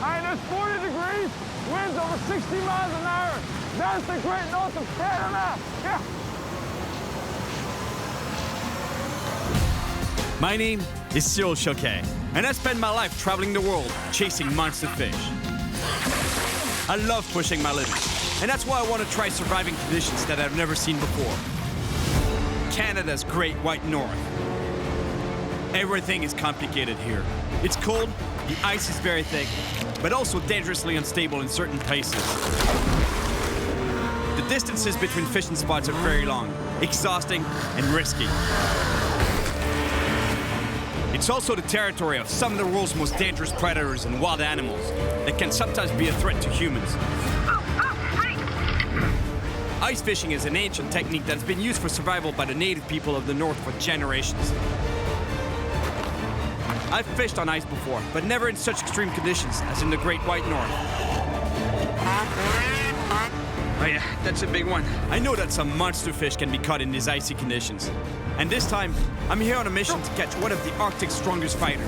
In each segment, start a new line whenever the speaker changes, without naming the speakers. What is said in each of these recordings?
minus 40 degrees, winds over 60 miles an hour. That's the great north of Canada. Yeah.
My name is Cyril Chauquet, and I spend my life traveling the world chasing monster fish. I love pushing my limits, and that's why I want to try surviving conditions that I've never seen before. Canada's Great White North. Everything is complicated here. It's cold, the ice is very thick, but also dangerously unstable in certain places. The distances between fishing spots are very long, exhausting, and risky. It's also the territory of some of the world's most dangerous predators and wild animals that can sometimes be a threat to humans. Ice fishing is an ancient technique that's been used for survival by the native people of the North for generations. I've fished on ice before, but never in such extreme conditions as in the Great White North. Oh yeah, that's a big one. I know that some monster fish can be caught in these icy conditions. And this time, I'm here on a mission to catch one of the Arctic's strongest fighters.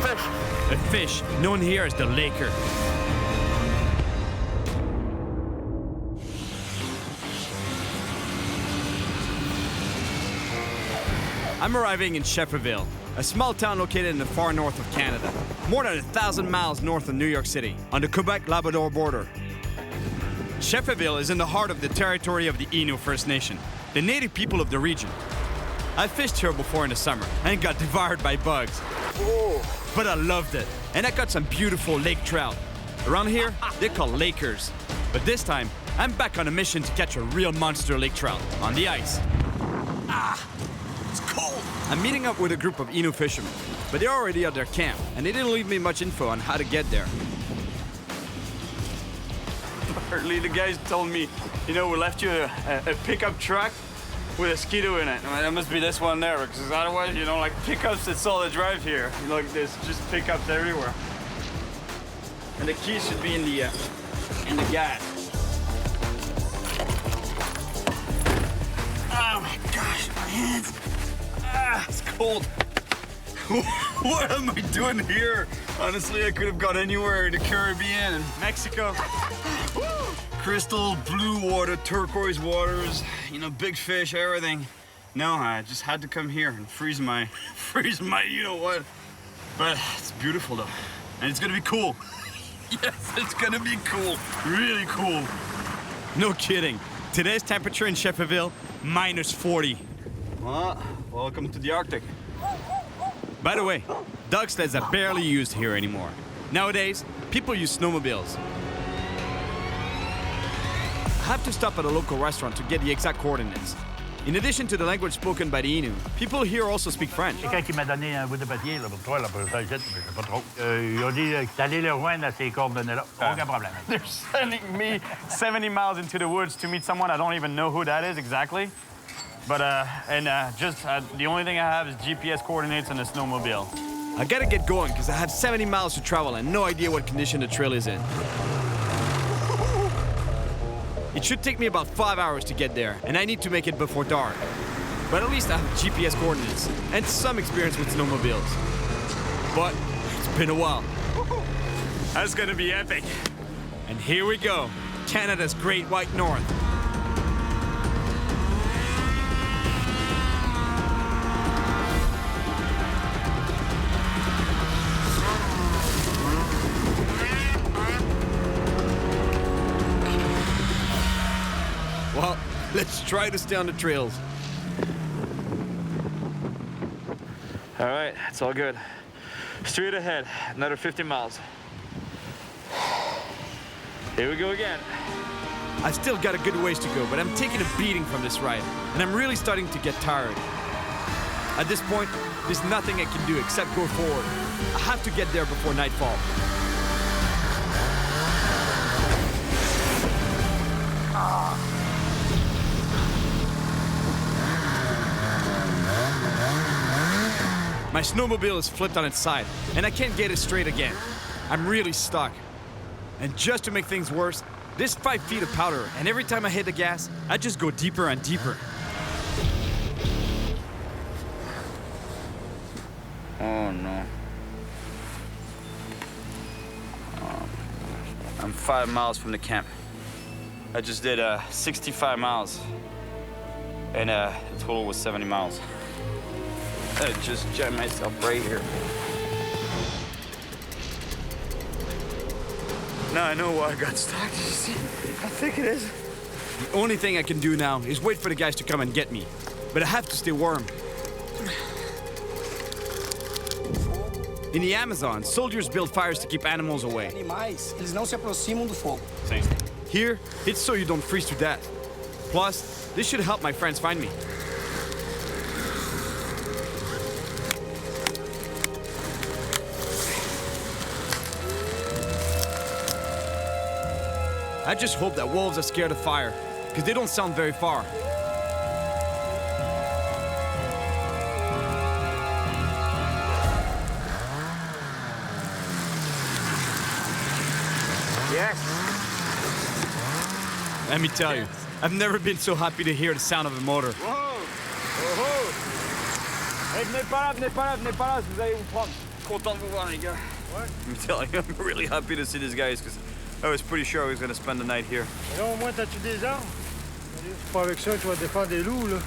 Fish.
A fish known here as the laker. I'm arriving in Schefferville, a small town located in the far north of Canada, more than 1,000 miles north of New York City, on the Quebec-Labrador border. Schefferville is in the heart of the territory of the Innu First Nation, the native people of the region. I fished here before in the summer and got devoured by bugs.
Whoa.
But I loved it, and I got some beautiful lake trout. Around here, they're called lakers. But this time, I'm back on a mission to catch a real monster lake trout on the ice. It's cold. I'm meeting up with a group of Innu fishermen, but they're already at their camp, and they didn't leave me much info on how to get there.
Apparently the guys told me, we left you a pickup truck with a skidoo in it. I mean, that must be this one there, because otherwise, like pickups, that's all that drive here. There's just pickups everywhere. And the key should be in the gas. Oh my gosh, my hands. It's cold. What am I doing here? Honestly, I could have gone anywhere in the Caribbean and Mexico. Crystal blue water, turquoise waters, big fish, everything. No, I just had to come here and freeze my you-know-what. But it's beautiful though, and it's gonna be cool. Yes, it's gonna be cool, really cool.
No kidding. Today's temperature in Schefferville, minus 40.
Well, welcome to the Arctic.
By the way, dog sleds are barely used here anymore. Nowadays, people use snowmobiles. I have to stop at a local restaurant to get the exact coordinates. In addition to the language spoken by the Innu, people here also speak French.
Quelqu'un qui m'a donné un bout de papier là, pour toi, là, pour ça, je sais pas trop. Ils ont dit d'aller le rejoindre à ces coordonnées-là. Aucun problème.
They're sending me 70 miles into the woods to meet someone I don't even know who that is exactly. But, the only thing I have is GPS coordinates and a snowmobile.
I gotta get going because I have 70 miles to travel and no idea what condition the trail is in. It should take me about 5 hours to get there, and I need to make it before dark. But at least I have GPS coordinates and some experience with snowmobiles. But it's been a while.
That's gonna be epic.
And here we go, Canada's Great White North. Well, let's try to stay on the trails.
All right, it's all good. Straight ahead, another 50 miles. Here we go again.
I've still got a good ways to go, but I'm taking a beating from this ride, and I'm really starting to get tired. At this point, there's nothing I can do except go forward. I have to get there before nightfall. My snowmobile is flipped on its side, and I can't get it straight again. I'm really stuck. And just to make things worse, there's 5 feet of powder, and every time I hit the gas, I just go deeper and deeper.
Oh no. I'm 5 miles from the camp. I just did 65 miles, and the total was 70 miles. I just jammed myself right here. Now I know why I got stuck. You see how thick it is?
The only thing I can do now is wait for the guys to come and get me. But I have to stay warm. In the Amazon, soldiers build fires to keep animals away.
Animais, eles não se aproximam do fogo.
Here, it's so you don't freeze to death. Plus, this should help my friends find me. I just hope that wolves are scared of fire, because they don't sound very far.
Yes.
Let me tell you, I've never been so happy to hear the sound of a motor.
Wow. Oh. Hey, venez pas là, vous allez vous prendre. Content de vous voir, les gars. What? I'm telling you, I'm really happy to see these guys, because I was pretty sure I was going to spend the night here.
Et là, au moins, t'as-tu des armes? C'est pas avec ça que tu vas défendre des loups, là.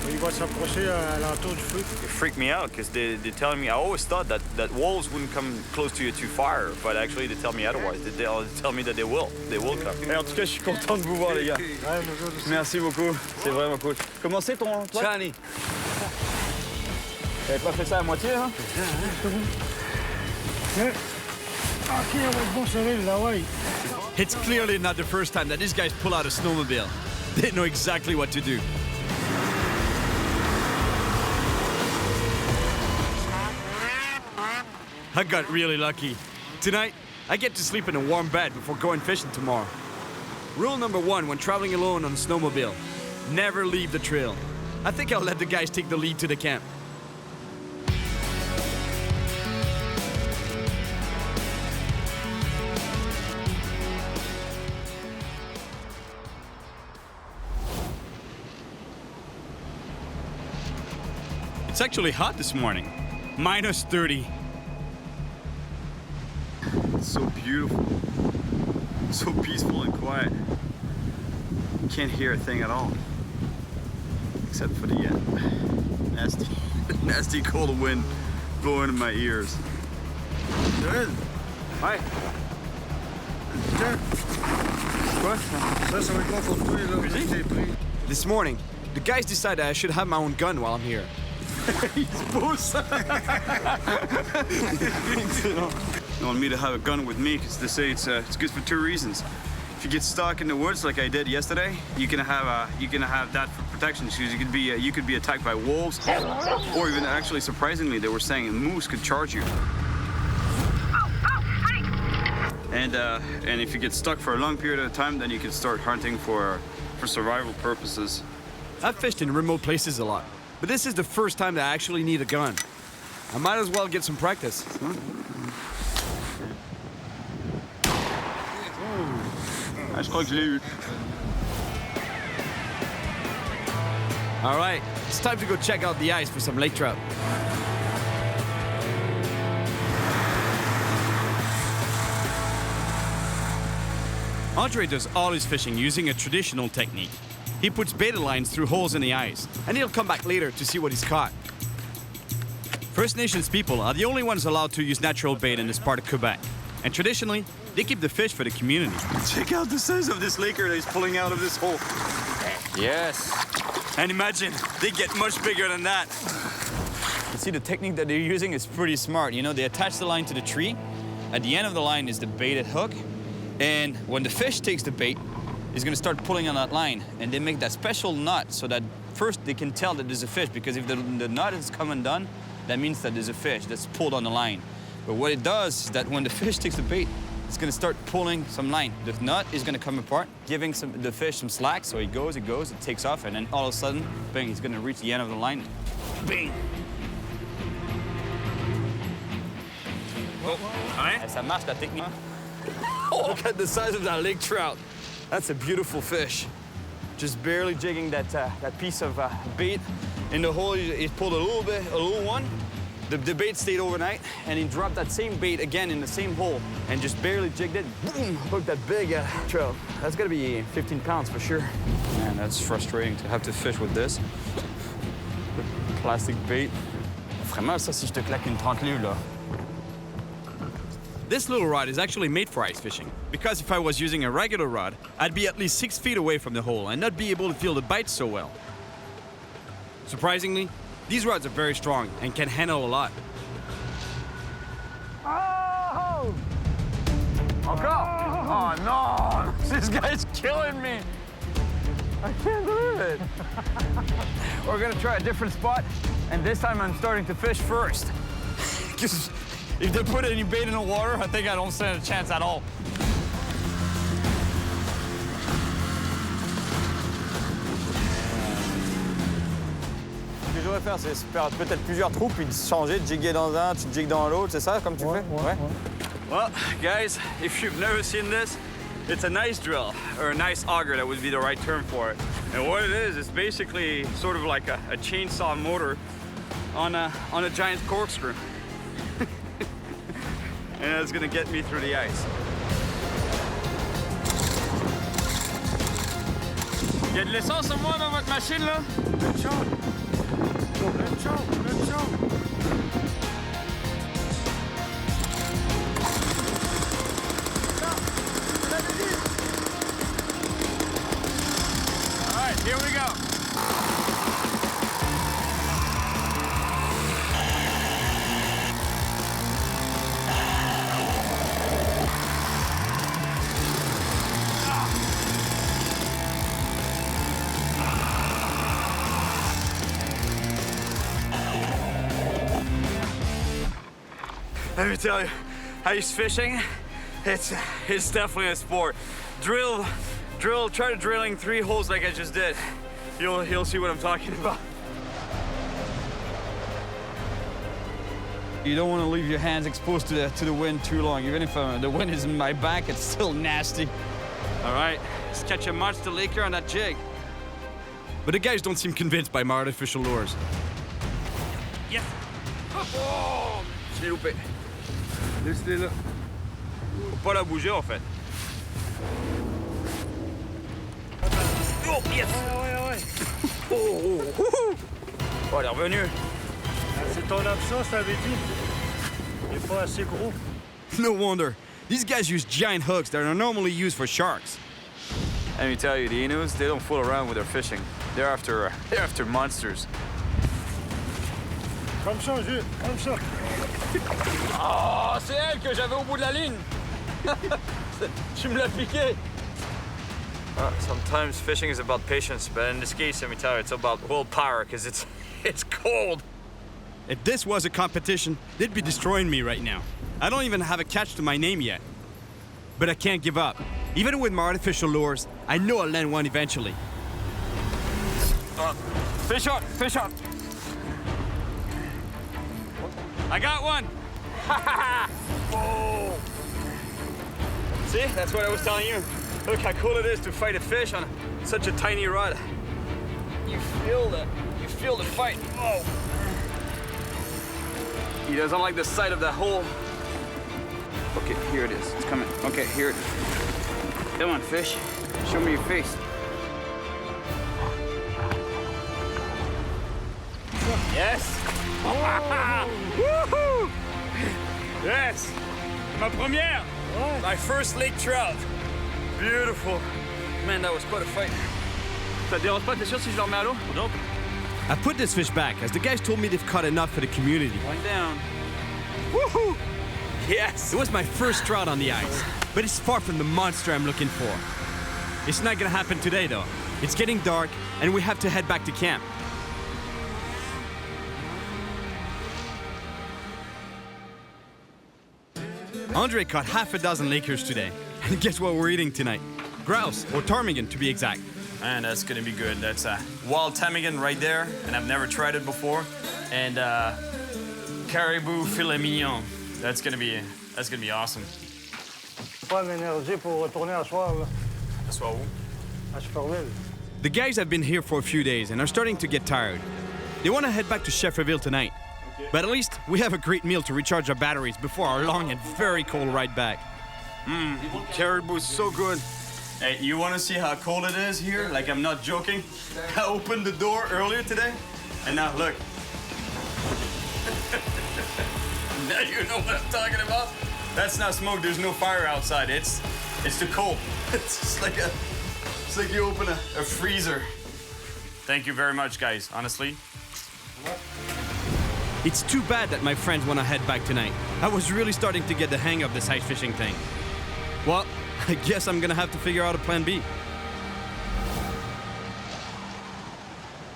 Il va s'approcher à l'entour du feu.
It freaked me out because they're telling me, I always thought that wolves wouldn't come close to you to fire, but actually they tell me otherwise. They tell me that they will come. Et en tout cas, je suis content de vous voir, les gars.
Ouais, nous autres aussi.
Merci beaucoup, c'est vraiment cool. Comment c'est ton toit?
Johnny.
T'avais pas fait ça à moitié, hein?
Ok, on va être bon, Cyril, là, ouais.
It's clearly not the first time that these guys pull out a snowmobile. They know exactly what to do. I got really lucky. Tonight, I get to sleep in a warm bed before going fishing tomorrow. Rule number 1 when traveling alone on a snowmobile: never leave the trail. I think I'll let the guys take the lead to the camp. It's actually hot this morning. Minus 30.
It's so beautiful. So peaceful and quiet. You can't hear a thing at all. Except for the nasty cold wind blowing in my ears.
Cyril,
Hi.
tiens. Quoi? Ça va être bon pour toi, là.
Vas-y.
T'es pris.
This morning, the guys decided I should have my own gun while I'm here.
They want me to have a gun with me because they say it's good for 2 reasons. If you get stuck in the woods like I did yesterday, you can have that for protection. Because you could be attacked by wolves, or even actually surprisingly, they were saying a moose could charge you. And if you get stuck for a long period of time, then you can start hunting for survival purposes.
I've fished in remote places a lot, but this is the first time that I actually need a gun. I might as well get some practice.
Ah, je crois que je l'ai eu.
All right, it's time to go check out the ice for some lake trout. Andre does all his fishing using a traditional technique. He puts beta lines through holes in the ice, and he'll come back later to see what he's caught. First Nations people are the only ones allowed to use natural bait in this part of Quebec. And traditionally, they keep the fish for the community.
Check out the size of this laker that he's pulling out of this hole.
Yes. And imagine, they get much bigger than that.
You see, the technique that they're using is pretty smart. You know, they attach the line to the tree. At the end of the line is the baited hook. And when the fish takes the bait, he's gonna start pulling on that line. And they make that special knot so that first they can tell that there's a fish, because if the knot is come undone, that means that there's a fish that's pulled on the line. But what it does is that when the fish takes the bait, it's gonna start pulling some line. The knot is gonna come apart, giving the fish some slack, so it goes, it takes off, and then all of a sudden, bang, he's gonna reach the end of the line. Bang! Oh, right. Ça marche, la technique. Oh, look at the size of that lake trout. That's a beautiful fish. Just barely jigging that piece of bait in the hole. He pulled a little one,
The bait stayed overnight, and he dropped that same bait again in the same hole and just barely jigged it. Boom! Hooked that big trout. That's gotta be 15 pounds for sure. Man, that's frustrating to have to fish with this. Plastic bait. Vraiment, ça, si je te claque une 30 livres, là. This little rod is actually made for ice fishing, because if I was using a regular rod, I'd be at least 6 feet away from the hole and not be able to feel the bite so well. Surprisingly, these rods are very strong and can handle a lot.
Oh! Encore! Oh no! This guy's killing me! I can't believe it! We're gonna try a different spot, and this time I'm starting to fish first.
Because if they put any bait in the water, I think I don't stand a chance at all.
Ce que je devrais faire, c'est faire peut-être plusieurs trous, puis changer, de jigger dans un, tu jigues dans l'autre, c'est ça, comme tu fais? Ouais.
Well, guys, if you've never seen this, it's a nice drill, or a nice auger, that would be the right term for it. And what it is, it's basically sort of like a chainsaw motor on a giant corkscrew. And it's gonna get me through the ice. Il y a de l'essence au moins dans votre machine là?
Let's go.
All right, here we go. Let me tell you, ice fishing, it's definitely a sport. Try to drilling 3 holes like I just did. You'll see what I'm talking about.
You don't want to leave your hands exposed to the wind too long. Even if the wind is in my back, it's still nasty. All right, let's catch a monster laker on that jig. But the guys don't seem convinced by my artificial lures. Yes! Oh! Je l'ai loupé.
Laisse-les là.
Faut pas la bouger en fait. Oh, yes!
Ouais.
Oh, elle est revenue.
C'est ton absence, je t'avais dit. Il est pas assez gros.
No wonder. These guys use giant hooks that are normally used for sharks.
Let me tell you, the Innus, they don't fool around with their fishing. They're after monsters.
Comme ça, Jules, comme ça.
Oh, c'est elle que j'avais au bout de la ligne. Tu me l'as piqué. Sometimes fishing is about patience, but in this case, let me tell you, it's about willpower, because it's cold.
If this was a competition, they'd be destroying me right now. I don't even have a catch to my name yet. But I can't give up. Even with my artificial lures, I know I'll land one eventually.
Fish on, fish on. I got one. Oh. See, that's what I was telling you. Look how cool it is to fight a fish on such a tiny rod. You feel the fight. Oh. He doesn't like the sight of that hole. Okay, here it is. It's coming. Okay, here it is. Come on, fish. Show me your face. Yes! Woohoo! Yes! Ma première! My first lake trout. Beautiful. Man, that was quite a fight. Ça te dérange pas, t'es sûr si je le remets à l'eau? Nope.
I put this fish back as the guys told me they've caught enough for the community.
One down.
Woohoo!
Yes!
It was my first trout on the ice, but it's far from the monster I'm looking for. It's not gonna happen today though. It's getting dark and we have to head back to camp. Andre caught half a dozen lakers today. And guess what we're eating tonight? Grouse, or ptarmigan to be exact.
Man, that's gonna be good. That's a wild ptarmigan right there, and I've never tried it before. And caribou filet mignon. That's gonna be awesome.
Pas l'énergie pour retourner à soir, là.
À soir où?
À Schefferville.
The guys have been here for a few days and are starting to get tired. They want to head back to Schefferville tonight.
Okay.
But at least we have a great meal to recharge our batteries before our long and very cold ride back.
Caribou's so good. Hey, you want to see how cold it is here? Like, I'm not joking. I opened the door earlier today, and now look. Now you know what I'm talking about. That's not smoke. There's no fire outside. It's too cold. It's just like you open a freezer. Thank you very much, guys. Honestly.
It's too bad that my friends want to head back tonight. I was really starting to get the hang of this ice fishing thing. Well, I guess I'm gonna have to figure out a plan B.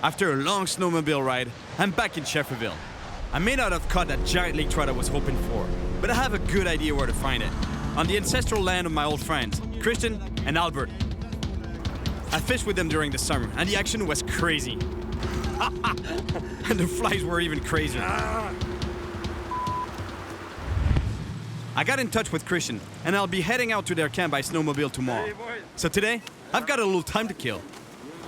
After a long snowmobile ride, I'm back in Schefferville. I may not have caught that giant lake trout I was hoping for, but I have a good idea where to find it. On the ancestral land of my old friends, Christian and Albert. I fished with them during the summer, and the action was crazy. And the flies were even crazier. I got in touch with Christian, and I'll be heading out to their camp by snowmobile tomorrow. So today, I've got a little time to kill.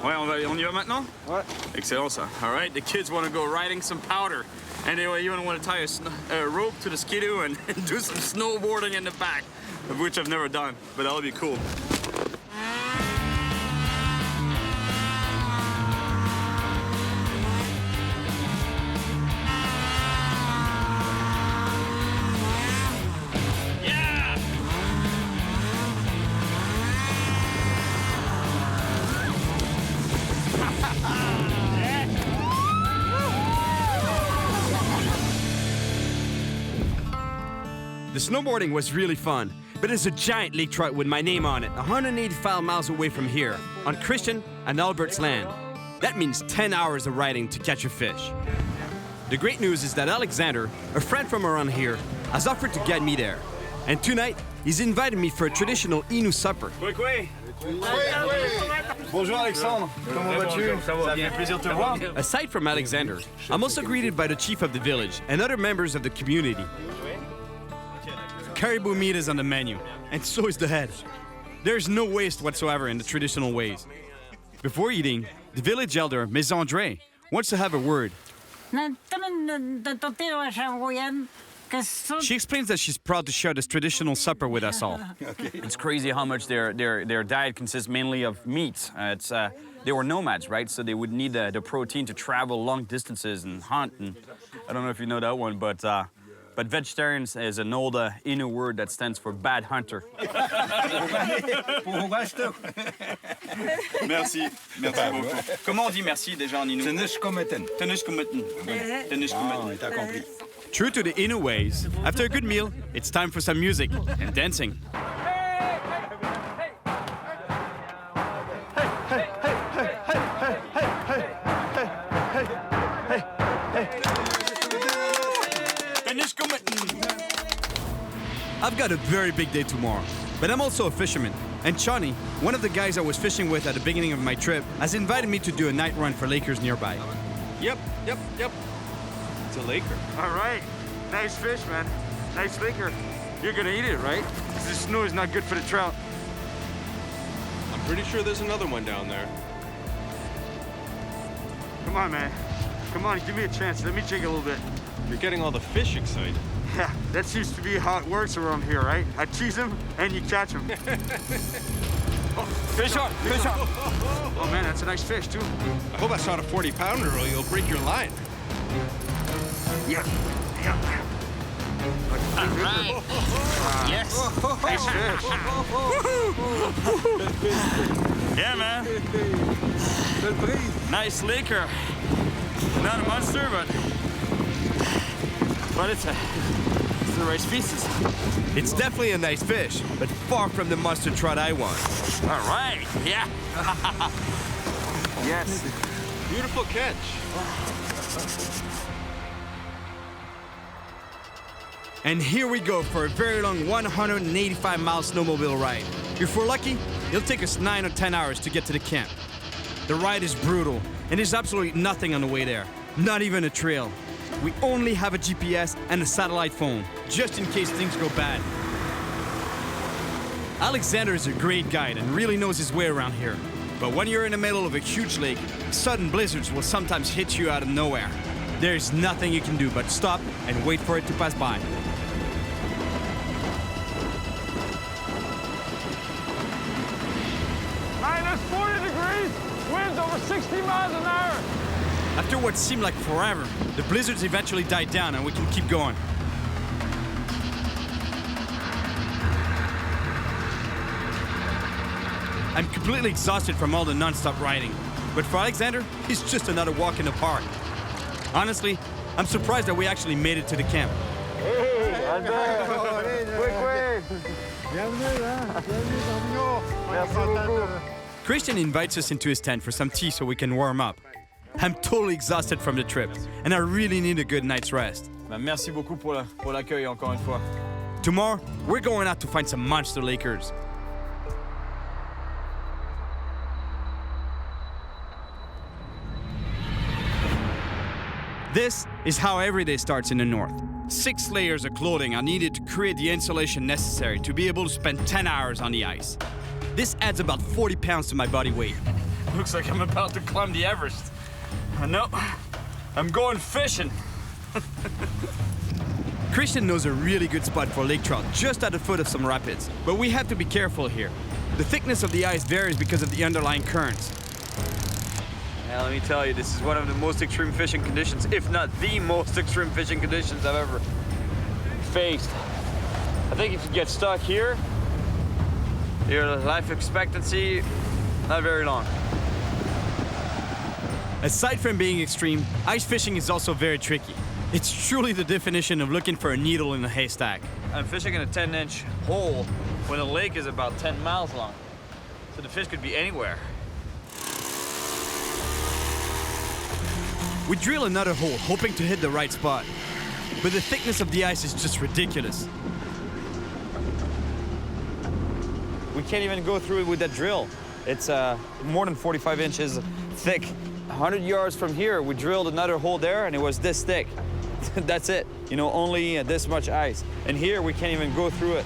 Ouais, on y va maintenant?
Ouais.
Excellent, ça. All right, the kids want to go riding some powder. Anyway, you want to tie a rope to the skidoo and do some snowboarding in the back, of which I've never done, but that'll be cool.
The snowboarding was really fun, but there's a giant lake trout with my name on it, 185 miles away from here, on Christian and Albert's land. That means 10 hours of riding to catch a fish. The great news is that Alexander, a friend from around here, has offered to get me there. And tonight, he's invited me for a traditional Innu supper.
Quick. Bonjour Alexandre, comment vas-tu? Ça fait plaisir de te voir.
Aside from Alexander, I'm also greeted by the chief of the village and other members of the community. Caribou meat is on the menu, and so is the head. There's no waste whatsoever in the traditional ways. Before eating, the village elder, Ms. André, wants to have a word. She explains that she's proud to share this traditional supper with us all.
It's crazy how much their diet consists mainly of meat. They were nomads, right? So they would need the protein to travel long distances and hunt. And I don't know if you know that one, but vegetarian is an old Innu word that stands for bad hunter.
Merci beaucoup. Comment on dit merci déjà en Innu?
Tenuskometen.
Tenuskometen.
T'as compris.
True to the Innu ways, after a good meal, it's time for some music and dancing. I've got a very big day tomorrow, but I'm also a fisherman. And Chani, one of the guys I was fishing with at the beginning of my trip, has invited me to do a night run for lakers nearby.
Yep. It's a laker. All right. Nice fish, man. Nice laker. You're gonna eat it, right? 'Cause the snow is not good for the trout.
I'm pretty sure there's another one down there.
Come on, man. Come on, give me a chance. Let me jig a little bit.
You're getting all the fish excited.
Yeah, that seems to be how it works around here, right? I tease them and you catch them. Oh, fish on. Oh man, that's a nice fish too.
I hope I shot a 40-pounder or you'll break your line.
Yeah. All right. Yes. Nice fish.
Yeah, man. Nice laker. Not a monster, but it's the right species.
It's definitely a nice fish, but far from the monster trout I want.
All right, yeah.
Yes.
Beautiful catch.
And here we go for a very long 185-mile snowmobile ride. If we're lucky, it'll take us 9 or 10 hours to get to the camp. The ride is brutal, and there's absolutely nothing on the way there. Not even a trail. We only have a GPS and a satellite phone, just in case things go bad. Alexander is a great guide and really knows his way around here. But when you're in the middle of a huge lake, sudden blizzards will sometimes hit you out of nowhere. There's nothing you can do but stop and wait for it to pass by.
Minus 40 degrees, winds over 60 miles an hour.
After what seemed like forever, the blizzards eventually died down and we can keep going. I'm completely exhausted from all the non-stop riding, but for Alexander, it's just another walk in the park. Honestly, I'm surprised that we actually made it to the camp.
Hey, Albert! Quick. Merci beaucoup.
Christian invites us into his tent for some tea so we can warm up. I'm totally exhausted from the trip, and I really need a good night's rest.
Merci beaucoup pour l'accueil encore une fois.
Tomorrow, we're going out to find some monster lakers. This is how every day starts in the north. 6 layers of clothing are needed to create the insulation necessary to be able to spend 10 hours on the ice. This adds about 40 pounds to my body weight.
Looks like I'm about to climb the Everest. No, I'm going fishing.
Christian knows a really good spot for lake trout just at the foot of some rapids, but we have to be careful here. The thickness of the ice varies because of the underlying currents.
Yeah, let me tell you, this is one of the most extreme fishing conditions, if not the most extreme fishing conditions I've ever faced. I think if you get stuck here, your life expectancy, not very long.
Aside from being extreme, ice fishing is also very tricky. It's truly the definition of looking for a needle in a haystack.
I'm fishing in a 10-inch hole when the lake is about 10 miles long. So the fish could be anywhere.
We drill another hole, hoping to hit the right spot. But the thickness of the ice is just ridiculous.
We can't even go through it with that drill. It's more than 45 inches thick. 100 yards from here, we drilled another hole there, and it was this thick. That's it. You know, only this much ice. And here, we can't even go through it.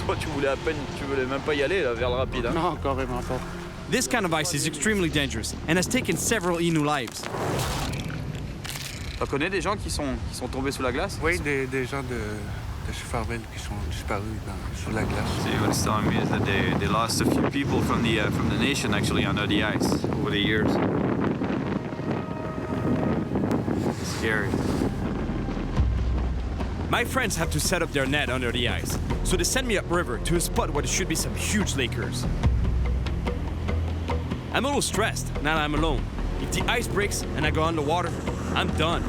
Toi, tu voulais même pas y aller, là, vers le rapide, hein?
Non, carrément pas.
This kind of ice is extremely dangerous and has taken several Innu lives.
Tu connais des gens qui sont tombés sous la glace?
Oui, des gens de Schefferville qui sont disparus sous la glace.
See, what he's telling me is that they lost a few people from the nation actually under the ice over the years. It's scary.
My friends have to set up their net under the ice, so they send me upriver to a spot where there should be some huge lakers. I'm a little stressed now that I'm alone. If the ice breaks and I go underwater, I'm done.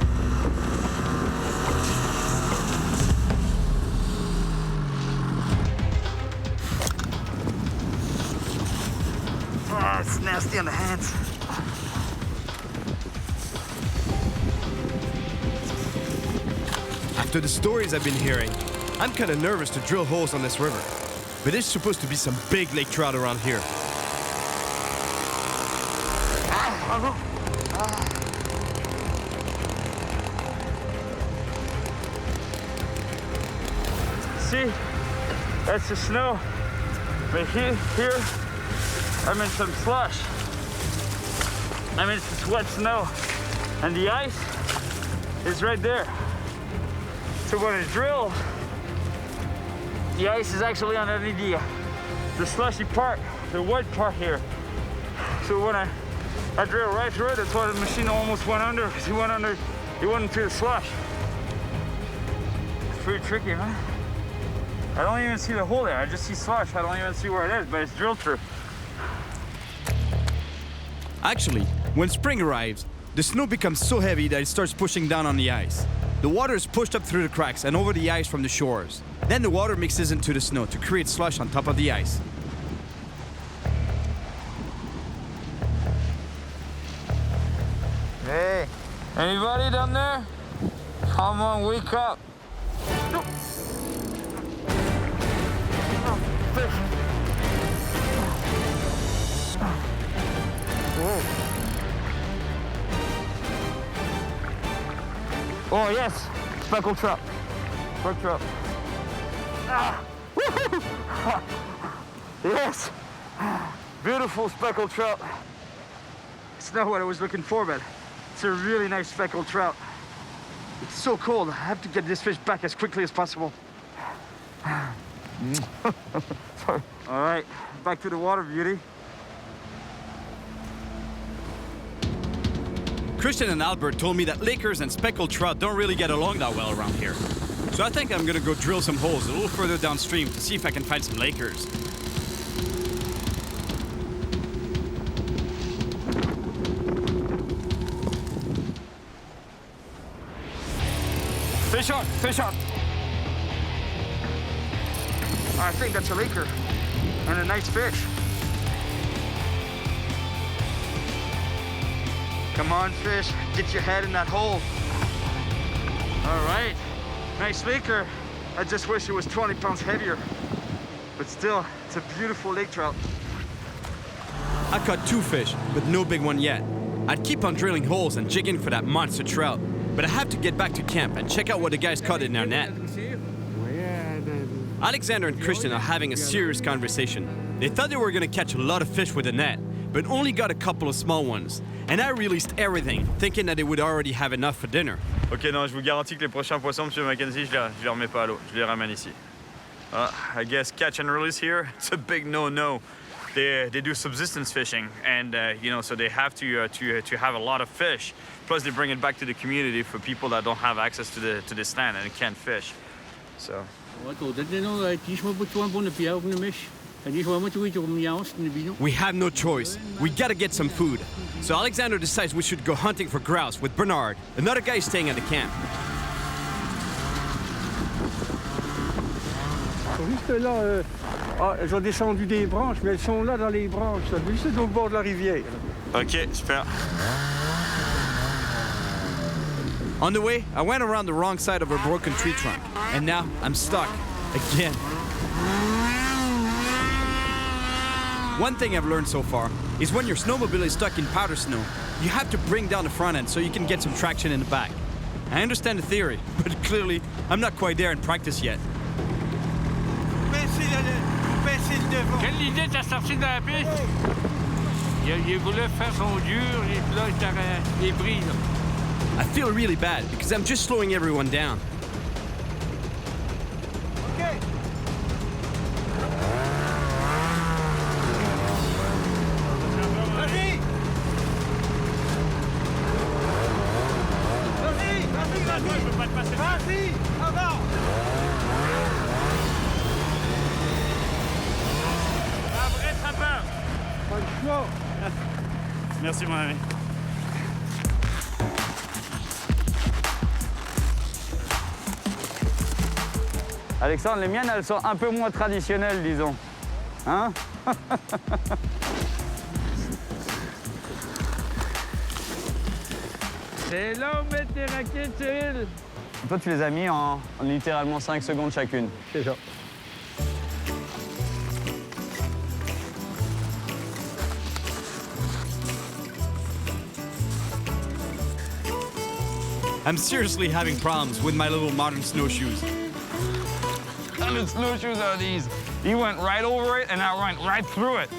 Oh, it's nasty on the hands.
After the stories I've been hearing, I'm kind of nervous to drill holes on this river. But there's supposed to be some big lake trout around here.
See, that's the snow. But here, I'm in some slush. I'm in some wet snow. And the ice is right there. So when I drill, the ice is actually underneath the slushy part, the wet part here. So when I drill right through it, that's why the machine almost went under, because he went into the slush. It's pretty tricky, man. I don't even see the hole there. I just see slush. I don't even see where it is, but it's drilled through.
Actually, when spring arrives, the snow becomes so heavy that it starts pushing down on the ice. The water is pushed up through the cracks and over the ice from the shores. Then the water mixes into the snow to create slush on top of the ice.
Hey, anybody down there? Come on, wake up. Oh yes, speckled trout. Brook trout. Ah. Yes, beautiful speckled trout. It's not what I was looking for, but
It's a really nice speckled trout. It's so cold. I have to get this fish back as quickly as possible. Sorry. All right, back to the water, beauty.
Christian and Albert told me that Lakers and speckled trout don't really get along that well around here. So I think I'm gonna go drill some holes a little further downstream to see if I can find some Lakers.
Fish on, fish on. I think that's a Laker and a nice fish. Come on, fish, get your head in that hole. All right, nice Laker. I just wish it was 20 pounds heavier. But still, it's a beautiful lake trout.
I caught 2 fish, but no big one yet. I'd keep on drilling holes and jigging for that monster trout, but I have to get back to camp and check out what the guys caught in their net. Alexander and Christian are having a serious conversation. They thought they were gonna catch a lot of fish with a net, but only got a couple of small ones. And I released everything, thinking that they would already have enough for dinner.
Ok, non, je vous garantis que les prochains poissons, Monsieur Mackenzie, je les remets pas à l'eau. Je les ramène ici. I guess catch and release here, it's a big no-no. They do subsistence fishing, and you know, so they have to have a lot of fish. Plus, they bring it back to the community for people that don't have access to the stand and can't fish. So.
We have no choice. We gotta get some food. So Alexander decides we should go hunting for grouse with Bernard, another guy staying at the camp.
Juste là, elles ont descendu des branches, mais elles sont là dans les branches, juste au bord de la rivière.
Ok, super.
On the way, I went around the wrong side of a broken tree trunk, and now I'm stuck again. One thing I've learned so far is when your snowmobile is stuck in powder snow, you have to bring down the front end so you can get some traction in the back. I understand the theory, but clearly I'm not quite there in practice yet.
Quelle idée t'as sorti de la piste? Il voulait faire son dur, et puis là, il est pris, là.
I feel really bad because I'm just slowing everyone down.
Okay. Vas-y! Vas-y! Vas-y! Vas-y! Avant!
Un vrai trappeur!
Pas le choix.
Merci, mon ami.
Alexandre, les miennes, elles sont un peu moins traditionnelles, disons. Hein?
C'est là où mettre tes raquettes, Cyril.
Toi, tu les as mis en littéralement 5 secondes chacune.
C'est ça.
I'm seriously having problems with my little modern snowshoes.
How many snowshoes are these? He went right over it and I went right through it.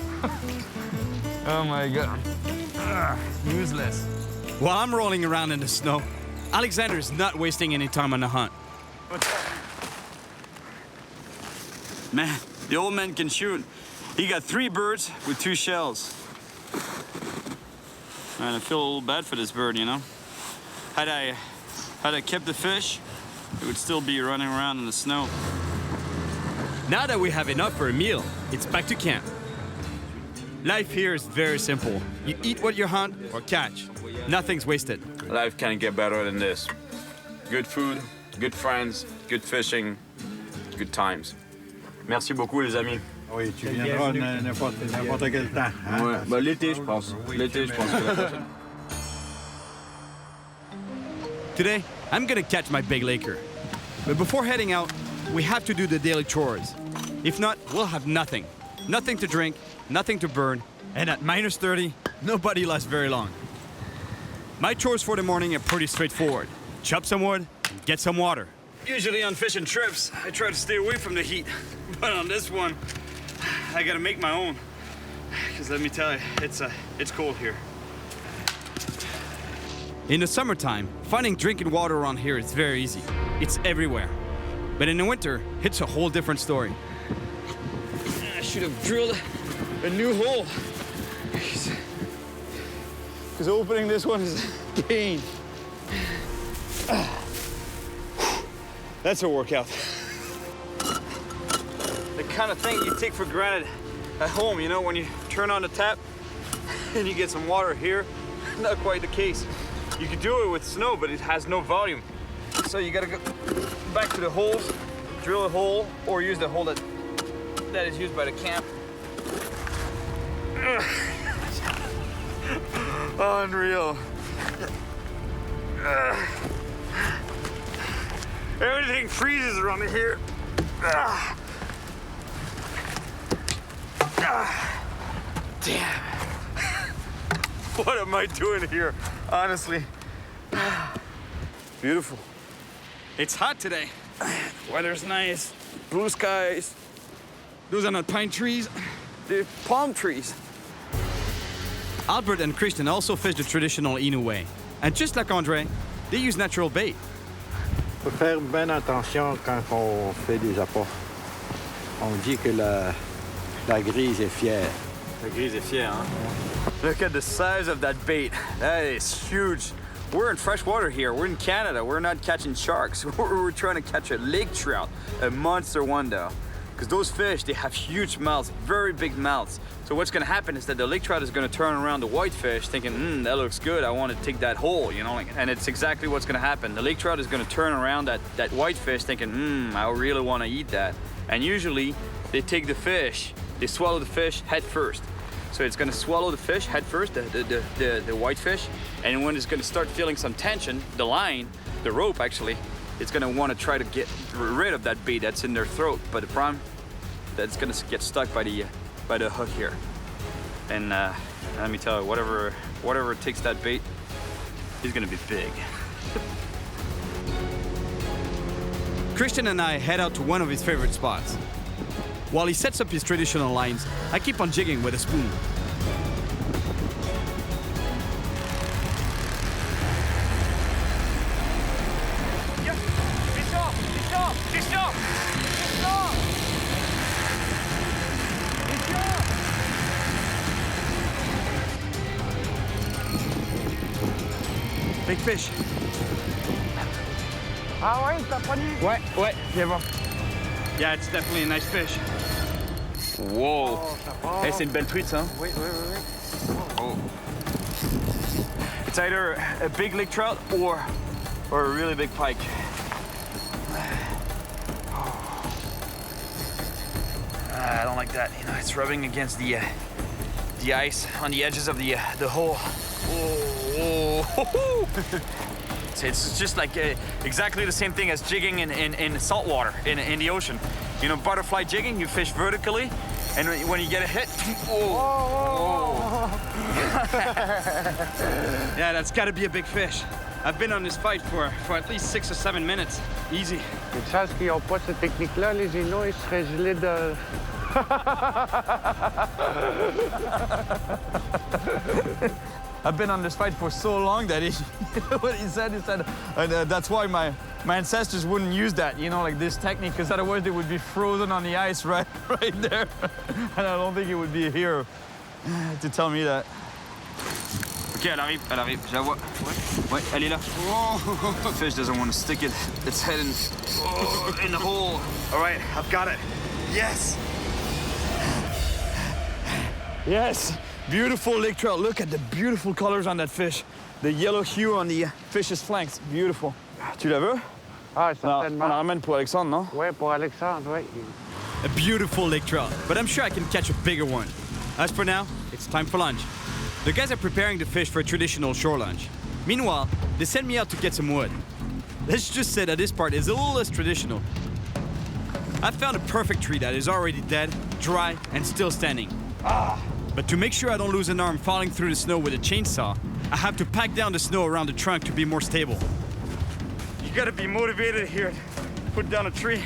Oh my God. Useless.
While I'm rolling around in the snow, Alexander is not wasting any time on the hunt.
Man, the old man can shoot. He got 3 birds with 2 shells. Man, I feel a little bad for this bird, you know? Had I kept the fish, it would still be running around in the snow.
Now that we have enough for a meal, it's back to camp. Life here is very simple. You eat what you hunt or catch. Nothing's wasted.
Life can't get better than this. Good food, good friends, good fishing, good times. Merci beaucoup, les amis.
Oui, tu viendras n'importe quel temps. Hein?
Ouais, bah, l'été, je pense. L'été, je pense que la prochaine.
Today, I'm gonna catch my big laker. But before heading out, we have to do the daily chores. If not, we'll have nothing. Nothing to drink, nothing to burn, and at minus 30, nobody lasts very long. My chores for the morning are pretty straightforward. Chop some wood, and get some water.
Usually on fishing trips, I try to stay away from the heat. But on this one, I gotta make my own. Because let me tell you, it's cold here.
In the summertime, finding drinking water around here is very easy. It's everywhere. But in the winter, it's a whole different story. I should have drilled a new hole.
Because opening this one is a pain. That's a workout. The kind of thing you take for granted at home, you know, when you turn on the tap and you get some water here. Not quite the case. You could do it with snow, but it has no volume. So you gotta go back to the holes, drill a hole, or use the hole that is used by the camp. Unreal. Everything freezes around here. Damn. What am I doing here? Honestly. Beautiful.
It's hot today.
Weather's nice. Blue skies.
Those are not pine trees.
They're palm trees.
Albert and Christian also fish the traditional Innu way. And just like André, they use natural bait.
Faut faire bien attention quand on fait des appâts. On dit que la grise est fière.
La grise est fière, hein? Look at the size of that bait. That is huge. We're in freshwater here. We're in Canada. We're not catching sharks. We're trying to catch a lake trout, a monster one though. Because those fish, they have huge mouths, very big mouths. So what's gonna happen is that the lake trout is gonna turn around the whitefish thinking, that looks good, I wanna take that hole, you know? And it's exactly what's gonna happen. The lake trout is gonna turn around that whitefish thinking, I really wanna eat that. And usually, they take the fish, they swallow the fish head first. So it's gonna swallow the fish head first, the whitefish, and when it's gonna start feeling some tension, the line, the rope actually, it's gonna wanna try to get rid of that bait that's in their throat. But the problem, that's gonna get stuck by the hook here. And let me tell you, whatever takes that bait is gonna be big.
Christian and I head out to one of his favorite spots. While he sets up his traditional lines, I keep on jigging with a spoon. Big fish.
Ah ouais, t'as pogné?
Ouais, viens voir. Yeah, it's definitely a nice fish.
Whoa. Hey, c'est une belle truite, ça?
Oui.
Oh. It's either a big lake trout or a really big pike. I don't like that. You know, it's rubbing against the ice on the edges of the hole. Oh. It's just like exactly the same thing as jigging in salt water, in the ocean. You know, butterfly jigging, you fish vertically, and when you get a hit,
Yeah, that's gotta be a big fish. I've been on this fight for at least 6 or 7 minutes. Easy.
Une chance qu'ils n'ont pas cette technique-là, les Innu, ils seraient gelés de...
I've been on this fight for so long that what he said that's why my ancestors wouldn't use that, you know, like this technique, because otherwise they would be frozen on the ice right there. And I don't think it would be here to tell me that.
Ok, elle arrive, je la vois. Ouais, elle est là. The fish doesn't want to stick its head in the hole. All right, I've got it. Yes. Yes. Beautiful lake trout. Look at the beautiful colors on that fish. The yellow hue on the fish's flanks. Beautiful. Tu la veux?
Ah,
On la
certainement.
ramène pour Alexandre, non?
Oui, pour Alexandre, oui.
A beautiful lake trout, but I'm sure I can catch a bigger one. As for now, it's time for lunch. The guys are preparing the fish for a traditional shore lunch. Meanwhile, they send me out to get some wood. Let's just say that this part is a little less traditional. I found a perfect tree that is already dead, dry, and still standing. But to make sure I don't lose an arm falling through the snow with a chainsaw, I have to pack down the snow around the trunk to be more stable.
You gotta be motivated here. Put down a tree.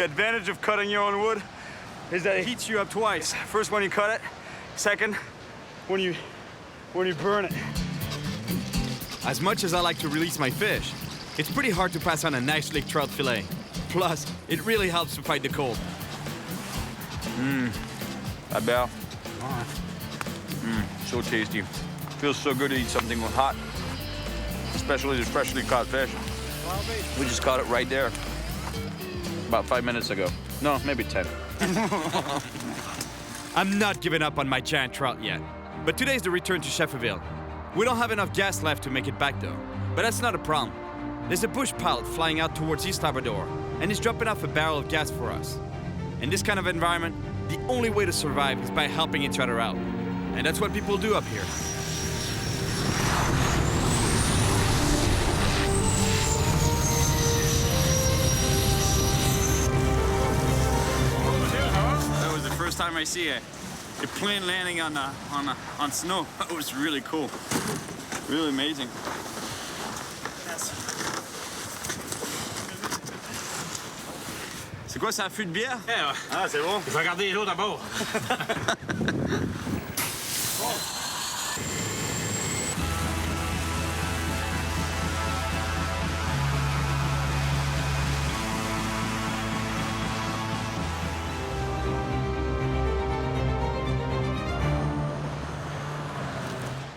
The advantage of cutting your own wood is that it heats you up twice. First when you cut it, second when you burn it.
As much as I like to release my fish, it's pretty hard to pass on a nice lake trout fillet. Plus, it really helps to fight the cold.
Not bad. So tasty. Feels so good to eat something hot, especially the freshly caught fish. We just caught it right there about 5 minutes ago. No, maybe 10.
I'm not giving up on my giant trout yet. But today's the return to Schefferville. We don't have enough gas left to make it back though. But that's not a problem. There's a bush pilot flying out towards East Labrador, and he's dropping off a barrel of gas for us. In this kind of environment, the only way to survive is by helping each other out. And that's what people do up here.
That was the first time I see a plane landing on snow. That was really cool. Really amazing. C'est quoi, c'est un fût de bière?
Yeah.
Ah, c'est bon.
Il faut regarder les autres d'abord.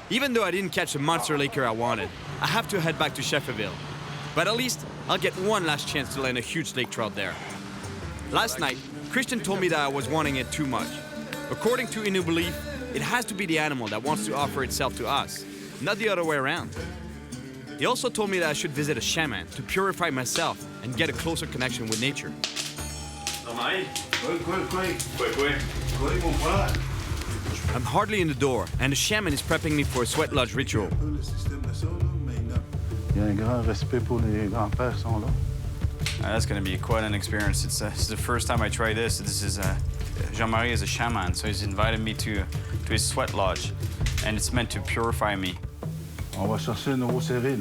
Even though I didn't catch the monster laker I wanted, I have to head back to Schefferville. But at least I'll get one last chance to land a huge lake trout there. Last night, Christian told me that I was wanting it too much. According to Innu belief, it has to be the animal that wants to offer itself to us, not the other way around. He also told me that I should visit a shaman to purify myself and get a closer connection with nature. I'm hardly in the door, and the shaman is prepping me for a sweat lodge ritual.
That's going to be quite an experience. It's the first time I try this. This is Jean-Marie is a shaman, so he's invited me to his sweat lodge, and it's meant to purify me.
On va chercher un nouveau Cyril.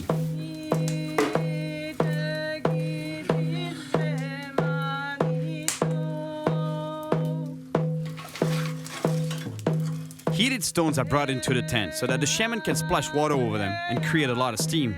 Heated stones are brought into the tent so that the shaman can splash water over them and create a lot of steam.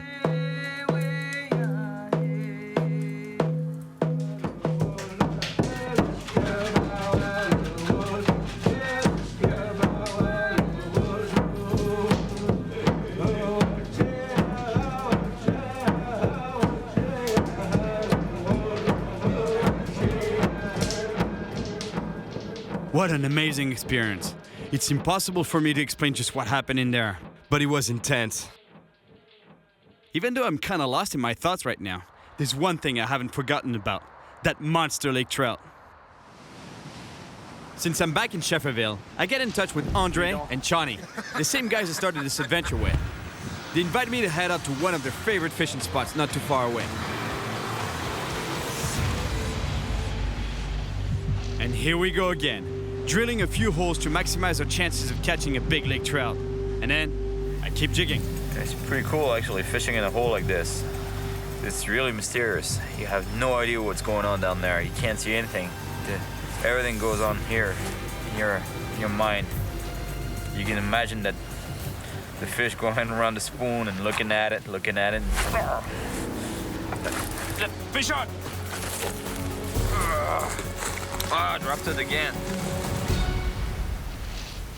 What an amazing experience. It's impossible for me to explain just what happened in there, but it was intense. Even though I'm kind of lost in my thoughts right now, there's one thing I haven't forgotten about, that monster lake trout. Since I'm back in Schefferville, I get in touch with Andre and Chani, the same guys I started this adventure with. They invited me to head out to one of their favorite fishing spots not too far away. And here we go again. Drilling a few holes to maximize our chances of catching a big lake trout. And then, I keep jigging.
It's pretty cool actually, fishing in a hole like this. It's really mysterious. You have no idea what's going on down there. You can't see anything. Everything goes on here, in your mind. You can imagine that the fish going around the spoon and looking at it. Fish on! Ah, dropped it again.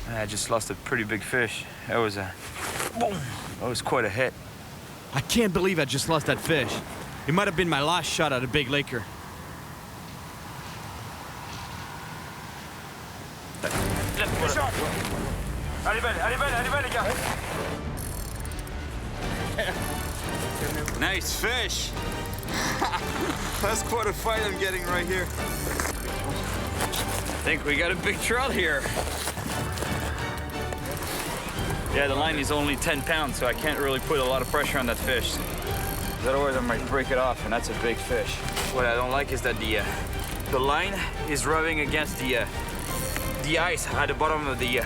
I just lost a pretty big fish. That was quite a hit.
I can't believe I just lost that fish. It might have been my last shot at a big laker.
Fish on! Allez belle, les gars!
Nice fish. That's quite a fight I'm getting right here. I think we got a big trout here. Yeah, the line is only 10 pounds, so I can't really put a lot of pressure on that fish. Otherwise, I might break it off, and that's a big fish. What I don't like is that the line is rubbing against the ice at the bottom of the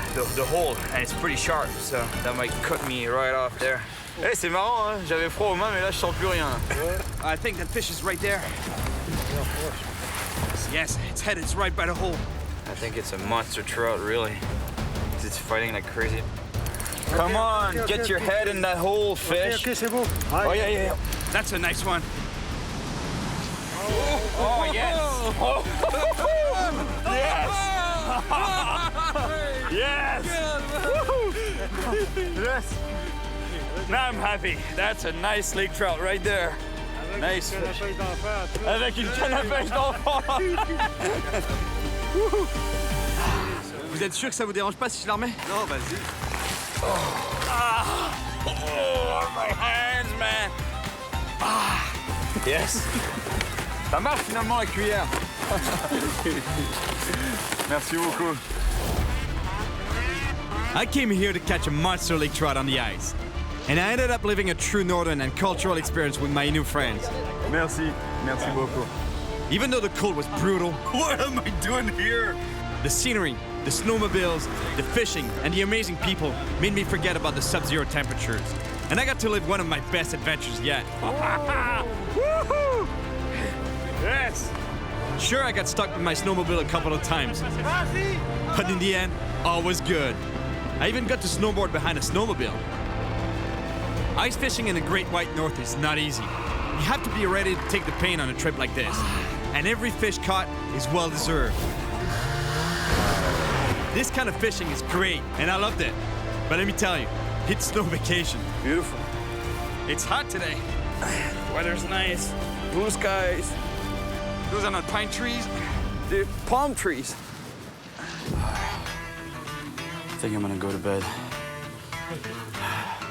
hole, and it's pretty sharp, so that might cut me right off there. Hey, c'est marrant, hein? J'avais froid aux mains, mais là, je sens plus rien.
I think that fish is right there. Yes, its head is right by the hole.
I think it's a monster trout, really. 'Cause it's fighting like crazy. Come on, get your head in that hole, fish.
OK, c'est beau.
Oh, yeah.
That's a nice one.
Oh, yes. Oh. Yes. Yes. Yes. Now I'm happy. That's a nice lake trout right there. Nice fish. Avec une canne à pêche d'enfant.
Vous êtes sûr que ça vous dérange pas si je la remets?
Non, vas-y.
Oh, my hands, man. Yes.
Ça marche finalement la cuillère.
Merci beaucoup.
I came here to catch a monster lake trout on the ice. And I ended up living a true northern and cultural experience with my Innu friends.
Merci. Merci beaucoup.
Even though the cold was brutal,
What am I doing here?
the scenery, the snowmobiles, the fishing, and the amazing people made me forget about the sub-zero temperatures. And I got to live one of my best adventures yet.
Woohoo! Yes.
Sure, I got stuck with my snowmobile a couple of times, but in the end, all was good. I even got to snowboard behind a snowmobile. Ice fishing in the Great White North is not easy. You have to be ready to take the pain on a trip like this. And every fish caught is well deserved. This kind of fishing is great, and I loved it. But let me tell you, it's no vacation.
Beautiful.
It's hot today.
Weather's nice. Blue skies.
Those are not pine trees.
The palm trees. I think I'm gonna go to bed.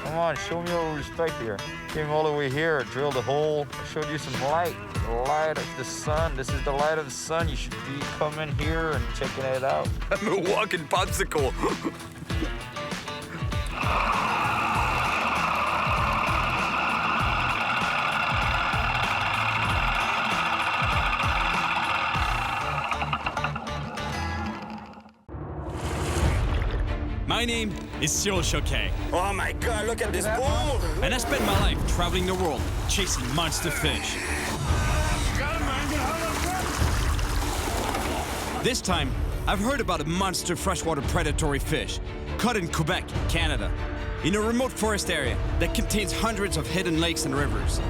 Come on, show me a little respect here. Came all the way here, drilled a hole, showed you some light. The light of the sun. This is the light of the sun. You should be coming here and checking it out.
I'm a walking popsicle.
My name is Cyril Chauquet,
Oh my God, look at this bull.
and I spent my life traveling the world chasing monster fish. This time, I've heard about a monster freshwater predatory fish caught in Quebec, Canada, in a remote forest area that contains hundreds of hidden lakes and rivers.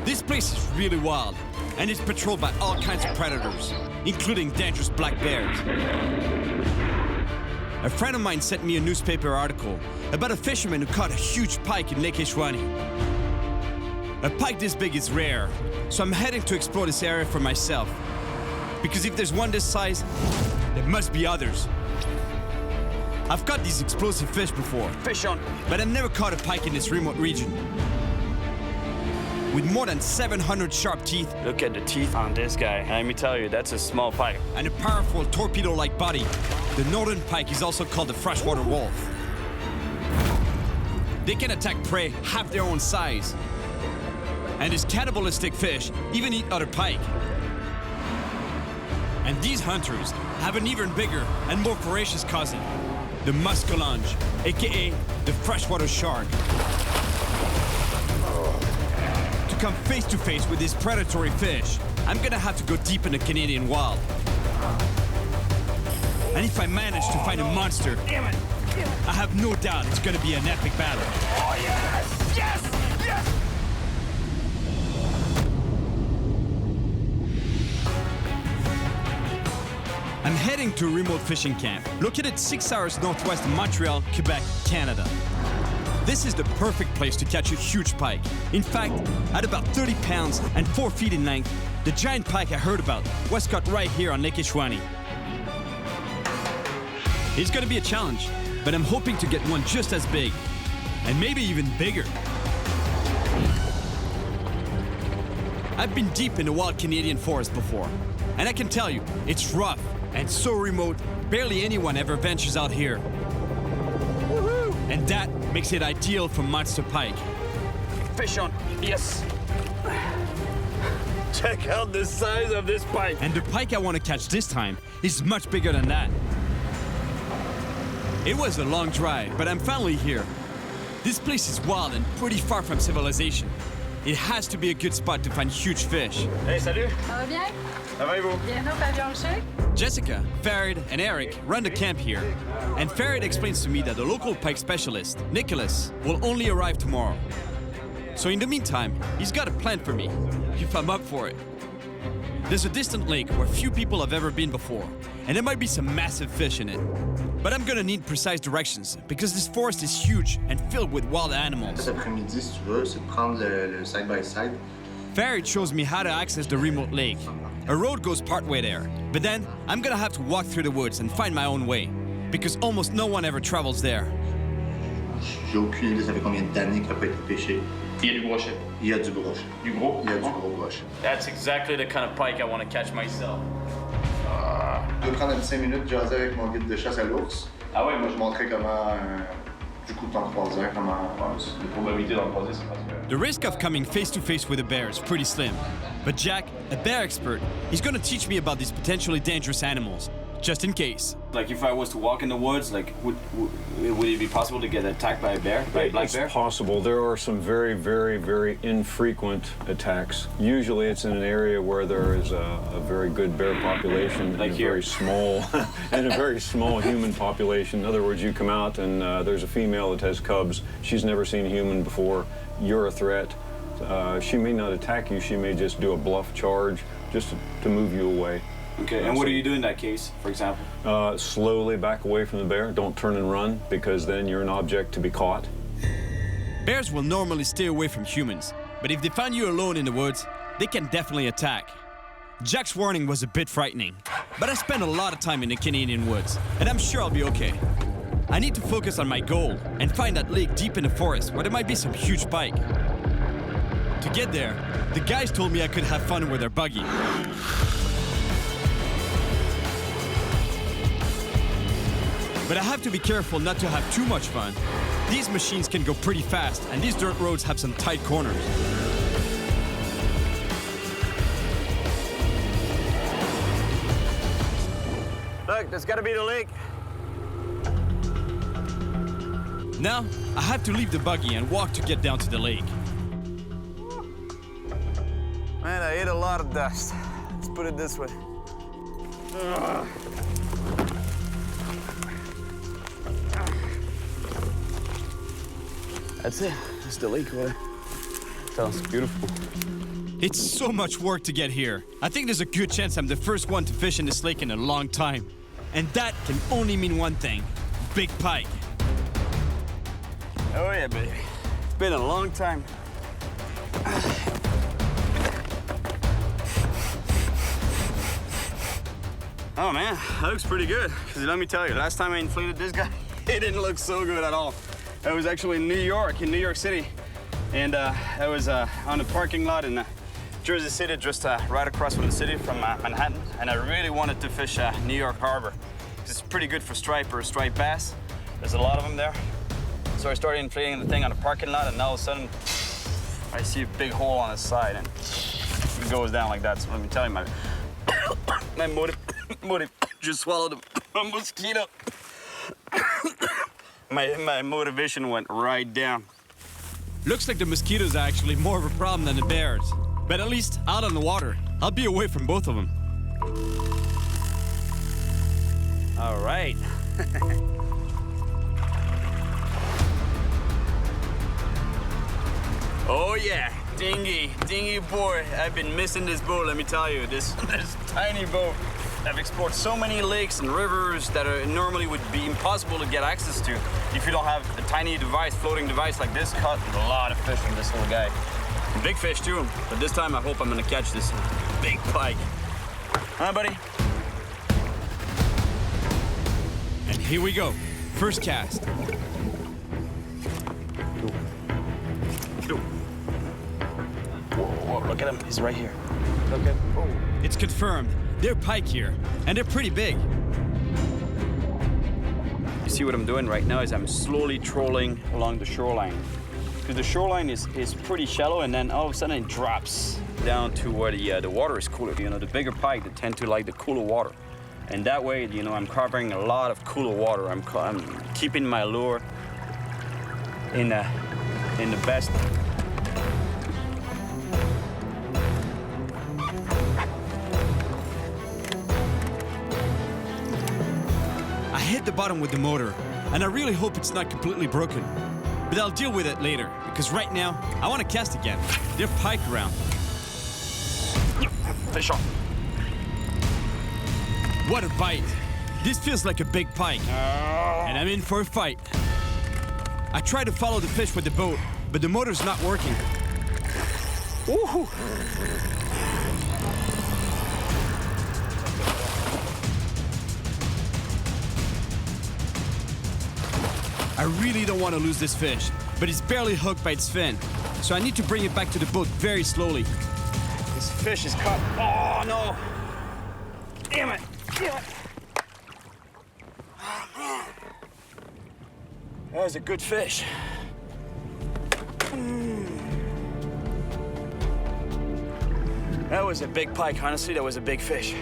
This place is really wild, and it's patrolled by all kinds of predators, including dangerous black bears. A friend of mine sent me a newspaper article about a fisherman who caught a huge pike in Lake Ishwani. A pike this big is rare, so I'm heading to explore this area for myself. Because if there's one this size, there must be others. I've caught these explosive fish before,
Fish on.
but I've never caught a pike in this remote region. With more than 700 sharp teeth
Look at the teeth on this guy. And let me tell you, that's a small pike.
and a powerful torpedo-like body, the northern pike is also called the freshwater wolf. They can attack prey half their own size. And this cannibalistic fish even eat other pike. And these hunters have an even bigger and more voracious cousin, the muskellunge, aka the freshwater shark. To come face to face with this predatory fish, I'm gonna have to go deep in the Canadian wild. And if I manage to find a monster, I have no doubt it's gonna be an epic battle.
Oh, yes! Yes! Yes!
I'm heading to a remote fishing camp, located 6 hours northwest of Montreal, Quebec, Canada. This is the perfect place to catch a huge pike. In fact, at about 30 pounds and 4 feet in length, the giant pike I heard about was caught right here on Lake Ishwani. It's gonna be a challenge, but I'm hoping to get one just as big, and maybe even bigger. I've been deep in the wild Canadian forest before, and I can tell you, it's rough and so remote, barely anyone ever ventures out here. And that makes it ideal for monster pike.
Fish on. Yes. Check out the size of this pike.
And the pike I want to catch this time is much bigger than that. It was a long drive, but I'm finally here. This place is wild and pretty far from civilization. it has to be a good spot to find huge fish.
Hey, salut!
Ça va bien?
Ça va et vous?
Bienvenue au pavillon Chèque.
Jessica, Farid, and Eric run the camp here. And Farid explains to me that the local pike specialist, Nicholas, will only arrive tomorrow. So in the meantime, he's got a plan for me, if I'm up for it. There's a distant lake where few people have ever been before, and there might be some massive fish in it. But I'm gonna need precise directions, because this forest is huge and filled with wild animals.
Cet après-midi, si tu veux, c'est de prendre le side-by-side.
Farid shows me how to access the remote lake. A road goes partway there, but then I'm gonna have to walk through the woods and find my own way, because almost no one ever travels there.
J'ai aucune idée, ça fait combien d'années qu'il n'a pas été pêché.
Il y a du brochet.
Il y a du brochet.
Du gros?
Il y a du gros brochet.
That's exactly the kind of pike I want to catch myself.
Je vais prendre un petit 5 minutes, jaser avec mon guide de chasse à l'ours.
Ah ouais, moi
Je montrerai comment, du coup, t'en croiser, comment
les probabilités d'en croiser, c'est parce que...
The risk of coming face to face with a bear is pretty slim. But Jack, a bear expert, is gonna teach me about these potentially dangerous animals, just in case.
Like if I was to walk in the woods, like would it be possible to get attacked by a bear, by a black bear?
It's possible. There are some very, very, very infrequent attacks. Usually it's in an area where there is a very good bear population
like
and a
here.
very small and a very small human population. In other words, you come out and there's a female that has cubs. She's never seen a human before. You're a threat. She may not attack you. She may just do a bluff charge just to move you away.
Okay, and what do you do in that case, for example?
Slowly back away from the bear. Don't turn and run, because then you're an object to be caught.
Bears will normally stay away from humans, but if they find you alone in the woods, they can definitely attack. Jack's warning was a bit frightening, but I spent a lot of time in the Canadian woods, and I'm sure I'll be okay. I need to focus on my goal and find that lake deep in the forest where there might be some huge pike. To get there, the guys told me I could have fun with their buggy. But I have to be careful not to have too much fun. These machines can go pretty fast, and these dirt roads have some tight corners.
Look, that's gotta be the lake.
Now, I have to leave the buggy and walk to get down to the lake.
Man, I ate a lot of dust. Let's put it this way. That's it. It's the lake water. Sounds beautiful.
It's so much work to get here. I think there's a good chance I'm the first one to fish in this lake in a long time. And that can only mean one thing: big pike.
Oh yeah, baby. It's been a long time. Oh man, that looks pretty good. Because let me tell you, last time I inflated this guy, it didn't look so good at all. I was actually in New York City. And I was on a parking lot in Jersey City, just right across from the city from Manhattan. And I really wanted to fish New York Harbor. It's pretty good for stripe or striped bass. There's a lot of them there. So I started inflating the thing on the parking lot, and all of a sudden, I see a big hole on the side, and it goes down like that. So let me tell you, my motive just swallowed a mosquito. My motivation went right down.
Looks like the mosquitoes are actually more of a problem than the bears. But at least out on the water, I'll be away from both of them.
All right. Oh yeah, dinghy boy. I've been missing this boat, let me tell you. This tiny boat. I've explored so many lakes and rivers that normally would be impossible to get access to if you don't have a tiny device, floating device like this. Caught a lot of fish from this little guy. Big fish too, but this time I hope I'm gonna catch this big pike. Huh, buddy?
And here we go. First cast.
Whoa, look at him. He's right here. Look at him. Oh.
It's confirmed. They're pike here, and they're pretty big.
You see what I'm doing right now is I'm slowly trolling along the shoreline. Because the shoreline is pretty shallow, and then all of a sudden it drops down to where the water is cooler. You know, the bigger pike, they tend to like the cooler water. And that way, you know, I'm covering a lot of cooler water. I'm keeping my lure in the best
I hit the bottom with the motor, and I really hope it's not completely broken. But I'll deal with it later, because right now, I want to cast again. They're pike around.
Fish on.
What a bite. This feels like a big pike, and I'm in for a fight. I try to follow the fish with the boat, but the motor's not working. Woohoo! I really don't want to lose this fish, but it's barely hooked by its fin, so I need to bring it back to the boat very slowly.
This fish is caught. Oh no! Damn it! Damn it! Oh man! That was a good fish. That was a big pike. Honestly, that was a big fish.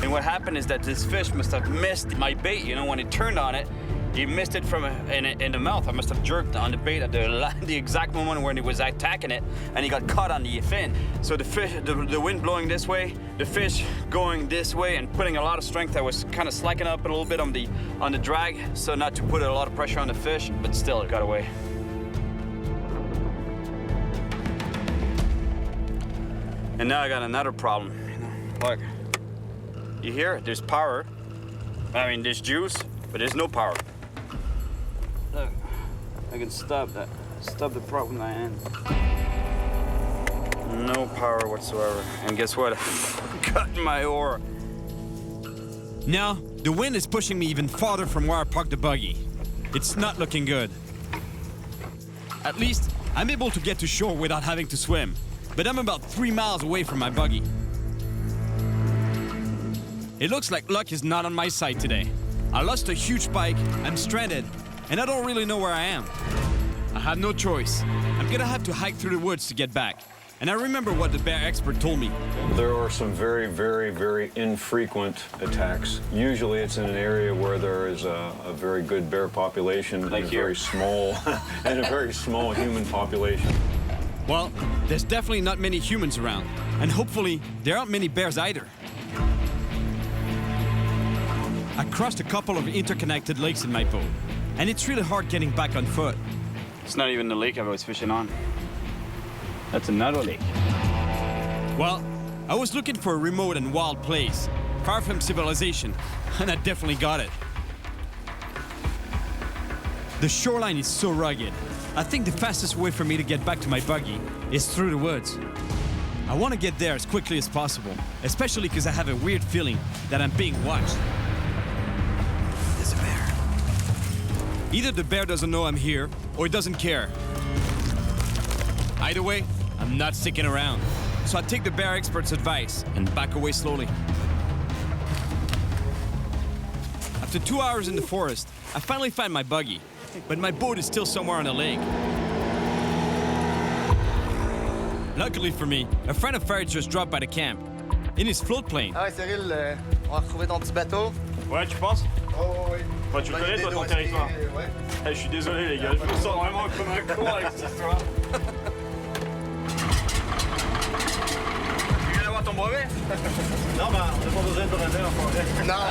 And what happened is that this fish must have missed my bait. You know, when it turned on it, he missed it from in the mouth. I must have jerked on the bait at the exact moment when he was attacking it, and he got caught on the fin. So the fish, the wind blowing this way, the fish going this way, and putting a lot of strength. I was kind of slacking up a little bit on the drag, so not to put a lot of pressure on the fish, but still it got away. And now I got another problem. You know, look. You hear it? There's power. I mean, there's juice, but there's no power. Look, I can stop that. Stop the prop with my hand. No power whatsoever. And guess what? I'm cutting my oar.
Now, the wind is pushing me even farther from where I parked the buggy. It's not looking good. At least, I'm able to get to shore without having to swim. But I'm about 3 miles away from my buggy. It looks like luck is not on my side today. I lost a huge pike, I'm stranded, and I don't really know where I am. I have no choice. I'm gonna have to hike through the woods to get back. And I remember what the bear expert told me.
There are some very, very, very infrequent attacks. Usually it's in an area where there is a very good bear population
like
and
here.
very small and a very small human population.
Well, there's definitely not many humans around, and hopefully there aren't many bears either. I crossed a couple of interconnected lakes in my boat, and it's really hard getting back on foot.
It's not even the lake I was fishing on. That's another lake.
Well, I was looking for a remote and wild place, far from civilization, and I definitely got it. The shoreline is so rugged. I think the fastest way for me to get back to my buggy is through the woods. I want to get there as quickly as possible, especially because I have a weird feeling that I'm being watched. There's a bear. Either the bear doesn't know I'm here, or he doesn't care. Either way, I'm not sticking around. So I take the bear expert's advice and back away slowly. After 2 hours in the forest, I finally find my buggy, but my boat is still somewhere on the lake. Luckily for me, a friend of Ferry just dropped by the camp in his float plane.
Ah ouais, Cyril, on va retrouver ton petit bateau.
Ouais, tu penses?
Oh oui.
Bah, tu le connais, toi, ton territoire?
Ouais.
Hey, je suis désolé, les gars, je me sens vraiment comme un con avec cette histoire. Tu viens d'avoir ton brevet?
Non, ben, on n'a pas besoin de brevet en forêt. Non.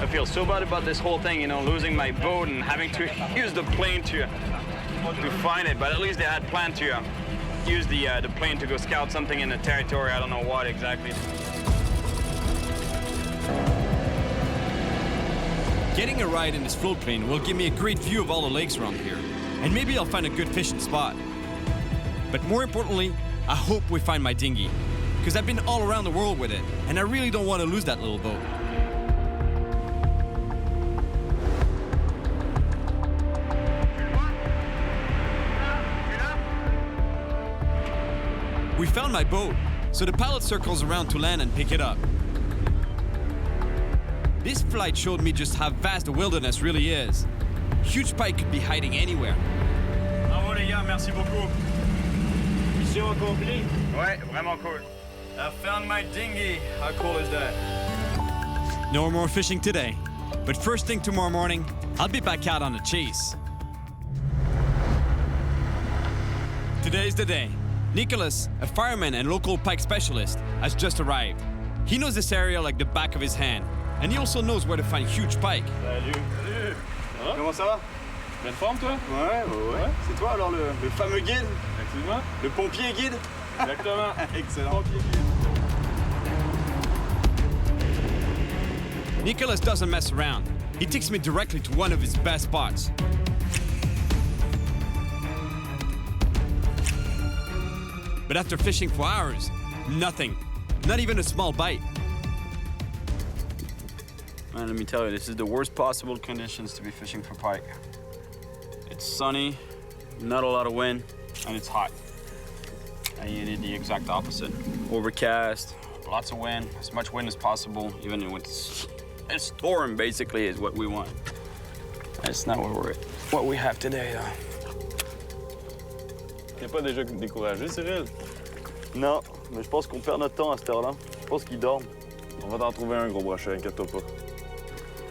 I feel so bad about this whole thing, you know, losing my boat and having to use the plane to find it, but at least they had planned to use the plane to go scout something in the territory. I don't know what exactly.
Getting a ride in this float plane will give me a great view of all the lakes around here, and maybe I'll find a good fishing spot. But more importantly, I hope we find my dinghy, because I've been all around the world with it, and I really don't want to lose that little boat. We found my boat, so the pilot circles around to land and pick it up. This flight showed me just how vast the wilderness really is. Huge pike could be hiding anywhere.
Bravo les gars, merci beaucoup.
Mission accomplie.
Ouais, vraiment cool. I found my dinghy. How cool is that?
No more fishing today, but first thing tomorrow morning, I'll be back out on the chase. Today's the day. Nicholas, a fireman and local pike specialist, has just arrived. He knows this area like the back of his hand, and he also knows where to find huge pike.
Salut. Salut. Comment ça va? Pleine forme, toi? Ouais. C'est toi alors le fameux guide? Effectivement. Le pompier guide? Exactement. Excellent. Pompier guide.
Nicholas doesn't mess around. He takes me directly to one of his best spots. But after fishing for hours, nothing. Not even a small bite.
Man, let me tell you, this is the worst possible conditions to be fishing for pike. It's sunny, not a lot of wind, and it's hot. And you need the exact opposite. Overcast, lots of wind, as much wind as possible, even when it's a storm, basically, is what we want. That's not what we have today, though.
T'es pas déjà découragé, Cyril?
Non, mais je pense qu'on perd notre temps à cette heure-là. Je pense qu'ils dorment.
On va t'en trouver un, gros brochet, inquiète-toi pas.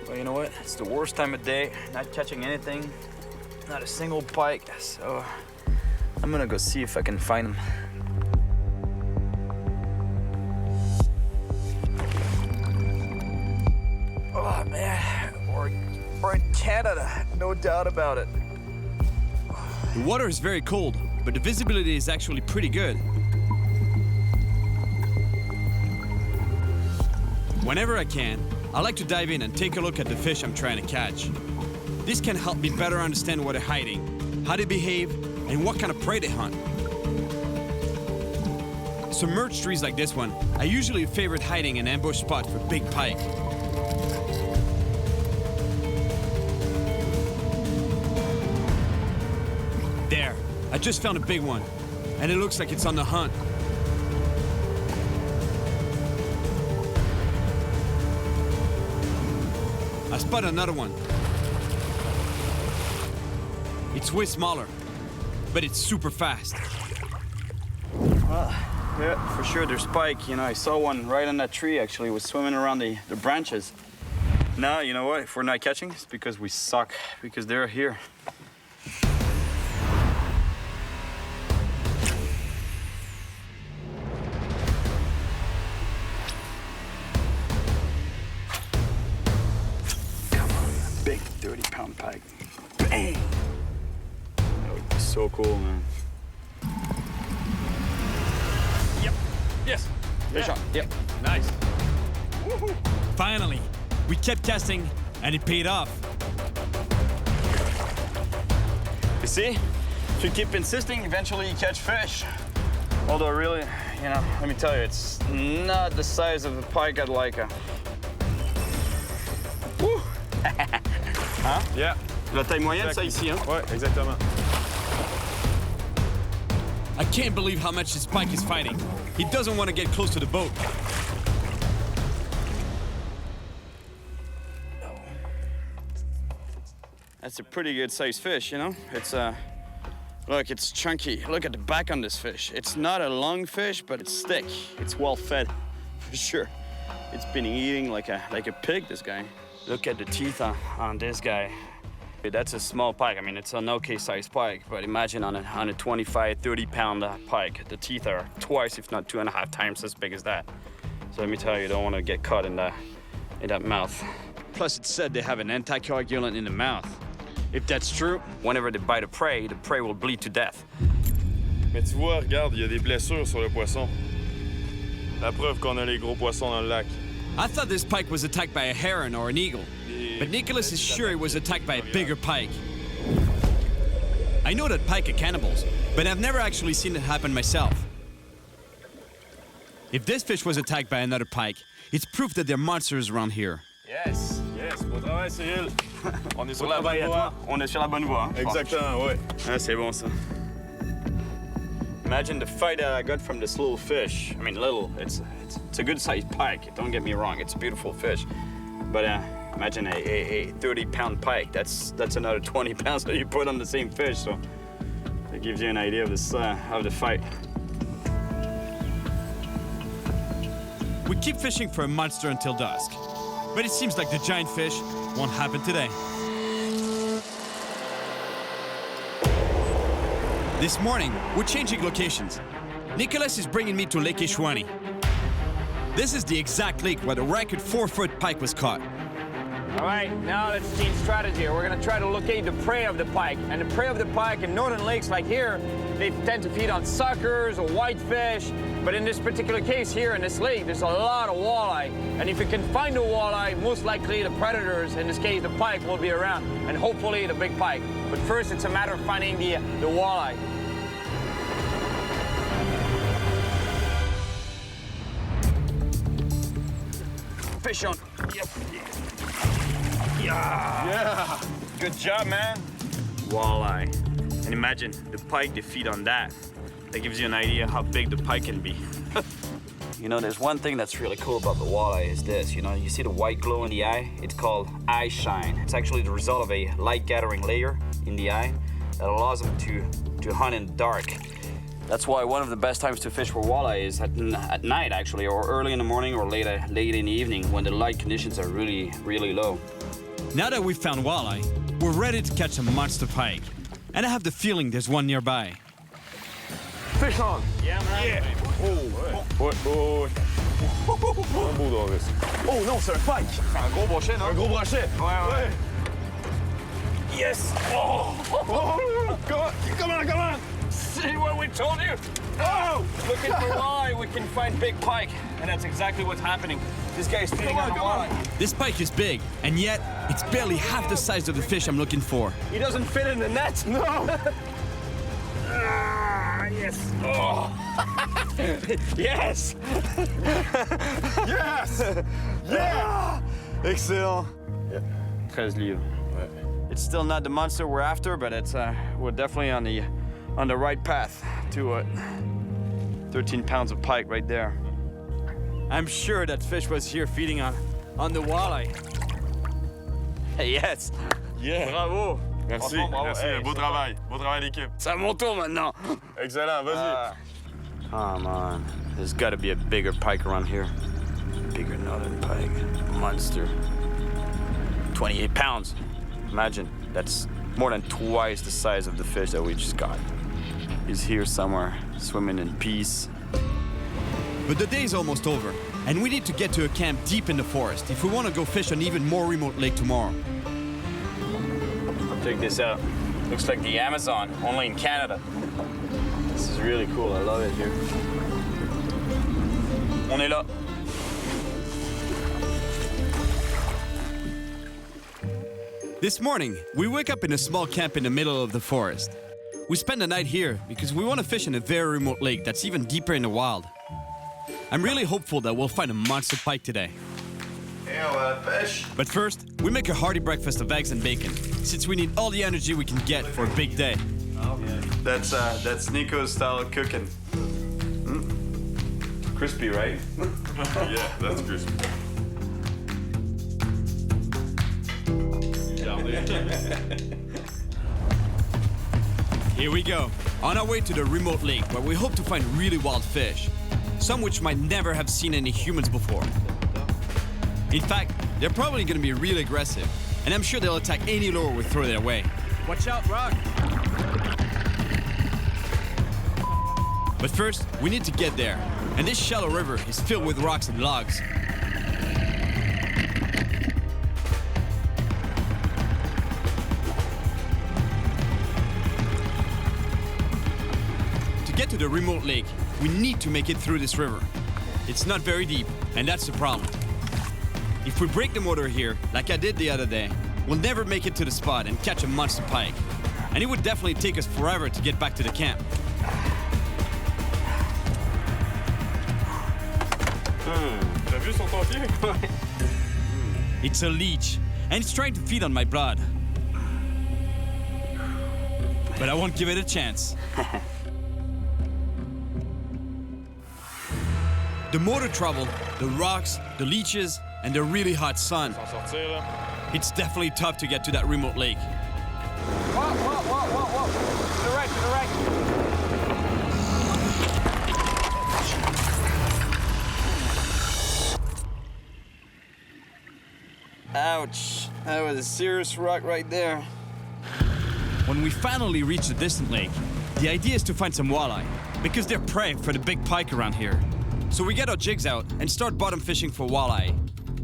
Well, you know what? It's the worst time of day. Not catching anything. Not a single pike. So I'm gonna go see if I can find them. Oh, man. We're in Canada. No doubt about it.
The water is very cold, but the visibility is actually pretty good. Whenever I can, I like to dive in and take a look at the fish I'm trying to catch. This can help me better understand where they're hiding, how they behave, and what kind of prey they hunt. Submerged trees like this one are usually a favorite hiding and ambush spot for big pike. There, I just found a big one, and it looks like it's on the hunt. I spot another one. It's way smaller, but it's super fast.
Yeah, for sure there's pike. You know, I saw one right on that tree, actually. It was swimming around the branches. Now, you know what? If we're not catching, it's because we suck, because they're here. Big 30-pound pike. Bang! That would be so cool, man.
Yep. Yes.
Good shot. Yep.
Nice. Woohoo. Finally, we kept casting and it paid off.
You see? If you keep insisting, eventually you catch fish. Although really, you know, let me tell you, it's not the size of a pike I'd like. Woo! Hein?
Yeah.
La taille moyenne,
Exactly.
ça ici, hein?
Ouais, exactement.
I can't believe how much this pike is fighting. He doesn't want to get close to the boat.
That's a pretty good sized fish, you know? It's look, it's chunky. Look at the back on this fish. It's not a long fish, but it's thick. It's well fed, for sure. It's been eating like a pig, this guy. Look at the teeth on this guy. That's a small pike. I mean, it's an okay sized pike, but imagine on a 25, 30-pound pike. The teeth are twice, if not 2.5 times as big as that. So let me tell you, you don't want to get caught in that mouth. Plus, it's said they have an anticoagulant in the mouth. If that's true, whenever they bite the prey will bleed to death.
Mais tu vois, regarde, il y a des blessures sur le poisson. La preuve qu'on a les gros poissons dans le lac.
I thought this pike was attacked by a heron or an eagle, but Nicholas is sure it was attacked by a bigger pike. I know that pike are cannibals, but I've never actually seen it happen myself. If this fish was attacked by another pike, it's proof that there are monsters around here.
Yes, bon travail, Cyril. On est sur la
Travail
bonne
à
voie.
toi. On est sur la bonne voie. Hein?
Exactement, ouais.
Ah, c'est bon, ça. Imagine the fight that I got from this little fish. I mean, little, it's a good-sized pike. Don't get me wrong, it's a beautiful fish. But imagine a 30-pound pike. That's another 20 pounds that you put on the same fish. So it gives you an idea of the fight.
We keep fishing for a monster until dusk, but it seems like the giant fish won't happen today. This morning, we're changing locations. Nicholas is bringing me to Lake Ishwani. This is the exact lake where the record 4-foot pike was caught.
All right, now let's change strategy. We're gonna try to locate the prey of the pike. And the prey of the pike in northern lakes like here, they tend to feed on suckers or whitefish. But in this particular case here in this lake, there's a lot of walleye. And if you can find a walleye, most likely the predators, in this case the pike, will be around. And hopefully the big pike. But first it's a matter of finding the walleye. Fish on. Yep.
Yeah. Good job, man. Walleye. And imagine the pike, they feed on that. That gives you an idea how big the pike can be.
You know, there's one thing that's really cool about the walleye is this, you know, you see the white glow in the eye? It's called eye shine. It's actually the result of a light gathering layer in the eye that allows them to hunt in the dark. That's why one of the best times to fish for walleye is at night, actually, or early in the morning or late in the evening when the light conditions are really, really low.
Now that we've found walleye, we're ready to catch a monster pike. And I have the feeling there's one nearby.
Fish on.
Yeah, man.
Yeah. Oh, un beau doré.
Oh non, c'est un pike.
Un gros brochet, non?
Un gros brochet.
Ouais.
Yes. Oh.
Come on.
See what we told you? Oh! Looking for walleye, we can find big pike. And that's exactly what's happening. This guy is feeding on the walleye.
This pike is big, and yet it's barely half the size of the fish I'm looking for.
He doesn't fit in the net. No. Yes. Oh. Yes.
Yes! Yeah!
Excellent. Yeah. 13 livres.
Ouais.
It's still not the monster we're after, but it's we're definitely on the right path to 13 pounds of pike right there.
I'm sure that fish was here feeding on the walleye.
Yes.
Yeah.
Bravo.
Merci,
bravo.
merci.
Hey,
beau travail d'équipe.
C'est à mon tour maintenant.
Excellent, vas-y.
Come on. There's got to be a bigger pike around here. Bigger northern pike. Monster. 28 pounds. Imagine, that's more than twice the size of the fish that we just got. He's here somewhere, swimming in peace.
But the day's almost over, and we need to get to a camp deep in the forest if we want to go fish an even more remote lake tomorrow.
Check this out. Looks like the Amazon, only in Canada. This is really cool. I love it here. On est là.
This morning, we wake up in a small camp in the middle of the forest. We spend the night here because we want to fish in a very remote lake that's even deeper in the wild. I'm really hopeful that we'll find a monster pike today. But first, we make a hearty breakfast of eggs and bacon, since we need all the energy we can get for a big day.
That's Nico's style of cooking. Crispy, right?
Yeah, that's crispy.
Here we go, on our way to the remote lake where we hope to find really wild fish, some which might never have seen any humans before. In fact, they're probably going to be really aggressive, and I'm sure they'll attack any lure we throw their way. Watch out, Rock! But first, we need to get there, and this shallow river is filled with rocks and logs. To get to the remote lake, we need to make it through this river. It's not very deep, and that's the problem. If we break the motor here, like I did the other day, we'll never make it to the spot and catch a monster pike. And it would definitely take us forever to get back to the camp.
T'as vu sur ton pied?
It's a leech, and it's trying to feed on my blood. But I won't give it a chance. The motor trouble, the rocks, the leeches, and the really hot sun. It's definitely tough to get to that remote lake.
Whoa. To the right,
Ouch. That was a serious rock right there.
When we finally reach the distant lake, The idea is to find some walleye, because they're prey for the big pike around here. So we get our jigs out and start bottom fishing for walleye.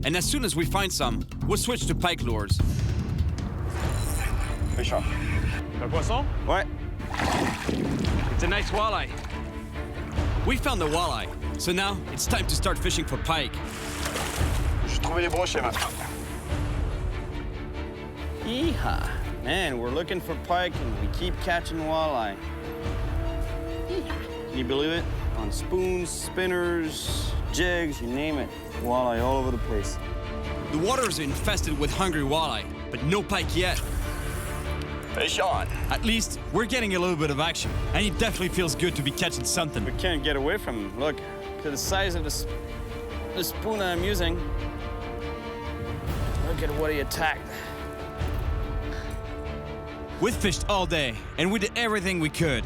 And as soon as we find some, we'll switch to pike lures.
Fish on. Un poisson?
Ouais. It's a nice walleye. We found the walleye, so now it's time to start fishing for pike.
J'ai trouvé les brochets maintenant.
Yeehaw. Man, we're looking for pike and we keep catching walleye. Can you believe it? On spoons, spinners, jigs, you name it. Walleye all over the place.
The waters are infested with hungry walleye, but no pike yet.
Fish on.
At least we're getting a little bit of action, and it definitely feels good to be catching something.
We can't get away from him. Look, to the size of the spoon I'm using. Look at what he attacked.
We've fished all day, and we did everything we could.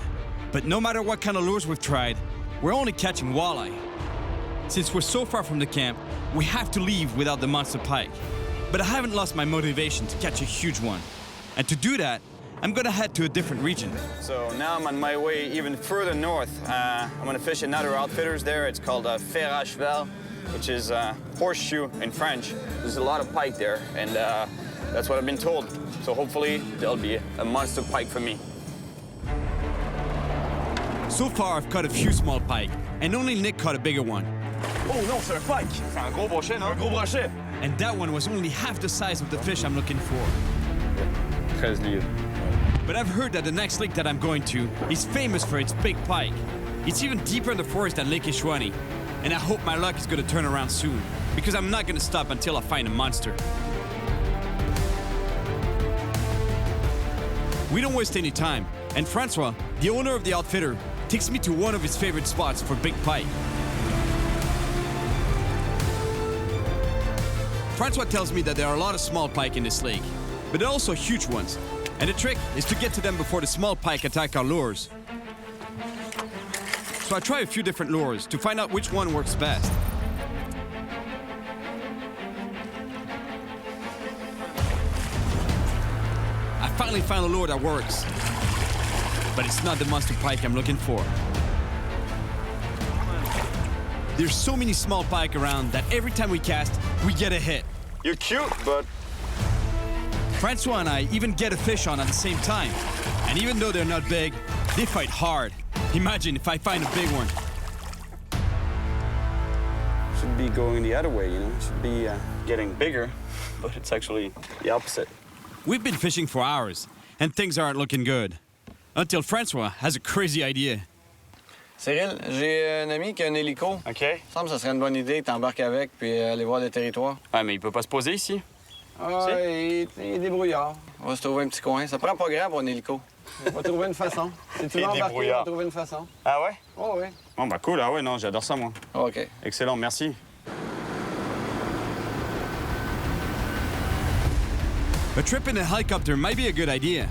But no matter what kind of lures we've tried, we're only catching walleye. Since we're so far from the camp, we have to leave without the monster pike. But I haven't lost my motivation to catch a huge one. And to do that, I'm gonna head to a different region.
So now I'm on my way even further north. I'm gonna fish another outfitters there. It's called freshwater, which is horseshoe in French. There's a lot of pike there, and that's what I've been told. So hopefully there'll be a monster pike for me.
So far, I've caught a few small pike, and only Nick caught a bigger one.
Oh non, c'est un pike. C'est un gros brochet, non? Un gros brochet.
And that one was only half the size of the fish I'm looking for.
13 livres.
But I've heard that the next lake that I'm going to is famous for its big pike. It's even deeper in the forest than Lake Ishwani. And I hope my luck is gonna turn around soon, because I'm not gonna stop until I find a monster. We don't waste any time, and Francois, the owner of the outfitter, takes me to one of his favorite spots for big pike. Francois tells me that there are a lot of small pike in this lake, but there are also huge ones. And the trick is to get to them before the small pike attack our lures. So I try a few different lures to find out which one works best. I finally found a lure that works. But it's not the monster pike I'm looking for. There's so many small pike around that every time we cast, we get a hit.
You're cute, but...
Francois and I even get a fish on at the same time. And even though they're not big, they fight hard. Imagine if I find a big one.
Should be going the other way, you know? Should be getting bigger, but it's actually the opposite.
We've been fishing for hours, and things aren't looking good. Until Francois has a crazy idea.
Cyril, j'ai un ami qui a un hélico.
OK.
Il me semble que ça serait une bonne idée de t'embarquer avec puis aller voir le territoire.
Ah, mais il peut pas se poser ici?
Ah, il est débrouillard. On va se trouver un petit coin. Ça prend pas grand pour un hélico. On va trouver une façon. Si tu veux embarquer, on va trouver une façon.
Ah ouais?
Oh oui.
Bon, bah cool. Ah ouais, non, j'adore ça, moi.
OK.
Excellent, merci.
A trip in a helicopter might be a good idea.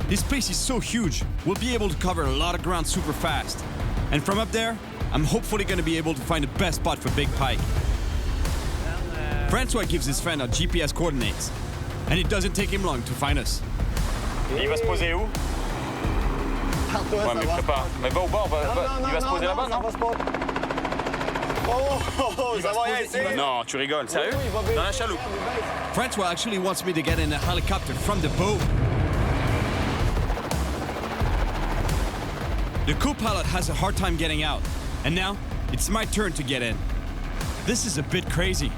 This place is so huge, we'll be able to cover a lot of ground super fast. And from up there, I'm hopefully going to be able to find the best spot for big pike. Francois gives his friend our GPS coordinates, and it doesn't take him long to find us.
Et il va se poser où? Ouais, mais prépare. Mais va au bord, il va se poser là-bas, non?
Oh, ça va rien ici.
Non, tu rigoles. Sérieux? Dans la chaloupe.
Francois actually wants me to get in a helicopter from the boat. The co-pilot has a hard time getting out, and now it's my turn to get in. This is a bit crazy.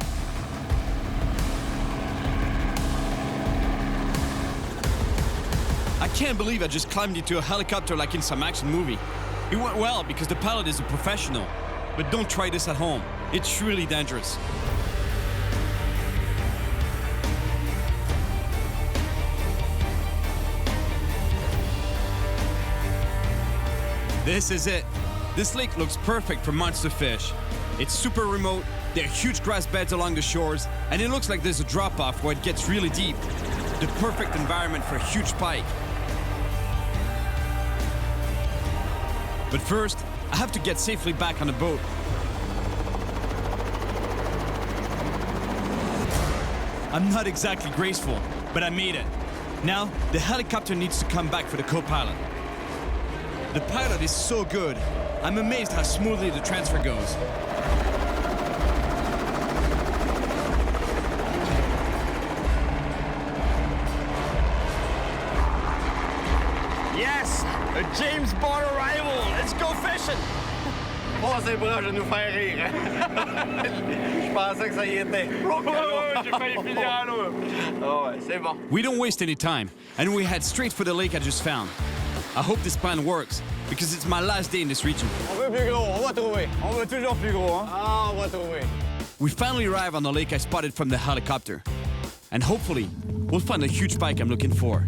I can't believe I just climbed into a helicopter like in some action movie. It went well because the pilot is a professional, but don't try this at home. It's really dangerous. This is it. This lake looks perfect for monster fish. It's super remote, there are huge grass beds along the shores, and it looks like there's a drop-off where it gets really deep. The perfect environment for a huge pike. But first, I have to get safely back on the boat. I'm not exactly graceful, but I made it. Now, the helicopter needs to come back for the co-pilot. The pilot is so good. I'm amazed how smoothly the transfer goes.
Yes! A James Bond arrival! Let's go fishing!
Oh, c'est proche de nous faire rire. Je pensais que ça y était.
J'ai failli finir à l'eau.
Oh, ouais, c'est bon.
We don't waste any time, and we head straight for the lake I just found. I hope this plan works, because it's my last day in this region.
On veut plus gros, on va trouver.
On veut toujours plus gros, hein?
Ah, on va trouver.
We finally arrive on the lake I spotted from the helicopter. And hopefully, we'll find the huge pike I'm looking for.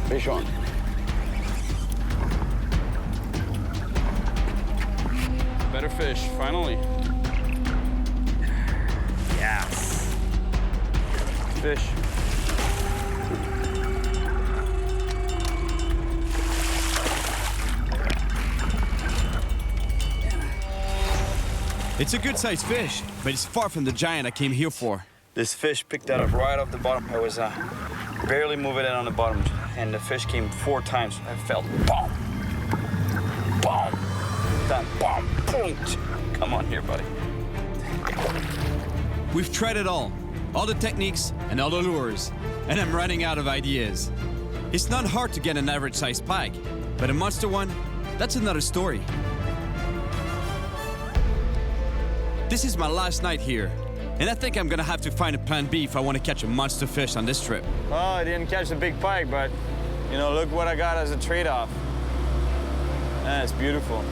Fish on.
Better fish, finally. Yes. Fish.
It's a good-sized fish, but it's far from the giant I came here for.
This fish picked that up right off the bottom. I was barely moving it on the bottom, and the fish came 4 times. I felt boom, boom, then boom, boom. Come on here, buddy.
We've tried it all the techniques and all the lures, and I'm running out of ideas. It's not hard to get an average-sized pike, but a monster one, that's another story. This is my last night here, and I think I'm gonna have to find a plan B if I want to catch a monster fish on this trip.
Well, I didn't catch the big pike, but, you know, look what I got as a trade-off. It's beautiful.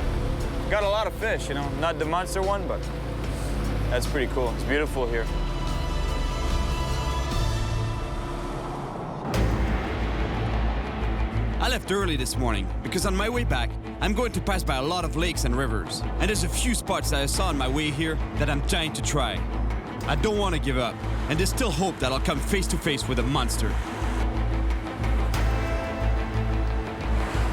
Got a lot of fish, you know, not the monster one, but that's pretty cool. It's beautiful here.
I left early this morning because on my way back, I'm going to pass by a lot of lakes and rivers. And there's a few spots that I saw on my way here that I'm dying to try. I don't want to give up, and there's still hope that I'll come face to face with a monster.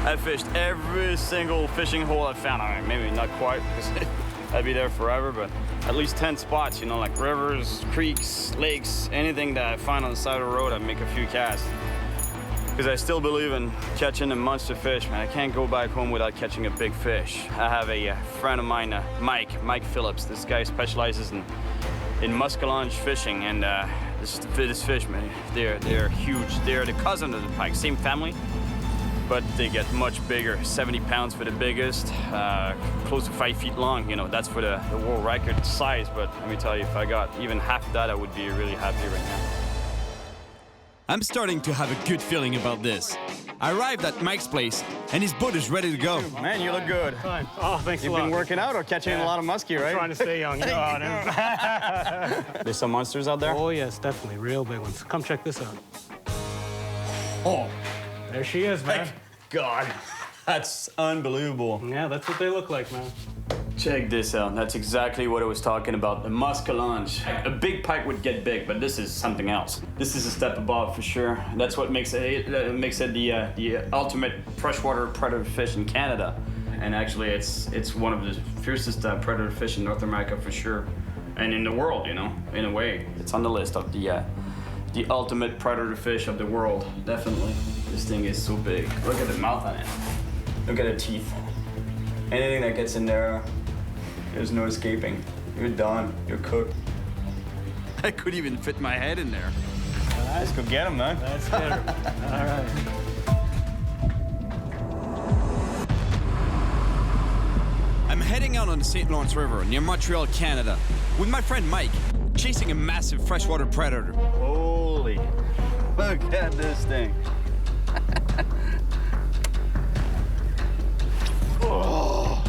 I fished every single fishing hole I found. I mean, maybe not quite, because I'd be there forever, but at least 10 spots, you know, like rivers, creeks, lakes, anything that I find on the side of the road, I make a few casts. Because I still believe in catching a monster fish, man. I can't go back home without catching a big fish. I have a friend of mine, Mike Phillips. This guy specializes in muskellunge fishing, and this fish, man, they're huge. They're the cousin of the pike, same family, but they get much bigger. 70 pounds for the biggest, close to 5 feet long. You know, that's for the world record size. But let me tell you, if I got even half that, I would be really happy right now.
I'm starting to have a good feeling about this. I arrived at Mike's place, and his boat is ready to go.
Man, you look good.
Fine. Oh, thanks a lot.
You've been working out or catching a lot of muskie, right?
I'm trying to stay young.
There's some monsters out there?
Oh, yes, definitely. Real big ones. Come check this out.
Oh.
There she is, man.
Thank God. That's unbelievable.
Yeah, that's what they look like, man.
Check this out. That's exactly what I was talking about. The muskellunge. A big pike would get big, but this is something else. This is a step above for sure. That's what makes it the ultimate freshwater predator fish in Canada. And actually, it's one of the fiercest predator fish in North America for sure, and in the world. You know, in a way, it's on the list of the ultimate predator fish of the world. Definitely. This thing is so big. Look at the mouth on it. Look at the teeth. Anything that gets in there, there's no escaping. You're done. You're cooked.
I could even fit my head in there.
Let's go get him, man.
Let's get her. All right.
I'm heading out on the St. Lawrence River near Montreal, Canada, with my friend Mike, chasing a massive freshwater predator.
Holy, look at this thing. Oh.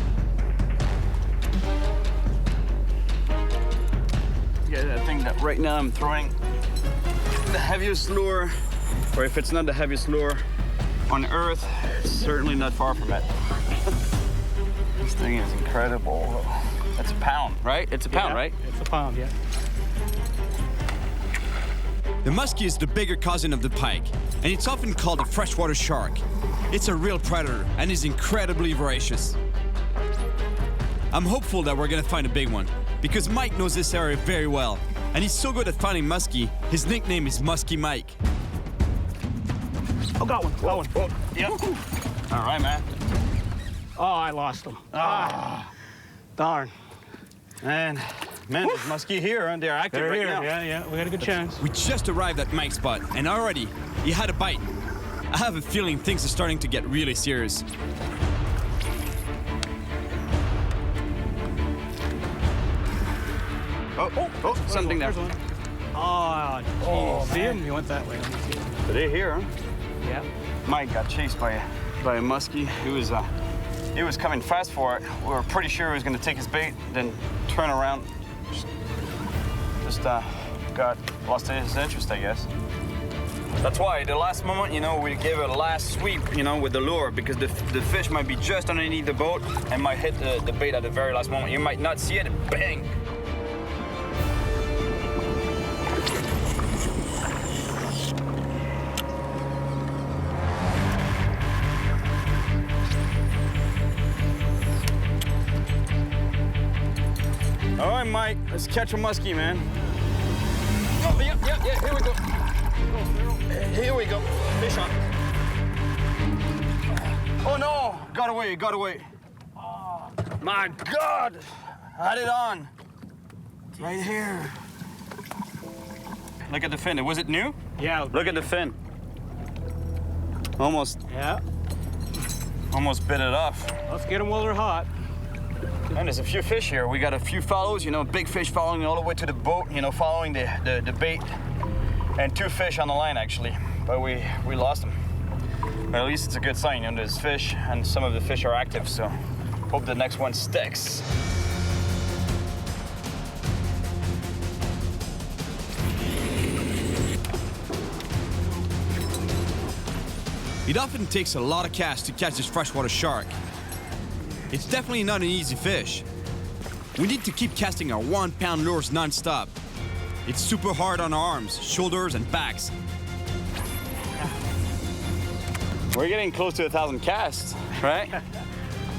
Yeah, I think that right now I'm throwing the heaviest lure, or if it's not the heaviest lure on Earth, it's certainly not far from it. This thing is incredible. That's a pound, right? It's a pound, right?
It's a pound, yeah.
The muskie is the bigger cousin of the pike, and it's often called a freshwater shark. It's a real predator and is incredibly voracious. I'm hopeful that we're gonna find a big one, because Mike knows this area very well, and he's so good at finding muskie, his nickname is Muskie Mike.
Oh, got one. Got one.
Oh, yep. All right, man.
Oh, I lost him. Darn.
Man, there's muskie here, and they're active
They're
right
here.
now.
Yeah, we got a good chance.
We just arrived at Mike's spot, and already he had a bite. I have a feeling things are starting to get really serious.
Oh, something there.
Oh, geez. See him? He went that way. Let me see him.
But they're here, huh?
Yeah.
Mike got chased by a muskie. He was coming fast for it. We were pretty sure he was going to take his bait, then turn around. Just lost his interest, I guess. That's why the last moment, we gave it a last sweep, with the lure, because the fish might be just underneath the boat and might hit the bait at the very last moment. You might not see it, and bang. All right, Mike, let's catch a muskie, man. Oh, yeah, here we go. Here we go. Fish on. Oh, no. Got away. Oh, my God. Had it on. Right here. Look at the fin. Was it new?
Yeah.
Look at the fin. Almost.
Yeah.
Almost bit it off.
Let's get them while they're hot.
And there's a few fish here. We got a few follows, big fish following all the way to the boat, following the bait. And 2 fish on the line, actually. But we lost them. But at least it's a good sign. There's fish, and some of the fish are active, so hope the next one sticks.
It often takes a lot of casts to catch this freshwater shark. It's definitely not an easy fish. We need to keep casting our 1-pound lures non-stop. It's super hard on our arms, shoulders, and backs.
We're getting close to 1,000 casts, right?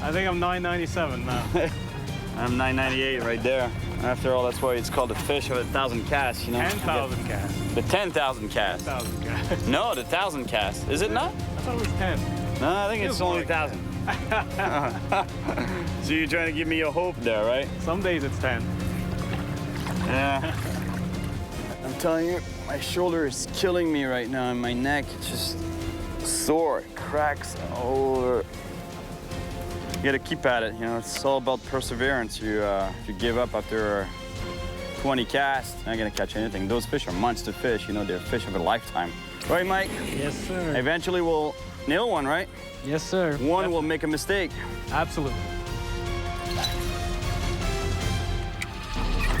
I think I'm 997 now.
I'm 998 right there. After all, that's why it's called the fish of 1,000 casts,
10,000 casts.
The 10,000 casts.
10,000 casts.
No, the 1,000 casts. Is it not?
I thought it was 10.
No, I think it's only 1,000. So you're trying to give me a hope there, right?
Some days it's 10.
Yeah. I'm telling you, my shoulder is killing me right now, and my neck is just sore. It cracks all over. You gotta keep at it, it's all about perseverance. If you give up after 20 casts, you're not gonna catch anything. Those fish are monster fish, they're fish of a lifetime. Right, Mike?
Yes, sir.
Eventually we'll nail one, right?
Yes, sir.
One will make a mistake.
Absolutely.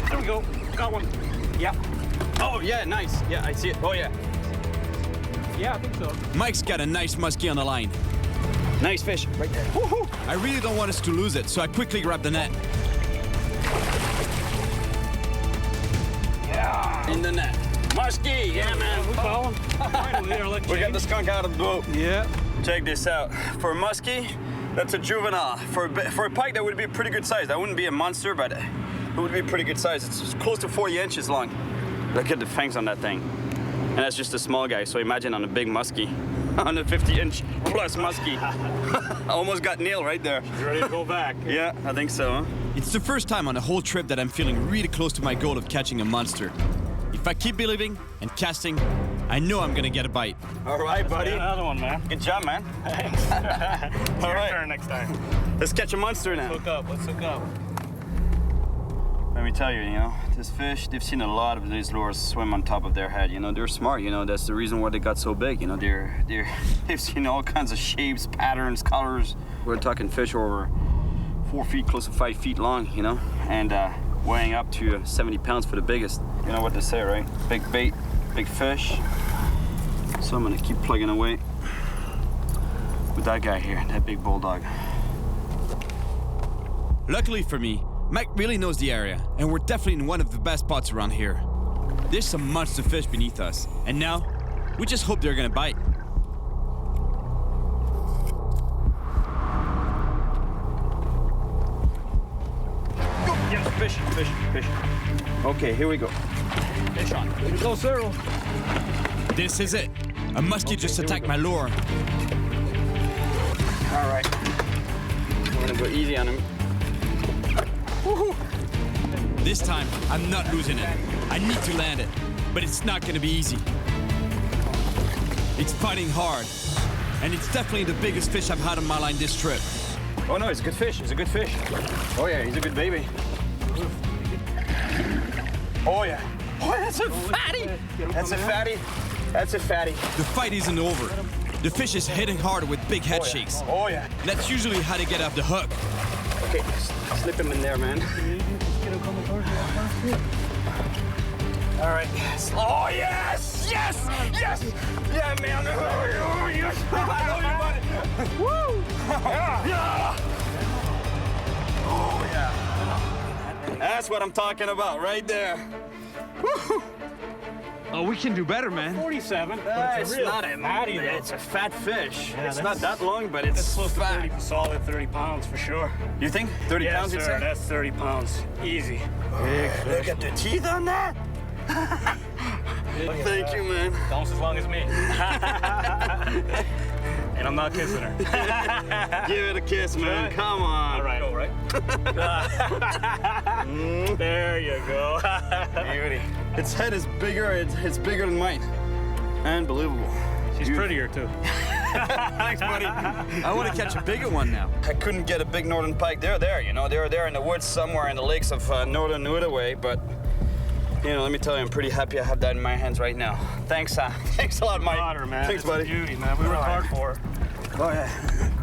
There we go. Got one. Yeah.
Oh, yeah, nice. Yeah, I see it. Oh, yeah.
Yeah, I think so.
Mike's got a nice muskie on the line.
Nice fish right there. Woohoo!
I really don't want us to lose it, so I quickly grab the net.
Yeah! In the net. Muskie! Yeah, man.
We call him. Finally, they're like
We got the skunk out of the boat.
Yeah.
Check this out. For a muskie, that's a juvenile. For a pike, that would be a pretty good size. That wouldn't be a monster, but it would be a pretty good size. It's close to 40 inches long. Look at the fangs on that thing. And that's just a small guy, so imagine on a big muskie. On a 50-inch plus muskie. I almost got nailed right there.
You ready to go back?
Yeah, I think so, huh?
It's the first time on the whole trip that I'm feeling really close to my goal of catching a monster. If I keep believing and casting, I know I'm gonna get a bite.
All right, buddy.
Another one, man.
Good job, man.
Thanks. It's
All
your
right.
turn next time.
Let's catch a monster now.
Let's hook up.
Let me tell you, this fish, they've seen a lot of these lures swim on top of their head. They're smart, that's the reason why they got so big. They've seen all kinds of shapes, patterns, colors. We're talking fish over 4 feet, close to 5 feet long, and weighing up to 70 pounds for the biggest. You know what they say, right? Big bait, big fish. So I'm gonna keep plugging away with that guy here, that big bulldog.
Luckily for me, Mike really knows the area, and we're definitely in one of the best spots around here. There's some monster fish beneath us, and now, we just hope they're gonna bite.
Yes, fish. Okay, here we go. Fish on.
Here we go, Cyril.
This is it. A muskie just attacked my lure.
All right. I'm gonna go easy on him. Woohoo!
This time, I'm not losing it. I need to land it, but it's not gonna be easy. It's fighting hard, and it's definitely the biggest fish I've had on my line this trip.
Oh no, he's a good fish. He's a good fish. Oh yeah, he's a good baby. Oh yeah. Oh, that's a fatty. That's a fatty. That's a fatty.
The fight isn't over. The fish is hitting hard with big head shakes.
Oh yeah.
That's usually how they get off the hook.
Okay, slip him in there, man. All right. Oh yes, yes, yes. Yeah, man. Oh yes. I love you, buddy. Woo! Yeah. Oh yeah. That's what I'm talking about, right there. Woo!
Oh, we can do better, man.
47.
It's not a fatty. It's a fat fish.
Yeah,
it's not that long, but it's
close to
fat.
30, solid 30 pounds for sure.
You think 30
Yes,
pounds? You'd
sir.
say?
That's 30 pounds. Easy.
Look at the teeth on that. Thank you, man.
Almost as long as me. And I'm not kissing her.
Give it a kiss, man.
Right.
Come on.
All right, all right. There you go.
Beauty. Its head is bigger. It's bigger than mine. Unbelievable.
She's prettier too.
Thanks, buddy.
I want to catch a bigger one now.
I couldn't get a big northern pike. They're there, you know. They're there in the woods somewhere in the lakes of northern Outaouais, but you know, let me tell you, I'm pretty happy I have that in my hands right now. Thanks, thanks a lot, Mike.
Honor, man.
Thanks,
It's a
buddy.
beauty, man. We worked hard for her.
Oh yeah.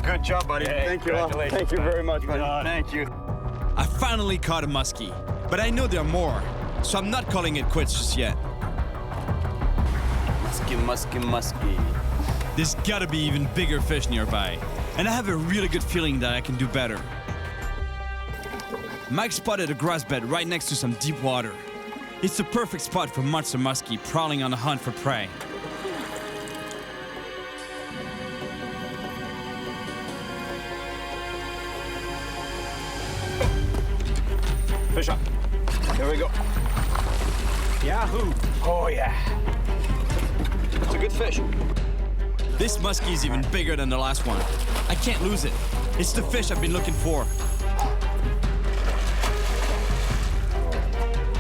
Good job, buddy.
Yeah,
Thank you all.
congratulations,
Thank you
man.
very much, buddy.
God.
Thank you.
I finally caught a muskie, but I know there are more, so I'm not calling it quits just yet.
Musky, musky, musky.
There's gotta be even bigger fish nearby, and I have a really good feeling that I can do better. Mike spotted a grass bed right next to some deep water. It's the perfect spot for monster muskie prowling on a hunt for prey.
Fish up. Here we go.
Yahoo!
Oh yeah. It's a good fish.
This muskie is even bigger than the last one. I can't lose it. It's the fish I've been looking for.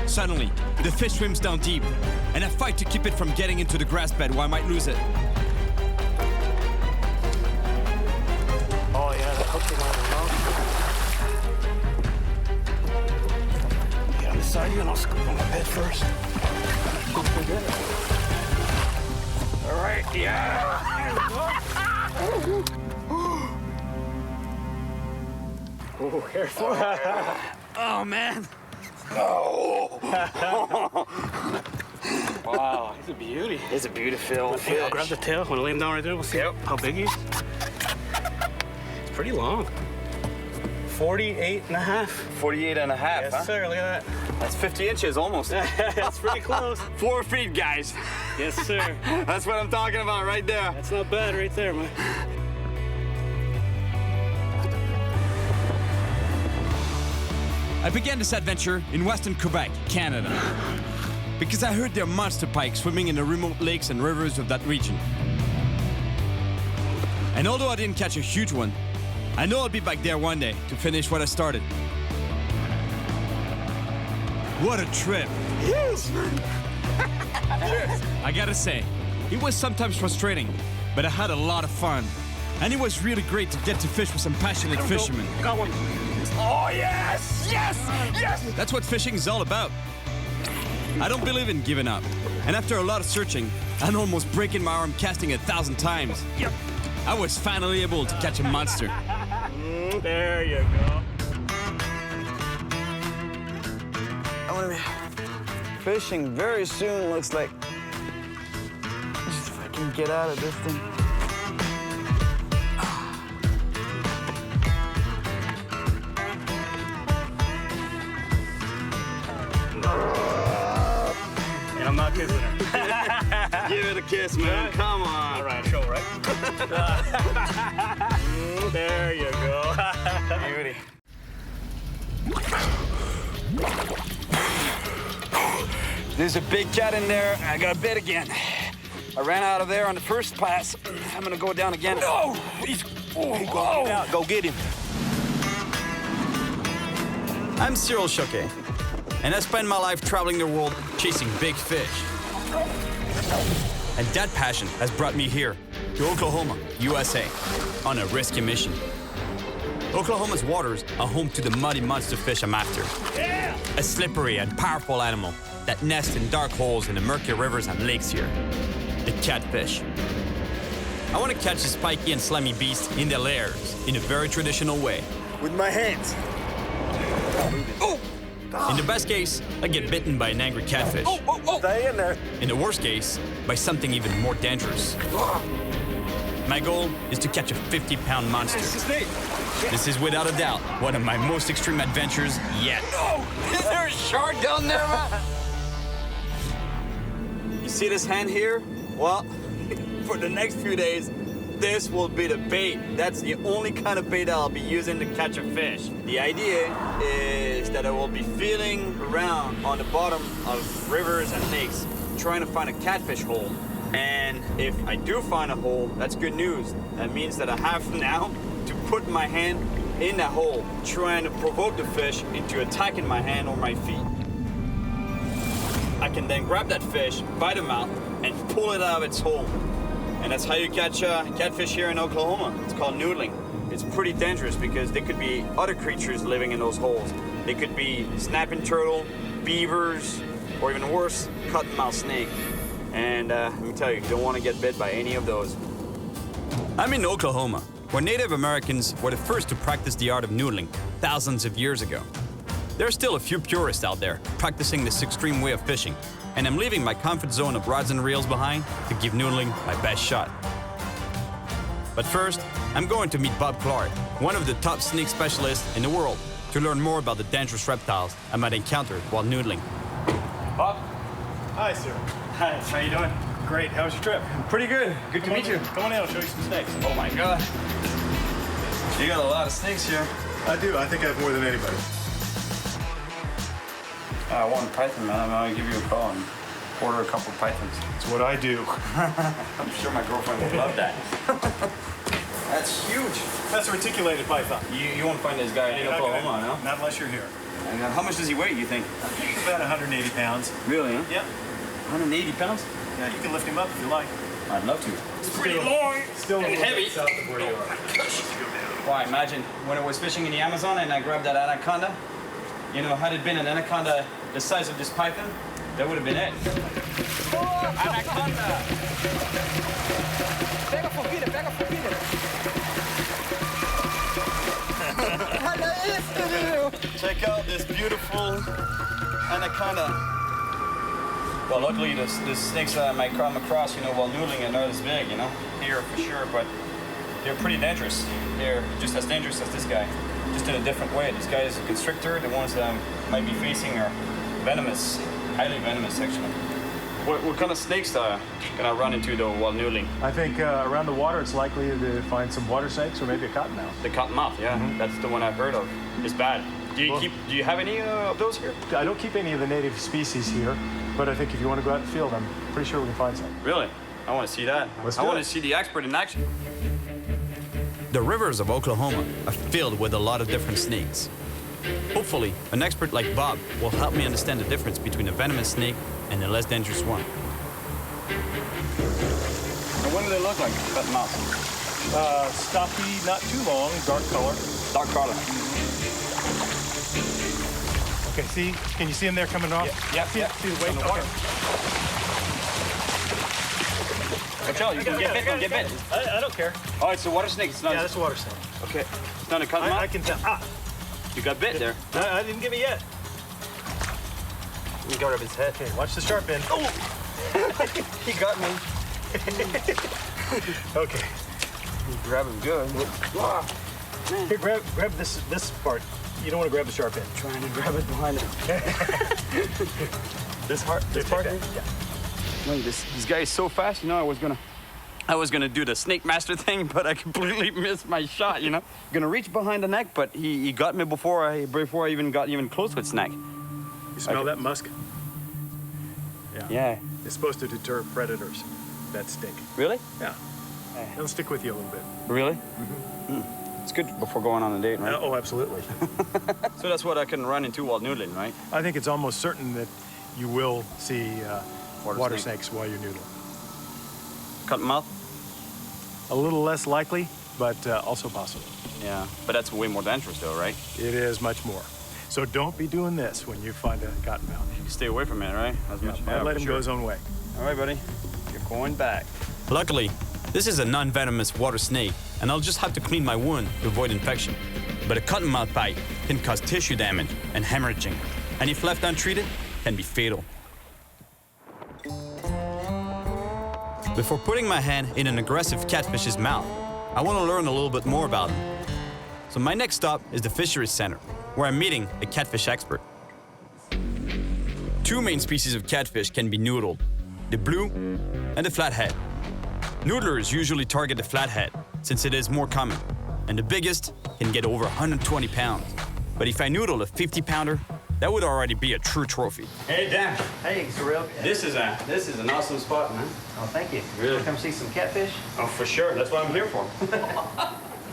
Suddenly, the fish swims down deep, and I fight to keep it from getting into the grass bed where I might lose it.
Oh yeah, that hooked in on the mouth. Get on the side here and I'll scoop on the bed first. All right, yeah. Oh, careful.
Oh, man.
Oh.
Wow, he's a beauty.
It's a beautiful
Hey, I'll
fish.
grab the tail. I'm gonna lay him down right there. We'll see how big he is. It's pretty long. 48 and a half.
48 and a half,
Yes,
huh?
sir. Look at
That's 50 inches almost.
that. That's pretty close.
4 feet, guys.
Yes, sir.
That's what I'm talking about right there.
That's not bad right there, man.
I began this adventure in western Quebec, Canada, because I heard there are monster pike swimming in the remote lakes and rivers of that region. And although I didn't catch a huge one, I know I'll be back there one day to finish what I started. What a trip!
Yes, man.
I gotta say, it was sometimes frustrating, but I had a lot of fun. And it was really great to get to fish with some passionate fishermen.
Got one.
Oh, yes! Yes! Yes!
That's what fishing is all about. I don't believe in giving up. And after a lot of searching, and almost breaking my arm casting 1,000 times, I was finally able to catch a monster.
There you go.
I'm gonna be fishing very soon, looks like. Just if I can get out of this thing.
And I'm not kissing her.
Give it a kiss, man. Come on.
All right, show, right? There you go.
Beauty. There's a big cat in there. I got bit again. I ran out of there on the first pass. I'm gonna go down again. No! He's going out. Go get him.
I'm Cyril Chauquet, and I spend my life traveling the world chasing big fish. And that passion has brought me here, to Oklahoma, USA, on a risky mission. Oklahoma's waters are home to the muddy monster fish I'm after. Yeah! A slippery and powerful animal that nests in dark holes in the murky rivers and lakes here. The catfish. I want to catch this spiky and slimy beast in their lairs in a very traditional way.
With my hands. Oh!
In the best case, I get bitten by an angry catfish.
Stay in there.
In the worst case, by something even more dangerous. My goal is to catch a 50-pound monster. This is without a doubt one of my most extreme adventures yet.
No! Is there a shark down there, man? You see this hand here? Well, for the next few days, this will be the bait. That's the only kind of bait I'll be using to catch a fish. The idea is that I will be feeling around on the bottom of rivers and lakes, trying to find a catfish hole. And if I do find a hole, that's good news. That means that I have now to put my hand in that hole, trying to provoke the fish into attacking my hand or my feet. I can then grab that fish by the mouth and pull it out of its hole. And that's how you catch catfish here in Oklahoma. It's called noodling. It's pretty dangerous because there could be other creatures living in those holes. They could be snapping turtle, beavers, or even worse, cottonmouth snake. And let me tell you don't want to get bit by any of those.
I'm in Oklahoma, where Native Americans were the first to practice the art of noodling thousands of years ago. There are still a few purists out there practicing this extreme way of fishing, and I'm leaving my comfort zone of rods and reels behind to give noodling my best shot. But first, I'm going to meet Bob Clark, one of the top snake specialists in the world, to learn more about the dangerous reptiles I might encounter while noodling.
Bob?
Hi, sir.
Hi, how you doing?
Great. How was your trip?
Pretty good. Good to meet you.
Come on in. I'll show you some snakes.
Oh my God. You got a lot of snakes here.
I do. I think I have more than anybody.
I want python, man. I'm gonna give you a call and order a couple pythons.
It's what I do.
I'm sure my girlfriend would love that. That's huge.
That's a reticulated python.
You won't find this guy in Oklahoma, no?
Not unless you're here.
And how much does he weigh, you think?
He's about 180 pounds.
Really, huh?
Yeah.
180 pounds?
Yeah, you can lift him up if you like.
I'd love to. It's pretty long
still
and heavy.
South of where you are.
Why, imagine when I was fishing in the Amazon and I grabbed that anaconda. You know, had it been an anaconda the size of this python, that would have been it. Oh, anaconda! Pega fogueira, pega fogueira. Check out this beautiful anaconda. Well, luckily the snakes I might come across, you know, while noodling are not as big, you know, here for sure, but they're pretty dangerous. They're just as dangerous as this guy, just in a different way. This guy is a constrictor. The ones that I might be facing are venomous, highly venomous, actually. What kind of snakes can I run into though while noodling?
I think around the water it's likely to find some water snakes or maybe a cottonmouth.
The cottonmouth, yeah, that's the one I've heard of. It's bad. Do you have any of those here?
I don't keep any of the native species here, but I think if you want to go out in the field, I'm pretty sure we can find some.
Really? I want to see that.
Let's
I
do
want
it.
to see the expert in action.
The rivers of Oklahoma are filled with a lot of different snakes. Hopefully, an expert like Bob will help me understand the difference between a venomous snake and a less dangerous one.
And what do they look like, cottonmouth?
Stocky, not too long, dark color.
Dark color.
Okay, see? Can you see them there coming off?
Yeah.
See the weight? Okay.
Watch out, you can get bit, don't get bit.
I don't care.
Oh, it's a water snake. It's not.
Yeah, that's a water snake.
Okay. It's not a cottonmouth?
I can tell. Ah!
You got bit there.
I didn't get me yet.
You got up his head.
Okay, watch the sharp end.
Oh! He got me.
Okay.
You grab him good.
Here, grab this part. You don't want to grab the sharp end.
Trying to grab it behind him. This part here?
Yeah.
No, this guy is so fast, you know, I was gonna do the snake master thing, but I completely missed my shot, you know? Gonna reach behind the neck, but he got me before I even got close with snack.
You smell that musk?
Yeah.
It's supposed to deter predators.
that stick.
Really?
Yeah. It'll stick with you a little bit.
Really? Mm-hmm. It's good before going on a date, right?
Oh, absolutely.
So that's what I can run into while noodling, right?
I think it's almost certain that you will see water
snake.
snakes while you're noodling.
Cut them out?
A little less likely, but also possible.
Yeah, but that's way more dangerous though, right?
It is much more. So don't be doing this when you find a cottonmouth.
Stay away from it, right? As much.
I'd let him go his own way.
All right, buddy. You're going back.
Luckily, this is a non-venomous water snake, and I'll just have to clean my wound to avoid infection. But a cottonmouth bite can cause tissue damage and hemorrhaging, and if left untreated, can be fatal. Before putting my hand in an aggressive catfish's mouth, I want to learn a little bit more about them. So my next stop is the Fisheries Center, where I'm meeting a catfish expert. Two main species of catfish can be noodled, the blue and the flathead. Noodlers usually target the flathead, since it is more common, and the biggest can get over 120 pounds. But if I noodle a 50-pounder, that would already be a true trophy.
Hey, Dan.
Hey, Cyril.
This is an awesome spot, man.
Oh, thank you.
Really?
Come see some catfish?
Oh, for sure. That's what I'm here for.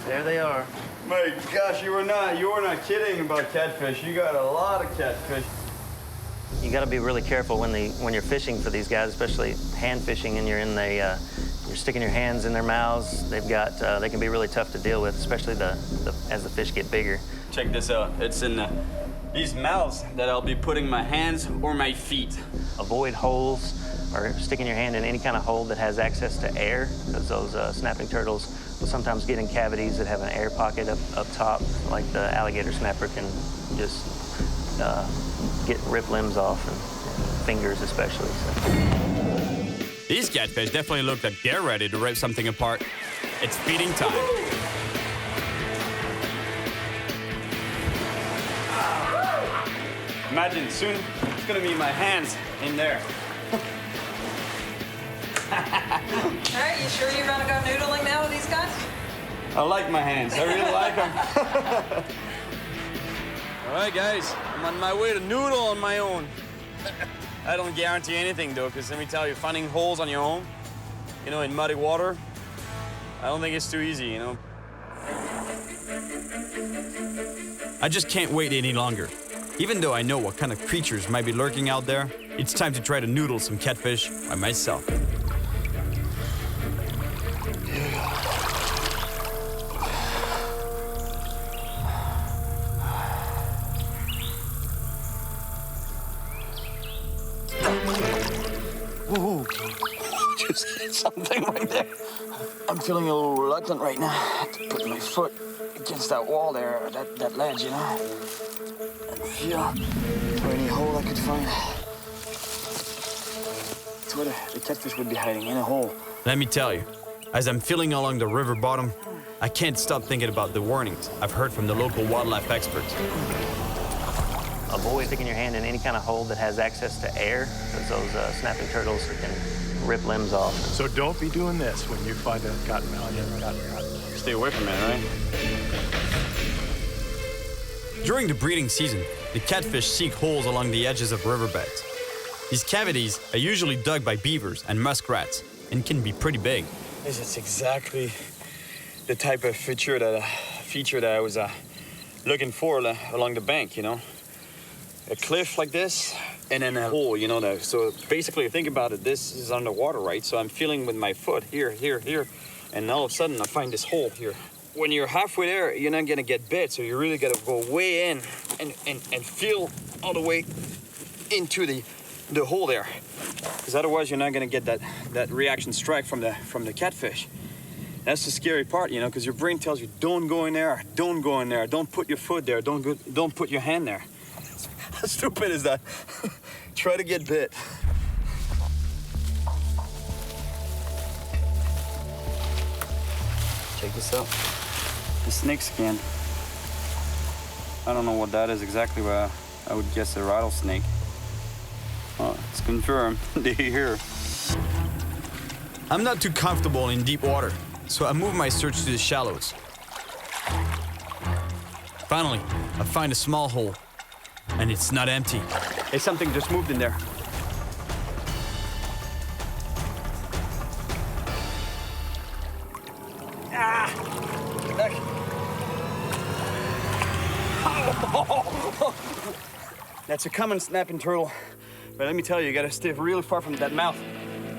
There they are.
My gosh, you were not kidding about catfish. You got a lot of catfish.
You got to be really careful when you're fishing for these guys, especially hand fishing, and you're sticking your hands in their mouths. They can be really tough to deal with, especially as the fish get bigger.
Check this out. It's in these mouths that I'll be putting my hands or my feet.
Avoid holes or sticking your hand in any kind of hole that has access to air, because those snapping turtles will sometimes get in cavities that have an air pocket up top, like the alligator snapper can just rip limbs off, and fingers especially. So.
These catfish definitely look like they're ready to rip something apart. It's feeding time.
Imagine soon it's gonna be my hands in there.
All right, you sure you're gonna go noodling now with these guys?
I like my hands. I really like them.
All right, guys, I'm on my way to noodle on my own. I don't guarantee anything, though, because let me tell you, finding holes on your own, in muddy water, I don't think it's too easy,
I just can't wait any longer. Even though I know what kind of creatures might be lurking out there, it's time to try to noodle some catfish by myself.
Whoa, just hit something right there. I'm feeling a little reluctant right now to put my foot against that wall there, that ledge, and feel for any hole I could find. It's where the catfish would be hiding, in a hole.
Let me tell you, as I'm feeling along the river bottom, I can't stop thinking about the warnings I've heard from the local wildlife experts.
Avoid sticking your hand in any kind of hole that has access to air, because those snapping turtles can rip limbs off.
So don't be doing this when you find a cottonmouth.
Stay away from it, right?
During the breeding season, the catfish seek holes along the edges of riverbeds. These cavities are usually dug by beavers and muskrats and can be pretty big.
This is exactly the type of feature that I was looking for along the bank, A cliff like this, and then a hole, So basically, think about it, this is underwater, right? So I'm feeling with my foot here, and all of a sudden I find this hole here. When you're halfway there, you're not gonna get bit, so you really gotta go way in and feel all the way into the hole there. Because otherwise you're not gonna get that reaction strike from the catfish. That's the scary part, because your brain tells you, don't go in there, don't put your foot there, don't put your hand there. How stupid is that? Try to get bit.
Check this out. The snake skin. I don't know what that is exactly, but I would guess a rattlesnake. Oh, it's confirmed. They're here.
I'm not too comfortable in deep water, so I move my search to the shallows. Finally, I find a small hole, and it's not empty.
Hey, something just moved in there. That's a common snapping turtle. But let me tell you, you gotta stay really far from that mouth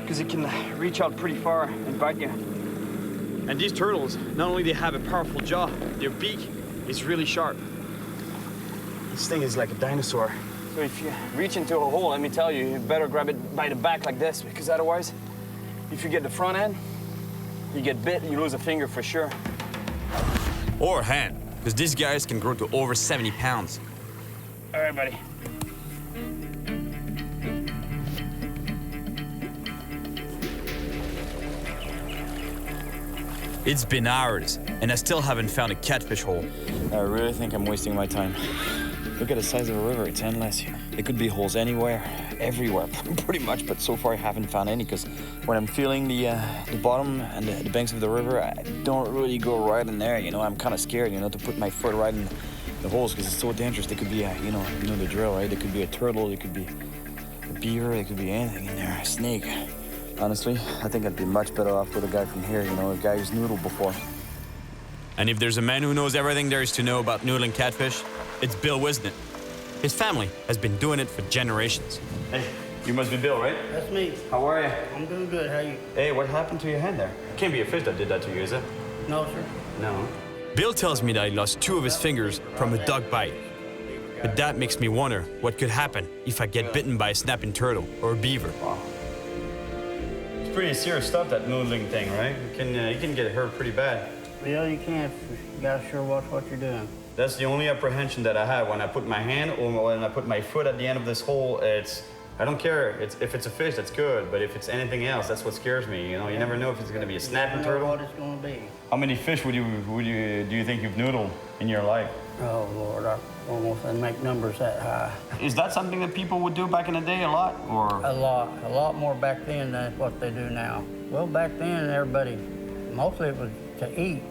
because it can reach out pretty far and bite you. And these turtles, not only they have a powerful jaw, their beak is really sharp. This thing is like a dinosaur. So if you reach into a hole, let me tell you, you better grab it by the back like this, because otherwise, if you get the front end, you get bit, you lose a finger for sure.
Or a hand, because these guys can grow to over 70 pounds.
All right, buddy.
It's been hours, and I still haven't found a catfish hole.
I really think I'm wasting my time. Look at the size of the river, it's endless. There could be holes anywhere, everywhere, pretty much, but so far I haven't found any, because when I'm feeling the bottom and the banks of the river, I don't really go right in there, you know. I'm kind of scared, you know, to put my foot right in the holes, because it's so dangerous. There could be you know the drill, right? There could be a turtle, there could be a beaver, there could be anything in there, a snake. Honestly, I think I'd be much better off with a guy from here, you know, a guy who's noodled before.
And if there's a man who knows everything there is to know about noodling catfish, it's Bill Wisnett. His family has been doing it for generations.
Hey, you must be Bill, right?
That's me.
How are you?
I'm doing good. How are you?
Hey, what happened to your hand there? It can't be a fish that did that to you, is it?
No, sir.
No.
Bill tells me that he lost 2 of his fingers from a dog bite. But that makes me wonder what could happen if I get bitten by a snapping turtle or a beaver.
Wow. It's pretty serious stuff, that noodling thing, right? You can get hurt pretty bad.
Yeah, you can. You gotta sure watch what you're doing.
That's the only apprehension that I have when I put my hand or when I put my foot at the end of this hole. I don't care if it's a fish, that's good, but if it's anything else, that's what scares me. You know, you never know if it's going to be a snapping turtle.
What it's going to be.
How many fish do you think you've noodled in your life?
Oh Lord, I almost didn't make numbers that high.
Is that something that people would do back in the day a lot, or?
A lot more back then than what they do now. Well, back then everybody, mostly it was to eat.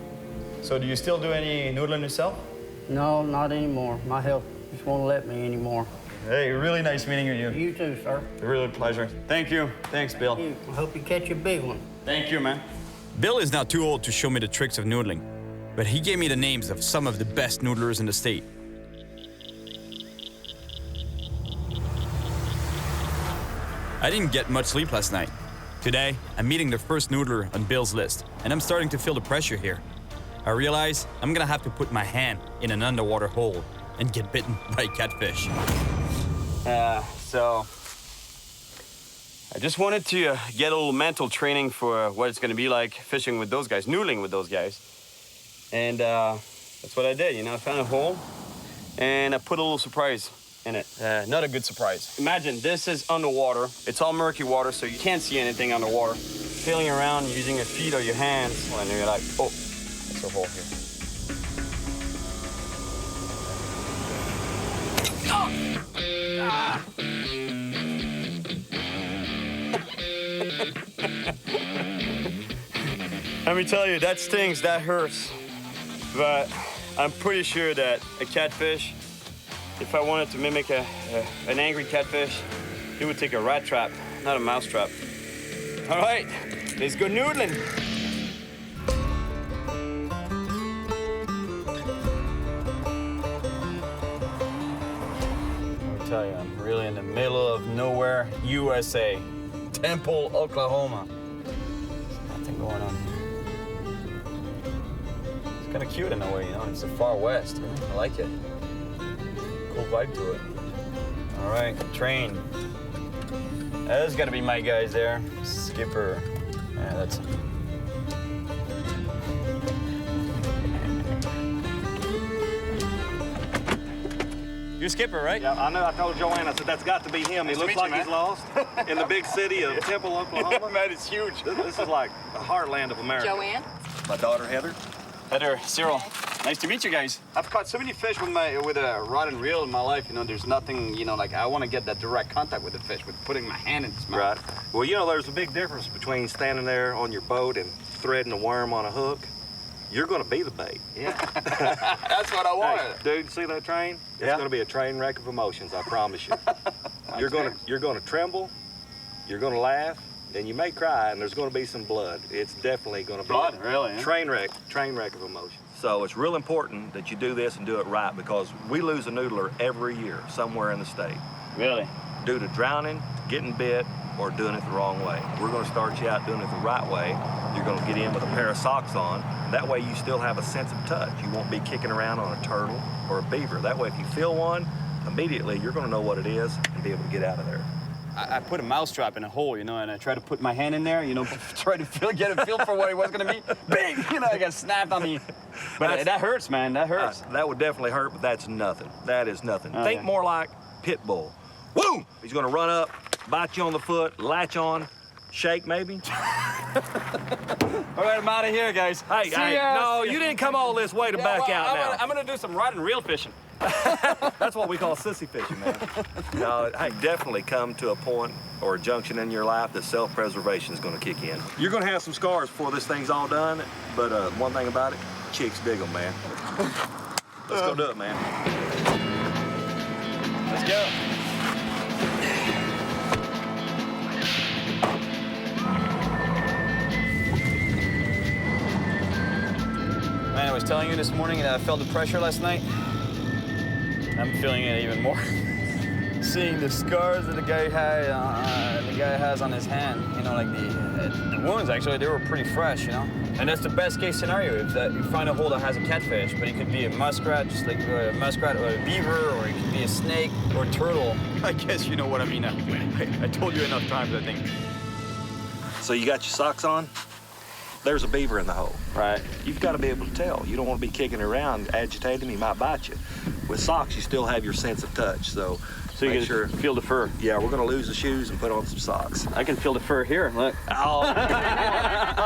So do you still do any noodling yourself?
No, not anymore. My health just won't let me anymore.
Hey, really nice meeting you.
You too, sir.
A real pleasure. Thank you. Thanks, Bill.
Thank you. I hope you catch a big one.
Thank you, man.
Bill is not too old to show me the tricks of noodling, but he gave me the names of some of the best noodlers in the state. I didn't get much sleep last night. Today, I'm meeting the first noodler on Bill's list, and I'm starting to feel the pressure here. I realize I'm gonna have to put my hand in an underwater hole and get bitten by a catfish.
So I just wanted to get a little mental training for what it's gonna be like fishing with those guys, noodling with those guys. And that's what I did, you know, I found a hole and I put a little surprise in it. Not a good surprise. Imagine this is underwater. It's all murky water, so you can't see anything underwater. Feeling around using your feet or your hands, and you're like, oh, there's a hole here. Ah! Let me tell you, that stings, that hurts. But I'm pretty sure that a catfish, if I wanted to mimic an angry catfish, it would take a rat trap, not a mouse trap. All right, let's go noodling. I'll tell you, I'm really in the middle of nowhere, USA. Temple, Oklahoma. There's nothing going on here. It's kind of cute in a way, you know, it's the far west. I like it. Cool vibe to it. All right, train. There's gotta be my guys there. Skipper. Yeah, that's him. You're Skipper, right?
Yeah, I know. I told Joanne, I said, that's got to be him. He looks like he's lost in the big city of Temple, Oklahoma.
Man, it's huge.
This is like the heartland of America.
Joanne?
My daughter, Heather.
Heather, Cyril. Nice to meet you guys. I've caught so many fish with a rod and reel in my life. You know, there's nothing, you know, like I want to get that direct contact with the fish with putting my hand in its mouth.
Right. Well, you know, there's a big difference between standing there on your boat and threading a worm on a hook. You're going to be the bait.
Yeah. That's what I wanted.
Hey, dude, see that train? It's going to be a train wreck of emotions, I promise you. You're going to tremble. You're going to laugh. and you may cry, and there's going to be some blood. It's definitely going to be
Blood, really?
Train wreck of emotion. So it's real important that you do this and do it right, because we lose a noodler every year somewhere in the state.
Really?
Due to drowning, getting bit, or doing it the wrong way. We're going to start you out doing it the right way. You're going to get in with a pair of socks on. That way you still have a sense of touch. You won't be kicking around on a turtle or a beaver. That way if you feel one, immediately you're going to know what it is and be able to get out of there.
I put a mousetrap in a hole, you know, and I try to put my hand in there, you know, try to get a feel for what it was going to be. Bing! You know, I got snapped on the... But that hurts, man. That hurts.
That would definitely hurt, but that's nothing. That is nothing.
Oh,
Think
yeah.
more like pit bull. Woo! He's going to run up, bite you on the foot, latch on, shake maybe.
All right, I'm out of here, guys.
Hey, no, you didn't come all this way to back out now.
I'm going to do some rod and reel fishing.
That's what we call sissy fishing, man. No, hey, definitely come to a point or a junction in your life that self-preservation is going to kick in. You're going to have some scars before this thing's all done, but one thing about it, chicks dig them, man. Let's go do it, man.
Let's go. Man, I was telling you this morning that I felt the pressure last night. I'm feeling it even more. Seeing the scars that the guy has on his hand, you know, like the wounds, actually, they were pretty fresh, you know? And that's the best case scenario, if that you find a hole that has a catfish, but it could be a muskrat, just like a muskrat or a beaver, or it could be a snake or a turtle. I guess you know what I mean. I told you enough times, I think.
So you got your socks on? There's a beaver in the hole.
Right.
You've got to be able to tell. You don't want to be kicking around, agitating, he might bite you. With socks, you still have your sense of touch, so
you
make
can
sure.
feel the fur.
Yeah, we're going to lose the shoes and put on some socks.
I can feel the fur here, look.
Oh,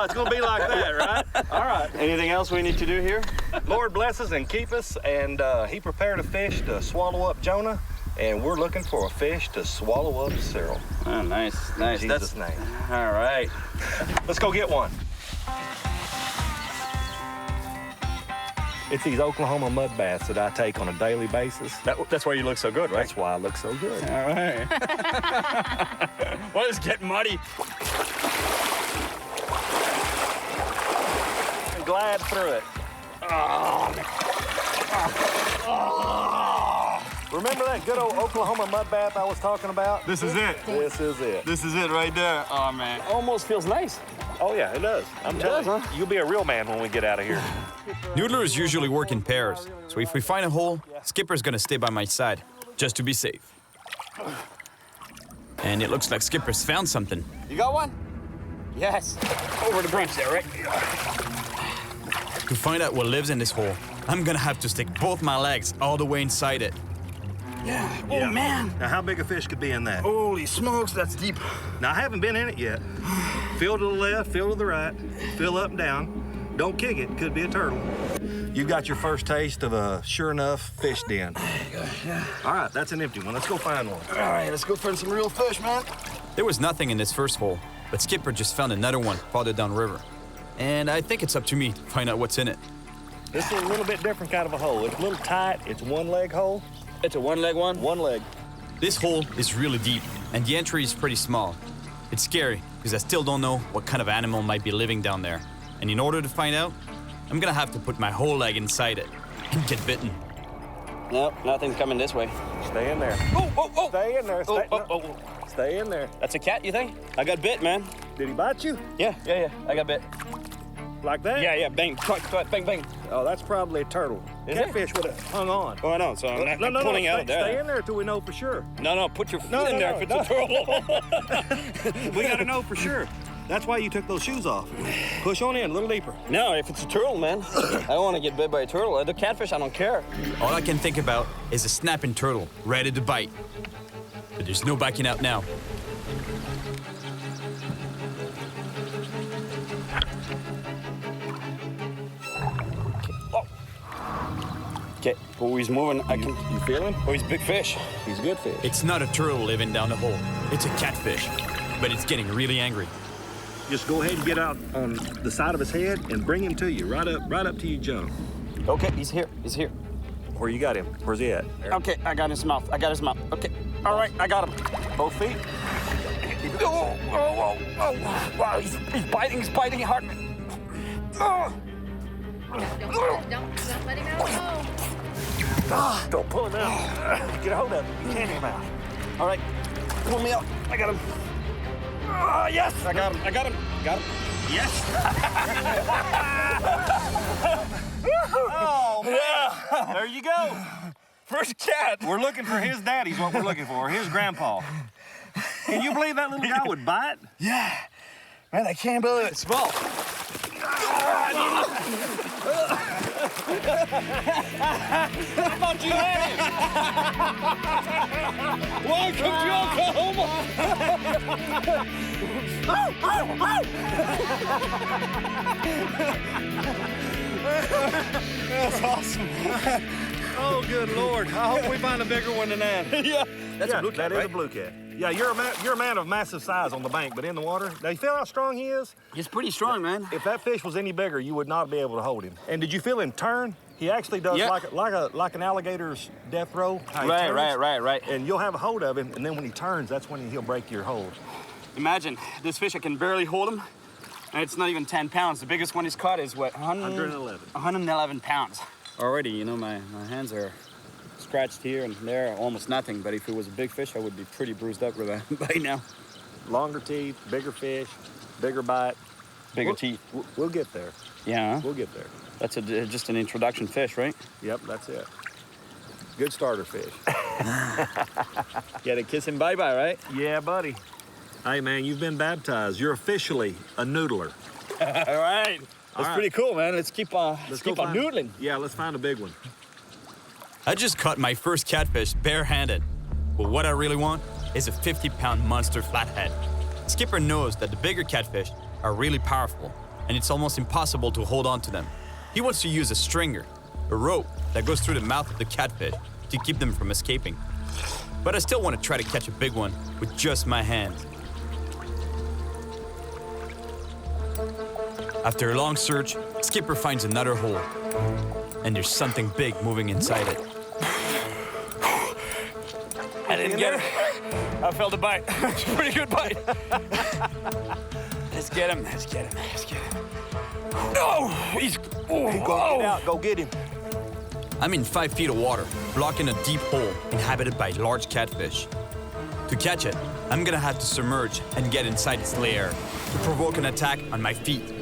it's going to be like that, right? All right.
Anything else we need to do here?
Lord bless us and keep us, and he prepared a fish to swallow up Jonah, and we're looking for a fish to swallow up Cyril.
Oh, nice, nice.
In Jesus' name.
All right.
Let's go get one. It's these Oklahoma mud baths that I take on a daily basis.
That's why you look so good, right?
That's why I look so good.
All right. Well, it's getting muddy.
Glide through it. Remember that good old Oklahoma mud bath I was talking about?
This is it.
This is it.
This is it right there.
Oh, man. Almost feels nice.
Oh, yeah, it does. I'm telling you, you'll be a real man when we get out of here.
Noodlers usually work in pairs, so if we find a hole, Skipper's gonna stay by my side, just to be safe. And it looks like Skipper's found something.
You got one? Yes. Over the branch there, right?
To find out what lives in this hole, I'm gonna have to stick both my legs all the way inside it.
Yeah. Oh, man.
Now, how big a fish could be in that?
Holy smokes, that's deep.
Now, I haven't been in it yet. Feel to the left, feel to the right, feel up and down. Don't kick it, could be a turtle. You got your first taste of a sure enough fish den.
Yeah.
All right, that's an empty one. Let's go find one.
All right, let's go find some real fish, man.
There was nothing in this first hole, but Skipper just found another one farther downriver. And I think it's up to me to find out what's in it.
This is a little bit different kind of a hole. It's a little tight. It's a one-leg hole.
It's a one-leg one?
One leg.
This hole is really deep, and the entry is pretty small. It's scary, because I still don't know what kind of animal might be living down there. And in order to find out, I'm gonna have to put my whole leg inside it and get bitten.
Nope, nothing's coming this way.
Stay in there.
Oh!
Stay in there. Stay,
Oh.
Stay in there.
That's a cat, you think? I got bit, man.
Did he bite you?
Yeah. I got bit.
Like that?
Yeah, bang, cut, bang, bang.
Oh, that's probably a turtle. Catfish would have hung on.
Oh, I know, so I'm pulling out there.
Stay in there till we know for sure.
No, put your foot in there if it's a turtle.
We gotta know for sure. That's why you took those shoes off. Push on in a little deeper.
No, if it's a turtle, man. I don't want to get bit by a turtle. The catfish, I don't care.
All I can think about is a snapping turtle ready to bite. But there's no backing out now.
Okay, oh, he's moving. You feel him? Oh, he's a big fish.
He's a good fish.
It's not a turtle living down the hole. It's a catfish, but it's getting really angry.
Just go ahead and get out on the side of his head and bring him to you, right up to you, Joe.
Okay, he's here.
Where you got him? Where's he at?
Okay, I got his mouth. Okay, all right, I got him.
Both feet?
Wow, he's biting hard. Oh.
Don't let him out.
Don't pull him out. Get a hold of him. You can't him out. All right, pull me up. I got him. Yes, I got him. Got him. Yes. Oh, man. There you go.
First cat.
We're looking for his daddy's what we're looking for, his grandpa. Can you believe that little guy would bite?
Yeah. Man, I can't believe it's small.
I thought you had him. Welcome to Oklahoma. That's awesome. Oh, good Lord. I hope we find a bigger one than that.
Yeah. That's a blue cat,
That is
right?
a blue cat. Yeah, you're a man of massive size on the bank, but in the water, now you feel how strong he is?
He's pretty strong, man.
If that fish was any bigger, you would not be able to hold him. And did you feel him turn? He actually does like an alligator's death row. How he turns.
Right.
And you'll have a hold of him, and then when he turns, that's when he'll break your hold.
Imagine, this fish, I can barely hold him, and it's not even 10 pounds. The biggest one he's caught is what,
111.
111 pounds. Already, you know, my hands are scratched here and there, almost nothing, but if it was a big fish, I would be pretty bruised up with that by now.
Longer teeth, bigger fish, bigger bite.
Bigger teeth.
We'll get there.
Yeah?
We'll get there.
That's just an introduction fish, right?
Yep, that's it. Good starter fish.
Gotta kiss him bye-bye, right?
Yeah, buddy. Hey, man, you've been baptized. You're officially a noodler.
All right. That's pretty cool, man. Let's keep on noodling.
Yeah, let's find a big one.
I just caught my first catfish barehanded. But what I really want is a 50-pound monster flathead. Skipper knows that the bigger catfish are really powerful, and it's almost impossible to hold on to them. He wants to use a stringer, a rope that goes through the mouth of the catfish to keep them from escaping. But I still want to try to catch a big one with just my hands. After a long search, Skipper finds another hole, and there's something big moving inside it.
I didn't get it. I felt a bite. It's a pretty good bite. Let's get him. No! He's...
Go get out. Go get him.
I'm in 5 feet of water, blocking a deep hole inhabited by large catfish. To catch it, I'm gonna have to submerge and get inside its lair to provoke an attack on my feet.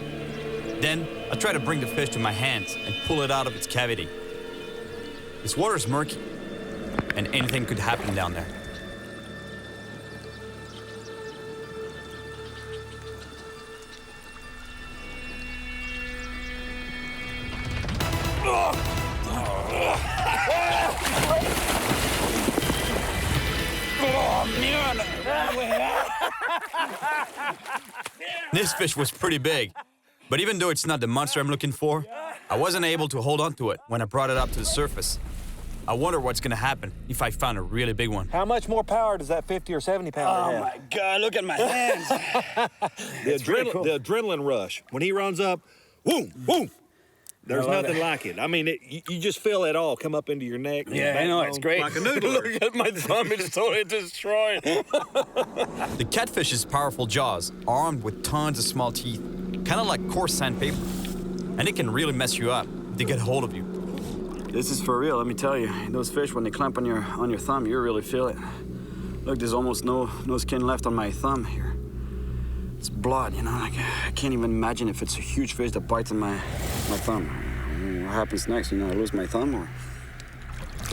Then, I'll try to bring the fish to my hands and pull it out of its cavity. This water's murky, and anything could happen down there. This fish was pretty big, but even though it's not the monster I'm looking for, I wasn't able to hold on to it when I brought it up to the surface. I wonder what's gonna happen if I found a really big one.
How much more power does that 50 or 70 pounder have?
Oh my God, look at my hands.
The adrenaline rush. When he runs up, boom, boom. There's nothing like it. I mean, you just feel it all come up into your neck.
Yeah, I know, it's great.
Like a noodle.
Look at my thumb, it's totally destroyed.
The catfish's powerful jaws are armed with tons of small teeth, kind of like coarse sandpaper. And it can really mess you up if they get hold of you.
This is for real, let me tell you. Those fish, when they clamp on your thumb, you really feel it. Look, there's almost no skin left on my thumb here. It's blood, you know, like I can't even imagine if it's a huge fish that bites on my thumb. What happens next, you know, I lose my thumb or...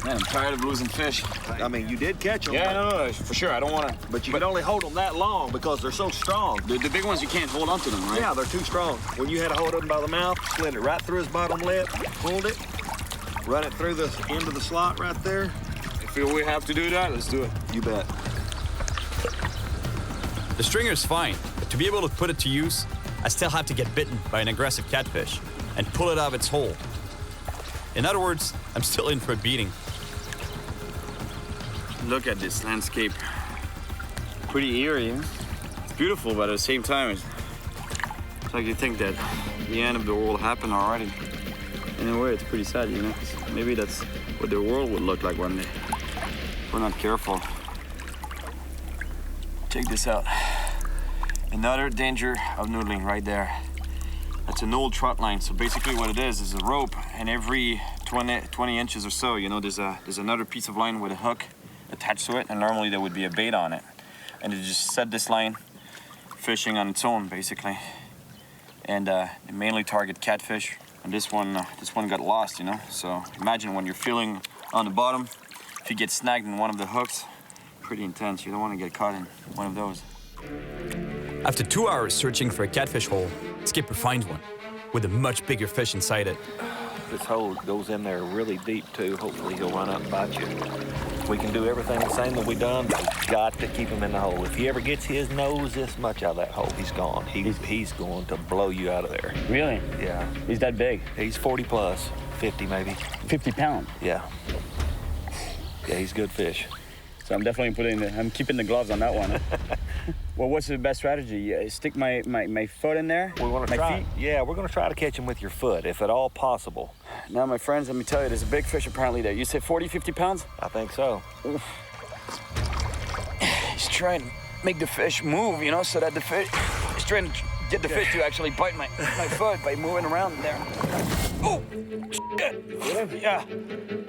Man, I'm tired of losing fish.
I mean, you did catch them.
Yeah, no, for sure, I don't want to...
But you can only hold them that long because they're so strong.
The big ones, you can't hold on to them, right?
Yeah, they're too strong. When you had to hold them by the mouth, slid it right through his bottom lip, pulled it, run it through the end of the slot right there.
If we have to do that, let's do it.
You bet.
The stringer's fine, but to be able to put it to use, I still have to get bitten by an aggressive catfish and pull it out of its hole. In other words, I'm still in for a beating.
Look at this landscape. Pretty eerie, huh? It's beautiful, but at the same time, it's like you think that the end of the world happened already. In a way, it's pretty sad, you know? 'Cause maybe that's what the world would look like one day. If we're not careful. Check this out.
Another danger of noodling right there. That's an old trout line. So basically what it is a rope, and every 20 inches or so, you know, there's another piece of line with a hook attached to it, and normally there would be a bait on it. And you just set this line fishing on its own, basically. And they mainly target catfish. And this one got lost, you know? So imagine when you're feeling on the bottom, if you get snagged in one of the hooks, pretty intense. You don't want to get caught in one of those.
After 2 hours searching for a catfish hole, Skipper finds one with a much bigger fish inside it.
This hole goes in there really deep too. Hopefully he'll run up and bite you. We can do everything the same that we done, but we've got to keep him in the hole. If he ever gets his nose this much out of that hole, he's gone. He's going to blow you out of there.
Really?
Yeah.
He's that big?
He's 40 plus, 50 maybe.
50 pounds?
Yeah. Yeah, he's good fish.
So I'm definitely I'm keeping the gloves on that one. Well, what's the best strategy? Stick my foot in there?
We want to try. Yeah, we're going to try to catch him with your foot, if at all possible.
Now, my friends, let me tell you, there's a big fish apparently there. You say 40, 50 pounds?
I think so.
He's trying to make the fish move, you know, so that the fish... He's trying to get the fish to actually bite my foot by moving around there. Oh, shit. Yeah,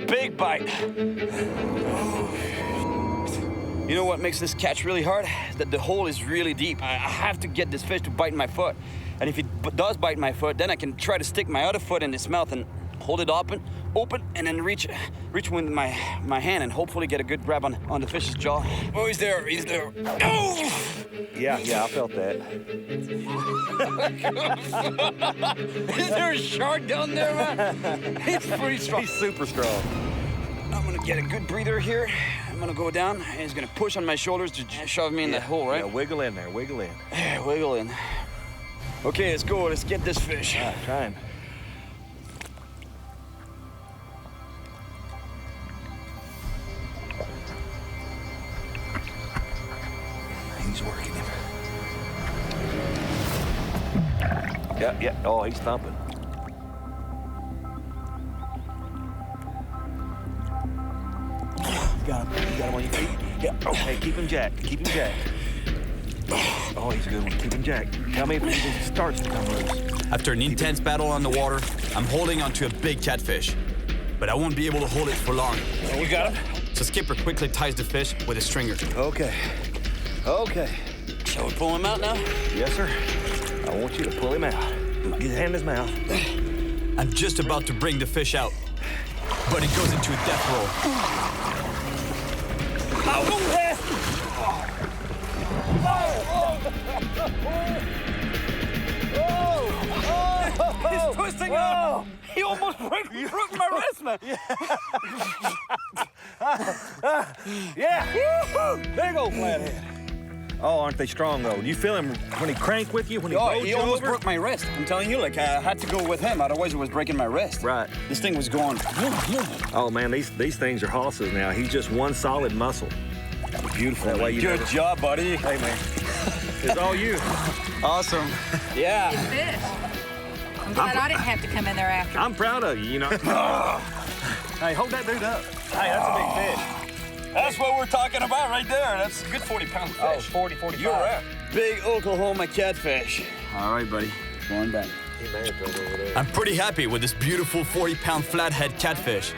big bite. You know what makes this catch really hard? That the hole is really deep. I have to get this fish to bite my foot. And if it does bite my foot, then I can try to stick my other foot in its mouth and hold it open, and then reach with my hand and hopefully get a good grab on the fish's jaw. Oh, he's there. Oh!
Yeah, I felt that.
Is there a shark down there, man? He's pretty strong.
He's super strong.
I'm gonna get a good breather here. I'm gonna go down, and he's gonna push on my shoulders to shove me in that hole, right?
Yeah, wiggle in there, wiggle in.
Wiggle in. Okay, let's go. Let's get this fish.
All right, trying. He's working him. Yeah. Oh, he's thumping. You got him on your feet? Yeah. Okay, keep him jacked. Oh, he's a good one. Keep him jacked. Tell me if he starts to come loose.
After an intense battle on the water, I'm holding onto a big catfish. But I won't be able to hold it for long.
Oh, you got him?
So Skipper quickly ties the fish with a stringer.
Okay.
Shall we pull him out now?
Yes, sir. I want you to pull him out. Get his hand in his mouth.
I'm just about to bring the fish out, but it goes into a death roll.
He's twisting up. He almost broke my wrist, man.
Yeah. Big old flathead. Oh, aren't they strong, though? Do you feel him when he cranked with you, when he rolled you
almost
over?
broke my wrist. I'm telling you, like, I had to go with him, otherwise it was breaking my wrist.
Right.
This thing was going...
Oh, man, these things are hosses now. He's just one solid muscle.
Beautiful.
That way you
Good job, buddy.
Hey, man. It's all you.
Awesome. Yeah.
Good fish. I'm glad I didn't have to come in there after.
I'm proud of you, you know. Hey, hold that dude up. Hey, that's a big fish.
That's what we're talking about right there. That's a good 40-pound fish.
Oh, 40, 45.
You're right. Big Oklahoma catfish. All right, buddy. Going back.
I'm pretty happy with this beautiful 40-pound flathead catfish,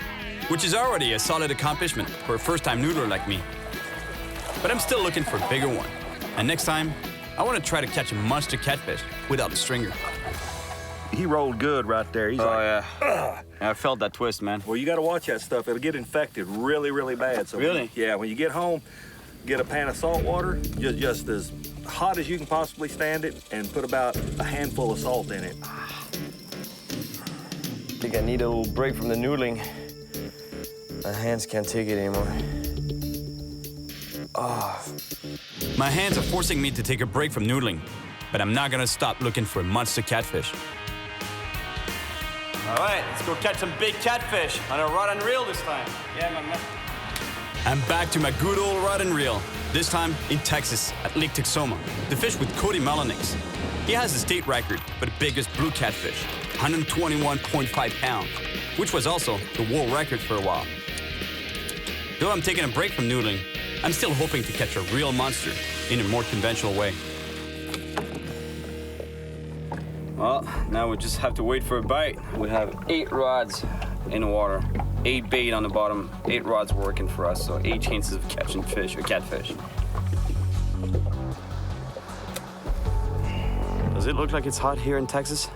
which is already a solid accomplishment for a first-time noodler like me. But I'm still looking for a bigger one. And next time, I want to try to catch a monster catfish without a stringer.
He rolled good right there. He's
yeah. I felt that twist, man.
Well, you got to watch that stuff. It'll get infected really, really bad. So
really?
When you get home, get a pan of salt water, just as hot as you can possibly stand it, and put about a handful of salt in it.
I think I need a little break from the noodling. My hands can't take it anymore.
My hands are forcing me to take a break from noodling, but I'm not gonna stop looking for a monster catfish.
All right, let's go catch some big catfish on a rod and reel this time. Yeah, man.
I'm back to my good old rod and reel, this time in Texas at Lake Texoma, to fish with Cody Melanix. He has the state record for the biggest blue catfish, 121.5 pounds, which was also the world record for a while. Though I'm taking a break from noodling, I'm still hoping to catch a real monster in a more conventional way.
Well, now we just have to wait for a bite. We have 8 rods in the water, 8 bait on the bottom, 8 rods working for us, so 8 chances of catching fish or catfish. Does it look like it's hot here in Texas?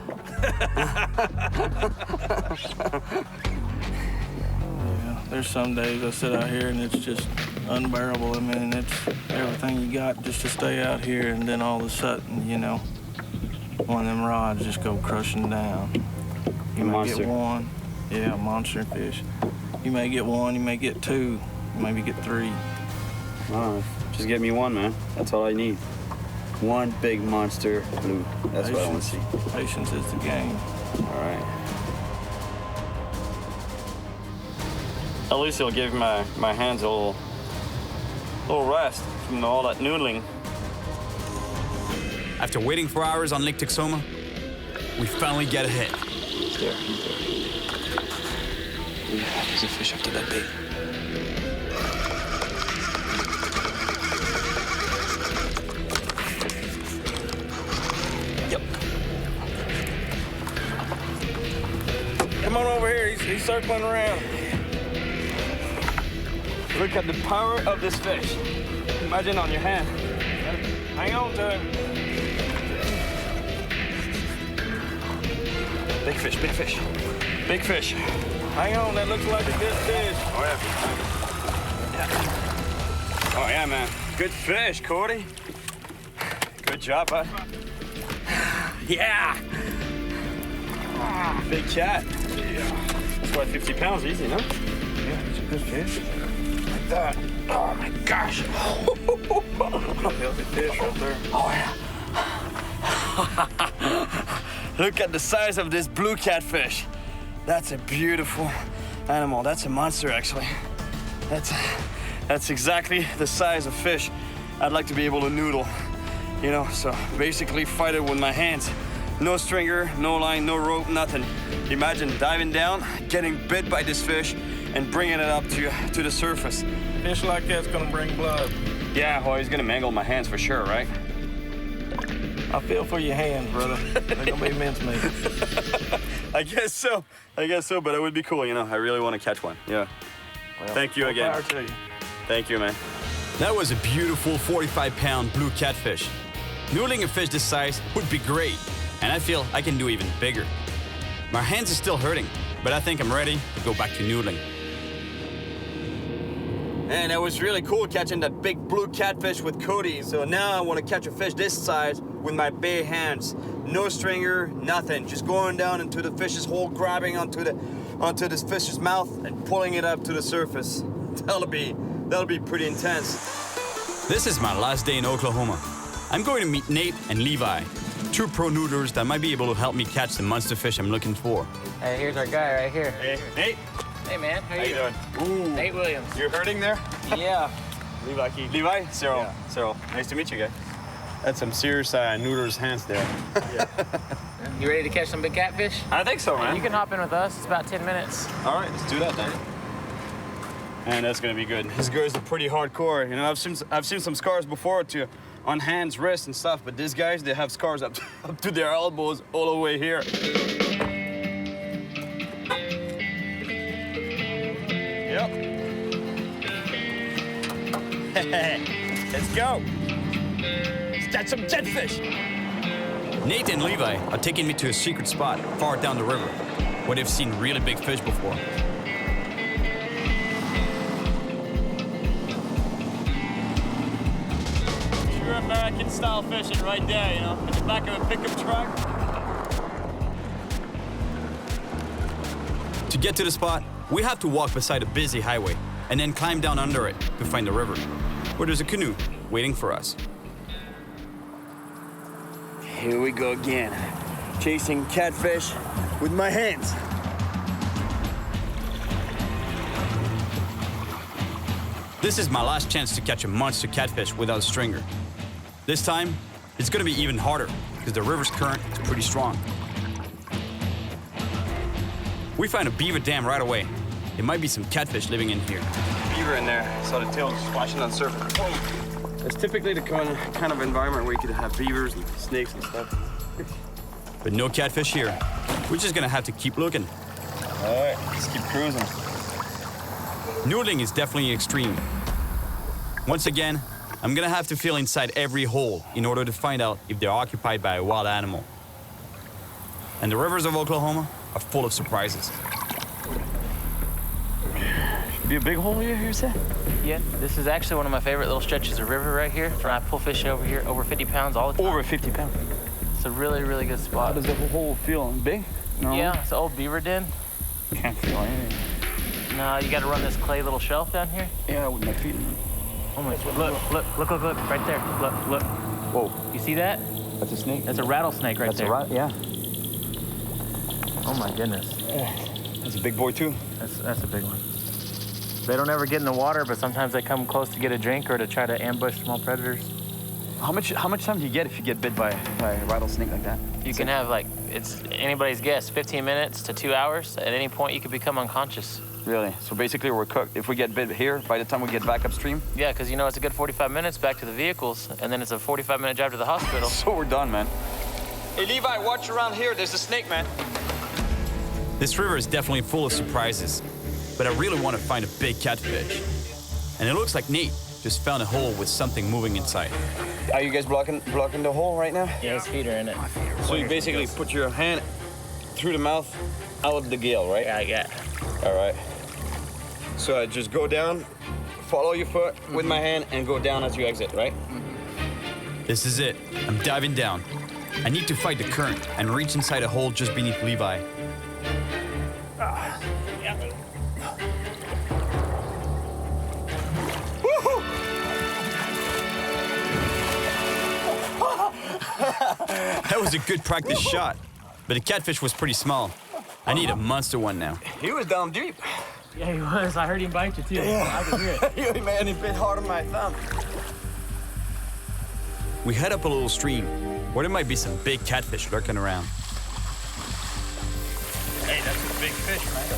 Yeah, there's some days I sit out here and it's just unbearable. I mean, it's everything you got just to stay out here, and then all of a sudden, you know, one of them rods just go crushing down. You may get one. Yeah, monster fish. You may get one, you may get 2, maybe get 3.
Oh, just get me one, man. That's all I need. One big monster blue. That's what I want to see.
Patience is the game.
All right. At least it'll give my hands a little rest from all that noodling.
After waiting for hours on Lake Texoma, we finally get a hit.
There. Yeah, there's a fish after that bait.
Yep. Come on over here. He's circling around.
Look at the power of this fish. Imagine on your hand.
Hang on to him.
Big fish, big fish. Big fish.
Hang on, that looks like a good fish.
Oh, yeah. Oh, yeah, man. Good fish, Cody. Good job, bud. Yeah. Big cat. Yeah. It's about 50 pounds easy, no?
Yeah, it's a good fish. Like that. Oh, my gosh. Healthy fish right there.
Oh, yeah. Look at the size of this blue catfish. That's a beautiful animal. That's a monster, actually. That's exactly the size of fish I'd like to be able to noodle. You know, so basically fight it with my hands. No stringer, no line, no rope, nothing. Imagine diving down, getting bit by this fish, and bringing it up to the surface.
Fish like that's gonna bring blood.
Yeah, well, he's gonna mangle my hands for sure, right?
I feel for your hands, brother. They're gonna be mincemeat.
I guess so, but it would be cool, you know. I really want to catch one, yeah. Well, thank you again.
Power to you.
Thank you, man.
That was a beautiful 45-pound blue catfish. Noodling a fish this size would be great, and I feel I can do even bigger. My hands are still hurting, but I think I'm ready to go back to noodling.
And it was really cool catching that big blue catfish with Cody. So now I want to catch a fish this size with my bare hands. No stringer, nothing. Just going down into the fish's hole, grabbing onto this fish's mouth and pulling it up to the surface. That'll be pretty intense.
This is my last day in Oklahoma. I'm going to meet Nate and Levi, 2 pro noodlers that might be able to help me catch the monster fish I'm looking for.
Hey, here's our guy right here.
Hey, Nate.
Hey, man. How
you doing? Ooh.
Nate Williams.
You're hurting there?
Yeah.
Levi? Cyril.
Yeah.
Cyril. Nice to meet you guys. That's some serious noodler's hands there.
You ready to catch some big catfish?
I think so, man.
You can hop in with us. It's about 10 minutes.
All right, let's do that then. And that's gonna be good. These guys are pretty hardcore. You know, I've seen some scars before on hands, wrists, and stuff, but these guys, they have scars up to their elbows all the way here. Yep. Let's go. Let's catch some catfish.
Nate and Levi are taking me to a secret spot far down the river, where they've seen really big fish before.
True American style fishing right there, you know, at the back of a pickup truck.
To get to the spot, we have to walk beside a busy highway and then climb down under it to find the river, where there's a canoe waiting for us.
Here we go again, chasing catfish with my hands.
This is my last chance to catch a monster catfish without a stringer. This time, it's gonna be even harder because the river's current is pretty strong. We find a beaver dam right away. There might be some catfish living in here.
Beaver in there, saw the tail splashing on the surface. It's typically the kind of environment where you could have beavers and snakes and stuff.
but no catfish here. We're just gonna have to keep looking.
All right, just keep cruising.
Noodling is definitely extreme. Once again, I'm gonna have to feel inside every hole in order to find out if they're occupied by a wild animal. And the rivers of Oklahoma are full of surprises.
Be a big hole here, Seth?
Yeah, this is actually one of my favorite little stretches of river right here. I pull fish over here over 50 pounds all the time.
Over 50 pounds?
It's a really, really good spot.
How does the hole feel? Big? No?
Yeah, it's an old beaver den.
Can't feel anything.
No, you got to run this clay little shelf down here.
Yeah, with my feet in it.
Oh my, look, right there. Look.
Whoa.
You see that?
That's a snake.
That's a rattlesnake right there.
Yeah.
Oh my goodness.
That's a big boy too.
That's a big one. They don't ever get in the water, but sometimes they come close to get a drink or to try to ambush small predators.
How much time do you get if you get bit by a rattlesnake like that?
You can have it's anybody's guess, 15 minutes to 2 hours. At any point, you could become unconscious.
Really? So basically, we're cooked. If we get bit here, by the time we get back upstream?
Yeah, because it's a good 45 minutes back to the vehicles, and then it's a 45-minute drive to the hospital.
So we're done, man.
Hey, Levi, watch around here. There's a snake, man.
This river is definitely full of surprises, but I really want to find a big catfish. And it looks like Nate just found a hole with something moving inside.
Are you guys blocking the hole right now?
Yeah, his feet are in it.
So you basically put your hand through the mouth, out of the gill, right?
Yeah.
All right. So I just go down, follow your foot with my hand, and go down as you exit, right?
This is it. I'm diving down. I need to fight the current and reach inside a hole just beneath Levi. That was a good practice shot, but the catfish was pretty small. I need a monster one now.
He was down deep.
Yeah, he was. I heard him bite you, too.
Yeah.
I could hear it.
He bit hard on my thumb.
We head up a little stream where there might be some big catfish lurking around.
Hey, that's a big fish, man.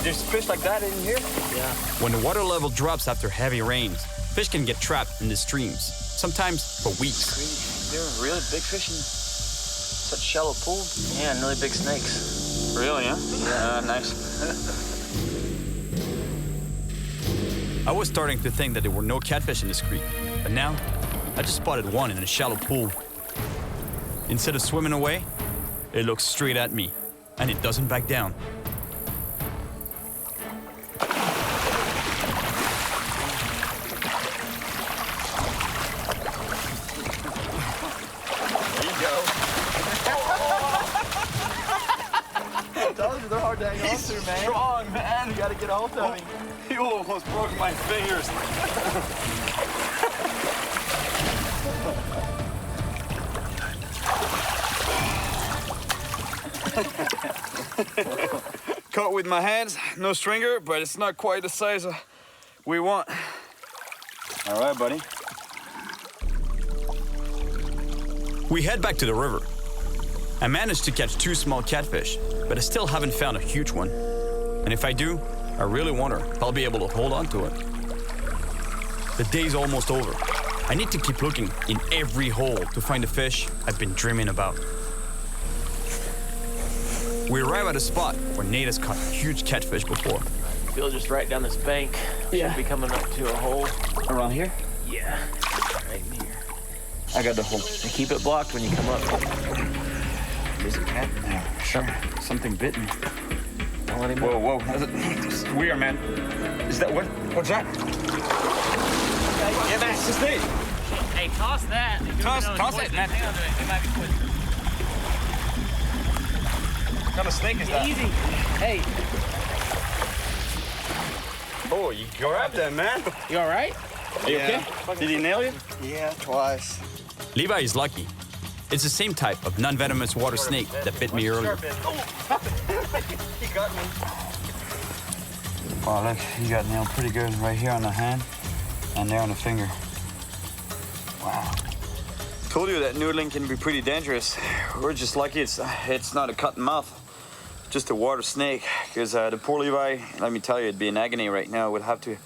There's fish like that in here?
Yeah.
When the water level drops after heavy rains, fish can get trapped in the streams, sometimes for weeks.
There are really big fish in such shallow pools?
Yeah, and really big snakes.
Really, huh?
Yeah,
nice.
I was starting to think that there were no catfish in this creek, but now I just spotted one in a shallow pool. Instead of swimming away, it looks straight at me, and it doesn't back down.
They're hard to hang on to, man. Strong, man. You gotta get a hold of him. You almost broke my fingers. Caught with my hands, no stringer, but it's not quite the size we want. All right, buddy.
We head back to the river. I managed to catch 2 small catfish, but I still haven't found a huge one. And if I do, I really wonder if I'll be able to hold on to it. The day's almost over. I need to keep looking in every hole to find the fish I've been dreaming about. We arrive at a spot where Nate has caught huge catfish before.
Feel just right down this bank.
Yeah.
Should be coming up to a hole.
Around here?
Yeah. Right here.
I got the hole.
And keep it blocked when you come up.
There's a cat in there. Sure. Something bit me.
Don't let him
Whoa. It's weird, man. Is that what? What's that? Yeah, that's the snake.
Hey, toss that.
Toss it, man.
Hang on to it. It might be twisted.
What kind of snake is that?
Easy. Hey.
Oh, you grabbed that, man.
You all right?
Are you okay? Did he nail you?
Yeah, twice.
Levi is lucky. It's the same type of non-venomous water snake that bit me earlier.
He got me.
Wow, look, you got nailed pretty good right here on the hand and there on the finger. Wow.
Told you that noodling can be pretty dangerous. We're just lucky it's not a cut and mouth, just a water snake. Because the poor Levi, let me tell you, it'd be in agony right now. Would have to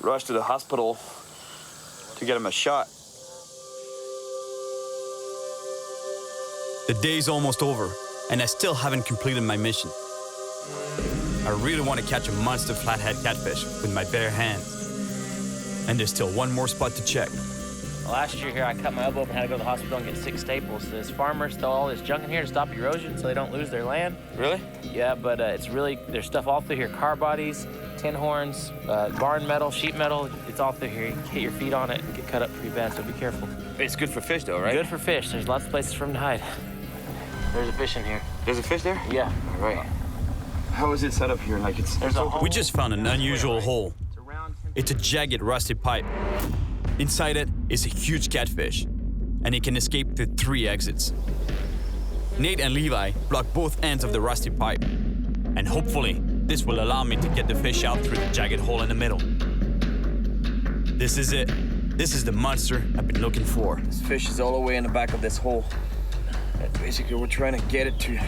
rush to the hospital to get him a shot.
The day's almost over, and I still haven't completed my mission. I really want to catch a monster flathead catfish with my bare hands. And there's still one more spot to check.
Last year here, I cut my elbow open and had to go to the hospital and get 6 staples. This farmers throw all this junk in here to stop erosion so they don't lose their land.
Really?
Yeah, but it's really, there's stuff all through here. Car bodies, tin horns, barn metal, sheet metal. It's all through here. You can hit your feet on it and get cut up pretty bad, so be careful.
It's good for fish though, right?
Good for fish. There's lots of places for them to hide. There's a fish in here.
There's a fish there?
Yeah.
Right. How is it set up here? Like it's...
We just found an unusual hole. It's a jagged, rusty pipe. Inside it is a huge catfish, and it can escape through 3 exits. Nate and Levi block both ends of the rusty pipe, and hopefully this will allow me to get the fish out through the jagged hole in the middle. This is it. This is the monster I've been looking for.
This fish is all the way in the back of this hole. And basically, we're trying to get it to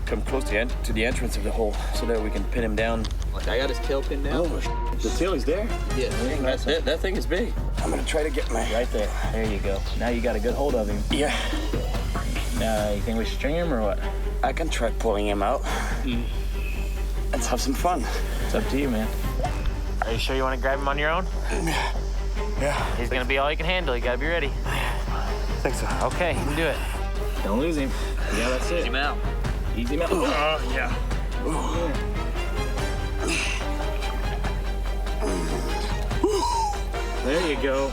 come close to the entrance of the hole so that we can pin him down.
Like I got his tail pinned down.
Oh, the tail is there?
Yeah.
That thing is big. I'm gonna try to get my...
Right there. There you go. Now you got a good hold of him.
Yeah.
Now, you think we should string him or what?
I can try pulling him out. Let's have some fun.
It's up to you, man. Are you sure you want to grab him on your own?
Yeah.
He's gonna be all you can handle. You gotta be ready.
I think so.
Okay, you can do it.
Don't lose him.
Yeah, that's it.
Ease him out.
Ease him out.
Oh, yeah.
There you go.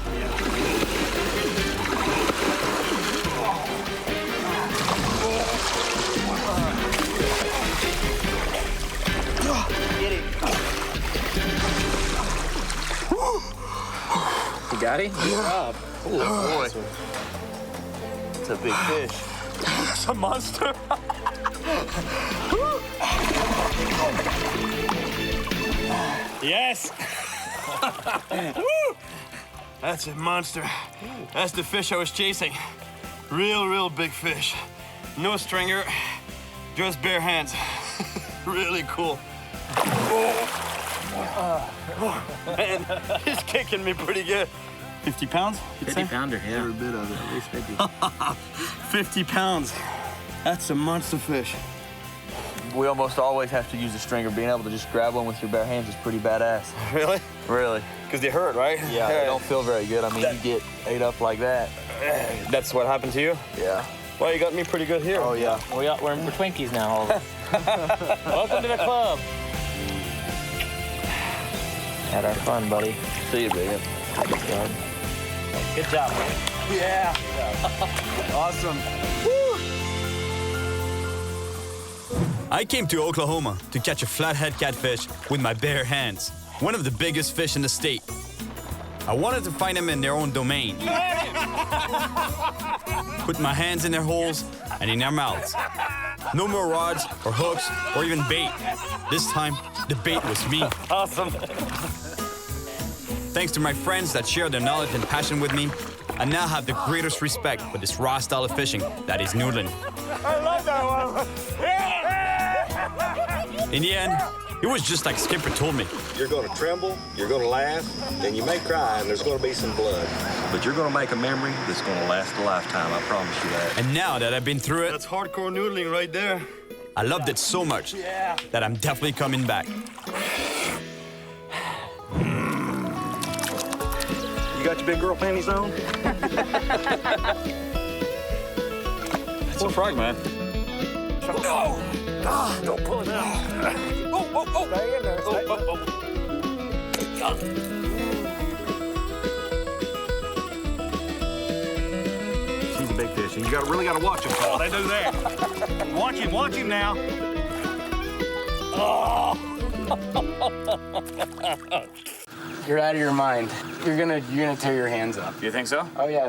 Get it.
You got him? Good job.
Oh, boy. It's a big fish.
It's a monster. Yes. That's a monster. That's the fish I was chasing. Real big fish. No stringer, just bare hands. Really cool. Man, he's kicking me pretty good. 50 pounds?
50 pounder, yeah.
Every bit of it, at least 50.
50 pounds. That's a monster fish.
We almost always have to use a stringer. Being able to just grab one with your bare hands is pretty badass.
Really?
Really.
Because they hurt, right?
Yeah, they don't feel very good. I mean, you get ate up like that.
That's what happened to you?
Yeah.
Well, you got me pretty good here.
Oh, yeah.
We're Twinkies now, all of us. Welcome to the club. Had our fun, buddy.
See you, baby.
Good job, man.
Yeah. Awesome.
I came to Oklahoma to catch a flathead catfish with my bare hands, one of the biggest fish in the state. I wanted to find them in their own domain. Put my hands in their holes and in their mouths. No more rods or hooks or even bait. This time, the bait was me.
Awesome.
Thanks to my friends that share their knowledge and passion with me, I now have the greatest respect for this raw style of fishing that is noodling.
I love that one.
In the end, it was just like Skipper told me.
You're going to tremble, you're going to laugh, and you may cry, and there's going to be some blood. But you're going to make a memory that's going to last a lifetime, I promise you that.
And now that I've been through it,
That's hardcore noodling right there.
I loved it so much that I'm definitely coming back.
You got your big girl panties on?
It's a frog, man.
No! Don't pull it out.
Stay in there.
He's a big fish, and you really got to watch him.
Oh, they do that. Watch him now. Oh.
You're out of your mind. You're gonna tear your hands up.
You think so?
Oh yeah,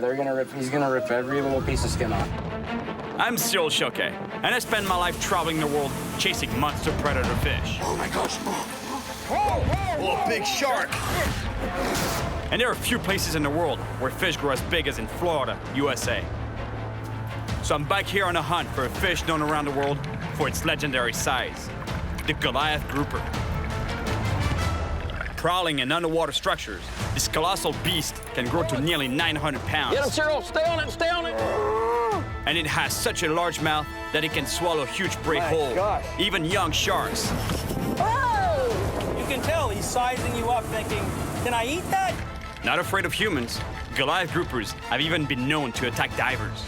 he's gonna rip every little piece of skin off.
I'm Cyril Chauquet, and I spend my life traveling the world chasing monster predator fish.
Oh my gosh.
Oh, big shark.
And there are few places in the world where fish grow as big as in Florida, USA. So I'm back here on a hunt for a fish known around the world for its legendary size, the Goliath grouper. Prowling in underwater structures, this colossal beast can grow to nearly 900 pounds.
Get him, Cyril! Stay on it! Stay on it!
and it has such a large mouth that it can swallow huge prey whole, even young sharks.
You can tell he's sizing you up thinking, can I eat that?
Not afraid of humans, Goliath groupers have even been known to attack divers.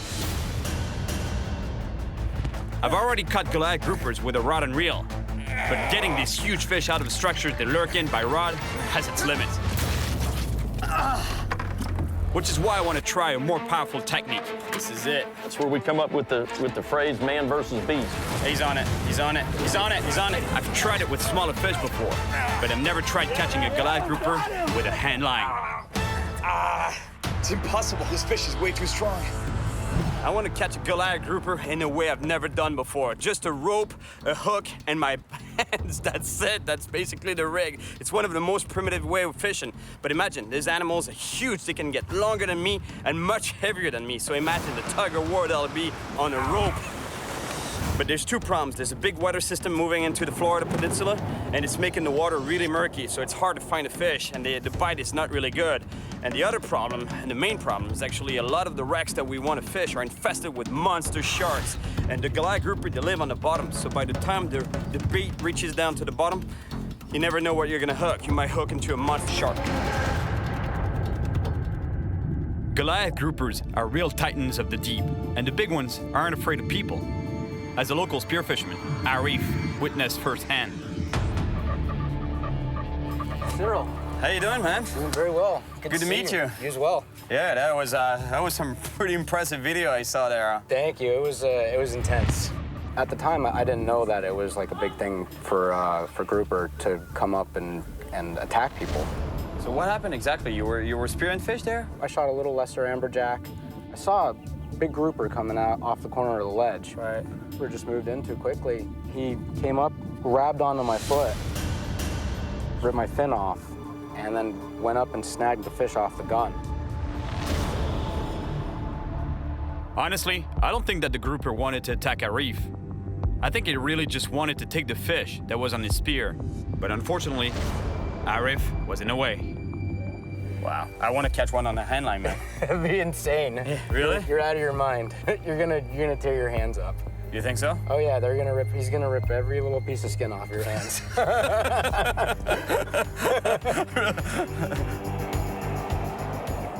I've already caught Goliath groupers with a rod and reel, but getting these huge fish out of the structures they lurk in by rod has its limits. Which is why I want to try a more powerful technique.
This is it.
That's where we come up with the phrase man versus beast.
He's on it, he's on it, he's on it, he's on it. I've tried it with smaller fish before, but I've never tried catching a Goliath grouper with a hand line.
It's impossible. This fish is way too strong. I want to catch a Goliath grouper in a way I've never done before. Just a rope, a hook, and my hands. That's it. That's basically the rig. It's one of the most primitive way of fishing. But imagine, these animals are huge. They can get longer than me and much heavier than me. So imagine the tug of war that'll be on a rope. But there's two problems. There's a big weather system moving into the Florida Peninsula, and it's making the water really murky, so it's hard to find a fish, and the bite is not really good. And the other problem, and the main problem, is actually a lot of the wrecks that we want to fish are infested with monster sharks. And the Goliath grouper, they live on the bottom, so by the time the bait reaches down to the bottom, you never know what you're gonna hook. You might hook into a monster shark.
Goliath groupers are real titans of the deep, and the big ones aren't afraid of people. As a local spearfisherman, Arif witnessed firsthand.
Cyril. How you doing, man?
Doing very well.
Good to meet you.
You as well.
Yeah, that was some pretty impressive video I saw there.
Thank you. It was intense. At the time, I didn't know that it was like a big thing for grouper to come up and attack people.
So what happened exactly? You were spearing fish there?
I shot a little lesser amberjack. I saw a big grouper coming out off the corner of the ledge.
Right.
We were just moved in too quickly. He came up, grabbed onto my foot, ripped my fin off, and then went up and snagged the fish off the gun.
Honestly, I don't think that the grouper wanted to attack Arif. I think he really just wanted to take the fish that was on his spear. But unfortunately, Arif was in the way.
Wow, I want to catch one on the hand line, man.
It'd be insane.
Yeah, really?
You're out of your mind. You're gonna tear your hands up.
You think so?
Oh yeah, he's gonna rip every little piece of skin off your hands.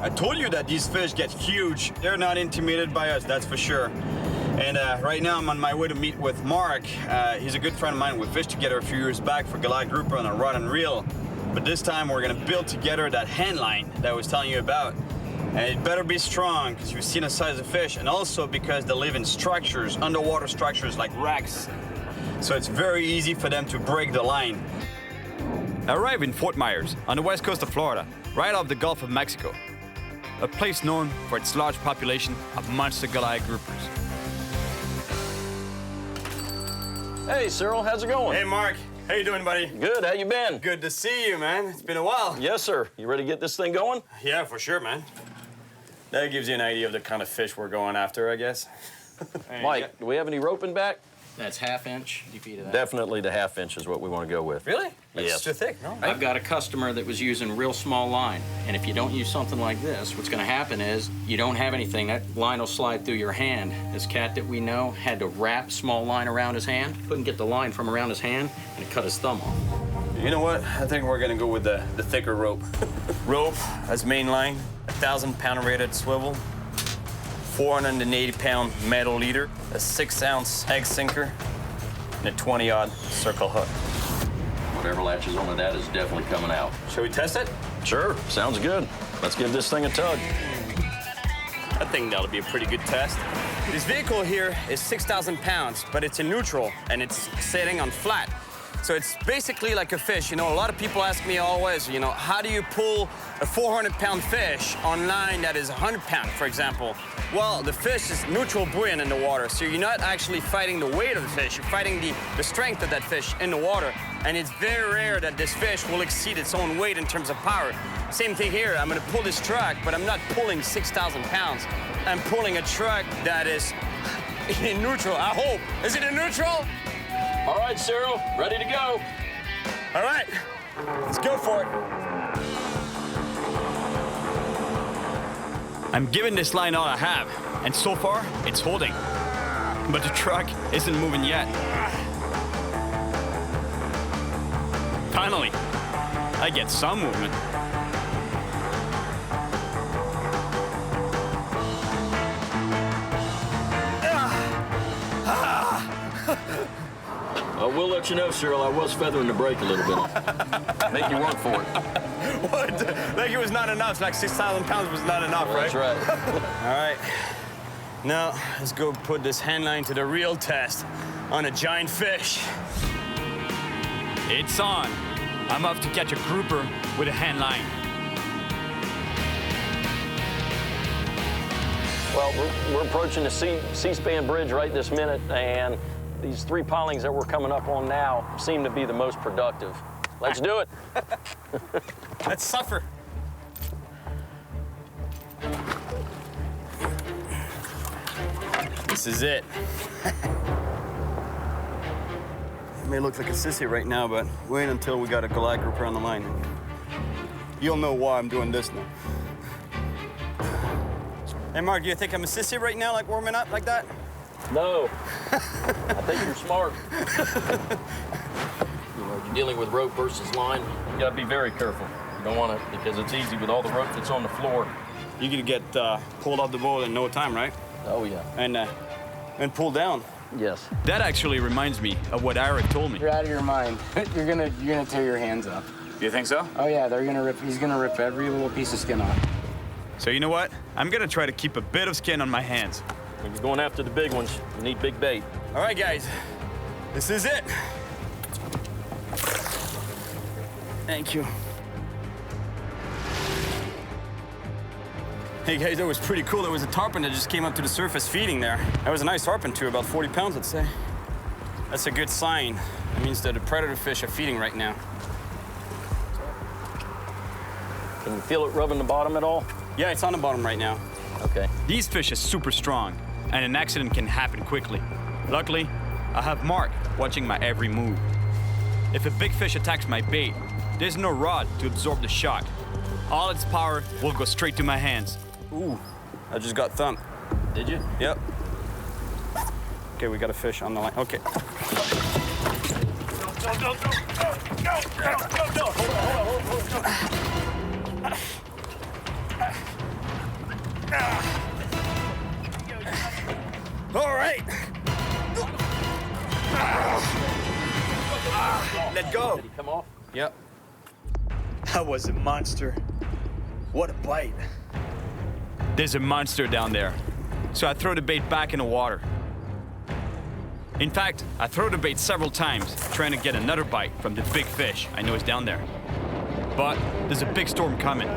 I told you that these fish get huge. They're not intimidated by us, that's for sure. And right now I'm on my way to meet with Mark. He's a good friend of mine. We fished together a few years back for Goliath grouper on a rod and reel. But this time we're gonna build together that hand line that I was telling you about. And it better be strong, because you've seen the size of fish, and also because they live in structures, underwater structures like wrecks. So it's very easy for them to break the line.
I arrived in Fort Myers, on the west coast of Florida, right off the Gulf of Mexico. A place known for its large population of monster Goliath groupers.
Hey, Cyril, how's it going?
Hey, Mark. How you doing, buddy?
Good, how you been?
Good to see you, man. It's been a while.
Yes, sir. You ready to get this thing going?
Yeah, for sure, man. That gives you an idea of the kind of fish we're going after, I guess.
Mike, do we have any roping back?
That's half-inch. You feet of that.
Definitely the half-inch is what we want to go with.
Really?
Yes.
It's too thick, no?
I've got a customer that was using real small line, and if you don't use something like this, what's going to happen is you don't have anything. That line will slide through your hand. This cat that we know had to wrap small line around his hand, couldn't get the line from around his hand, and it cut his thumb off.
You know what? I think we're going to go with the thicker rope. Rope as main line, 1,000-pound rated swivel, 480-pound metal leader, a 6-ounce egg sinker, and a 20-odd circle hook.
Whatever latches onto that is definitely coming out.
Shall we test it?
Sure, sounds good. Let's give this thing a tug.
I think that'll be a pretty good test. This vehicle here is 6,000 pounds, but it's in neutral, and it's sitting on flat. So it's basically like a fish. You know, a lot of people ask me always, you know, how do you pull a 400-pound fish on line that is 100-pound, for example? Well, the fish is neutral buoyant in the water, so you're not actually fighting the weight of the fish. You're fighting the strength of that fish in the water. And it's very rare that this fish will exceed its own weight in terms of power. Same thing here. I'm gonna pull this truck, but I'm not pulling 6,000 pounds. I'm pulling a truck that is in neutral, I hope. Is it in neutral?
All right, Cyril, ready to go.
All right, let's go for it.
I'm giving this line all I have. and so far, it's holding. But the truck isn't moving yet. Finally, I get some movement.
I will let you know, Cyril, I was feathering the brake a little bit. Make you work for it.
What? Like it was not enough. Like 6,000 pounds was not enough, right?
That's right.
All right. Now, let's go put this hand line to the real test on a giant fish.
It's on. I'm off to catch a grouper with a hand line.
Well, we're approaching the C-span bridge right this minute, and these 3 pilings that we're coming up on now seem to be the most productive. Let's do it.
Let's suffer. This is it. It may look like a sissy right now, but wait until we got a Goliath grouper on the line. You'll know why I'm doing this now. Hey, Mark, do you think I'm a sissy right now, like warming up like that?
No. I think you're smart.
You know, you're dealing with rope versus line. You gotta be very careful. You don't want to, because it's easy with all the rope that's on the floor.
You could get pulled off the boat in no time, right?
Oh, yeah.
And pulled down.
Yes.
That actually reminds me of what Eric told me.
You're out of your mind. You're gonna tear your hands up.
You think so?
Oh yeah, he's gonna rip every little piece of skin off.
So you know what? I'm gonna try to keep a bit of skin on my hands.
When you're going after the big ones, you need big bait.
All right, guys. This is it. Thank you. Hey guys, that was pretty cool. There was a tarpon that just came up to the surface feeding there. That was a nice tarpon too, about 40 pounds, I'd say. That's a good sign. That means that the predator fish are feeding right now.
Can you feel it rubbing the bottom at all?
Yeah, it's on the bottom right now.
Okay.
These fish are super strong, and an accident can happen quickly. Luckily, I have Mark watching my every move. If a big fish attacks my bait, there's no rod to absorb the shock. All its power will go straight to my hands.
Ooh, I just got thumped.
Did you?
Yep. Okay, we got a fish on the line. Okay.
Go. Hold on.
All right. Let go.
Did he come off?
Yep. That was a monster. What a bite.
There's a monster down there, so I throw the bait back in the water. In fact, I throw the bait several times, trying to get another bite from the big fish I know is down there. But there's a big storm coming.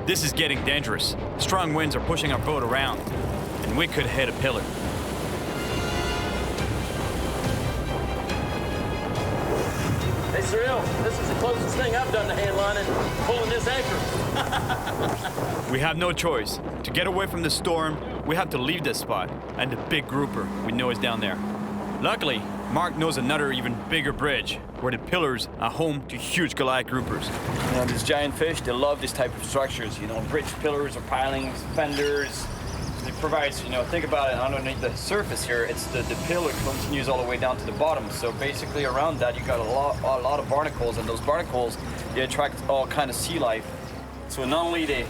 This is getting dangerous. Strong winds are pushing our boat around, and we could hit a pillar.
Hey, Cyril, this is the closest thing I've done to hand lining, pulling this anchor.
We have no choice. To get away from the storm, we have to leave this spot and the big grouper we know is down there. Luckily, Mark knows another even bigger bridge where the pillars are home to huge Goliath groupers.
You know, these giant fish, they love this type of structures, you know, bridge pillars or pilings, fenders. It provides, you know, think about it, underneath the surface here, it's the pillar continues all the way down to the bottom. So basically around that, you got a lot of barnacles, and those barnacles, they attract all kind of sea life. So not only they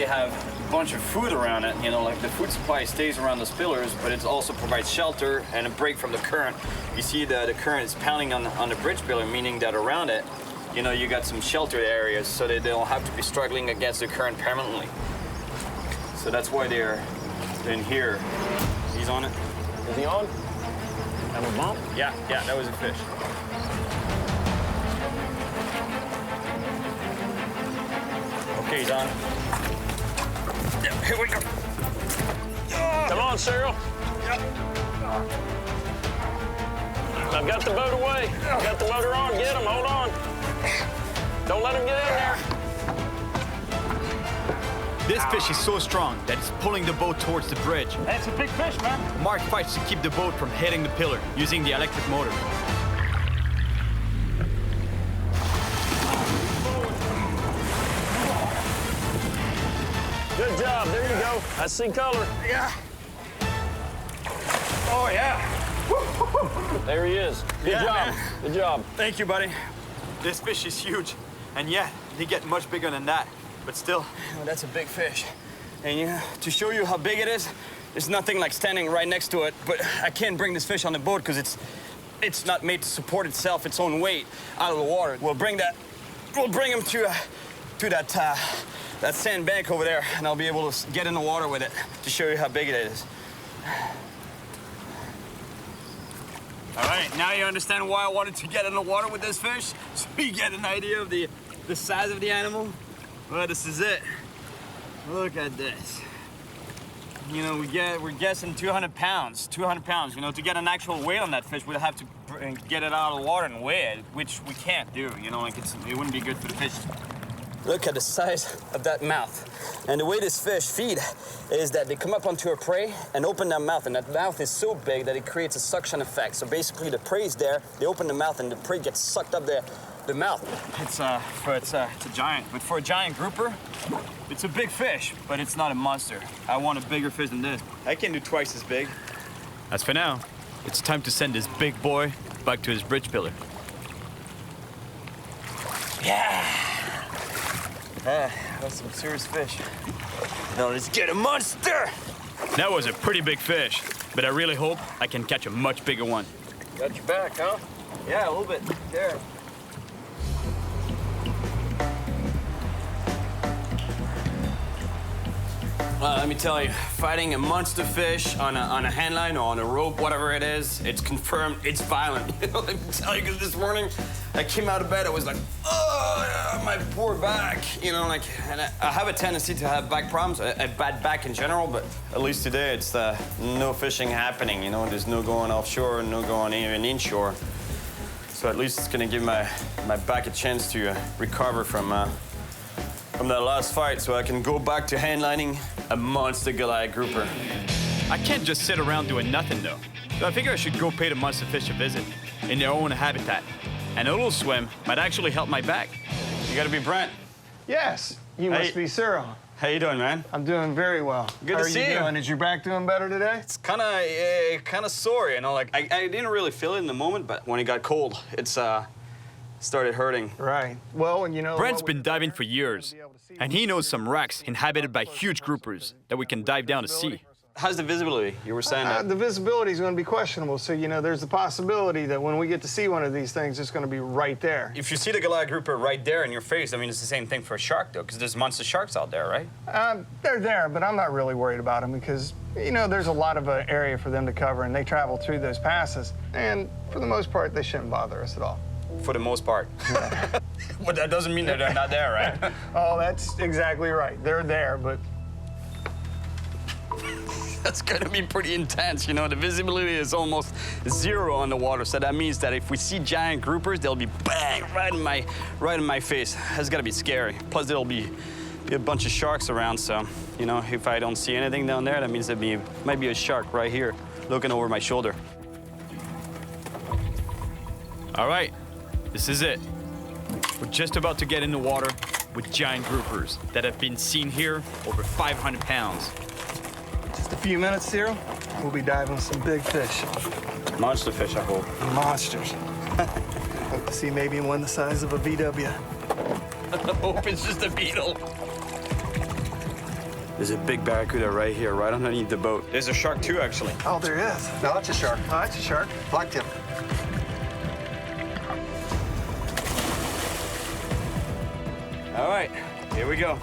have a bunch of food around it, you know, like the food supply stays around those pillars, but it also provides shelter and a break from the current. You see the current is pounding on the bridge pillar, meaning that around it, you know, you got some sheltered areas so that they don't have to be struggling against the current permanently. So that's why they're in here. He's on it.
Is he on? Have a bump?
Yeah, that was a fish. Okay, he's on. Yeah, here we go.
Come on, Cyril. I've got the boat away. Got the motor on. Get him. Hold on. Don't let him get in there.
This fish is so strong that it's pulling the boat towards the bridge.
That's a big fish, man.
Mark fights to keep the boat from hitting the pillar using the electric motor.
I see color.
Yeah. Oh, yeah.
There he is. Good job.
Man.
Good job.
Thank you, buddy. This fish is huge. And yeah, they get much bigger than that. But still, that's a big fish. And you know, to show you how big it is, there's nothing like standing right next to it. But I can't bring this fish on the boat because it's not made to support itself, its own weight out of the water. We'll bring him to that sand bank over there, and I'll be able to get in the water with it to show you how big it is. All right, now you understand why I wanted to get in the water with this fish, so you get an idea of the size of the animal. Well, this is it. Look at this. You know, we're guessing 200 pounds. 200 pounds. You know, to get an actual weight on that fish, we'd have to get it out of the water and weigh it, which we can't do. You know, like it wouldn't be good for the fish. Look at the size of that mouth. And the way this fish feed is that they come up onto a prey and open their mouth, and that mouth is so big that it creates a suction effect. So basically the prey is there, they open the mouth, and the prey gets sucked up the mouth. It's a giant, but for a giant grouper, it's a big fish, but it's not a monster. I want a bigger fish than this. I can do twice as big.
As for now, it's time to send this big boy back to his bridge pillar.
Yeah! That's some serious fish. Now let's get a monster!
That was a pretty big fish, but I really hope I can catch a much bigger one.
Got your back, huh? Yeah, a little bit. There. Let me tell you, fighting a monster fish on a hand line or on a rope, whatever it is, it's confirmed it's violent. You know, let me tell you, because this morning I came out of bed, I was like, oh, my poor back. You know, like, and I have a tendency to have back problems, a bad back in general, but at least today it's no fishing happening. You know, there's no going offshore, no going even inshore. So at least it's gonna give my back a chance to recover from that last fight, so I can go back to handlining a monster Goliath grouper.
I can't just sit around doing nothing, though. So I figure I should go pay the monster fish a visit in their own habitat. And a little swim might actually help my back.
You gotta be Brent.
Yes, you must be Cyril.
How you doing, man?
I'm doing very well.
Good to see you.
How are you doing? Is your back doing better today?
It's kind of sore, you know. Like I didn't really feel it in the moment, but when it got cold, it's started hurting.
Right. Well, and you know,
Brent's been diving for years, and he knows some wrecks inhabited by huge groupers that we can dive down to see.
How's the visibility? You were saying that.
The visibility is going to be questionable, so, you know, there's the possibility that when we get to see one of these things, it's going to be right there.
If you see the Goliath grouper right there in your face, I mean, it's the same thing for a shark, though, because there's monster sharks out there, right?
They're there, but I'm not really worried about them because, you know, there's a lot of area for them to cover, and they travel through those passes, and for the most part, they shouldn't bother us at all.
For the most part. Yeah. But that doesn't mean that they're not there, right?
Oh, that's exactly right. They're there, but...
That's gonna be pretty intense, you know. The visibility is almost zero on the water, so that means that if we see giant groupers, they'll be bang right in my face. That's gotta be scary. Plus, there'll be a bunch of sharks around, so you know, if I don't see anything down there, that means there might be a shark right here, looking over my shoulder.
All right, this is it. We're just about to get in the water with giant groupers that have been seen here over 500 pounds.
Just a few minutes, Cyril. We'll be diving with some big fish.
Monster fish, I hope.
Monsters. Hope to see maybe one the size of a VW.
I hope it's just a beetle. There's a big barracuda right here, right underneath the boat. There's a shark too, actually.
Oh, there is.
No, that's a shark.
Oh, that's a shark.
Black tip.
All right, here we go.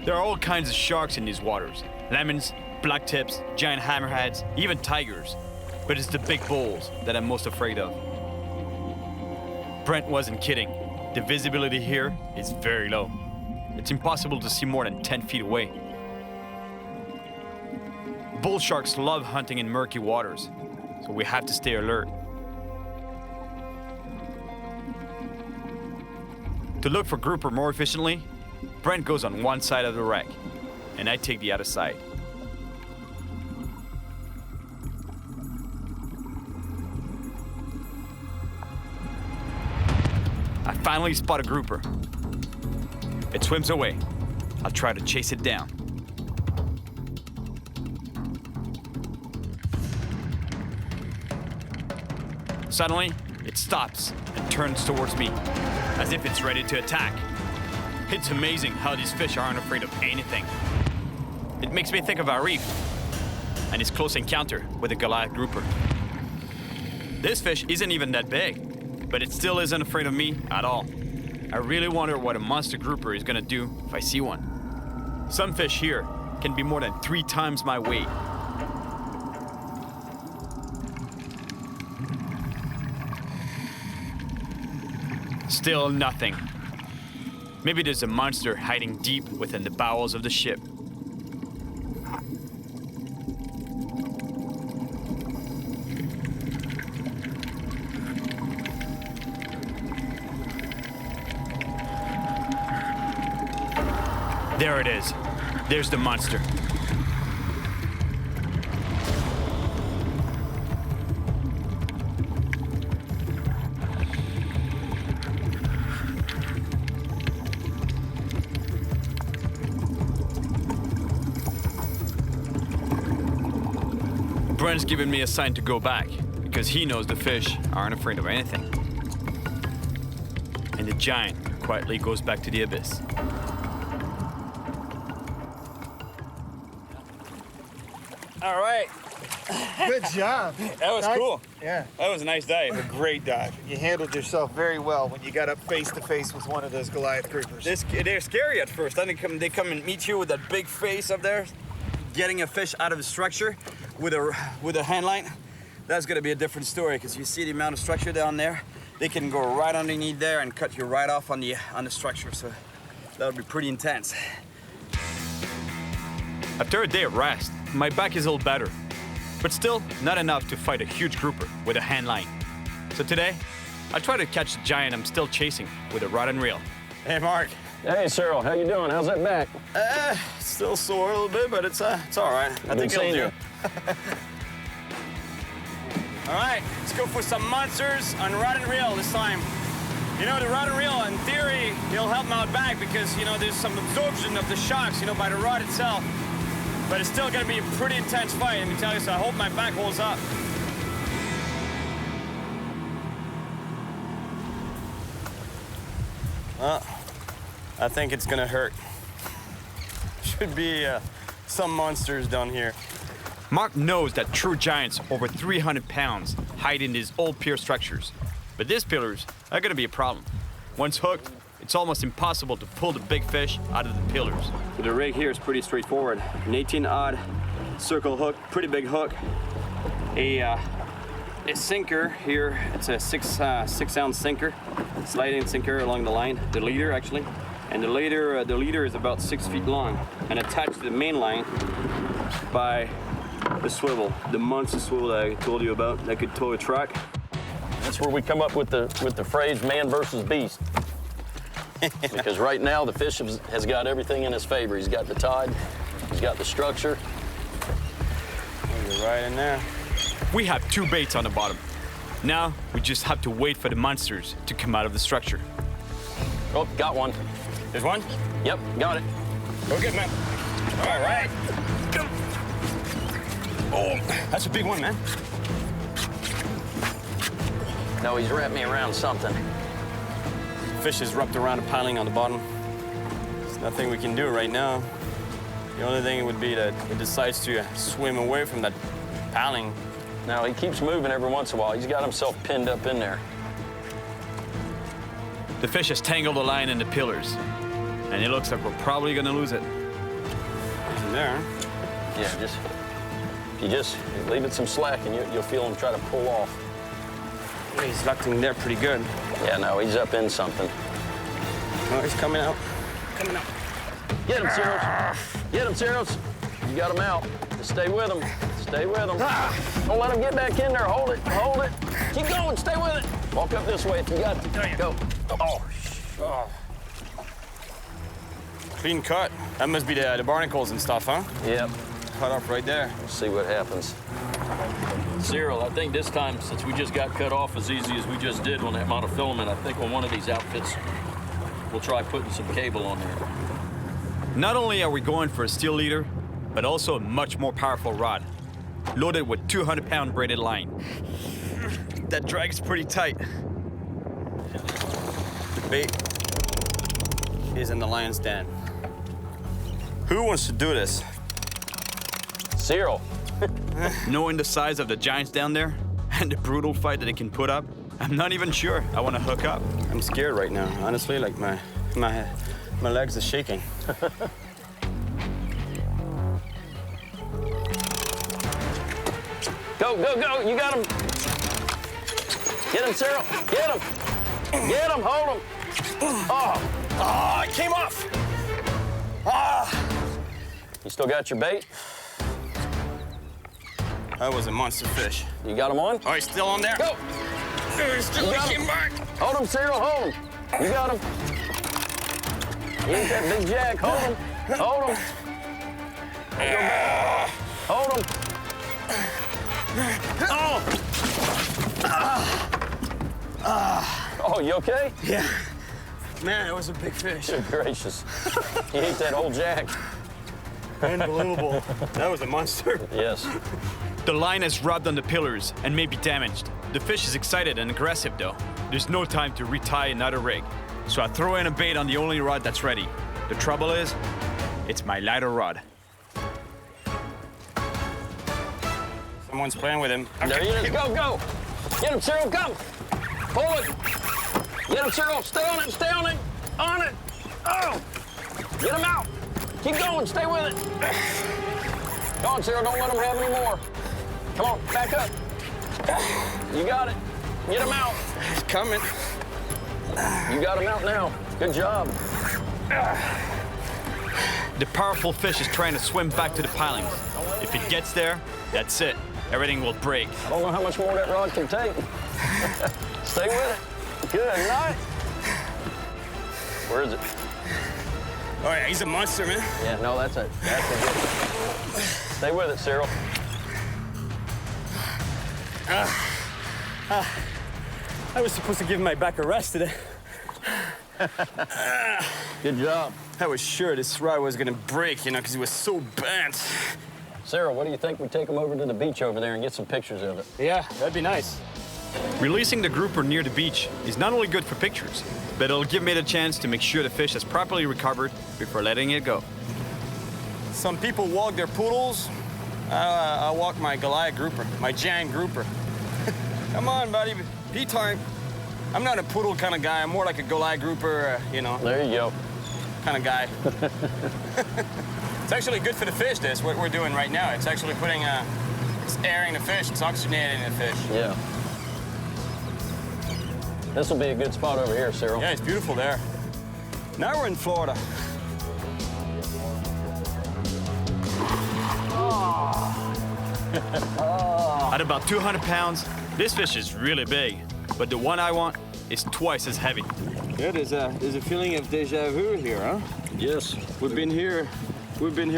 There are all kinds of sharks in these waters. Lemons, black tips, giant hammerheads, even tigers. But it's the big bulls that I'm most afraid of. Brent wasn't kidding. The visibility here is very low. It's impossible to see more than 10 feet away. Bull sharks love hunting in murky waters, so we have to stay alert. To look for grouper more efficiently, Brent goes on one side of the wreck, and I take the other side. I finally spot a grouper. It swims away. I'll try to chase it down. Suddenly, it stops and turns towards me, as if it's ready to attack. It's amazing how these fish aren't afraid of anything. It makes me think of Arif and his close encounter with a Goliath grouper. This fish isn't even that big, but it still isn't afraid of me at all. I really wonder what a monster grouper is gonna do if I see one. Some fish here can be more than 3 times my weight. Still nothing. Maybe there's a monster hiding deep within the bowels of the ship. There it is. There's the monster. Brent's giving me a sign to go back because he knows the fish aren't afraid of anything. And the giant quietly goes back to the abyss.
All right.
Good job.
That was
Nice.
cool.
Yeah.
That was a nice dive.
A great dive. You handled yourself very well when you got up face to face with one of those Goliath groupers.
They're scary at first. Then they come and meet you with that big face up there, getting a fish out of the structure with a hand line. That's gonna be a different story because you see the amount of structure down there. They can go right underneath there and cut you right off on the structure. So that would be pretty intense.
After a day of rest, my back is a little better, but still not enough to fight a huge grouper with a hand line. So today, I'll try to catch the giant I'm still chasing with a rod and reel.
Hey, Mark.
Hey, Cyril, how you doing? How's that back?
Still sore a little bit, but it's all right. I think it'll do. All right, let's go for some monsters on rod and reel this time. You know, the rod and reel, in theory, it'll help them out back because, you know, there's some absorption of the shocks, you know, by the rod itself. But it's still gonna be a pretty intense fight, let me tell you, so I hope my back holds up. I think it's gonna hurt. Should be some monsters down here.
Mark knows that true giants over 300 pounds hide in these old pier structures. But these pillars are gonna be a problem. Once hooked, it's almost impossible to pull the big fish out of the pillars.
The rig here is pretty straightforward. An 18-odd circle hook, pretty big hook. A sinker here, it's a 6-ounce sinker, sliding sinker along the line, the leader actually. And the leader is about 6 feet long and attached to the main line by the swivel, the monster swivel that I told you about that could tow a truck.
That's where we come up with the phrase man versus beast. Because right now the fish has got everything in his favor. He's got the tide, he's got the structure.
You're right in there.
We have 2 baits on the bottom. Now we just have to wait for the monsters to come out of the structure.
Oh, got one.
There's one?
Yep, got it.
Go get man. All right. Go. Oh, that's a big one, man.
No, he's wrapped me around something.
Fish is wrapped around a piling on the bottom. There's nothing we can do right now. The only thing would be that it decides to swim away from that piling.
Now, he keeps moving every once in a while. He's got himself pinned up in there.
The fish has tangled the line in the pillars, and it looks like we're probably gonna lose it.
It's in there.
Yeah, if you just leave it some slack and you'll feel him try to pull off.
He's locked in there pretty good.
Yeah, no, he's up in something.
Oh, he's coming out. Coming out.
Get him, Cyril. Get him, Cyril. You got him out. Just stay with him. Stay with him. Don't let him get back in there. Hold it. Hold it. Keep going. Stay with it. Walk up this way if you got to. Go. Oh.
Clean cut. That must be the barnacles and stuff, huh?
Yep.
Cut off right there.
We'll see what happens.
Cyril, I think this time, since we just got cut off as easy as we just did on that monofilament, I think on one of these outfits, we'll try putting some cable on there.
Not only are we going for a steel leader, but also a much more powerful rod, loaded with 200-pound braided line. That drag is pretty tight.
The bait is in the lion's den. Who wants to do this?
Cyril.
Knowing the size of the giants down there and the brutal fight that they can put up, I'm not even sure I want to hook up.
I'm scared right now. Honestly, like my legs are shaking.
Go, go, go. You got him. Get him, Cyril. Get him. Get him. Hold him. Oh, it came off. You still got your bait?
That was a monster fish.
You got him on?
Oh, he's still on there.
Go.
Still came back.
Hold him, Cyril. Hold him. You got him. He ain't that big jack. Hold him. Hold him. Hold him. Oh, you okay?
Yeah. Man, that was a big fish.
Good gracious. You ate that whole jack.
Unbelievable. That was a monster.
Yes.
The line has rubbed on the pillars and may be damaged. The fish is excited and aggressive though. There's no time to retie another rig. So I throw in a bait on the only rod that's ready. The trouble is, it's my lighter rod.
Someone's playing with him.
There he is. Go, go. Get him, Cyril. Come. Pull it. Get him, Cyril. Stay on it. Stay on it. On it. Oh. Get him out. Keep going. Stay with it. Go on, Cyril. Don't let him have any more. Come on. Back up. You got it. Get him out.
He's coming.
You got him out now. Good job.
The powerful fish is trying to swim back to the pilings. If it gets there, that's it. Everything will break.
I don't know how much more that rod can take. Stay with it. Good night. Where is it?
Oh, yeah, he's a monster, man.
Yeah, no, that's it. That's a good. Stay with it, Cyril.
I was supposed to give my back a rest today.
Good job.
I was sure this rod was gonna break, you know, because it was so bent.
Cyril, what do you think we take him over to the beach over there and get some pictures of it?
Yeah, that'd be nice.
Releasing the grouper near the beach is not only good for pictures, but it'll give me the chance to make sure the fish has properly recovered before letting it go.
Some people walk their poodles. I walk my Goliath grouper, my giant grouper. Come on, buddy, pee time. I'm not a poodle kind of guy. I'm more like a Goliath grouper, you know.
There you go.
Kind of guy. It's actually good for the fish, this, what we're doing right now. It's actually putting, it's airing the fish, it's oxygenating the fish.
Yeah. This will be a good spot over here, Cyril.
Yeah, it's beautiful there. Now we're in Florida.
At about 200 pounds, this fish is really big, but the one I want is twice as heavy.
Yeah, there's a feeling of deja vu here, huh?
Yes.
We've been here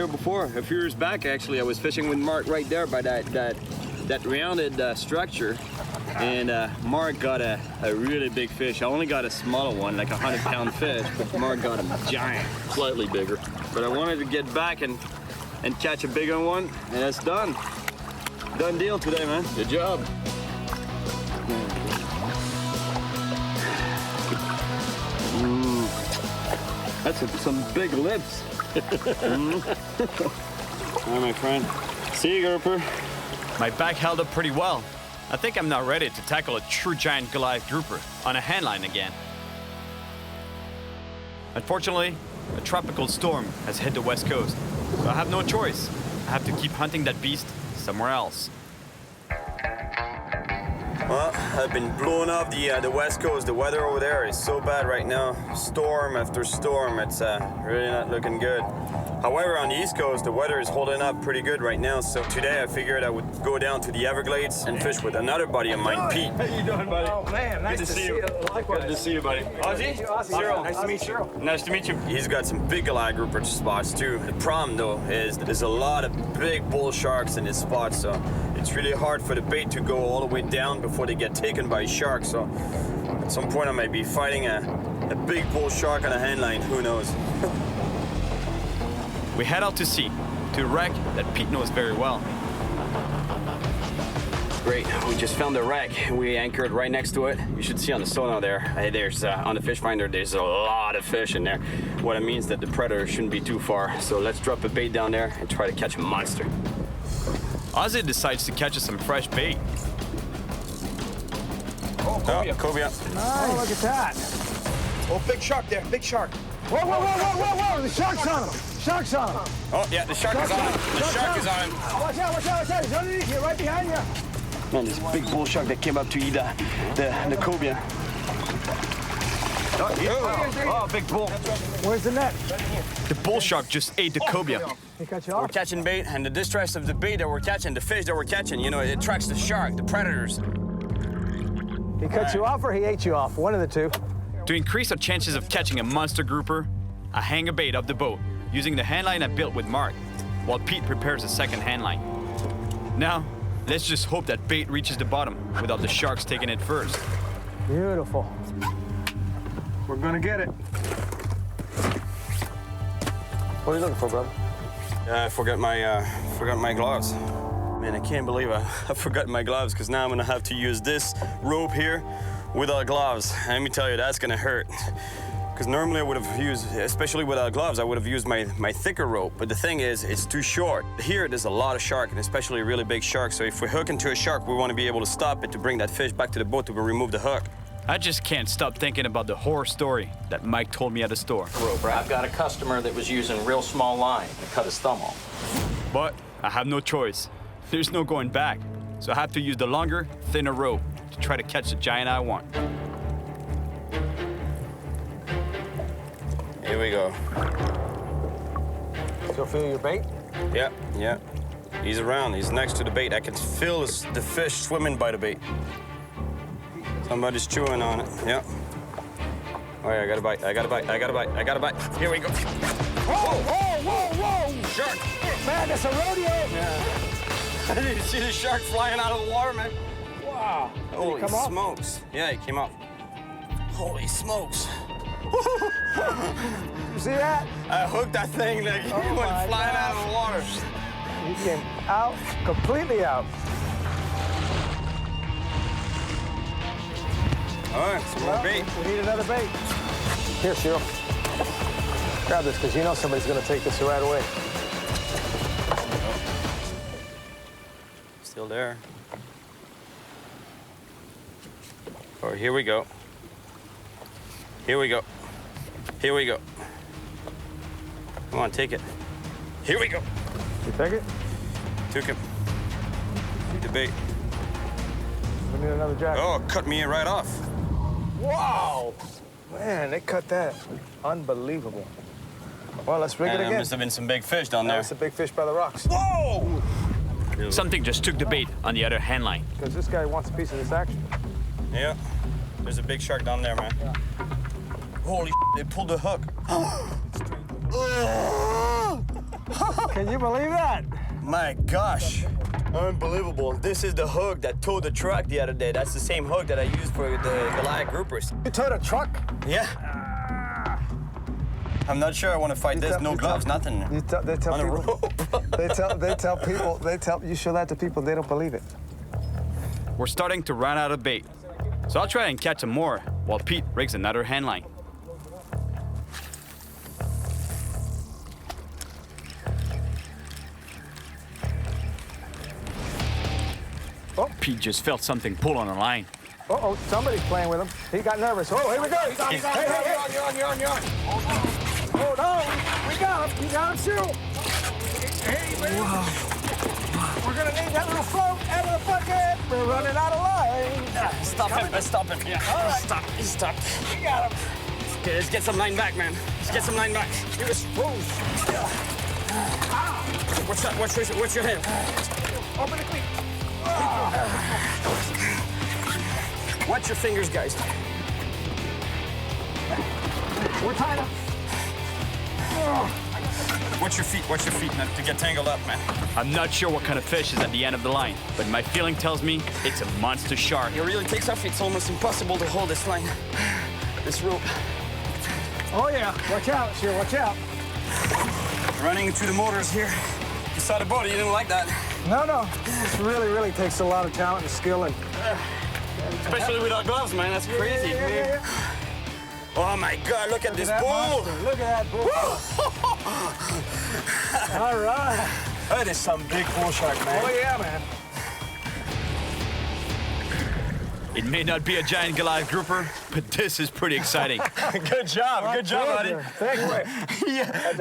before. A few years back, actually, I was fishing with Mark right there by that rounded structure. And Mark got a really big fish. I only got a smaller one, like a 100-pound fish, but Mark got a giant, slightly bigger. But I wanted to get back and catch a bigger one, and that's done. Done deal today, man.
Good job.
Ooh, that's some big lips. All right, my friend. See you, grouper.
My back held up pretty well. I think I'm now ready to tackle a true giant Goliath grouper on a handline again. Unfortunately, a tropical storm has hit the west coast, so I have no choice. I have to keep hunting that beast somewhere else.
Well, I've been blowing off the west coast. The weather over there is so bad right now. Storm after storm. It's really not looking good. However, on the East Coast, the weather is holding up pretty good right now. So today I figured I would go down to the Everglades and fish with another buddy of mine, Pete.
How you doing, buddy? Oh, man, nice
Good to see you.
Likewise.
Good to see you, buddy. Ozzy?
Cyril.
Nice to meet you. Nice to meet you. He's got some big Goliath grouper spots too. The problem though is there's a lot of big bull sharks in this spot, so it's really hard for the bait to go all the way down before they get taken by sharks. So at some point I might be fighting a A big bull shark on a hand line, who knows?
We head out to sea, to a wreck that Pete knows very well.
Great, we just found the wreck. We anchored right next to it. You should see on the sonar there. There's on the fish finder, there's a lot of fish in there. What it means that the predator shouldn't be too far. So let's drop a bait down there and try to catch a monster.
Ozzy decides to catch us some fresh bait.
Oh, cobia.
Nice. Oh, look at that.
Oh, big shark there, big shark.
Whoa, whoa, whoa, whoa, whoa, whoa! The shark's on him. Shark's on him.
Oh, yeah, the shark is on him. The shark is on him.
Watch out, watch out, watch out. He's underneath you, right behind you.
Man, this big bull shark that came up to eat the cobia.
Oh, big bull. Where's the net?
The bull shark just ate the cobia.
He cut you
We're
off?
catching bait, and the distress of the bait that we're catching, the fish that we're catching, you know, it attracts the shark, the predators.
He cut you off or he ate you off? One of the two.
To increase our chances of catching a monster grouper, I hang a bait up the boat using the handline I built with Mark, while Pete prepares a second handline. Now, let's just hope that bait reaches the bottom without the sharks taking it first.
Beautiful.
We're gonna get it.
What are you looking for, brother?
I forgot my gloves. Man, I can't believe I forgot my gloves, because now I'm gonna have to use this rope here without gloves. And let me tell you, that's gonna hurt. Because normally I would have used, especially without gloves, I would have used my thicker rope. But the thing is, it's too short. Here, there's a lot of shark, and especially a really big shark. So if we hook into a shark, we want to be able to stop it to bring that fish back to the boat to remove the hook.
I just can't stop thinking about the horror story that Mike told me at the store.
I've got a customer that was using real small line and cut his thumb off.
But I have no choice. There's no going back. So I have to use the longer, thinner rope to try to catch the giant I want.
Here we go.
Still feel your bait?
Yeah, yeah. He's around. He's next to the bait. I can feel the fish swimming by the bait. Somebody's chewing on it. Yeah. Oh, yeah, I got a bite. I got a bite. I got a bite. I got a bite. Here we go.
Whoa, whoa, whoa, whoa!
Shark!
Man, that's a rodeo!
Yeah. Did you see the shark flying out of the water, man?
Wow.
Holy smokes. Yeah, he came up. Holy smokes.
You see that?
I hooked that thing that he went flying out of the water.
He came out, completely out.
All right, some more bait.
We need another bait. Here, Cyril. Grab this, because you know somebody's going to take this right away.
Still there. Oh, here we go. Here we go. Here we go. Come on, take it. Here we go.
You take it?
Took him. The bait.
We need another jack.
Oh, cut me right off.
Wow! Man, they cut that. Unbelievable. Well, let's rig it again.
There must have been some big fish down there.
That's a big fish by the rocks.
Whoa!
Something just took the bait on the other handline.
Because this guy wants a piece of this action.
Yeah. There's a big shark down there, man.
Yeah.
Holy they pulled the hook.
Can you believe that?
My gosh. Unbelievable. This is the hook that towed the truck the other day. That's the same hook that I used for the Goliath groupers.
You towed a truck?
Yeah. I'm not sure I want to fight this. No gloves, nothing.
They tell people. they tell people. You show that to people, they don't believe it.
We're starting to run out of bait. So I'll try and catch some more while Pete rigs another handline.
Oh.
Pete just felt something pull on a line.
Uh-oh, somebody's playing with him. He got nervous. Oh, here we go.
You're on.
Hold on. We got him. You got him, Cyril. Hey, man. Wow. We're going to need that little float out of the bucket. We're running out of line.
Stop him. Let's stop him. Yeah.
All right.
Stop. He's stopped.
We got him.
Okay, let's get some line back, man. Let's get some line back.
Give us rose.
What's that? What's your head?
Open the cleat.
Watch your fingers, guys.
We're tied up.
Watch your feet not to get tangled up, man.
I'm not sure what kind of fish is at the end of the line, but my feeling tells me it's a monster shark.
It really takes off. It's almost impossible to hold this line, this rope.
Oh yeah, watch out, Cyril, watch out.
Running into the motors here. You saw the boat, you didn't like that.
No, this really takes a lot of talent and skill and...
Especially without gloves, man, that's crazy.
Yeah.
Oh my God, look at this bull.
Look at that bull. All right.
That is some big bull shark, man.
Oh yeah, man.
It may not be a giant Goliath grouper, but this is pretty exciting.
Good job, buddy.
Thank you.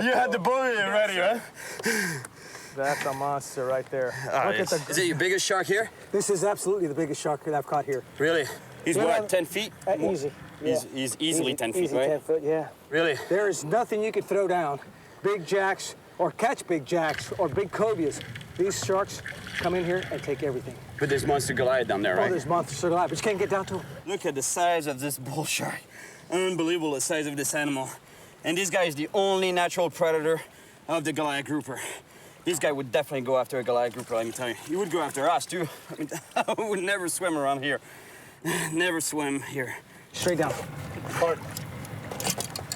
You had the bull ready, right?
That's a monster right there.
Look at the... Is it your biggest shark here?
This is absolutely the biggest shark that I've caught here.
Really? He's what, 10 feet?
Easy. Yeah.
He's easily 10 feet,
easy
right?
10 foot, yeah.
Really?
There is nothing you could throw down. Big jacks, or catch big jacks, or big cobias. These sharks come in here and take everything.
But there's monster Goliath down there, right?
Oh, there's monster Goliath, but you can't get down to him.
Look at the size of this bull shark. Unbelievable, the size of this animal. And this guy is the only natural predator of the Goliath grouper. This guy would definitely go after a Goliath grouper, let me tell you. He would go after us, too. I mean, I would never swim around here. Never swim here.
Straight down. Hard.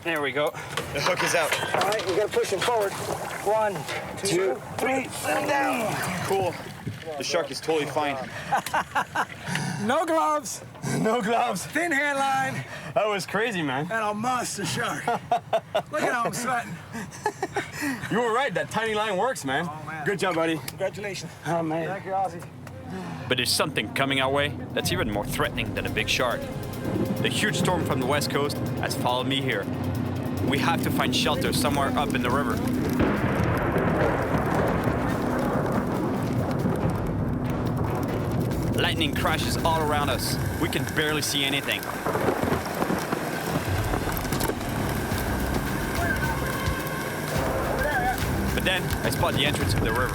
There we go. The hook is out.
All right, you gotta push him forward. 1, 2, 3, let him down.
Cool. The shark is totally fine.
No gloves.
No gloves.
Thin hairline.
That was crazy, man.
And a monster shark. Look at how I'm sweating.
You were right, that tiny line works, man.
Oh, man.
Good job, buddy.
Congratulations.
Oh, man.
Thank you, Ozzy.
But there's something coming our way that's even more threatening than a big shark. The huge storm from the west coast has followed me here. We have to find shelter somewhere up in the river. Lightning crashes all around us. We can barely see anything. But then I spot the entrance of the river.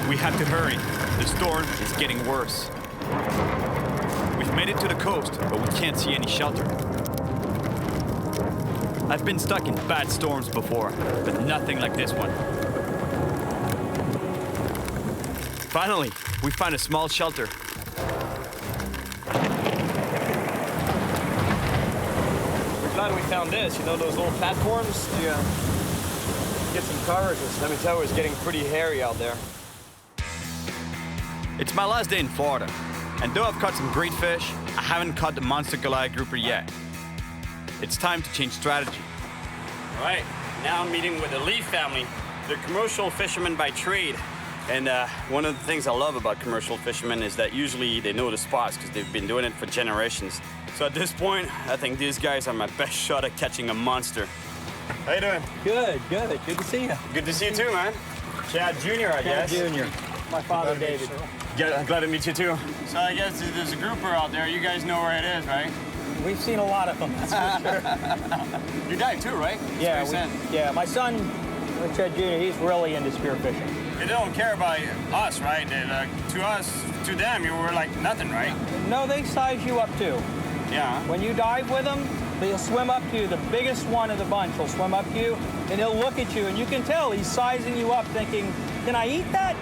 We have to hurry. The storm is getting worse. We've made it to the coast, but we can't see any shelter. I've been stuck in bad storms before, but nothing like this one. Finally, we find a small shelter.
We're glad we found this. You know those little platforms? Yeah. Get some coverage. Let me tell you, it's getting pretty hairy out there.
It's my last day in Florida, and though I've caught some great fish, I haven't caught the monster Goliath grouper yet. It's time to change strategy.
All right, now I'm meeting with the Lee family. They're commercial fishermen by trade. And one of the things I love about commercial fishermen is that usually they know the spots because they've been doing it for generations. So at this point, I think these guys are my best shot at catching a monster. How you doing?
Good. Good to see you.
Good to see you too, man. Chad Jr., I guess.
Chad Jr. My father, David.
Glad to meet you too. So I guess there's a grouper out there. You guys know where it is, right?
We've seen a lot of them, that's for sure.
You dive too, right?
Yeah, my son, Chad Jr., he's really into spearfishing.
They don't care about us, right? To them, you were like nothing, right?
No, they size you up too.
Yeah.
When you dive with them, they'll swim up to you. The biggest one of the bunch will swim up to you, and he'll look at you, and you can tell he's sizing you up, thinking, can I eat that?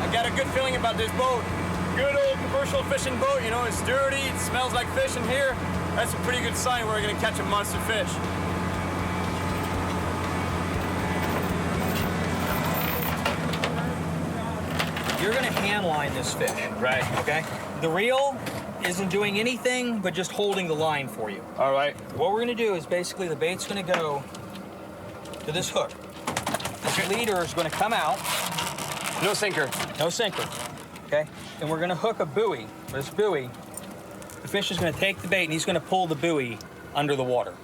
I got a good feeling about this boat. Good old commercial fishing boat, you know, it's dirty, it smells like fish in here. That's a pretty good sign we're gonna catch a monster fish.
You're gonna hand line this fish.
Right.
Okay? The reel isn't doing anything but just holding the line for you.
All right.
What we're gonna do is basically the bait's gonna go to this hook. This leader is gonna come out.
No sinker.
No sinker. Okay? And we're gonna hook a buoy. This buoy, the fish is gonna take the bait and he's gonna pull the buoy under the water.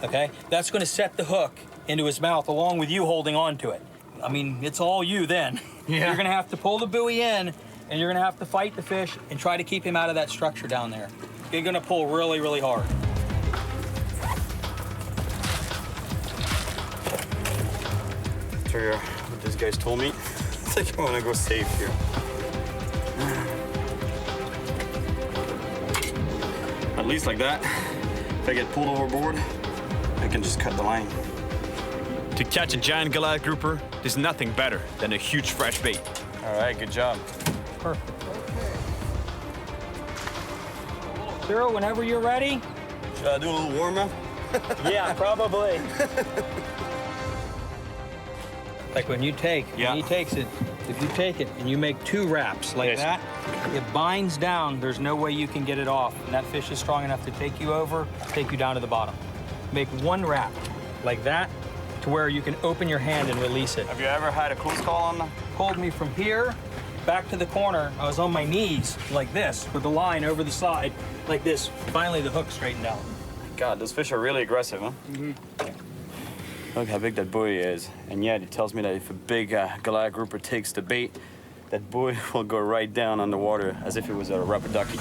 Okay? That's gonna set the hook into his mouth along with you holding on to it. I mean, it's all you then.
Yeah.
You're gonna have to pull the buoy in and you're gonna have to fight the fish and try to keep him out of that structure down there. You're gonna pull really, really hard.
After what these guys told me, I think I wanna go safe here. At least like that, if I get pulled overboard, I can just cut the line.
To catch a giant Goliath grouper, there's nothing better than a huge fresh bait.
All right, good job.
Perfect. Cyril, whenever you're ready,
Should I do a little warm-up?
Yeah, probably. Like when you take, when he takes it, if you take it and you make 2 wraps like that, it binds down. There's no way you can get it off. And that fish is strong enough to take you over, take you down to the bottom. Make 1 wrap like that to where you can open your hand and release it.
Have you ever had a close call on them?
Pulled me from here back to the corner. I was on my knees like this with the line over the side like this. Finally, the hook straightened out.
God, those fish are really aggressive, huh? Look how big that buoy is. And yet, it tells me that if a big Goliath grouper takes the bait, that buoy will go right down underwater as if it was a rubber ducky.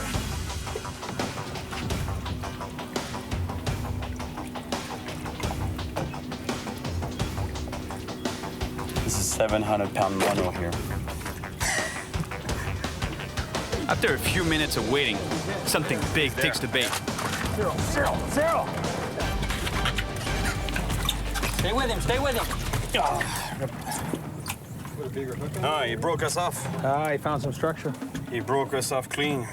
This is 700-pound mono here.
After a few minutes of waiting, something big takes the bait.
Cyril! Stay with him, stay with him.
Oh, he broke us off.
He found some structure.
He broke us off clean.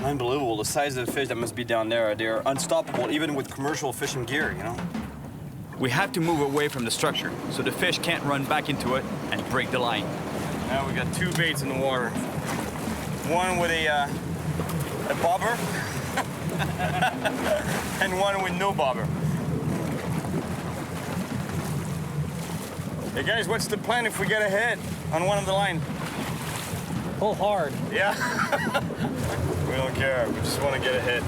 Unbelievable, the size of the fish that must be down there. They're unstoppable, even with commercial fishing gear, you know?
We have to move away from the structure so the fish can't run back into it and break the line.
Now we got 2 baits in the water. One with a bobber, and one with no bobber. Hey guys, what's the plan if we get ahead on one of the line?
Pull hard.
Yeah. We don't care. We just want to get ahead.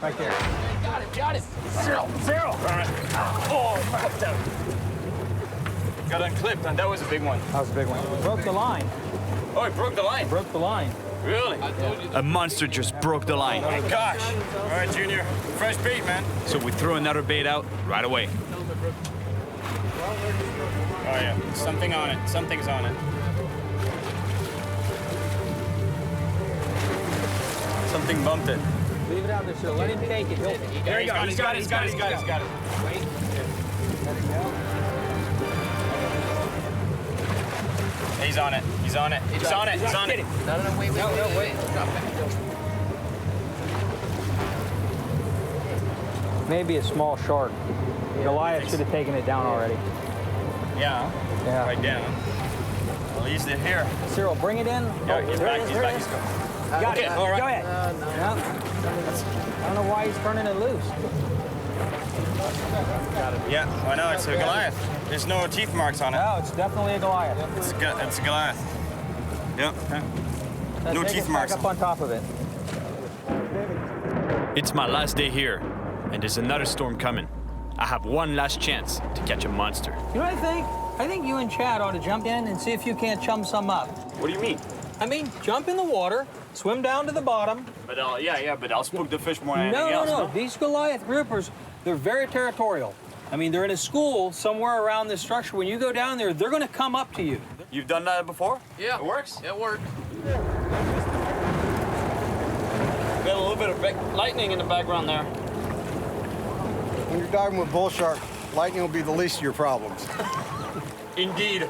Right there.
Got it. Cyril.
All right. Oh, clipped out. Got unclipped, and that was a big one.
That was a big one. Broke the line.
Oh, it broke the line?
Broke the line.
Really?
A monster just broke the line.
Oh my gosh. All right, Junior. Fresh bait, man.
So we threw another bait out right away.
Oh yeah, something on it. Something's on it. Something bumped it.
Leave it out there, Cyril. Let him take it.
There you go. He's got it. Wait.
Let it go.
He's on it. He's on it. He's on it. He's on it.
No, wait. Drop back.
Maybe a small shark. Goliath should have taken it down already.
Yeah. Right down. Well, he's here.
Cyril, bring it in.
Yeah, he's back. He's back. He's going.
Got it.
All right.
Go ahead. No. I don't know why he's turning it loose.
Yeah, I know. It's a Goliath. There's no teeth marks on it.
No, it's definitely a Goliath.
It's a Goliath. Yep. No teeth marks.
Back up on top of it.
It's my last day here, and there's another storm coming. I have one last chance to catch a monster.
You know what I think? I think you and Chad ought to jump in and see if you can't chum some up.
What do you mean?
I mean, jump in the water, swim down to the bottom.
But but I'll spook the fish more than anything else.
No. These Goliath groupers, they're very territorial. I mean, they're in a school somewhere around this structure. When you go down there, they're going to come up to you.
You've done that before?
Yeah.
It works?
It worked.
Got a little bit of lightning in the background there.
When you're diving with bull shark, lightning will be the least of your problems.
Indeed.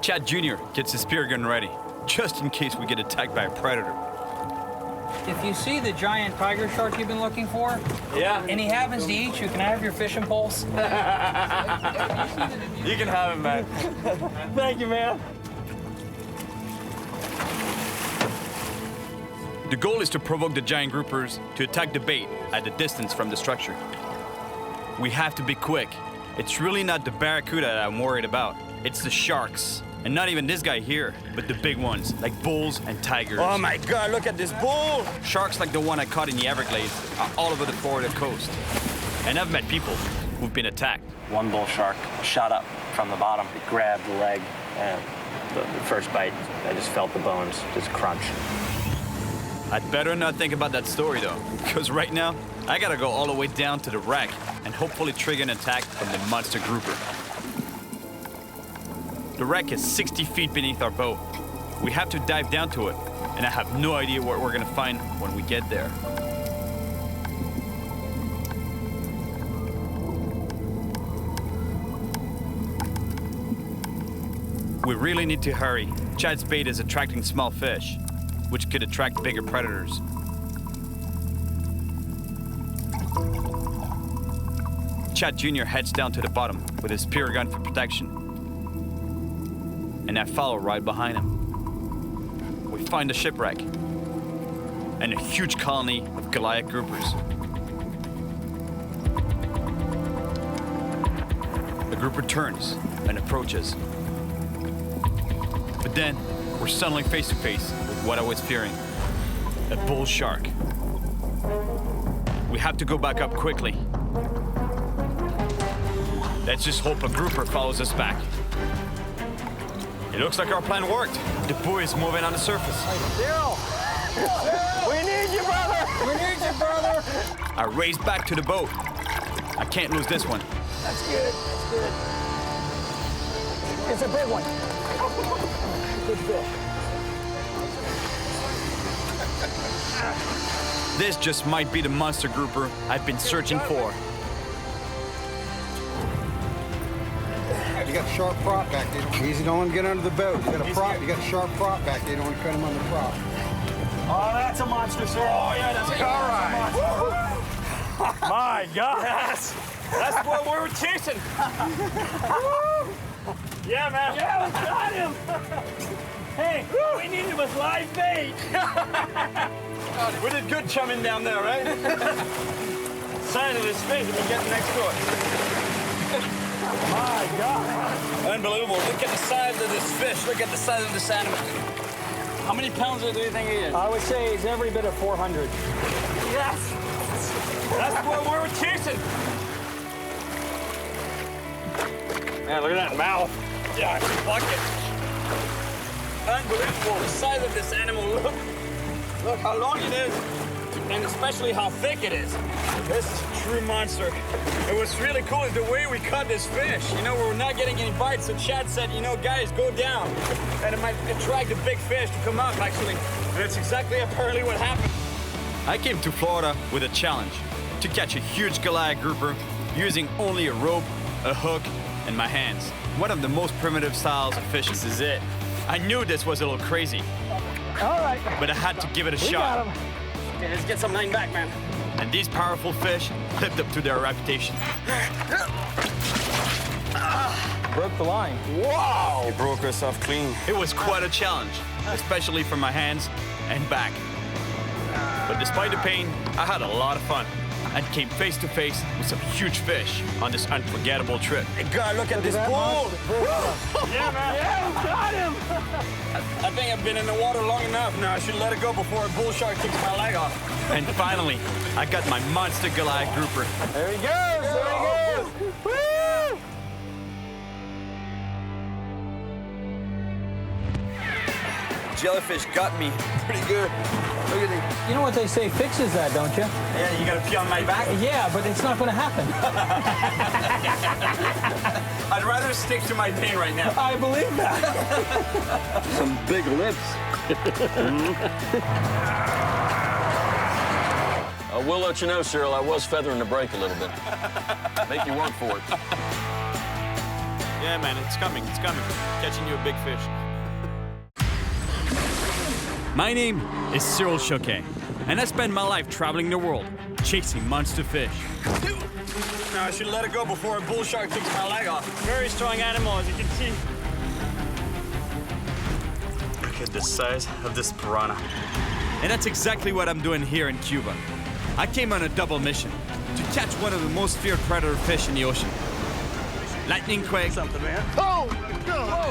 Chad Jr. gets his spear gun ready, just in case we get attacked by a predator.
If you see the giant tiger shark you've been looking for, and he happens to eat you, can I have your fishing poles?
You can have it, man.
Thank you, man.
The goal is to provoke the giant groupers to attack the bait at a distance from the structure. We have to be quick. It's really not the barracuda that I'm worried about. It's the sharks. And not even this guy here, but the big ones, like bulls and tigers.
Oh my God, look at this bull!
Sharks like the one I caught in the Everglades are all over the Florida coast. And I've met people who've been attacked.
One bull shark shot up from the bottom. It grabbed the leg, and the first bite, I just felt the bones just crunch.
I'd better not think about that story though, because right now, I gotta go all the way down to the wreck and hopefully trigger an attack from the monster grouper. The wreck is 60 feet beneath our boat. We have to dive down to it, and I have no idea what we're gonna find when we get there. We really need to hurry. Chad's bait is attracting small fish, which could attract bigger predators. Chad Jr. heads down to the bottom with his spear gun for protection. And I follow right behind him. We find a shipwreck and a huge colony of Goliath groupers. The grouper turns and approaches. But then, we're suddenly face to face with what I was fearing, a bull shark. We have to go back up quickly. Let's just hope a grouper follows us back. It looks like our plan worked. The buoy is moving on the surface.
Cyril! We need you, brother! We need you, brother!
I race back to the boat. I can't lose this one.
That's good. That's good. It's a big one. Good fish.
This just might be the monster grouper I've been searching for.
You got a sharp prop back there. Easy, don't want to get under the boat. You got a prop. You got a sharp prop back there. You don't want to cut him on the prop.
Oh, that's a monster, sir. Oh, yeah, that's a monster. My God. That's what we were chasing. Yeah, man. Yeah, we got him. Hey, we needed was live bait.
We did good chumming down there, right?
Sign of this fish, we can get next to it. My God.
Unbelievable. Look at the size of this fish. Look at the size of this animal. How many pounds do you think he is?
I would say he's every bit of 400.
Yes. That's what we were chasing.
Man, look at that mouth. Yeah, fuck it. Unbelievable. The size of this animal. Look how long it is. And especially how thick it is. This is a true monster. And what's really cool is the way we caught this fish. You know, we're not getting any bites, so Chad said, you know, guys, go down. And it might attract the big fish to come up, actually. And it's exactly apparently what happened.
I came to Florida with a challenge to catch a huge Goliath grouper using only a rope, a hook, and my hands. One of the most primitive styles of fishing. This is it. I knew this was a little crazy.
All right.
But I had to give it a shot.
Got him.
Okay, let's get some line back, man.
And these powerful fish lived up to their reputation.
Broke the line.
Wow! He broke us off clean.
It was quite a challenge, especially for my hands and back. But despite the pain, I had a lot of fun and came face to face with some huge fish on this unforgettable trip.
Hey, God, look at this bull!
Yeah, man.
Yeah, we got him.
I think I've been in the water long enough now. I should let it go before a bull shark kicks my leg off.
And finally, I got my monster Goliath grouper.
There he goes. There he goes. Woo!
Jellyfish got me pretty good. Look at it.
You know what they say fixes that, don't you?
Yeah, you gotta pee on my back?
Yeah, but it's not going to happen.
I'd rather stick to my pain right now.
I believe that.
Some big lips. I will let you know, Cyril, I was feathering the brake a little bit. Make you work for it.
Yeah, man, it's coming, it's coming. Catching you a big fish. My name is Cyril Chauquet, and I spend my life traveling the world, chasing monster fish.
Now I should let it go before a bull shark kicks my leg off. Very strong animal, as you can see. Look at the size of this piranha.
And that's exactly what I'm doing here in Cuba. I came on a double mission to catch one of the most feared predator fish in the ocean. Lightning quake.
Something, man.
Oh!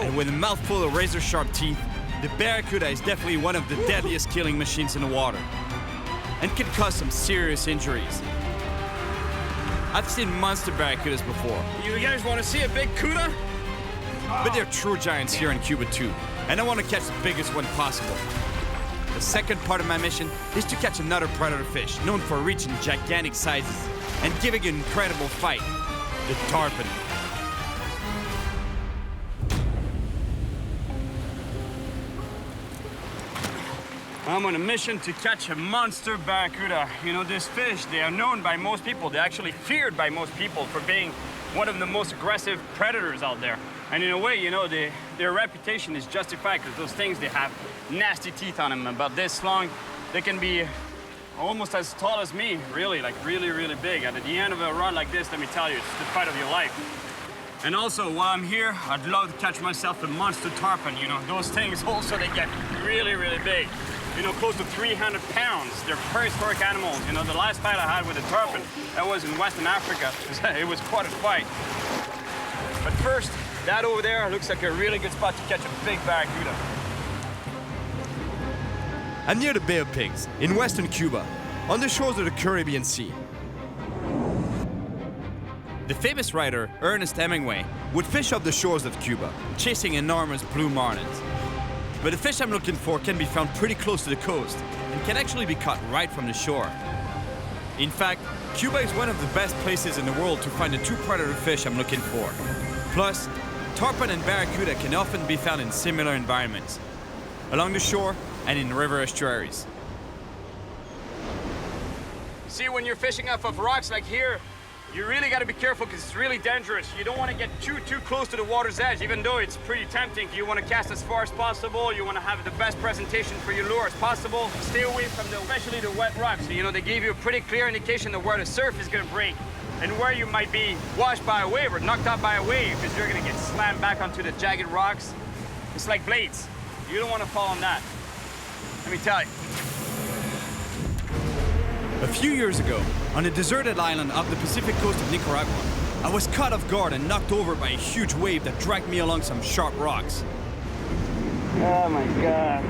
And with a mouthful of razor-sharp teeth, the barracuda is definitely one of the deadliest killing machines in the water and can cause some serious injuries. I've seen monster barracudas before.
You guys want to see a big cuda?
But they're true giants here in Cuba too, and I want to catch the biggest one possible. The second part of my mission is to catch another predator fish known for reaching gigantic sizes and giving an incredible fight, the tarpon.
I'm on a mission to catch a monster barracuda. You know, this fish, they are known by most people. They're actually feared by most people for being one of the most aggressive predators out there. And in a way, you know, their reputation is justified because those things, they have nasty teeth on them, about this long. They can be almost as tall as me, really, like really, really big. And at the end of a run like this, let me tell you, it's the fight of your life. And also, while I'm here, I'd love to catch myself a monster tarpon. You know, those things also, they get really, really big. You know, close to 300 pounds. They're prehistoric animals. You know, the last fight I had with a tarpon, that was in Western Africa. It was quite a fight. But first, that over there looks like a really good spot to catch a big barracuda.
I'm near the Bay of Pigs, in western Cuba, on the shores of the Caribbean Sea. The famous writer Ernest Hemingway would fish off the shores of Cuba, chasing enormous blue marlins. But the fish I'm looking for can be found pretty close to the coast and can actually be caught right from the shore. In fact, Cuba is one of the best places in the world to find the two predator fish I'm looking for. Plus, tarpon and barracuda can often be found in similar environments, along the shore and in river estuaries.
See, when you're fishing off of rocks like here, you really got to be careful because it's really dangerous. You don't want to get too close to the water's edge, even though it's pretty tempting. You want to cast as far as possible. You want to have the best presentation for your lure as possible. Stay away from especially the wet rocks. You know, they give you a pretty clear indication of where the surf is going to break and where you might be washed by a wave or knocked out by a wave because you're going to get slammed back onto the jagged rocks. It's like blades. You don't want to fall on that. Let me tell you.
A few years ago, on a deserted island off the Pacific coast of Nicaragua, I was caught off guard and knocked over by a huge wave that dragged me along some sharp rocks.
Oh my God.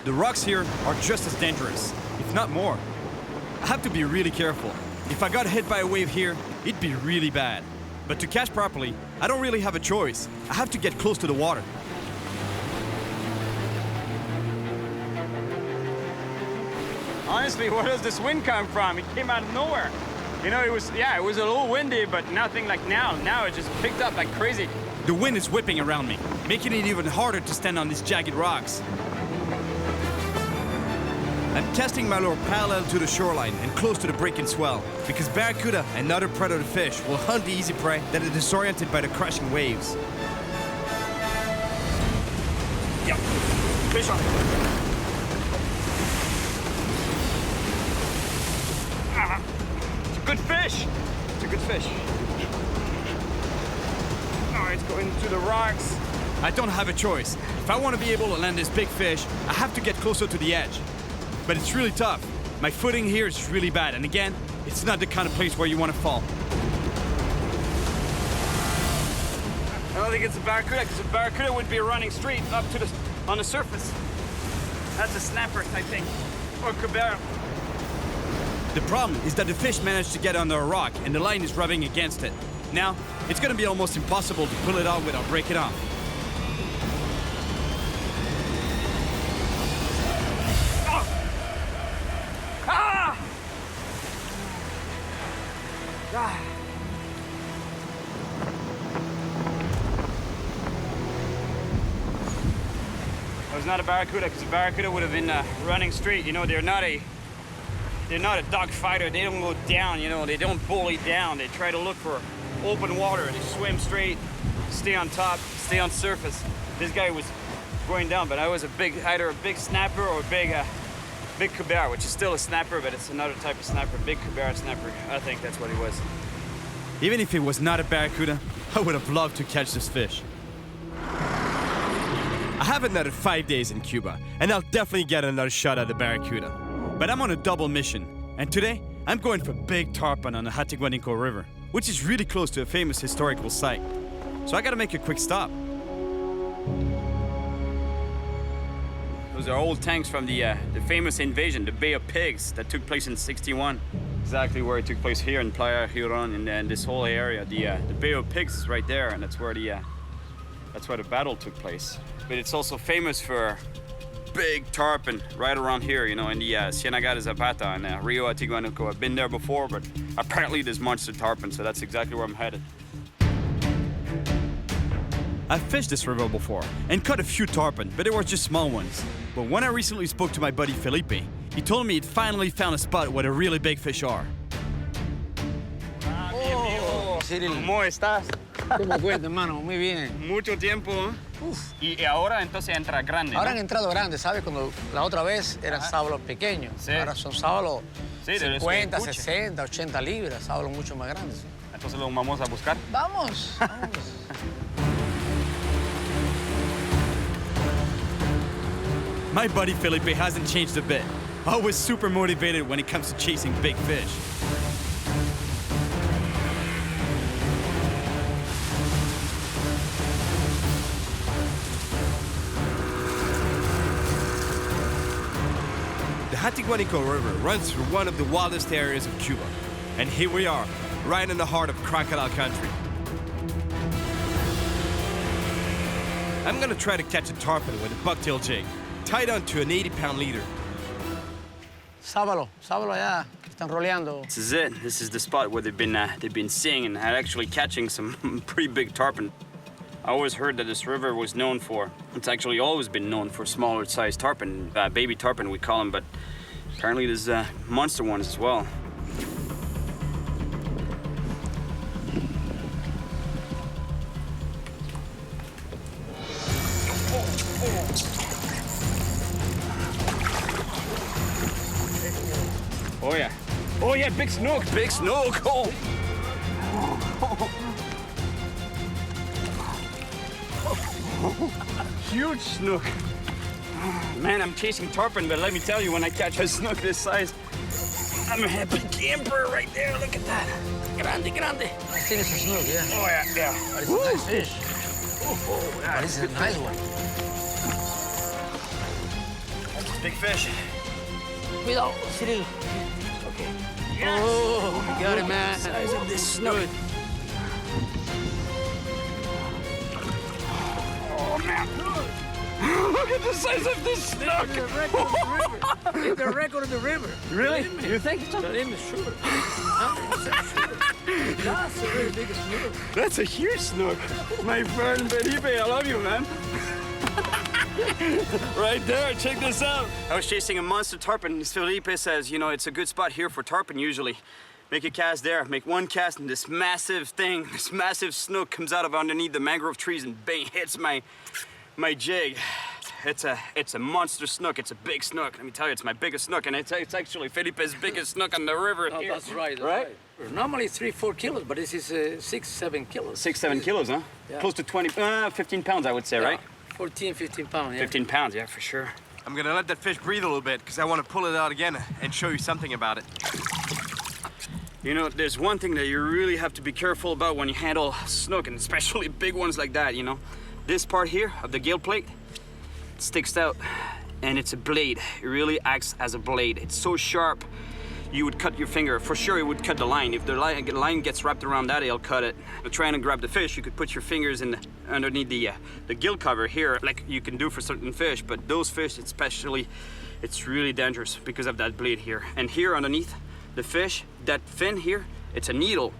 The rocks here are just as dangerous, if not more. I have to be really careful. If I got hit by a wave here, it'd be really bad. But to catch properly, I don't really have a choice. I have to get close to the water.
Honestly, where does this wind come from? It came out of nowhere. You know, it was a little windy, but nothing like now. Now it just picked up like crazy.
The wind is whipping around me, making it even harder to stand on these jagged rocks. I'm casting my lure parallel to the shoreline and close to the breaking swell, because barracuda and other predator fish will hunt the easy prey that are disoriented by the crashing waves.
Yeah, fish on it. Good fish! It's a good fish. Oh, it's going to the rocks.
I don't have a choice. If I want to be able to land this big fish, I have to get closer to the edge. But it's really tough. My footing here is really bad, and again, it's not the kind of place where you want to fall.
I don't think it's a barracuda, because a barracuda would be running straight up to on the surface. That's a snapper, I think, or cabera.
The problem is that the fish managed to get under a rock and the line is rubbing against it. Now, it's going to be almost impossible to pull it out without breaking off.
Oh. Ah! Ah! It was not a barracuda, because a barracuda would have been running straight. You know, they're not a dog fighter. They don't go down, you know, they don't bully down. They try to look for open water. They swim straight, stay on top, stay on surface. This guy was going down, but I was either a big snapper or a big cabera, which is still a snapper, but it's another type of snapper, big cabera snapper. I think that's what he was.
Even if it was not a barracuda, I would have loved to catch this fish. I have another 5 days in Cuba, and I'll definitely get another shot at the barracuda. But I'm on a double mission, and today I'm going for big tarpon on the Hatiguanico River, which is really close to a famous historical site. So I gotta make a quick stop.
Those are old tanks from the famous invasion, the Bay of Pigs, that took place in '61. Exactly where it took place here in Playa Huron, and then this whole area. The Bay of Pigs is right there, and that's where the battle took place. But it's also famous for big tarpon right around here, you know, in the Cienega de Zapata and Rio Hatiguanico. I've been there before, but apparently there's monster tarpon, so that's exactly where I'm headed.
I've fished this river before and caught a few tarpon, but they were just small ones. But when I recently spoke to my buddy Felipe, he told me he'd finally found a spot where the really big fish are.
Oh, Cyril.
¿Cómo estás?
¿Cómo cuesta, hermano? Muy bien.
Mucho tiempo, ¿eh?
Y ahora entonces entra grande,
Ahora
¿no?
han entrado grandes, ¿sabes? Cuando la otra vez eran sábalos pequeños.
Sí.
Ahora son sábalos
Sí, de los
50,
que escuche.
60, 80 libras, sábalos mucho más grandes.
Entonces lo vamos a buscar.
Vamos, vamos.
My buddy Felipe hasn't changed a bit. Always super motivated when it comes to chasing big fish. The Hatiguanico River runs through one of the wildest areas of Cuba. And here we are, right in the heart of crocodile country. I'm gonna try to catch a tarpon with a bucktail jig, tied onto an 80-pound leader.
Sábalo allá, que están roleando.
This is it. This is the spot where they've been seeing and actually catching some pretty big tarpon. I always heard that this river was known for, it's actually always been known for smaller sized tarpon, baby tarpon we call them, but apparently there's monster ones as well. Oh yeah. Oh yeah, big snook. Big snook. Oh. Huge snook. Man, I'm chasing tarpon, but let me tell you, when I catch a snook this size, I'm a happy camper right there. Look at that. Grande, grande.
I think it's a snook, yeah.
Oh yeah, yeah.
But it's a nice fish.
Oh,
But it's a nice one.
Big fish.
Cuidado, Cyril.
Okay.
Yes. Oh, you got it, man.
Size of this snook. Oh man. Look at the size of this snook.
It's the record of the river.
Really? You think so?
Sure. That's a very big snook.
That's a huge snook. My friend Felipe, I love you, man. Right there, check this out. I was chasing a monster tarpon. Felipe says, you know, it's a good spot here for tarpon usually. Make a cast there, make one cast, and this massive thing, this massive snook comes out of underneath the mangrove trees and bang, hits my jig. It's a monster snook. It's a big snook. Let me tell you, it's my biggest snook, and it's actually Felipe's biggest snook on the river
No,
here.
that's right. That's
Right?
Normally 3-4 kilos, but this is 6-7 kilos.
6-7 kilos, huh?
Yeah.
Close to 15 pounds, I would say, right?
14-15 pounds, yeah.
15 pounds, yeah, for sure.
I'm gonna let that fish breathe a little bit because I want to pull it out again and show you something about it.
You know, there's one thing that you really have to be careful about when you handle snook, and especially big ones like that, you know? This part here of the gill plate sticks out, and it's a blade. It really acts as a blade. It's so sharp, you would cut your finger. For sure, it would cut the line. If the line gets wrapped around that, it'll cut it. But trying to grab the fish, you could put your fingers in underneath the gill cover here, like you can do for certain fish, but those fish especially, it's really dangerous because of that blade here. And here underneath the fish, that fin here, it's a needle.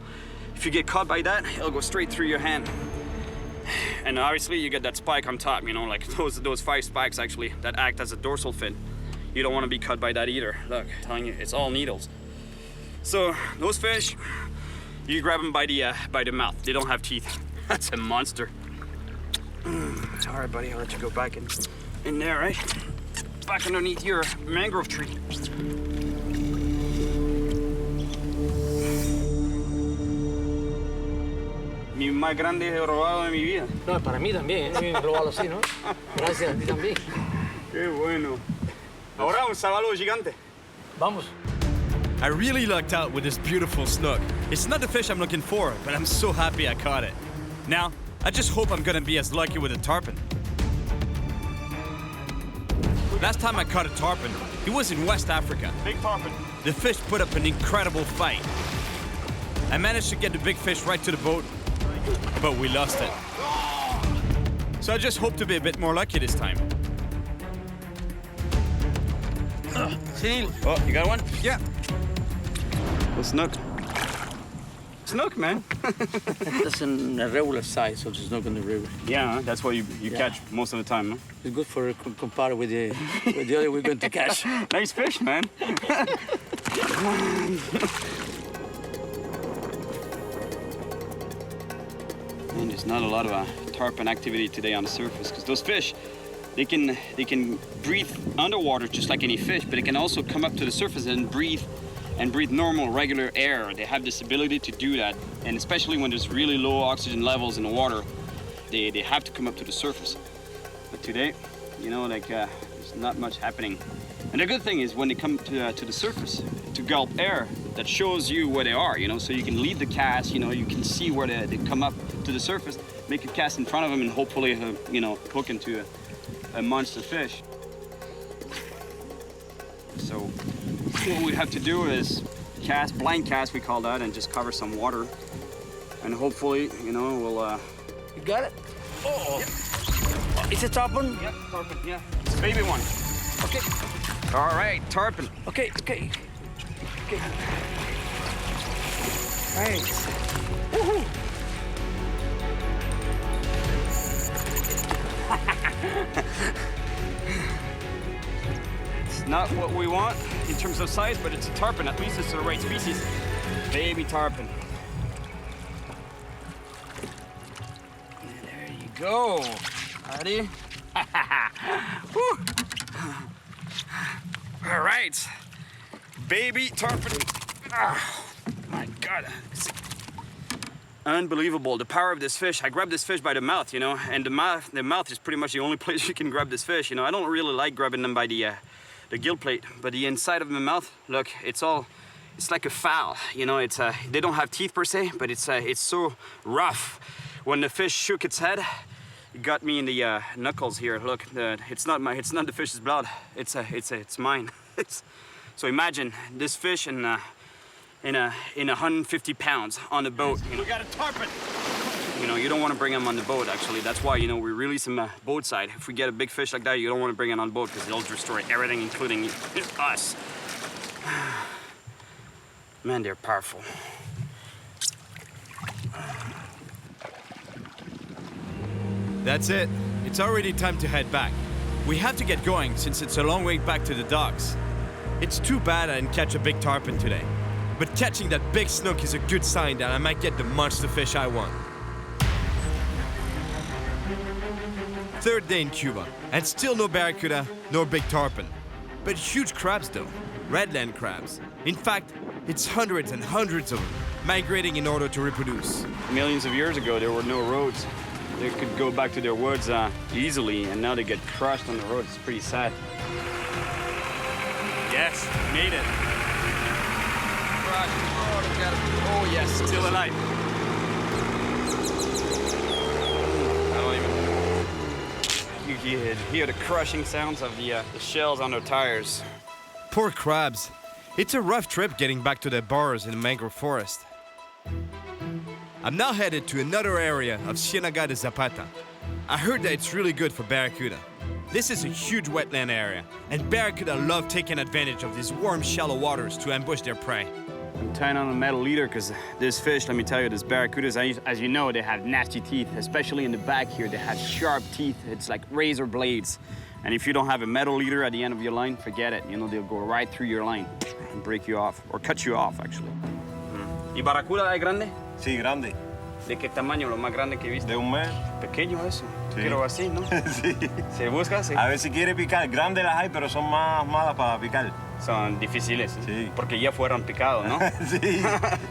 If you get caught by that, it'll go straight through your hand. And obviously you get that spike on top, you know, like those 5 spikes actually that act as a dorsal fin. You don't want to be cut by that either. Look, I'm telling you, it's all needles. So those fish, you grab them by the mouth. They don't have teeth. That's a monster. All right, buddy, I'll let you go back in there, right? Back underneath your mangrove tree. Mi más grande robado de mi vida.
No, para mí también, ¿eh? Me robado así, ¿no? Gracias a ti también.
Qué bueno. Ahora un sabalo gigante.
Vamos.
I really lucked out with this beautiful snook. It's not the fish I'm looking for, but I'm so happy I caught it. Now, I just hope I'm gonna be as lucky with a tarpon. Last time I caught a tarpon, it was in West Africa.
Big tarpon.
The fish put up an incredible fight. I managed to get the big fish right to the boat, but we lost it. So I just hope to be a bit more lucky this time.
Cyril. Oh, you got one?
Yeah.
A snook. Snook, man.
That's a regular size of the snook in the river.
Yeah, that's what you catch most of the time, huh?
It's good for compare with the other we're going to catch.
Nice fish, man. And there's not a lot of
tarpon activity today on the surface, because those fish, they can breathe underwater just like any fish, but they can also come up to the surface and breathe normal, regular air. They have this ability to do that, and especially when there's really low oxygen levels in the water, they have to come up to the surface. But today, you know, like there's not much happening. And the good thing is when they come to the surface to gulp air, that shows you where they are, you know, so you can lead the cast, you know, you can see where they come up to the surface, make a cast in front of them, and hopefully, you know, hook into a monster fish. So what we have to do is blind cast, we call that, and just cover some water. And hopefully, you know, we'll...
You got it? Oh, yep. It's a tarpon?
Yep, tarpon, yeah. It's a baby one.
Okay.
All right, tarpon.
Okay. Okay. Right. Woohoo!
It's not what we want in terms of size, but it's a tarpon. At least it's the right species. Baby tarpon. There you go. Ready? Woo. All right. Baby tarpon. Oh, my God. Unbelievable, the power of this fish. I grabbed this fish by the mouth, you know, and the mouth is pretty much the only place you can grab this fish. You know, I don't really like grabbing them by the gill plate, but the inside of my mouth, look, it's like a fowl. You know, they don't have teeth per se, but it's so rough. When the fish shook its head, it got me in the knuckles here. Look, it's not the fish's blood. It's mine. So imagine this fish in 150 pounds on the boat. You know. We got a tarpon. You know, you don't want to bring them on the boat, actually. That's why, you know, we release them boat side. If we get a big fish like that, you don't want to bring it on boat because they'll destroy everything, including us. Man, they're powerful.
That's it. It's already time to head back. We have to get going since it's a long way back to the docks. It's too bad I didn't catch a big tarpon today. But catching that big snook is a good sign that I might get the monster fish I want. Third day in Cuba, and still no barracuda, nor big tarpon. But huge crabs though, redland crabs. In fact, it's hundreds and hundreds of them, migrating in order to reproduce.
Millions of years ago, there were no roads. They could go back to their woods easily, and now they get crushed on the road. It's pretty sad. Yes, made it. Oh yes, still alive. I don't even... You hear the crushing sounds of the shells on their tires.
Poor crabs. It's a rough trip getting back to their burrows in the mangrove forest. I'm now headed to another area of Ciénaga de Zapata. I heard that it's really good for barracuda. This is a huge wetland area, and barracuda love taking advantage of these warm, shallow waters to ambush their prey.
I'm tying on a metal leader because this fish, let me tell you, this barracudas, as you know, they have nasty teeth, especially in the back here. They have sharp teeth. It's like razor blades. And if you don't have a metal leader at the end of your line, forget it. You know, they'll go right through your line and break you off, or cut you off, actually. ¿Y barracuda es grande?
Sí, grande.
¿De qué tamaño lo más grande que viste?
De un mes.
Pequeño eso.
Sí.
Quiero así, ¿no?
Sí.
¿Se busca? Sí.
A ver si quiere picar. Grandes las hay, pero son más malas para picar.
Son difíciles,
sí.
Porque ya fueron picados, ¿no?
Sí,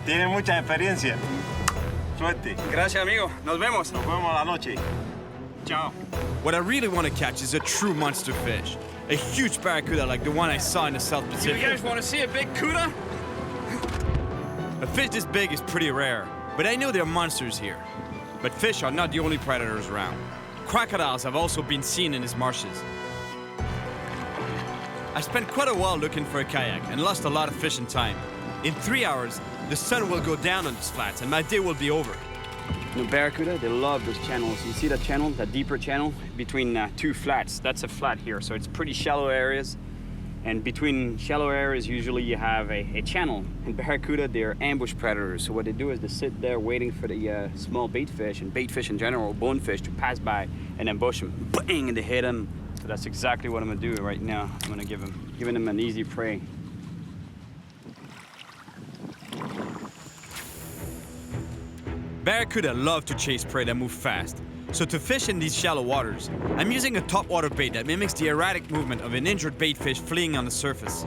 tienen mucha experiencia. Suerte.
Gracias, amigo. Nos vemos.
Nos vemos a la noche.
Ciao.
What I really want to catch is a true monster fish. A huge barracuda like the one I saw in the South Pacific.
You guys want to see a big cuda?
A fish this big is pretty rare, but I know there are monsters here. But fish are not the only predators around. Crocodiles have also been seen in these marshes. I spent quite a while looking for a kayak and lost a lot of fishing time. In 3 hours, the sun will go down on these flats and my day will be over.
The barracuda, they love those channels. You see that channel, that deeper channel between two flats? That's a flat here, so it's pretty shallow areas. And between shallow areas, usually you have a channel. In barracuda, they're ambush predators. So what they do is they sit there waiting for the small bait fish, and bait fish in general, bonefish, to pass by and ambush them. Bang, and they hit them. So that's exactly what I'm gonna do right now. I'm gonna giving them an easy prey.
Barracuda love to chase prey that move fast. So to fish in these shallow waters, I'm using a topwater bait that mimics the erratic movement of an injured bait fish fleeing on the surface.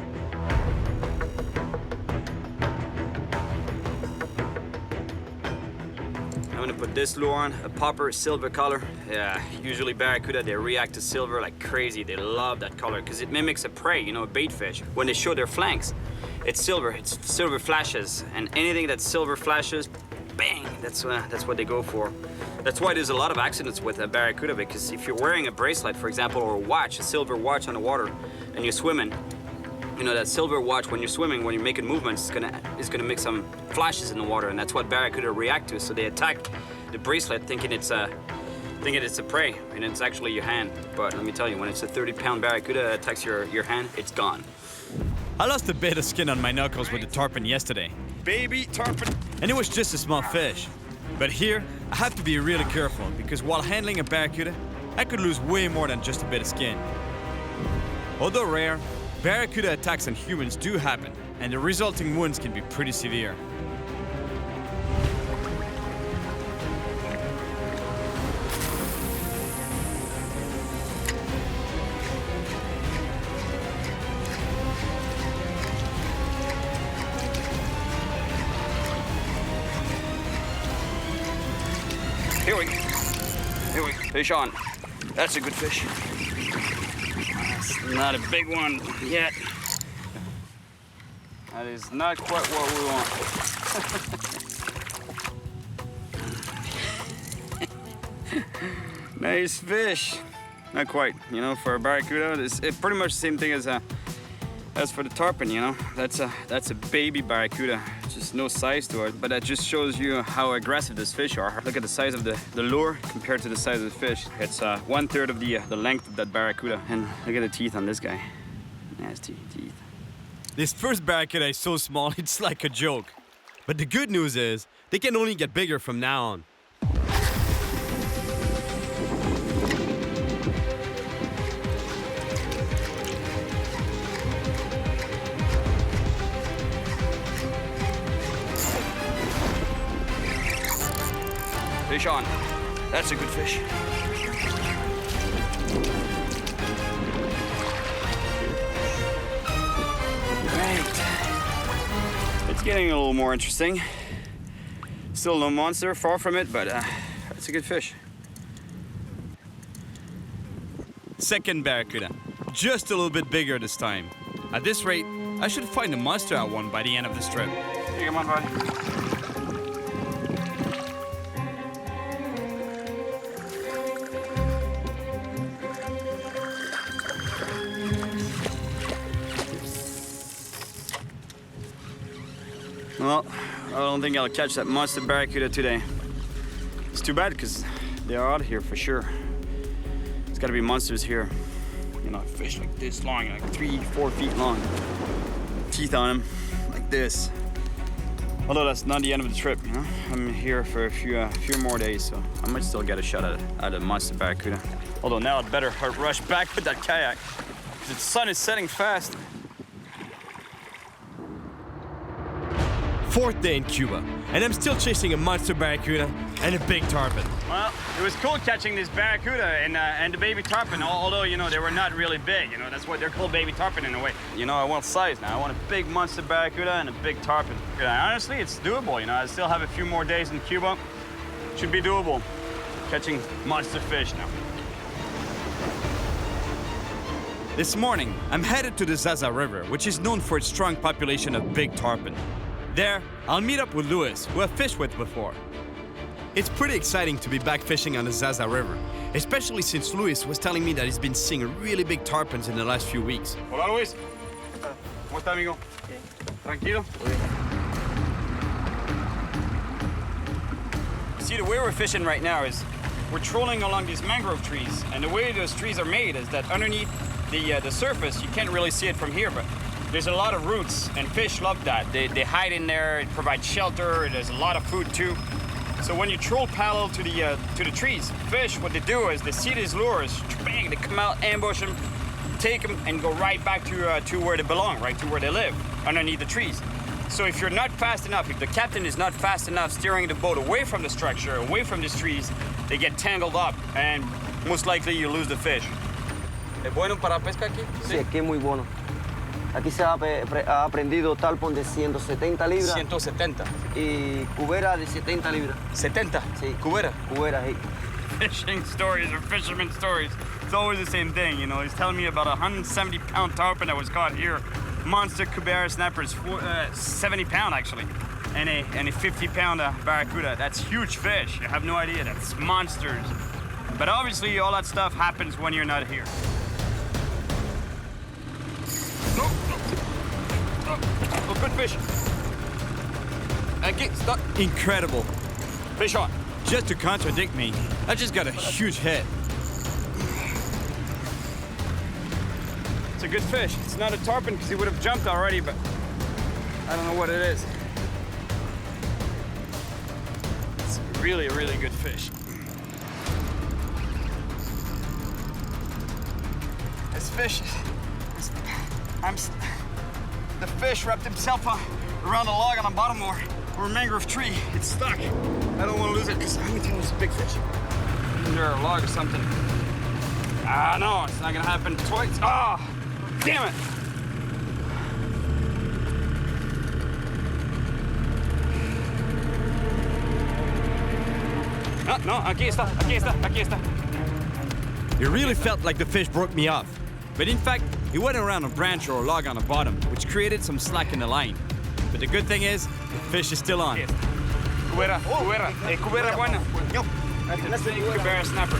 I'm gonna put this lure on, a popper silver color. Yeah, usually barracuda, they react to silver like crazy. They love that color because it mimics a prey, you know, a bait fish. When they show their flanks, it's silver flashes, and anything that silver flashes, bang, that's what they go for. That's why there's a lot of accidents with a barracuda, because if you're wearing a bracelet, for example, or a watch, a silver watch on the water, and you're swimming, you know, that silver watch, when you're swimming, when you're making movements, it's gonna make some flashes in the water, and that's what barracuda react to. So they attack the bracelet thinking it's a prey, and it's actually your hand. But let me tell you, when it's a 30-pound barracuda that attacks your hand, it's gone.
I lost a bit of skin on my knuckles with the tarpon yesterday.
Baby tarpon.
And it was just a small fish. But here, I have to be really careful, because while handling a barracuda, I could lose way more than just a bit of skin. Although rare, barracuda attacks on humans do happen, and the resulting wounds can be pretty severe.
Here we go. Fish on. That's a good fish. That's not a big one yet. That is not quite what we want. Nice fish. Not quite, you know, for a barracuda. It's pretty much the same thing as for the tarpon, you know. That's a baby barracuda. Just no size to it, but that just shows you how aggressive these fish are. Look at the size of the lure compared to the size of the fish. It's 1/3 of the length of that barracuda. And look at the teeth on this guy. Nasty teeth.
This first barracuda is so small, it's like a joke. But the good news is, they can only get bigger from now on.
Fish on. That's a good fish. Right. It's getting a little more interesting. Still no monster, far from it, but that's a good fish.
Second barracuda. Just a little bit bigger this time. At this rate, I should find a monster out one by the end of this trip.
Hey, come on, buddy. Well, I don't think I'll catch that monster barracuda today. It's too bad, because they are out here for sure. There's got to be monsters here. You know, fish like this long, like 3-4 feet long. Teeth on them, like this. Although that's not the end of the trip, you know? I'm here for a few more days, so I might still get a shot at a monster barracuda. Although now I'd better rush back with that kayak, because the sun is setting fast.
Fourth day in Cuba, and I'm still chasing a monster barracuda and a big tarpon.
Well, it was cool catching this barracuda and the baby tarpon, although, you know, they were not really big, you know, that's why they're called baby tarpon in a way. You know, I want size now. I want a big monster barracuda and a big tarpon. Yeah, honestly, it's doable, you know, I still have a few more days in Cuba. Should be doable, catching monster fish now.
This morning, I'm headed to the Zaza River, which is known for its strong population of big tarpon. There, I'll meet up with Louis, who I've fished with before. It's pretty exciting to be back fishing on the Zaza River, especially since Louis was telling me that he's been seeing really big tarpons in the last few weeks.
Hola, Luis. ¿Cómo está, amigo? Tranquilo? See, the way we're fishing right now is we're trolling along these mangrove trees, and the way those trees are made is that underneath the surface, you can't really see it from here, but there's a lot of roots, and fish love that. They hide in there, it provides shelter, there's a lot of food too. So when you troll parallel to the trees, fish, what they do is they see these lures, bang, they come out, ambush them, take them, and go right back to where they belong, right to where they live, underneath the trees. So if you're not fast enough, if the captain is not fast enough steering the boat away from the structure, away from these trees,
they get tangled up, and most likely you lose the fish. ¿Es bueno para pesca aquí?
Sí, aquí es muy bueno. Aquí se ha aprendido tarpon de 170 libras.
170.
Y cubera de 70 libras.
70?
Sí.
Cubera?
Cubera, sí.
Fishing stories or fisherman stories. It's always the same thing, you know. He's telling me about a 170-pound tarpon that was caught here. Monster cubera snappers, 70-pound actually. And a 50-pound barracuda. That's huge fish. You have no idea. That's monsters. But obviously, all that stuff happens when you're not here. Oh, good fish. Stop.
Incredible.
Fish on.
Just to contradict me, I just got a huge hit.
It's a good fish. It's not a tarpon because he would have jumped already, but I don't know what it is. It's really a really good fish. This fish, the fish wrapped himself around a log on the bottom or a mangrove tree. It's stuck. I don't want to lose it because I'm going to tell you it's a big fish. Under a log or something. Ah, no, it's not going to happen twice. Ah, damn it. No, aquí está.
It really felt like the fish broke me off. But in fact, it went around a branch or a log on the bottom, which created some slack in the line. But the good thing is, the fish is still on.
Cubera buena. That's the cubera snapper.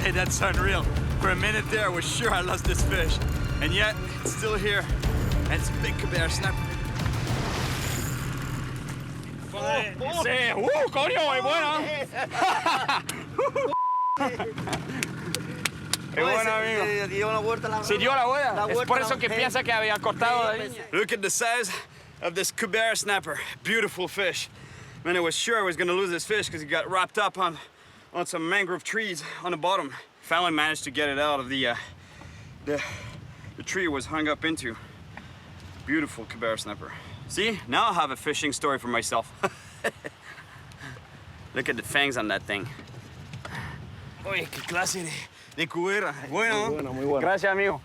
Hey, that's unreal. For a minute there, I was sure I lost this fish. And yet, it's still here. And it's a big cubera snapper. Sí. Coño, es buena. Qué bueno, amigo. Se dio la vuelta. Es por eso que piensa que había cortado la línea. Look at the size of this cubera snapper. Beautiful fish. Man, I was sure I was going to lose this fish because he got wrapped up on some mangrove trees on the bottom. Finally managed to get it out of the tree it was hung up into. Beautiful cubera snapper. See, now I have a fishing story for myself. Look at the fangs on that thing. Oye, qué clase de cubera. Bueno.
Muy bueno.
Gracias, amigo.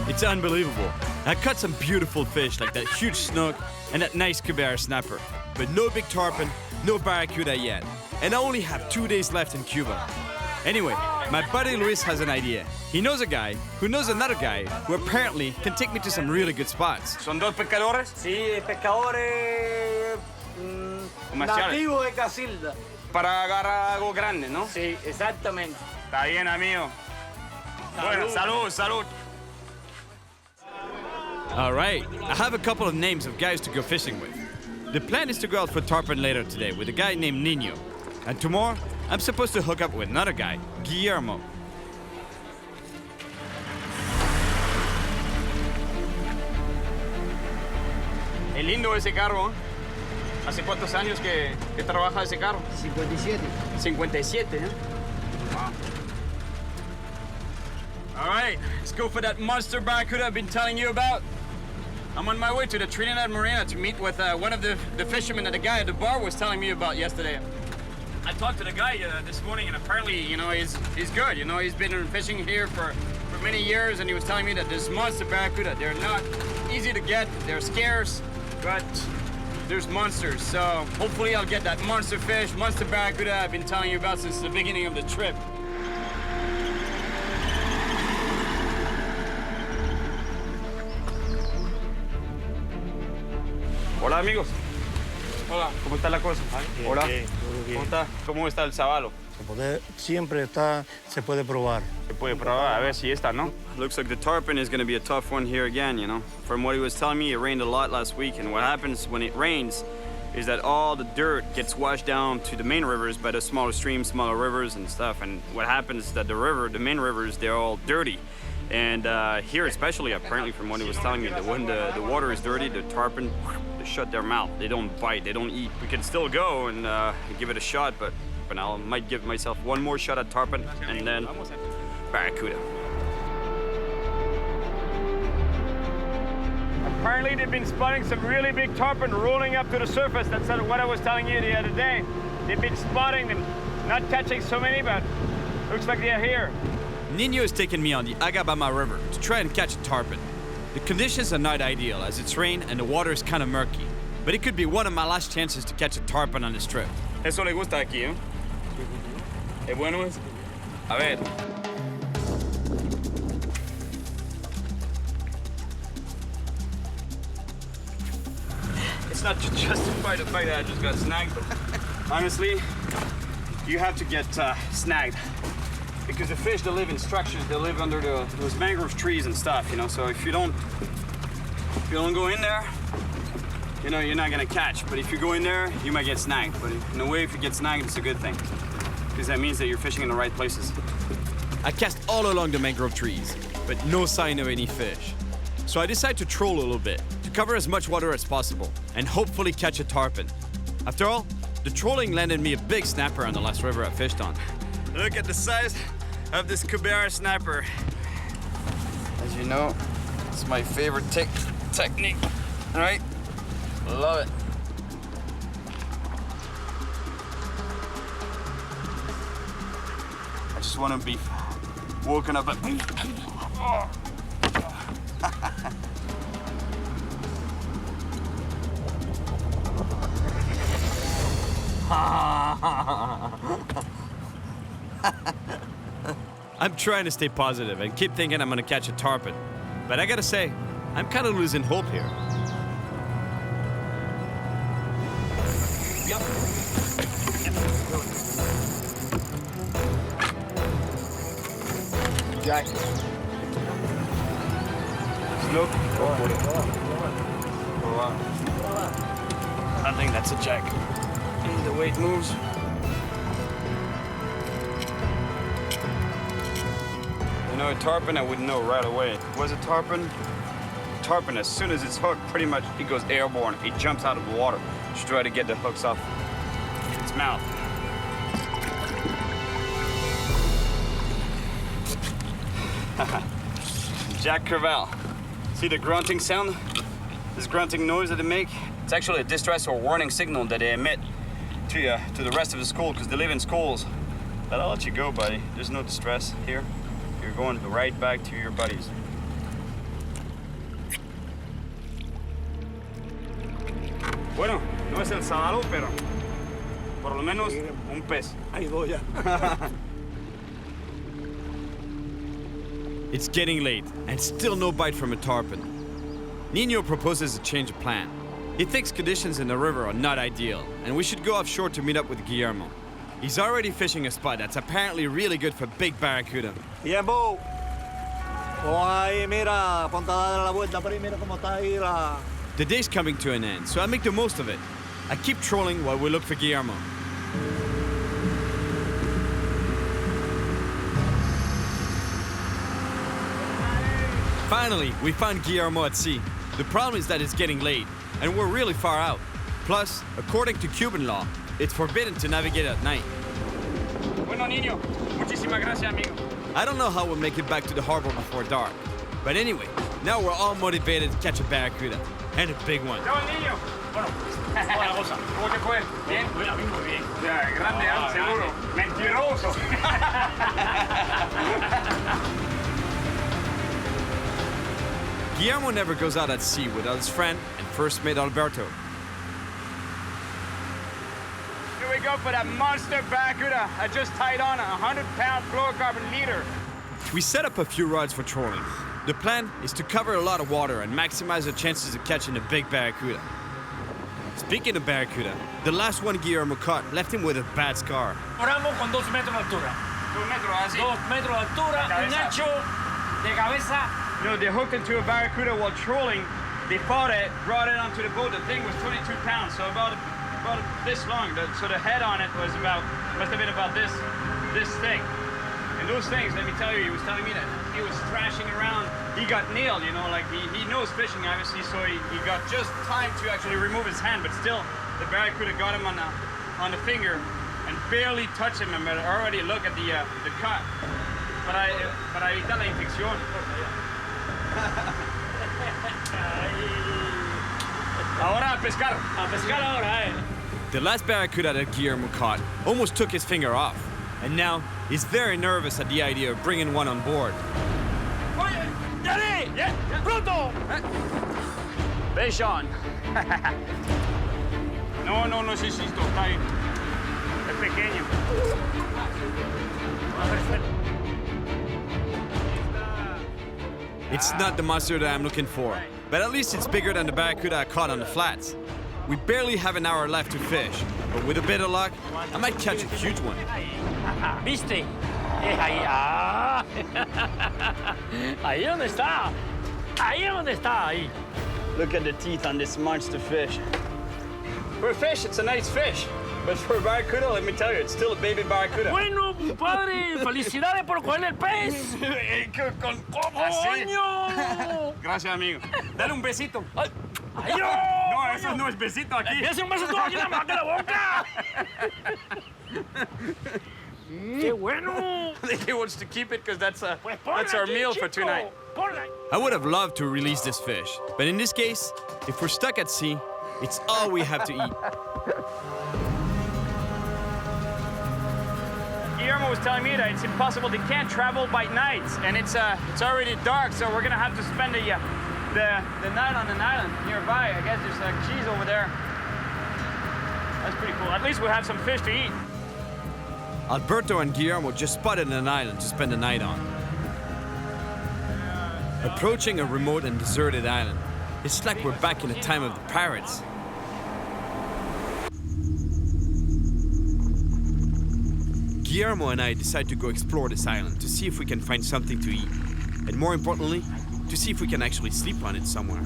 It's unbelievable. I caught some beautiful fish like that huge snook and that nice cubera snapper. But no big tarpon, no barracuda yet. And I only have 2 days left in Cuba. Anyway, my buddy Luis has an idea. He knows a guy who knows another guy who apparently can take me to some really good spots.
¿Son dos pescadores?
Sí, pescadores nativos de Casilda.
Para agarrar algo grande, ¿no?
Sí, exactamente.
Está bien, amigo. Bueno, salud.
All right, I have a couple of names of guys to go fishing with. The plan is to go out for tarpon later today with a guy named Innu. And tomorrow, I'm supposed to hook up with another guy, Guillermo.
Es lindo ese carro, ¿eh? ¿Hace cuántos años que trabaja ese carro?
57.
57, ¿eh? Wow. All right, let's go for that monster barracuda I've been telling you about. I'm on my way to the Trinidad Marina to meet with one of the fishermen that the guy at the bar was telling me about yesterday. I talked to the guy this morning, and apparently, you know, he's good. You know, he's been fishing here for many years, and he was telling me that this monster barracuda, they're not easy to get, they're scarce, but there's monsters. So hopefully I'll get that monster fish, monster barracuda I've been telling you about since the beginning of the trip. Hola, amigos. Hola, ¿cómo está la cosa? Hola. ¿Cómo está? ¿Cómo está el sabalo?
Siempre se puede probar.
Se puede probar, a ver si está, ¿no? Looks like the tarpon is going to be a tough one here again, you know. From what he was telling me, it rained a lot last week, and what happens when it rains is that all the dirt gets washed down to the main rivers by the smaller streams, smaller rivers and stuff. And what happens is that the main rivers, they're all dirty. And here especially, apparently from what he was telling me, that when the water is dirty, the tarpon, they shut their mouth. They don't bite, they don't eat. We can still go and give it a shot, but for now I might give myself one more shot at tarpon and then barracuda.
Apparently they've been spotting some really big tarpon rolling up to the surface. That's what I was telling you the other day. They've been spotting them, not catching so many, but looks like they're here.
Nino is taking me on the Agabama River to try and catch a tarpon. The conditions are not ideal as it's rain and the water is kind of murky, but it could be one of my last chances to catch a tarpon on this trip.
Eso le gusta aquí, ¿eh? ¿Es bueno eso? A ver. It's not to justify the fact that I just got snagged, but honestly, you have to get snagged. Because the fish, they live in structures, they live under those mangrove trees and stuff, you know, so if you don't go in there, you know, you're not gonna catch. But if you go in there, you might get snagged. But in a way, if you get snagged, it's a good thing. Because that means that you're fishing in the right places.
I cast all along the mangrove trees, but no sign of any fish. So I decide to troll a little bit, to cover as much water as possible, and hopefully catch a tarpon. After all, the trolling landed me a big snapper on the last river I fished on.
Look at the size of this Kubera snapper. As you know, it's my favorite technique, right? Love it. I just want to be woken up at...
I'm trying to stay positive and keep thinking I'm gonna catch a tarpon. But I gotta say, I'm kind of losing hope here.
Jack. Look. I think that's a jack. And the weight moves. You know, a tarpon, I would know right away. Was a tarpon? Tarpon, as soon as it's hooked, pretty much it goes airborne. It jumps out of the water to try to get the hooks off its mouth. Jack Crevalle. See the grunting sound? This grunting noise that they make? It's actually a distress or warning signal that they emit to the rest of the school because they live in schools. But I'll let you go, buddy. There's no distress here. You're going right back to your buddies. Bueno, no es el sábado, pero por lo menos un pez. Ahí voy ya.
It's getting late, and still no bite from a tarpon. Nino proposes a change of plan. He thinks conditions in the river are not ideal, and we should go offshore to meet up with Guillermo. He's already fishing a spot that's apparently really good for big barracuda.
Tiempo. Oh, ahí, mira, ponte a dar la vuelta por ahí, mira cómo está ahí la...
The day's coming to an end, so I make the most of it. I keep trolling while we look for Guillermo. Finally, we found Guillermo at sea. The problem is that it's getting late, and we're really far out. Plus, according to Cuban law, it's forbidden to navigate at night.
Bueno, niño. Muchísimas gracias, amigo.
I don't know how we'll make it back to the harbor before dark. But anyway, now we're all motivated to catch a barracuda. And a big one.
Chao, niño. Bueno, buena cosa. ¿Cómo te fue? Bien. Muy bien. Ya, grande, seguro. Mentiroso.
Guillermo never goes out at sea without his friend and first mate Alberto.
Here we go for that monster barracuda. I just tied on a 100-pound fluorocarbon leader.
We set up a few rods for trolling. The plan is to cover a lot of water and maximize the chances of catching a big barracuda. Speaking of barracuda, the last one Guillermo caught left him with a bad scar.
Oramos con 2 metros de altura. 2 metros, así. 2 metros de altura, un ancho de cabeza.
You know, they hooked into a barracuda while trolling. They fought it, brought it onto the boat. The thing was 22 pounds, so about this long. So the head on it was must have been about this thick. And those things, let me tell you, he was telling me that he was thrashing around. He got nailed, you know, like he knows fishing, obviously, so he got just time to actually remove his hand, but still, the barracuda got him on the finger and barely touched him. But already look at the cut. Para evitar la infección.
Ahora a pescar. A pescar ahora, eh.
The last barracuda that Guillermo caught almost took his finger off, and now he's very nervous at the idea of bringing one on board.
Oye, Daddy! Yeah, pronto! Fish on.
No, necesito. Está ahí. Es pequeño.
It's not the monster that I'm looking for, but at least it's bigger than the barracuda I caught on the flats. We barely have an hour left to fish, but with a bit of luck, I might catch a huge one.
¿Viste? Ahí. Ah. Ahí donde está. Ahí donde está. Ahí.
Look at the teeth on this monster fish. For a fish, it's a nice fish. But for a barracuda, let me tell you, it's still a baby barracuda.
Bueno, padre, felicidades por coger el pez. ¡Coño!
Gracias, amigo. Dale un besito.
¡Ay!
No, eso no es besito aquí.
¡Es un beso todo aquí en la mano de la boca! ¡Qué bueno!
He wants to keep it because that's our meal for tonight.
I would have loved to release this fish, but in this case, if we're stuck at sea, it's all we have to eat.
Guillermo was telling me that it's impossible. They can't travel by night, and it's already dark, so we're gonna have to spend the night on an island nearby. I guess there's cheese over there. That's pretty cool. At least we'll have some fish to eat.
Alberto and Guillermo just spotted an island to spend the night on. Approaching a remote and deserted island, it's like we're back in the time of the pirates. Guillermo and I decide to go explore this island to see if we can find something to eat, and more importantly, to see if we can actually sleep on it somewhere.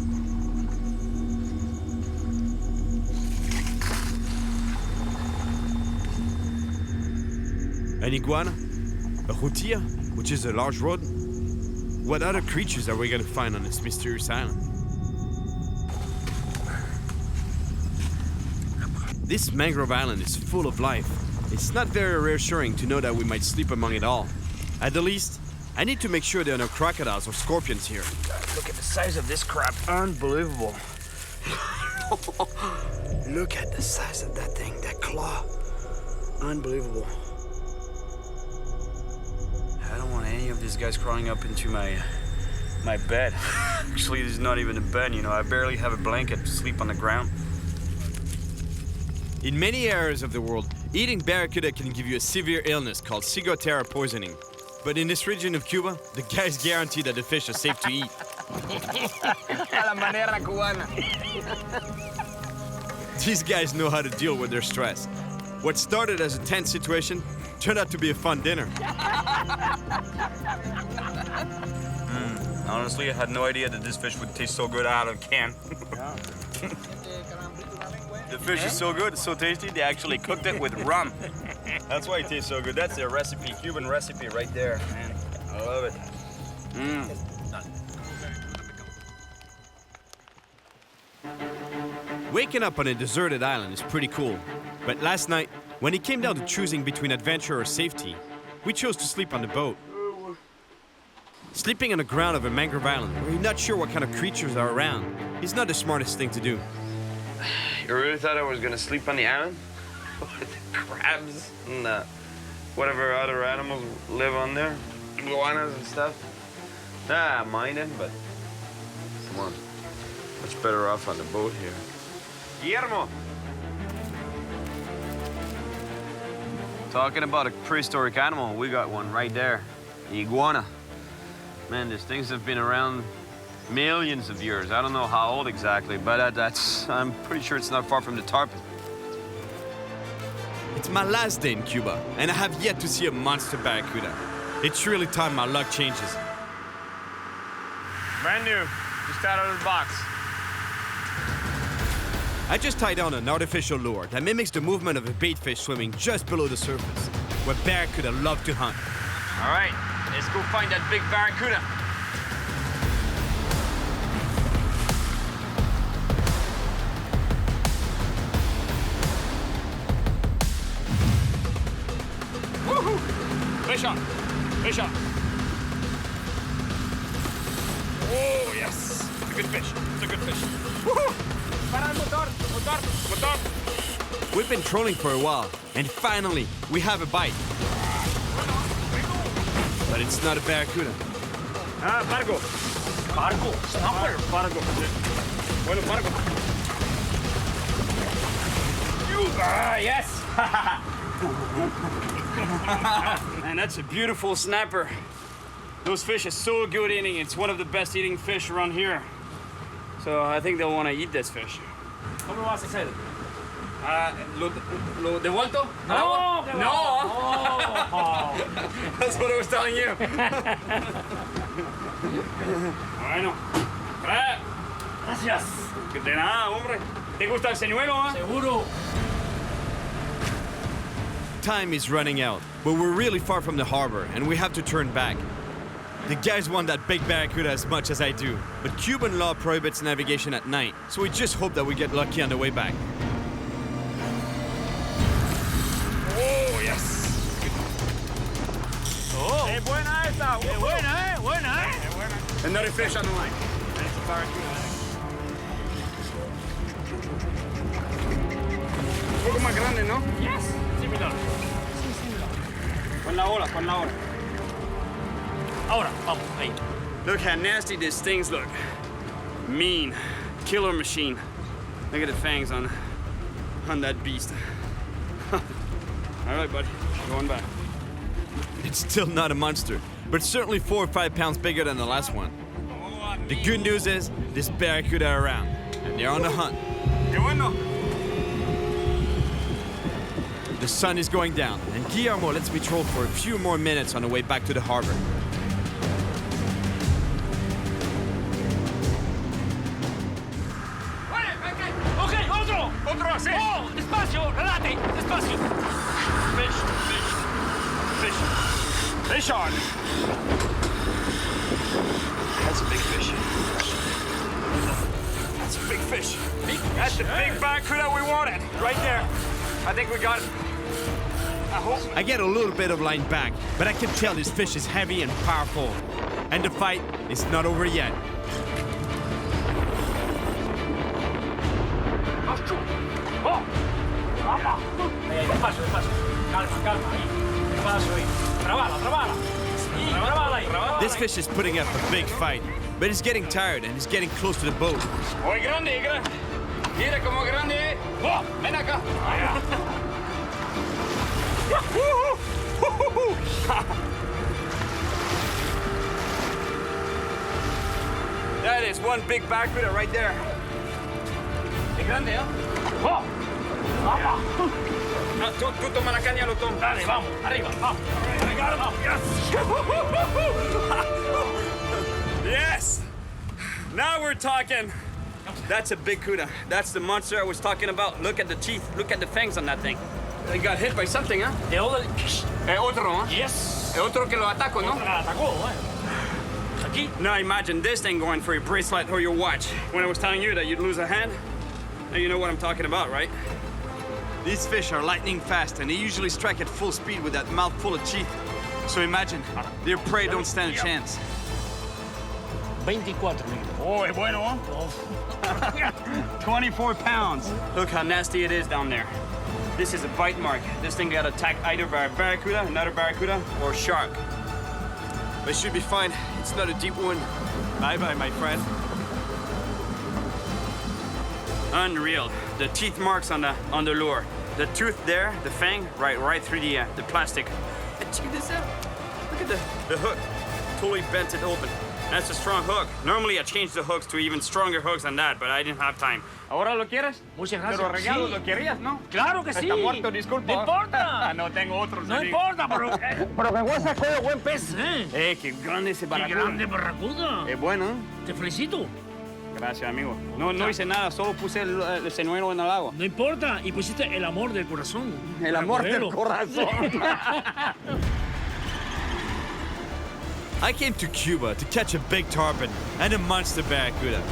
An iguana? A jutilla, which is a large rodent? What other creatures are we going to find on this mysterious island? This mangrove island is full of life. It's not very reassuring to know that we might sleep among it all. At the least, I need to make sure there are no crocodiles or scorpions here.
Look at the size of this crab. Unbelievable. Look at the size of that thing, that claw. Unbelievable. I don't want any of these guys crawling up into my bed. Actually, this is not even a bed, you know. I barely have a blanket to sleep on the ground.
In many areas of the world, eating barracuda can give you a severe illness called ciguatera poisoning. But in this region of Cuba, the guys guarantee that the fish are safe to eat.
A la manera cubana.
These guys know how to deal with their stress. What started as a tense situation turned out to be a fun dinner.
Honestly, I had no idea that this fish would taste so good out of a can. The fish is so good, it's so tasty, they actually cooked it with rum. That's why it tastes so good. That's their recipe, Cuban recipe right there, man. I love it.
Waking up on a deserted island is pretty cool. But last night, when it came down to choosing between adventure or safety, we chose to sleep on the boat. Sleeping on the ground of a mangrove island where you're not sure what kind of creatures are around is not the smartest thing to do.
You really thought I was gonna sleep on the island? With the crabs and whatever other animals live on there? Iguanas and stuff? Nah, I mind it, but come on. Much better off on the boat here. Guillermo!
Talking about a prehistoric animal, we got one right there. The iguana. Man, these things have been around millions of years. I don't know how old exactly, but I'm pretty sure it's not far from the tarpon.
It's my last day in Cuba, and I have yet to see a monster barracuda. It's really time my luck changes.
Brand new, just out of the box.
I just tied down an artificial lure that mimics the movement of a bait fish swimming just below the surface, where barracuda love to hunt.
All right, let's go find that big barracuda. Woohoo! Fish on, fish on. Oh, yes, it's a good fish, it's a good fish. Woohoo!
We've been trolling for a while, and finally, we have a bite. But it's not a barracuda.
Ah, barco. Barco. Snapper. Barco. Bueno, barco. Ah, yes.
Man, that's a beautiful snapper. Those fish are so good eating. It's one of the best eating fish around here. So I think they'll want to eat this fish.
¿Cómo vas a hacer?
Lo devuelto?
No,
No. That's what I was telling you. Bueno.
Gracias.
Que de nada, hombre. ¿Te gusta el señuelo, ah?
Seguro.
Time is running out, but we're really far from the harbor, and we have to turn back. The guys want that big barracuda as much as I do, but Cuban law prohibits navigation at night, so we just hope that we get lucky on the way back.
Oh, yes.
Oh.
Es buena esta.
Qué buena, buena,
Another fish on the line. That's a barracuda. Un poco más grande, ¿no?
Yes. Similar.
Pon la ola, pon la ola.
Ahora, vamos, ahí.
Look how nasty these things look. Mean. Killer machine. Look at the fangs on that beast. All right, buddy. Going back.
It's still not a monster, but certainly 4 or 5 pounds bigger than the last one. The good news is, this barracuda are around, and they're on the hunt.
Qué bueno.
The sun is going down, and Guillermo lets me troll for a few more minutes on the way back to the harbor.
Ok, otro.
Otro, sí.
Oh, despacio, relate, despacio.
Fish, fish, fish. Fish on. That's a big fish. That's a big fish. That's the big barracuda we wanted. Right there. I think we got it.
I get a little bit of line back, but I can tell this fish is heavy and powerful. And the fight is not over yet.
Oh, vamos. Ahí, despacio, despacio. Calma, calma, ahí. Despacio ahí. Trabala, trabala. Trabala ahí.
This fish is putting up a big fight, but he's getting tired and he's getting close to the boat.
Muy grande, grande. Mira cómo grande. Oh, ven acá. That is one big barracuda right there. Qué grande, ¿eh?
Oh, vamos.
No, tú toma la caña, lo tomo.
Dale, vamos, arriba, vamos. Arriba, vamos.
Yes. Now we're talking. That's a big cuda. That's the monster I was talking about. Look at the teeth. Look at the fangs on that thing. They got hit by something, huh?
The other...
Otro, huh?
Yes.
Otro que lo atacó, ¿no?
Otro que lo atacó, Aquí.
Now imagine this thing going for your bracelet or your watch. When I was telling you that you'd lose a hand, now you know what I'm talking about, right?
These fish are lightning fast, and they usually strike at full speed with that mouth full of teeth. So imagine, their prey don't stand a chance.
24 libras.
Oh, es bueno, huh? 24 pounds. Look how nasty it is down there. This is a bite mark. This thing got attacked either by a barracuda, another barracuda, or a shark.
But it should be fine. It's not a deep one. Bye-bye, my friend.
Unreal. The teeth marks on the lure. The tooth there, the fang, right through the plastic. And check this out. Look at the hook. Totally bent it open. That's a strong hook. Normally I change the hooks to even stronger hooks than that, but I didn't have time. ¿Ahora lo quieres?
Muchas gracias.
Pero regalo,
Sí.
¿lo querías, no?
Claro que sí.
Está muerto, disculpa.
No importa.
No tengo otro.
No importa, pero que buen saco de buen pez,
Qué grande ese
Qué
barracuda.
grande barracuda.
Es bueno.
Te felicito.
Gracias, amigo. No hice nada, solo puse el señuelo en el agua.
No importa, y pusiste el amor del corazón.
El amor del corazón.
I came to Cuba to catch a big tarpon and a monster barracuda.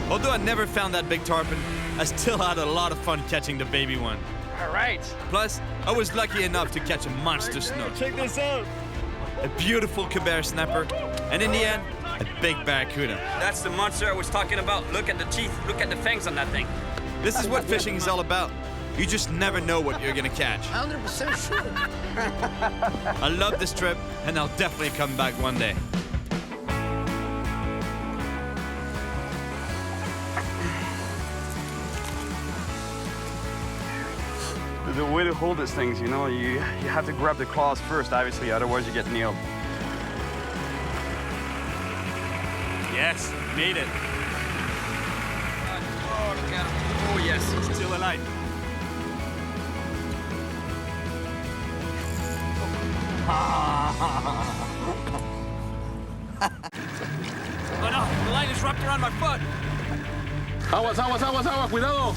Although I never found that big tarpon, I still had a lot of fun catching the baby one.
All right.
Plus, I was lucky enough to catch a monster snook.
Check this out.
a beautiful Quebec snapper, and in the end, a big barracuda.
That's the monster I was talking about. Look at the teeth. Look at the fangs on that thing.
This is what fishing is all about. You just never know what you're gonna catch.
100% sure.
I love this trip, and I'll definitely come back one day.
The way to hold these things, you know, you have to grab the claws first, obviously, otherwise you get nailed.
Yes, made it.
Oh, look at him. Oh, yes, he's still alive.
Oh no, the line is wrapped around my foot.
Aguas, aguas, aguas, aguas, cuidado.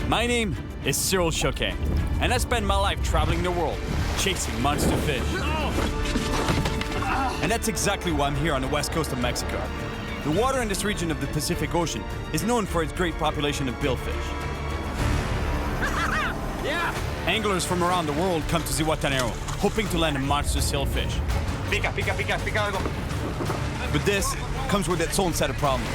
My name is Cyril Chauquet, and I spend my life traveling the world, chasing monster fish. And that's exactly why I'm here on the west coast of Mexico. The water in this region of the Pacific Ocean is known for its great population of billfish.
Yeah.
Anglers from around the world come to Zihuatanejo, hoping to land a monster sailfish.
Pica, pica, pica, pica algo.
But this comes with its own set of problems.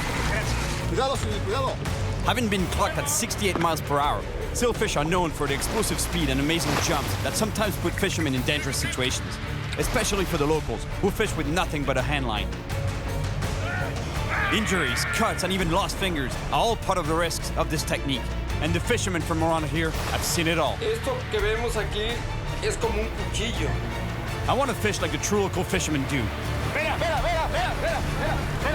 Cuidado, cuidado.
Having been clocked at 68 miles per hour, sailfish are known for the explosive speed and amazing jumps that sometimes put fishermen in dangerous situations, especially for the locals, who fish with nothing but a hand line. Injuries, cuts, and even lost fingers are all part of the risks of this technique, and the fishermen from around here have seen it all.
Esto que vemos aquí es como un cuchillo.
I want to fish like the true local fishermen do.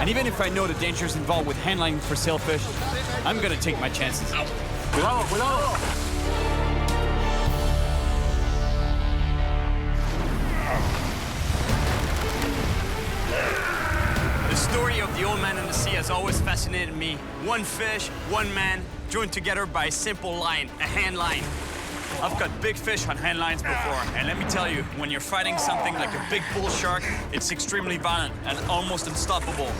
And even if I know the dangers involved with handlining for sailfish, I'm gonna take my chances.
Cuidado, cuidado.
The story of the old man in the sea has always fascinated me. One fish, one man, joined together by a simple line, a hand line. I've caught big fish on hand lines before, and let me tell you, when you're fighting something like a big bull shark, it's extremely violent and almost unstoppable.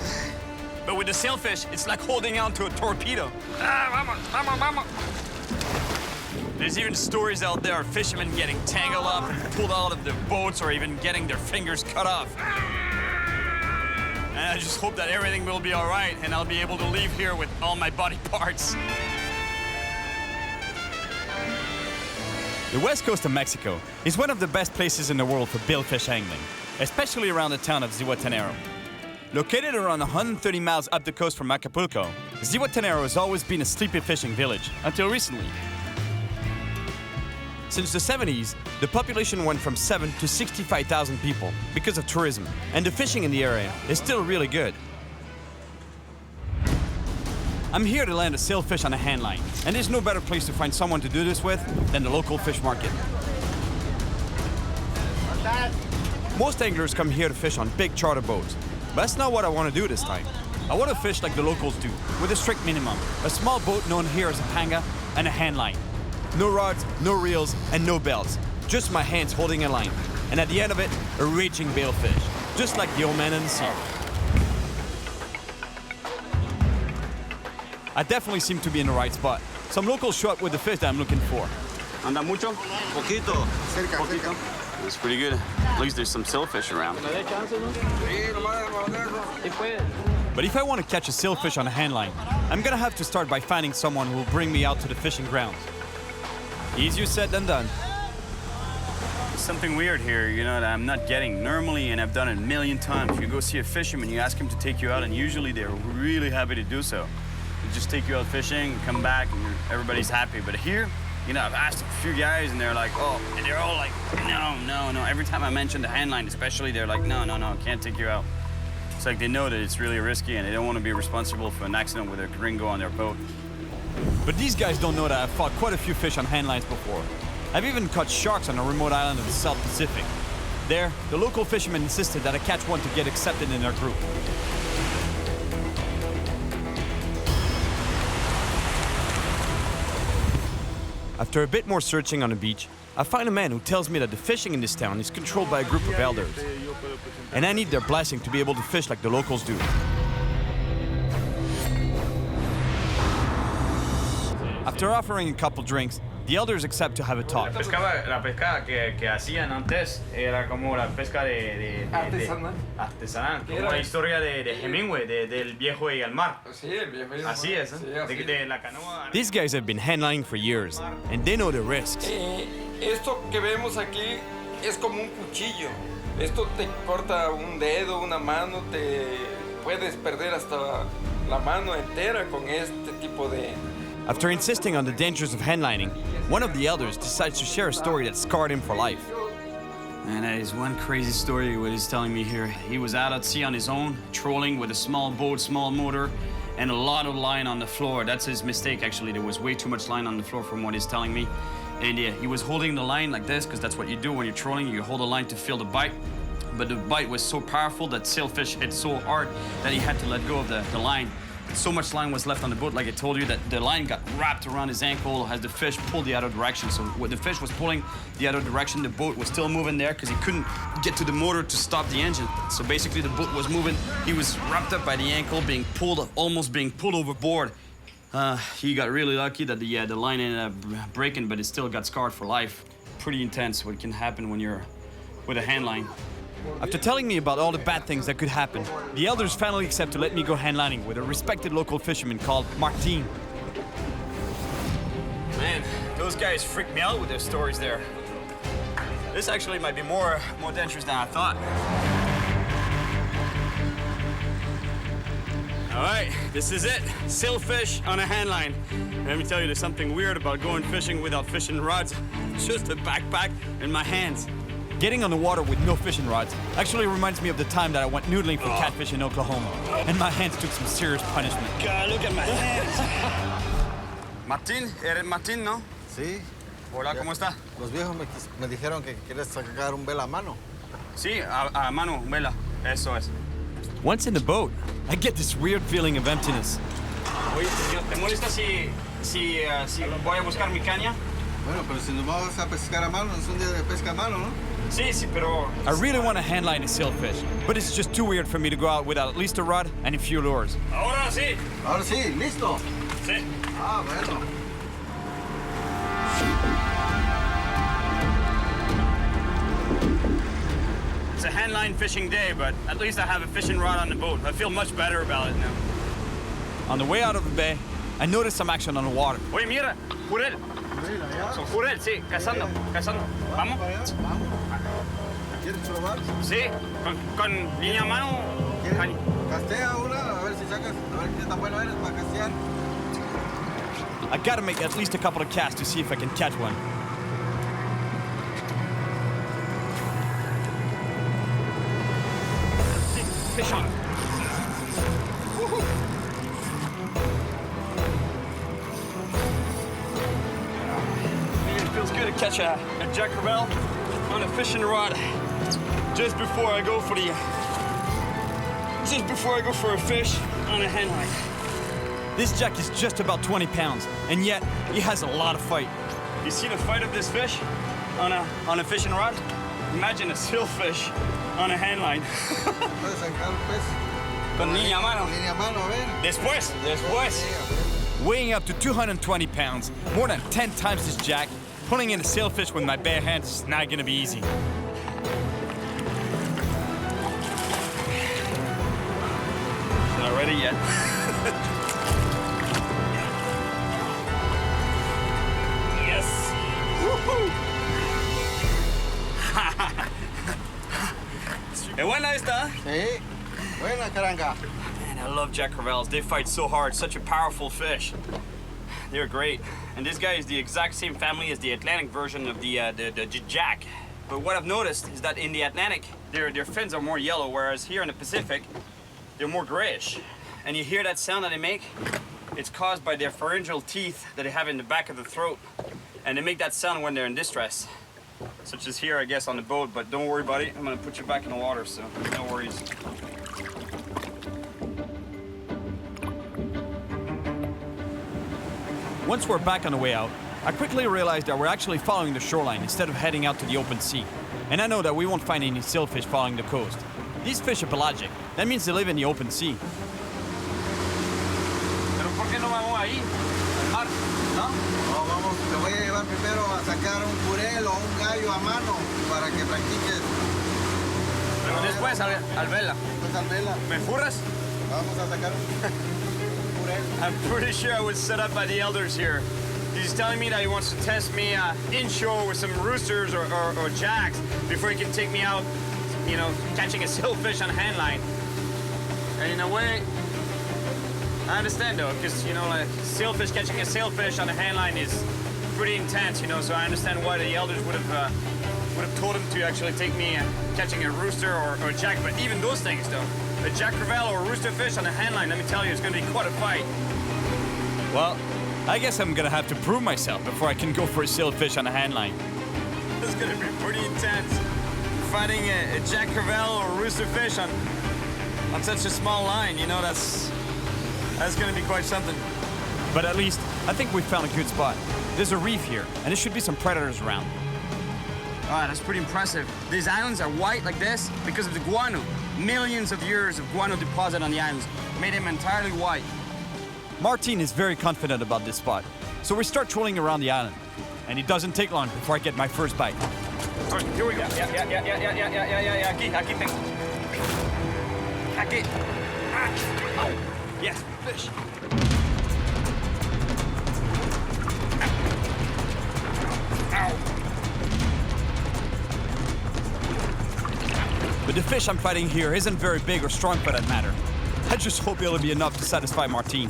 But with the sailfish, it's like holding on to a torpedo. Vamos, vamos, vamos. There's even stories out there of fishermen getting tangled up and pulled out of their boats or even getting their fingers cut off. And I just hope that everything will be all right and I'll be able to leave here with all my body parts.
The west coast of Mexico is one of the best places in the world for billfish angling, especially around the town of Zihuatanejo. Located around 130 miles up the coast from Acapulco, Zihuatanejo has always been a sleepy fishing village, until recently. Since the 70s, the population went from 7 to 65,000 people because of tourism, and the fishing in the area is still really good. I'm here to land a sailfish on a hand line, and there's no better place to find someone to do this with than the local fish market. Most anglers come here to fish on big charter boats, but that's not what I want to do this time. I want to fish like the locals do, with a strict minimum, a small boat known here as a panga and a hand line. No rods, no reels, and no bells, just my hands holding a line, and at the end of it, a raging billfish, just like the old man in the sea. I definitely seem to be in the right spot. Some locals show up with the fish that I'm looking for.
Anda mucho?
Poquito. Cerca, cerca.
That's pretty good. At least there's some sailfish around.
But if I want to catch a sailfish on a hand line, I'm gonna have to start by finding someone who will bring me out to the fishing grounds. Easier said than done.
Something weird here, you know, that I'm not getting. Normally, and I've done it a million times, you go see a fisherman, you ask him to take you out, and usually they're really happy to do so. They just take you out fishing, come back, and everybody's happy. But here, you know, I've asked a few guys, and they're like, oh, and they're all like, no, no, no. Every time I mention the hand line, especially, they're like, no, no, no, can't take you out. It's like they know that it's really risky, and they don't want to be responsible for an accident with a gringo on their boat.
But these guys don't know that I've fought quite a few fish on hand lines before. I've even caught sharks on a remote island of the South Pacific. There, the local fishermen insisted that I catch one to get accepted in their group. After a bit more searching on the beach, I find a man who tells me that the fishing in this town is controlled by a group of elders, and I need their blessing to be able to fish like the locals do. After offering a couple drinks, the elders accept to have a talk.
La pesca que hacían antes era como la pesca de artesanal, como la historia de Hemingway, del viejo y el mar.
Sí, el viejo y el mar.
Así es, de la canoa.
These guys have been handlining for years, and they know the risks.
Esto que vemos aquí es como un cuchillo. Esto te corta un dedo, una mano, te puedes perder hasta la mano entera con este tipo de...
After insisting on the dangers of handlining, one of the elders decides to share a story that scarred him for life.
And that is one crazy story what he's telling me here. He was out at sea on his own, trolling with a small boat, small motor, and a lot of line on the floor. That's his mistake, actually. There was way too much line on the floor from what he's telling me. And yeah, he was holding the line like this, because that's what you do when you're trolling. You hold the line to feel the bite. But the bite was so powerful that sailfish hit so hard that he had to let go of the line. So much line was left on the boat, like I told you, that the line got wrapped around his ankle as the fish pulled the other direction. So when the fish was pulling the other direction, the boat was still moving there because he couldn't get to the motor to stop the engine. So basically the boat was moving. He was wrapped up by the ankle, being pulled, almost being pulled overboard. He got really lucky that the line ended up breaking, but it still got scarred for life. Pretty intense what can happen when you're with a hand line.
After telling me about all the bad things that could happen, the elders finally accept to let me go handlining with a respected local fisherman called Martin.
Man, those guys freaked me out with their stories there. This actually might be more dangerous than I thought. All right, this is it. Sailfish on a hand line. Let me tell you, there's something weird about going fishing without fishing rods. Just a backpack and my hands.
Getting on the water with no fishing rods actually reminds me of the time that I went noodling for catfish in Oklahoma, and my hands took some serious punishment.
God, look at my hands. Martín, eres Martín, ¿no?
Sí.
Hola, ¿cómo está?
Los viejos me dijeron que quieres sacar un vela a mano.
Sí, a mano, vela. Eso es.
Once in the boat, I get this weird feeling of emptiness.
Oye, ¿te molesta si voy a buscar mi caña?
Bueno, pero si nos vamos a pescar a mano, es un día de pesca a mano, ¿no?
Sí, pero...
I really want to handline a sailfish, but it's just too weird for me to go out without at least a rod and a few lures.
Ahora sí.
Ahora sí, listo.
Sí.
Ah, bueno.
It's a handline fishing day, but at least I have a fishing rod on the boat. I feel much better about it now.
On the way out of the bay, I noticed some action on the water.
Oye, mira, jurel. Son jurel, sí, cazando. ¿Vamos?
¿Quieres probar?
Sí, con línea a mano.
Castea una, a ver si sacas, a ver qué tan bueno eres para castear.
I gotta make at least a couple of casts to see if I can catch one.
Fish on. It feels good to catch a Jack Crevalle on a fishing rod just before I go for a fish on a hand line.
This jack is just about 20 pounds, and yet he has a lot of fight.
You see the fight of this fish on a fishing rod? Imagine a sailfish on a hand line.
Puedes sacar el pez.
Con línea a mano.
Línea a mano, a ver.
Después.
Weighing up to 220 pounds, more than 10 times this jack, pulling in a sailfish with my bare hands is not gonna be easy.
Not ready yet. Yes. Woohoo! ¿Es buena esta?
Sí. Buena caranga.
Man, I love Jack Crevalles. They fight so hard. Such a powerful fish. They're great. And this guy is the exact same family as the Atlantic version of the Jack. But what I've noticed is that in the Atlantic, their fins are more yellow, whereas here in the Pacific, they're more grayish. And you hear that sound that they make? It's caused by their pharyngeal teeth that they have in the back of the throat. And they make that sound when they're in distress. Such as here, I guess, on the boat, but don't worry about it. I'm gonna put you back in the water, so no worries.
Once we're back on the way out, I quickly realized that we're actually following the shoreline instead of heading out to the open sea. And I know that we won't find any sailfish following the coast. These fish are pelagic. That means they live in the open sea.
Pero ¿por qué no vamos ahí? Al mar, ¿no?
No, vamos te voy a llevar primero a sacar un burel o un gallo a mano para que practiques.
Pero después al vela.
Después al vela.
¿Me furras?
Vamos a sacar un burel.
I'm pretty sure I was set up by the elders here. He's telling me that he wants to test me inshore with some roosters or jacks before he can take me out, you know, catching a sailfish on a hand line. And in a way, I understand though, because, you know, like sailfish, catching a sailfish on a hand line is pretty intense, you know, so I understand why the elders would have told him to actually take me catching a rooster or a jack. But even those things though, a jack crevalle or a rooster fish on a hand line, let me tell you, it's going to be quite a fight.
Well, I guess I'm gonna have to prove myself before I can go for a sailfish on a hand line.
It's gonna be pretty intense. Fighting a jack crevalle or a rooster fish on such a small line, you know, that's gonna be quite something.
But at least, I think we found a good spot. There's a reef here, and there should be some predators around.
Oh, that's pretty impressive. These islands are white like this because of the guano. Millions of years of guano deposit on the islands made them entirely white.
Martin is very confident about this spot, so we start trolling around the island. And it doesn't take long before I get my first bite.
All right, here we go. Yeah. Aquí tengo. Aquí. Oh, yes, fish. Ow.
But the fish I'm fighting here isn't very big or strong for that matter. I just hope it'll be enough to satisfy Martin.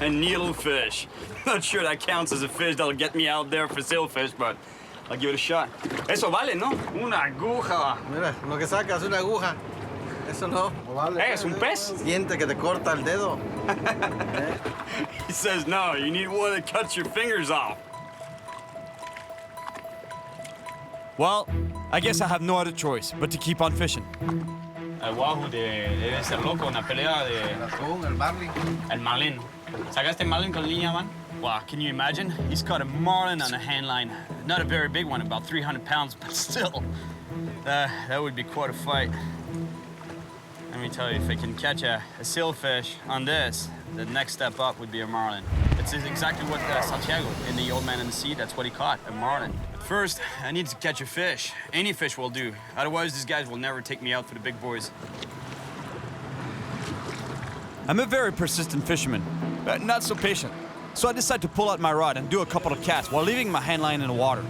A needlefish. Not sure that counts as a fish that'll get me out there for sailfish, but I'll give it a shot. Eso vale, ¿no? Una aguja.
Mira, lo que sacas es una aguja. Eso no. Vale.
Hey, ¿es un pez?
Siente que te corta el dedo.
He says no, you need one that cuts your fingers off.
Well, I guess I have no other choice but to keep on fishing.
El wahoo debe ser loco, una pelea de...
El marlin.
El marlin. ¿Sacaste marlin con línea, man?
Wow, can you imagine? He's caught a marlin on a hand line. Not a very big one, about 300 pounds, but still. That would be quite a fight. Let me tell you, if I can catch a sailfish on this, the next step up would be a marlin. It's exactly what Santiago, in The Old Man in the Sea, that's what he caught, a marlin. But first, I need to catch a fish. Any fish will do. Otherwise, these guys will never take me out for the big boys.
I'm a very persistent fisherman, but not so patient. So I decide to pull out my rod and do a couple of casts while leaving my hand line in the water.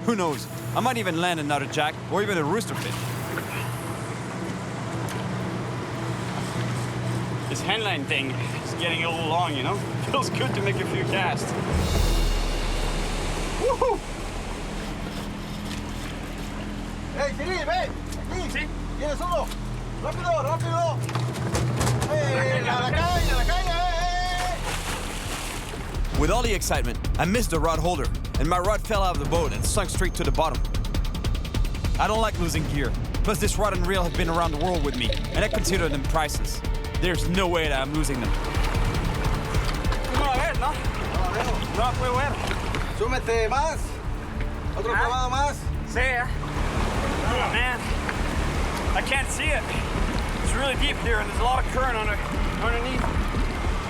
Who knows, I might even land another jack or even a rooster fish.
This handline thing is getting a little long, you know? Feels good to make a few casts. Woohoo!
Hey, Cyril, ven. Aquí.
¿Sí?
¿Tienes uno? Rápido, rápido. Hey, a la caña, hey.
With all the excitement, I missed the rod holder, and my rod fell out of the boat and sunk straight to the bottom. I don't like losing gear, plus this rod and reel have been around the world with me, and I consider them priceless. There's no way that I'm losing them.
No la ves, ¿no? No la puedo ver.
Súmete más. Otro clavado más.
Sí, oh, man. I can't see it. It's really deep here, and there's a lot of current underneath.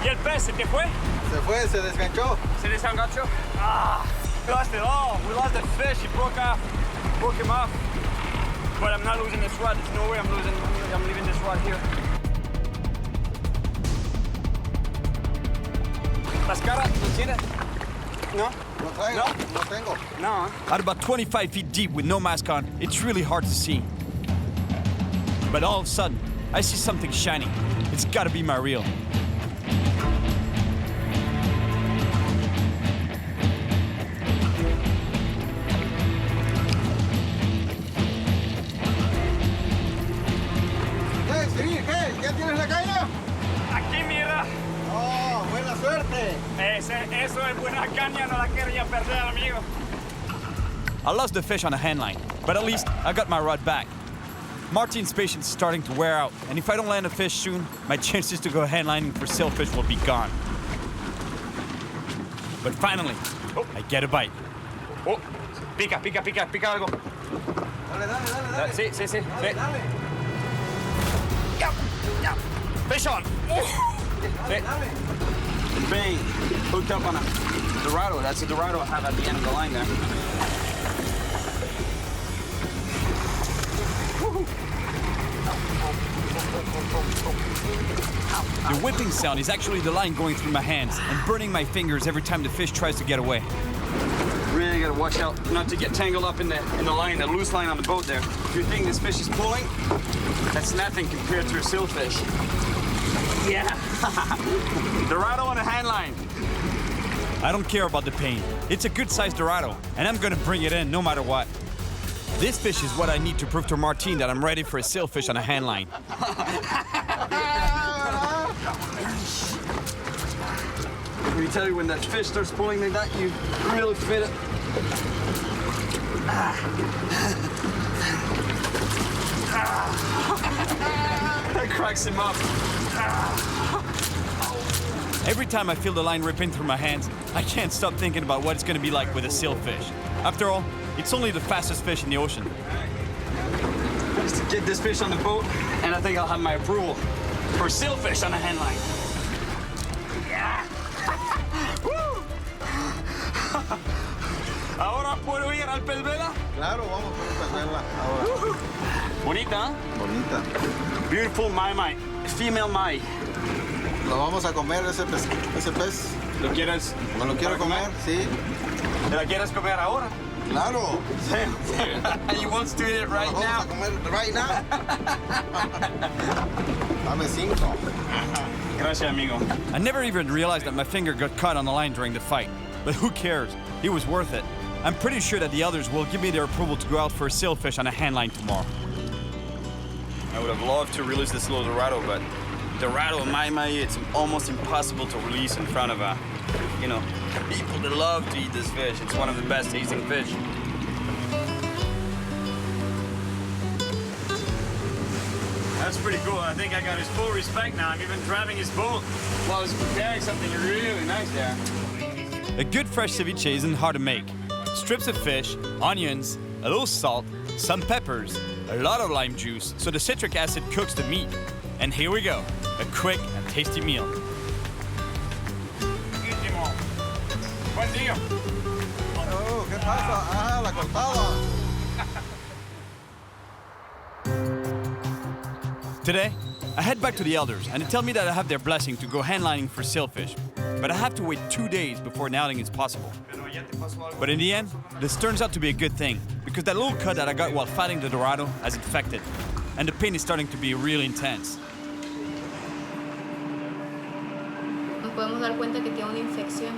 ¿Y el pez se te fue?
Se desganchó.
Se desganchó? Ah, we lost it all. We lost the fish. He broke him off. But I'm not losing this rod. There's no way I'm leaving this rod here. ¿Las caras no tiene? No?
No traigo. No tengo.
No.
At about 25 feet deep with no mask on, it's really hard to see. But all of a sudden, I see something shiny. It's gotta be my reel.
Hey, Cyril, ¿qué? ¿Ya tienes la caña?
Aquí, mira.
Oh, buena suerte.
Eso es buena caña, no la quería perder, amigo.
I lost the fish on a hand line, but at least I got my rod back. Martin's patience is starting to wear out, and if I don't land a fish soon, my chances to go handlining for sailfish will be gone. But finally, I get a bite.
Oh, pica algo.
Dale.
Sí.
Dale.
Yep. Fish on. Sí. bait hooked up on a Dorado. That's a Dorado I have at the end of the line there.
The whipping sound is actually the line going through my hands and burning my fingers every time the fish tries to get away.
Really gotta watch out not to get tangled up in the line, the loose line on the boat there. If you think this fish is pulling, that's nothing compared to a silverfish. Yeah. Dorado on a hand line.
I don't care about the pain. It's a good-sized Dorado, and I'm gonna bring it in no matter what. This fish is what I need to prove to Martine that I'm ready for a sailfish on a hand line.
Let me tell you, when that fish starts pulling like that, you really fit it. That cracks him up.
Every time I feel the line ripping through my hands, I can't stop thinking about what it's gonna be like with a sailfish. After all, it's only the fastest fish in the ocean.
Just to get this fish on the boat, and I think I'll have my approval for a sailfish on a hand line. Yeah. Woo. Ahora puedo ir al pez vela?
Claro, vamos por el pez vela ahora.
Bonita, ¿eh?
Bonita.
Beautiful mai, female mai.
Lo vamos a comer ese pez.
¿Lo quieres?
¿Me lo quiero comer? Sí.
¿Te la quieres comer ahora?
Claro.
He wants to eat it right now.
Vamos a comer right now. Dame 5.
Gracias, amigo.
I never even realized that my finger got caught on the line during the fight. But who cares? It was worth it. I'm pretty sure that the others will give me their approval to go out for a sailfish on a hand line tomorrow.
I would have loved to release this little Dorado, but Dorado mai, it's almost impossible to release in front of people that love to eat this fish. It's one of the best tasting fish. That's pretty cool. I think I got his full respect now. I'm even driving his boat while he's preparing something really nice there.
A good fresh ceviche isn't hard to make. Strips of fish, onions, a little salt, some peppers, a lot of lime juice so the citric acid cooks the meat. And here we go, a quick and tasty meal.
Buen día.
Oh, ¿qué pasa? Ah, la cortada.
Today, I head back to the elders and they tell me that I have their blessing to go handlining for sailfish. But I have to wait 2 days before an outing is possible. But in the end, this turns out to be a good thing because that little cut that I got while fighting the Dorado has infected. And the pain is starting to be really intense.
Nos podemos dar cuenta que tiene una infección.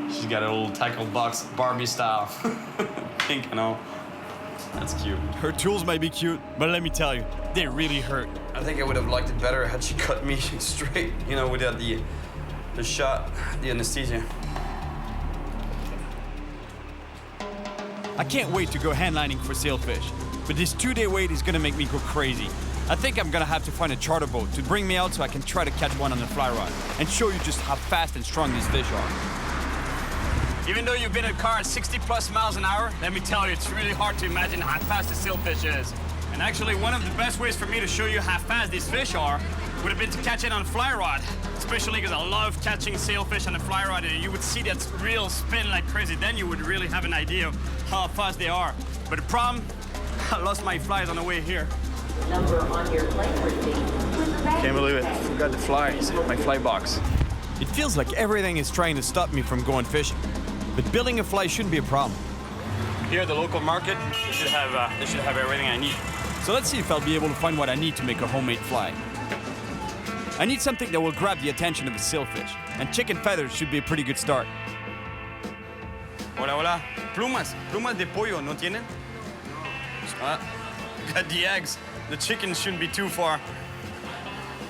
She's got a little tackle box, Barbie style. Pink and all. That's cute.
Her tools might be cute, but let me tell you, they really hurt.
I think I would have liked it better had she cut me straight, without the shot, the anesthesia.
I can't wait to go handlining for sailfish, but this 2-day wait is gonna make me go crazy. I think I'm gonna have to find a charter boat to bring me out so I can try to catch one on the fly rod and show you just how fast and strong these fish are.
Even though you've been in a car at 60 plus miles an hour, let me tell you, it's really hard to imagine how fast a sailfish is. And actually, one of the best ways for me to show you how fast these fish are would have been to catch it on a fly rod, especially because I love catching sailfish on a fly rod. You would see that reel spin like crazy. Then you would really have an idea of how fast they are. But the problem, I lost my flies on the way here.
Number on your plane receipt.
Can't believe it. I forgot the flies, my fly box.
It feels like everything is trying to stop me from going fishing. But building a fly shouldn't be a problem.
Here at the local market, they should have everything I need.
So let's see if I'll be able to find what I need to make a homemade fly. I need something that will grab the attention of a sailfish, and chicken feathers should be a pretty good start.
Hola, hola. Plumas de pollo, ¿no tienen? Got the eggs. The chicken shouldn't be too far.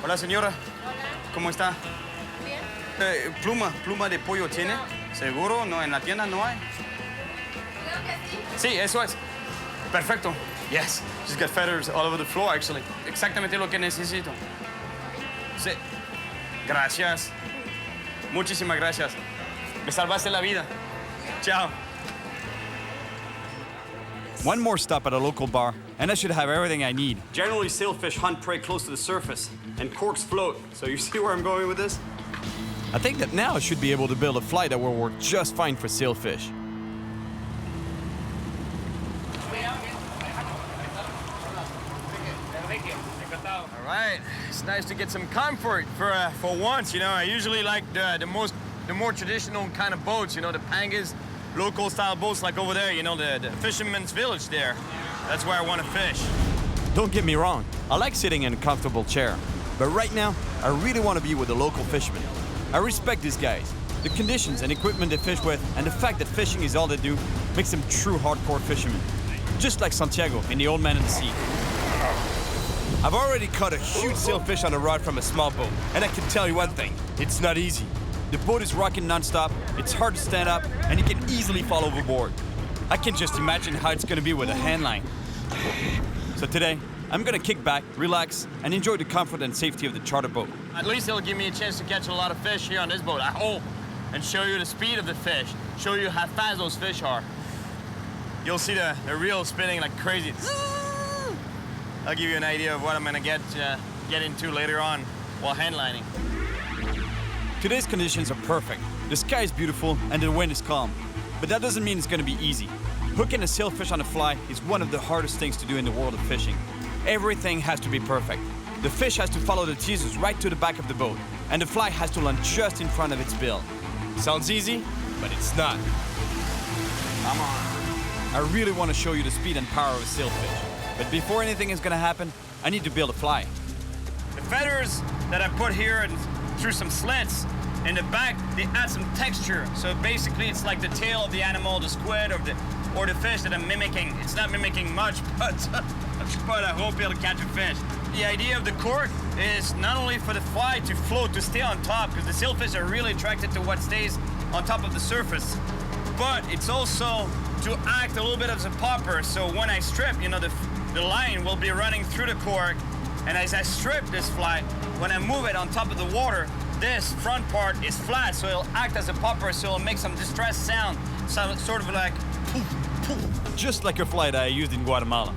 Hola, señora.
Hola.
¿Cómo está?
Bien.
Pluma de pollo tiene? ¿Seguro? No, en la tienda no hay.
Creo que sí.
Sí, eso es. Perfecto. Yes. She's got feathers all over the floor, actually. Exactamente lo que necesito. Sí. Gracias. Muchísimas gracias. Me salvaste la vida. Ciao.
One more stop at a local bar, and I should have everything I need.
Generally, sailfish hunt prey close to the surface, and corks float. So you see where I'm going with this?
I think that now I should be able to build a fly that will work just fine for sailfish.
All right, it's nice to get some comfort for once. You know, I usually like the more traditional kind of boats. You know, the pangas, local style boats like over there. You know, the fisherman's village there. That's where I want to fish.
Don't get me wrong, I like sitting in a comfortable chair. But right now, I really want to be with the local fishermen. I respect these guys. The conditions and equipment they fish with, and the fact that fishing is all they do, makes them true hardcore fishermen. Just like Santiago in The Old Man in the Sea. I've already caught a huge sailfish on a rod from a small boat, and I can tell you one thing, it's not easy. The boat is rocking non-stop, it's hard to stand up, and you can easily fall overboard. I can just imagine how it's gonna be with a hand line. So today, I'm gonna kick back, relax, and enjoy the comfort and safety of the charter boat.
At least it'll give me a chance to catch a lot of fish here on this boat, I hope. And show you the speed of the fish, show you how fast those fish are. You'll see the reel spinning like crazy. I'll give you an idea of what I'm gonna get into later on while handlining.
Today's conditions are perfect. The sky is beautiful and the wind is calm. But that doesn't mean it's gonna be easy. Hooking a sailfish on a fly is one of the hardest things to do in the world of fishing. Everything has to be perfect. The fish has to follow the teasers right to the back of the boat, and the fly has to land just in front of its bill. Sounds easy, but it's not.
Come on.
I really want to show you the speed and power of a sailfish. But before anything is gonna happen, I need to build a fly.
The feathers that I put here and through some slits in the back, they add some texture. So basically it's like the tail of the animal, the squid or the fish that I'm mimicking. It's not mimicking much, but I hope it'll catch a fish. The idea of the cork is not only for the fly to float, to stay on top, because the sailfish are really attracted to what stays on top of the surface, but it's also to act a little bit as a popper. So when I strip, you know, the line will be running through the cork, and as I strip this fly, when I move it on top of the water, this front part is flat, so it'll act as a popper, so it'll make some distressed sound, so sort of like poof, poof.
Just like a fly that I used in Guatemala.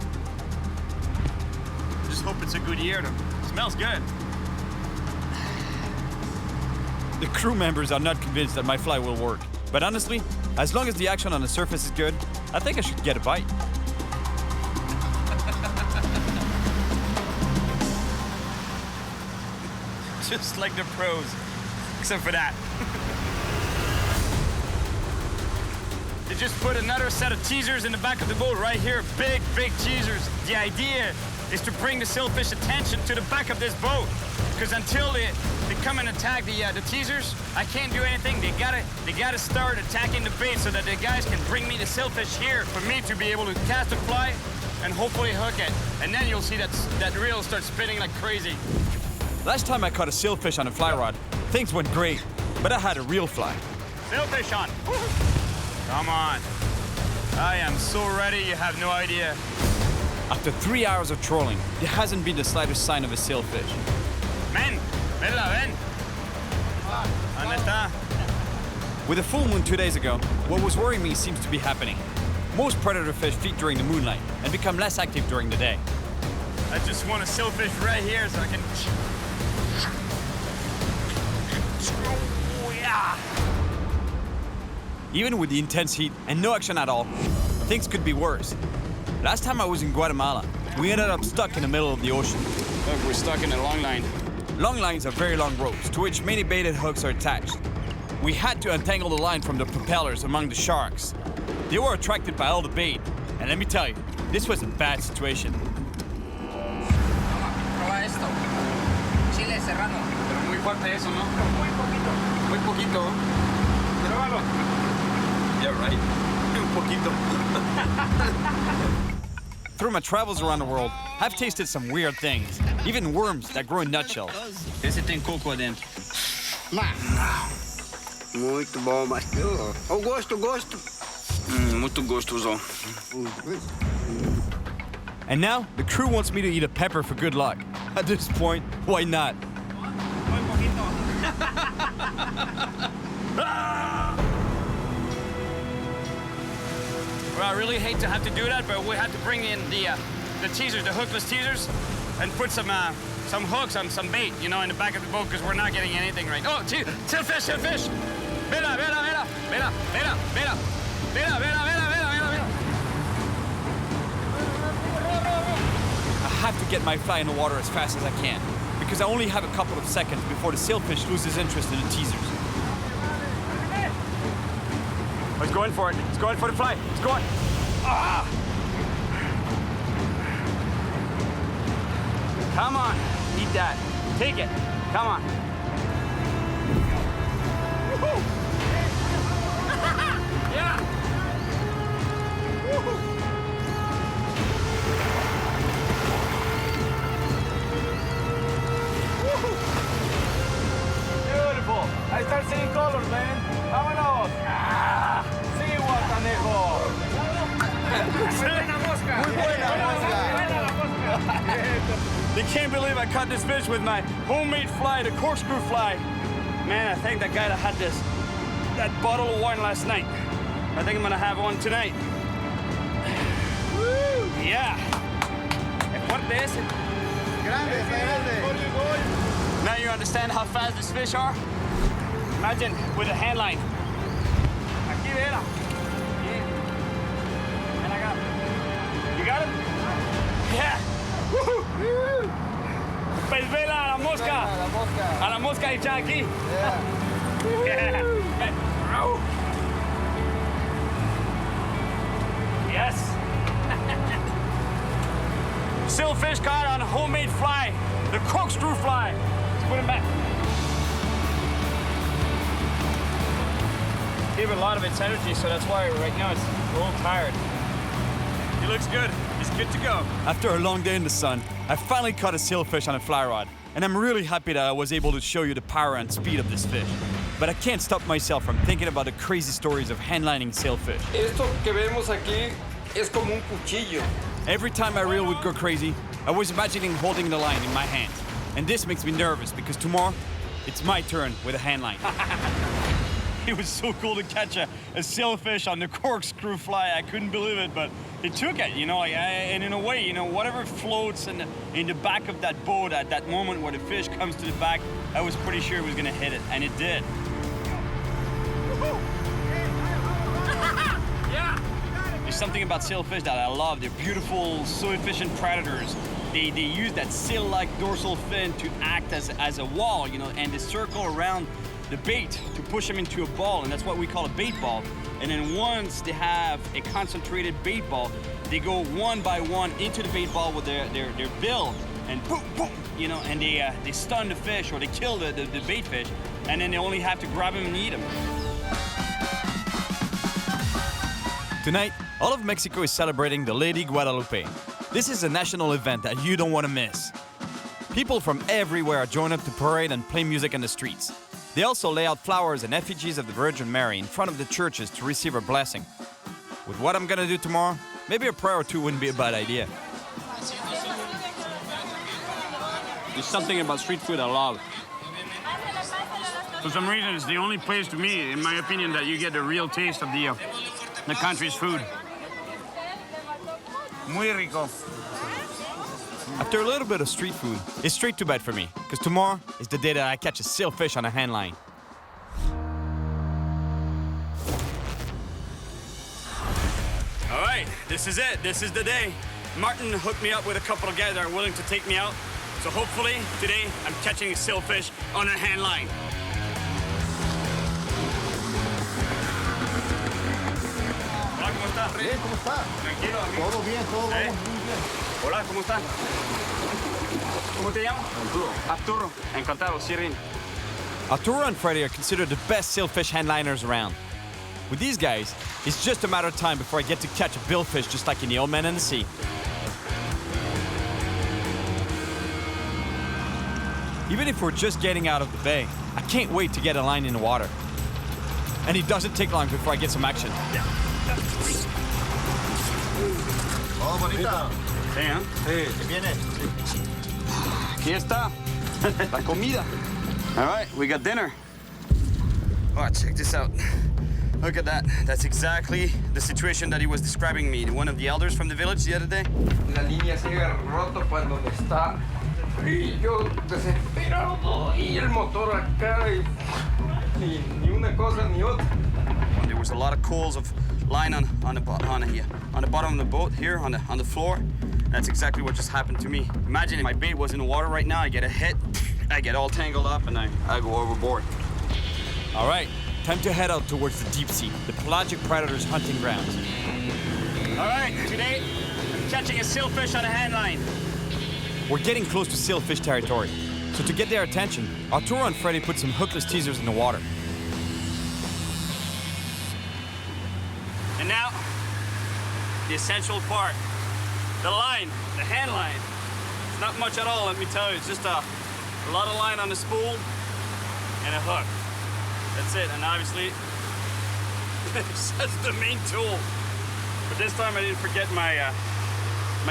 Just hope it's a good year. It smells good.
The crew members are not convinced that my fly will work. But honestly, as long as the action on the surface is good, I think I should get a bite.
Just like the pros, except for that. They just put another set of teasers in the back of the boat right here. Big, big teasers. The idea is to bring the sailfish attention to the back of this boat. Because until they come and attack the teasers, I can't do anything. They gotta start attacking the bait so that the guys can bring me the sailfish here for me to be able to cast a fly and hopefully hook it. And then you'll see that reel start spinning like crazy.
Last time I caught a sailfish on a fly rod, things went great, but I had a real fly.
Sailfish on. Come on. I am so ready, you have no idea.
After 3 hours of trolling, there hasn't been the slightest sign of a sailfish.
Ven, ven. ¿Dónde está?
With a full moon 2 days ago, what was worrying me seems to be happening. Most predator fish feed during the moonlight and become less active during the day.
I just want a sailfish right here so I can... Oh, yeah.
Even with the intense heat and no action at all, things could be worse. Last time I was in Guatemala, we ended up stuck in the middle of the ocean.
Look, we're stuck in a long line.
Long lines are very long ropes to which many baited hooks are attached. We had to untangle the line from the propellers among the sharks. They were attracted by all the bait, and let me tell you, this was a bad situation.
Prueba esto. Chile serrano.
Pero muy fuerte eso, ¿no? Muy poquito. Muy poquito. Pruébalo.
Yeah, right. Un poquito. Through my travels around the world, I've tasted some weird things, even worms that grow in nutshells.
Esse tem coco adentro.
Muito bom, mas o gosto.
Muito gostoso.
And now, the crew wants me to eat a pepper for good luck. At this point, why not?
Muy poquito. Well, I really hate to have to do that, but we had to bring in the the teasers, the hookless teasers, and put some hooks on some bait, you know, in the back of the boat because we're not getting anything right. Oh, sailfish, sailfish! Mira, mira, mira, mira, mira, mira, mira, mira, mira, mira, mira.
I have to get my fly in the water as fast as I can because I only have a couple of seconds before the sailfish loses interest in the teasers.
Oh, he's going for it. He's going for the fly. He's going. Ah! Come on. Eat that. Take it. Come on. Woo-hoo. Yeah. Woo-hoo. Woo-hoo. Beautiful. I start seeing colors, man. Vámonos. Ah. Sí, guatanejo. Muy buena mosca. They can't believe I caught this fish with my homemade fly, the corkscrew fly. Man, I thank that guy that had that bottle of wine last night. I think I'm gonna have one tonight. Woo! Yeah. Es fuerte ese.
Grande, grande.
Now you understand how fast these fish are? Imagine with a hand line. Aquí, vera. Yeah. And I got him. You got him? Yeah. Woo-hoo. Pez vela a la mosca. A la mosca hecha aquí. Yeah. Yeah. Yes. Sailfish caught on a homemade fly. The corkscrew fly. Let's put him back. Gave it a lot of its energy, so that's why right now it's a little tired. He looks good. He's good to go.
After a long day in the sun, I finally caught a sailfish on a fly rod, and I'm really happy that I was able to show you the power and speed of this fish. But I can't stop myself from thinking about the crazy stories of handlining sailfish.
Esto que vemos aquí es como un cuchillo.
Every time my reel would go crazy, I was imagining holding the line in my hands. And this makes me nervous because tomorrow, it's my turn with a hand line.
It was so cool to catch a sailfish on the corkscrew fly. I couldn't believe it, but it took it, you know, and in a way, you know, whatever floats in the back of that boat at that moment where the fish comes to the back, I was pretty sure it was gonna hit it, and it did. Yeah. There's something about sailfish that I love. They're beautiful, so efficient predators. They use that sail-like dorsal fin to act as a wall, you know, and they circle around the bait to push them into a ball, and that's what we call a bait ball. And then once they have a concentrated bait ball, they go one by one into the bait ball with their bill, and boom, boom, you know, and they stun the fish or they kill the bait fish, and then they only have to grab them and eat them.
Tonight, all of Mexico is celebrating the Lady Guadalupe. This is a national event that you don't want to miss. People from everywhere join up to parade and play music in the streets. They also lay out flowers and effigies of the Virgin Mary in front of the churches to receive her blessing. With what I'm gonna do tomorrow, maybe a prayer or two wouldn't be a bad idea.
There's something about street food I love. For some reason, it's the only place to me, in my opinion, that you get the real taste of the country's food. Muy rico.
After a little bit of street food, it's straight to bed for me, because tomorrow is the day that I catch a sailfish on a hand line.
All right, this is it. This is the day. Martin hooked me up with a couple of guys that are willing to take me out. So hopefully, today, I'm catching a sailfish on a hand line. Hola, ¿cómo estás?
Bien, ¿cómo está?
Tranquilo, amigo.
Todo bien, todo vamos muy bien.
Hola, ¿cómo estás? ¿Cómo te llamas? Arturo. Encantado, Cyril.
Arturo and Freddy are considered the best sailfish handliners around. With these guys, it's just a matter of time before I get to catch a billfish just like in the Old Man and the Sea. Even if we're just getting out of the bay, I can't wait to get a line in the water. And it doesn't take long before I get some action.
Oh, bonita.
Sí, ¿eh?
Sí, ¿qué viene?
Aquí está. La comida. All right, we got dinner. Oh, check this out.
Look at that. That's exactly the situation that he was describing me, one of the elders from the village the other day.
La línea sigue roto para donde está. Y yo desesperado. Y el motor acá. Y ni una cosa ni otra.
When there was a lot of coils of line on the bottom of the boat here on the floor. That's exactly what just happened to me. Imagine if my bait was in the water right now, I get a hit, I get all tangled up, and I go overboard.
All right, time to head out towards the deep sea, the pelagic predators' hunting grounds.
All right, today I'm catching a sailfish on a hand line.
We're getting close to sailfish territory, so to get their attention, Arturo and Freddy put some hookless teasers in the water.
And now, the essential part. The line, the hand line. It's not much at all, let me tell you. It's just a lot of line on the spool and a hook. That's it, and obviously, that's the main tool. But this time I didn't forget my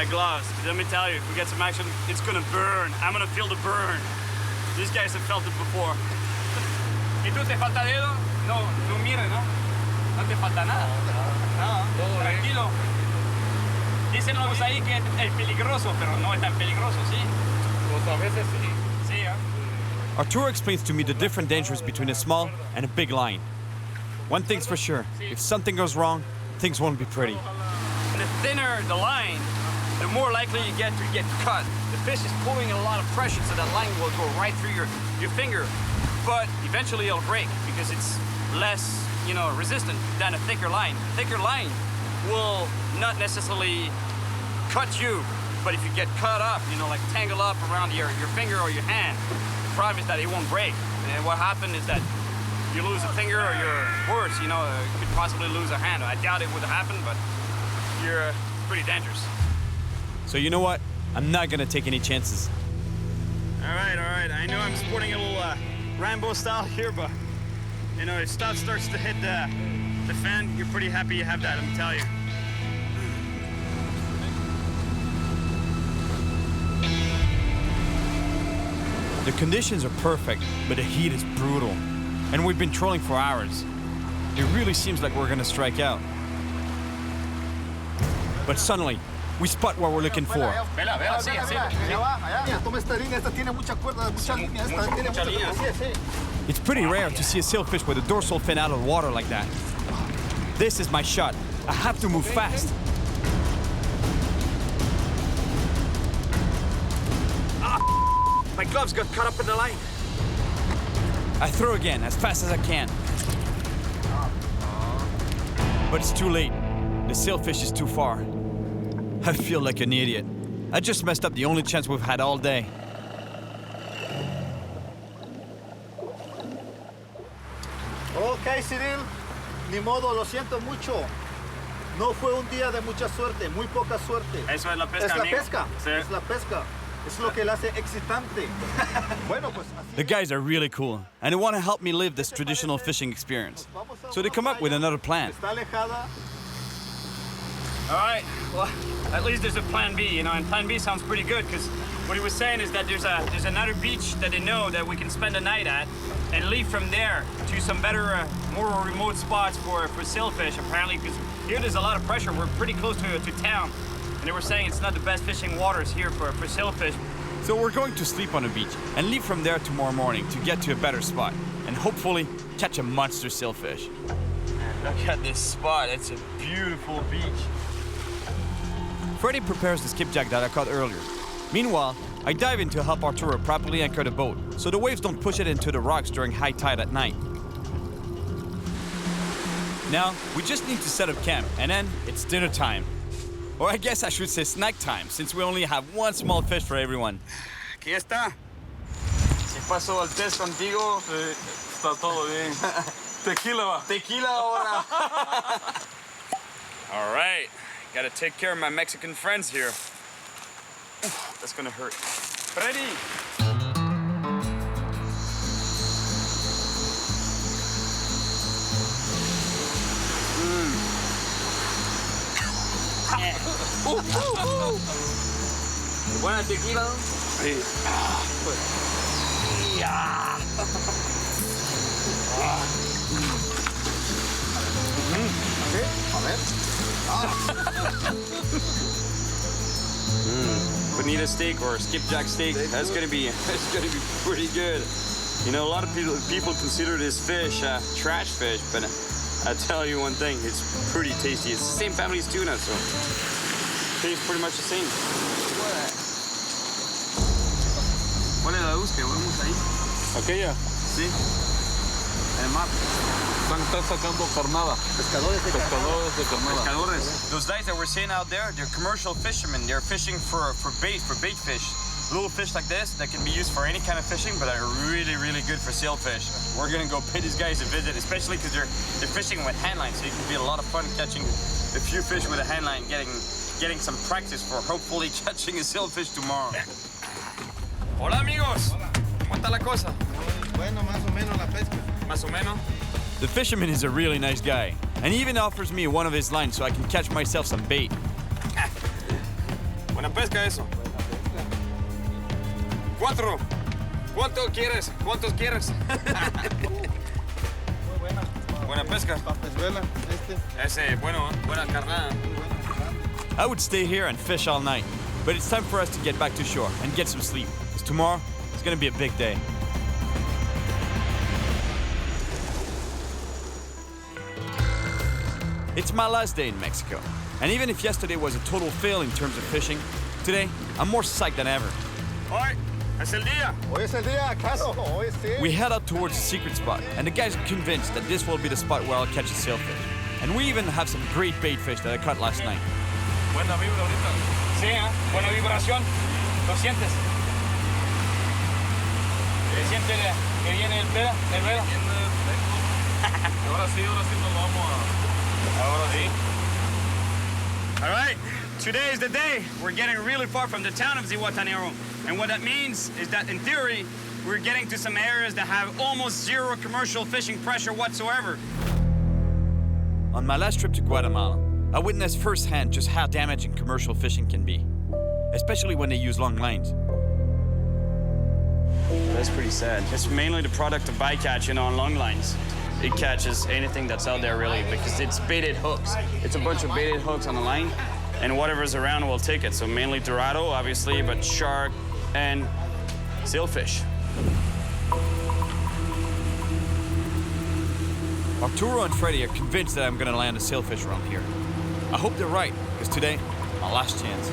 gloves. Let me tell you, if we get some action, it's gonna burn. I'm gonna feel the burn. These guys have felt it before. ¿Y tú te falta dedo? No, tú mira, ¿no? No te falta nada. No, tranquilo. Dicen los ahí que es peligroso, pero no es tan peligroso, ¿sí? Pues a veces sí. Sí, ¿eh?
Arturo explains to me the different dangers between a small and a big line. One thing's for sure, if something goes wrong, things won't be pretty.
The thinner the line, the more likely you get to get cut. The fish is pulling a lot of pressure, so that line will go right through your finger. But eventually it'll break because it's less, resistant than a thicker line. A thicker line will not necessarily cut you, but if you get cut up, like tangle up around your finger or your hand, the problem is that it won't break. And what happened is that you lose a finger or you're worse, you could possibly lose a hand. I doubt it would happen, but you're pretty dangerous.
So you know what? I'm not gonna take any chances.
All right. I know I'm sporting a little Rambo style here, but if stuff starts to hit the fan, you're pretty happy you have that, let me tell you.
The conditions are perfect, but the heat is brutal. And we've been trolling for hours. It really seems like we're gonna strike out. But suddenly, we spot what we're looking for.
Vela, sí.
Toma esta línea, esta tiene mucha cuerda, mucha línea, esta tiene mucha línea.
It's pretty rare to see a sailfish with a dorsal fin out of the water like that. This is my shot. I have to move fast.
My gloves got caught up in the line.
I throw again as fast as I can. But it's too late. The sailfish is too far. I feel like an idiot. I just messed up the only chance we've had all day.
Ok, Cyril. Ni modo, lo siento mucho. No fue un día de mucha suerte, muy poca suerte.
Eso es la pesca,
Es la
amigo.
pesca,
Sí.
es la pesca. Es lo que la hace excitante. Bueno, pues así.
The guys are really cool, and they want to help me live this traditional fishing experience. So they come up with another plan.
Está alejada.
All right, well, at least there's a plan B, and plan B sounds pretty good because what he was saying is that there's another beach that they know that we can spend the night at and leave from there to some better, more remote spots for sailfish, apparently, because here there's a lot of pressure. We're pretty close to town, and they were saying it's not the best fishing waters here for sailfish.
So we're going to sleep on a beach and leave from there tomorrow morning to get to a better spot and hopefully catch a monster sailfish.
Look at this spot. It's a beautiful beach.
Freddy prepares the skipjack that I caught earlier. Meanwhile, I dive in to help Arturo properly anchor the boat so the waves don't push it into the rocks during high tide at night. Now, we just need to set up camp and then it's dinner time. Or I guess I should say snack time, since we only have one small fish for everyone.
Aquí está. Si paso el test contigo, está todo bien. Tequila. Tequila ahora. All right. Gotta take care of my Mexican friends here. Oof, that's gonna hurt. Freddy! Buena tequila. Sí. Bonita steak or skipjack steak. That's gonna be pretty good. You know, a lot of people consider this fish trash fish, but I tell you one thing, it's pretty tasty. It's the same family as tuna, so tastes pretty much the same. ¿Cuál es la luz que vemos ahí?
Aquella.
Sí. El mar.
Están sacando carnada. Pescadores de carnada.
Pescadores. Those guys that we're seeing out there, they're commercial fishermen. They're fishing for bait fish. Little fish like this that can be used for any kind of fishing, but are really, really good for sailfish. We're gonna go pay these guys a visit, especially because they're fishing with hand lines, so it can be a lot of fun catching a few fish with a hand line, getting some practice for hopefully catching a sailfish tomorrow. Hola amigos, ¿cómo está la cosa?
Bueno, más o menos la pesca.
Más o menos. The fisherman is a really nice guy, and he even offers me one of his lines so I can catch myself some bait. Buena pesca eso. Cuatro. ¿Cuántos quieres? ¿Cuántos quieres? Buena pesca. Buena carnada. I would stay here and fish all night, but it's time for us to get back to shore and get some sleep, because tomorrow is going to be a big day. It's my last day in Mexico, and even if yesterday was a total fail in terms of fishing, today I'm more psyched than ever. Hoy es el día.
Hoy es el día, ¿acaso? Hoy sí.
We head out towards the secret spot, and the guys are convinced that this will be the spot where I'll catch a sailfish. And we even have some great bait fish that I caught last night.
Buena vibra ahorita. Sí, buena vibración. ¿Lo sientes? ¿Se siente que viene el vela?
Ahora sí nos vamos a...
Ahora sí. All right, today is the day. We're getting really far from the town of Zihuatanejo. And what that means is that, in theory, we're getting to some areas that have almost zero commercial fishing pressure whatsoever. On my last trip to Guatemala, I witnessed firsthand just how damaging commercial fishing can be, especially when they use long lines. That's pretty sad. It's mainly the product of bycatch, on long lines. It catches anything that's out there, really, because it's baited hooks. It's a bunch of baited hooks on the line, and whatever's around will take it. So mainly dorado, obviously, but shark and sailfish. Arturo and Freddie are convinced that I'm gonna land a sailfish around here. I hope they're right, because today, my last chance.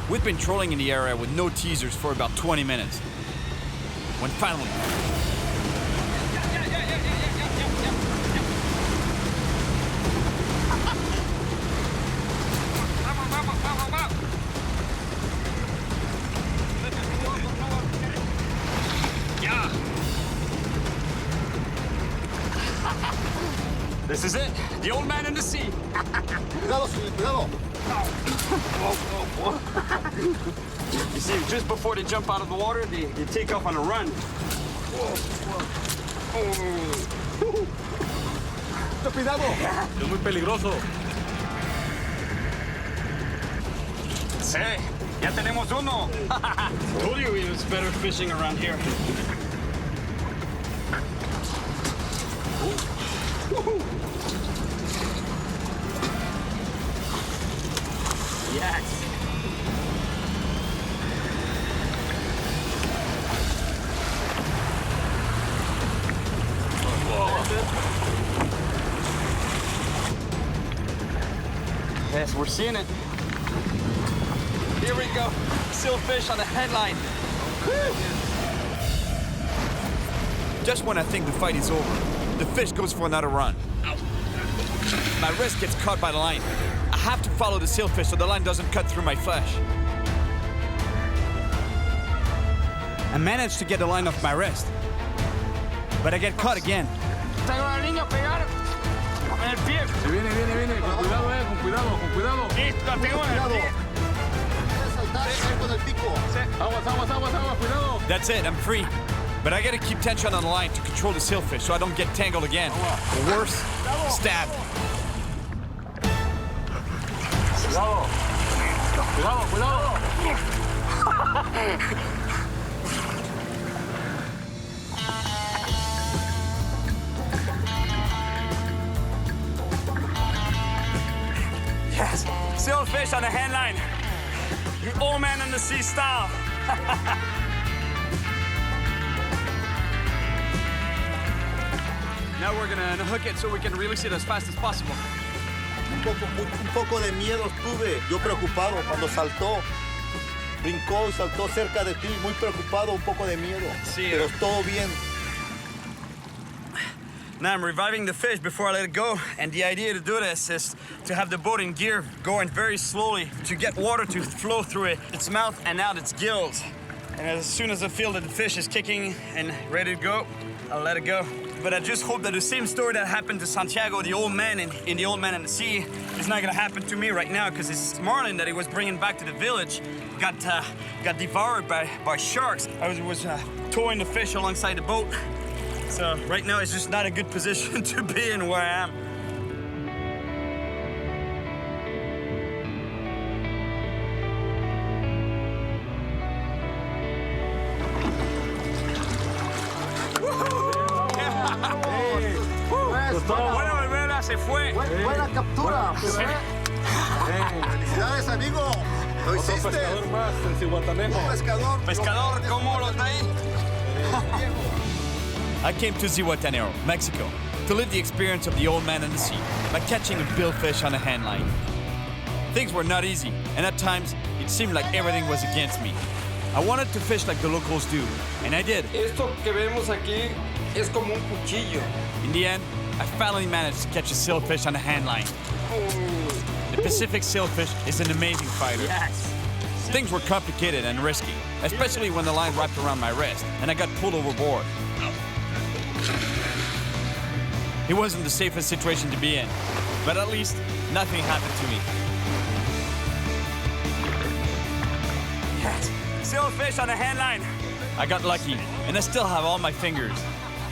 We've been trolling in the area with no teasers for about 20 minutes. When finally... This is it, the old man in the sea.
Cuidado, cuidado.
You see, just before they jump out of the water, they take off on a run.
Cuidado.
Es muy peligroso.
Sí, ya tenemos uno. Told you it was better fishing around here. Yes. Yes, we're seeing it. Here we go. Sailfish on the headline. Woo! Just when I think the fight is over, the fish goes for another run. My wrist gets caught by the line. I have to follow the sailfish so the line doesn't cut through my flesh. I managed to get the line off my wrist, but I get caught again.
Tengo al niño pegado en el pie.
Se viene, con cuidado, con cuidado.
Listo, tengo en el pie.
Aguas, cuidado.
That's it, I'm free. But I gotta keep tension on the line to control the sailfish so I don't get tangled again. Or worse, stabbed.
Cuidado.
Yes, sailfish on the hand line. The old man in the sea style. Now we're gonna unhook it so we can release it as fast as possible.
Un poco de miedo tuve, yo preocupado cuando saltó. Brincó y saltó cerca de ti, muy preocupado, un poco de miedo.
Sí.
Pero todo bien.
Now I'm reviving the fish before I let it go, and the idea to do this is to have the boat in gear going very slowly to get water to flow through its mouth and out its gills. And as soon as I feel that the fish is kicking and ready to go, I'll let it go. But I just hope that the same story that happened to Santiago, the old man in The Old Man in the Sea, is not gonna happen to me right now, because this marlin that he was bringing back to the village got devoured by sharks. I was towing the fish alongside the boat. So right now it's just not a good position to be in where I am. Bueno, Olvera se fue.
Buena captura.
Sí.
Felicidades, amigo. Lo hiciste.
Otro pescador más en Zihuatanejo.
Un pescador.
Pescador, ¿cómo los ahí? I came to Zihuatanejo, Mexico, to live the experience of the old man in the sea by catching a billfish on a hand line. Things were not easy, and at times it seemed like everything was against me. I wanted to fish like the locals do, and I did.
Esto que vemos aquí es como un cuchillo.
In the end, I finally managed to catch a sailfish on a hand line. The Pacific sailfish is an amazing fighter.
Yes.
Things were complicated and risky, especially when the line wrapped around my wrist and I got pulled overboard. It wasn't the safest situation to be in, but at least nothing happened to me. Yes, sailfish on a hand line. I got lucky, and I still have all my fingers.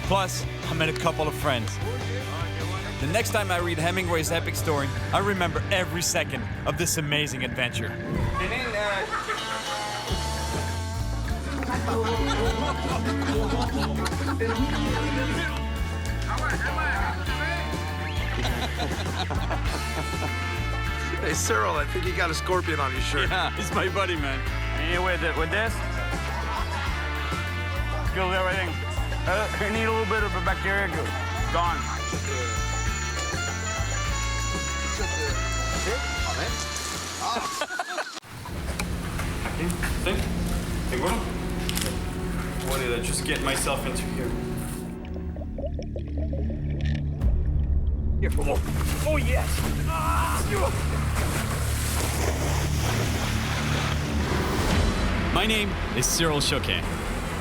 Plus, I met a couple of friends. The next time I read Hemingway's epic story, I remember every second of this amazing adventure.
Hey, Cyril, I think you got a scorpion on your shirt.
Yeah, he's my buddy, man.
And with this, kills everything. You need a little bit of a bacteria, gone.
Seguro? What did I just get myself into here? Here. Oh yes! My name is Cyril Chauquet,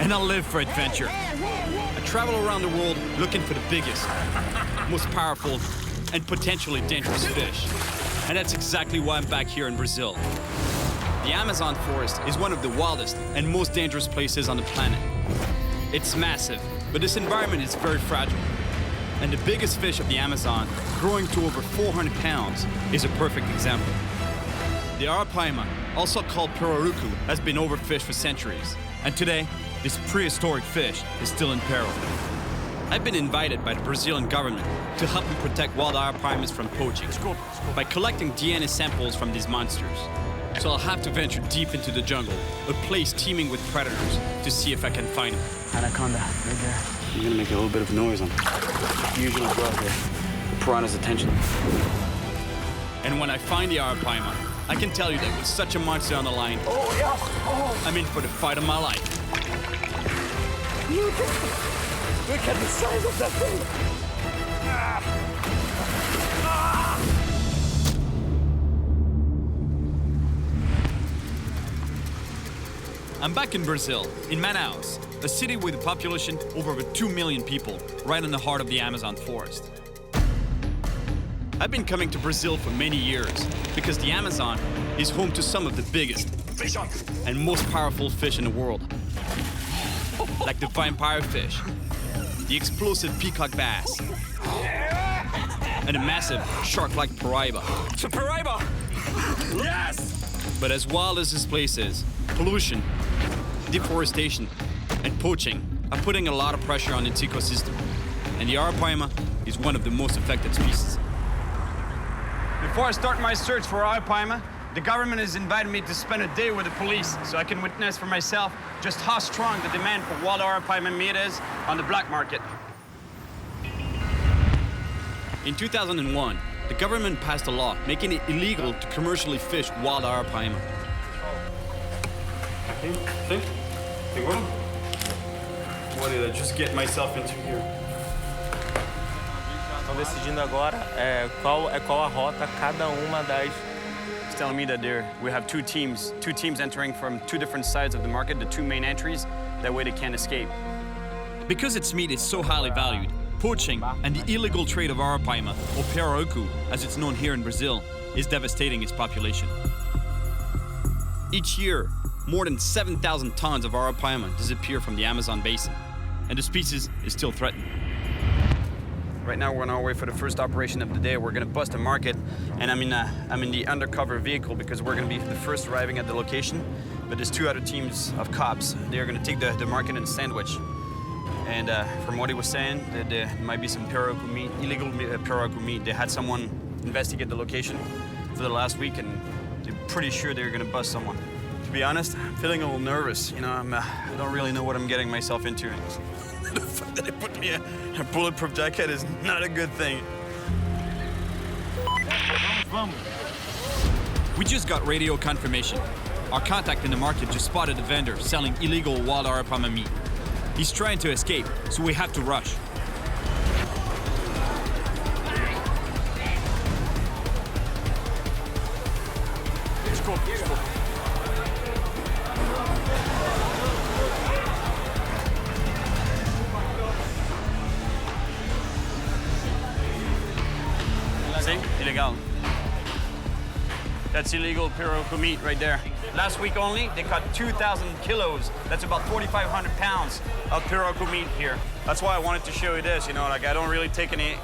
and I live for adventure. I travel around the world looking for the biggest, most powerful, and potentially dangerous fish. And that's exactly why I'm back here in Brazil. The Amazon forest is one of the wildest and most dangerous places on the planet. It's massive, but this environment is very fragile. And the biggest fish of the Amazon, growing to over 400 pounds, is a perfect example. The arapaima, also called pirarucu, has been overfished for centuries. And today, this prehistoric fish is still in peril. I've been invited by the Brazilian government to help me protect wild arapaimas from poaching by collecting DNA samples from these monsters. So I'll have to venture deep into the jungle, a place teeming with predators, to see if I can find them.
Anaconda, right there. I'm gonna make a little bit of noise on usually draw the piranha's attention.
And when I find the arapaima, I can tell you that with such a monster on the line, I'm in for the fight of my life.
Look at the size of that thing!
I'm back in Brazil, in Manaus, a city with a population of over 2 million people, right in the heart of the Amazon forest. I've been coming to Brazil for many years because the Amazon is home to some of the biggest and most powerful fish in the world. Like the vampire fish, the explosive peacock bass, and a massive shark-like paraiba.
It's a paraiba! Yes!
But as wild as this place is, pollution, deforestation, and poaching are putting a lot of pressure on its ecosystem. And the arapaima is one of the most affected species.
The
Before I start my search for arapaima, the government has invited me to spend a day with the police so I can witness for myself just how strong the demand for wild arapaima meat is on the black market. In 2001, the government passed a law making it illegal to commercially fish wild arapaima. What did I just get myself into here?
Estão decidindo agora qual a rota cada uma das.
It's telling me that we have two teams entering from two different sides of the market, the two main entries. That way they can't escape. Because its meat is so highly valued, poaching and the illegal trade of arapaima, or pirarucu, as it's known here in Brazil, is devastating its population. Each year, more than 7,000 tons of arapaima disappear from the Amazon basin, and the species is still threatened. Right now, we're on our way for the first operation of the day. We're gonna bust a market, and I'm in the undercover vehicle because we're gonna be the first arriving at the location. But there's two other teams of cops. They're gonna take the market and sandwich. And from what he was saying, that there might be some pirarucu meat, illegal pirarucu meat. They had someone investigate the location for the last week, and they're pretty sure they're gonna bust someone. To be honest, I'm feeling a little nervous. You know, I don't really know what I'm getting myself into. The fact that they put me a bulletproof jacket is not a good thing. We just got radio confirmation. Our contact in the market just spotted a vendor selling illegal wild arapaima meat. He's trying to escape, so we have to rush. See? Illegal. That's illegal pirarucu meat right there. Last week only, they caught 2,000 kilos. That's about 4,500 pounds of pirarucu meat here. That's why I wanted to show you this. You know, like I don't really take any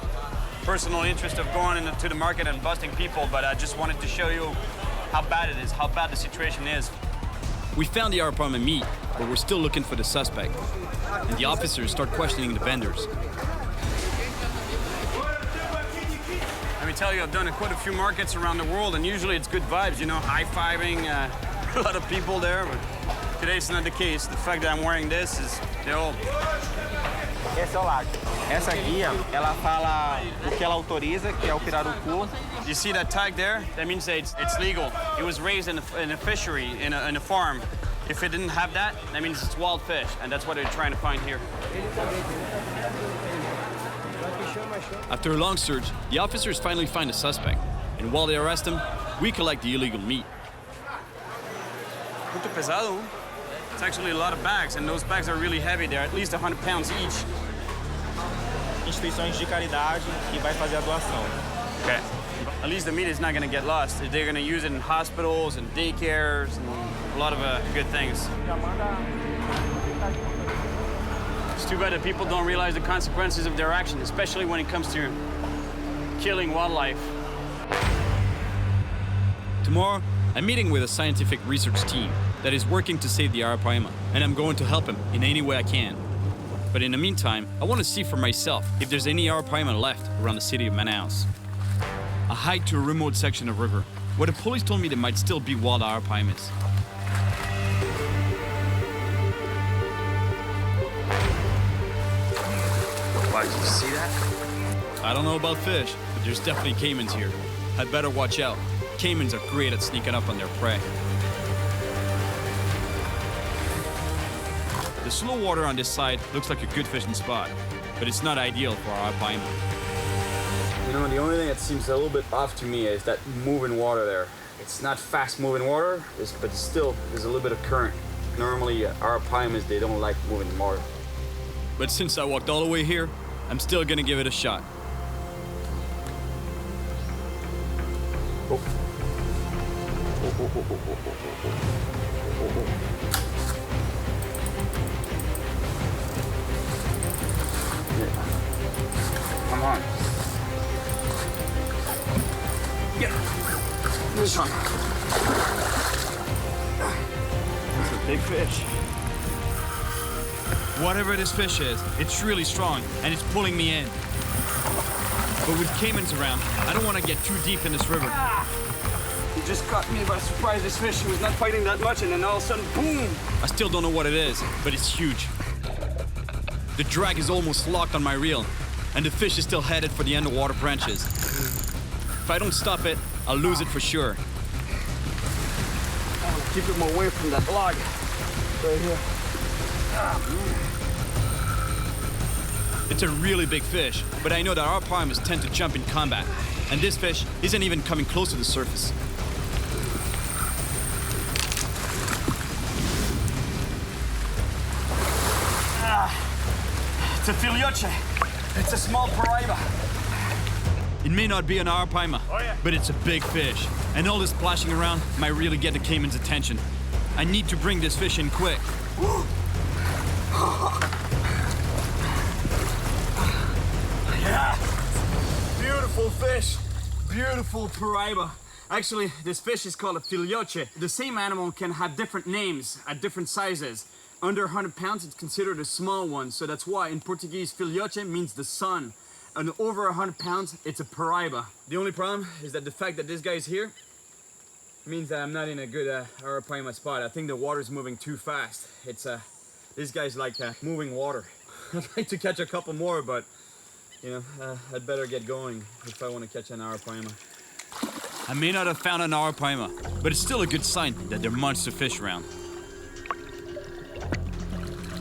personal interest of going into the market and busting people, but I just wanted to show you how bad it is, how bad the situation is. We found the arapaima meat, but we're still looking for the suspect. And the officers start questioning the vendors. Let me tell you, I've done quite a few markets around the world, and usually it's good vibes, you know, high-fiving, a lot of people there, but today it's not the case. The fact that I'm wearing this is, you know...
Esse é o lago. Essa guia, ela fala o que ela autoriza, que é o pirarucu.
You see that tag there? That means that it's legal. It was raised in a fishery, in a farm. If it didn't have that, that means it's wild fish, and that's what they're trying to find here. After a long search, the officers finally find a suspect, and while they arrest him, we collect the illegal meat. Muito pesado. It's actually a lot of bags, and those bags are really heavy. They're at least 100 pounds each.
Instituições de caridade que vai fazer a doação.
Okay. At least the meat is not going to get lost. They're going to use it in hospitals and daycares and a lot of good things. It's too bad that people don't realize the consequences of their actions, especially when it comes to killing wildlife. Tomorrow, I'm meeting with a scientific research team that is working to save the arapaima, and I'm going to help him in any way I can. But in the meantime, I want to see for myself if there's any arapaima left around the city of Manaus. I hiked to a remote section of river, where the police told me there might still be wild arapaimas.
Wow, did you see that?
I don't know about fish, but there's definitely caimans here. I'd better watch out. Caimans are great at sneaking up on their prey. The slow water on this side looks like a good fishing spot, but it's not ideal for arapaima.
You know, the only thing that seems a little bit off to me is that moving water there. It's not fast moving water, but still there's a little bit of current. Normally, arapaimas, they don't like moving water.
But since I walked all the way here, I'm still gonna give it a shot.
Oh. Come on. Yeah. This one.
It's a big fish. Whatever this fish is, it's really strong, and it's pulling me in. But with caimans around, I don't want to get too deep in this river.
He just caught me by surprise. This fish was not fighting that much, and then all of a sudden, boom!
I still don't know what it is, but it's huge. The drag is almost locked on my reel, and the fish is still headed for the underwater branches. If I don't stop it, I'll lose it for sure.
I want to keep him away from that log. Right here.
It's a really big fish, but I know that our palmas tend to jump in combat, and this fish isn't even coming close to the surface.
It's a filioche. It's a small paraiba.
It may not be an arapaima, but it's a big fish, and all this splashing around might really get the caiman's attention. I need to bring this fish in quick.
Yeah, beautiful fish, beautiful paraiba. Actually, this fish is called a filioche. The same animal can have different names at different sizes. Under 100 pounds, it's considered a small one, so that's why in Portuguese, filioche means the son. And over 100 pounds, it's a paraiba. The only problem is that the fact that this guy is here means that I'm not in a good arapaima spot. I think the water's moving too fast. This guy's like moving water. I'd like to catch a couple more, but you know, I'd better get going if I want to catch an arapaima.
I may not have found an arapaima, but it's still a good sign that there are monster fish around.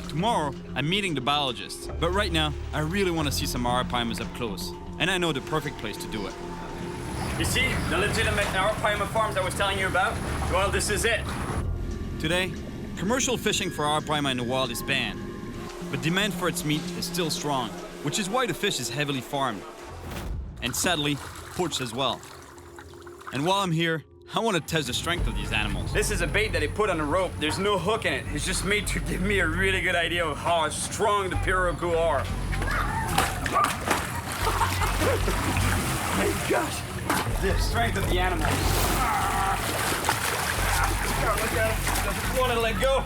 Tomorrow, I'm meeting the biologist, but right now, I really want to see some arapaimas up close, and I know the perfect place to do it.
You see, the legitimate arapaima farms I was telling you about? Well, this is it.
Today, commercial fishing for arapaima in the wild is banned, but demand for its meat is still strong, which is why the fish is heavily farmed, and sadly, poached as well. And while I'm here, I want to test the strength of these animals.
This is a bait that they put on a rope. There's no hook in it. It's just made to give me a really good idea of how strong the pirogu are. My gosh, the strength of the animal. Look at it, doesn't want to let go.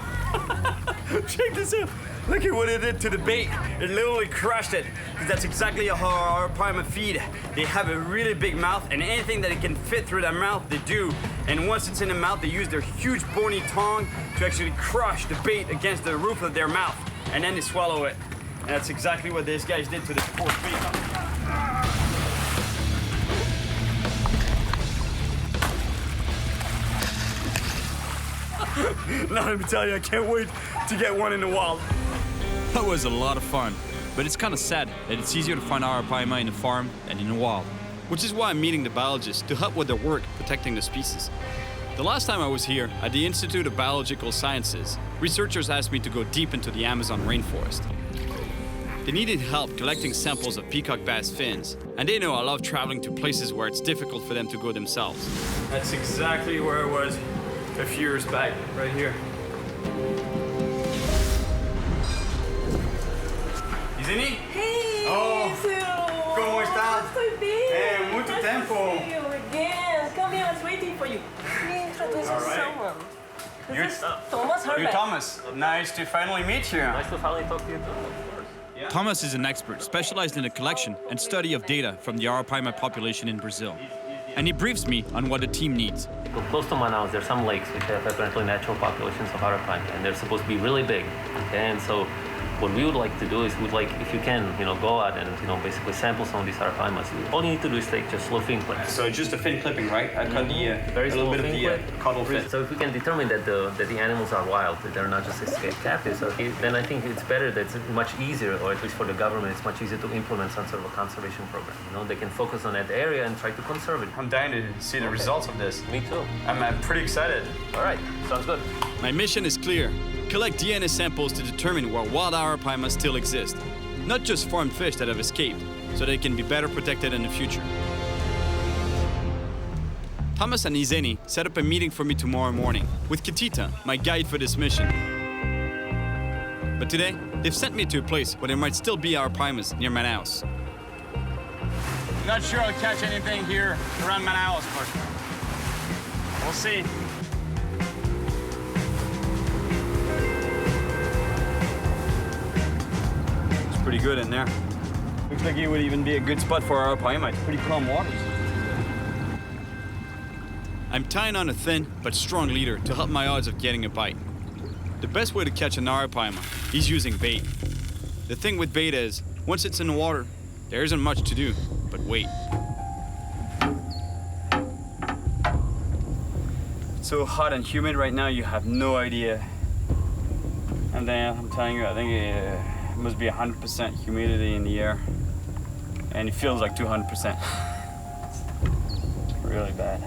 Check this out. Look at what it did to the bait. It literally crushed it. That's exactly how our arapaima feed. They have a really big mouth, and anything that it can fit through their mouth, they do. And once it's in the mouth, they use their huge bony tongue to actually crush the bait against the roof of their mouth, and then they swallow it. And that's exactly what these guys did to this poor bait. Let me tell you, I can't wait to get one in the wild.
That was a lot of fun, but it's kind of sad that it's easier to find arapaima in the farm than in the wild, which is why I'm meeting the biologists to help with their work protecting the species. The last time I was here at the Institute of Biological Sciences, researchers asked me to go deep into the Amazon rainforest. They needed help collecting samples of peacock bass fins, and they know I love traveling to places where it's difficult for them to go themselves.
That's exactly where I was a few years back, right here. Isini?
Hey, Cyril!
¿Cómo estás?
Estoy bien.
Mucho
Nice
tiempo.
to see you again. Come here, I was waiting for you. Let me introduce you to someone. This is Thomas Herbert.
You're Thomas. Nice to finally meet you.
Nice to finally talk to you too.
Thomas is an expert specialized in the collection and study of data from the arapaima population in Brazil. And he briefs me on what the team needs.
So close to Manaus, there are some lakes which have apparently natural populations of arapaima, and they're supposed to be really big. Okay, and so what we would like to do is we'd like, if you can, go out and basically sample some of these arapaimas. All you need to do is take just slow fin clips.
So just a fin clipping, right? I cut
very
a little bit of the caudal
fin.
fin.
So if we can determine that the animals are wild, that they're not just escaped captives, okay, then I think it's better that it's much easier, or at least for the government, it's much easier to implement some sort of a conservation program. They can focus on that area and try to conserve it.
I'm dying to see the results of this.
Me too.
I'm pretty excited.
All right, sounds good.
My mission is clear. Collect DNA samples to determine where wild arapaimas still exist, not just farmed fish that have escaped, so they can be better protected in the future. Thomas and Izeni set up a meeting for me tomorrow morning with Kitita, my guide for this mission. But today, they've sent me to a place where there might still be arapaimas near Manaus.
Not sure I'll catch anything here around Manaus, but we'll see.
Pretty good in there.
like it would even be a good spot for arapaima. It's pretty calm waters.
I'm tying on a thin but strong leader to help my odds of getting a bite. The best way to catch an arapaima is using bait. The thing with bait is, once it's in the water, there isn't much to do but wait.
It's so hot and humid right now, you have no idea. And then I'm telling you, I think it must be 100% humidity in the air. And it feels like 200%. Really bad.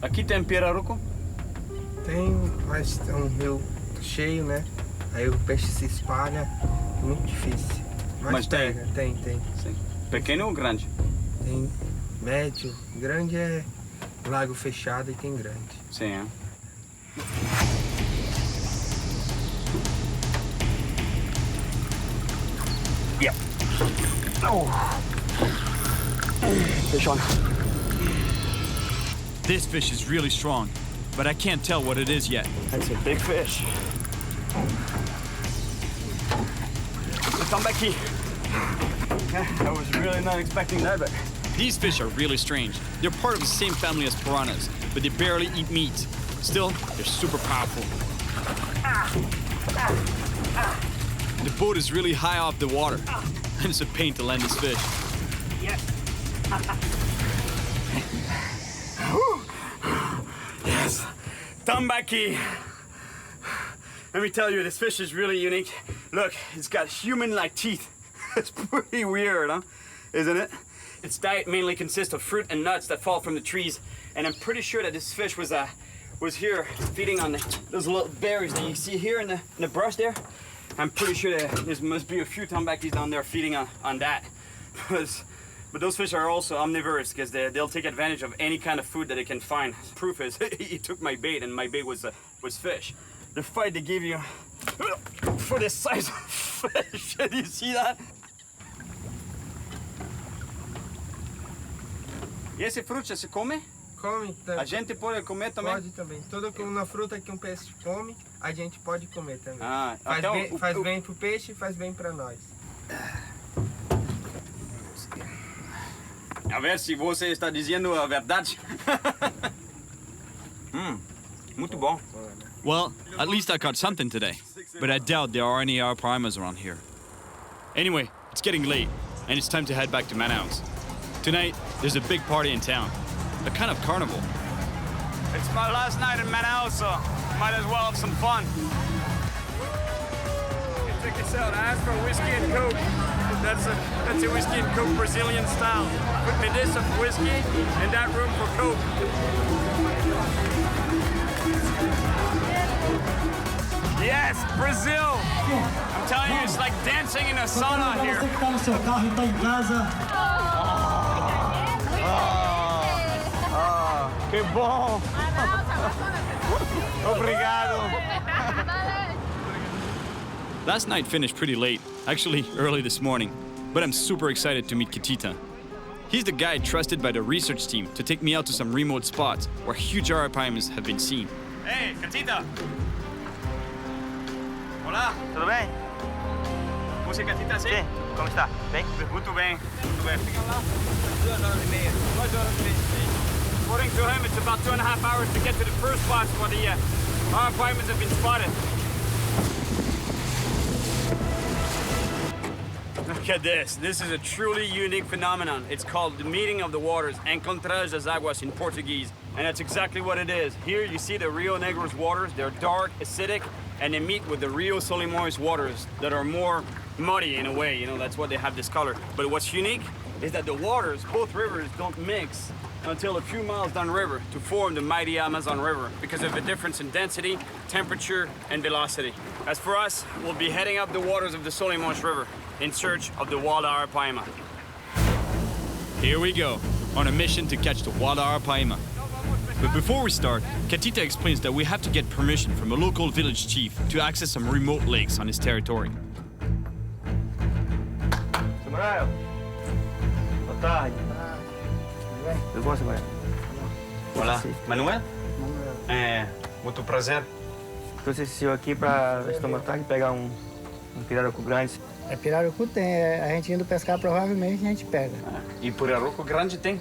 Aqui tem pirarucu?
Tem, mas é um rio cheio, né? Aí o peixe se espalha, muito difícil.
Mas tem?
Tem.
Sim. Pequeno ou grande?
Tem médio, grande é lago fechado e tem grande.
Sim, é.
Yep. Oh. Fish on.
This fish is really strong, but I can't tell what it is yet.
That's a big fish. Come back here. I was really not expecting that, but...
These fish are really strange. They're part of the same family as piranhas, but they barely eat meat. Still, they're super powerful. The boat is really high off the water, and it's a pain to land this fish.
Yes. Yes. Tambaki. Let me tell you, this fish is really unique. Look, it's got human-like teeth. It's pretty weird, huh? Isn't it? Its diet mainly consists of fruit and nuts that fall from the trees, and I'm pretty sure that this fish was here feeding on those little berries that you see here in the brush there. I'm pretty sure that there must be a few tambakis down there feeding on that. But those fish are also omnivorous because they'll take advantage of any kind of food that they can find. Proof is, he took my bait, and my bait was fish. The fight they give you for this size of fish. Do you see that? E esse fruta se come?
Come também.
A gente pode comer também?
Pode também. Toda uma fruta que um peixe come, a gente pode comer também.
Ah,
faz bem pro peixe e faz bem para nós.
A ver se você está dizendo a verdade. Muito bom.
Well, at least I caught something today, but I doubt there are any arapaimas around here. Anyway, it's getting late, and it's time to head back to Manaus. Tonight, there's a big party in town, a kind of carnival.
It's my last night in Manaus, so might as well have some fun. Check this out. I asked for whiskey and Coke. That's a whiskey and Coke Brazilian style. Put me this of whiskey and that room for Coke. Yes, Brazil! I'm telling you, it's like dancing in a sauna here. Que bom! Obrigado!
Last night finished pretty late, actually early this morning, but I'm super excited to meet Catita. He's the guy trusted by the research team to take me out to some remote spots where huge arapaimas have been seen.
Hey, Catita! Olá! Tudo bem? Você é Catita, sim? Sim. Como está? Bem? Muito bem. Muito bem. Fica lá. 2 horas e meia. 2 horas e meia. According to him, it's about 2.5 hours to get to the first spots where the arapaimas have been spotted. Look at this. This is a truly unique phenomenon. It's called the meeting of the waters, encontrage das águas in Portuguese. And that's exactly what it is. Here you see the Rio Negro's waters. They're dark, acidic, and they meet with the Rio Solimões waters that are more muddy in a way. You know, that's why they have this color. But what's unique is that the waters, both rivers, don't mix until a few miles downriver to form the mighty Amazon River because of the difference in density, temperature, and velocity. As for us, we'll be heading up the waters of the Solimões River in search of the wild arapaima.
Here we go, on a mission to catch the wild arapaima. But before we start, Catita explains that we have to get permission from a local village chief to access some remote lakes on his territory.
Samuel, boa tarde. Tudo bom, Samuel?
Olá, Manuel? Muito prazer.
Trouxe esse senhor aqui para tomar tarde e pegar um pirarucu grande.
Pirarucu tem, a gente indo pescar provavelmente a gente pega.
E pirarucu grande tem?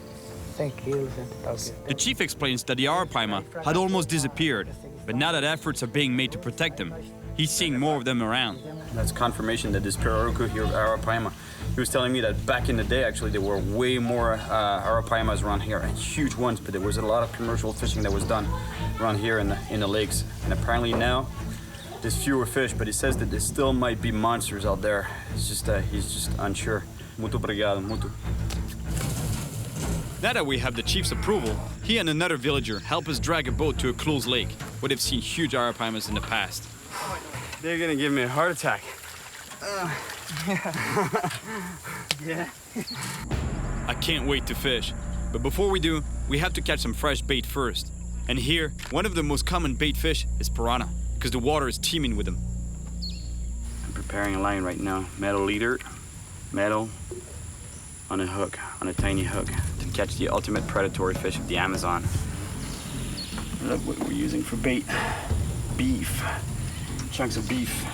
100 kilos, 100
The chief explains that the arapaima had almost disappeared, but now that efforts are being made to protect them, he's seeing more of them around.
That's confirmation that this pirarucu here, arapaima, he was telling me that back in the day, actually, there were way more arapaimas around here, and huge ones, but there was a lot of commercial fishing that was done around here in the lakes. And apparently now, there's fewer fish, but he says that there still might be monsters out there. It's just, he's just unsure. Muito obrigado, muito.
Now that we have the chief's approval, he and another villager help us drag a boat to a closed lake, where they've seen huge arapaimas in the past.
They're gonna give me a heart attack.
Yeah.
I can't wait to fish, but before we do, we have to catch some fresh bait first. And here, one of the most common bait fish is piranha, because the water is teeming with them.
I'm preparing a line right now. Metal leader, metal on a hook, on a tiny hook, to catch the ultimate predatory fish of the Amazon. Look what we're using for bait. Beef. Chunks of beef.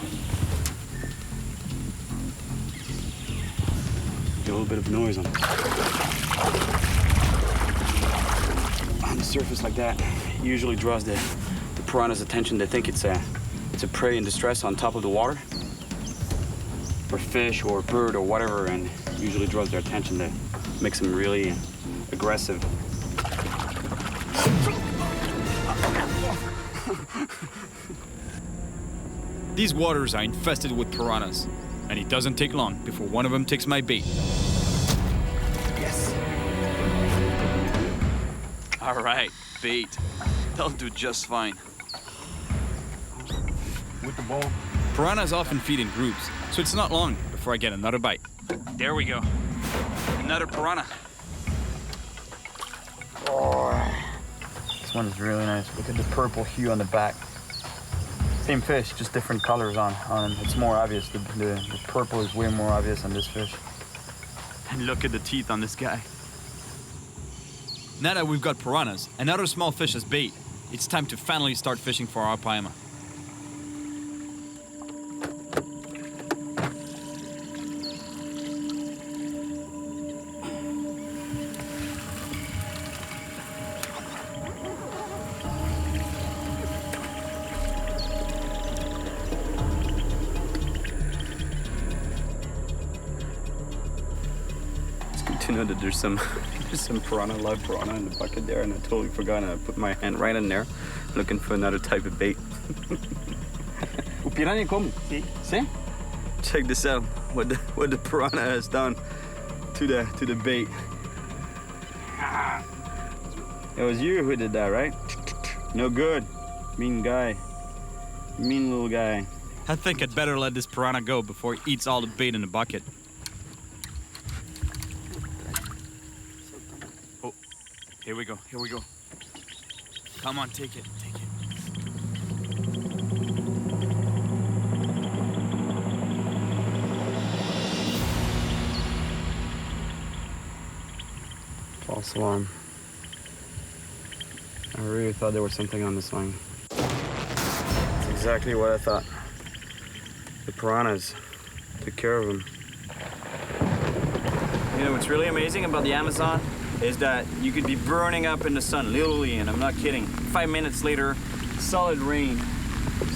Get a little bit of noise on the surface like that. It usually draws the piranha's attention. They think it's a prey in distress on top of the water, or fish or bird or whatever, and usually draws their attention. That makes them really aggressive.
These waters are infested with piranhas, and it doesn't take long before one of them takes my bait.
Yes.
All right, bait. They'll do just fine.
With the ball.
Piranhas often feed in groups, so it's not long before I get another bite. There we go. Another piranha.
Oh, this one is really nice. Look at the purple hue on the back. Same fish, just different colors on them. It's more obvious. The purple is way more obvious on this fish.
And look at the teeth on this guy. Now that we've got piranhas and other small fish as bait, it's time to finally start fishing for our arapaima.
To know that there's some piranha, live piranha in the bucket there, and I totally forgot, and I put my hand right in there looking for another type of bait. O piranha come? See? Check this out, what the piranha has done to the bait. It was you who did that, right? No good. Mean guy. Mean little guy.
I think I'd better let this piranha go before he eats all the bait in the bucket. Here we go, here we go. Come on, take it, take it.
False alarm. I really thought there was something on this line. That's exactly what I thought. The piranhas took care of them.
You know what's really amazing about the Amazon is that you could be burning up in the sun, literally, and I'm not kidding. 5 minutes later, solid rain.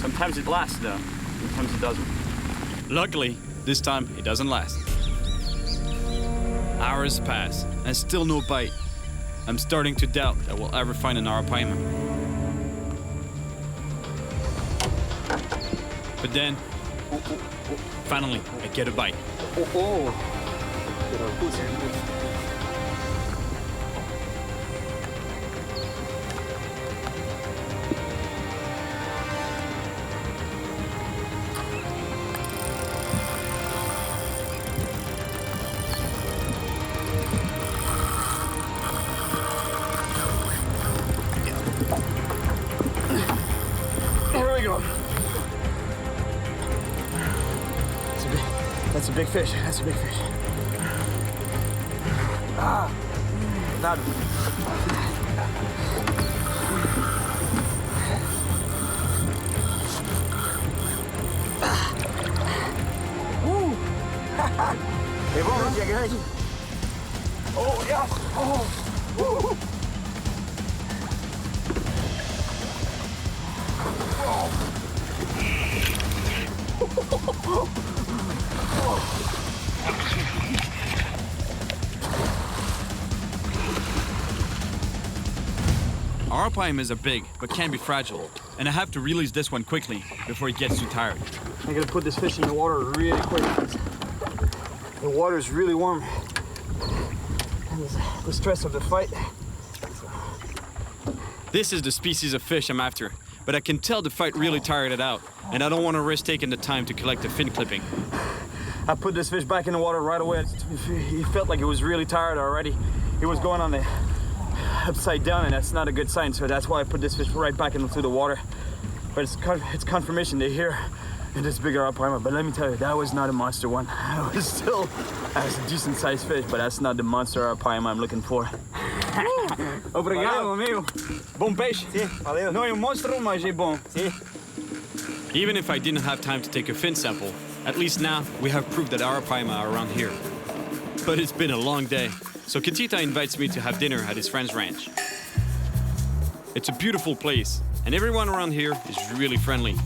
Sometimes it lasts though, sometimes it doesn't.
Luckily, this time it doesn't last. Hours pass, and still no bite. I'm starting to doubt that we'll ever find an arapaima. But then, finally, I get a bite.
There we go. That's a big fish. That's a big fish. Ah, that.
Hey, bon, check it. Oh, yeah. Oh. Woo.
Arapaima are big, but can be fragile, and I have to release this one quickly before it gets too tired.
I gotta put this fish in the water really quick. The water is really warm. And the stress of the fight.
This is the species of fish I'm after, but I can tell the fight really tired it out, and I don't want to risk taking the time to collect the fin clipping.
I put this fish back in the water right away. He felt like he was really tired already. He was going on the upside down, and that's not a good sign, so that's why I put this fish right back into the water. But it's confirmation they're here in this bigger Arapaima. But let me tell you, that was not a monster one. It was a decent sized fish, but that's not the monster Arapaima I'm looking for.
Obrigado, amigo. Bom peixe.
Sim, valeu.
Não é um monstro, mas é bom.
Sim.
Even if I didn't have time to take a fin sample, at least now we have proof that Arapaima are around here. But it's been a long day, so Katita invites me to have dinner at his friend's ranch. It's a beautiful place, and everyone around here is really friendly.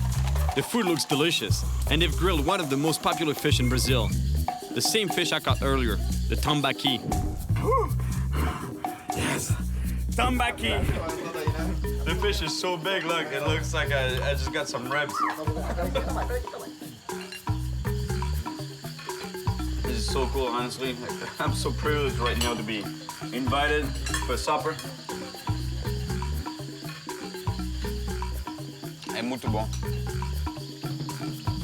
The food looks delicious, and they've grilled one of the most popular fish in Brazil. The same fish I caught earlier, the tambaqui.
Yes, tambaqui. The fish is so big, look, it looks like I just got some ribs. This is so cool, honestly. I'm so privileged right now to be invited for supper. É muito bom.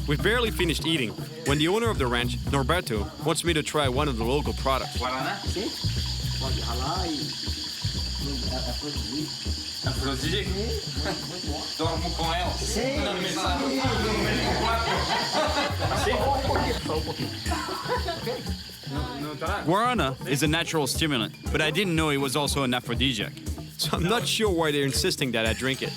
We've barely finished eating when the owner of the ranch, Norberto, wants me to try one of the local products.
Guaraná? Sim. Pode ralar e afrodisíaco. Dormo com ela. Sim.
Guarana is a natural stimulant, but I didn't know it was also an aphrodisiac. So I'm not sure why they're insisting that I drink it.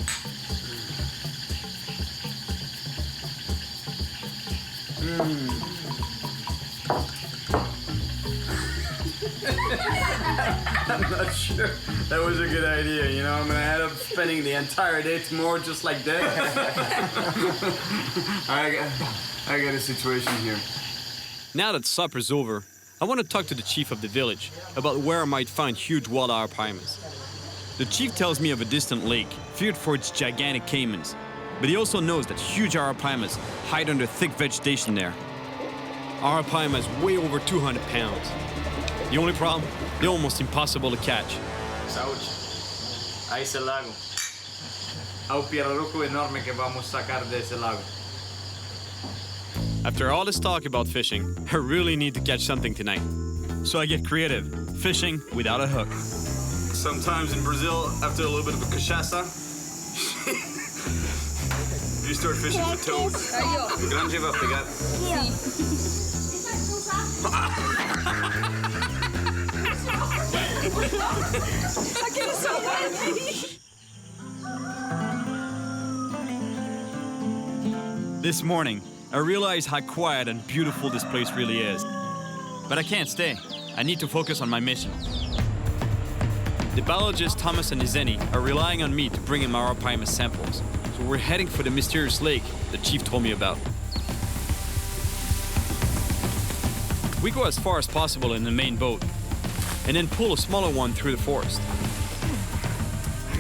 I'm not sure that was a good idea, you know? I'm gonna end up spending the entire day tomorrow just like that. I got a situation here.
Now that supper's over, I want to talk to the chief of the village about where I might find huge wild Arapaimas. The chief tells me of a distant lake, feared for its gigantic caimans, but he also knows that huge Arapaimas hide under thick vegetation there. Arapaima is way over 200 pounds. The only problem? They're almost impossible to catch.
Saúde. A esse lago. Ao pirarucu enorme que vamos sacar desse lago.
After all this talk about fishing, I really need to catch something tonight. So I get creative, fishing without a hook.
Sometimes in Brazil, after a little bit of a cachaça, you start fishing for toad. Grande vai pegar.
This morning, I realize how quiet and beautiful this place really is. But I can't stay. I need to focus on my mission. The biologists Thomas and Izeni are relying on me to bring in Arapaima samples. So we're heading for the mysterious lake the chief told me about. We go as far as possible in the main boat, and then pull a smaller one through the forest.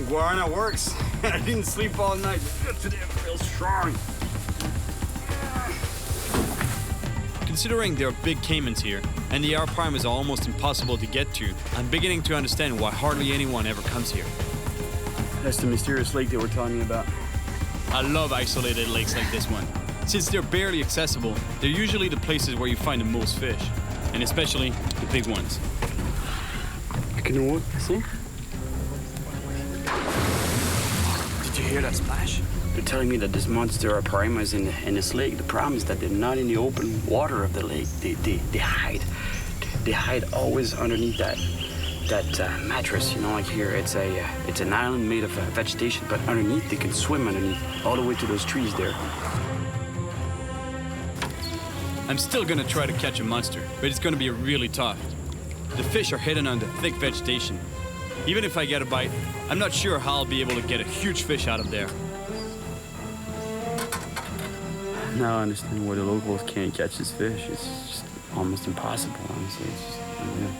Guarana works. I didn't sleep all night. Today I feel strong.
Considering there are big caimans here, and the Arapaimas are almost impossible to get to, I'm beginning to understand why hardly anyone ever comes here.
That's the mysterious lake they were telling me about.
I love isolated lakes like this one. Since they're barely accessible, they're usually the places where you find the most fish, and especially the big ones.
Can you see?
Did you hear that splash?
They're telling me that this monster Arapaima is in this lake. The problem is that they're not in the open water of the lake. They hide. They hide always underneath that mattress. You know, like here, it's an island made of vegetation, but underneath they can swim underneath all the way to those trees there.
I'm still gonna try to catch a monster, but it's gonna be really tough. The fish are hidden under thick vegetation. Even if I get a bite, I'm not sure how I'll be able to get a huge fish out of there.
Now I understand why the locals can't catch this fish. It's just almost impossible, honestly. It's just unreal.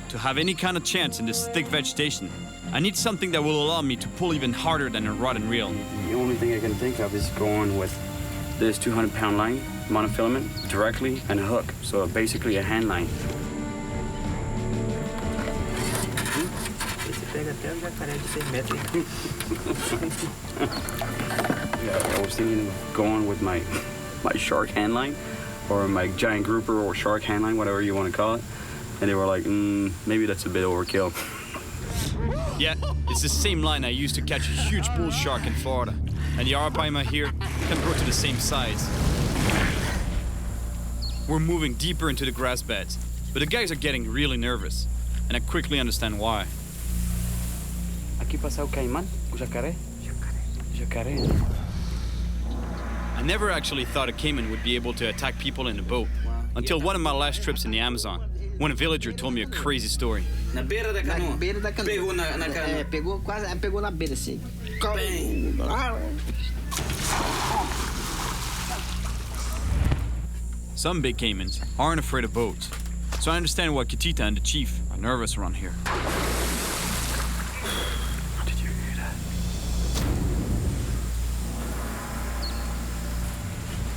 To have any kind of chance in this thick vegetation, I need something that will allow me to pull even harder than a rod and reel.
The only thing I can think of is going with this 200-pound line, monofilament, directly, and a hook. So basically a hand line. Yeah, I was thinking of going with my shark hand line, or my giant grouper or shark hand line, whatever you want to call it. And they were like, maybe that's a bit overkill.
Yeah, it's the same line I used to catch a huge bull shark in Florida. And the arapaima here can grow to the same size. We're moving deeper into the grass beds, but the guys are getting really nervous. And I quickly understand why.
Aquí pasa o caimán, o jacaré. Jacaré.
I never actually thought a caiman would be able to attack people in a boat, until one of my last trips in the Amazon, when a villager told me a crazy story.
Na beira da canoa. Na beira da canoa. Pegou na canoa. Pegou quase, pegou na beira assim.
Some big caimans aren't afraid of boats, so I understand why Kitita and the chief are nervous around here.
Did you hear that?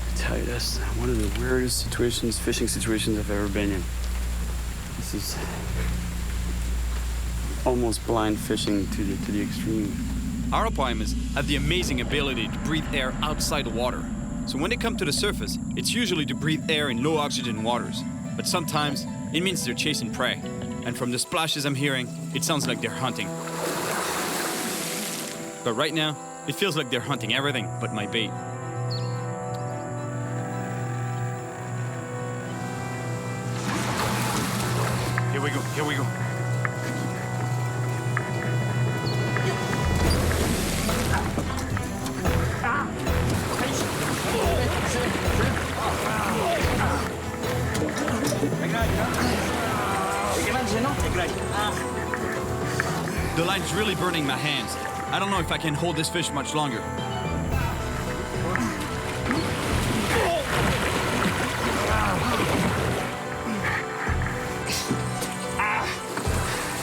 I tell you, that's one of the weirdest fishing situations I've ever been in. This is almost blind fishing to the extreme.
Arapaimas have the amazing ability to breathe air outside the water. So when they come to the surface, it's usually to breathe air in low oxygen waters. But sometimes it means they're chasing prey. And from the splashes I'm hearing, it sounds like they're hunting. But right now, it feels like they're hunting everything but my bait. Here we go, here we go. The line's really burning my hands. I don't know if I can hold this fish much longer.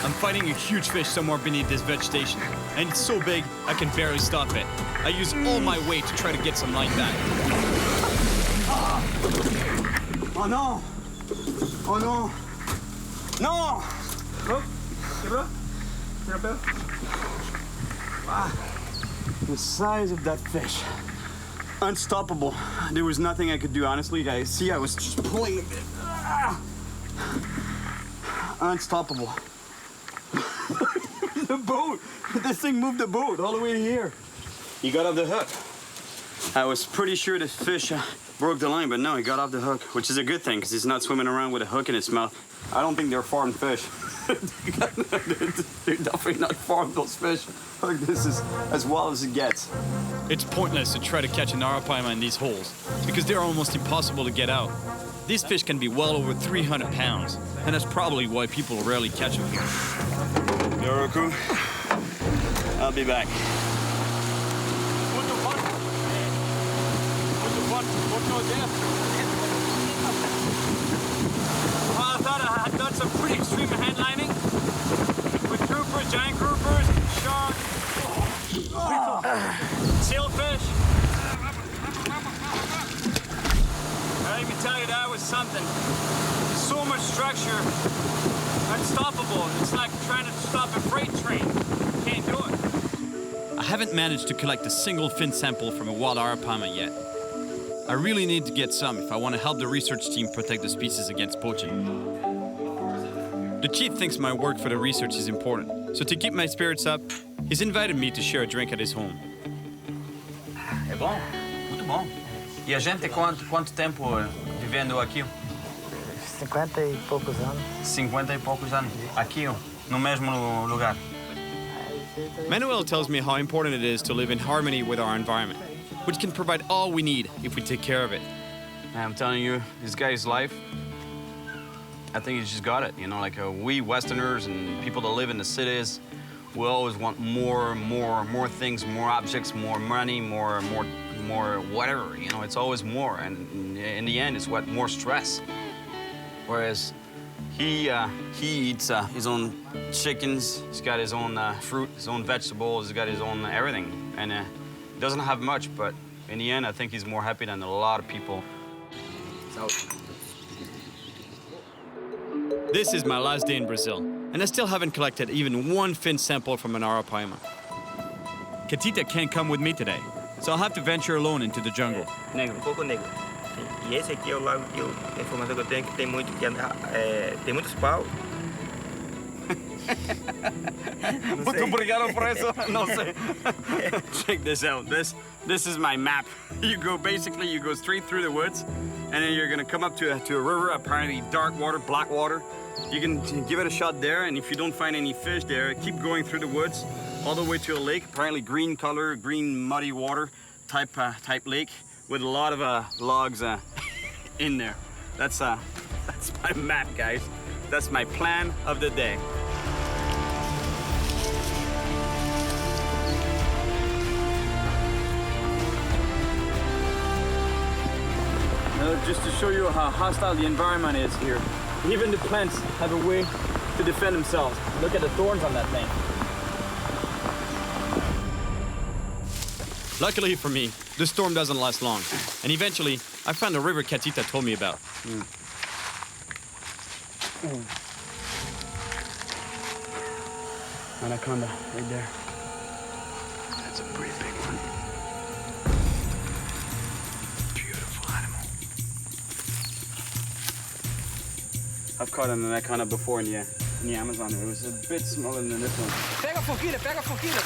I'm fighting a huge fish somewhere beneath this vegetation, and it's so big I can barely stop it. I use all my weight to try to get some line back.
Oh no! Oh no! No!
Look,
Wow. The size of that fish. Unstoppable. There was nothing I could do, honestly. I was just pulling. Unstoppable. The boat! This thing moved the boat all the way here. He got off the hook. I was pretty sure the fish broke the line, but no, he got off the hook, which is a good thing, because he's not swimming around with a hook in its mouth. I don't think they're farmed fish. They're definitely not farmed, those fish. Look, this is as wild as it gets.
It's pointless to try to catch an arapaima in these holes, because they're almost impossible to get out. These fish can be well over 300 pounds, and that's probably why people rarely catch them here.
Yoroku, I'll be back.
Well, I thought I had done some pretty extreme headlining with groupers, giant groupers, sharks, sailfish. Let me tell you, that was something. So much structure, unstoppable. It's like trying to stop a freight train. Can't do it. I haven't managed to collect a single fin sample from a wild arapaima yet. I really need to get some if I want to help the research team protect the species against poaching. The chief thinks my work for the research is important, so to keep my spirits up, he's invited me to share a drink at his home.
É bom, muito bom. E a gente quanto tempo vivendo aqui?
50 e poucos anos.
50 e poucos anos. Aqui, no mesmo lugar.
Manuel tells me how important it is to live in harmony with our environment, which can provide all we need if we take care of it.
And I'm telling you, this guy's life, I think he's just got it. You know, like we Westerners and people that live in the cities, we always want more things, more objects, more money, more whatever. You know, it's always more. And in the end, it's what more stress. Whereas he eats his own chickens. He's got his own fruit, his own vegetables. He's got his own everything. And he doesn't have much, but in the end, I think he's more happy than a lot of people.
This is my last day in Brazil, and I still haven't collected even one fin sample from an arapaima. Catita can't come with me today, so I'll have to venture alone into the jungle.
Pouco negro. E esse aqui é o lago que a informação que eu tenho que tem tem muitos paus.
Muito obrigado por eso. No sé. Check this out. This is my map. You go straight through the woods, and then you're gonna come up to a river, apparently dark water, black water. You can give it a shot there, and if you don't find any fish there, keep going through the woods all the way to a lake, apparently green color, green muddy water type lake with a lot of logs in there. That's my map, guys. That's my plan of the day. Just to show you how hostile the environment is here. Even the plants have a way to defend themselves. Look at the thorns on that thing.
Luckily for me, the storm doesn't last long, and eventually I found the river Catita told me about.
Anaconda, right there. That's a pretty big one. I've caught an anaconda before in the Amazon. It was a bit smaller than this one.
Pega foquilha, pega foquilha.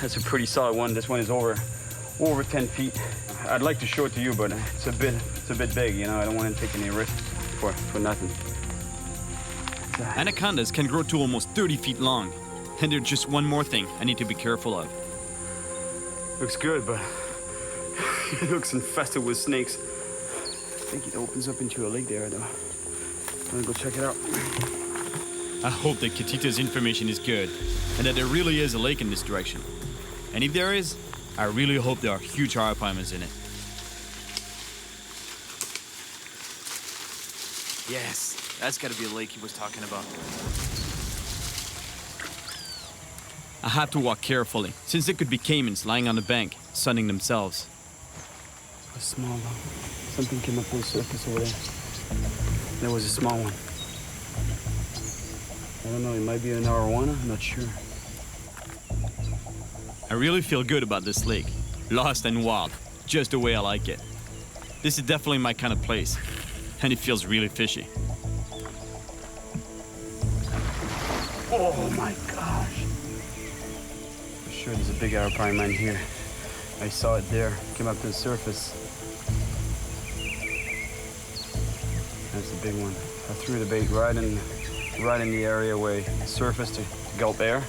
That's a pretty solid one. This one is over 10 feet. I'd like to show it to you, but it's a bit big. You know, I don't want to take any risk for nothing.
Anacondas can grow to almost 30 feet long, and there's just one more thing I need to be careful of.
Looks good, but it looks infested with snakes. I think it opens up into a lake there, though. I'm gonna go check it out.
I hope that Catita's information is good, and that there really is a lake in this direction. And if there is, I really hope there are huge arapaimas in it.
Yes, that's gotta be a lake he was talking about.
I have to walk carefully, since there could be caimans lying on the bank, sunning themselves.
A small one. Something came up on the surface over there. There was a small one. I don't know, it might be an arowana, I'm not sure.
I really feel good about this lake. Lost and wild, just the way I like it. This is definitely my kind of place, and it feels really fishy.
Oh my gosh. For sure there's a big arapaima in here. I saw it there, came up to the surface. That's a big one. I threw the bait right in the area where it surfaced to gulp air.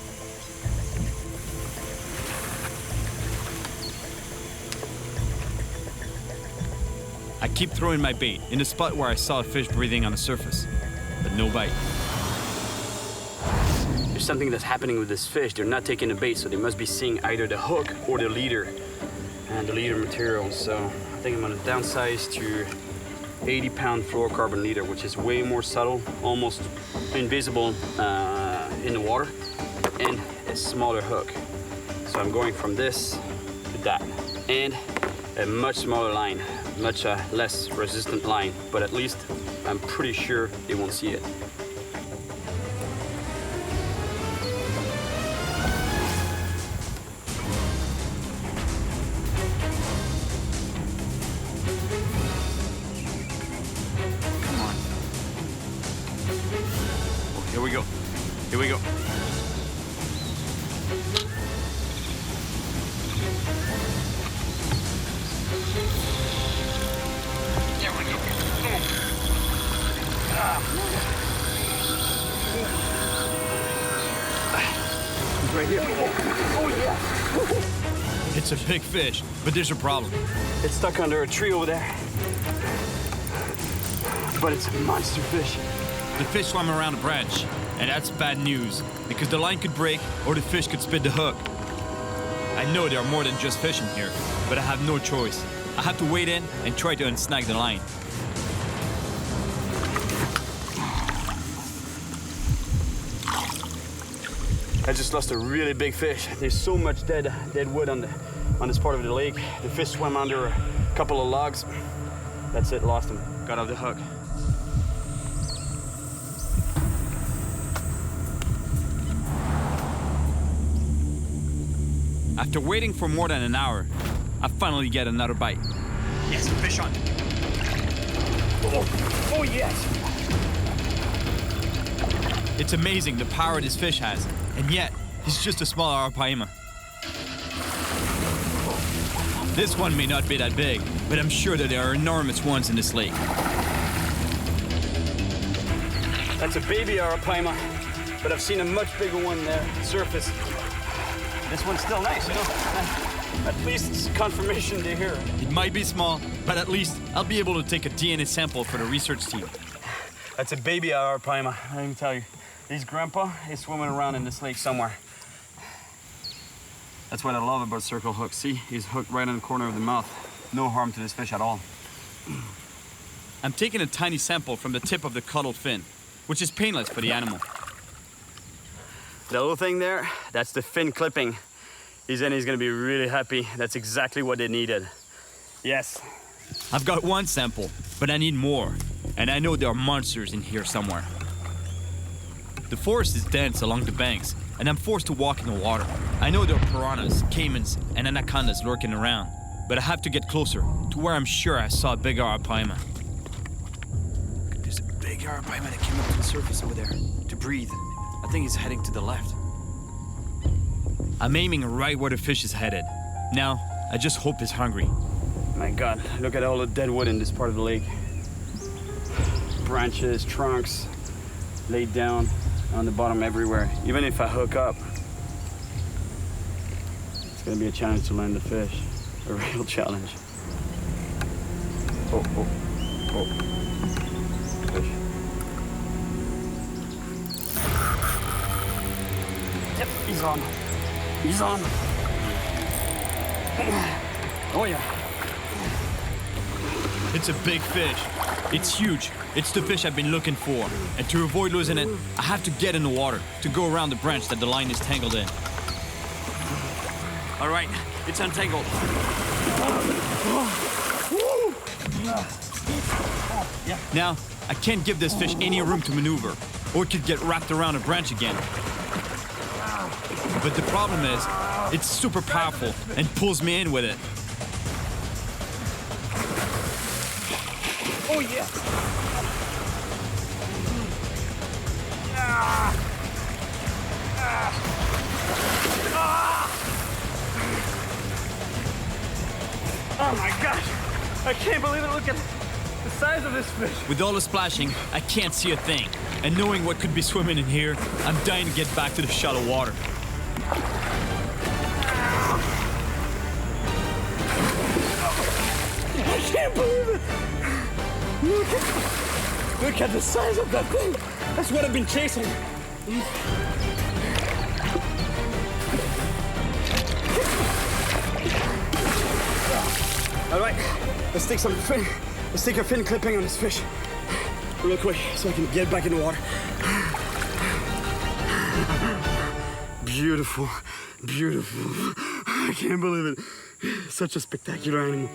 I keep throwing my bait in the spot where I saw a fish breathing on the surface, but no bite.
There's something that's happening with this fish. They're not taking the bait, so they must be seeing either the hook or the leader and the leader material. So I think I'm gonna downsize to 80-pound fluorocarbon leader, which is way more subtle, almost invisible in the water, and a smaller hook. So I'm going from this to that, and a much smaller line, much less resistant line, but at least I'm pretty sure they won't see it. Here we go. Here we go. There we go. Ah.
right here. Oh yeah.
It's a big fish, but there's a problem.
It's stuck under a tree over there. But it's a monster fish.
The fish swam around a branch, and that's bad news, because the line could break or the fish could spit the hook. I know there are more than just fish in here, but I have no choice. I have to wade in and try to unsnag the line.
I just lost a really big fish. There's so much dead wood on this part of the lake. The fish swam under a couple of logs. That's it, lost him. Got off the hook.
After waiting for more than an hour, I finally get another bite.
Yes, fish on. Oh yes.
It's amazing the power this fish has, and yet he's just a small arapaima. This one may not be that big, but I'm sure that there are enormous ones in this lake.
That's a baby arapaima, but I've seen a much bigger one there surface. This one's still nice, you know? At least it's confirmation to hear.
It might be small, but at least I'll be able to take a DNA sample for the research team.
That's a baby arapaima, let me tell you. His grandpa is swimming around in this lake somewhere. That's what I love about circle hooks. See, he's hooked right in the corner of the mouth. No harm to this fish at all.
I'm taking a tiny sample from the tip of the caudal fin, which is painless for the animal.
The little thing there, that's the fin clipping. He's gonna be really happy. That's exactly what they needed. Yes.
I've got one sample, but I need more. And I know there are monsters in here somewhere. The forest is dense along the banks, and I'm forced to walk in the water. I know there are piranhas, caimans, and anacondas lurking around, but I have to get closer to where I'm sure I saw a big arapaima. There's a big arapaima that came up to the surface over there to breathe. I think he's heading to the left. I'm aiming right where the fish is headed. Now, I just hope he's hungry.
My God, look at all the dead wood in this part of the lake. Branches, trunks, laid down on the bottom everywhere. Even if I hook up, it's gonna be a challenge to land the fish. A real challenge. Oh. Fish. Yep, he's on. He's on. Oh yeah.
It's a big fish. It's huge. It's the fish I've been looking for. And to avoid losing it, I have to get in the water to go around the branch that the line is tangled in. All right, it's untangled. Now, I can't give this fish any room to maneuver, or it could get wrapped around a branch again. But the problem is, it's super powerful and pulls me in with it.
Oh yeah.
Oh my gosh! I can't believe it. Look at the size of this fish.
With all the splashing, I can't see a thing. And knowing what could be swimming in here, I'm dying to get back to the shallow water.
I can't believe it! Look at the size of that thing! That's what I've been chasing!
All right, let's take a fin clipping on this fish real quick so I can get back in the water. Beautiful, beautiful. I can't believe it. Such a spectacular animal.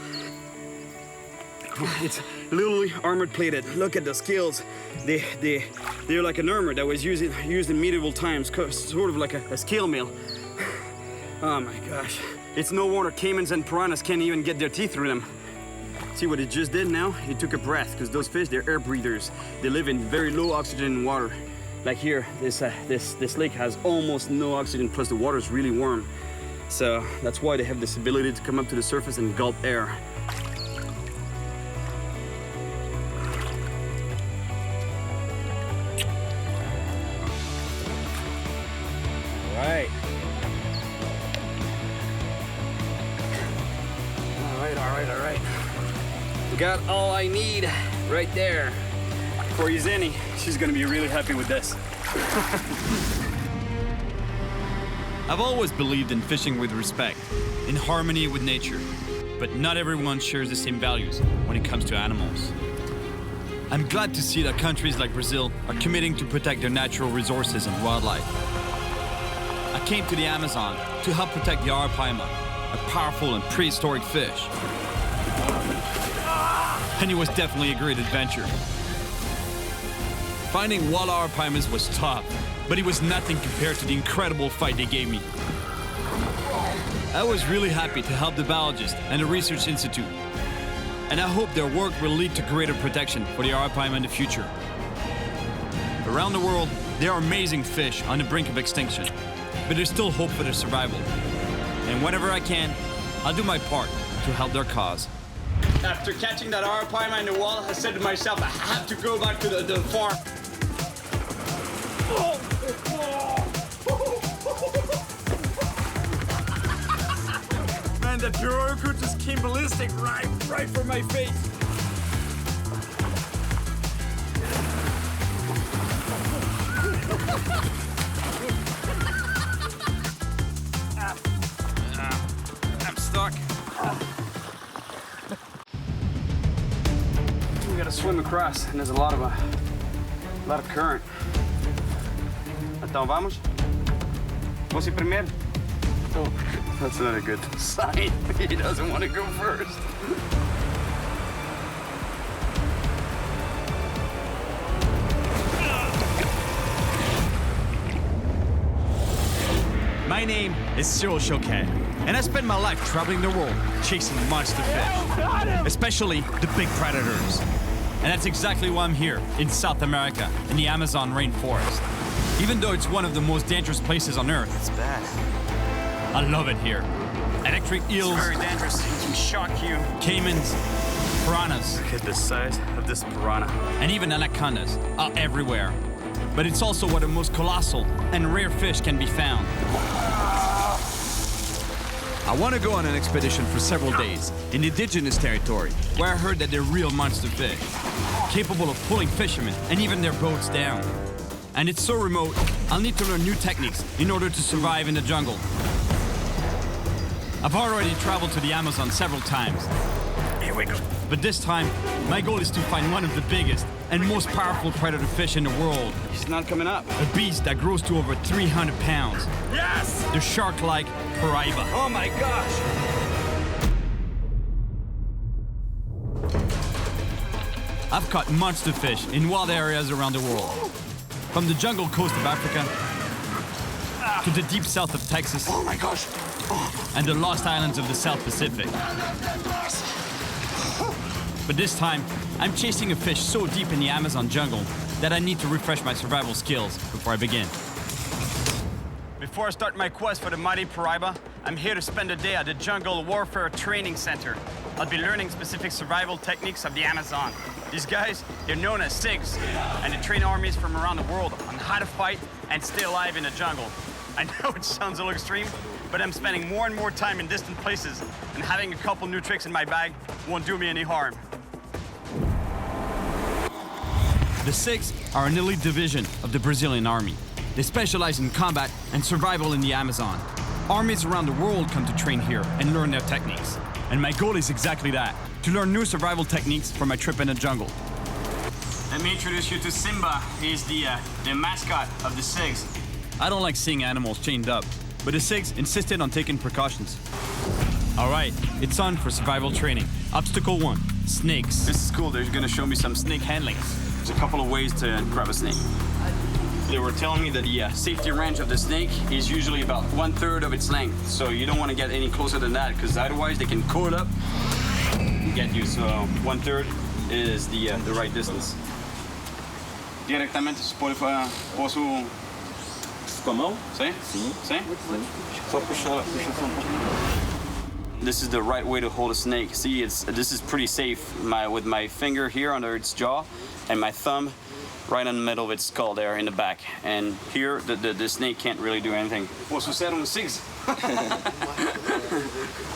It's literally armored plated. Look at the scales. They're like an armor that was used in medieval times, sort of like a scale mill. Oh my gosh. It's no wonder caimans and piranhas can't even get their teeth through them. See what it just did now? It took a breath, because those fish, they're air breathers. They live in very low oxygen water. Like here, this lake has almost no oxygen, plus the water is really warm. So that's why they have this ability to come up to the surface and gulp air.
Right.
all right. Got all I need right there. For Yezeni, she's gonna be really happy with this. I've always believed in fishing with respect, in harmony with nature, but not everyone shares the same values when it comes to animals. I'm glad to see that countries like Brazil are committing to protect their natural resources and wildlife. I came to the Amazon to help protect the arapaima, a powerful and prehistoric fish. And it was definitely a great adventure. Finding wild arapaimas was tough, but it was nothing compared to the incredible fight they gave me. I was really happy to help the biologists and the Research Institute, and I hope their work will lead to greater protection for the arapaima in the future. Around the world, there are amazing fish on the brink of extinction, but there's still hope for their survival. And whenever I can, I'll do my part to help their cause. After catching that arapaima in the wall, I said to myself, I have to go back to the farm. Man, that Piroku just came ballistic right for my face. I'm stuck. We gotta swim across, and there's a lot of current. Então vamos? Você primeiro? Oh, that's not a good sign. He doesn't want to go first. My name is Cyril Chauquet, and I spend my life traveling the world chasing monster fish, especially the big predators. And that's exactly why I'm here in South America, in the Amazon rainforest. Even though it's one of the most dangerous places on Earth. It's bad. I love it here. Electric eels. It's very dangerous. It can shock you. Caimans, piranhas. Look at the size of this piranha. And even anacondas are everywhere. But it's also where the most colossal and rare fish can be found. I want to go on an expedition for several days in indigenous territory, where I heard that they're real monster fish, capable of pulling fishermen and even their boats down. And it's so remote, I'll need to learn new techniques in order to survive in the jungle. I've already traveled to the Amazon several times. Here we go. But this time, my goal is to find one of the biggest and most powerful predator fish in the world. He's not coming up. A beast that grows to over 300 pounds. Yes! The shark-like paraiba. Oh my gosh! I've caught monster fish in wild areas around the world. From the jungle coast of Africa to the deep south of Texas. Oh my gosh! And the lost islands of the South Pacific. But this time, I'm chasing a fish so deep in the Amazon jungle that I need to refresh my survival skills before I begin. Before I start my quest for the mighty paraiba, I'm here to spend a day at the Jungle Warfare Training Center. I'll be learning specific survival techniques of the Amazon. These guys, they're known as SIGs, and they train armies from around the world on how to fight and stay alive in the jungle. I know it sounds a little extreme, but I'm spending more and more time in distant places, and having a couple new tricks in my bag won't do me any harm. The SIGs are an elite division of the Brazilian army. They specialize in combat and survival in the Amazon. Armies around the world come to train here and learn their techniques. And my goal is exactly that, to learn new survival techniques for my trip in the jungle. Let me introduce you to Simba. He's the mascot of the SIGs. I don't like seeing animals chained up, but the SIGs insisted on taking precautions. All right, it's on for survival training. Obstacle 1, snakes. This is cool. They're gonna show me some snake handling. There's a couple of ways to grab a snake. They were telling me that the safety range of the snake is usually about 1/3 of its length. So you don't want to get any closer than that, because otherwise they can coil up and get you. So 1/3 is the right distance. Diretamente, posso... Com a mão? Sim? Sim. Sim? Só puxar, puxa um pouquinho. This is the right way to hold a snake. See, this is pretty safe. With my finger here under its jaw and my thumb right in the middle of its skull there in the back. And here, the snake can't really do anything. Posso ser SIGs?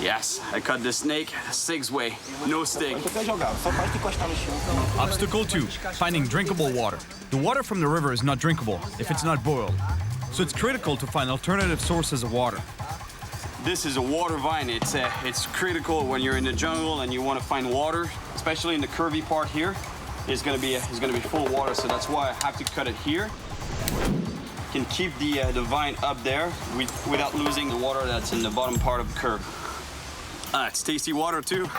Yes, I cut the snake 6 way, no sting. Obstacle 2, finding drinkable water. The water from the river is not drinkable if it's not boiled, so it's critical to find alternative sources of water. This is a water vine. It's critical when you're in the jungle and you want to find water, especially in the curvy part here. It's gonna be full of water, so that's why I have to cut it here. Can keep the vine up there without losing the water that's in the bottom part of the curve. It's tasty water too.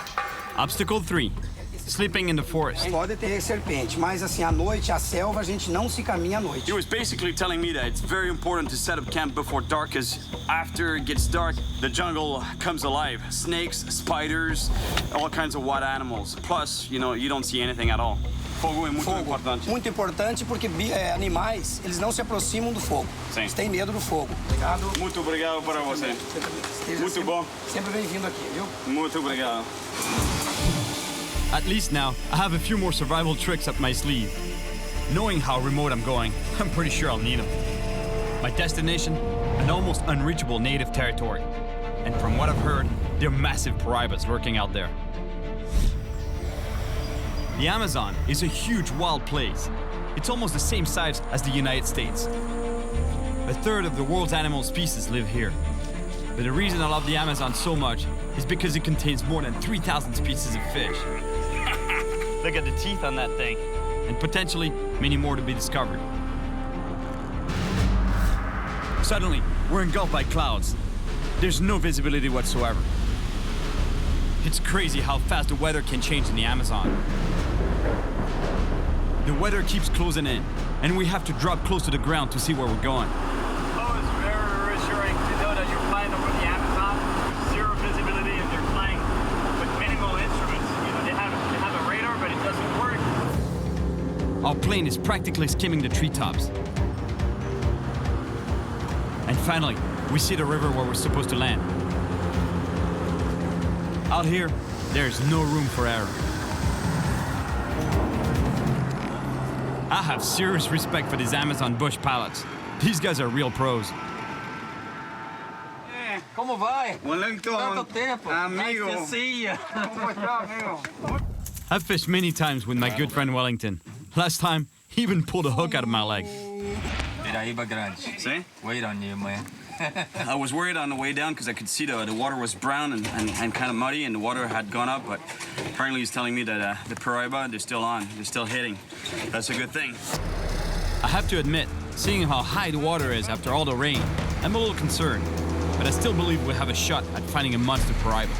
Obstacle 3, sleeping in the forest.
Pode ter serpente, mas assim, à noite, a selva, a gente não se caminha à noite.
He was basically telling me that it's very important to set up camp before dark, because after it gets dark, the jungle comes alive. Snakes, spiders, all kinds of wild animals. Plus, you know, you don't see anything at all. Fogo é muito importante.
Muito importante porque animais, eles não se aproximam do fogo.
Sim.
Eles têm medo do fogo. Obrigado.
Muito obrigado para você. Muito bom.
Sempre bem-vindo aqui, viu?
Muito obrigado. At least now, I have a few more survival tricks up my sleeve. Knowing how remote I'm going, I'm pretty sure I'll need them. My destination, an almost unreachable native territory. And from what I've heard, there are massive paraibas lurking out there. The Amazon is a huge wild place. It's almost the same size as the United States. A third of the world's animal species live here. But the reason I love the Amazon so much is because it contains more than 3,000 species of fish. Look at the teeth on that thing. And potentially many more to be discovered. Suddenly, we're engulfed by clouds. There's no visibility whatsoever. It's crazy how fast the weather can change in the Amazon. The weather keeps closing in, and we have to drop close to the ground to see where we're going.
Oh, it's very reassuring to know that you're flying over the Amazon with zero visibility and you're flying with minimal instruments. You know, they have a radar, but it doesn't work.
Our plane is practically skimming the treetops. And finally, we see the river where we're supposed to land. Out here, there's no room for error. I have serious respect for these Amazon bush pilots. These guys are real pros.
Como vai?
Wellington,
Tanto tempo.
amigo.
Nice to see you. Como está, amigo?
I've fished many times with my good friend Wellington. Last time, he even pulled a hook out of my leg.
Piraiba grande.
See?
Wait on you, man.
I was worried on the way down because I could see the water was brown and kind of muddy and the water had gone up, but apparently he's telling me that the Paraiba, they're still on, they're still hitting. That's a good thing. I have to admit, seeing how high the water is after all the rain, I'm a little concerned, but I still believe we have a shot at finding a monster Paraiba.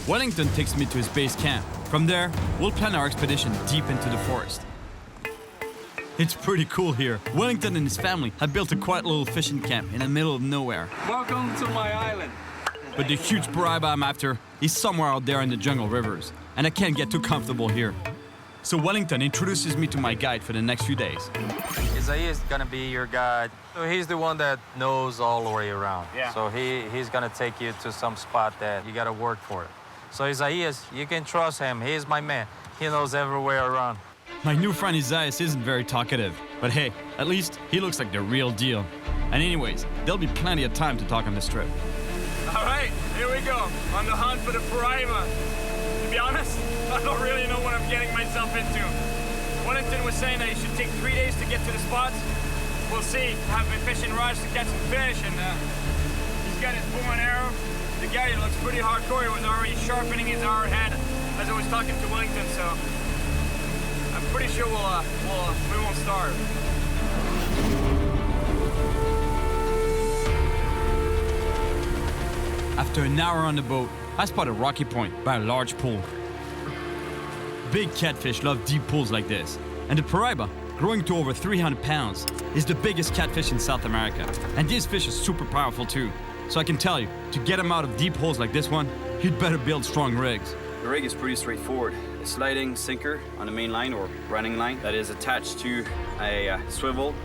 Wellington takes me to his base camp. From there, we'll plan our expedition deep into the forest. It's pretty cool here. Wellington and his family have built a quiet little fishing camp in the middle of nowhere.
Welcome to my island.
But the huge Paraiba I'm after is somewhere out there in the jungle rivers, and I can't get too comfortable here. So Wellington introduces me to my guide for the next few days.
Isaiah is gonna be your guide. So he's the one that knows all the way around.
Yeah.
So he's gonna take you to some spot that you gotta work for it. So Isaiah, you can trust him. He's my man. He knows everywhere around.
My new friend Isaiah isn't very talkative, but hey, at least he looks like the real deal. And anyways, there'll be plenty of time to talk on this trip.
All right, here we go. On the hunt for the Paraiba. To be honest, I don't really know what I'm getting myself into. Wellington was saying that it should take 3 days to get to the spots. We'll see. I've been fishing rods to catch some fish, and he's got his bow and arrow. The guy looks pretty hardcore. He was already sharpening his arrowhead as I was talking to Wellington, so I'm pretty sure we won't starve.
After an hour on the boat, I spot a rocky point by a large pool. Big catfish love deep pools like this, and the Paraiba, growing to over 300 pounds, is the biggest catfish in South America. And this fish is super powerful too. So I can tell you, to get him out of deep holes like this one, you'd better build strong rigs.
The rig is pretty straightforward. A sliding sinker on the main line or running line that is attached to a swivel.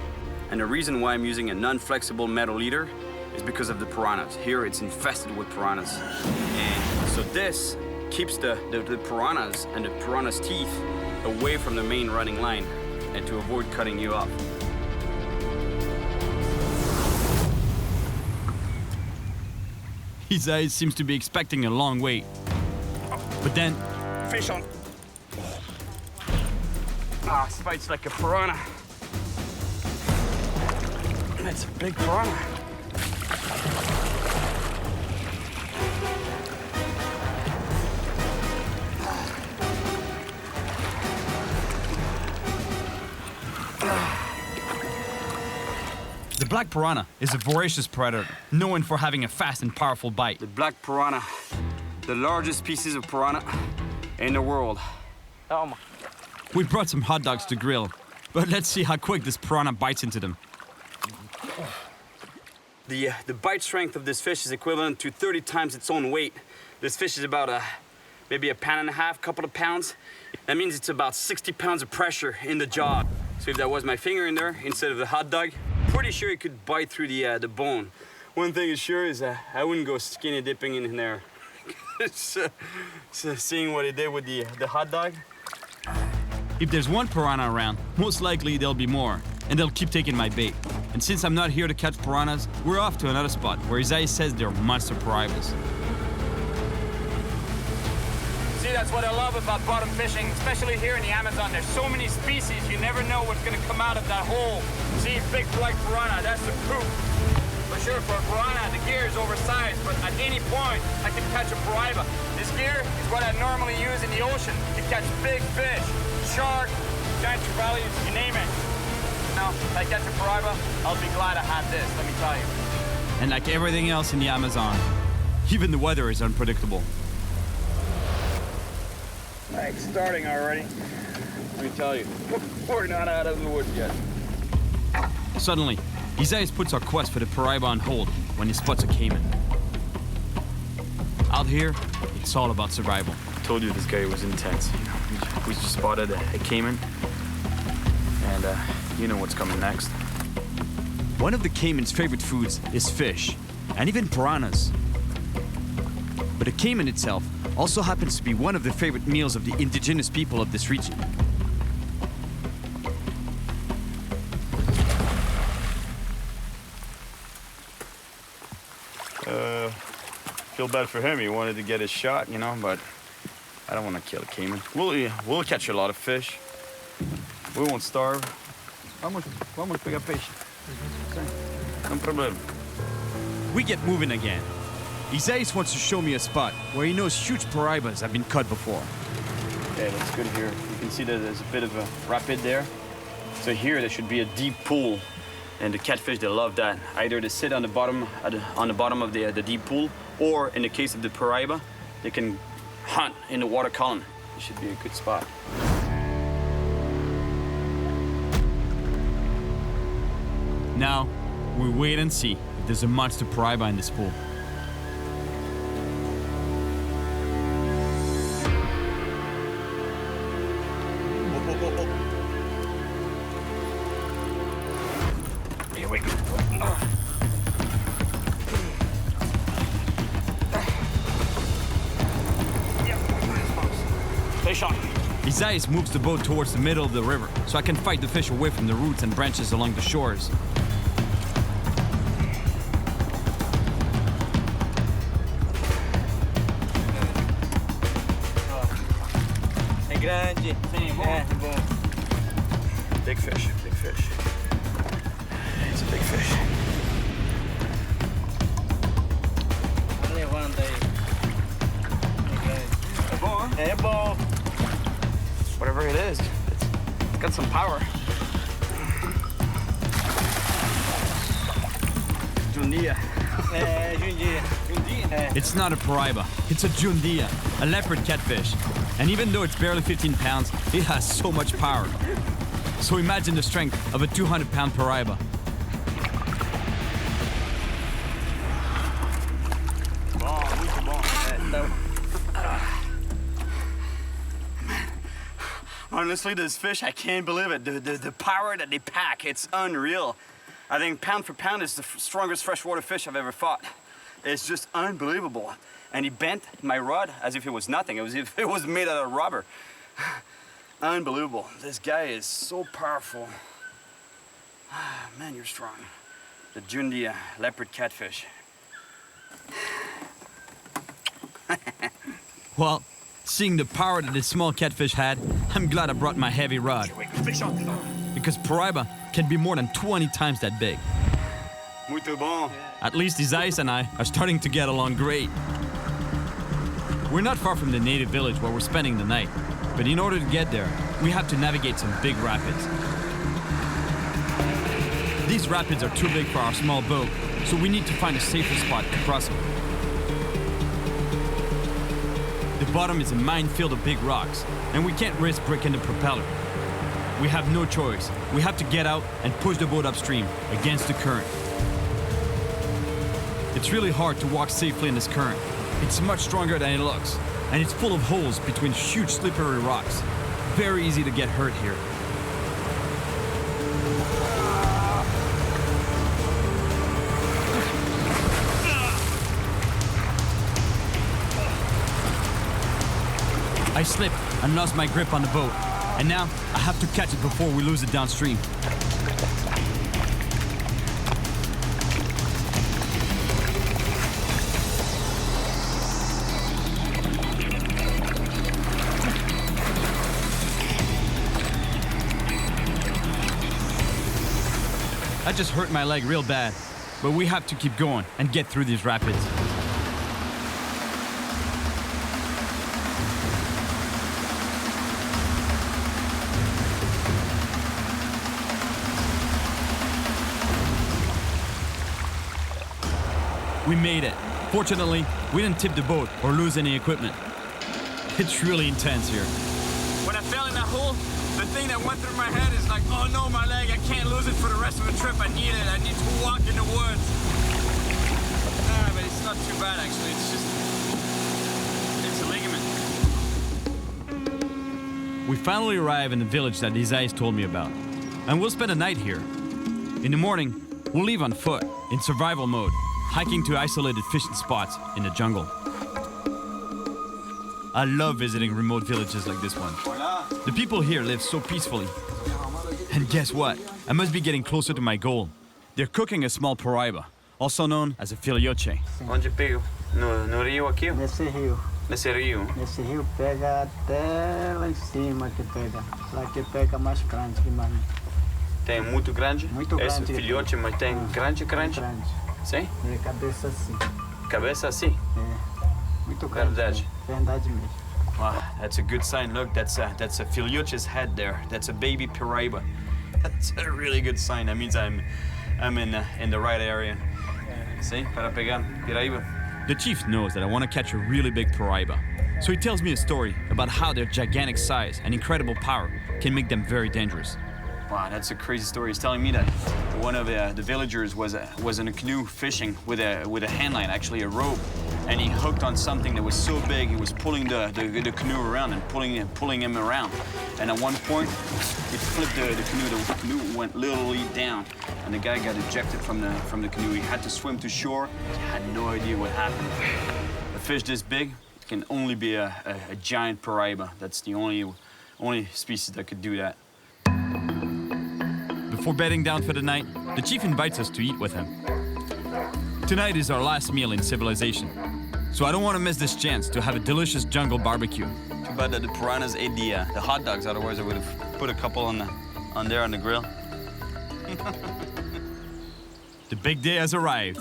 And the reason why I'm using a non-flexible metal leader is because of the piranhas. Here it's infested with piranhas. And so this keeps the piranhas and the piranhas' teeth away from the main running line and to avoid cutting you off.
Isaiah seems to be expecting a long wait. But then...
Fish on. Ah, this fights like a piranha. That's a big piranha.
The black piranha is a voracious predator, known for having a fast and powerful bite.
The black piranha, the largest species of piranha in the world.
We brought some hot dogs to grill, but let's see how quick this piranha bites into them.
The bite strength of this fish is equivalent to 30 times its own weight. This fish is about maybe a pound and a half, couple of pounds. That means it's about 60 pounds of pressure in the jaw. So if that was my finger in there instead of the hot dog, pretty sure it could bite through the bone. One thing is sure is I wouldn't go skinny dipping in there. Seeing what he did with the hot dog.
If there's one piranha around, most likely there'll be more, and they'll keep taking my bait. And since I'm not here to catch piranhas, we're off to another spot where Isaiah says they're monster piratas.
See, that's what I love about bottom fishing, especially here in the Amazon. There's so many species, you never know what's gonna come out of that hole. See, big black piranha, that's the proof. For sure, for a piranha, the gear is oversized, but at any point, I can catch a piraiba. This gear is what I normally use in the ocean to catch big fish, shark, giant trevallies, you name it. Now, if I catch a piraiba, I'll be glad I had this, let me tell you.
And like everything else in the Amazon, even the weather is unpredictable.
Like starting already. Let me tell you, we're not out of the woods yet.
Suddenly, Isaiah puts our quest for the piraiba on hold when he spots a caiman. Out here, it's all about survival.
I told you this guy was intense. You know, we just spotted a caiman, and you know what's coming next.
One of the caiman's favorite foods is fish, and even piranhas. But the caiman itself also happens to be one of the favorite meals of the indigenous people of this region.
Feel bad for him. He wanted to get his shot, you know, but I don't want to kill a caiman. We'll catch a lot of fish. We won't starve. Vamos pegar peixe. No problem.
We get moving again. Isaiah wants to show me a spot where he knows huge piraibas have been caught before.
Okay, that's good here. You can see that there's a bit of a rapid there. So here there should be a deep pool, and the catfish, they love that. Either they sit on the bottom of the deep pool, or in the case of the piraiba, they can hunt in the water column. It should be a good spot.
Now, we wait and see if there's a monster piraiba in this pool.
Here we go. Fish on.
Isaiah moves the boat towards the middle of the river so I can fight the fish away from the roots and branches along the shores.
É grande.
Sim, bom.
Big fish, big fish. It's a big fish.
Levanta aí.
É bom, hein?
É bom.
Whatever it is, it's got some power. Jundia.
Jundia.
It's not a piraiba, it's a jundia, a leopard catfish. And even though it's barely 15 pounds, it has so much power. So imagine the strength of a 200-pound piraiba.
Honestly, this fish, I can't believe it. The power that they pack, it's unreal. I think pound for pound is the strongest freshwater fish I've ever fought. It's just unbelievable. And he bent my rod as if it was nothing, as if it was made out of rubber. Unbelievable. This guy is so powerful. Man, you're strong. The Jundia leopard catfish.
Well, seeing the power that this small catfish had, I'm glad I brought my heavy rod. Because Paraiba can be more than 20 times that big.
Muito bom.
At least Isaias and I are starting to get along great. We're not far from the native village where we're spending the night, but in order to get there, we have to navigate some big rapids. These rapids are too big for our small boat, so we need to find a safer spot to cross them. The bottom is a minefield of big rocks, and we can't risk breaking the propeller. We have no choice. We have to get out and push the boat upstream against the current. It's really hard to walk safely in this current. It's much stronger than it looks, and it's full of holes between huge slippery rocks. Very easy to get hurt here. I slipped and lost my grip on the boat, and now I have to catch it before we lose it downstream. I just hurt my leg real bad, but we have to keep going and get through these rapids. We made it. Fortunately, we didn't tip the boat or lose any equipment. It's really intense here.
When I fell in that hole, the thing that went through my head is like, oh no, my leg, I can't lose it for the rest of the trip. I need it. I need to walk in the woods. But it's not too bad, actually. It's a ligament.
We finally arrive in the village that Isaias told me about, and we'll spend a night here. In the morning, we'll leave on foot, in survival mode, hiking to isolated fishing spots in the jungle. I love visiting remote villages like this one. The people here live so peacefully. And guess what? I must be getting closer to my goal. They're cooking a small paraiba, also known as a filioche.
Onde pega? No rio aqui?
Nesse rio.
Nesse rio?
Nesse rio pega até lá em cima que pega. Lá que pega mais grande que mais.
Tem muito grande?
Muito grande.
Esse filhote, mas tem grande?
Grande.
Sim?
É cabeça assim.
Cabeça assim?
É. Muito grande.
Verdade.
Verdade mesmo.
Wow, that's a good sign. Look, that's a filioche's head there. That's a baby paraiba. That's a really good sign. That means I'm in the right area.
Sim, para pegar paraiba.
The chief knows that I want to catch a really big paraiba, so he tells me a story about how their gigantic size and incredible power can make them very dangerous.
Wow, that's a crazy story. He's telling me that one of the villagers was in a canoe fishing with a hand line, actually a rope, and he hooked on something that was so big he was pulling the canoe around and pulling him around. And at one point, it flipped the canoe. The canoe went literally down, and the guy got ejected from the canoe. He had to swim to shore. He had no idea what happened. A fish this big can only be a giant paraiba. That's the only species that could do that.
Before bedding down for the night, the chief invites us to eat with him. Tonight is our last meal in civilization, so I don't want to miss this chance to have a delicious jungle barbecue.
Too bad that the piranhas ate the hot dogs, otherwise I would have put a couple on the grill.
The big day has arrived.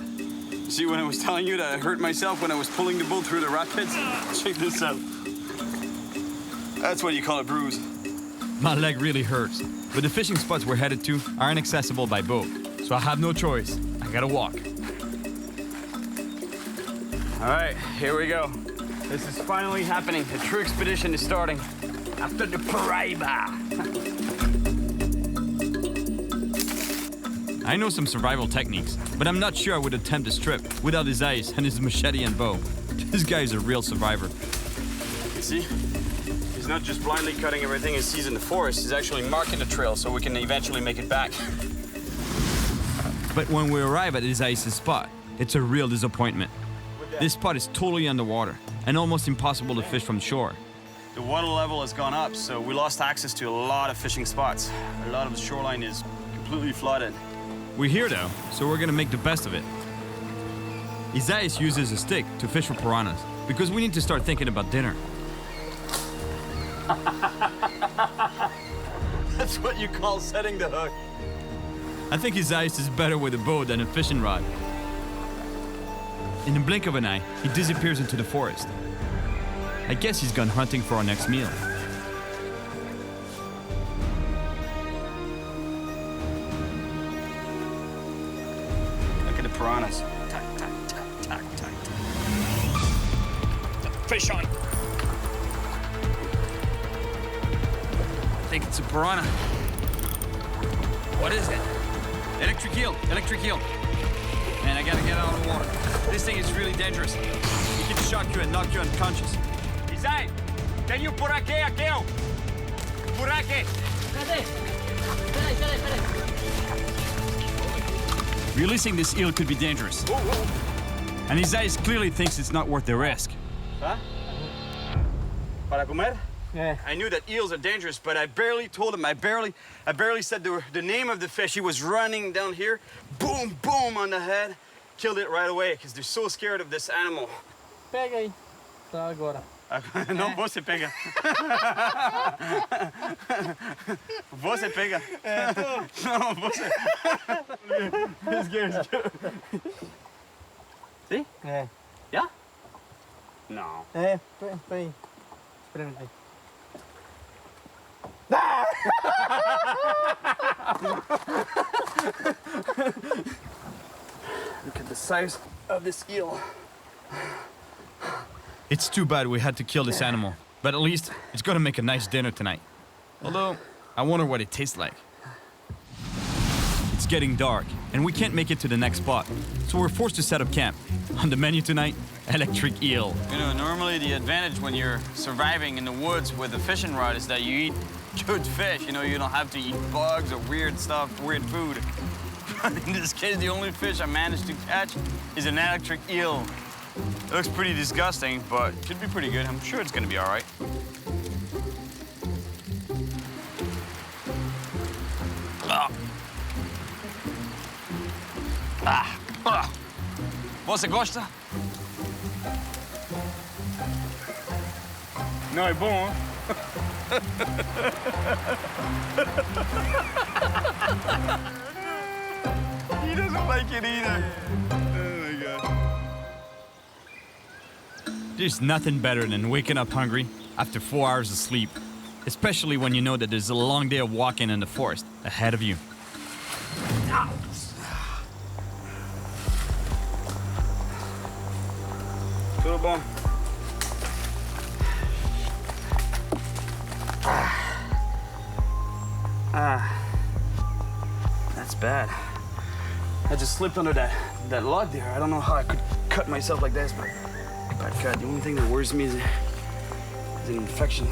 See, when I was telling you that I hurt myself when I was pulling the boat through the rapids? Check this out. That's what you call a bruise.
My leg really hurts, but the fishing spots we're headed to are inaccessible by boat, so I have no choice. I gotta walk.
All right, here we go. This is finally happening. The true expedition is starting. After the paraiba.
I know some survival techniques, but I'm not sure I would attempt this trip without his ice and his machete and bow. This guy is a real survivor.
See? He's not just blindly cutting everything he sees in the forest, he's actually marking the trail so we can eventually make it back.
But when we arrive at his ice's spot, it's a real disappointment. This spot is totally underwater and almost impossible to fish from shore.
The water level has gone up, so we lost access to a lot of fishing spots. A lot of the shoreline is completely flooded.
We're here though, so we're gonna make the best of it. Isaias uses a stick to fish for piranhas, because we need to start thinking about dinner. That's what you call setting the hook. I think his ice is better with a bow than a fishing rod. In the blink of an eye, he disappears into the forest. I guess he's gone hunting for our next meal.
Look at the piranhas.
Tack, tack, tack, tack, tack. Fish on. I think it's a piranha. What is it? Electric eel, electric eel. Man, I gotta get out of the water. This thing is really dangerous. It can shock you and knock you unconscious.
Isai, can you por aquí, Akeo? Por aquí.
Releasing this eel could be dangerous. And his eyes clearly thinks it's not worth the risk.
Huh? Para comer?
Yeah.
I knew that eels are dangerous, but I barely told him. I barely said the name of the fish. He was running down here, boom, boom on the head, killed it right away because they're so scared of this animal.
Pega aí. Tá agora.
Não, você pega. Você pega. Não, você. This game's good. See?
É.
Yeah? No.
É, peraí. Experimenta.
Look at the size of this eel.
It's too bad we had to kill this animal, but at least it's gonna make a nice dinner tonight. Although, I wonder what it tastes like. It's getting dark, and we can't make it to the next spot, so we're forced to set up camp. On the menu tonight, electric eel.
You know, normally the advantage when you're surviving in the woods with a fishing rod is that you eat good fish. You know, you don't have to eat bugs or weird stuff, weird food. In this case, the only fish I managed to catch is an electric eel. It looks pretty disgusting, but it should be pretty good. I'm sure it's gonna be all right. Você gosta?
Não é bom,
He doesn't like it either. Oh my God.
There's nothing better than waking up hungry after 4 hours of sleep, especially when you know that there's a long day of walking in the forest ahead of you.
Tudo bom? That's bad. I just slipped under that log there. I don't know how I could cut myself like this, but God, the only thing that worries me is an infection.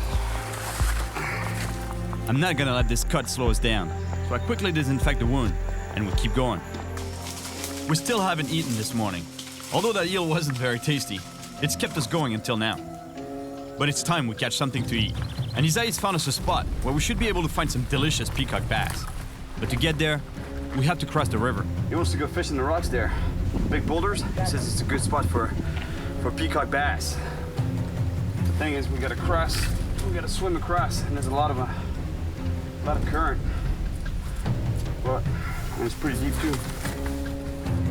I'm not gonna let this cut slow us down, so I quickly disinfect the wound, and we keep going. We still haven't eaten this morning. Although that eel wasn't very tasty, it's kept us going until now. But it's time we catch something to eat. And Isai's found us a spot where we should be able to find some delicious peacock bass. But to get there, we have to cross the river.
He wants to go fish in the rocks there. Big boulders. He says it's a good spot for peacock bass. The thing is, we gotta swim across, and there's a lot of current. But it's pretty deep too.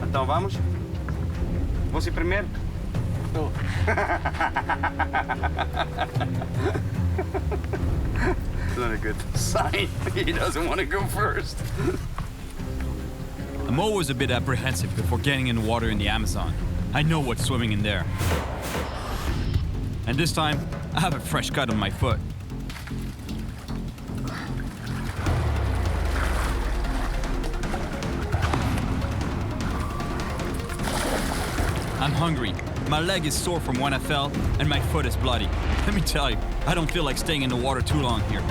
Então vamos? Você primeiro? Oh. Not a good sign. He doesn't want to go first.
I'm always a bit apprehensive before getting in the water in the Amazon. I know what's swimming in there. And this time, I have a fresh cut on my foot. I'm hungry. My leg is sore from when I fell, and my foot is bloody. Let me tell you, I don't feel like staying in the water too long here.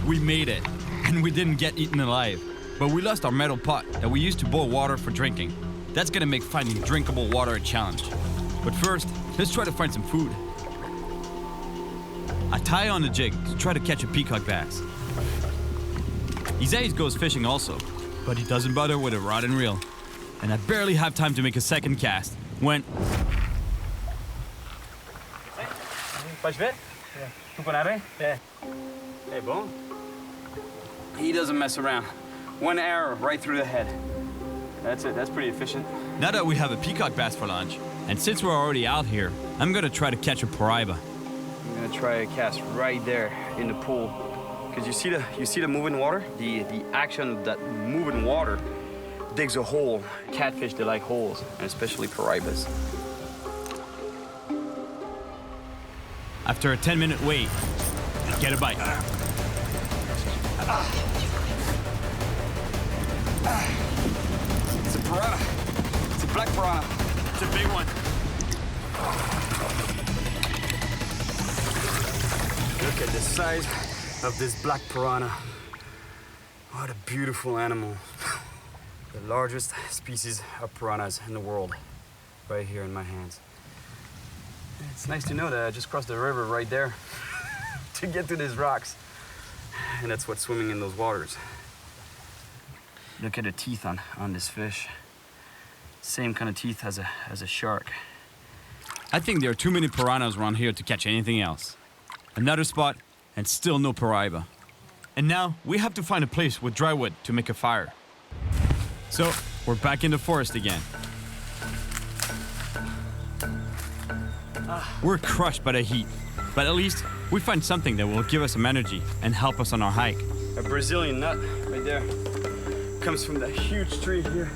We made it, and we didn't get eaten alive. But we lost our metal pot that we used to boil water for drinking. That's gonna make finding drinkable water a challenge. But first, let's try to find some food. I tie on a jig to try to catch a peacock bass. Isaias goes fishing also, but he doesn't bother with a rod and reel. And I barely have time to make a second cast when...
Pode ver?
Yeah.
Tupo na areia?
Yeah.
Hey, bom. He doesn't mess around. One arrow right through the head. That's it. That's pretty efficient.
Now that we have a peacock bass for lunch, and since we're already out here, I'm gonna try to catch a paraiba.
I'm gonna try a cast right there in the pool. Because you see the moving water? The action of that moving water digs a hole. Catfish, they like holes, and especially paraibas.
After a 10-minute wait, I get a bite.
It's a piranha. It's a black piranha.
It's a big one.
Look at the size of this black piranha. What a beautiful animal. The largest species of piranhas in the world, right here in my hands. It's nice to know that I just crossed the river right there to get to these rocks. And that's what's swimming in those waters. Look at the teeth on this fish. Same kind of teeth as a shark.
I think there are too many piranhas around here to catch anything else. Another spot, and still no paraiba. And now, we have to find a place with dry wood to make a fire. So, we're back in the forest again. We're crushed by the heat, but at least we find something that will give us some energy and help us on our hike.
A Brazilian nut right there. Comes from that huge tree here.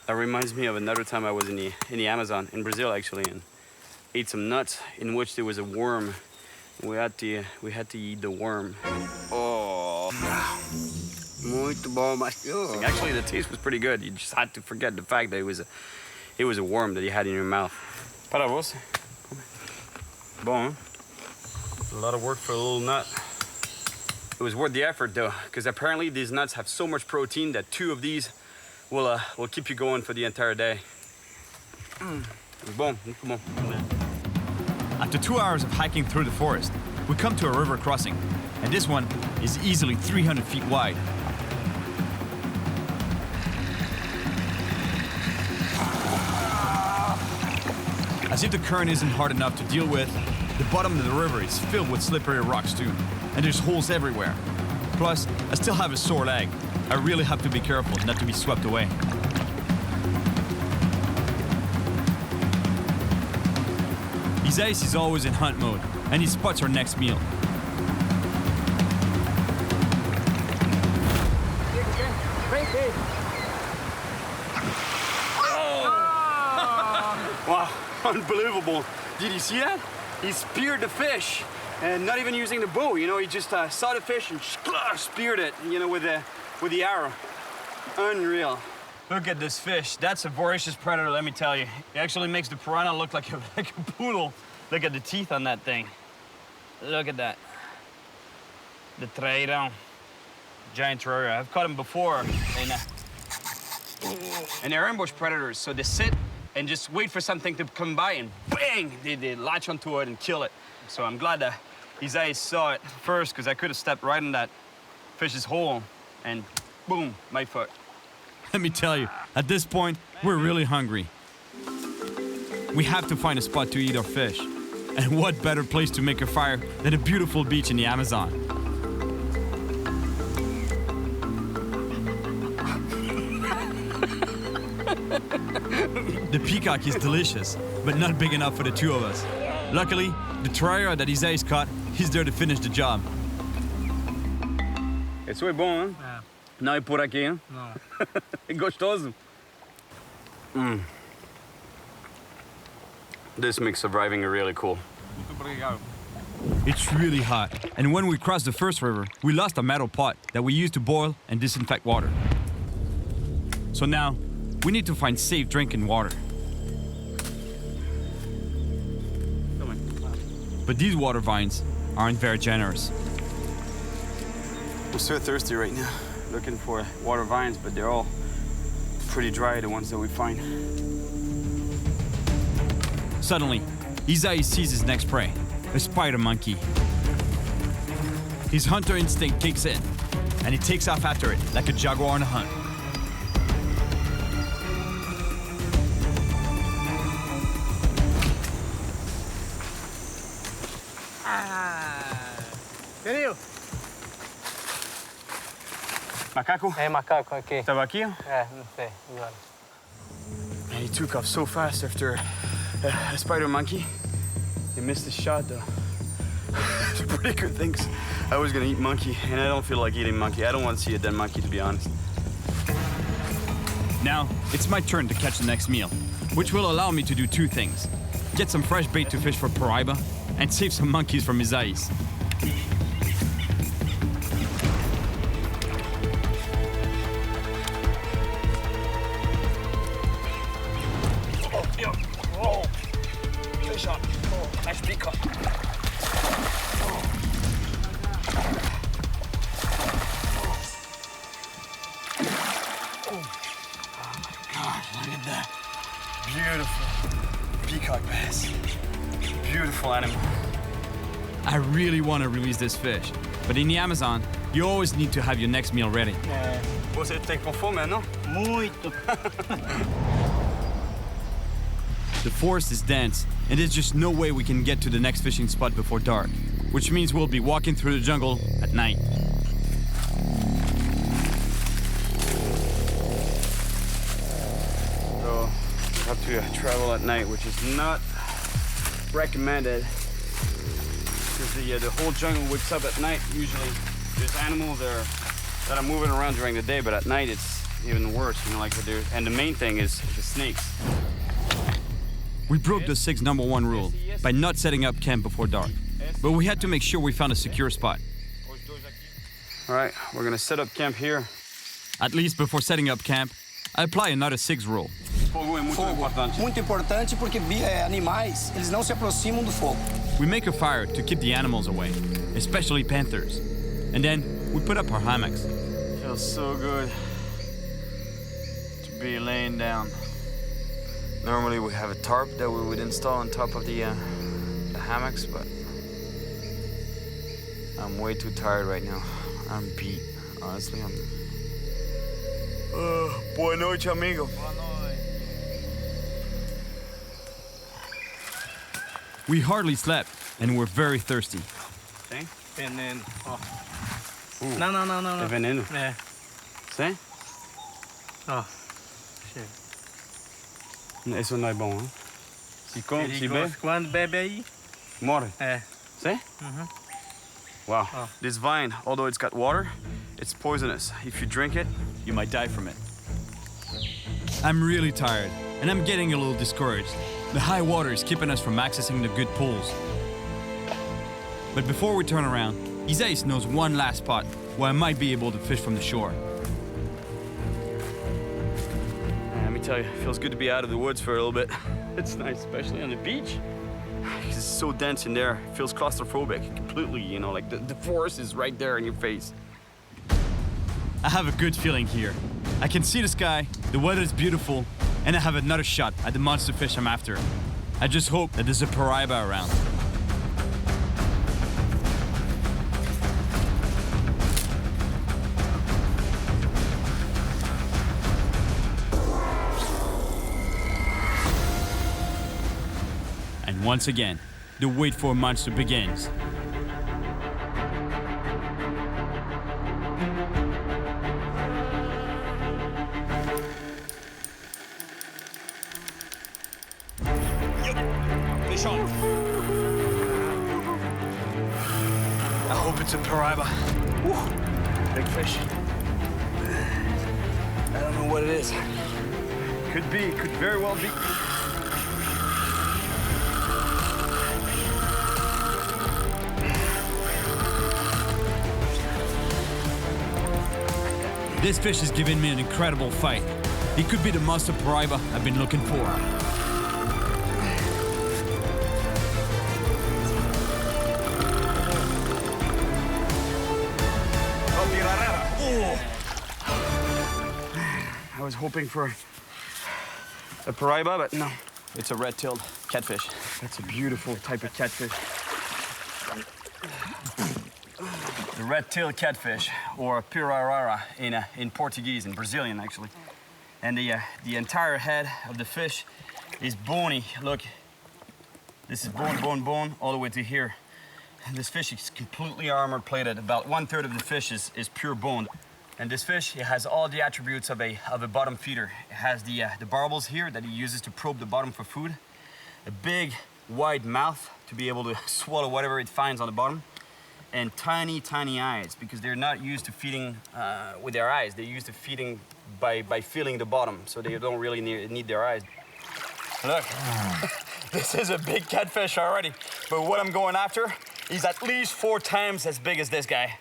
That reminds me of another time I was in the Amazon, in Brazil actually, and ate some nuts in which there was a worm. We had to eat the worm. Oh, muito bom, mas actually the taste was pretty good. You just had to forget the fact that it was a worm that you had in your mouth. Para você. Bom. A lot of work for a little nut. It was worth the effort though, because apparently these nuts have so much protein that 2 of these will keep you going for the entire day. Bom, muito bom.
After 2 hours of hiking through the forest, we come to a river crossing, and this one is easily 300 feet wide. As if the current isn't hard enough to deal with, the bottom of the river is filled with slippery rocks too, and there's holes everywhere. Plus, I still have a sore leg. I really have to be careful not to be swept away. Isaias is always in hunt mode, and he spots our next meal.
Wow, unbelievable. Did you see that? He speared the fish, and not even using the bow, you know, he just saw the fish and speared it, you know, with the arrow. Unreal.
Look at this fish. That's a voracious predator, let me tell you. It actually makes the piranha look like a poodle. Look at the teeth on that thing. Look at that. The Trout. Giant Trout. I've caught him before.
And they're ambush predators, so they sit and just wait for something to come by and bang, they latch onto it and kill it. So I'm glad that Isaias saw it first, because I could have stepped right in that fish's hole and boom, my foot.
Let me tell you, at this point, we're really hungry. We have to find a spot to eat our fish. And what better place to make a fire than a beautiful beach in the Amazon? The peacock is delicious, but not big enough for the 2 of us. Luckily, the Trout that Isaias caught, he's there to finish the job.
Isso é bom, hein?
É.
Não é por aqui, hein?
Não.
É gostoso. This makes surviving really cool.
It's really hot, and when we crossed the first river, we lost a metal pot that we used to boil and disinfect water. So now, we need to find safe drinking water. But these water vines aren't very generous.
I'm so thirsty right now, looking for water vines, but they're all pretty dry, the ones that we find.
Suddenly, Isai sees his next prey, a spider monkey. His hunter instinct kicks in, and he takes off after it like a jaguar on a hunt.
Cyril!
Macaco?
É, macaco aqui.
Estava aqui?
É, não sei, agora.
And he took off so fast after a spider monkey. He missed his shot though. It's a pretty good thing. I was gonna eat monkey, and I don't feel like eating monkey. I don't want to see a dead monkey, to be honest.
Now, it's my turn to catch the next meal, which will allow me to do two things. Get some fresh bait to fish for Paraiba, and save some monkeys from Isais.
Oh, fish on. Oh, nice big cut. Look at that. Beautiful peacock bass. Beautiful animal.
I really want to release this fish, but in the Amazon, you always need to have your next meal ready.
Você tem com fome, não?
Muito.
The forest is dense, and there's just no way we can get to the next fishing spot before dark, which means we'll be walking through the jungle at night.
So, we have to travel at night, which is not recommended, because the whole jungle wakes up at night usually. There's animals there that are moving around during the day, but at night it's even worse, you know, like and the main thing is the snakes.
We broke the 6 number 1 rule by not setting up camp before dark, but we had to make sure we found a secure spot.
All right, we're gonna set up camp here.
At least before setting up camp, I apply another 6 rule.
Fogo é muito importante.
Muito importante porque animais, eles não se aproximam do fogo.
We make a fire to keep the animals away, especially panthers. And then we put up our hammocks.
Feels so good to be laying down. Normally we have a tarp that we would install on top of the hammocks, but I'm way too tired right now. I'm beat, honestly. Boa noite, amigo.
We hardly slept, and we're very thirsty.
Sim?
Veneno. Ó.
Não.
Não.
É veneno?
É.
Sim?
Ó. Chega.
Isso não é bom, hein? Se bebe,
quando bebe aí,
morre.
é.
Sim? Wow.
Oh.
This vine, although it's got water, it's poisonous. If you drink it,
You might die from it. I'm really tired, and I'm getting a little discouraged. The high water is keeping us from accessing the good pools. But before we turn around, Isais knows one last spot where I might be able to fish from the shore.
let me tell you, it feels good to be out of the woods for a little bit. It's nice, especially on the beach. Because it's so dense in there, it feels claustrophobic completely, you know, like the forest is right there in your face.
I have a good feeling here. I can see the sky, the weather is beautiful, and I have another shot at the monster fish I'm after. I just hope that there's a Paraiba around. And once again, the wait for a monster begins.
Fish on. I hope it's a Paraiba. Woo. Big fish. I don't know what it is. Could be, could very well be.
This fish has given me an incredible fight. It could be the monster Paraiba I've been looking for.
I was hoping for a Paraiba, but no, it's a red-tailed
catfish. That's a beautiful type of catfish. The red-tailed catfish, or pirarara in Portuguese, in Brazilian actually. And the entire head of the fish is bony. Look, this is bone, all the way to here. And this fish is completely armor-plated. About 1/3 of the fish is pure bone. And this fish, it has all the attributes of a bottom feeder. It has the barbels here that he uses to probe the bottom for food. A big, wide mouth to be able to swallow whatever it finds on the bottom. And tiny, tiny eyes, because they're not used to feeding with their eyes. They're used to feeding by feeling the bottom, so they don't really need their eyes. Look, this is a big catfish already, but what I'm going after is at least 4 times as big as this guy.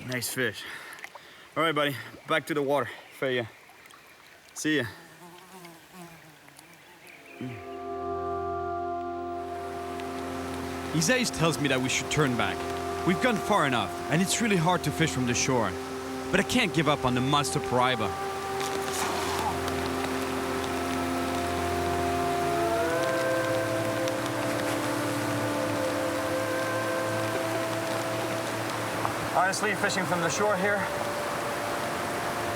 Nice fish. All right, buddy, back to the water for you. See ya. Isaias tells me that we should turn back. We've gone far enough, and it's really hard to fish from the shore. But I can't give up on the monster paraiba. Honestly, fishing from the shore here,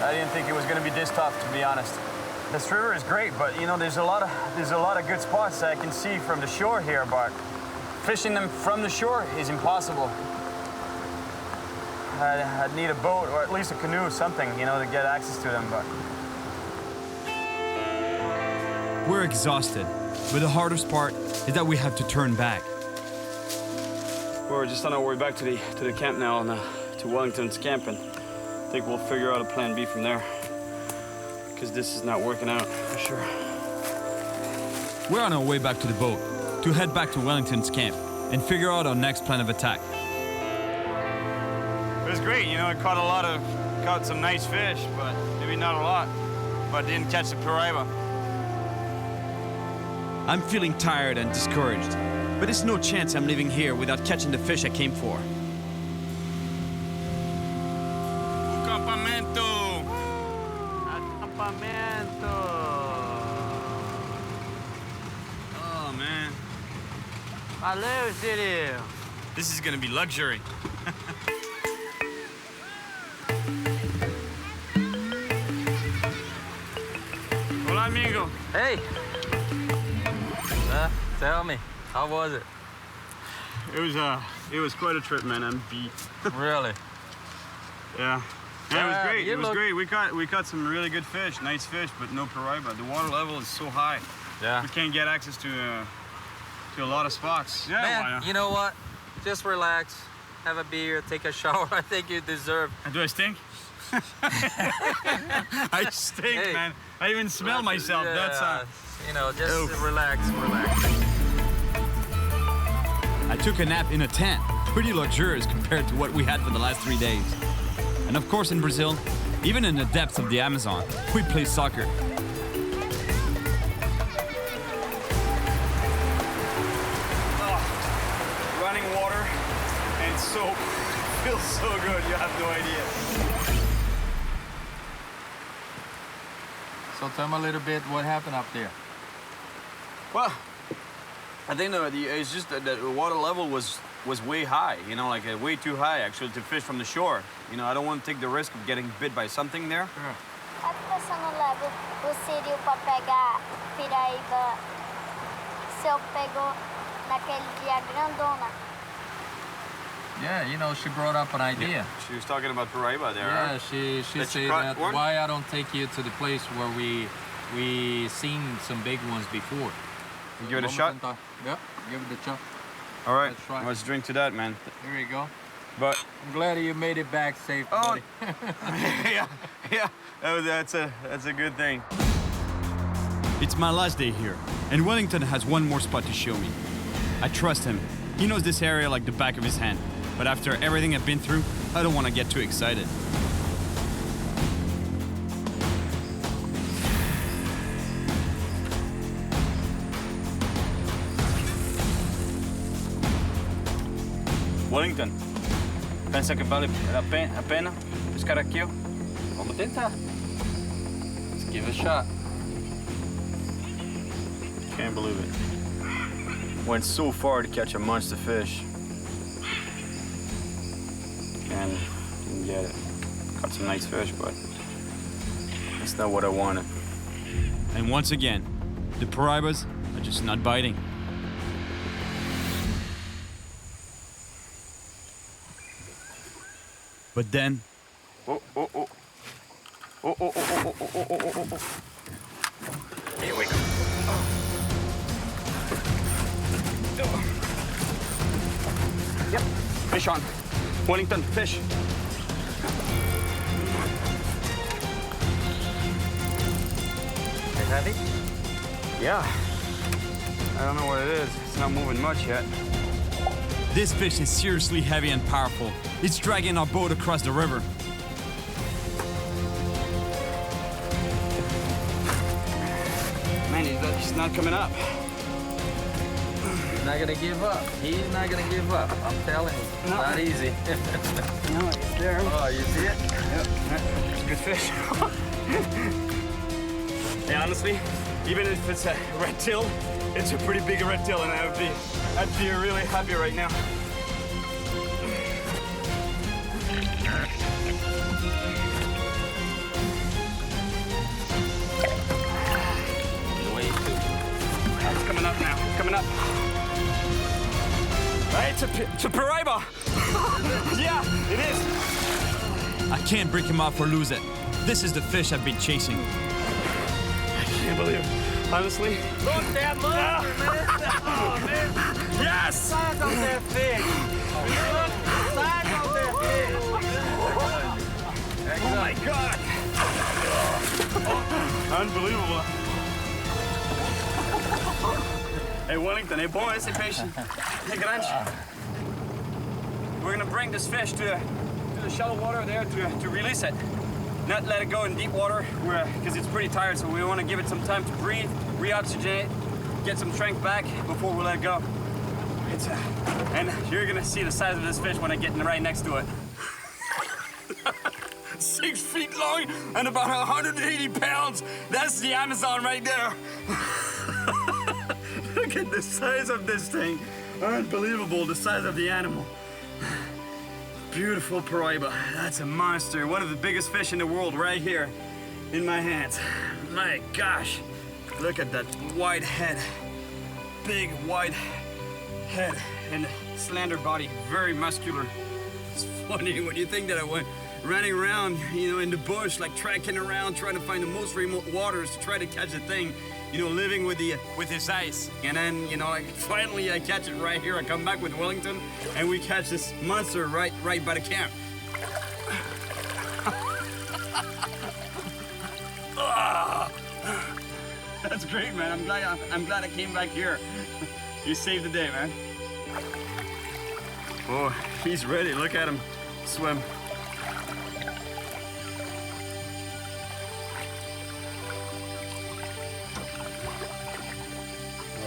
I didn't think it was going to be this tough, to be honest. This river is great, but you know, there's a lot of good spots that I can see from the shore here, but fishing them from the shore is impossible. I'd need a boat or at least a canoe or something, you know, to get access to them, but... We're exhausted, but the hardest part is that we have to turn back. We're just on our way back to the camp now, to Wellington's camp, and I think we'll figure out a plan B from there, because this is not working out for sure. We're on our way back to the boat to head back to Wellington's camp and figure out our next plan of attack. It was great, you know, I caught some nice fish, but maybe not a lot, but didn't catch the paraiba. I'm feeling tired and discouraged, but there's no chance I'm leaving here without catching the fish I came for. Acampamento! Acampamento! Oh, man. Valeu, Cyril! This is gonna be luxury. Hola, amigo.
Hey! Tell me, how was it?
It was quite a trip, man. I'm beat.
Really?
Yeah. Yeah, it was great. It was great. We caught some really good fish, nice fish, but no paraiba. The water level is so high.
Yeah.
We can't get access to a lot of spots. Yeah.
Man, you know what? Just relax, have a beer, take a shower. I think you deserve.
Do I stink? I stink, hey, man. I even smell myself.
Yeah,
That's
you know, just relax.
I took a nap in a tent, pretty luxurious compared to what we had for the last 3 days. And of course in Brazil, even in the depths of the Amazon, we play soccer. Running water and soap feels so good, you have no idea.
So tell me a little bit what happened up there.
Well, I think it's just that the water level was way high, you know, like way too high actually to fish from the shore. You know, I don't want to take the risk of getting bit by something there.
A pessoa não leva o Cyril para pegar piraíba se eu pegou naquele dia grandona.
Yeah, you know, she brought up an idea.
Yeah. She was talking about paraiba there.
Yeah, she said that why I don't take you to the place where we seen some big ones before.
Give it a shot?
Yeah, give it a shot.
All right, let's drink to that, man.
Here you go.
But
I'm glad you made it back safe, buddy.
yeah, that's a good thing. It's my last day here, and Wellington has one more spot to show me. I trust him. He knows this area like the back of his hand. But after everything I've been through, I don't want to get too excited. Wellington, pensa que vale a pena pescar aqui?
Vamos tentar. Let's give it a shot.
can't believe it. Went so far to catch a monster fish. And didn't get it. Caught some nice fish, but that's not what I wanted.
And once again, the Paraibas are just not biting. But then...
Oh. Here we go. Yep, fish on. Wellington, fish.
Is heavy?
Yeah. I don't know what it is. It's not moving much yet.
This fish is seriously heavy and powerful. It's dragging our boat across the river.
Man, he's not coming up.
He's not gonna give up. He's not gonna give up. I'm telling you, it's not easy.
No, he's there.
Oh, you see it?
Yep, it's a good fish.
Hey, honestly, even if it's a red tail, it's a pretty big red tail, and I'd be really happy right now.
It's coming up now. It's coming up.
Right, it's a Paraiba. Yeah, it is.
I can't break him off or lose it. This is the fish I've been chasing.
I can't believe it. Honestly.
Look that monster, man. Oh, man.
Yes!
Size of that fish. Look the size of that fish.
Oh my God. Unbelievable. Hey, Wellington, hey, boys, hey, patient. Hey, grande. We're gonna bring this fish to the shallow water there to release it. Not let it go in deep water, because it's pretty tired, so we want to give it some time to breathe, reoxygenate, get some strength back before we let it go. And you're gonna see the size of this fish when I get right next to it. 6 feet long and about 180 pounds. That's the Amazon right there. Look at the size of this thing. Unbelievable, the size of the animal. Beautiful Paraiba. That's a monster. One of the biggest fish in the world right here in my hands. My gosh. Look at that wide head. Big, wide head and slender body. Very muscular. It's funny when you think that I went running around, in the bush, like trekking around, trying to find the most remote waters to try to catch a thing, living with his ice. And then, finally I catch it right here. I come back with Wellington, and we catch this monster right by the camp. That's great, man. I'm glad I came back here. You saved the day, man. Oh, he's ready. Look at him swim.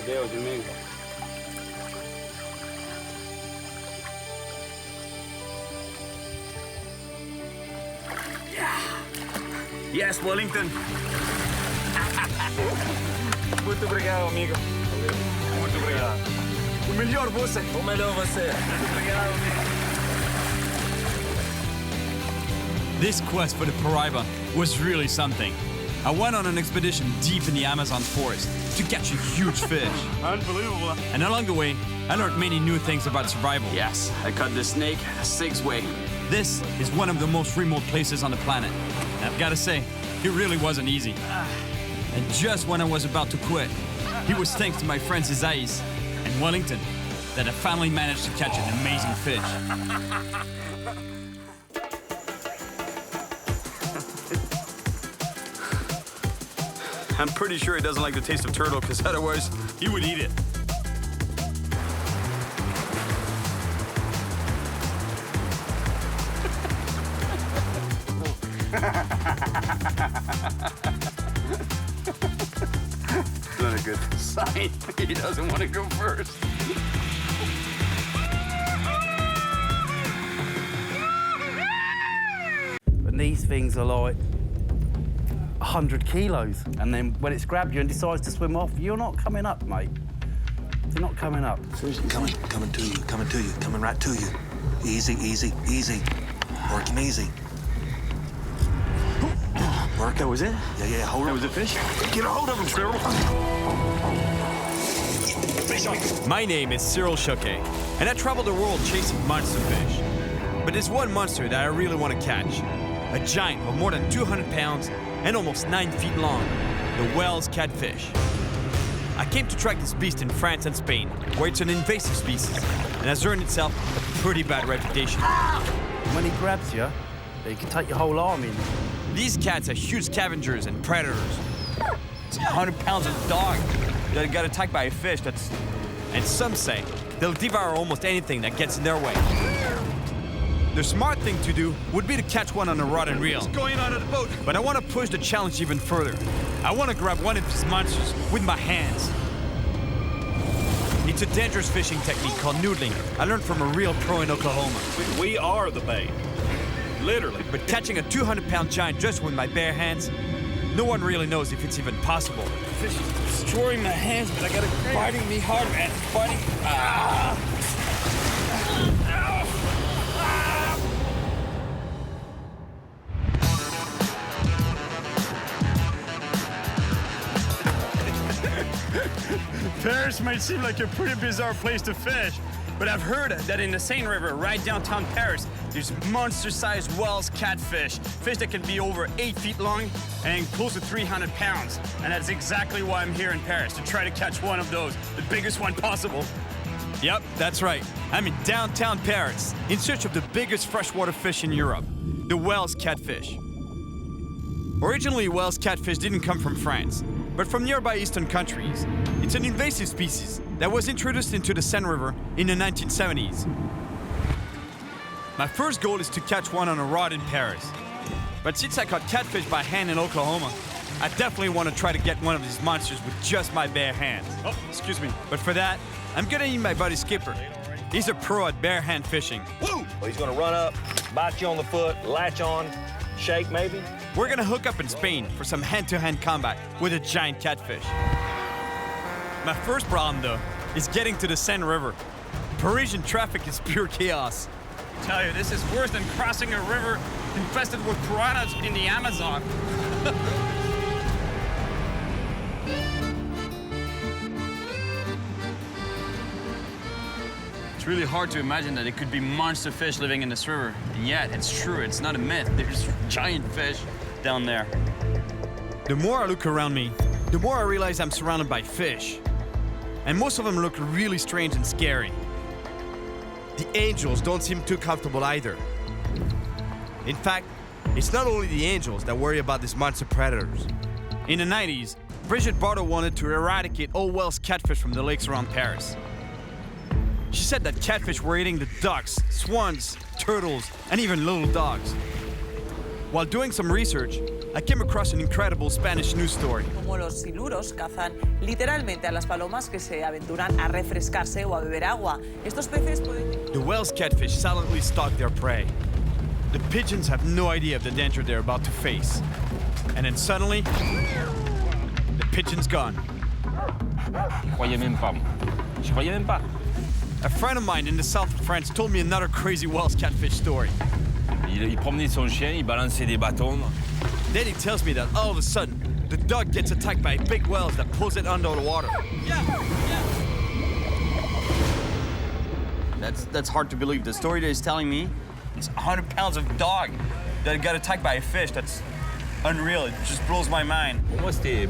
Deus, amigo.
Yes, Wellington. Muito obrigado, amigo. Muito obrigado. O melhor você.
O melhor você.
Muito obrigado, amigo.
This quest for the Paraiba was really something. I went on an expedition deep in the Amazon forest to catch a huge fish.
Unbelievable.
And along the way, I learned many new things about survival.
Yes, I caught the snake 6 way.
This is one of the most remote places on the planet. And I've got to say, it really wasn't easy. And just when I was about to quit, it was thanks to my friends Isais and Wellington that I finally managed to catch an amazing fish.
I'm pretty sure he doesn't like the taste of turtle, because otherwise he would eat it. Not a good sign. He doesn't want to go first.
But these things are like 100 kilos. And then when it's grabbed you and decides to swim off, you're not coming up, mate. You're not coming up.
Coming to you, coming right to you. Easy, easy, easy. Working easy. Work, that was it? Yeah, hold him. That was a fish? Get a hold of him, Cyril.
My name is Cyril Chauquet, and I travel the world chasing monster fish. But there's one monster that I really want to catch. A giant of more than 200 pounds and almost 9 feet long, the Wels catfish. I came to track this beast in France and Spain, where it's an invasive species and has earned itself a pretty bad reputation.
When he grabs you, he can take your whole arm in.
These cats are huge scavengers and predators. It's 100 pounds of dog that got attacked by a fish that's... And some say they'll devour almost anything that gets in their way. The smart thing to do would be to catch one on a rod and reel.
What's going on at the boat?
But I want to push the challenge even further. I want to grab one of these monsters with my hands. It's a dangerous fishing technique called noodling I learned from a real pro in Oklahoma.
We are the bait. Literally.
But catching a 200-pound giant just with my bare hands, no one really knows if it's even possible.
The fish is destroying my hands, but I got it biting me hard, man. It's biting.
Paris might seem like a pretty bizarre place to fish, but I've heard that in the Seine River, right downtown Paris, there's monster-sized Wels catfish, fish that can be over 8 feet long and close to 300 pounds. And that's exactly why I'm here in Paris, to try to catch one of those, the biggest one possible.
Yep, that's right. I'm in downtown Paris, in search of the biggest freshwater fish in Europe, the Wels catfish. Originally, Wels catfish didn't come from France, but from nearby eastern countries. It's an invasive species that was introduced into the Seine River in the 1970s. My first goal is to catch one on a rod in Paris. But since I caught catfish by hand in Oklahoma, I definitely want to try to get one of these monsters with just my bare hands.
Oh, excuse me.
But for that, I'm gonna need my buddy Skipper. He's a pro at bare hand fishing.
Woo! Well, he's gonna run up, bite you on the foot, latch on, shake maybe.
We're gonna hook up in Spain for some hand-to-hand combat with a giant catfish. My first problem, though, is getting to the Seine River. Parisian traffic is pure chaos.
I tell you, this is worse than crossing a river infested with piranhas in the Amazon. It's really hard to imagine that it could be monster fish living in this river. And yet, it's true, it's not a myth. There's giant fish down there.
The more I look around me, the more I realize I'm surrounded by fish. And most of them look really strange and scary. The angels don't seem too comfortable either. In fact, it's not only the angels that worry about these monster predators. In the 90s, Brigitte Bardot wanted to eradicate all Wels catfish from the lakes around Paris. She said that catfish were eating the ducks, swans, turtles, and even little dogs. While doing some research, I came across an incredible Spanish news story.
Como los siluros cazan literalmente a las palomas que se aventuran a refrescarse o a beber agua. Estos peces pueden...
The Wels catfish silently stalk their prey. The pigeons have no idea of the danger they're about to face. And then suddenly, the pigeon's gone.
Je croyais même pas.
A friend of mine in the south of France told me another crazy Wels catfish story.
Il promenait son chien, il balançait des bâtons.
Then he tells me that all of a sudden, the dog gets attacked by big whales that pulls it under the water.
That's hard to believe. The story that he's telling me, it's 100 pounds of dog that got attacked by a fish. That's unreal. It just blows my mind.
Pour moi, c'était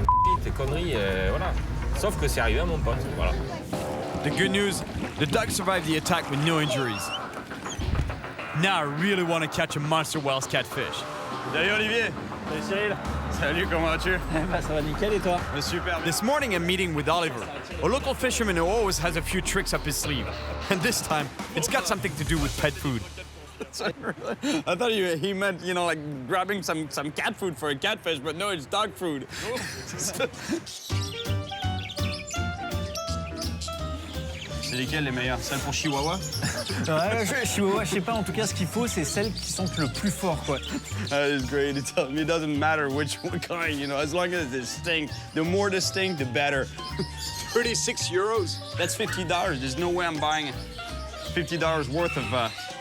conneries, voilà. Sauf que c'est arrivé à mon pote, voilà.
The good news, the dog survived the attack with no injuries. Now I really want to catch a monster Wels catfish.
Salut Olivier. Salut Cyril. Salut, comment vas-tu?
Ça va nickel et toi?
Super.
This morning I'm meeting with Oliver, a local fisherman who always has a few tricks up his sleeve. And this time, it's got something to do with pet food.
I thought he meant, you know, like grabbing some cat food for a catfish, but no, it's dog food. C'est lesquels les meilleurs? Celles pour Chihuahua?
Ouais, je sais pas, en tout cas, ce qu'il faut, c'est celles qui sentent le plus fort, quoi.
That is great. He tells me it doesn't matter which kind, you know, as long as they stink. The more they stink, the better. 36 euros? That's $50. There's no way I'm buying $50 worth of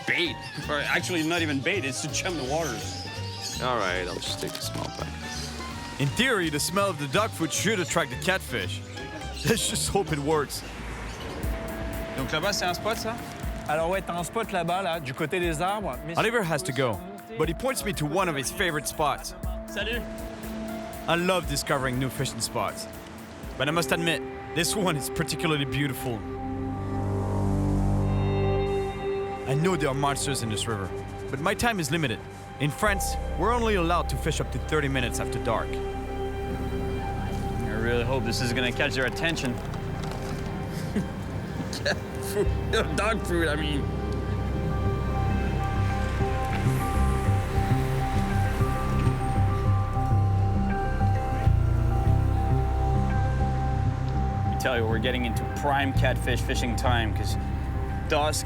bait. Or actually, not even bait, it's to chum the waters.
All right, I'll just take the small pack. In theory, the smell of the dog food should attract the catfish. Let's just hope it works.
Donc là-bas, c'est un spot, ça?
Alors ouais, t'as un spot là-bas, là, du côté des arbres.
Oliver has to go, but he points me to one of his favorite spots.
Salut!
I love discovering new fishing spots. But I must admit, this one is particularly beautiful. I know there are monsters in this river, but my time is limited. In France, we're only allowed to fish up to 30 minutes after dark.
I really hope this is gonna catch their attention. Cat food, dog food, I mean. I tell you, we're getting into prime catfish fishing time because dusk,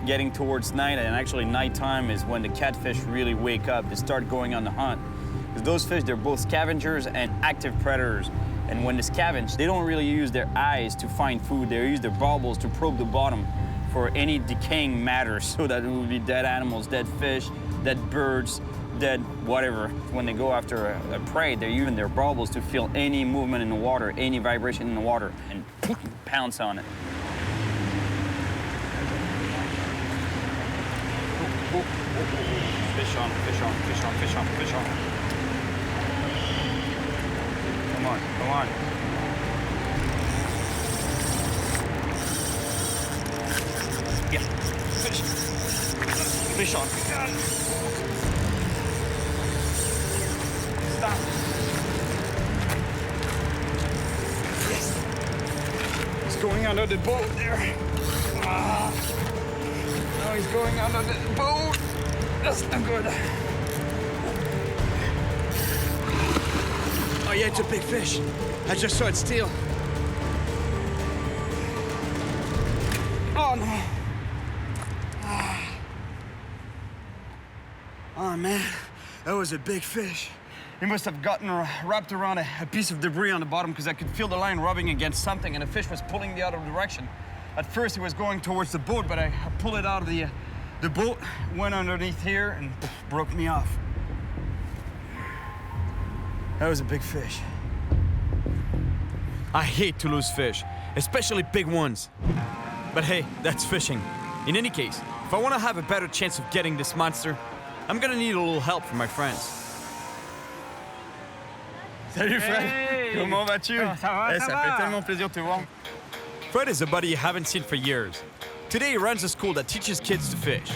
getting towards night, and actually nighttime is when the catfish really wake up. They start going on the hunt. Because those fish, they're both scavengers and active predators. And when they scavenge, they don't really use their eyes to find food. They use their baubles to probe the bottom for any decaying matter. So that it would be dead animals, dead fish, dead birds, dead whatever. When they go after a prey, they're using their baubles to feel any movement in the water, any vibration in the water, and pounce on it. Fish on, fish on, fish on, fish on, fish on. Come on, come on. Yeah, fish. Fish on. Stop. Yes. He's going under the boat there. Ah. Now he's going under the boat. That's not good.
Oh yeah, it's a big fish. I just saw it steal.
Oh no.
Oh man, that was a big fish.
He must have gotten wrapped around a piece of debris on the bottom because I could feel the line rubbing against something and the fish was pulling the other direction. At first he was going towards the boat, but I pulled it out of the boat, went underneath here and broke me off. That was a big fish.
I hate to lose fish, especially big ones. But hey, that's fishing. In any case, if I want to have a better chance of getting this monster, I'm gonna need a little help from my friends.
Salut Fred!
Hey!
Comment vas-tu?
Ça va,
ça fait tellement plaisir de te voir.
Fred is a buddy you haven't seen for years. Today he runs a school that teaches kids to fish.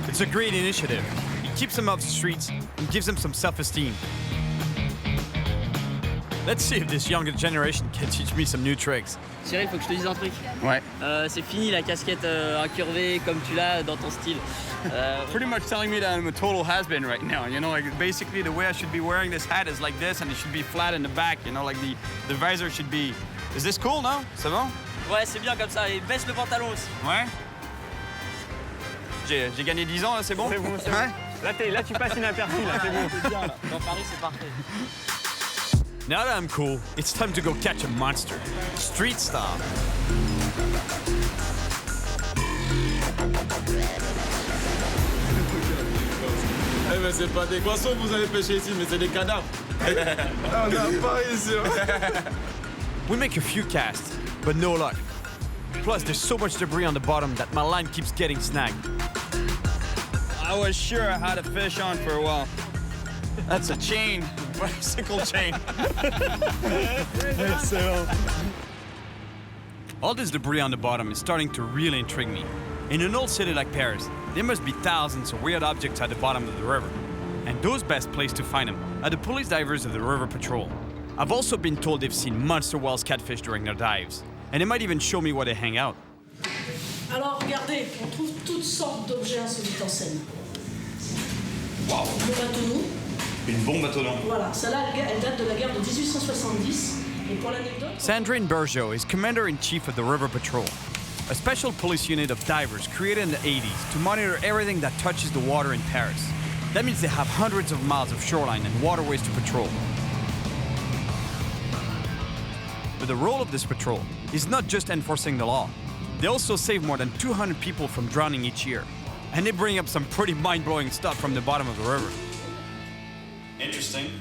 It's a great initiative. It keeps them off the streets and gives them some self-esteem. Let's see if this younger generation can teach me some new tricks.
Cyril, faut que je te dise un truc.
Ouais.
C'est fini la casquette incurvée comme tu l'as dans ton style.
Pretty much telling me that I'm a total has-been right now. You know, like basically the way I should be wearing this hat is like this and it should be flat in the back. You know, like the visor should be... Is this cool, no? C'est bon?
Ouais, c'est bien comme ça. Et baisse le pantalon aussi.
Ouais. J'ai gagné 10 ans, là, c'est bon?
C'est bon, c'est bon. Là, tu passes inaperçu, là, c'est bon.
C'est bien, là. Dans Paris, c'est parfait.
Now that I'm cool, it's time to go catch a monster. Street style.
Eh mais c'est pas des poissons que vous allez pêcher ici, mais c'est des cadavres. On n'a pas ici.
We make a few casts, but no luck. Plus, there's so much debris on the bottom that my line keeps getting snagged.
I was sure I had a fish on for a while. That's a chain, bicycle chain.
All this debris on the bottom is starting to really intrigue me. In an old city like Paris, there must be thousands of weird objects at the bottom of the river. And those best placed to find them are the police divers of the river patrol. I've also been told they've seen monster whales catfish during their dives. And they might even show me where they hang out.
Alors regardez, on trouve toutes sortes d'objets insolites en scène. Wow. Le bateau d'eau.
Une bombe à tonneau.
Voilà, celle-là, elle date de la guerre de 1870. Et pour l'anecdote...
Sandrine Bergeau is commander-in-chief of the river patrol. a special police unit of divers created in the 80s to monitor everything that touches the water in Paris. That means they have hundreds of miles of shoreline and waterways to patrol. But the role of this patrol is not just enforcing the law. They also save more than 200 people from drowning each year. And they bring up some pretty mind-blowing stuff from the bottom of the river.
Interesting.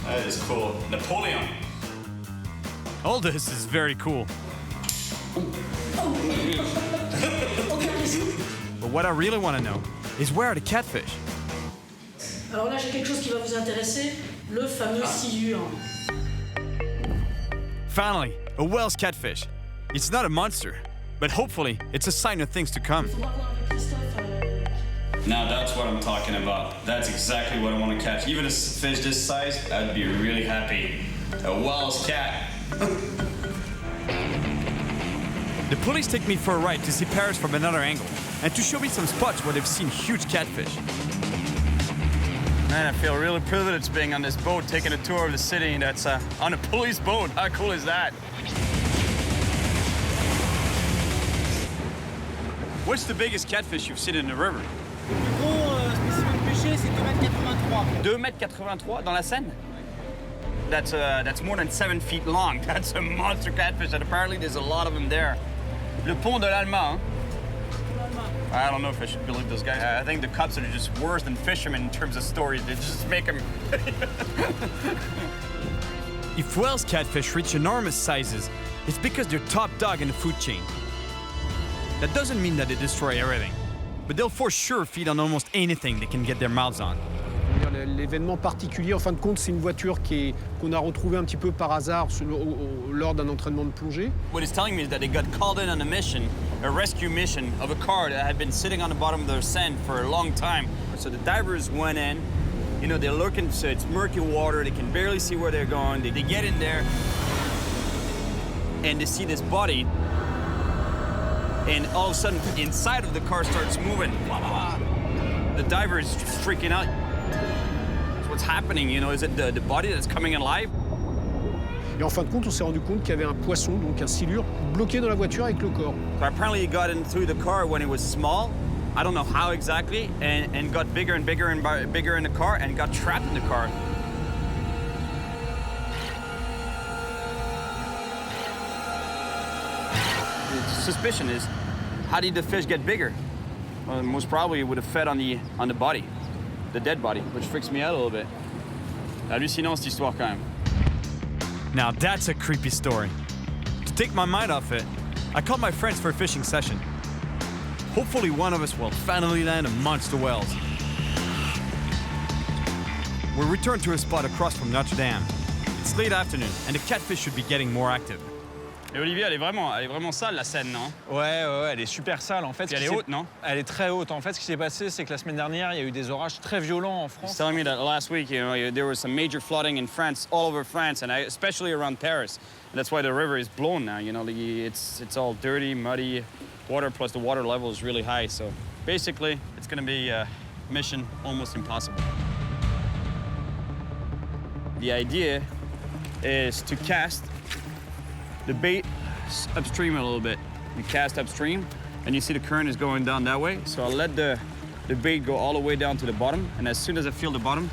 That is cool. Napoleon.
All this is very cool. But what I really want to know is where are the catfish?
Alors là, j'ai quelque chose qui va vous intéresser, le fameux silure.
Finally, a Wells catfish. It's not a monster, but hopefully it's a sign of things to come.
Now that's what I'm talking about. That's exactly what I want to catch. Even a fish this size, I'd be really happy. A Wells cat.
The police take me for a ride to see Paris from another angle and to show me some spots where they've seen huge catfish.
Man, I feel really privileged being on this boat, taking a tour of the city that's on a police boat. How cool is that?
What's the biggest catfish you've seen in the river?
Le plus gros spécimen pêché, c'est 2,83 m.
2,83 m dans la Seine? That's more than 7 feet long. That's a monster catfish, and apparently there's a lot of them there. Le pont de l'Allemand. I don't know if I should believe this guy. I think the cops are just worse than fishermen in terms of stories. They just make them.
If Wells catfish reach enormous sizes, it's because they're top dog in the food chain. That doesn't mean that they destroy everything, but they'll for sure feed on almost anything they can get their mouths on.
L'événement particulier, en fin de compte, c'est une voiture qu'on a retrouvée un petit peu par hasard lors d'un entraînement de plongée.
What he's telling me is that they got called in on a mission, a rescue mission of a car that had been sitting on the bottom of the Seine for a long time. So the divers went in, you know, they're looking, so it's murky water, they can barely see where they're going. They get in there and they see this body, and all of a sudden, inside of the car starts moving. The diver is freaking out. What's happening, you know? Is it the body that's coming alive?
Et en fin de compte, on s'est rendu compte qu'il y avait un poisson, donc un silure, bloqué dans la voiture avec le corps.
So apparently he got in through the car when it was small. I don't know how exactly, and got bigger and bigger and bigger in the car and got trapped in the car. The suspicion is, how did the fish get bigger? Well, most probably it would have fed on the body, the dead body, which freaks me out a little bit. Hallucinant cette histoire quand même.
Now that's a creepy story. To take my mind off it, I called my friends for a fishing session. Hopefully one of us will finally land a monster Wells. We return to a spot across from Notre Dame. It's late afternoon and the catfish should be getting more active.
Et Olivier, elle est vraiment sale, la Seine, non?
Ouais, elle est super sale. En fait,
elle est haute, non?
Elle est très haute. En fait, ce qui s'est passé, c'est que la semaine dernière, il y a eu des orages très violents en France.
He's telling me that last week, you know, there was some major flooding in France, all over France, and especially around Paris. And that's why the river is blown now. You know, it's all dirty, muddy water, plus the water level is really high. So basically, it's going to be a mission almost impossible. The idea is to cast the bait upstream a little bit. You cast upstream, and you see the current is going down that way. So I'll let the bait go all the way down to the bottom, and as soon as I feel the bottom,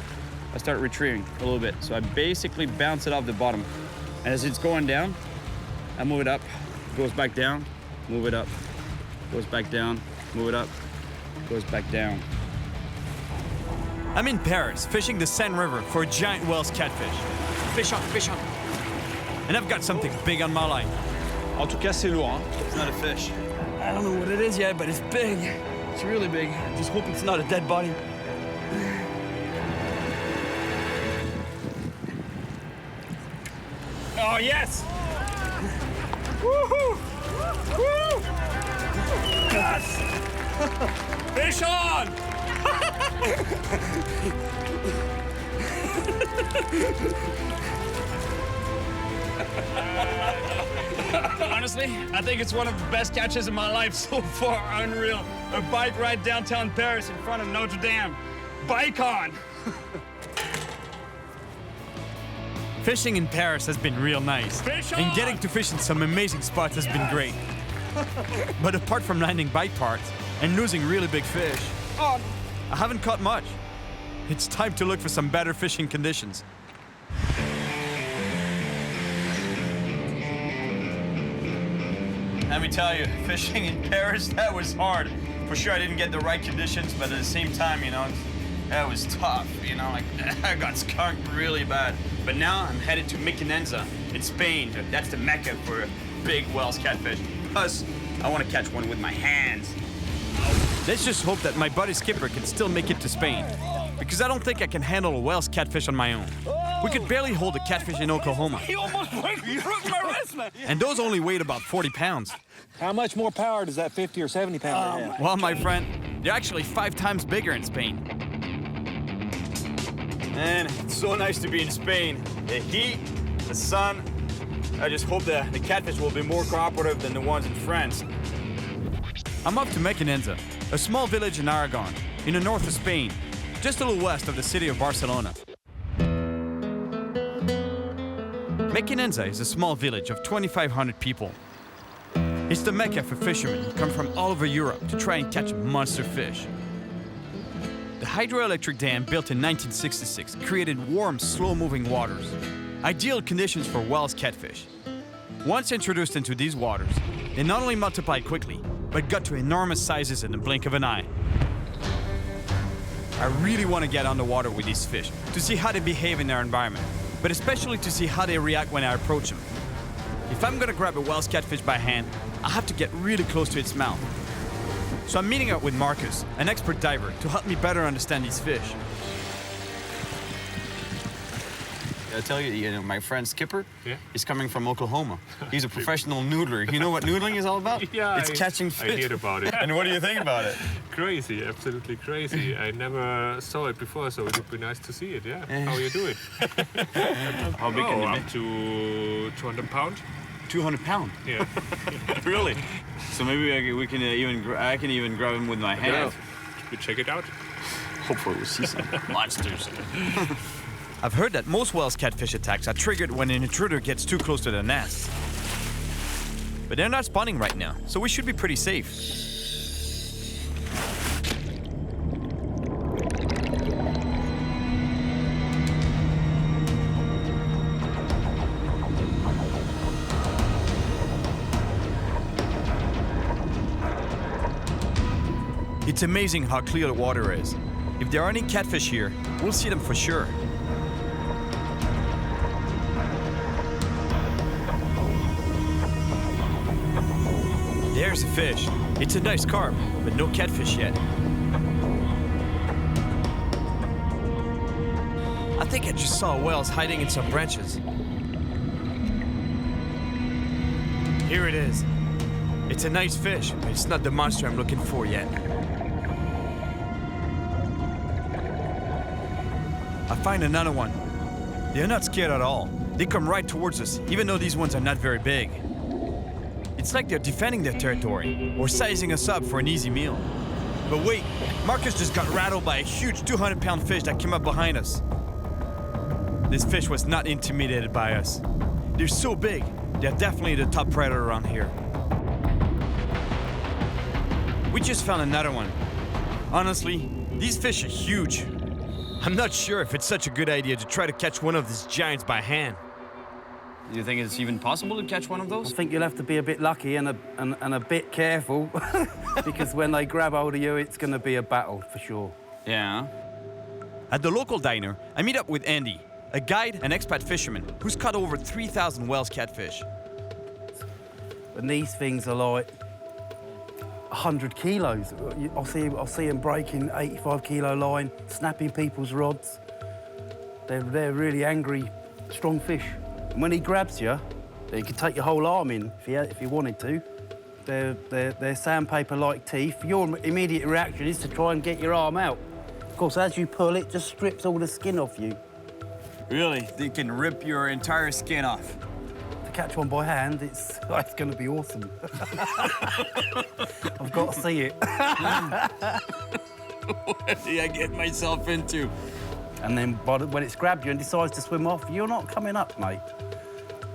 I start retrieving a little bit. So I basically bounce it off the bottom. And as it's going down, I move it up, goes back down, move it up, goes back down, move it up, goes back down.
I'm in Paris, fishing the Seine River for a giant Wells catfish. Fish on, fish on. And I've got something big on my line.
En tout cas, c'est lourd, hein?
It's not a fish. I don't know what it is yet, but it's big. It's really big. I just hope it's not a dead body.
Oh, yes! Woohoo! Woo! Yes! Fish on! Honestly, I think it's one of the best catches of my life so far. Unreal. A bike ride downtown Paris in front of Notre Dame. Bike on!
Fishing in Paris has been real nice. And getting to fish in some amazing spots has been great. But apart from landing bite parts and losing really big fish, I haven't caught much. It's time to look for some better fishing conditions.
Let me tell you, fishing in Paris, that was hard. For sure, I didn't get the right conditions, but at the same time, you know, that was tough. You know, like, I got skunked really bad. But now I'm headed to Mequinenza in Spain. That's the mecca for big Wells catfish. Plus, I want to catch one with my hands.
Let's just hope that my buddy Skipper can still make it to Spain, because I don't think I can handle a Wells catfish on my own. We could barely hold a catfish in Oklahoma.
He almost broke my wrist, man.
And those only weighed about 40 pounds.
How much more power does that 50 or 70 pounder have?
Well, my friend, they're actually 5 times bigger in Spain.
Man, it's so nice to be in Spain. The heat, the sun. I just hope the catfish will be more cooperative than the ones in France.
I'm off to Mequinenza, a small village in Aragon, in the north of Spain, just a little west of the city of Barcelona. Mequinenza is a small village of 2,500 people. It's the mecca for fishermen who come from all over Europe to try and catch monster fish. The hydroelectric dam built in 1966 created warm, slow-moving waters, ideal conditions for Wells catfish. Once introduced into these waters, they not only multiplied quickly, but got to enormous sizes in the blink of an eye. I really want to get underwater with these fish to see how they behave in their environment, but especially to see how they react when I approach them. If I'm gonna grab a Wells catfish by hand, I have to get really close to its mouth. So I'm meeting up with Marcus, an expert diver, to help me better understand these fish.
I tell you, my friend Skipper, he's coming from Oklahoma. He's a professional noodler. You know what noodling is all about?
Yeah,
it's catching fish.
I heard about it.
And what do you think about it?
Crazy, absolutely crazy. I never saw it before, so it would be nice to see it, yeah. How you do it?
How big can you
up
make?
To 200 pounds.
200 pounds?
Yeah.
Really? So maybe I can even grab him with my hands.
Yeah. We check it out.
Hopefully we'll see some monsters.
I've heard that most Wells catfish attacks are triggered when an intruder gets too close to their nest. But they're not spawning right now, so we should be pretty safe. It's amazing how clear the water is. If there are any catfish here, we'll see them for sure. There's a fish. It's a nice carp, but no catfish yet. I think I just saw Wells hiding in some branches. Here it is. It's a nice fish, but it's not the monster I'm looking for yet. I find another one. They're not scared at all. They come right towards us, even though these ones are not very big. It's like they're defending their territory, or sizing us up for an easy meal. But wait, Marcus just got rattled by a huge 200-pound fish that came up behind us. This fish was not intimidated by us. They're so big, they're definitely the top predator around here. We just found another one. Honestly, these fish are huge. I'm not sure if it's such a good idea to try to catch one of these giants by hand.
Do you think it's even possible to catch one of those?
I think you'll have to be a bit lucky and a bit careful because when they grab hold of you, it's going to be a battle for sure.
Yeah.
At the local diner, I meet up with Andy, a guide and expat fisherman who's caught over 3,000 Wells catfish.
And these things are like 100 kilos. I'll see them breaking 85-kilo line, snapping people's rods. They're really angry, strong fish. And when he grabs you, he could take your whole arm in if he wanted to. They're sandpaper-like teeth. Your immediate reaction is to try and get your arm out. Of course, as you pull, it just strips all the skin off you.
Really? They can rip your entire skin off.
To catch one by hand, it's going to be awesome. I've got to see it.
What did I get myself into?
And then when it's grabbed you and decides to swim off, you're not coming up, mate.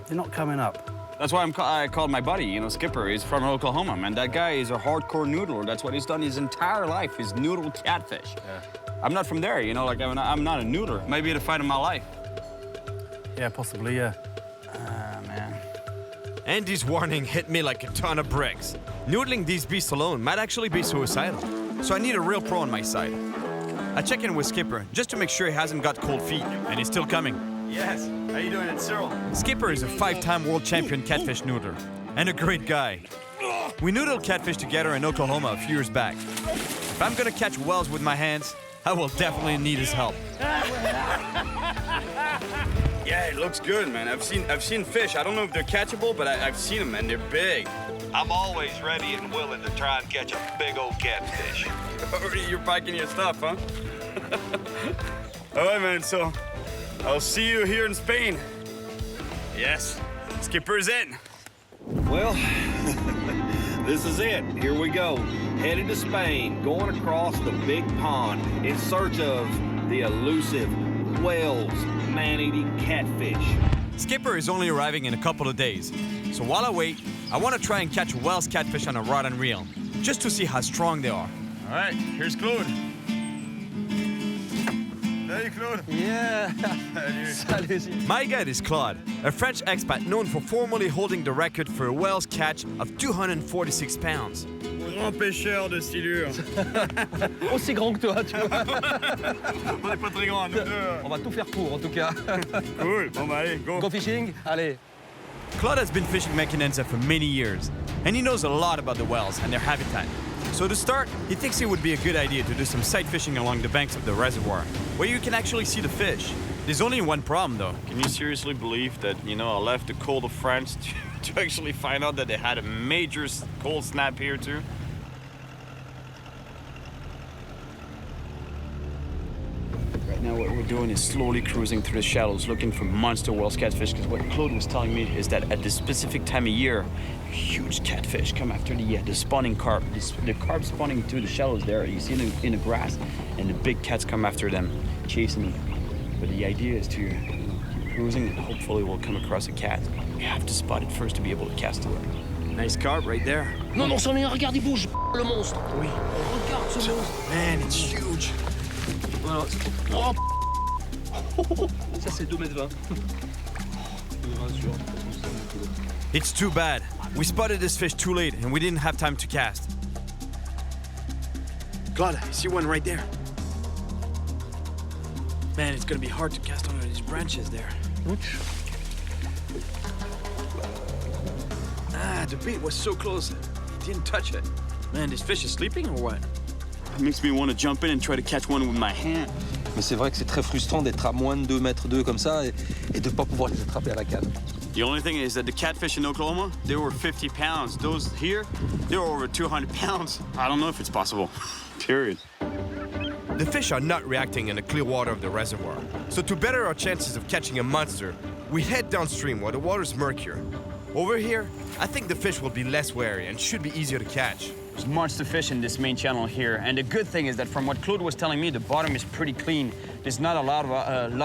You're not coming up.
That's why I called my buddy, you know, Skipper. He's from Oklahoma, man. That guy is a hardcore noodler. That's what he's done his entire life. He's noodled catfish. Yeah. I'm not from there, you know, like I'm not a noodler. Maybe the fight of my life.
Yeah, possibly, yeah.
Ah, man.
Andy's warning hit me like a ton of bricks. Noodling these beasts alone might actually be suicidal, so I need a real pro on my side. I check in with Skipper just to make sure he hasn't got cold feet, and he's still coming.
Yes, how you doing, it's Cyril?
Skipper is a 5-time world champion catfish noodler, and a great guy. We noodled catfish together in Oklahoma a few years back. If I'm gonna catch whales with my hands, I will definitely need his help.
Yeah, it looks good, man. I've seen fish. I don't know if they're catchable, but I've seen them, and they're big.
I'm always ready and willing to try and catch a big old catfish.
You're biking your stuff, huh? All right, man, so I'll see you here in Spain. Yes, Skipper's in.
Well, this is it. Here we go. Headed to Spain, going across the big pond in search of the elusive whales, man-eating catfish.
Skipper is only arriving in a couple of days, so while I wait, I want to try and catch whales catfish on a rod and reel, just to see how strong they are.
All right, here's Claude. Salut, Claude.
Yeah. Salut.
My guide is Claude, a French expat known for formerly holding the record for a whale's catch of 246 pounds.
Grand pêcheur de stylure.
Aussi grand que toi, tu vois.
On n'est pas très grands, nous deux.
On va tout faire pour, en tout cas.
Cool. Bon, bah, allez, go.
Go fishing? Allez.
Claude has been fishing Mequinenza for many years, and he knows a lot about the whales and their habitat. So to start, he thinks it would be a good idea to do some sight fishing along the banks of the reservoir, where you can actually see the fish. There's only one problem, though.
Can you seriously believe that, you know, I left the cold of France to actually find out that they had a major cold snap here, too? Right now, what we're doing is slowly cruising through the shallows, looking for monster whales catfish, because what Claude was telling me is that at this specific time of year, huge catfish come after the spawning carp. The carp spawning through the shallows there, you see them in the grass, and the big cats come after them, chasing them. But the idea is to keep cruising, and hopefully we'll come across a cat. We have to spot it first to be able to cast to it.
Nice carp right there.
Non, non, c'en est un, regarde, il bouge, le monstre.
Oui.
Regarde ce monstre.
Man, it's huge.
Voilà. Oh. Ça, c'est 2,20 m.
It's too bad. We spotted this fish too late, and we didn't have time to cast. Claude, I see one right there. Man, it's gonna be hard to cast under these branches there.
Ouch.
Ah, the bait was so close. Didn't touch it. Man, this fish is sleeping or what?
It makes me want to jump in and try to catch one with my hand.
Mais c'est vrai que c'est très frustrant d'être à moins de 2,2 m comme ça et de ne pas pouvoir les attraper à la canne.
The only thing is that the catfish in Oklahoma, they were 50 pounds. Those here, they were over 200 pounds. I don't know if it's possible. Period.
The fish are not reacting in the clear water of the reservoir. So to better our chances of catching a monster, we head downstream where the water's murkier. Over here, I think the fish will be less wary and should be easier to catch.
There's monster fish in this main channel here, and the good thing is that from what Claude was telling me, the bottom is pretty clean. There's not a lot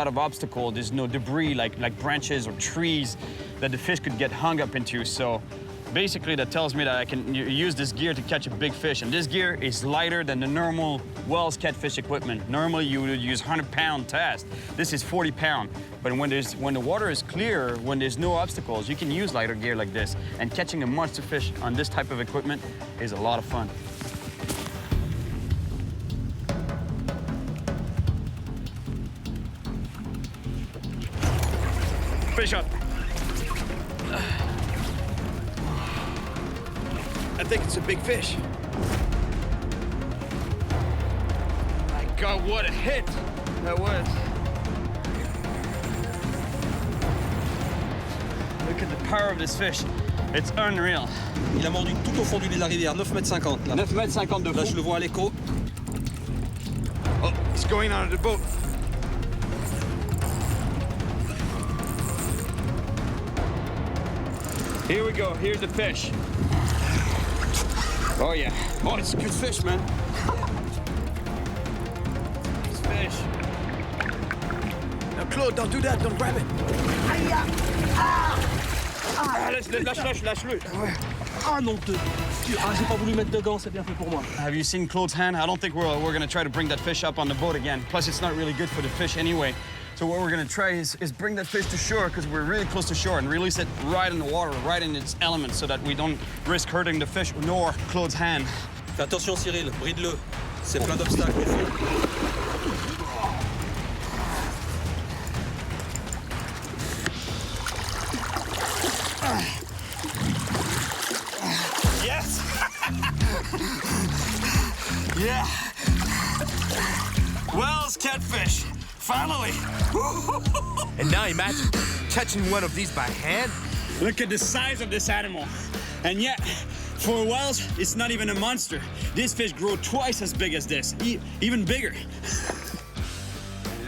of obstacle. There's no debris like branches or trees that the fish could get hung up into. So basically that tells me that I can use this gear to catch a big fish, and this gear is lighter than the normal Wells catfish equipment. Normally you would use 100-pound test. This is 40-pound. But when the water is clear, when there's no obstacles, you can use lighter gear like this, and catching a monster fish on this type of equipment is a lot of fun. Fish up.
I think it's a big fish.
My God, what a hit that was.
Look at the power of this fish. It's unreal.
Il a mordu tout au fond de la rivière, 9,50 m là.
9,50 m de fond.
Là, je le vois à l'écho.
Oh, he's going out of the boat.
Here we go, here's the fish. Oh yeah, oh, it's a good fish, man. This fish.
Claude, don't do that, don't grab it.
Lâche-le. Ah non, j'ai pas voulu mettre de gants, c'est bien fait pour moi.
Have you seen Claude's hand? I don't think we're gonna try to bring that fish up on the boat again. Plus, it's not really good for the fish anyway. So what we're gonna try is bring that fish to shore, because we're really close to shore, and release it right in the water, right in its element, so that we don't risk hurting the fish nor Claude's hand.
Fais attention, Cyril, bride-le. C'est plein d'obstacles au fond.
Yes! Yeah! Wells catfish! Finally! And now imagine catching one of these by hand.
Look at the size of this animal. And yet, for Wells, it's not even a monster. This fish grow twice as big as this, even bigger.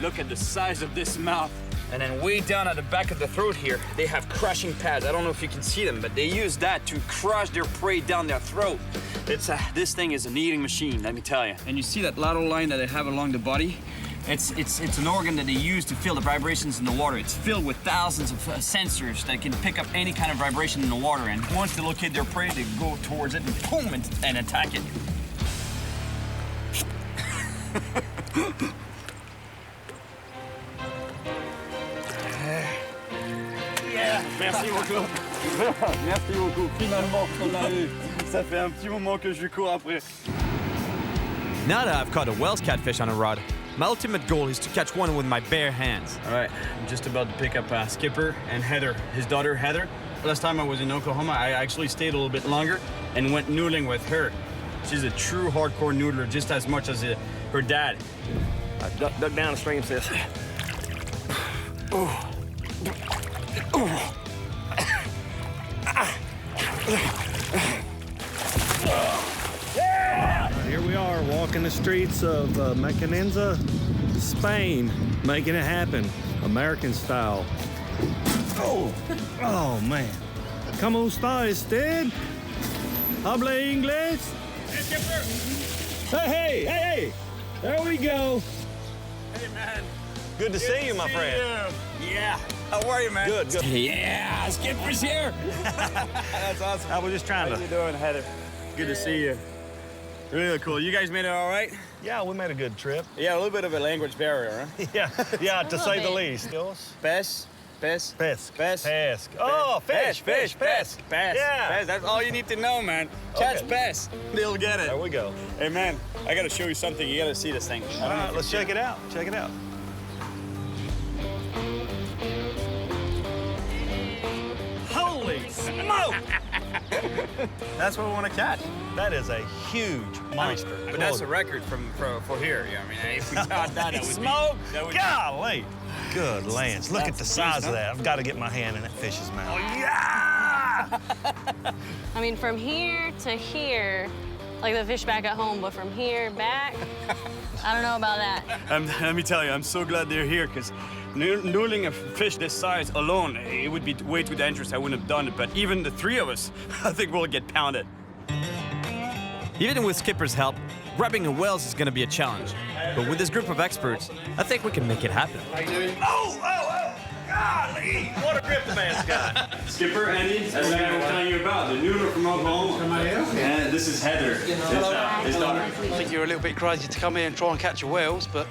Look at the size of this mouth. And then way down at the back of the throat here, they have crushing pads. I don't know if you can see them, but they use that to crush their prey down their throat. This thing is an eating machine, let me tell you. And you see that lateral line that they have along the body? It's an organ that they use to feel the vibrations in the water. It's filled with thousands of sensors that can pick up any kind of vibration in the water. And once they locate their prey, they go towards it and boom, and attack it.
Yeah, merci beaucoup. Merci beaucoup. Finalement, on l'a eu. Ça fait un petit moment que je cours après.
Now that I've caught a Wells catfish on a rod, my ultimate goal is to catch one with my bare hands.
All right, I'm just about to pick up Skipper and Heather, his daughter Heather. Last time I was in Oklahoma, I actually stayed a little bit longer and went noodling with her. She's a true hardcore noodler, just as much as her dad.
Duck downstream, sis.
Oh. Oh.
Here we are walking the streets of Mequinenza, Spain, making it happen, American style. Oh man. ¿Cómo está usted? ¿Habla inglés? Hey! There we go.
Hey, man.
Good to see you, my friend.
Yeah. How are you, man?
Good.
Yeah, Skipper's here. That's awesome.
I was just trying
How you doing, Heather? Good to see you. Really cool. You guys made it all right?
Yeah, we made a good trip.
Yeah, a little bit of a language barrier, huh?
Yeah, to say the least.
Pes.
Oh, fish.
Yeah. That's all you need to know, man. Catch pes. They'll get it.
There we go.
Hey, man, I got to show you something. You got to see this thing.
All right, let's check it out.
Holy smoke! That's what we want to catch.
That is a huge monster.
But that's a record for here. Yeah, I mean, if we caught that, it would
smoke.
be...
Golly! Good lands. Look at the size of that. I've got to get my hand in that fish's mouth.
Oh, yeah!
I mean, from here to here, like the fish back at home, but from here back, I don't know about that.
Let me tell you, I'm so glad they're here, because noodling a fish this size alone, it would be way too dangerous. I wouldn't have done it, but even the three of us, I think we'll get pounded.
Even with Skipper's help, grabbing a Wells is going to be a challenge. But with this group of experts, I think we can make it happen.
Oh! Golly! What a grip the man's got.
Skipper, Andy, that's the guy I was telling you about, the noodler from Oklahoma. Yeah, this is Heather, his daughter.
I think you're a little bit crazy to come here and try and catch a Wells, but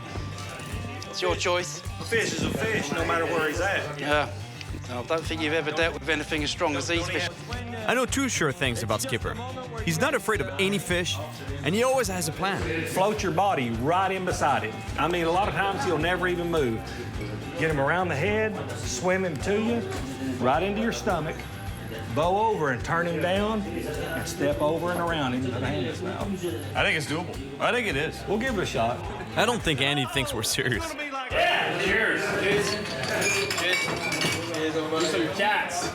it's your choice.
A fish is a fish, no matter where he's at.
Yeah. I don't think you've ever dealt with anything as strong as these fish.
I know two sure things about Skipper. He's not afraid of any fish, and he always has a plan.
Float your body right in beside it. I mean, a lot of times he'll never even move. Get him around the head, swim him to you, right into your stomach, bow over and turn him down, and step over and around him and put a hand in his mouth.
I think it's doable. I think it is.
We'll give it a shot.
I don't think Andy thinks we're serious.
Yeah, cheers. Cheers. Some cats.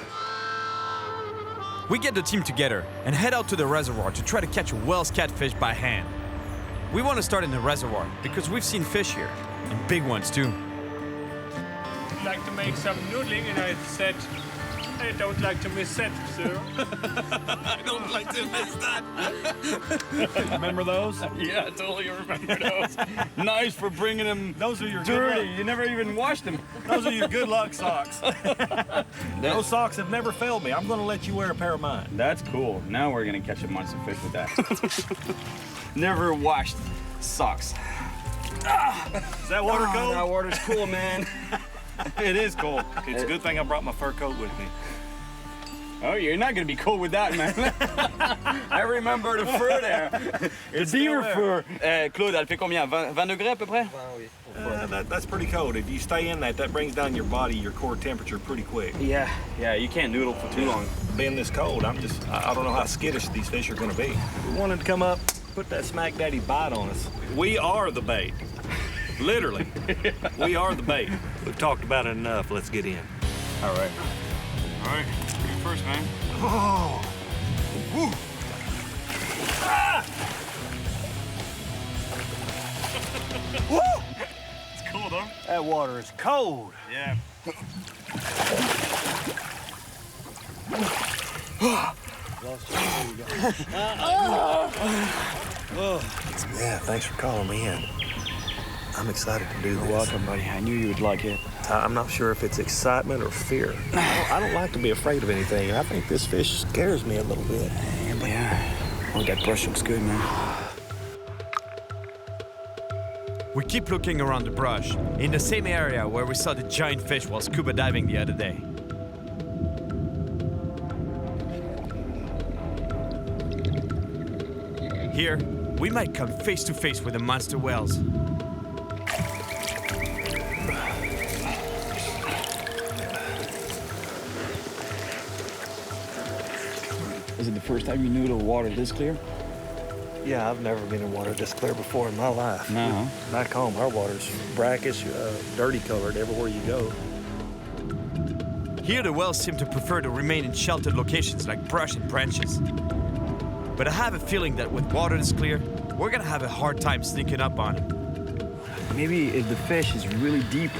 We get the team together and head out to the reservoir to try to catch a Wells catfish by hand. We want to start in the reservoir because we've seen fish here, and big ones too.
I'd like to make some noodling, and I said,
I don't like to miss that, sir.
I don't like to miss that.
Remember those?
Yeah, I totally remember those.
Nice for bringing them.
Those are your
dirty. You never even washed them.
Those are your good luck socks. Those socks have never failed me. I'm going to let you wear a pair of mine.
That's cool. Now we're gonna catch a monster fish with that. Never washed socks.
Is that water cold?
That water's cool, man. It is cold.
It's a good thing I brought my fur coat with me.
Oh, you're not gonna be cool with that, man. I remember the fur there.
It's
the deer
still
fur. Claude, elle fait combien? 20 degrés à peu près?
That's pretty cold. If you stay in that brings down your body, your core temperature pretty quick.
Yeah, you can't noodle for too long.
Being this cold, I don't know how skittish these fish are gonna be. We wanted to come up, put that smack daddy bite on us. We are the bait. Literally. We are the bait. We've talked about it enough. Let's get in.
All right. You first, man.
Oh. Woo. Ah. Woo.
It's cool, though.
That water is cold.
Yeah.
Yeah, thanks for calling me in. I'm excited to do this.
You're welcome, buddy. I knew you would like it.
I'm not sure if it's excitement or fear. I don't like to be afraid of anything. I think this fish scares me a little bit.
Yeah. Oh, that brush looks good, man.
We keep looking around the brush, in the same area where we saw the giant fish while scuba diving the other day. Here, we might come face to face with the monster whales.
Is it the first time you knew the water this clear?
Yeah, I've never been in water this clear before in my life.
No.
Back home, our water's brackish, dirty colored everywhere you go.
Here the whales seem to prefer to remain in sheltered locations like brush and branches. But I have a feeling that with water this clear, we're gonna have a hard time sneaking up on them.
Maybe if the fish is really deep,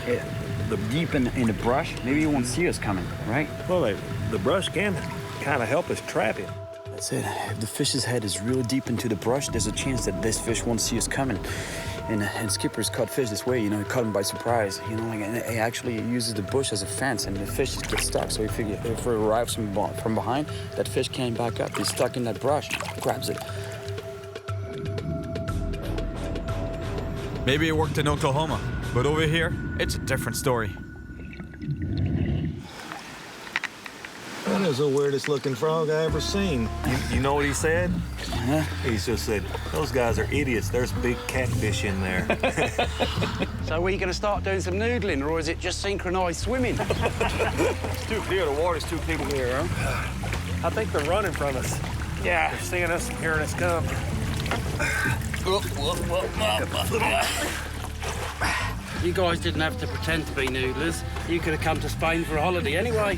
deep in the brush, maybe you won't see us coming, right?
Well, the brush can kind of help us trap him.
That's it. If the fish's head is really deep into the brush, there's a chance that this fish won't see us coming. And skippers caught fish this way, you know, caught them by surprise. You know, like, and it actually uses the bush as a fence, and the fish just gets stuck. So if it arrives from behind, that fish can't back up. He's stuck in that brush, grabs it.
Maybe it worked in Oklahoma, but over here, it's a different story.
That is the weirdest looking frog I ever seen. You know what he said?
Huh?
He just said, those guys are idiots. There's big catfish in there.
So are you going to start doing some noodling, or is it just synchronized swimming?
It's too clear. The water's too clear here, huh? I think they're running from us. Yeah. They're seeing us and hearing us come.
You guys didn't have to pretend to be noodlers. You could have come to Spain for a holiday anyway.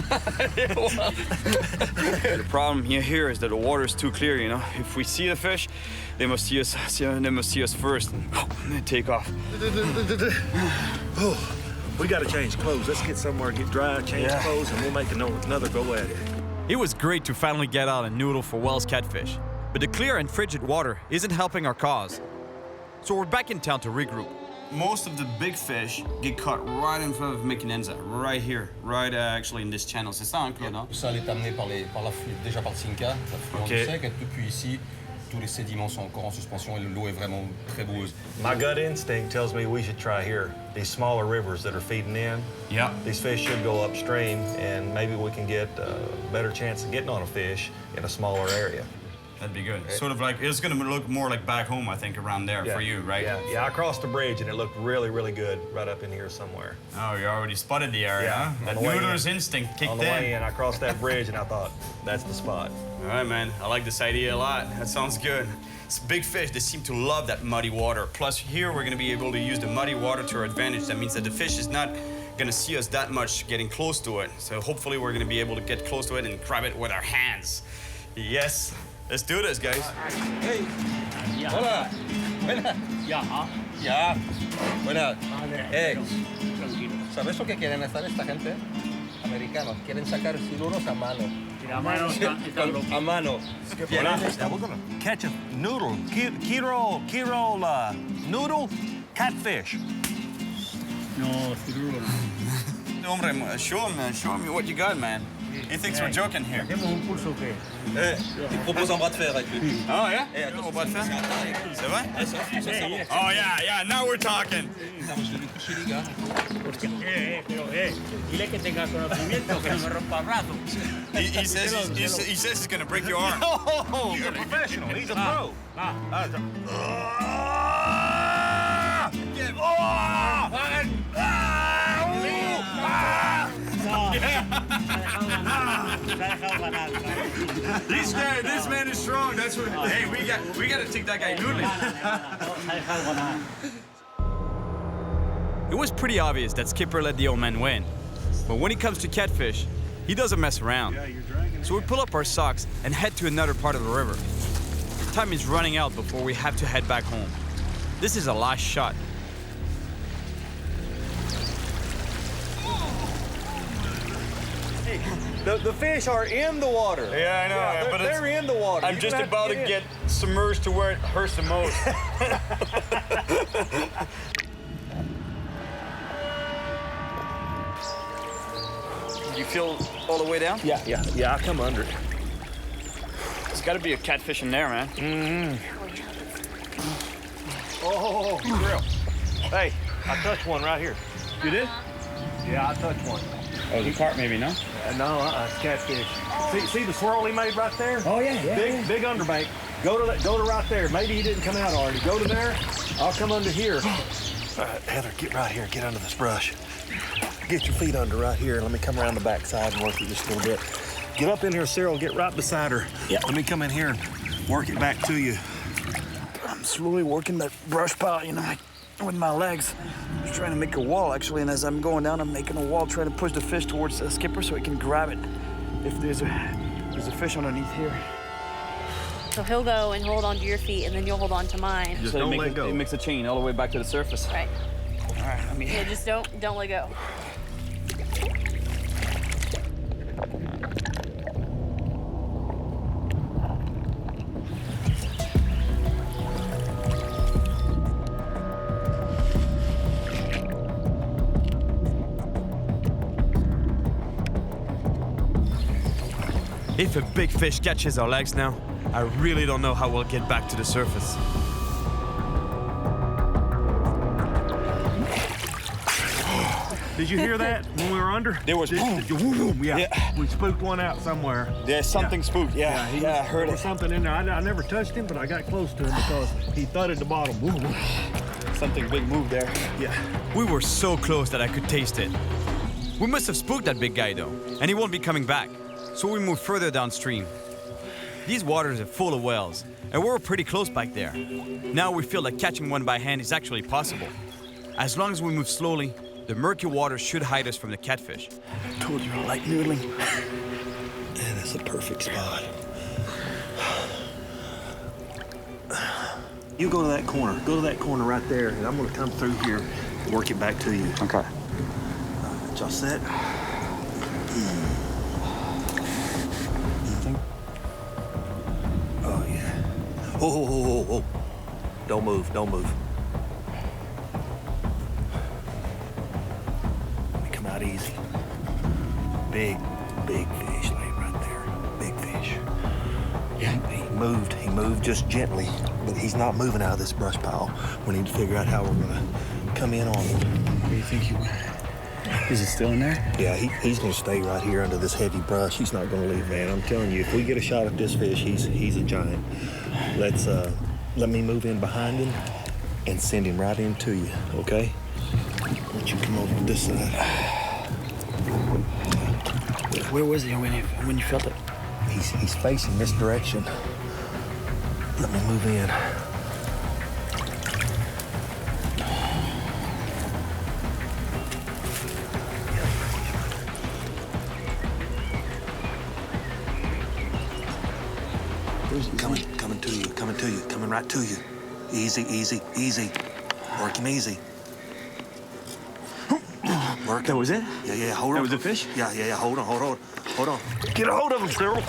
The problem here is that the water is too clear, you know. If we see the fish, they must see us first and take off.
Oh, we got to change clothes. Let's get somewhere, get dry, change clothes, and we'll make another go at it.
It was great to finally get out and noodle for Wells catfish, but the clear and frigid water isn't helping our cause. So we're back in town to regroup.
Most of the big fish get caught right in front of Mequinenza, right here, right actually in this channel. C'est ça, hein, Claude, non?
Ça, elle est amenée par l'afflux, déjà par le Cinca, l'affluent du sec, et depuis ici, tous les sédiments sont encore en suspension et l'eau est vraiment très boueuse.
My gut instinct tells me we should try here. These smaller rivers that are feeding in.
Yeah.
These fish should go upstream, and maybe we can get a better chance of getting on a fish in a smaller area.
That'd be good. Sort of like, it's gonna look more like back home, I think, around there for you, right?
Yeah, I crossed the bridge and it looked really, really good right up in here somewhere.
Oh, you already spotted the area, huh? That noodler's instinct kicked in.
On the way in, I crossed that bridge and I thought, that's the spot.
All right, man. I like this idea a lot. That sounds good. It's big fish. They seem to love that muddy water. Plus, here we're gonna be able to use the muddy water to our advantage. That means that the fish is not gonna see us that much getting close to it. So hopefully we're gonna be able to get close to it and grab it with our hands. Yes. Let's do this, guys.
Hey. Hola. Buena. Ya. Ya. Buena. Hey. ¿Sabes lo que quieren hacer esta gente?
americanos. Quieren sacar siluros a mano.
A mano
A mano.
Now we're gonna catch a noodle. Kilo noodle catfish.
No, siluro no.
Hombre, show him what you got, man. He thinks we're joking here.
¿Hacemos un curso o qué?
Il propose un bras de fer avec lui.
Oh, yeah? Au bras de fer? C'est vrai? Oh, yeah, now we're talking.
Pero, dile que tenga conocimiento, que no me rompa el brazo.
He says he's gonna break your arm.
No, he's a professional. He's a pro.
He's scared. This man is strong. That's what. Hey, we got to take that guy noodling. It was pretty obvious that Skipper let the old man win. But when it comes to catfish, he doesn't mess around. So we pull up our socks and head to another part of the river. Time is running out before we have to head back home. This is a last shot.
The fish are in the water.
Yeah, I know.
Yeah,
but
they're in the water.
I'm just about to get submerged to where it hurts the most. You feel all the way down?
Yeah, I'll come under it.
There's got to be a catfish in there, man.
Mm-hmm. Oh, Cyril. Hey, I touched one right here. You did? Yeah, I touched one.
Oh, the carp maybe, no?
No, it's catfish. See the swirl he made right there?
Oh, yeah.
Big underbank. Go to right there. Maybe he didn't come out already. Go to there. I'll come under here. All right, Heather, get right here. Get under this brush. Get your feet under right here. Let me come around the backside and work it just a little bit. Get up in here, Cyril. Get right beside her. Yeah. Let me come in here and work it back to you.
I'm slowly working that brush pile, with my legs. I'm just trying to make a wall, actually, and as I'm going down, I'm making a wall, trying to push the fish towards the skipper so he can grab it. If there's a fish underneath here.
So he'll go and hold onto your feet, and then you'll hold on to mine.
Just don't let go. It makes a chain all the way back to the surface.
Right.
All right, let me...
Yeah, just don't let go.
If a big fish catches our legs now, I really don't know how we'll get back to the surface.
Did you hear that when we were under?
There was
boom. Yeah. We spooked one out somewhere.
There's something spooked. Yeah, I heard
there was something in there. I never touched him, but I got close to him because he thudded the bottom. Boom.
Something big moved there.
Yeah.
We were so close that I could taste it. We must have spooked that big guy, though, and he won't be coming back. So we moved further downstream. These waters are full of whales, and we're pretty close back there. Now we feel like catching one by hand is actually possible. As long as we move slowly, the murky water should hide us from the catfish.
I told you I like noodling. And it's a perfect spot. You go to that corner. Go to that corner right there, and I'm going to come through here and work it back to you.
Okay.
Y'all set? Oh, yeah. Oh. Don't move. Let me come out easy. Big fish laying right there. Big fish. Yeah. He moved just gently, but he's not moving out of this brush pile. We need to figure out how we're gonna come in on him.
What do you think is it still in there?
Yeah, he's gonna stay right here under this heavy brush. He's not gonna leave, man. I'm telling you, if we get a shot at this fish, he's a giant. Let me move in behind him and send him right into you, okay? Let you come over to this side.
Where was he when you felt it?
He's facing this direction. Let me move in. Coming right to you. Easy. Work him easy.
working.
That was it?
Yeah, hold on.
That was the fish?
Yeah, hold on. Get a hold of him, Cyril.
Get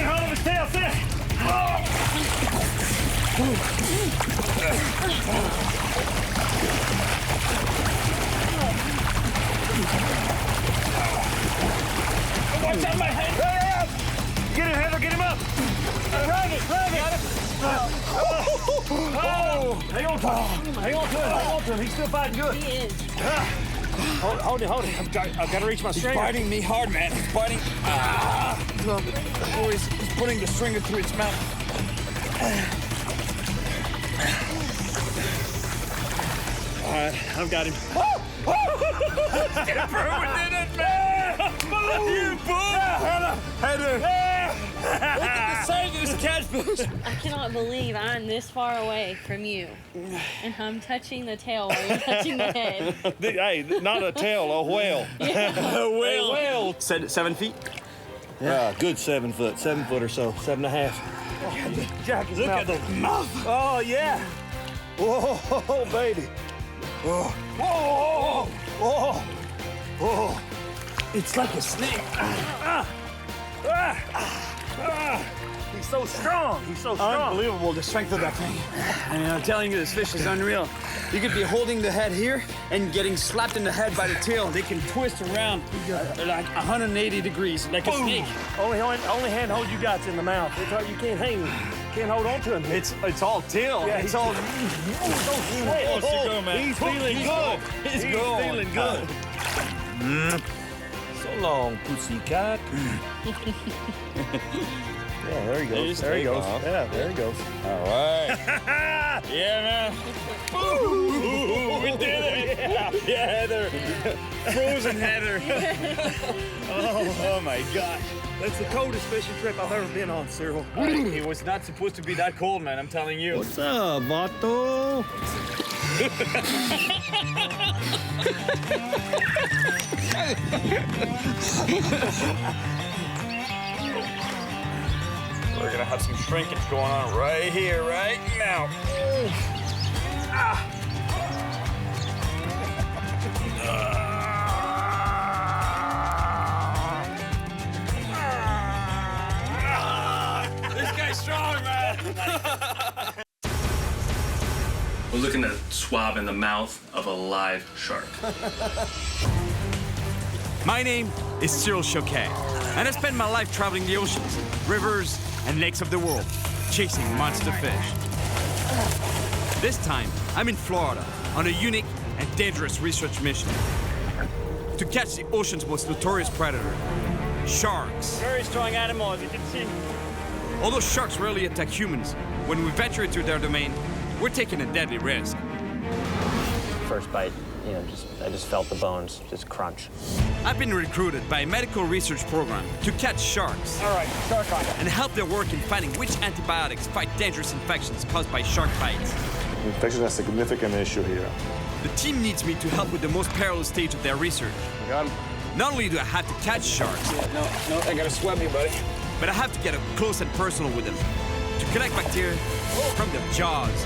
hold of his tail, sis. Watch out, my head. Get him, Heather, get him up. Grab it. Hang on to him. He's still fighting good.
He is.
Hold it. I've got to reach my stringer.
He's biting me hard, man. He's biting. Oh, he's putting the stringer through its mouth.
All right, I've got him.
Skipper, we did it, man! You boom! Heather! Look at the size of this catfish!
I cannot believe I'm this far away from you. And I'm touching the tail while you're touching the head.
Hey, not a tail, a whale.
A whale.
A whale.
7 feet?
Yeah, good 7 foot, 7 foot or so, 7.5. Jack his
Look
mouth.
at the mouth!
Oh, yeah. Whoa, baby. Whoa. It's like a snake. He's so strong.
Unbelievable, the strength of that thing. I mean, I'm telling you, this fish is unreal. You could be holding the head here and getting slapped in the head by the tail. They can twist around like 180 degrees, like a snake.
Only handhold you got's in the mouth. You can't hold on to him.
It's all tail.
Yeah,
it's all.
He's feeling good.
He's feeling good.
So long, pussycat. Yeah, there he goes. There he goes. Yeah, there he goes.
All right. Yeah, man. Ooh, we did it. Yeah, Heather. Frozen Heather. Oh my gosh.
That's the coldest fishing trip I've ever been on, Cyril.
It was not supposed to be that cold, man. I'm telling you.
What's up, Vato?
We're gonna have some shrinkage going on right here, right now. This guy's strong, man.
We're looking at swabbing the mouth of a live shark.
My name is Cyril Chauquet, and I spend my life traveling the oceans, rivers, and lakes of the world, chasing monster fish. This time, I'm in Florida on a unique and dangerous research mission to catch the ocean's most notorious predator, sharks.
Very strong animal, as you can see.
Although sharks rarely attack humans, when we venture into their domain, we're taking a deadly risk.
First bite, I just felt the bones just crunch.
I've been recruited by a medical research program to catch sharks.
All right, shark on.
And help their work in finding which antibiotics fight dangerous infections caused by shark bites.
Infection is a significant issue here.
The team needs me to help with the most perilous stage of their research. Not only do I have to catch sharks,
No, I gotta swab you, buddy.
but I have to get up close and personal with them to collect bacteria from their jaws.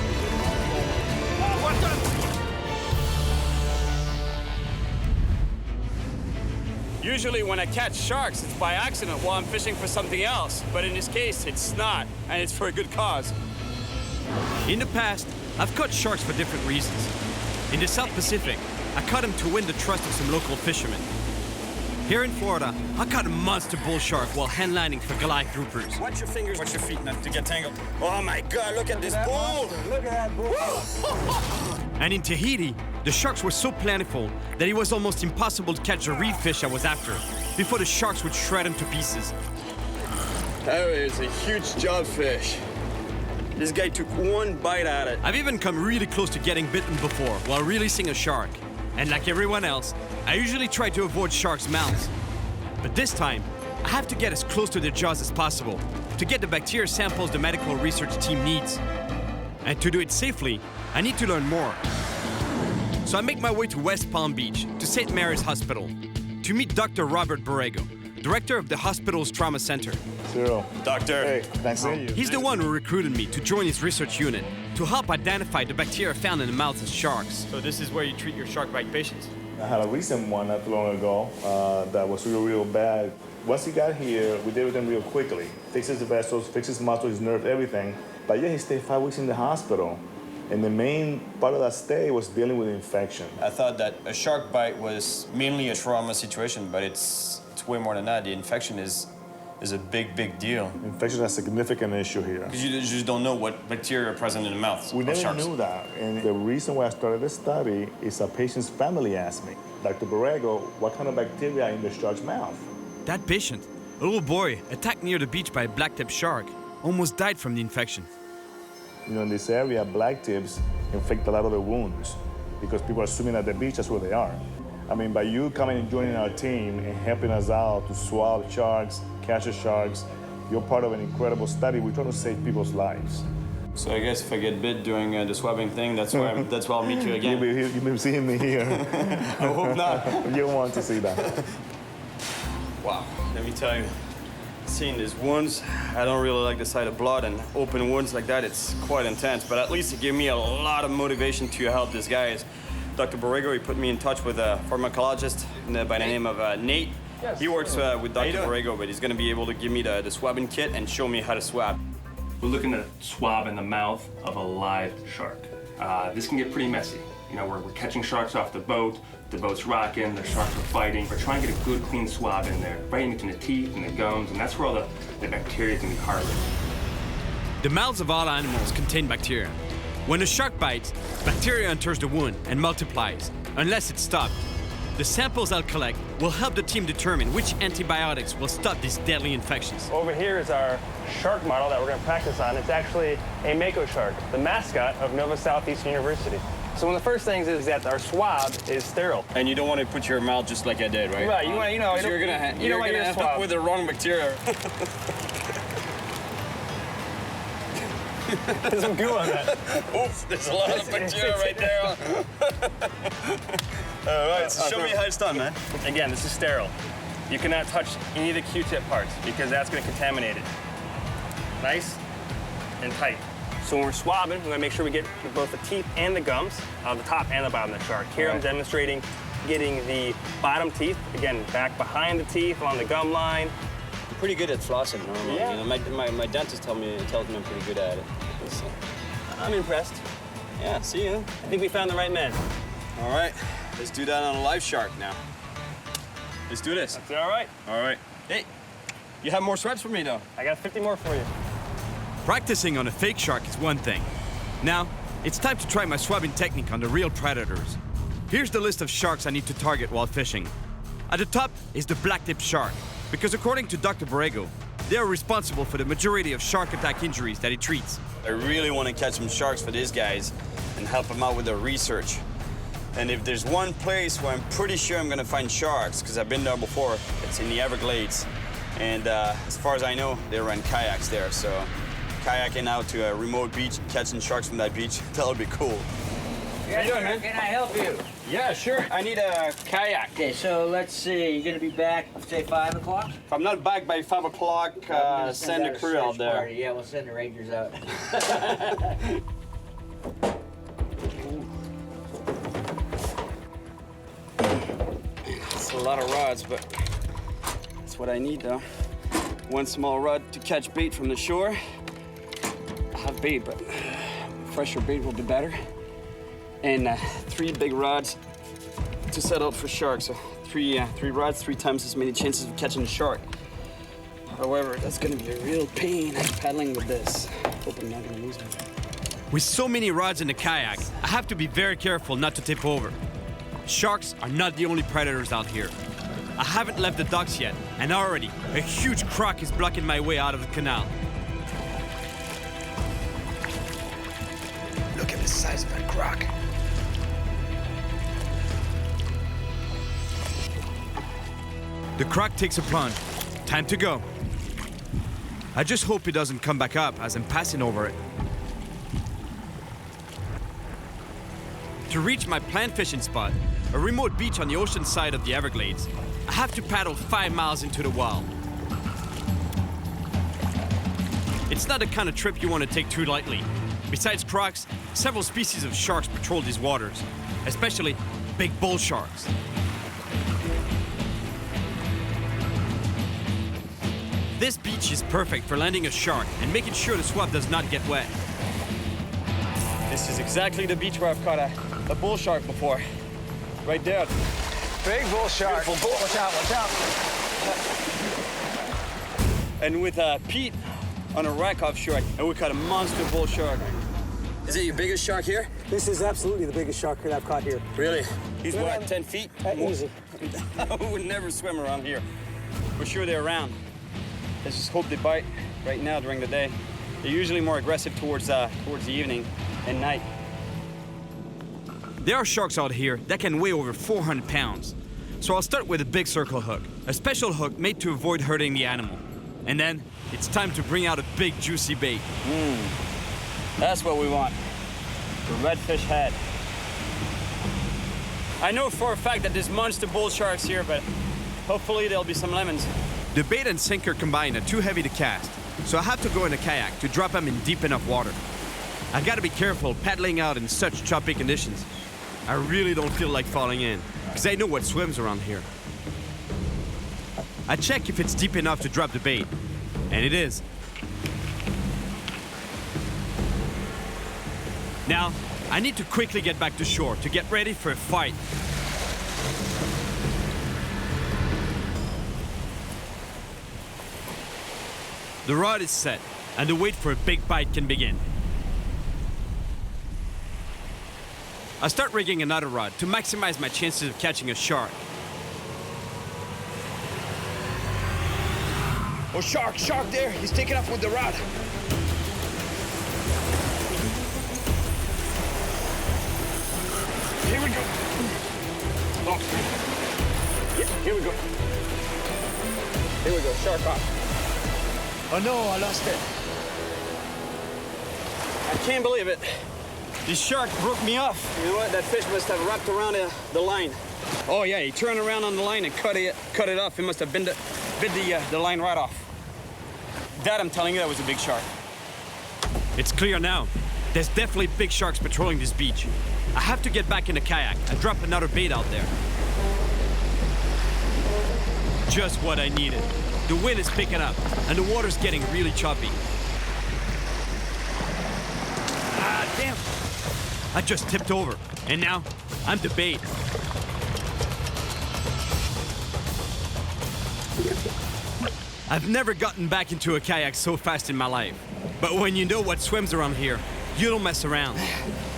Usually when I catch sharks, it's by accident while I'm fishing for something else. But in this case, it's not, and it's for a good cause. In the past, I've caught sharks for different reasons. In the South Pacific, I caught them to win the trust of some local fishermen. Here in Florida, I caught a monster bull shark while handlining for Goliath groupers.
Watch your fingers, watch your feet not to get tangled. Oh my God, look at this bull!
Look at that bull.
And in Tahiti, the sharks were so plentiful that it was almost impossible to catch the reef fish I was after before the sharks would shred them to pieces.
That is a huge jobfish. This guy took one bite at it.
I've even come really close to getting bitten before while releasing a shark. And like everyone else, I usually try to avoid sharks' mouths. But this time, I have to get as close to their jaws as possible to get the bacteria samples the medical research team needs. And to do it safely, I need to learn more. So I make my way to West Palm Beach, to St. Mary's Hospital, to meet Dr. Robert Borrego, director of the hospital's trauma center.
Cyril.
Doctor.
Hey, thanks to you.
He's the one who recruited me to join his research unit to help identify the bacteria found in the mouths of sharks.
So this is where you treat your shark bite patients?
I had a recent one not too long ago that was real bad. Once he got here, we did with him real quickly. Fixes the vessels, fixes his muscles, his nerve, everything. But yeah, he stayed 5 weeks in the hospital. And the main part of that stay was dealing with infection.
I thought that a shark bite was mainly a trauma situation, but it's way more than that. The infection is a big deal.
Infection is a significant issue here.
Because you just don't know what bacteria are present in the mouth
We
of
never
sharks.
knew that. And the reason why I started this study is a patient's family asked me, Dr. Borrego, what kind of bacteria are in the shark's mouth?
That patient, a little boy attacked near the beach by a black-tip shark, almost died from the infection.
You know, in this area, black tips inflict a lot of the wounds because people are swimming at the beach, that's where they are. I mean, by you coming and joining our team and helping us out to swab sharks, catch the sharks, you're part of an incredible study. We're trying to save people's lives.
So I guess if I get bit during the swabbing thing, that's where I'll meet you again.
You'll be seeing me here.
I hope not.
You want to see that.
Wow, let me tell you, seeing these wounds, I don't really like the sight of blood, and open wounds like that, it's quite intense, but at least it gave me a lot of motivation to help these guys. Dr. Borrego, he put me in touch with a pharmacologist by the name of Nate.
Yes.
He works with Dr. Borrego, but he's gonna be able to give me the swabbing kit and show me how to swab.
We're looking at swab in the mouth of a live shark. This can get pretty messy. You know, we're catching sharks off the boat's rocking, the sharks are fighting. We're trying to get a good, clean swab in there, right in between the teeth and the gums, and that's where all the bacteria can be harbored.
The mouths of all animals contain bacteria. When a shark bites, bacteria enters the wound and multiplies, unless it's stopped. The samples I'll collect will help the team determine which antibiotics will stop these deadly infections.
Over here is our shark model that we're going to practice on. It's actually a mako shark, the mascot of Nova Southeastern University. So one of the first things is that our swab is sterile.
And you don't want to put your mouth just like I did, right?
Right, you want to,
you're gonna end up with the wrong bacteria.
There's some goo on that.
Oof, there's a lot of bacteria right there. All right, so show me how it's done, man.
Again, this is sterile. You cannot touch any of the Q-tip parts because that's going to contaminate it. Nice and tight. So when we're swabbing, we're going to make sure we get both the teeth and the gums out of the top and the bottom of the shark. Here I'm demonstrating getting the bottom teeth, again, back behind the teeth along the gum line.
I'm pretty good at flossing normally.
Yeah.
You know, my dentist tells me I'm pretty good at it. So,
I'm impressed.
yeah, see you.
I think we found the right man.
All right, let's do that on a live shark now. Let's do this.
That's all right.
All right. Hey, you have more swabs for me, though.
I got 50 more for you.
Practicing on a fake shark is one thing. Now, it's time to try my swabbing technique on the real predators. Here's the list of sharks I need to target while fishing. At the top is the black-tip shark, because according to Dr. Borrego, they are responsible for the majority of shark attack injuries that he treats.
I really want to catch some sharks for these guys and help them out with their research. And if there's one place where I'm pretty sure I'm gonna find sharks, because I've been there before, it's in the Everglades. And as far as I know, they run kayaks there, so kayaking out to a remote beach and catching sharks from that beach, that would be cool.
How you doing, man? Can I help you?
Yeah, sure. I need a kayak.
Okay, so let's see. You're gonna be back, say 5 o'clock?
If I'm not back by 5 o'clock, send a crew out there.
Party. Yeah, we'll send the Rangers out.
It's a lot of rods, but that's what I need, though. One small rod to catch bait from the shore. I have bait, but fresher bait will be better. And 3 big rods to set out for sharks. So three rods, 3 times as many chances of catching a shark. However, that's gonna be a real pain paddling with this. Hope I'm not gonna lose me.
With so many rods in the kayak, I have to be very careful not to tip over. Sharks are not the only predators out here. I haven't left the docks yet, and already a huge croc is blocking my way out of the canal.
Look at the size of that croc.
The croc takes a plunge. Time to go. I just hope it doesn't come back up as I'm passing over it. To reach my planned fishing spot, a remote beach on the ocean side of the Everglades, I have to paddle 5 miles into the wild. It's not the kind of trip you want to take too lightly. Besides crocs, several species of sharks patrol these waters, especially big bull sharks. This beach is perfect for landing a shark and making sure the swab does not get wet.
This is exactly the beach where I've caught a bull shark before. Right there.
Big bull shark.
Beautiful bull.
Watch out, watch out.
And with Pete on a rack offshore, and we caught a monster bull shark. Is it your biggest shark here?
This is absolutely the biggest shark that I've caught here.
Really? He's what, 10 feet?
Easy.
I would never swim around here. For sure they're around. Let's just hope they bite right now during the day. They're usually more aggressive towards the evening and night.
There are sharks out here that can weigh over 400 pounds. So I'll start with a big circle hook, a special hook made to avoid hurting the animal. And then it's time to bring out a big juicy bait.
That's what we want. The redfish head. I know for a fact that there's monster bull sharks here, but hopefully there'll be some lemons.
The bait and sinker combined are too heavy to cast, so I have to go in a kayak to drop them in deep enough water. I gotta be careful paddling out in such choppy conditions. I really don't feel like falling in, because I know what swims around here. I check if it's deep enough to drop the bait, and it is. Now, I need to quickly get back to shore to get ready for a fight. The rod is set, and the wait for a big bite can begin. I start rigging another rod to maximize my chances of catching a shark.
Oh, shark there. He's taking off with the rod. Here we go. Oh. Yeah, here we go. Here we go, shark off. Oh no, I lost it. I can't believe it. This shark broke me off. You know what? That fish must have wrapped around the line. Oh yeah, he turned around on the line and cut it off. He must have bit the line right off. That, I'm telling you, that was a big shark.
It's clear now. There's definitely big sharks patrolling this beach. I have to get back in the kayak and drop another bait out there. Just what I needed. The wind is picking up, and the water's getting really choppy. Ah, damn! I just tipped over, and now I'm the bait. I've never gotten back into a kayak so fast in my life. But when you know what swims around here, you don't mess around.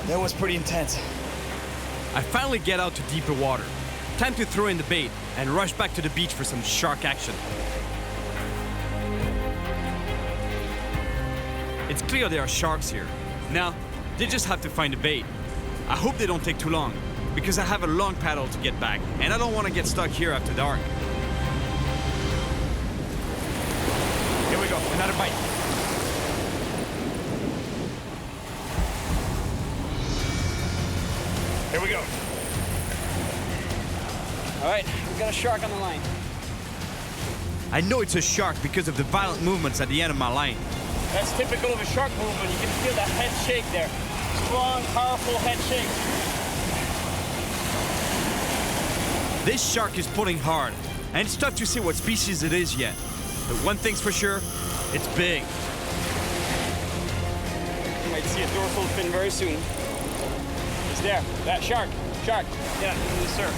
That was pretty intense.
I finally get out to deeper water. Time to throw in the bait and rush back to the beach for some shark action. It's clear there are sharks here. Now, they just have to find a bait. I hope they don't take too long, because I have a long paddle to get back, and I don't want to get stuck here after dark. Here we go, another bite.
Here we go. All right, we've got a shark on the line.
I know it's a shark because of the violent movements at the end of my line.
That's typical of a shark movement. You can feel that head shake there. Strong, powerful head shake.
This shark is pulling hard, and it's tough to see what species it is yet. But one thing's for sure, it's big.
You might see a dorsal fin very soon. It's there. That shark. Shark. Yeah, yes, sir.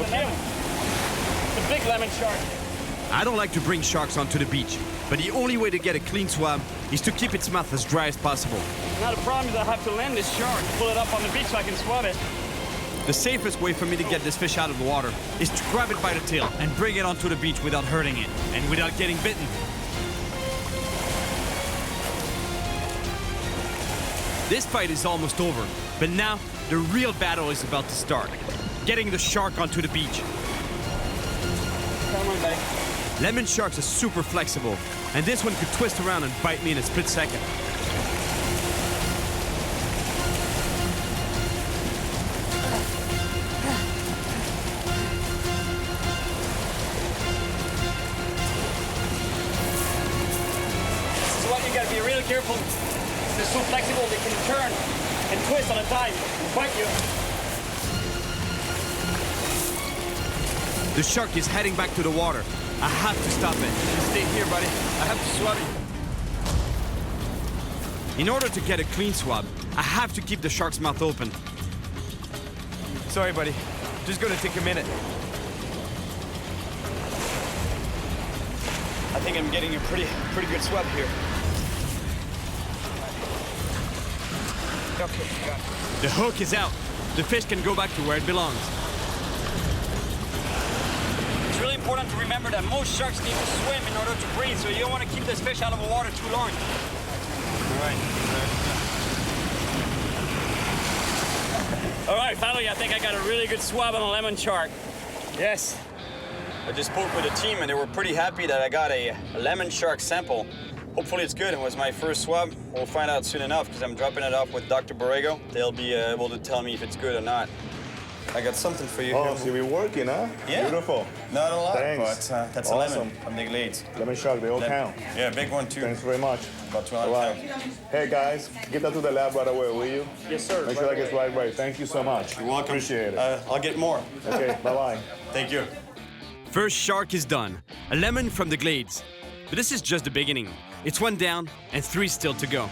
Okay. It's a big lemon shark.
I don't like to bring sharks onto the beach, but the only way to get a clean swab is to keep its mouth as dry as possible.
Now the problem is I have to land this shark, pull it up on the beach so I can swab it.
The safest way for me to get this fish out of the water is to grab it by the tail and bring it onto the beach without hurting it and without getting bitten. This fight is almost over, but now the real battle is about to start. getting the shark onto the beach.
Come on, buddy.
Lemon sharks are super flexible, and this one could twist around and bite me in a split second.
This is what you gotta be really careful. They're so flexible they can turn and twist on a dime and bite you.
The shark is heading back to the water. I have to stop it.
Just stay here, buddy. I have to swab you.
In order to get a clean swab, I have to keep the shark's mouth open.
Sorry, buddy. Just gonna take a minute. I think I'm getting a pretty good swab here. Okay, got it.
The hook is out. The fish can go back to where it belongs.
It's really important to remember that most sharks need to swim in order to breathe, so you don't want to keep this fish out of the water too long.
All right, finally, I think I got a really good swab on a lemon shark. Yes.
I just spoke with the team and they were pretty happy that I got a lemon shark sample. Hopefully it's good. It was my first swab. We'll find out soon enough because I'm dropping it off with Dr. Borrego. They'll be able to tell me if it's good or not. I got something for you.
Oh, so we're working, huh?
Yeah.
Beautiful.
Not a lot,
Thanks.
but that's
Awesome.
a lemon from the Glades.
Lemon shark, they all count.
Yeah, big one too.
Thanks very much.
About 200
All right.
pounds.
Hey guys, get that to the lab right away, will you?
Yes, sir.
Make sure that gets right away. Thank you so much.
You're welcome.
Appreciate it.
I'll get more.
Okay, bye-bye.
Thank you.
First shark is done. A lemon from the Glades. But this is just the beginning. It's one down and 3 still to go.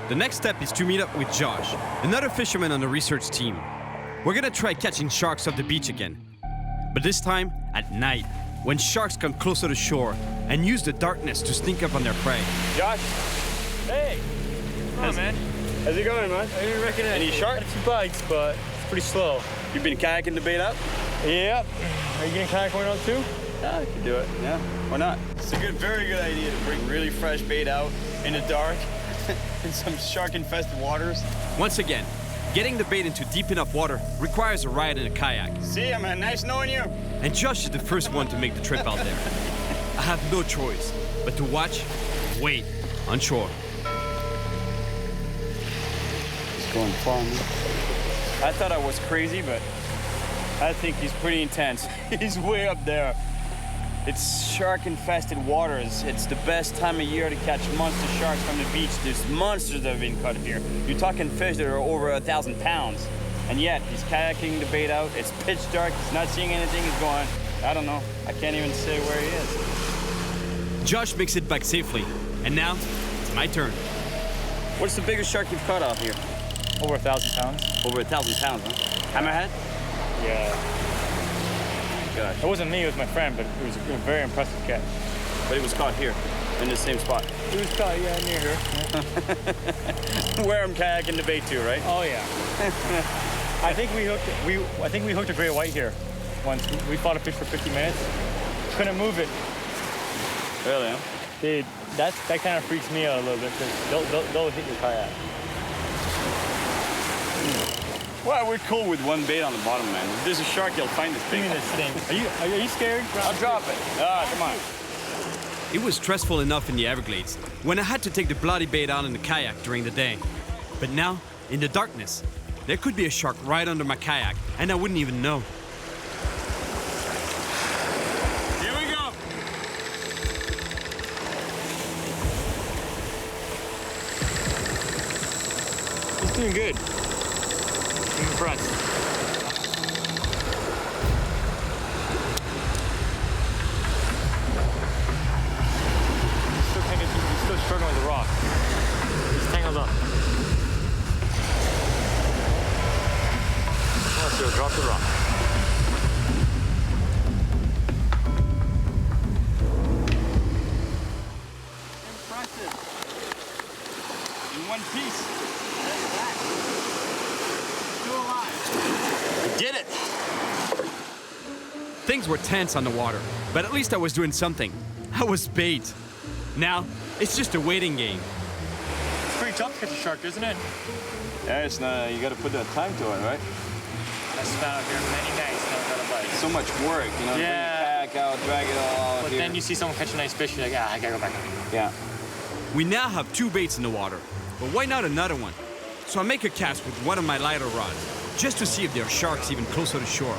The next step is to meet up with Josh, another fisherman on the research team. We're gonna try catching sharks off the beach again. But this time at night, when sharks come closer to shore and use the darkness to sneak up on their prey.
Josh. Hey. Come on, man. How's it going, man? I didn't recognize
Any shark?
Got 2 bites, but it's pretty slow.
You've been kayaking the bait out?
Yep. Are you getting kayak going on too?
Yeah, I can do it. Yeah, why not? It's a very good idea to bring really fresh bait out in the dark in some shark-infested waters.
Once again, getting the bait into deep enough water requires a ride in a kayak.
See ya, man. Nice knowing you.
And Josh is the first one to make the trip out there. I have no choice but to watch, wait on shore.
It's going far, man. I thought I was crazy, but I think he's pretty intense. He's way up there. It's shark-infested waters. It's the best time of year to catch monster sharks from the beach. There's monsters that have been caught here. You're talking fish that are over 1,000 pounds. And yet, he's kayaking the bait out. It's pitch dark. He's not seeing anything. He's going, I don't know. I can't even say where he is.
Josh makes it back safely. And now, it's my turn.
What's the biggest shark you've caught out here?
Over 1,000 pounds.
Over 1,000 pounds, huh? Hammerhead?
Yeah.
Gosh.
It wasn't me, it was my friend, but it was a very impressive catch.
But he was caught here, in the same spot.
He was caught, yeah, near here. Yeah.
Where I'm kayaking the bait too, right?
Oh yeah. I think we hooked a great white here once. We fought a fish for 50 minutes. Couldn't move it.
Really, huh?
Dude, that kind of freaks me out a little bit because they'll hit your kayak.
Well, we're cool with one bait on the bottom, man. If there's a shark, you'll find this bait.
Give me this thing. Are you scared?
I'll drop it. Ah, come on.
It was stressful enough in the Everglades when I had to take the bloody bait out in the kayak during the day. But now, in the darkness, there could be a shark right under my kayak, and I wouldn't even know.
Here we go.
He's doing good. I'm impressed. He's still struggling with the rock. He's tangled up. Oh, so drop the rock.
Impressive. In one piece. Still alive. We did it.
Things were tense on the water, but at least I was doing something. I was bait. Now, it's just a waiting game.
It's pretty tough to catch a shark, isn't it?
Yeah, it's not. You got to put that time to it, right?
I found here many nights never got a bite.
So much work, you know.
Yeah.
Bring it back out, drag it all out
But
here.
then you see someone catch a nice fish, you're like, I gotta go back.
Yeah.
We now have 2 baits in the water, but why not another one? So I make a cast with one of my lighter rods, just to see if there are sharks even closer to shore.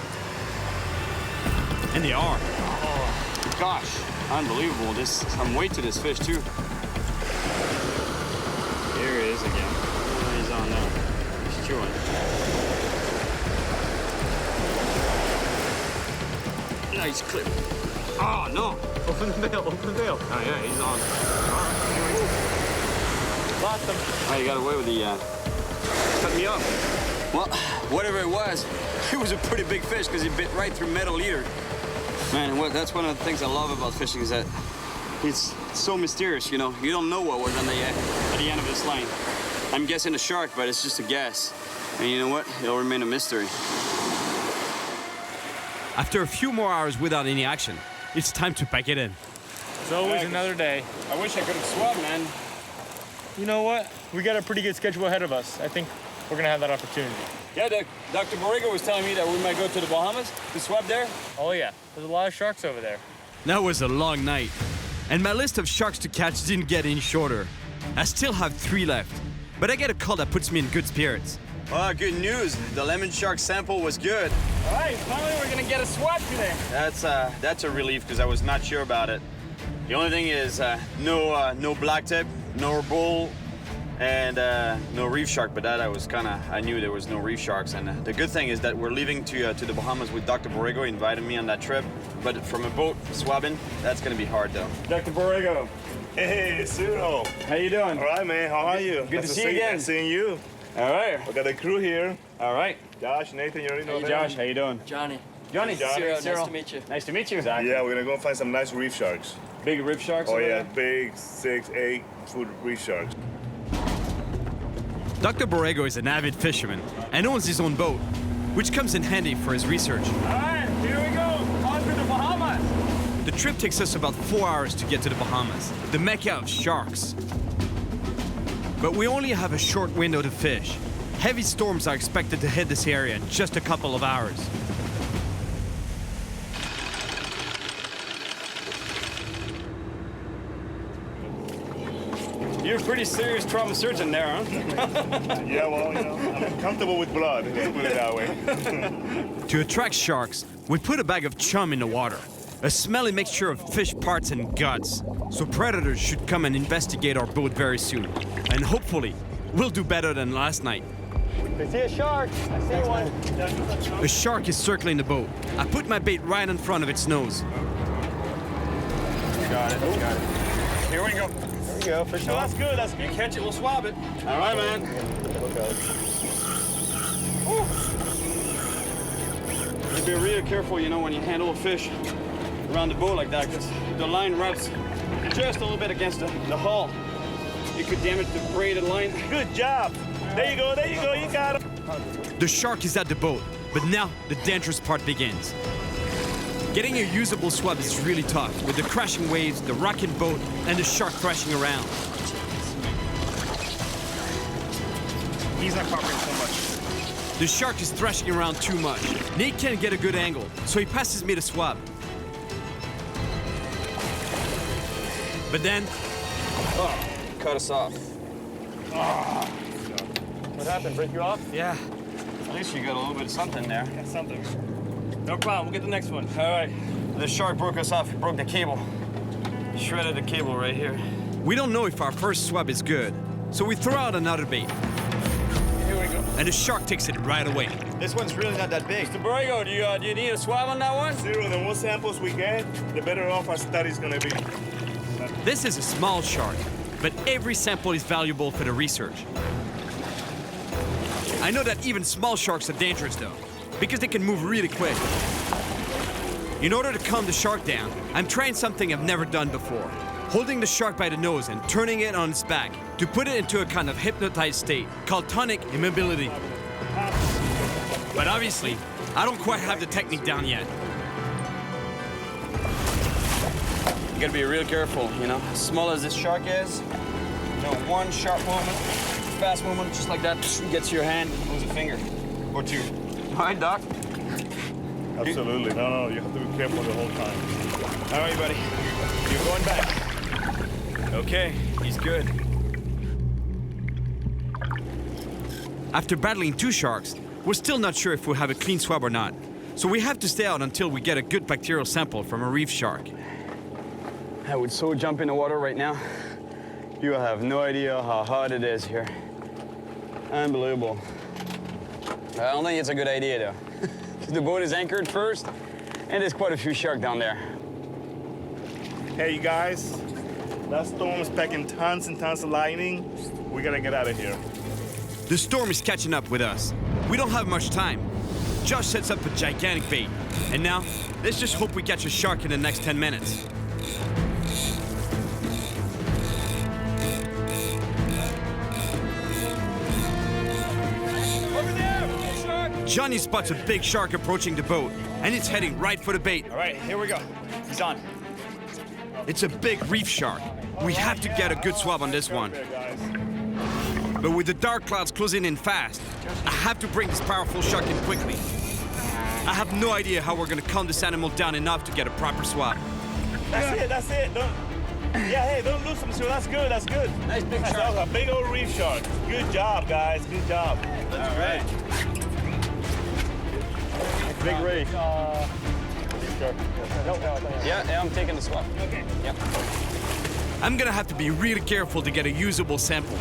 And they are.
Oh, gosh, unbelievable. There's some weight to this fish, too.
Here he is again. Oh, he's on there. He's chewing.
Nice clip. Oh, no.
Open the bail, open the bail. Oh, yeah, he's on. Lost him.
Oh, you got away with the, cut me off. Well, whatever it was a pretty big fish because he bit right through metal leader. Man, that's one of the things I love about fishing is that it's so mysterious, you know. You don't know what was on at the end of this line. I'm guessing a shark, but it's just a guess. And you know what? It'll remain a mystery.
After a few more hours without any action, it's time to pack it in.
It's always another day.
I wish I could have swum, man.
You know what? We got a pretty good schedule ahead of us. I think we're gonna have that opportunity.
Yeah, Dr. Borrego was telling me that we might go to the Bahamas to swab there.
Oh yeah, there's a lot of sharks over there.
That was a long night, and my list of sharks to catch didn't get any shorter. I still have 3 left, but I get a call that puts me in good spirits.
Oh, good news. The lemon shark sample was good.
All right, finally we're gonna get a swab today.
That's a relief because I was not sure about it. The only thing is no black tip, no bull, and no reef shark. But that I knew there was no reef sharks. And the good thing is that we're leaving to the Bahamas with Dr. Borrego. He invited me on that trip. But from a boat swabbing, that's gonna be hard though.
Dr. Borrego.
Hey, Cyril.
How you doing?
All right, man. How are you?
Good to see you again.
Seeing you.
All right.
We got the crew here.
All right.
Josh, Nathan, you already know them.
Josh, how you doing?
Johnny.
Johnny.
Cyril,
Nice to meet you.
Nice to meet you. Exactly.
Yeah, we're gonna go find some nice reef sharks.
Big reef sharks
Oh
over
yeah,
there?
big 6, 8-foot reef sharks.
Dr. Borrego is an avid fisherman and owns his own boat, which comes in handy for his research.
All right, here we go. On to the Bahamas.
The trip takes us about 4 hours to get to the Bahamas, the mecca of sharks. But we only have a short window to fish. Heavy storms are expected to hit this area in just a couple of hours.
You're a pretty serious trauma surgeon there, huh?
Yeah, well, you know, I'm comfortable with blood, let's put it that way.
To attract sharks, we put a bag of chum in the water, a smelly mixture of fish parts and guts. So predators should come and investigate our boat very soon. And hopefully, we'll do better than last night.
I see a shark. I see one.
A shark is circling the boat. I put my bait right in front of its nose.
Got it.
Here we go. There we go. Fish
Oh, that's good. That's good. You catch it, we'll swab it. All right, man. You be real careful, you know, when you handle a fish around the boat like that, because the line wraps just a little bit against the hull. It could damage the braided line.
Good job. There you go, you got him.
The shark is at the boat, but now the dangerous part begins. Getting a usable swab is really tough, with the crashing waves, the rocking boat, and the shark thrashing around.
He's not cooperating so much.
The shark is thrashing around too much. Nate can't get a good angle, so he passes me the swab. But then...
Oh, cut us off.
What happened? Break you off?
Yeah. At least you got a little bit of something there.
Yeah, something. No problem. We'll get the next one.
All right. The shark broke us off. He broke the cable. Shredded the cable right here.
We don't know if our first swab is good, so we throw out another bait.
Here we go.
And the shark takes it right away.
This one's really not that big. Mr. Borrego, do you need a swab on that one?
Cyril, the more samples we get, the better off our study's gonna be.
This is a small shark, but every sample is valuable for the research. I know that even small sharks are dangerous though, because they can move really quick. In order to calm the shark down, I'm trying something I've never done before. Holding the shark by the nose and turning it on its back to put it into a kind of hypnotized state called tonic immobility. But obviously, I don't quite have the technique down yet.
You gotta be real careful, you know. As small as this shark is, you know, one sharp movement, fast movement, just like that, gets your hand, moves a finger or two. All right, Doc.
Absolutely. No, you have to be careful the whole time.
All right, buddy. You're going back. Okay, he's good. After battling 2 sharks, we're still not sure if we'll have a clean swab or not. So we have to stay out until we get a good bacterial sample from a reef shark.
I would so jump in the water right now. You have no idea how hot it is here. Unbelievable. I don't think it's a good idea though. The boat is anchored first, and there's quite a few sharks down there.
Hey, you guys, that storm is packing tons and tons of lightning. We gotta get out of here.
The storm is catching up with us. We don't have much time. Josh sets up a gigantic bait. And now, let's just hope we catch a shark in the next 10 minutes. Johnny spots a big shark approaching the boat, and it's heading right for the bait.
All right, here we go. He's on.
It's a big reef shark. We have to get a good swab on this one. But with the dark clouds closing in fast, I have to bring this powerful shark in quickly. I have no idea how we're gonna calm this animal down enough to get a proper swab.
That's it. Don't lose him, so that's good, that's good.
Nice big shark.
That was a big old reef shark. Good job, guys, good job.
All right. Big reef. Yeah, I'm taking the swab. Okay. Yep.
I'm gonna have to be really careful to get a usable sample.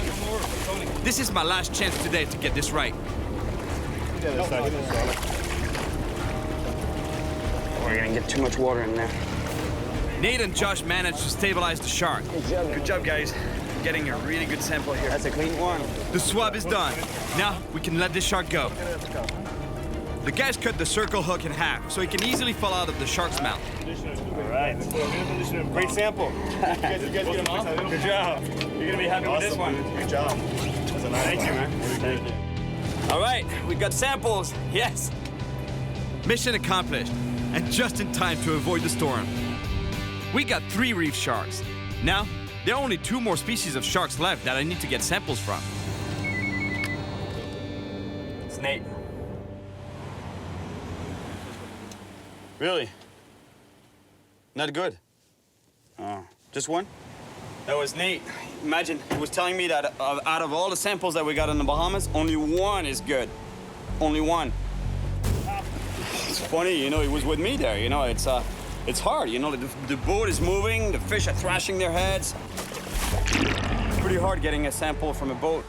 This is my last chance today to get this right.
We're gonna get too much water in there.
Nate and Josh managed to stabilize the shark.
Good job, guys. Getting a really good sample here. That's a clean one.
The swab is done. Now we can let this shark go. The guys cut the circle hook in half so it can easily fall out of the shark's mouth.
All right. Great sample. You guys get him off. Good job. You're gonna be happy with this one. Good job. That's a nice Thank you, man. Thank you.
All right, we got samples. Yes. Mission accomplished, and just in time to avoid the storm. We got 3 reef sharks. Now, there are only 2 more species of sharks left that I need to get samples from.
It's Nate. Really? Not good? Oh, just one? That was Nate. Imagine, he was telling me that out of all the samples that we got in the Bahamas, only 1 is good. Only 1. It's funny, you know, he was with me there, you know, it's hard, you know, the boat is moving, the fish are thrashing their heads. Pretty hard getting a sample from a boat.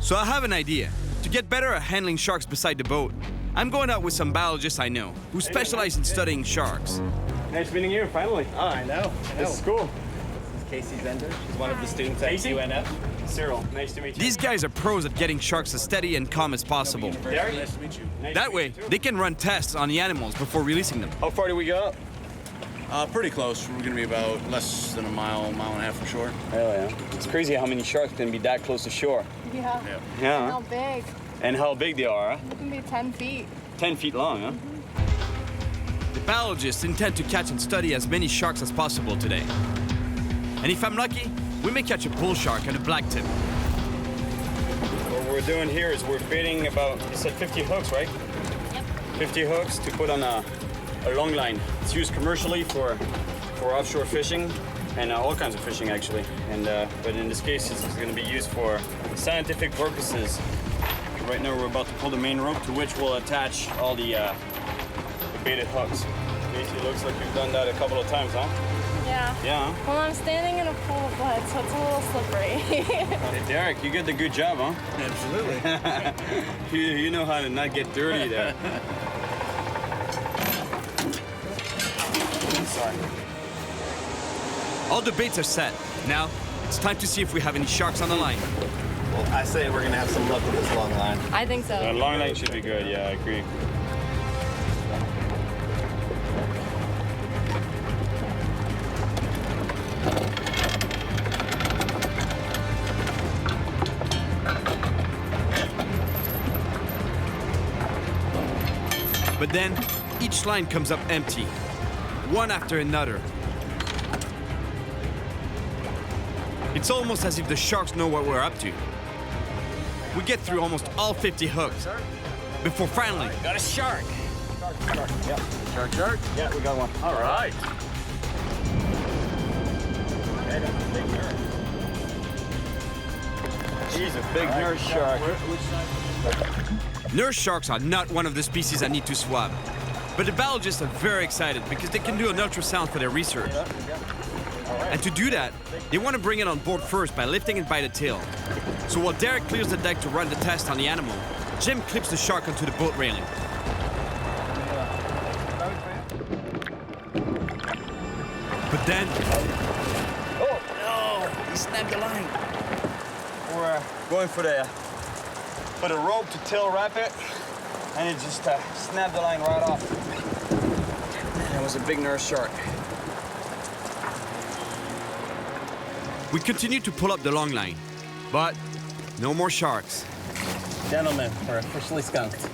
So I have an idea. To get better at handling sharks beside the boat, I'm going out with some biologists I know who specialize in studying sharks.
Nice meeting you, finally.
Oh, I know.
This is cool.
This is Casey Zender. She's one of the students at UNF.
Cyril, nice to meet you.
These guys are pros at getting sharks as steady and calm as possible.
Derek, nice to meet you.
That way, they can run tests on the animals before releasing them.
How far do we go up?
Pretty close. We're gonna be about less than a mile and a half from shore.
Hell yeah. It's crazy how many sharks can be that close to shore.
Yeah.
Yeah.
How big?
And how big they are, huh?
It can be 10 feet.
10 feet long, huh?
The biologists intend to catch and study as many sharks as possible today. And if I'm lucky, we may catch a bull shark and a black tip.
What we're doing here is we're baiting about, you said 50 hooks, right?
Yep.
50 hooks to put on a long line. It's used commercially for offshore fishing and all kinds of fishing, actually. And but in this case, it's going to be used for scientific purposes. Right now, we're about to pull the main rope to which we'll attach all the baited hooks. Casey, looks like you've done that a couple of times, huh?
Yeah.
Yeah.
Well, I'm standing in a pool of blood, so it's a little slippery.
Hey, Derek, you did a good job, huh?
Absolutely.
you know how to not get dirty there. Sorry.
All the baits are set. Now, it's time to see if we have any sharks on the line.
Well, I say we're gonna have some luck with this long line.
I think so.
The long line should be good, yeah, I agree.
But then, each line comes up empty, one after another. It's almost as if the sharks know what we're up to. We get through almost all 50 hooks, before finally...
Got a shark.
Shark, yep.
Shark?
Yeah, we got one.
All right.
He's a big nurse shark.
Nurse sharks are not one of the species I need to swab. But the biologists are very excited because they can do an ultrasound for their research. And to do that, they want to bring it on board first by lifting it by the tail. So while Derek clears the deck to run the test on the animal, Jim clips the shark onto the boat railing. But then...
Oh, no! He snapped the line. We're going for the rope to tail wrap it, and it just snapped the line right off. That was a big nurse shark.
We continue to pull up the long line, but no more sharks.
Gentlemen, we're officially skunked.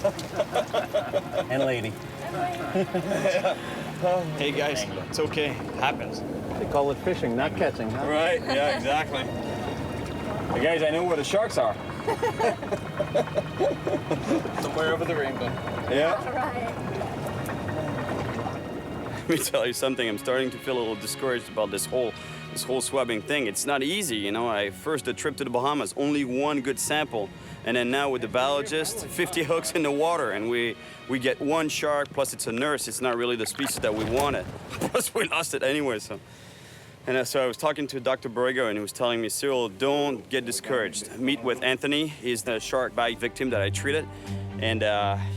And lady.
Hey guys, it's okay. Happens.
They call it fishing, not catching, huh?
Right, yeah, exactly. Hey guys, I know where the sharks are.
Somewhere over the rainbow.
Yeah.
Let me tell you something. I'm starting to feel a little discouraged about this whole swabbing thing. It's not easy, you know. First the trip to the Bahamas, only one good sample, and then now with the biologist, 50 hooks in the water, and we get one shark. Plus it's a nurse. It's not really the species that we wanted. Plus we lost it anyway. So I was talking to Dr. Borrego, and he was telling me, Cyril, don't get discouraged. Meet with Anthony. He's the shark bite victim that I treated, and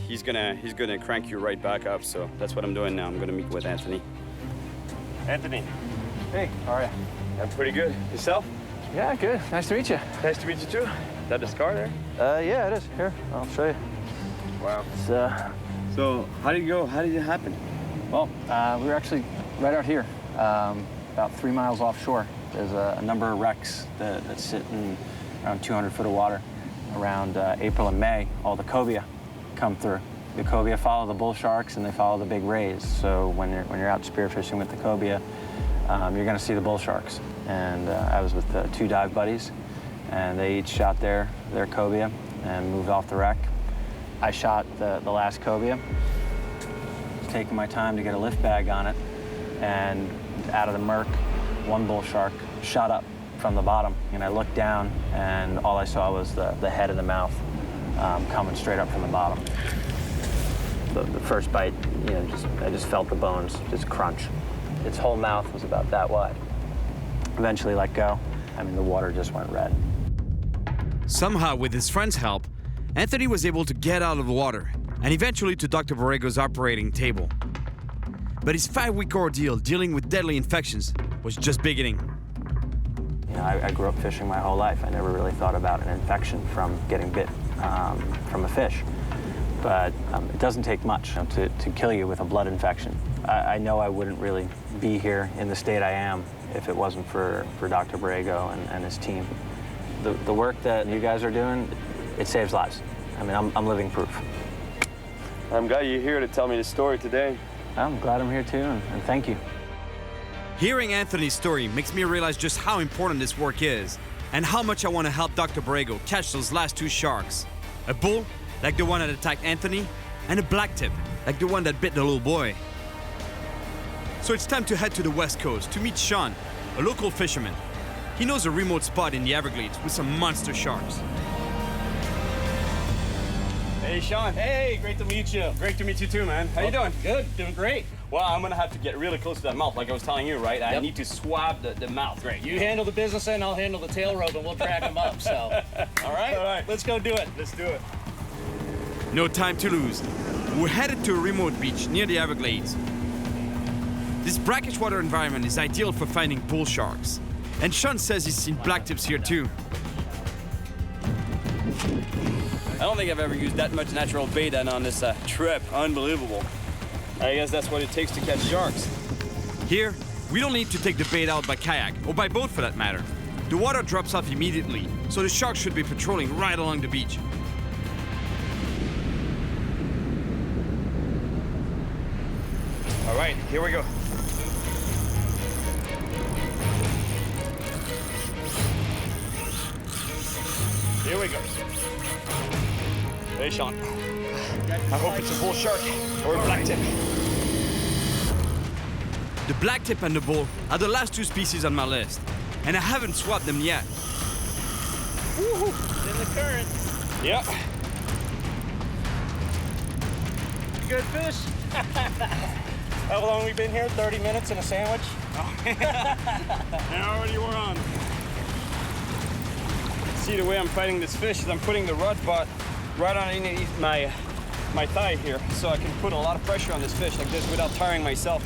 he's gonna crank you right back up. So that's what I'm doing now. I'm gonna meet with Anthony.
Anthony.
Hey, how are you?
I'm pretty good. Yourself?
Yeah, good. Nice to meet you.
Nice to meet you too. Is that the scar there?
Yeah, it is. Here, I'll show you.
Wow.
It's,
So how did it go? How did it happen?
well, we were actually right out here, about 3 miles offshore. There's a number of wrecks that sit in around 200 foot of water. Around April and May, all the cobia come through. The cobia follow the bull sharks and they follow the big rays. So when you're out spearfishing with the cobia, you're going to see the bull sharks. And I was with 2 dive buddies, and they each shot their cobia and moved off the wreck. I shot the last cobia, taking my time to get a lift bag on it, and out of the murk, one bull shark shot up from the bottom, and I looked down, and all I saw was the head and the mouth coming straight up from the bottom. The first bite, you know, I just felt the bones just crunch. Its whole mouth was about that wide. Eventually let go. I mean, the water just went red.
Somehow, with his friend's help, Anthony was able to get out of the water and eventually to Dr. Borrego's operating table. But his 5-week ordeal dealing with deadly infections was just beginning.
You know, I grew up fishing my whole life. I never really thought about an infection from getting bit from a fish. But it doesn't take much to kill you with a blood infection. I know I wouldn't really be here in the state I am if it wasn't for Dr. Borrego and his team. The work that you guys are doing, it saves lives. I mean, I'm living proof.
I'm glad you're here to tell me the story today.
I'm glad I'm here too, and thank you.
Hearing Anthony's story makes me realize just how important this work is and how much I want to help Dr. Borrego catch those last 2 sharks. A bull, like the one that attacked Anthony, and a blacktip, like the one that bit the little boy. So it's time to head to the West Coast to meet Sean, a local fisherman. He knows a remote spot in the Everglades with some monster sharks.
Hey, Sean. Hey, great to meet you. Great to meet you too, man. How you doing?
Good, doing great.
Well, I'm gonna have to get really close to that mouth, like I was telling you, right? I need to swab the mouth.
Great. You handle the business end, I'll handle the tail rope, and we'll drag them up, so.
All right?
All right, let's go do it.
Let's do it.
No time to lose. We're headed to a remote beach near the Everglades. This brackish water environment is ideal for finding bull sharks. And Sean says he's seen blacktips here too.
I don't think I've ever used that much natural bait on this trip. Unbelievable. I guess that's what it takes to catch sharks.
Here, we don't need to take the bait out by kayak, or by boat for that matter. The water drops off immediately, so the sharks should be patrolling right along the beach.
All right, here we go. Here we go. Hey, Sean.
I hope it's a bull shark or a blacktip. The blacktip and the bull are the last two species on my list, and I haven't swabbed them yet.
Woo-hoo. In the current.
Yep.
Good fish. How long have we been here? 30 minutes and a sandwich?
And already we're on. See, the way I'm fighting this fish is I'm putting the rod bot right underneath my thigh here, so I can put a lot of pressure on this fish like this without tiring myself.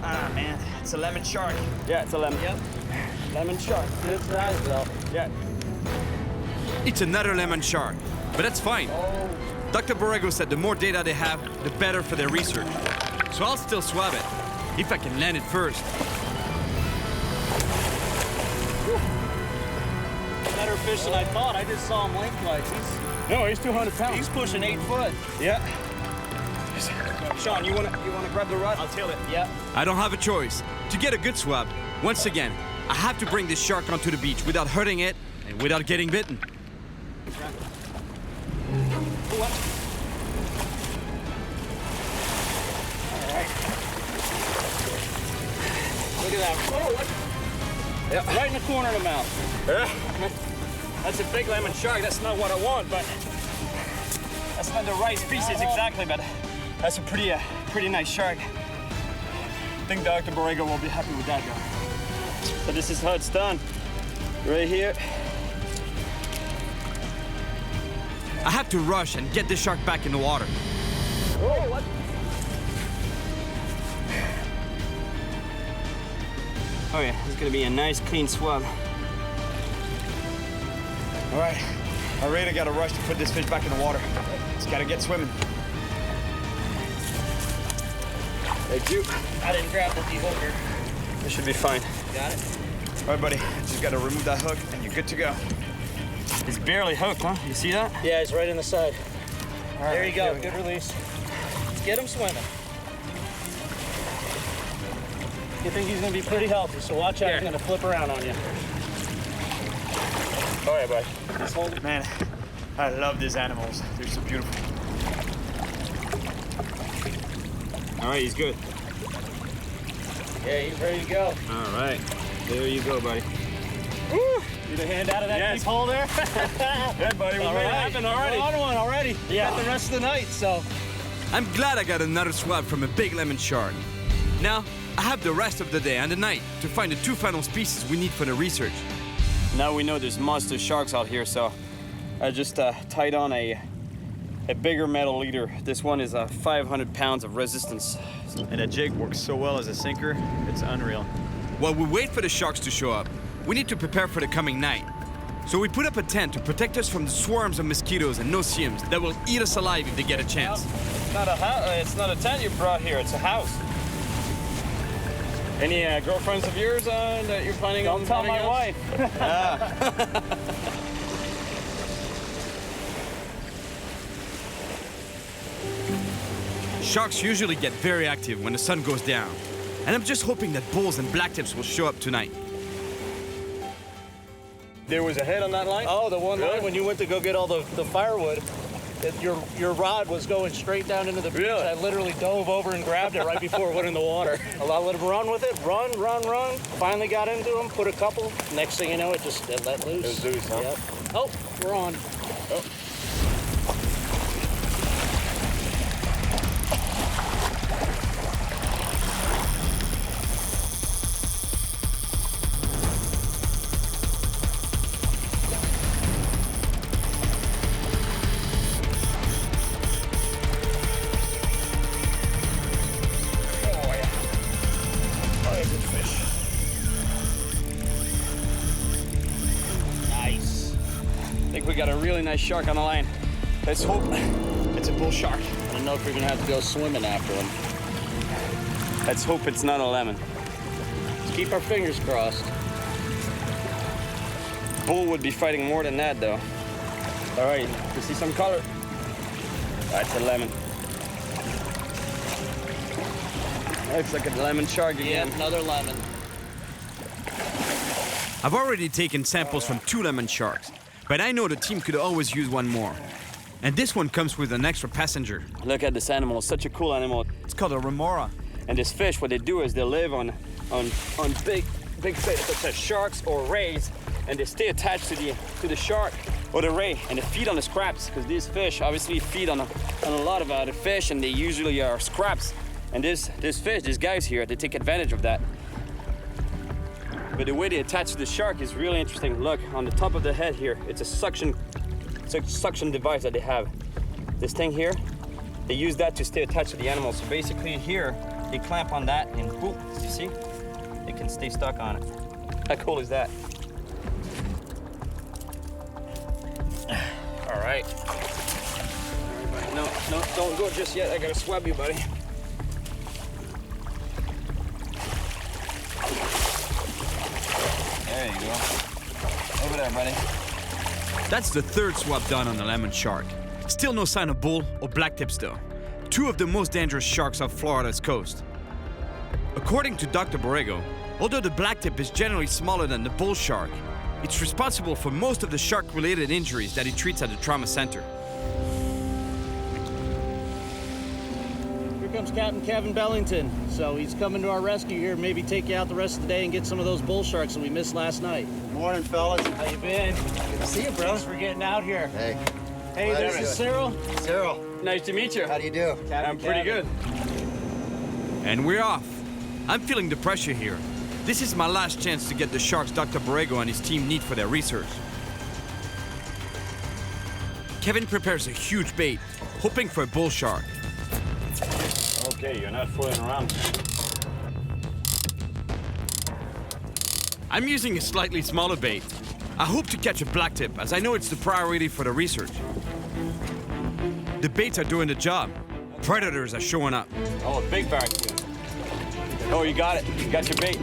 Ah, man, it's a lemon shark. Yeah, it's a lemon. Yep. Lemon shark.
Good size, though.
Yeah.
It's another lemon shark, but that's fine. Dr. Borrego said the more data they have, the better for their research. So I'll still swab it, if I can land it first.
Better fish than I thought. I just saw him lengthwise.
He's 200 pounds.
He's pushing 8 foot.
Yeah. Sean, you wanna grab the rod?
I'll tail it. Yeah.
I don't have a choice. To get a good swab, once again, I have to bring this shark onto the beach without hurting it and without getting bitten.
What? All right. Look at that. Oh, what?
Yeah.
Right in the corner of the mouth.
Yeah.
That's a big lemon shark. That's not what I want, but
That's not the right species exactly, but that's a pretty nice shark. I think Dr. Borrego will be happy with that, though. So this is how it's done. Right here.
I have to rush and get the shark back in the water.
Oh, what?
Oh yeah, it's gonna be a nice clean swab. All right, I really gotta rush to put this fish back in the water. It's gotta get swimming. Thank you.
I didn't grab the de-hooker.
This should be fine.
Got it?
All right, buddy, just gotta remove that hook and you're good to go. He's barely hooked, huh? You see that?
Yeah, he's right in the side.
All right,
there you go,
here we
good release. Let's get him swimming. You think he's gonna be pretty healthy, so watch out, he's gonna flip around on you.
All right, bud. Just hold it. Man, I love these animals. They're so beautiful. All right, he's good.
Yeah, he's ready to go.
All right, there you go, buddy.
Woo! Need a hand out of that deep hole there?
Yeah, buddy, we made it happen already.
We're on one already.
Yeah.
Got the rest of the night, so.
I'm glad I got another swab from a big lemon shark. Now, I have the rest of the day and the night to find the two final species we need for the research.
Now we know there's monster sharks out here, so I just tied on a bigger metal leader. This one is 500 pounds of resistance. And that jig works so well as a sinker, it's unreal.
While we wait for the sharks to show up, we need to prepare for the coming night. So we put up a tent to protect us from the swarms of mosquitoes and no-see-ums that will eat us alive if they get a chance.
It's not a tent you brought here, it's a house. Any girlfriends of yours that you're planning on?
Don't tell my wife.
Sharks usually get very active when the sun goes down. And I'm just hoping that bulls and blacktips will show up tonight.
There was a head on that line?
Oh, the one line when you went to go get all the firewood, your rod was going straight down into the beach.
Really?
I literally dove over and grabbed it right before it went in the water. I let him run with it, run. Finally got into him, put a couple. Next thing you know, it let loose.
It was loose, huh?
Yep. Oh, we're on.
Oh. We got a really nice shark on the line. Let's hope it's a bull shark.
I don't know if you're gonna have to go swimming after him.
Let's hope it's not a lemon.
Let's keep our fingers crossed.
Bull would be fighting more than that, though. All right, you see some color? That's a lemon. Looks like a lemon shark again.
Yeah, another lemon.
I've already taken samples from 2 lemon sharks, but I know the team could always use one more. And this one comes with an extra passenger.
Look at this animal, such a cool animal.
It's called a remora.
And this fish, what they do is they live on big fish such as sharks or rays, and they stay attached to the shark or the ray, and they feed on the scraps, because these fish obviously feed on a lot of other fish, and they usually are scraps. And this fish, these guys here, they take advantage of that. But the way they attach to the shark is really interesting. Look, on the top of the head here, it's a suction device that they have. This thing here, they use that to stay attached to the animal. So basically here, they clamp on that and boom, you see? They can stay stuck on it. How cool is that? All right. No, don't go just yet. I gotta swab you, buddy. There you go. Over there, buddy.
That's the third swab done on the lemon shark. Still no sign of bull or blacktips though. Two of the most dangerous sharks off Florida's coast. According to Dr. Borrego, although the blacktip is generally smaller than the bull shark, it's responsible for most of the shark-related injuries that he treats at the trauma center.
Here comes Captain Kevin Bellington. So he's coming to our rescue here, maybe take you out the rest of the day and get some of those bull sharks that we missed last night.
Morning, fellas.
How you been?
Good to see you, bro.
Thanks for getting out here.
Hey.
Hey, this is Cyril.
Cyril.
Nice to meet you.
How do you do?
I'm pretty good.
And we're off. I'm feeling the pressure here. This is my last chance to get the sharks Dr. Borrego and his team need for their research. Kevin prepares a huge bait, hoping for a bull shark.
Okay, you're not fooling around.
I'm using a slightly smaller bait. I hope to catch a blacktip, as I know it's the priority for the research. The baits are doing the job. Predators are showing up.
Oh, a big barracuda. Oh, you got it. You got your bait.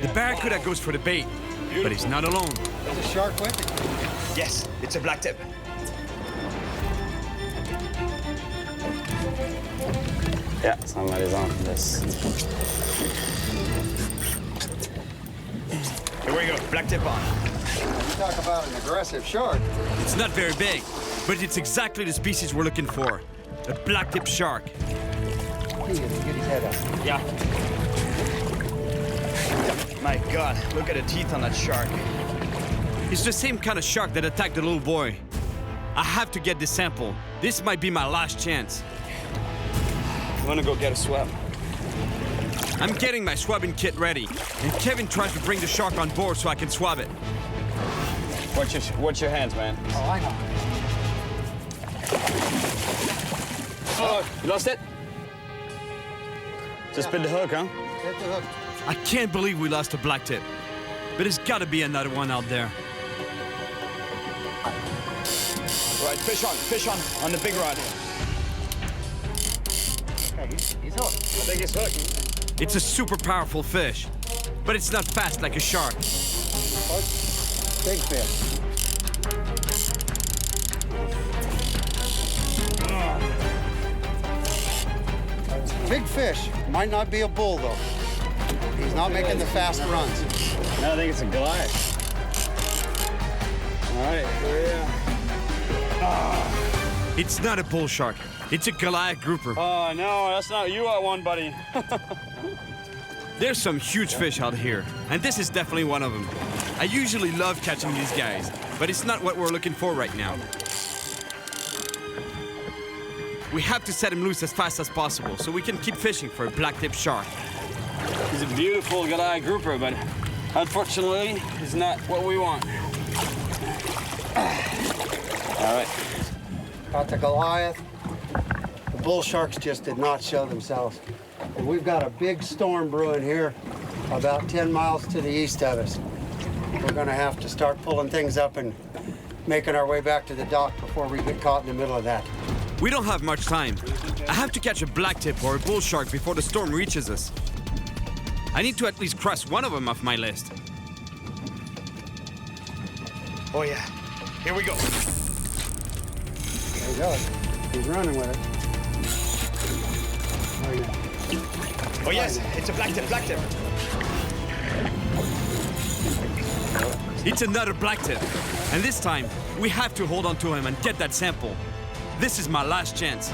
The barracuda goes for the bait, but he's not alone.
There's a shark with it.
Yes, it's a blacktip.
Yeah, somebody's on this.
Here we go, blacktip on.
You talk about an aggressive shark.
It's not very big, but it's exactly the species we're looking for. A blacktip shark.
Get his head up.
Yeah. My God, look at the teeth on that shark.
It's the same kind of shark that attacked the little boy. I have to get this sample. This might be my last chance.
I'm gonna go get a swab.
I'm getting my swabbing kit ready, and Kevin tries to bring the shark on board so I can swab it.
Watch your hands, man.
Oh, I know.
Oh, you lost it? Just bit the hook, huh?
Hit the hook.
I can't believe we lost a blacktip, but there's gotta be another one out there.
Right, fish on the big rod.
Okay, he's hooked.
I think he's hooked.
It's a super powerful fish, but it's not fast like a shark.
Big fish. Big fish. Might not be a bull, though. He's not making the fast runs.
No, I think it's a Goliath. All right, here we are.
It's not a bull shark. It's a Goliath grouper.
Oh, no, that's not you at one, buddy.
There's some huge fish out here, and this is definitely one of them. I usually love catching these guys, but it's not what we're looking for right now. We have to set him loose as fast as possible so we can keep fishing for a blacktip shark.
He's a beautiful Goliath grouper, but unfortunately, he's not what we want. All right.
Got the Goliath. The bull sharks just did not show themselves. And we've got a big storm brewing here about 10 miles to the east of us. We're going to have to start pulling things up and making our way back to the dock before we get caught in the middle of that.
We don't have much time. I have to catch a blacktip or a bull shark before the storm reaches us. I need to at least cross one of them off my list.
Oh, yeah. Here we go.
There he goes. He's running with it.
Oh, yes. It's a blacktip.
It's another blacktip. And this time, we have to hold on to him and get that sample. This is my last chance.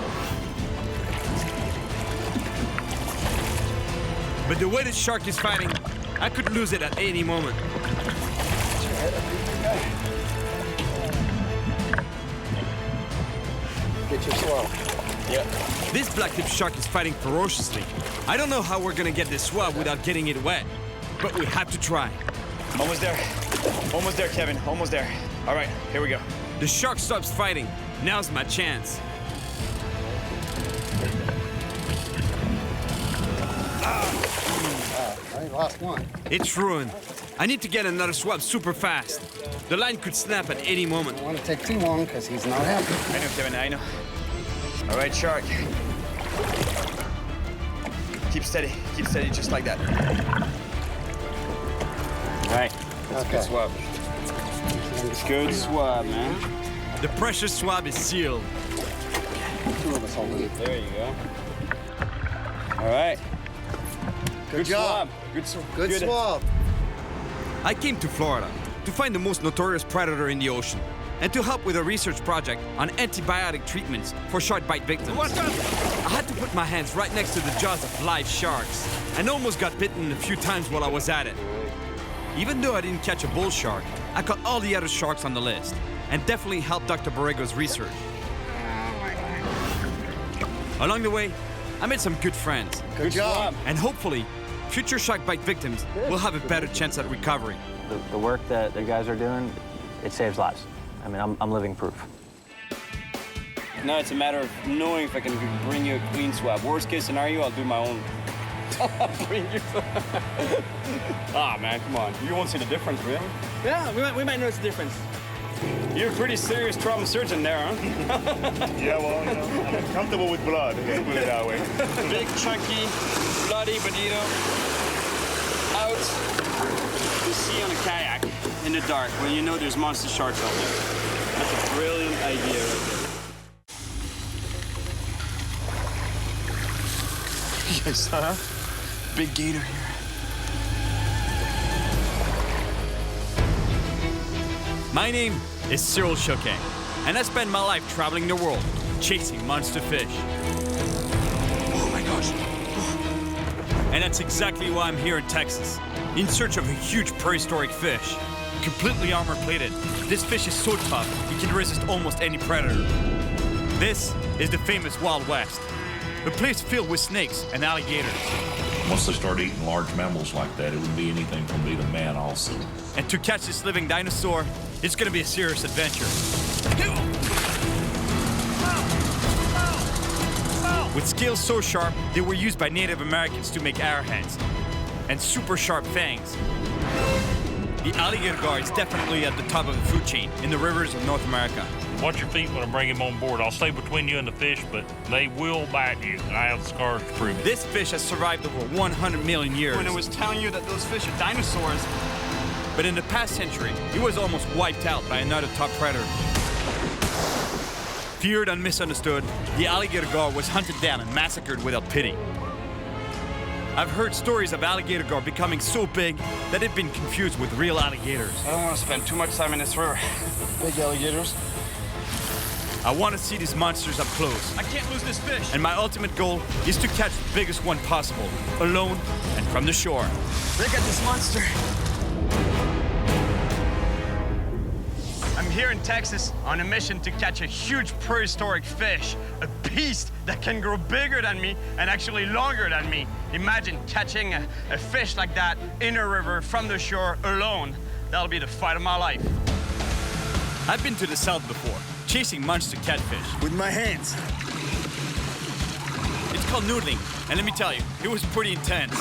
But the way the shark is fighting, I could lose it at any moment.
Get your swell.
Yep. This blacktip shark is fighting ferociously. I don't know how we're gonna get this swab without getting it wet, but we have to try.
Almost there. Almost there, Kevin. Almost there. All right, here we go.
The shark stops fighting. Now's my chance.
I lost one.
It's ruined. I need to get another swab super fast. The line could snap at any moment.
I don't want to take too long because he's not happy.
I know, Kevin, I know. All right, shark. Keep steady, just like that.
All right, that's a good swab. Good swab, man.
The precious swab is sealed.
Two of us all leave.
There you go. All right.
Good job.
Swab.
Good swab.
I came to Florida to find the most notorious predator in the ocean and to help with a research project on antibiotic treatments for shark bite victims. I had to put my hands right next to the jaws of live sharks and almost got bitten a few times while I was at it. Even though I didn't catch a bull shark, I caught all the other sharks on the list and definitely helped Dr. Borrego's research. Along the way, I made some good friends.
Good job.
And hopefully, future shark bite victims will have a better chance at recovery.
The work that the guys are doing, it saves lives. I mean, I'm living proof.
Now it's a matter of knowing if I can bring you a clean swab. Worst case scenario, I'll do my own. Bring you. Ah, man, come on. You won't see the difference, really.
Yeah, we might notice the difference.
You're a pretty serious trauma surgeon there, huh?
Yeah, well, you know, I'm comfortable with blood, let's put it that way.
Big, chunky, bloody bonito. Out to sea on a kayak in the dark when you know there's monster sharks out there. That's a brilliant idea right there.
You guys saw that? Big gator here.
My name is Cyril Chauquet, and I spend my life traveling the world, chasing monster fish. Oh my gosh. And that's exactly why I'm here in Texas, in search of a huge prehistoric fish. Completely armor-plated, this fish is so tough, it can resist almost any predator. This is the famous Wild West, a place filled with snakes and alligators.
Once they start eating large mammals like that, it would be anything from being a man also.
And to catch this living dinosaur, it's gonna be a serious adventure. With scales so sharp, they were used by Native Americans to make arrowheads. And super sharp fangs. The alligator gar is definitely at the top of the food chain in the rivers of North America.
Watch your feet when I bring him on board. I'll stay between you and the fish, but they will bite you, and I have the scars to prove it.
This fish has survived over 100 million years.
When I was telling you that those fish are dinosaurs.
But in the past century, it was almost wiped out by another top predator. Feared and misunderstood, the alligator gar was hunted down and massacred without pity. I've heard stories of alligator gar becoming so big that they've been confused with real alligators.
I don't want to spend too much time in this river. Big alligators.
I want to see these monsters up close.
I can't lose this fish.
And my ultimate goal is to catch the biggest one possible, alone and from the shore.
Look at this monster. I'm here in Texas on a mission to catch a huge prehistoric fish, a beast that can grow bigger than me and actually longer than me. Imagine catching a fish like that in a river from the shore alone. That'll be the fight of my life.
I've been to the south before, chasing monster catfish.
With my hands.
It's called noodling, and let me tell you, it was pretty intense.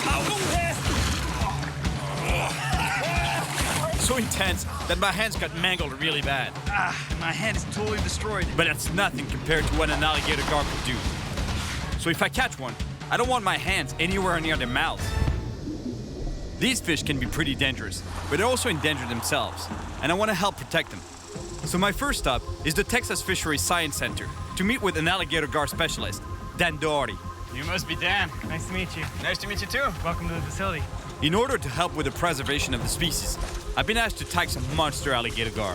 So intense that my hands got mangled really bad.
My hand is totally destroyed.
But that's nothing compared to what an alligator gar could do. So if I catch one, I don't want my hands anywhere near their mouths. These fish can be pretty dangerous, but they're also endangered themselves, and I want to help protect them. So my first stop is the Texas Fisheries Science Center to meet with an alligator gar specialist, Dan Doherty.
You must be Dan.
Nice to meet you.
Nice to meet you too.
Welcome to the facility.
In order to help with the preservation of the species, I've been asked to tag some monster alligator gar.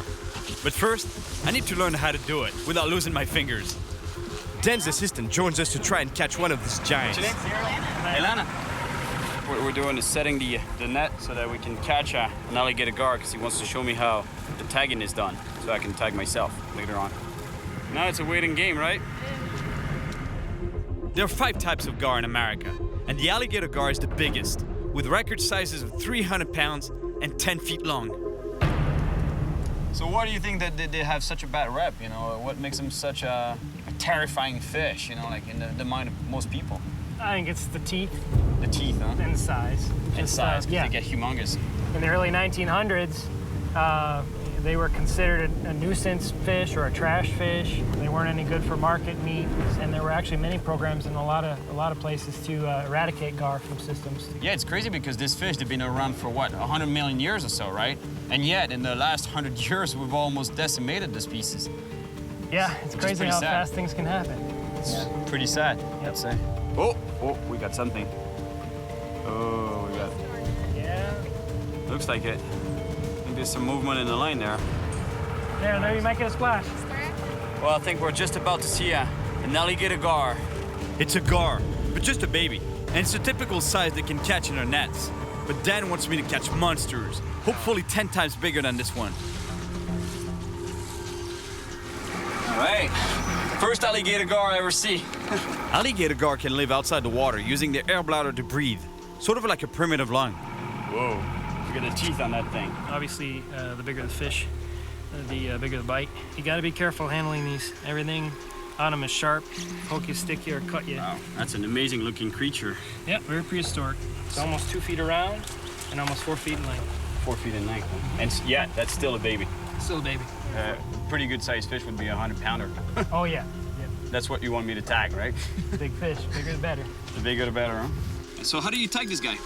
But first, I need to learn how to do it without losing my fingers. Dan's assistant joins us to try and catch one of these giants.
Elana. What we're doing is setting the net so that we can catch an alligator gar, because he wants to show me how the tagging is done, so I can tag myself later on. Now it's a waiting game, right?
There are 5 types of gar in America, and the alligator gar is the biggest, with record sizes of 300 pounds and 10 feet long.
So why do you think that they have such a bad rep, you know? What makes them such a terrifying fish, you know, like in the mind of most people?
I think it's the teeth.
The teeth, huh?
And the size.
And size, because
yeah.
they get humongous.
In the early 1900s, they were considered a nuisance fish or a trash fish. They weren't any good for market meat, and there were actually many programs in a lot of places to eradicate gar from systems.
Yeah, it's crazy because this fish, they've been around for what, 100 million years or so, right? And yet, in the last 100 years, we've almost decimated the species.
Yeah, it's crazy how fast things can happen.
It's pretty sad, I'd say. Oh, we got something. Oh, we got.
Yeah.
Looks like it. I think there's some movement in the line there.
There, you might get a splash.
Well, I think we're just about to see an alligator gar.
It's a gar, but just a baby. And it's a typical size they can catch in our nets. But Dan wants me to catch monsters, hopefully 10 times bigger than this one.
All right, first alligator gar I ever see.
Alligator gar can live outside the water using their air bladder to breathe, sort of like a primitive lung.
Whoa, look at the teeth on that thing.
Obviously, the bigger the fish, the bigger the bite. You gotta be careful handling these. Everything on them is sharp, poke you, stick you, or cut you.
Wow, that's an amazing looking creature.
Yeah, very prehistoric. It's almost 2 feet around and almost 4 feet in length.
4 feet in length, huh? And yeah, that's still a baby.
Still a baby.
Pretty good sized fish would be a 100-pounder.
Oh yeah.
That's what you want me to tag, right?
Big fish, bigger the better.
The bigger the better, huh? So how do you tag this guy?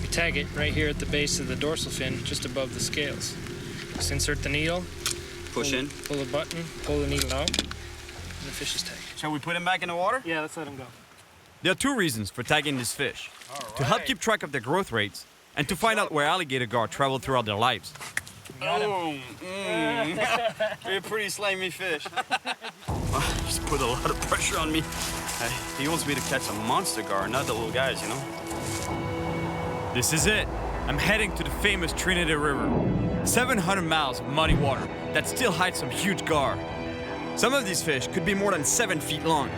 We tag it right here at the base of the dorsal fin, just above the scales. Just insert the needle.
Push in.
Pull the button, pull the needle out, and the fish is tagged.
Shall we put him back in the water?
Yeah, let's let him go.
There are 2 reasons for tagging this fish. To help keep track of their growth rates, and to find out where alligator gar travel throughout their lives.
Oh, you're a pretty slimy fish. Just put a lot of pressure on me. He wants me to catch a monster gar, not the little guys, you know?
This is it. I'm heading to the famous Trinity River. 700 miles of muddy water that still hides some huge gar. Some of these fish could be more than 7 feet long.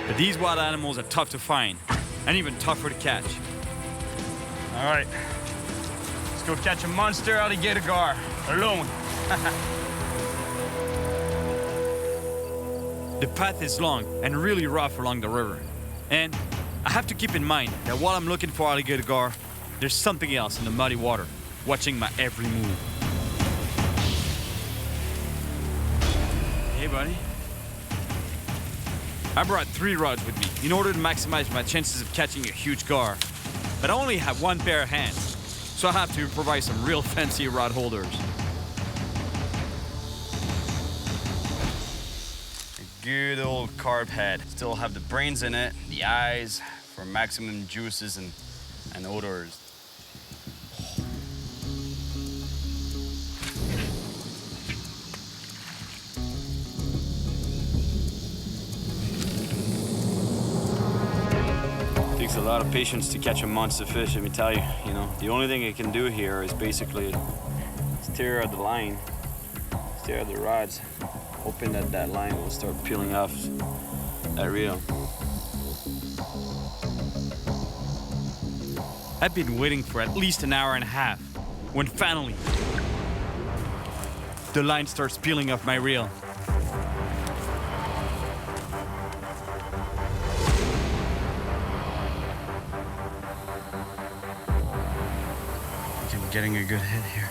But these wild animals are tough to find, and even tougher to catch.
All right, let's go catch a monster alligator gar, alone.
The path is long and really rough along the river. And I have to keep in mind that while I'm looking for alligator gar, there's something else in the muddy water, watching my every move.
Hey, buddy.
I brought 3 rods with me in order to maximize my chances of catching a huge gar. But I only have 1 pair of hands, so I have to improvise some real fancy rod holders.
A good old carp head. Still have the brains in it, the eyes for maximum juices and odors. Takes a lot of patience to catch a monster fish, let me tell you. You know, the only thing I can do here is basically steer at the line, steer at the rods, hoping that that line will start peeling off that reel.
I've been waiting for at least an hour and a half, when finally, the line starts peeling off my reel.
I'm getting a good hit here.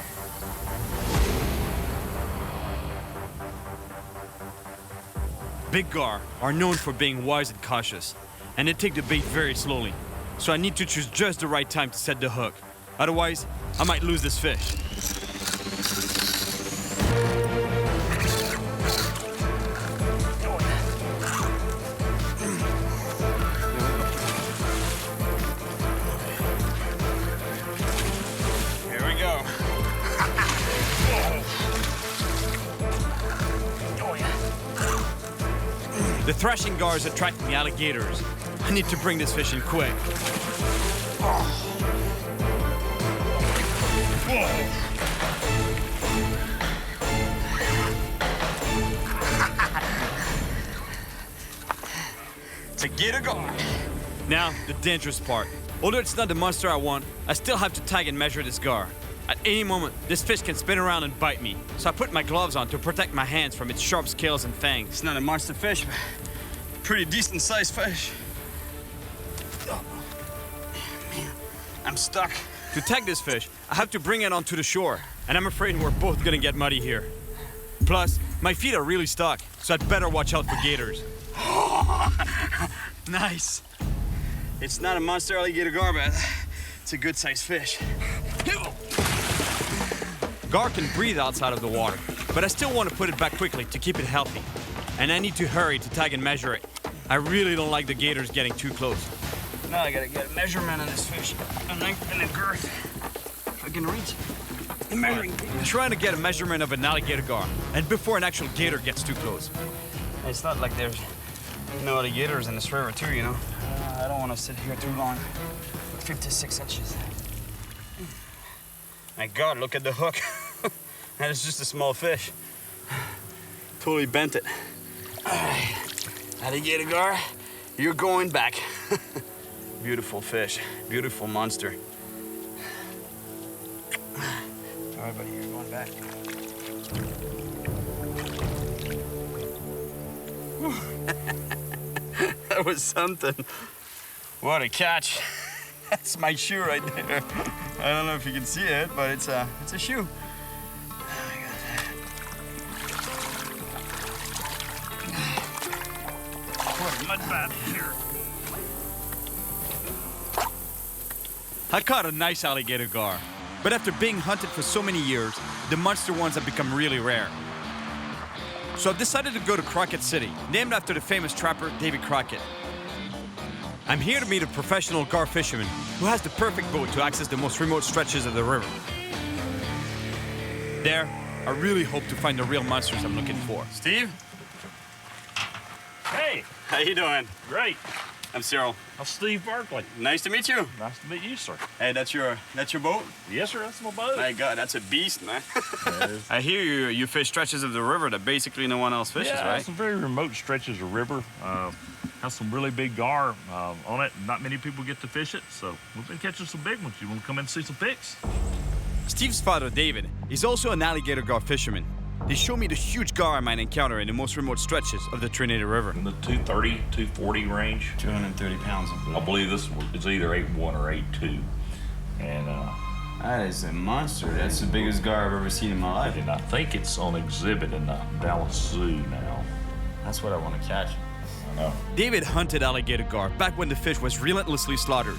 Big gar are known for being wise and cautious, and they take the bait very slowly. So I need to choose just the right time to set the hook. Otherwise, I might lose this fish.
Here we go.
The thrashing gar is attracting the alligators. I need to bring this fish in quick.
It's a gator gar.
Now, the dangerous part. Although it's not the monster I want, I still have to tag and measure this gar. At any moment, this fish can spin around and bite me, so I put my gloves on to protect my hands from its sharp scales and fangs.
It's not a monster fish, but pretty decent sized fish. Oh, man, I'm stuck.
To tag this fish, I have to bring it onto the shore, and I'm afraid we're both gonna get muddy here. Plus, my feet are really stuck, so I'd better watch out for gators.
Nice. It's not a monster alligator gar, but it's a good sized fish.
Gar can breathe outside of the water, but I still want to put it back quickly to keep it healthy. And I need to hurry to tag and measure it. I really don't like the gators getting too close.
Now I gotta get a measurement on this fish. A length and a girth. If I can reach the measuring tape.
I'm trying to get a measurement of an alligator gar, and before an actual gator gets too close.
It's not like there's no alligators in this river too, you know. I don't want to sit here too long. 56 inches. My God, look at the hook. That is just a small fish. Totally bent it. All right, alligator gar, you're going back. Beautiful fish, beautiful monster. All right, buddy, you're going back. That was something. What a catch. That's my shoe right there. I don't know if you can see it, but it's a shoe. What a mud bat here.
I caught a nice alligator gar, but after being hunted for so many years, the monster ones have become really rare. So I've decided to go to Crockett City, named after the famous trapper Davy Crockett. I'm here to meet a professional gar fisherman who has the perfect boat to access the most remote stretches of the river. There, I really hope to find the real monsters I'm looking for.
Steve?
Hey,
How you doing?
great.
I'm Cyril.
I'm Steve Barkley.
Nice to meet you.
Nice to meet you, sir.
Hey, that's your boat?
Yes, sir, that's my boat.
My God, that's a beast, man. I hear you fish stretches of the river that basically no one else fishes,
yeah,
right?
some very remote stretches of river. Has some really big gar on it. Not many people get to fish it, so we've been catching some big ones. You want to come in and see some pics?
Steve's father, David, is also an alligator gar fisherman. They show me the huge gar I might encounter in the most remote stretches of the Trinity River.
In the 230, 240 range.
230 pounds.
I believe this is either 8.1 or 8.2. And
That is a monster. That's the biggest gar I've ever seen in my life.
and I think it's on exhibit in the Dallas Zoo now.
That's what I want to catch.
I know.
David hunted alligator gar back when the fish was relentlessly slaughtered.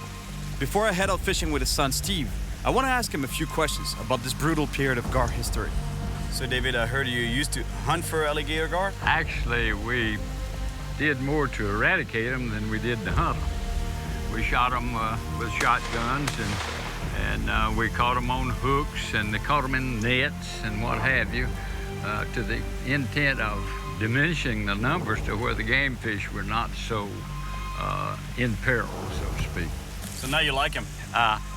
Before I head out fishing with his son Steve, I want to ask him a few questions about this brutal period of gar history.
So, David, I heard you used to hunt for alligator gar?
Actually, we did more to eradicate them than we did to hunt them. We shot them with shotguns, and we caught them on hooks, and they caught them in nets and what have you, to the intent of diminishing the numbers to where the game fish were not so in peril, so to speak.
So now you like them?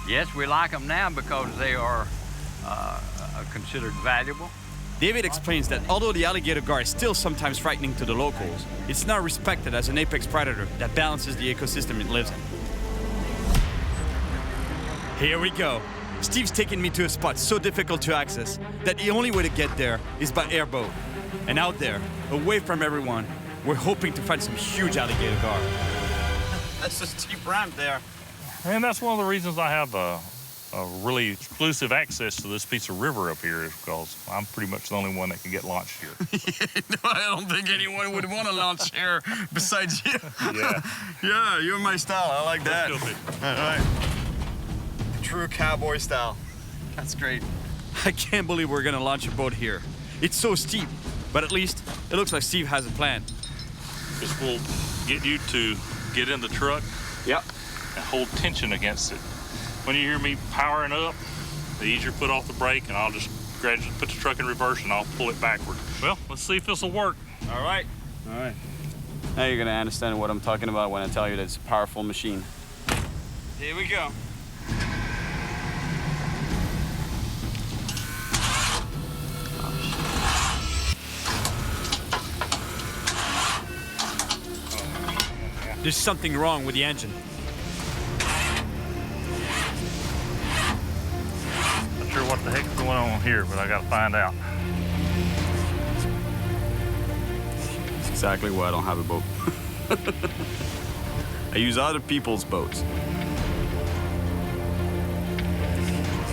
Yes, we like them now because they are considered valuable.
David explains that although the alligator gar is still sometimes frightening to the locals, it's now respected as an apex predator that balances the ecosystem it lives in. Here we go. Steve's taking me to a spot so difficult to access that the only way to get there is by airboat. And out there, away from everyone, we're hoping to find some huge alligator gar.
That's a steep ramp there.
And that's one of the reasons I have a really exclusive access to this piece of river up here, is because I'm pretty much the only one that can get launched here.
No, I don't think anyone would want to launch here besides you.
Yeah.
Yeah, you're my style. I like that.
Let's go, baby.
All right. True cowboy style. That's great.
I can't believe we're gonna launch a boat here. It's so steep, but at least it looks like Steve has a plan.
This will get you to get in the truck.
Yep.
And hold tension against it. When you hear me powering up, the easier put off the brake, and I'll just gradually put the truck in reverse and I'll pull it backward. Well, let's see if this will work.
All right. All right. Now you're gonna understand what I'm talking about when I tell you that it's a powerful machine. Here we go.
There's something wrong with the engine.
Not sure what the heck's going on here, but I gotta find out.
That's exactly why I don't have a boat. I use other people's boats.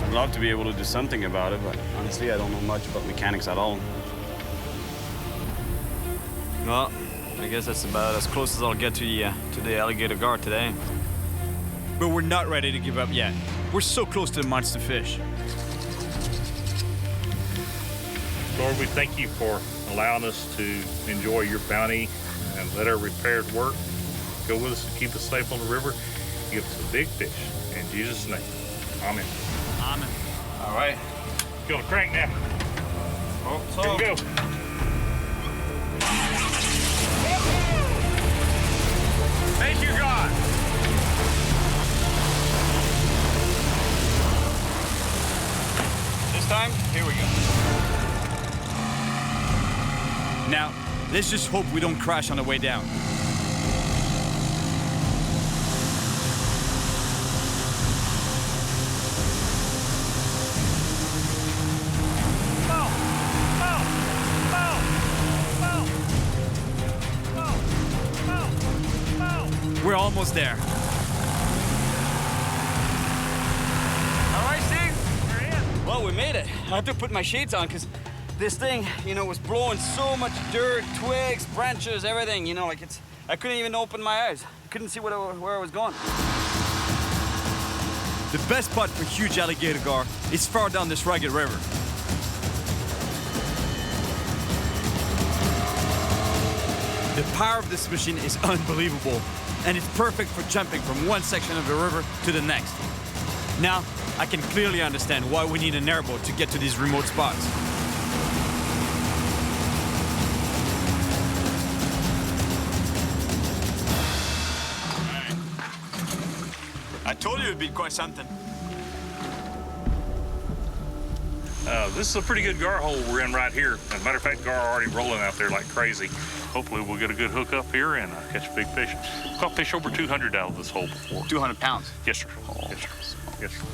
I'd love to be able to do something about it, but honestly, I don't know much about mechanics at all. Well, I guess that's about as close as I'll get to the alligator gar today.
But we're not ready to give up yet. We're so close to the monster fish.
Lord, we thank you for allowing us to enjoy your bounty and let our repairs work. Go with us and keep us safe on the river. Give us a big fish. In Jesus' name, amen.
Amen.
All right. Go to crank now.
Oh, so.
Here we go.
Thank you, God. This time, here we go.
Now, let's just hope we don't crash on the way down. We're almost there.
All right, Steve, we're in. Well, we made it. I had to put my shades on because this thing, was blowing so much dirt, twigs, branches, everything. I couldn't even open my eyes. I couldn't see where I was going.
The best spot for huge alligator gar is far down this rugged river. The power of this machine is unbelievable, and it's perfect for jumping from one section of the river to the next. Now, I can clearly understand why we need an airboat to get to these remote spots.
I told you it'd be quite something.
This is a pretty good gar hole we're in right here. As a matter of fact, gar are already rolling out there like crazy. Hopefully we'll get a good hook up here and catch a big fish. Caught fish over 200 out of this hole before.
200 pounds?
Yes, sir. Yes, sir. Yes, sir.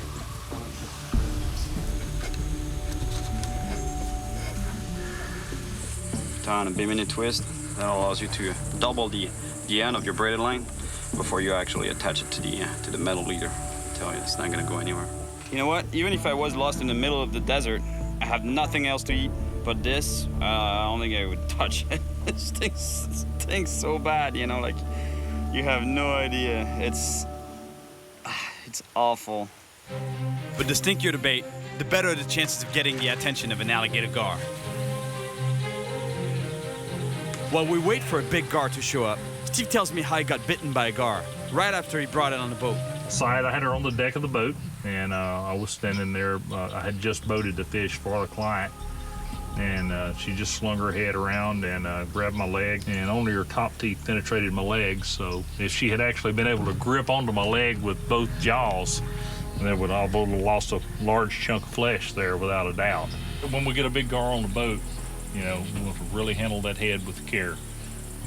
Turn a B-minute twist. That allows you to double the end of your braided line before you actually attach it to the metal leader. I tell you, it's not gonna go anywhere. You know what? Even if I was lost in the middle of the desert, I have nothing else to eat but this. I don't think I would touch it. It stinks so bad, you have no idea. It's awful.
But the stinkier the bait, the better are the chances of getting the attention of an alligator gar. While we wait for a big gar to show up, Steve tells me how he got bitten by a gar right after he brought it on the boat.
I had her on the deck of the boat, and I was standing there. I had just boated the fish for the client, and she just slung her head around and grabbed my leg, and only her top teeth penetrated my leg. So if she had actually been able to grip onto my leg with both jaws, then would have lost a large chunk of flesh there without a doubt. When we get a big gar on the boat, we want to really handle that head with care.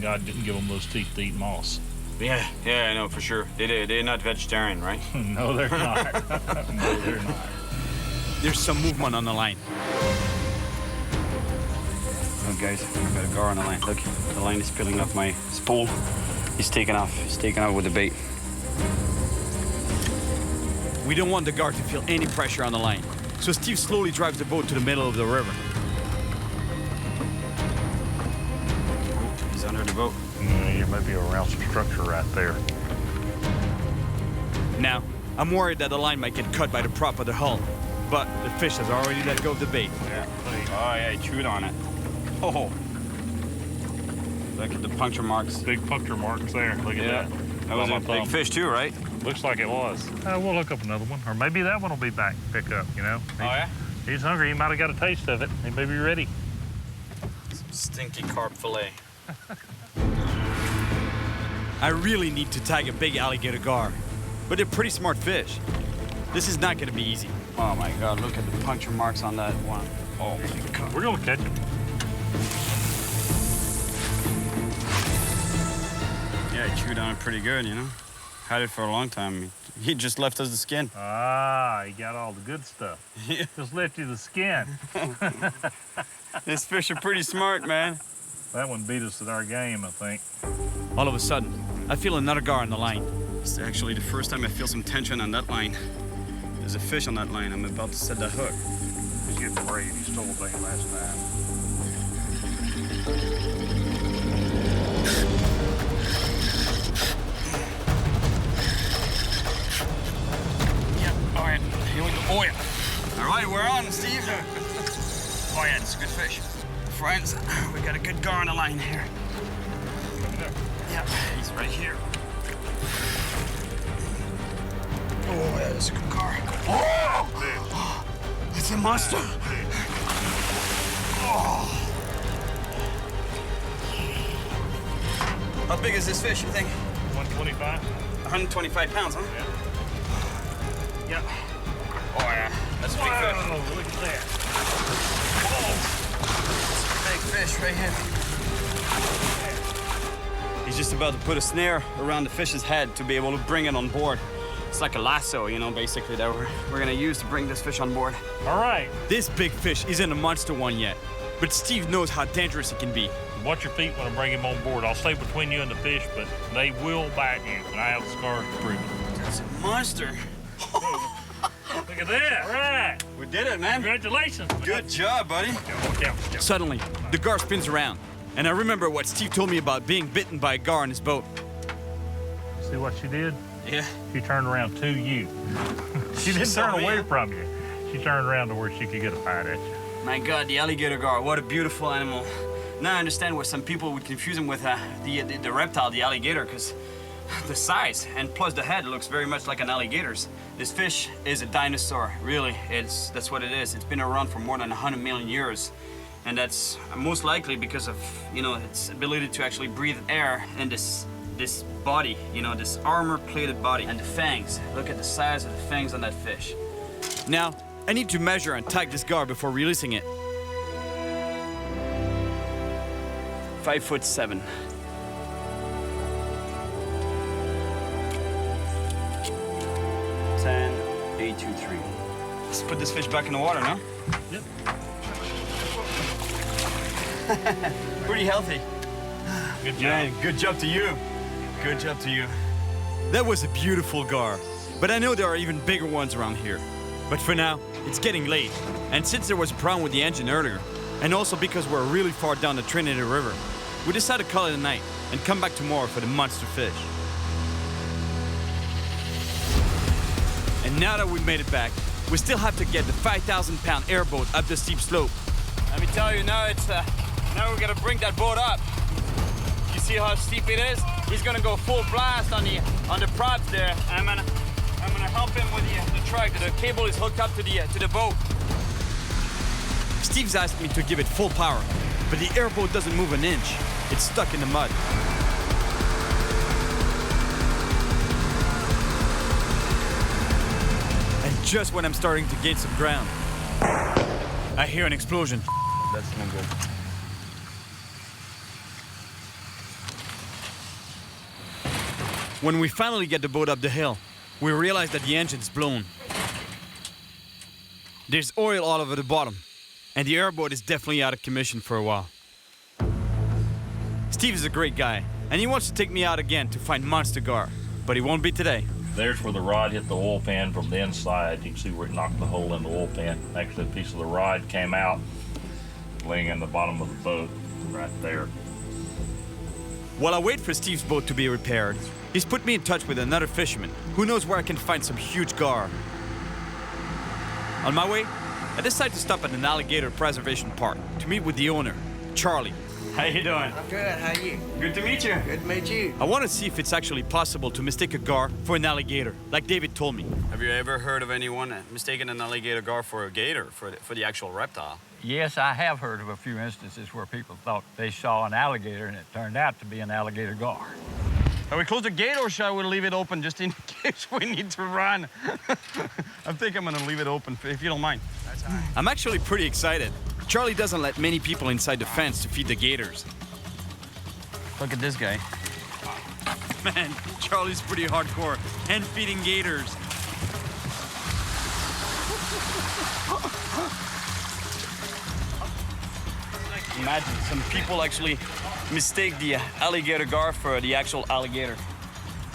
God didn't give them those teeth to eat moss.
Yeah, I know for sure. They're not vegetarian, right?
No, they're not. No, they're not.
There's some movement on the line.
Look, guys, I've got a gar on the line. Look, the line is peeling off my spool. He's taking off. He's taking off with the bait.
We don't want the gar to feel any pressure on the line, so Steve slowly drives the boat to the middle of the river.
He's under the boat.
There might be around some structure right there.
Now, I'm worried that the line might get cut by the prop of the hull, but the fish has already let go of the bait.
Yeah. Oh, yeah, he chewed on it. Oh. Look at the puncture marks.
Big puncture marks there. Look at that.
That was a big fish too, right?
Looks like it was. We'll look up another one, or maybe that one will be back and pick up,
Oh, yeah?
He's hungry. He might have got a taste of it. He may be ready.
Some stinky carp fillet.
I really need to tag a big alligator gar, but they're pretty smart fish. This is not gonna be easy.
Oh my God, look at the puncture marks on that one. Oh my God.
We're gonna catch him.
Yeah, he chewed on it pretty good, you know? Had it for a long time. He just left us the skin.
Ah, he got all the good stuff. Just left you the skin.
These fish are pretty smart, man.
That one beat us at our game, I think.
All of a sudden, I feel another gar on the line.
It's actually the first time I feel some tension on that line. There's a fish on that line. I'm about to set that hook.
He's getting brave. He stole a bait last time.
Yeah, all right, here we go. Oh yeah. All right, we're on, Steve. Oh yeah, it's a good fish. Friends, we got a good gar on the line here. Yeah, he's right here. Oh, yeah, that's a good gar. Oh! It's a monster. Oh. How big is this fish, you think?
125.
125 pounds, huh?
Yeah.
Yeah. Oh, yeah. That's a big fish.
Oh, look at that.
Big fish right here. He's just about to put a snare around the fish's head to be able to bring it on board. It's like a lasso, you know, basically, that we're gonna use to bring this fish on board.
All right.
This big fish isn't a monster one yet, but Steve knows how dangerous it can be.
Watch your feet when I bring him on board. I'll stay between you and the fish, but they will bite you, and I have the scars to prove it.
That's a monster.
Look at that. All right.
We did it, man.
Congratulations.
Good job, buddy.
Suddenly, the gar spins around, and I remember what Steve told me about being bitten by a gar on his boat.
See what she did?
Yeah.
She turned around to you. She didn't turn away from you. She turned around to where she could get a bite at you.
My God, the alligator gar, what a beautiful animal. Now I understand why some people would confuse him with the reptile, the alligator, because the size and plus the head looks very much like an alligator's. This fish is a dinosaur, really. That's what it is. It's been around for more than 100 million years. And that's most likely because of, you know, its ability to actually breathe air in this body, you know, this armor-plated body. And the fangs, look at the size of the fangs on that fish.
Now, I need to measure and tag this gar before releasing it.
5'7". Let's put this fish back in the water now.
Yep.
Pretty healthy.
Good job.
Man, good job to you. Good job to you.
That was a beautiful gar, but I know there are even bigger ones around here. But for now, it's getting late, and since there was a problem with the engine earlier, and also because we're really far down the Trinity River, we decided to call it a night and come back tomorrow for the monster fish. And now that we've made it back, we still have to get the 5,000-pound airboat up the steep slope.
Let me tell you, now now we're gonna bring that boat up. You see how steep it is? He's gonna go full blast on the props there. I'm gonna help him with the truck. The cable is hooked up to the boat.
Steve's asked me to give it full power, but the airboat doesn't move an inch. It's stuck in the mud. And just when I'm starting to gain some ground, I hear an explosion.
That's no good.
When we finally get the boat up the hill, we realize that the engine's blown. There's oil all over the bottom, and the airboat is definitely out of commission for a while. Steve is a great guy, and he wants to take me out again to find monster gar, but he won't be today.
There's where the rod hit the oil pan from the inside. You can see where it knocked the hole in the oil pan. Actually, a piece of the rod came out, laying in the bottom of the boat right there.
While I wait for Steve's boat to be repaired, he's put me in touch with another fisherman who knows where I can find some huge gar. On my way, I decide to stop at an alligator preservation park to meet with the owner, Charlie.
How you doing?
I'm good. How are you?
Good to meet you.
Good to meet you.
I want to see if it's actually possible to mistake a gar for an alligator, like David told me.
Have you ever heard of anyone mistaking an alligator gar for a gator, for the actual reptile?
Yes, I have heard of a few instances where people thought they saw an alligator and it turned out to be an alligator gar.
Are we close the gate or shall we leave it open just in case we need to run? I think I'm gonna leave it open if you don't mind.
That's all right. I'm actually pretty excited. Charlie doesn't let many people inside the fence to feed the gators.
Look at this guy.
Man, Charlie's pretty hardcore. Hand feeding gators.
Imagine some people actually mistake the alligator gar for the actual alligator.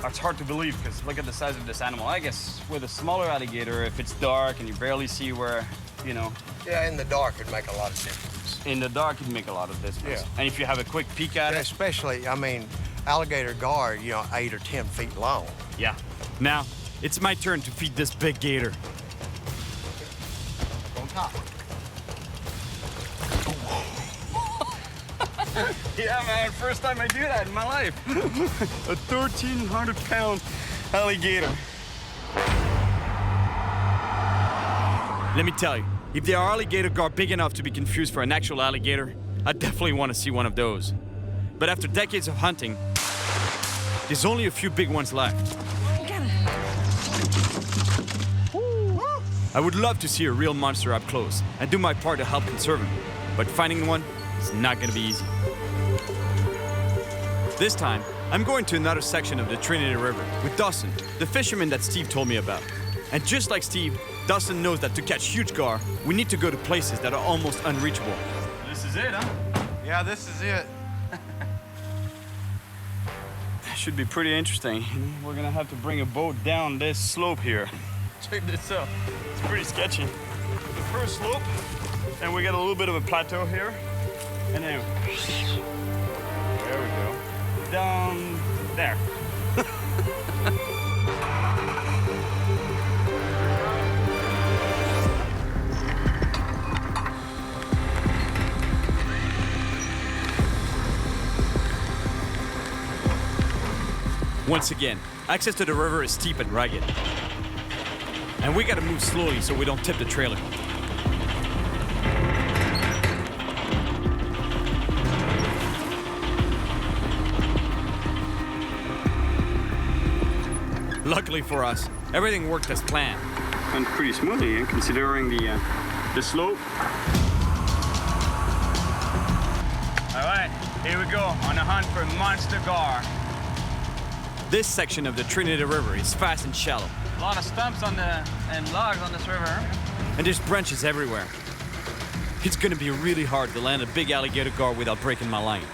It's hard to believe because look at the size of this animal. I guess with a smaller alligator, if it's dark and you barely see where, you know.
Yeah, in the dark it'd make a lot of difference.
In the dark it'd make a lot of difference.
Yeah.
And if you have a quick peek at it.
Especially, I mean, alligator gar, you know, 8 or 10 feet long.
Yeah.
Now, it's my turn to feed this big gator.
On top.
Yeah, man, first time I do that in my life. A 1,300-pound alligator.
Let me tell you, if there are alligator gar big enough to be confused for an actual alligator, I definitely want to see one of those. But after decades of hunting, there's only a few big ones left. I would love to see a real monster up close and do my part to help conserve him, but finding one is not going to be easy. This time, I'm going to another section of the Trinity River with Dawson, the fisherman that Steve told me about. And just like Steve, Dawson knows that to catch huge gar, we need to go to places that are almost unreachable.
This is it, huh?
Yeah, this is it.
Should be pretty interesting. We're gonna have to bring a boat down this slope here. Check this out. It's pretty sketchy. The first slope, and we got a little bit of a plateau here. And then, there we go. Down there.
Once again, access to the river is steep and rugged. And we gotta move slowly so we don't tip the trailer. Luckily for us, everything worked as planned.
Went pretty smoothly, considering the slope. All right, here we go on a hunt for monster gar.
This section of the Trinity River is fast and shallow.
A lot of stumps and logs on this river.
And there's branches everywhere. It's gonna be really hard to land a big alligator gar without breaking my line.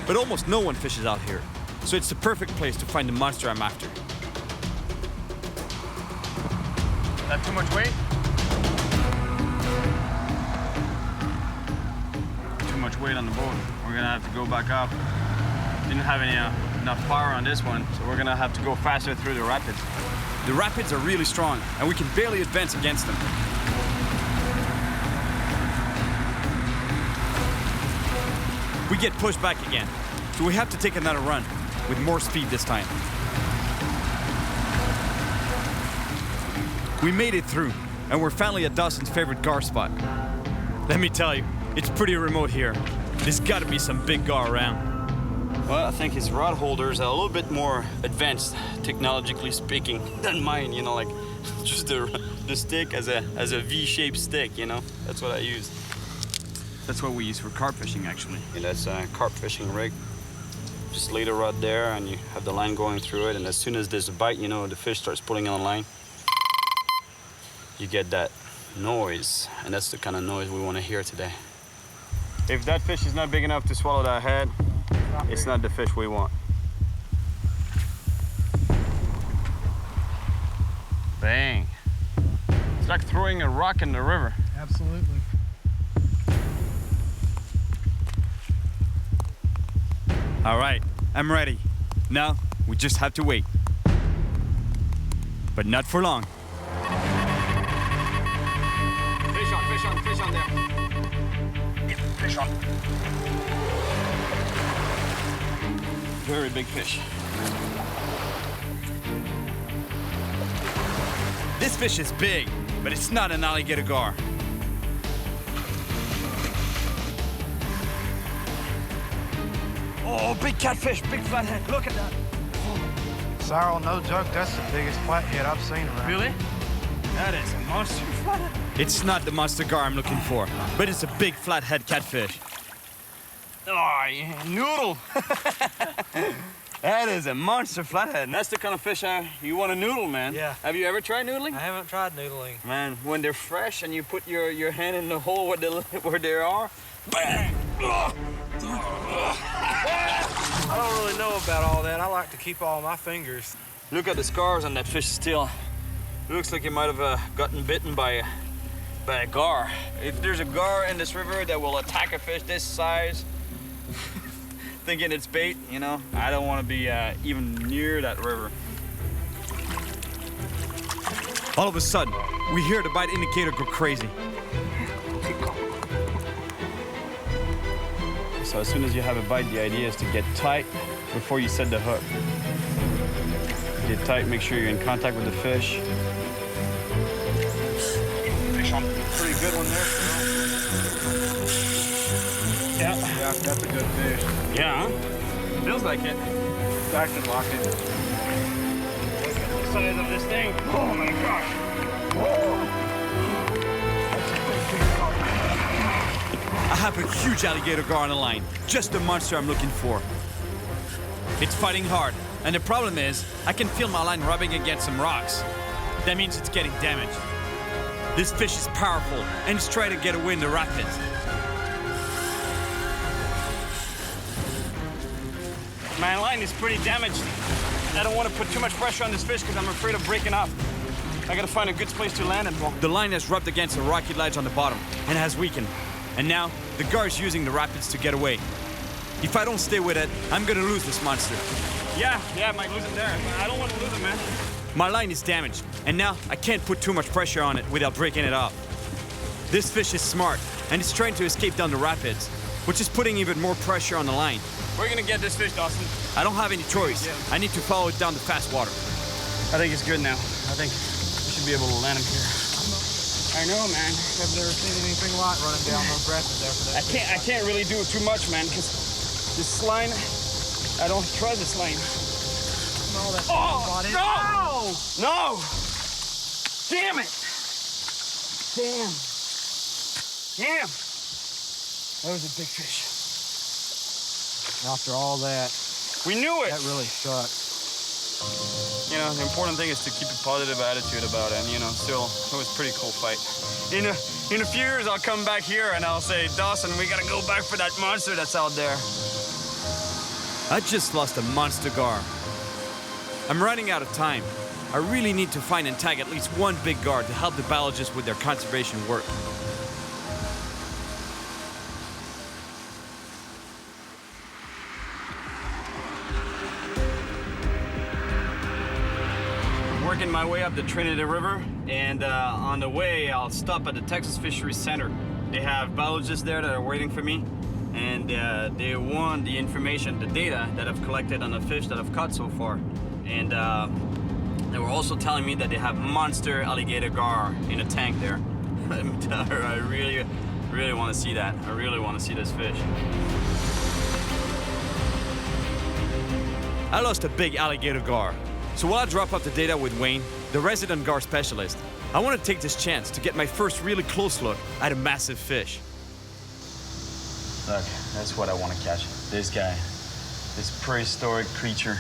But almost no one fishes out here, so it's the perfect place to find the monster I'm after.
That too much weight? Too much weight on the boat. We're gonna have to go back up. Didn't have any enough power on this one, so we're gonna have to go faster through the rapids.
The rapids are really strong, and we can barely advance against them. We get pushed back again, so we have to take another run, with more speed this time. We made it through, and we're finally at Dawson's favorite gar spot. Let me tell you, it's pretty remote here. There's gotta be some big gar around.
Well, I think his rod holders are a little bit more advanced, technologically speaking, than mine, you know, like just the stick as a V-shaped stick, you know? That's what I use.
That's what we use for carp fishing, actually.
Yeah, that's a carp fishing rig. Just lay the rod there and you have the line going through it, and as soon as there's a bite, you know, the fish starts pulling on the line. You get that noise, and that's the kind of noise we want to hear today. If that fish is not big enough to swallow that head, it's not the fish we want. Bang. It's like throwing a rock in the river.
Absolutely.
All right, I'm ready. Now, we just have to wait. But not for long.
Fish on there. Yeah, fish on. Very big fish.
This fish is big, but it's not an alligator gar.
Oh, big catfish, big flathead. Look at that.
Cyril, no joke, that's the biggest flathead I've seen around.
Really? That is a monster flathead. It's not the monster gar I'm looking for, but it's a big flathead catfish.
Oh, yeah, noodle. That is a monster flathead. And that's the kind of fish you want to noodle, man.
Yeah.
Have you ever tried noodling?
I haven't tried noodling.
Man, when they're fresh and you put your hand in the hole where they are, bang!
I don't really know about all that. I like to keep all my fingers.
Look at the scars on that fish still. It looks like he might have gotten bitten by a gar. If there's a gar in this river that will attack a fish this size, thinking it's bait, you know, I don't want to be even near that river.
All of a sudden, we hear the bite indicator go crazy.
So as soon as you have a bite, the idea is to get tight before you set the hook. Get tight, make sure you're in contact with the fish. Fish on pretty good one there. Yeah, that's a good fish. Yeah, huh? Feels like it.
I can lock it.
Look at the size of this thing. Oh my gosh. Whoa.
I have a huge alligator gar on the line, just the monster I'm looking for. It's fighting hard, and the problem is, I can feel my line rubbing against some rocks. That means it's getting damaged. This fish is powerful, and it's trying to get away in the rapids.
My line is pretty damaged. I don't want to put too much pressure on this fish because I'm afraid of breaking up. I gotta find a good place to land it.
The line has rubbed against a rocky ledge on the bottom and has weakened. And now, the gar is using the rapids to get away. If I don't stay with it, I'm gonna lose this monster.
Yeah, I might lose it there. I don't want to lose it, man.
My line is damaged, and now I can't put too much pressure on it without breaking it off. This fish is smart, and it's trying to escape down the rapids, which is putting even more pressure on the line.
We're gonna get this fish, Dawson.
I don't have any choice. I need to follow it down the fast water.
I think it's good now. I think we should be able to land him here. I know, man.
I've never seen anything like running down those rapids after that.
I can't really do too much, man, because this line, I don't trust this line.
No, that's
no! No! Damn it! Damn. That was a big fish.
After all that,
we knew it.
That really sucked.
You know, the important thing is to keep a positive attitude about it. And, you know, still, it was a pretty cool fight. In a few years, I'll come back here and I'll say, Dawson, we gotta go back for that monster that's out there.
I just lost a monster gar. I'm running out of time. I really need to find and tag at least one big gar to help the biologists with their conservation work.
Working my way up the Trinity River, and on the way, I'll stop at the Texas Fisheries Center. They have biologists there that are waiting for me, and they want the information, the data that I've collected on the fish that I've caught so far. And they were also telling me that they have monster alligator gar in a tank there. Let me tell her, I really want to see that. I really want to see this fish.
I lost a big alligator gar. So while I drop off the data with Wayne, the resident gar specialist, I want to take this chance to get my first really close look at a massive fish.
Look, that's what I want to catch. This guy, this prehistoric creature.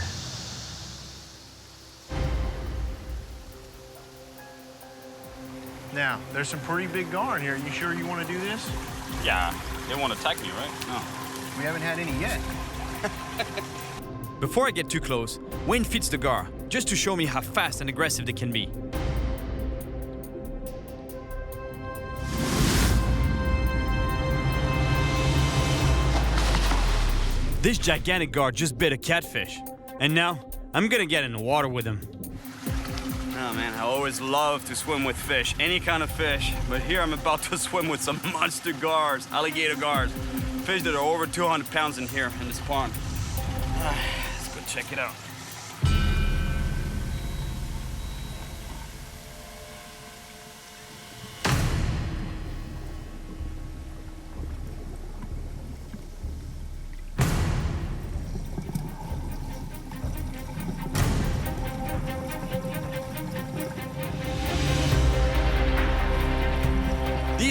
Now, there's some pretty big gar in here. You sure you want to do this?
Yeah, they won't attack me, right? No.
We haven't had any yet.
Before I get too close, Wayne feeds the gar, just to show me how fast and aggressive they can be. This gigantic gar just bit a catfish, and now I'm gonna get in the water with him.
Oh man, I always love to swim with fish, any kind of fish, but here I'm about to swim with some monster gars, alligator gars, fish that are over 200 pounds in here in this pond. Let's go check it out.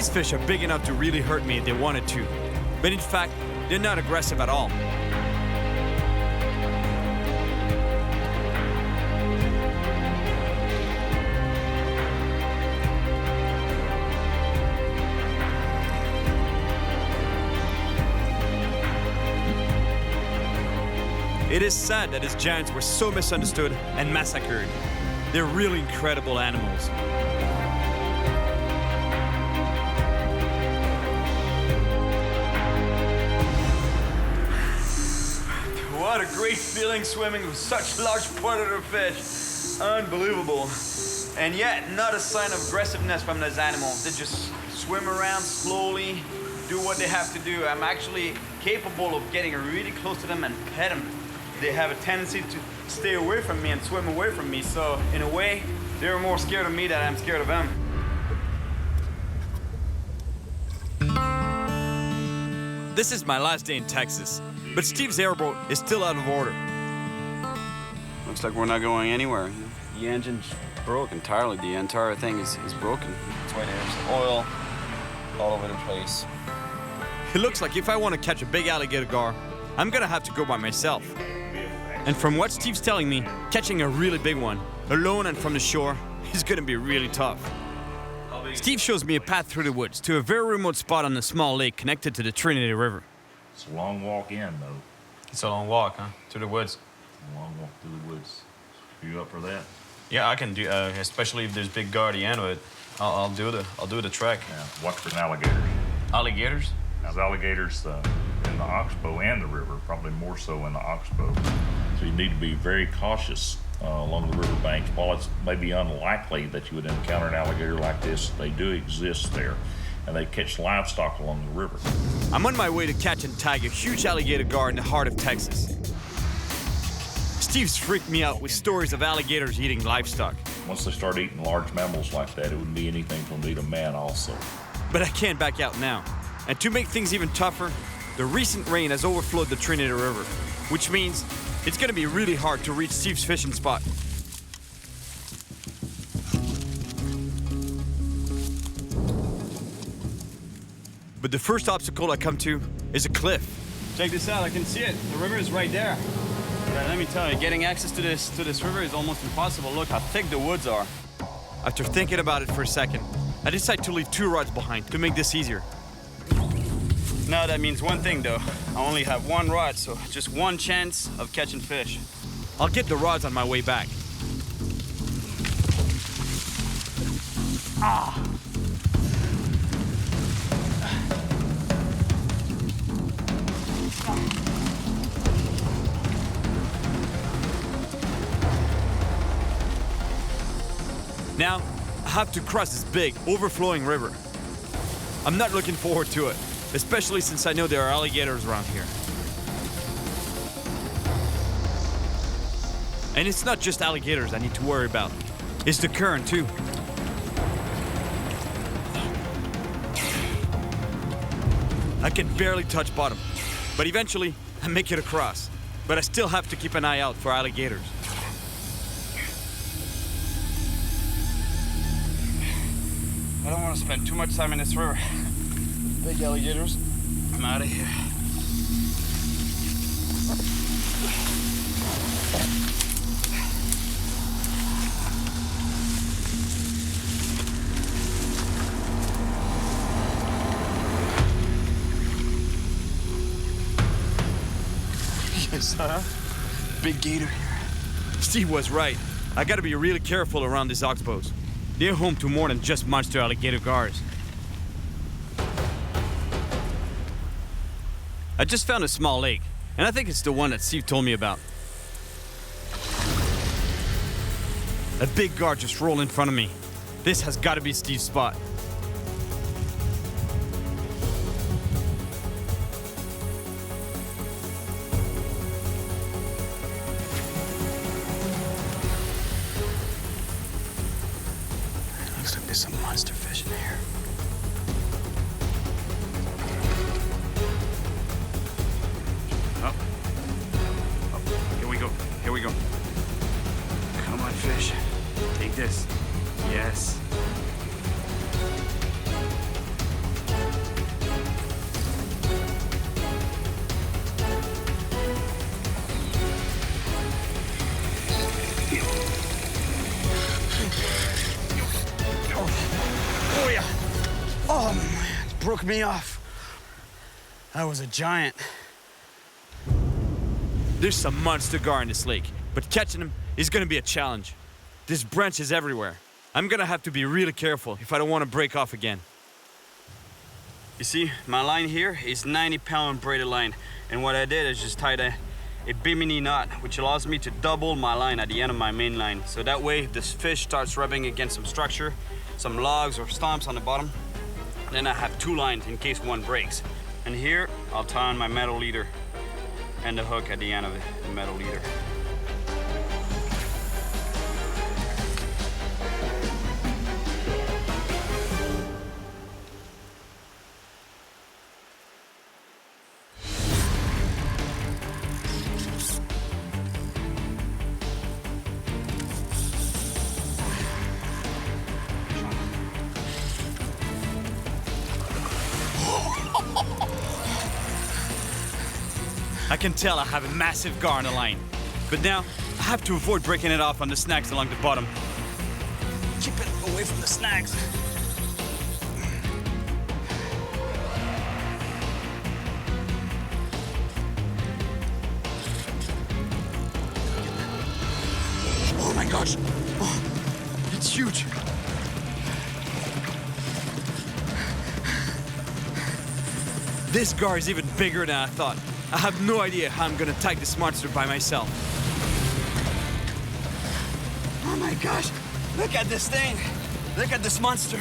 These fish are big enough to really hurt me if they wanted to. But in fact, they're not aggressive at all. It is sad that these giants were so misunderstood and massacred. They're really incredible animals.
What a great feeling swimming with such large predator fish. Unbelievable. And yet, not a sign of aggressiveness from those animals. They just swim around slowly, do what they have to do. I'm actually capable of getting really close to them and pet them. They have a tendency to stay away from me and swim away from me. So in a way, they're more scared of me than I'm scared of them.
This is my last day in Texas, but Steve's airboat is still out of order.
Looks like we're not going anywhere. The engine's broke entirely. The entire thing is broken. That's why there's oil all over the place.
It looks like if I want to catch a big alligator gar, I'm gonna have to go by myself. And from what Steve's telling me, catching a really big one, alone and from the shore, is gonna be really tough. Steve shows me a path through the woods to a very remote spot on a small lake connected to the Trinity River.
It's a long walk in, though.
It's a long walk, huh? Through the woods.
A long walk through the woods. Are you up for that?
Yeah, I can do. Especially if there's big gar at the end of it, I'll do the trek.
Yeah, watch for alligators.
Alligators?
There's alligators in the oxbow and the river, probably more so in the oxbow. So you need to be very cautious along the river banks. While it's maybe unlikely that you would encounter an alligator like this, they do exist there, and they catch livestock along the river.
I'm on my way to catch and tag a huge alligator gar in the heart of Texas. Steve's freaked me out with stories of alligators eating livestock.
Once they start eating large mammals like that, it wouldn't be anything for them to eat a man also.
But I can't back out now. And to make things even tougher, the recent rain has overflowed the Trinity River, which means it's gonna be really hard to reach Steve's fishing spot. But the first obstacle I come to is a cliff.
Check this out, I can see it. The river is right there. But let me tell you, getting access to this river is almost impossible. Look how thick the woods are.
After thinking about it for a second, I decide to leave 2 rods behind to make this easier.
Now that means one thing though. I only have 1 rod, so just 1 chance of catching fish.
I'll get the rods on my way back. Ah! Now, I have to cross this big, overflowing river. I'm not looking forward to it, especially since I know there are alligators around here. And it's not just alligators I need to worry about. It's the current, too. I can barely touch bottom, but eventually I make it across. But I still have to keep an eye out for alligators.
I don't want to spend too much time in this river. Big alligators. I'm out of here. Yes, huh? Big gator here.
Steve was right. I gotta be really careful around these oxbows. They're home to more than just monster alligator gars. I just found a small lake, and I think it's the one that Steve told me about. A big gar just rolled in front of me. This has got to be Steve's spot.
Looks like there's some monster fish in here. Here we go. Here we go. Come on, fish. Take this. Yes.
Oh man, it broke me off. That was a giant. There's some monster gar in this lake, but catching him is gonna be a challenge. There's branches everywhere. I'm gonna have to be really careful if I don't want to break off again.
You see, my line here is 90-pound braided line. And what I did is just tied a bimini knot, which allows me to double my line at the end of my main line. So that way, if this fish starts rubbing against some structure, some logs or stumps on the bottom, then I have two lines in case one breaks. And here, I'll tie on my metal leader and the hook at the end of the metal leader.
I can tell I have a massive gar on the line, but now I have to avoid breaking it off on the snags along the bottom.
Keep it away from the snags.
Oh my gosh, oh, it's huge. This gar is even bigger than I thought. I have no idea how I'm gonna tag this monster by myself.
Oh my gosh, look at this thing. Look at this monster.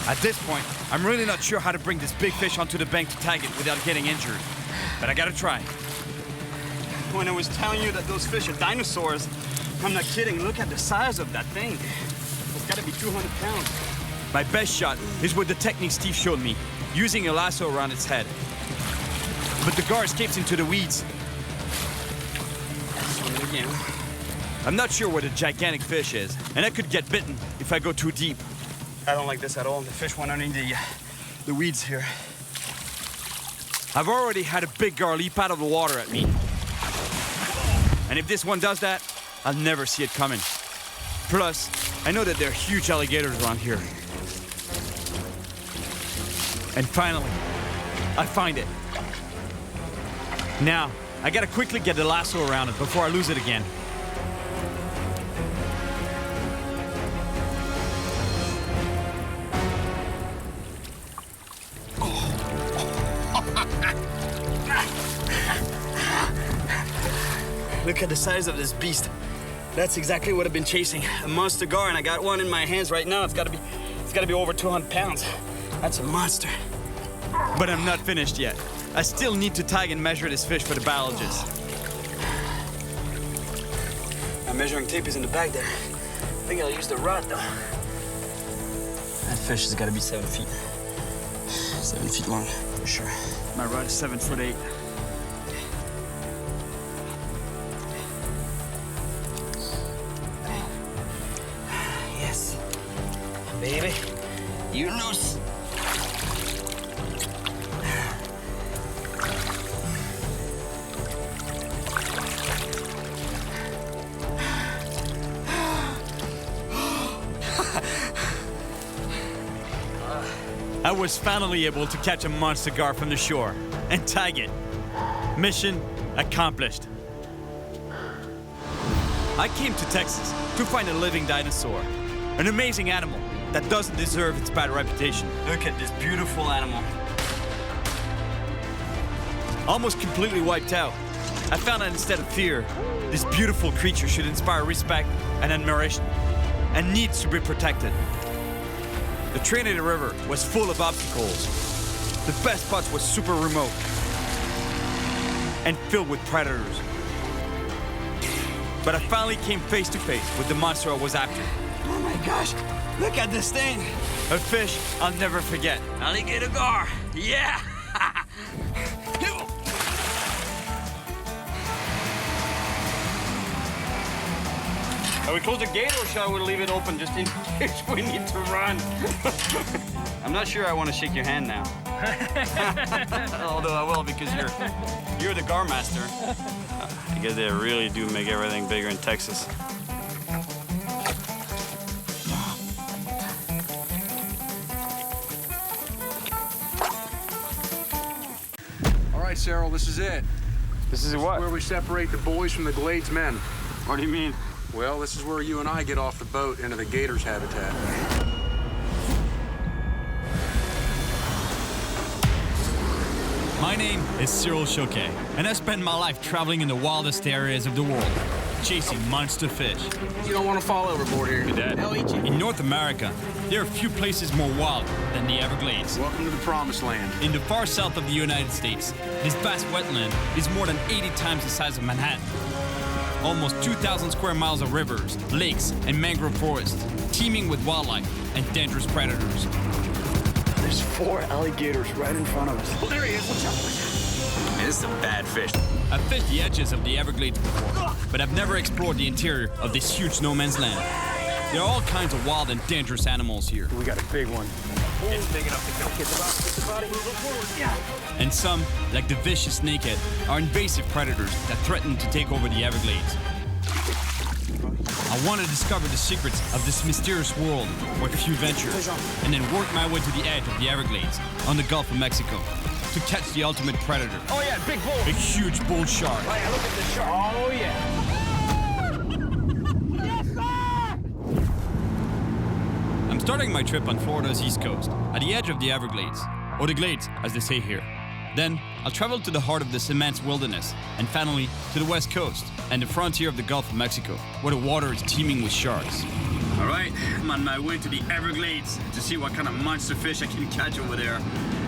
At this point, I'm really not sure how to bring this big fish onto the bank to tag it without getting injured. But I gotta try.
When I was telling you that those fish are dinosaurs, I'm not kidding. Look at the size of that thing. It's gotta be 200 pounds.
My best shot is with the technique Steve showed me, using a lasso around its head. But the gar escapes into the weeds.
Again.
I'm not sure what a gigantic fish is, and I could get bitten if I go too deep.
I don't like this at all. The fish went underneath the weeds here.
I've already had a big gar leap out of the water at me. And if this one does that, I'll never see it coming. Plus, I know that there are huge alligators around here. And finally, I find it. Now, I gotta quickly get the lasso around it before I lose it again.
Look at the size of this beast. That's exactly what I've been chasing. A monster gar, and I got one in my hands right now. It's gotta be over 200 pounds. That's a monster.
But I'm not finished yet. I still need to tag and measure this fish for the biologists.
My measuring tape is in the bag there. I think I'll use the rod though. That fish has gotta be 7 feet. 7 feet long, for sure.
My rod is 7'8".
Yes. Baby, you loose.
I was finally able to catch a monster gar from the shore and tag it. Mission accomplished. I came to Texas to find a living dinosaur, an amazing animal that doesn't deserve its bad reputation.
Look at this beautiful animal.
Almost completely wiped out, I found that instead of fear, this beautiful creature should inspire respect and admiration, and needs to be protected. The Trinity River was full of obstacles. The best spots was super remote and filled with predators. But I finally came face to face with the monster I was after.
Oh my gosh, look at this thing.
A fish I'll never forget.
Alligator gar, yeah. Are we close the gate or shall we leave it open just in case we need to run? I'm not sure I want to shake your hand now. Although I will because you're the gar master. I guess they really do make everything bigger in Texas.
right, Cyril, this is it.
This is what?
Where we separate the boys from the Glades men.
What do you mean?
Well, this is where you and I get off the boat into the gators' habitat.
My name is Cyril Chauquet, and I spend my life traveling in the wildest areas of the world, chasing monster fish.
You don't want to fall overboard here.
They'll eat you. In North America, there are few places more wild than the Everglades.
Welcome to the promised land.
In the far south of the United States, this vast wetland is more than 80 times the size of Manhattan. Almost 2,000 square miles of rivers, lakes, and mangrove forests, teeming with wildlife and dangerous predators.
There's 4 alligators right in front of us.
Oh, there he is. Watch out.
Man, this is a bad fish. I've fished the edges of the Everglades before, but I've never explored the interior of this huge no man's land. There are all kinds of wild and dangerous animals here.
We got a big one.
It's big enough to kill kids. Yeah.
And some, like the vicious snakehead, are invasive predators that threaten to take over the Everglades. I want to discover the secrets of this mysterious world where few venture, and then work my way to the edge of the Everglades on the Gulf of Mexico to catch the ultimate predator.
Oh yeah, big bull.
A huge bull shark.
Oh yeah, look at this shark. Oh yeah.
I'm starting my trip on Florida's east coast, at the edge of the Everglades, or the Glades, as they say here. Then, I'll travel to the heart of this immense wilderness, and finally, to the west coast, and the frontier of the Gulf of Mexico, where the water is teeming with sharks. All right, I'm on my way to the Everglades to see what kind of monster fish I can catch over there.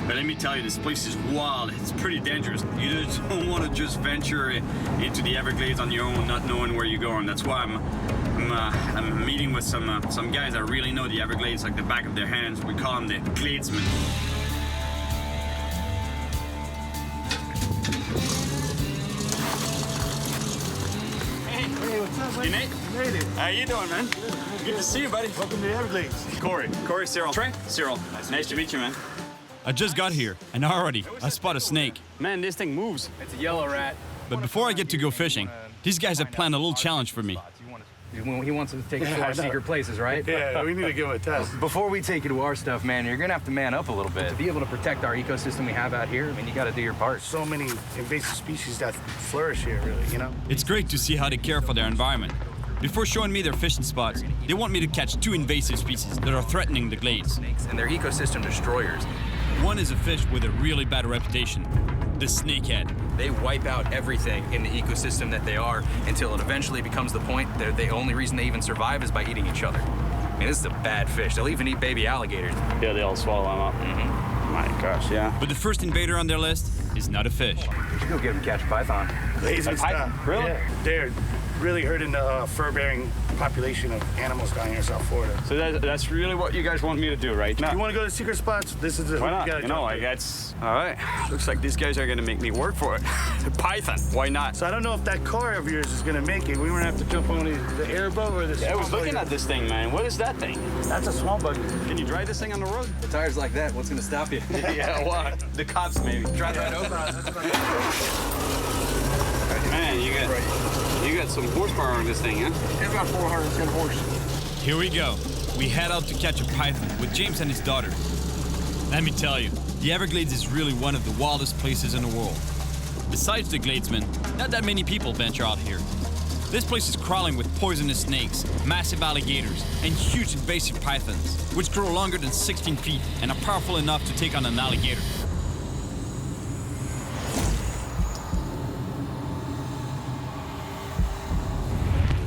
But let me tell you, this place is wild. It's pretty dangerous. You just don't want to just venture into the Everglades on your own, not knowing where you're going. That's why I'm meeting with some guys that really know the Everglades like the back of their hands. We call them the Gladesmen.
Hey, what's up,
Hey, Nate.
Made it.
How you doing, man? Good to see you, buddy.
Welcome to the Everglades.
Corey, Cyril.
Trey?
Cyril. Nice to meet you, man. I just got here, and already I spot a snake.
Man, this thing moves.
It's a yellow rat.
But before I get to go fishing, these guys have planned a little challenge for me.
He wants us to take us to our secret places, right?
Yeah, we need to give him a test.
Before we take you to our stuff, man, you're gonna have to man up a little bit. To be able to protect our ecosystem we have out here, I mean, you gotta do your part.
So many invasive species that flourish here, really, you know?
It's great to see how they care for their environment. Before showing me their fishing spots, they want me to catch 2 invasive species that are threatening the Glades.
And they're ecosystem destroyers.
One is a fish with a really bad reputation, the snakehead.
They wipe out everything in the ecosystem that they are until it eventually becomes the point that the only reason they even survive is by eating each other. I mean, this is a bad fish. They'll even eat baby alligators.
Yeah, they all swallow them up.
Mm-hmm.
My gosh, yeah.
But the first invader on their list is not a fish.
We should go get him catch a python.
Lazy stuff.
Really?
Yeah. They're really hurting the fur-bearing population of animals down here in South Florida.
So that's really what you guys want me to do, right?
You want to go to secret spots? This is the
Why not?
you gotta
You know,
jump
like
in.
that's all right. Looks like these guys are gonna make me work for it. The python. Why not?
So I don't know if that car of yours is gonna make it. We gonna have to jump on the airboat or the.
Yeah, I was
swamp
looking
buggy.
at this thing, man. What is that thing?
That's a swamp buggy.
Can you drive this thing on the road?
The tires like that, what's gonna stop you?
Yeah, what? The cops maybe.
Drive right over.
Man, you got some horsepower on this thing, huh?
It's about 410 horse.
Here we go. We head out to catch a python with James and his daughter. Let me tell you, the Everglades is really one of the wildest places in the world. Besides the Gladesmen, not that many people venture out here. This place is crawling with poisonous snakes, massive alligators, and huge invasive pythons, which grow longer than 16 feet and are powerful enough to take on an alligator.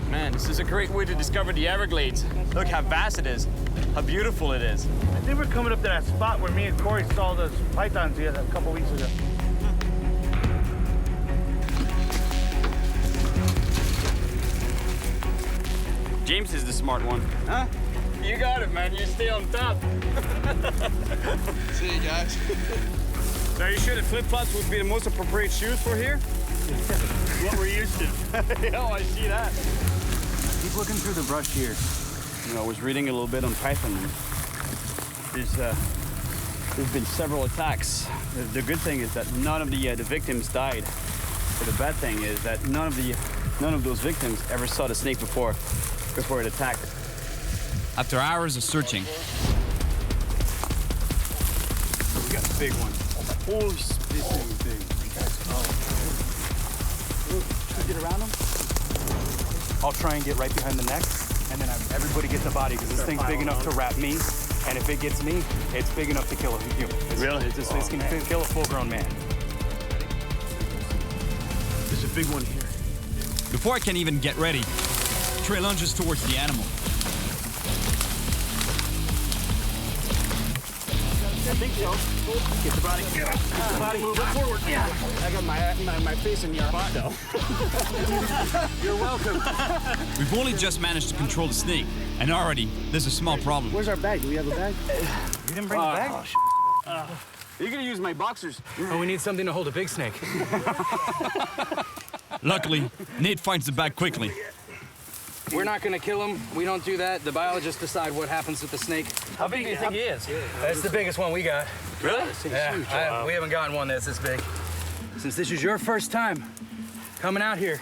Man, this is a great way to discover the Everglades. Look how vast it is, how beautiful it is.
I think we're coming up to that spot where me and Corey saw those pythons a couple weeks ago.
James is the smart one. Huh? You got it, man. You stay on top.
See you guys.
Are you sure the flip-flops would be the most appropriate shoes for here?
What we're used to.
Oh, I see that.
Keep looking through the brush here.
You know, I was reading a little bit on python. There's been several attacks. The good thing is that none of the victims died. But the bad thing is that none of those victims ever saw the snake before it attacked.
After hours of searching,
We got a big one.
Oh, this thing is big.
Get around him. I'll try and get right behind the neck, and then everybody gets the body because this thing's big enough to wrap me, and if it gets me, it's big enough to kill a human.
Really?
It's can kill a full-grown man.
There's a big one here. Before I can even get ready, Trey lunges towards the animal.
I think so. Get the body. Get the body. Move it forward. Yeah. I got my face in your spot, though.
You're welcome. We've only just managed to control the snake, and already there's a small problem.
Where's our bag? Do we have a bag?
You didn't bring the bag?
You're gonna use my boxers.
Oh, we need something to hold a big snake.
Luckily, Nate finds the bag quickly.
We're not gonna kill him. We don't do that. The biologists decide what happens with the snake. How big do you think he is? That's the biggest one we got. Really? Yeah, we haven't gotten one that's this big. Since this is your first time coming out here,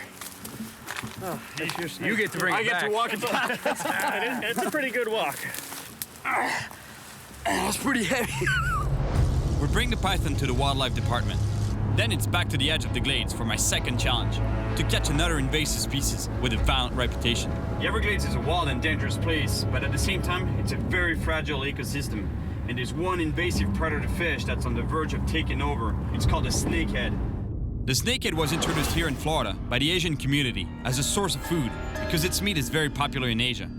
you get to bring it back.
I get to walk it back. It's a pretty good walk.
That's pretty heavy. We bring the python to the wildlife department. Then it's back to the edge of the glades for my second challenge, to catch another invasive species with a violent reputation.
The Everglades is a wild and dangerous place, but at the same time, it's a very fragile ecosystem. And there's one invasive predator fish that's on the verge of taking over. It's called the snakehead.
The snakehead was introduced here in Florida by the Asian community as a source of food because its meat is very popular in Asia.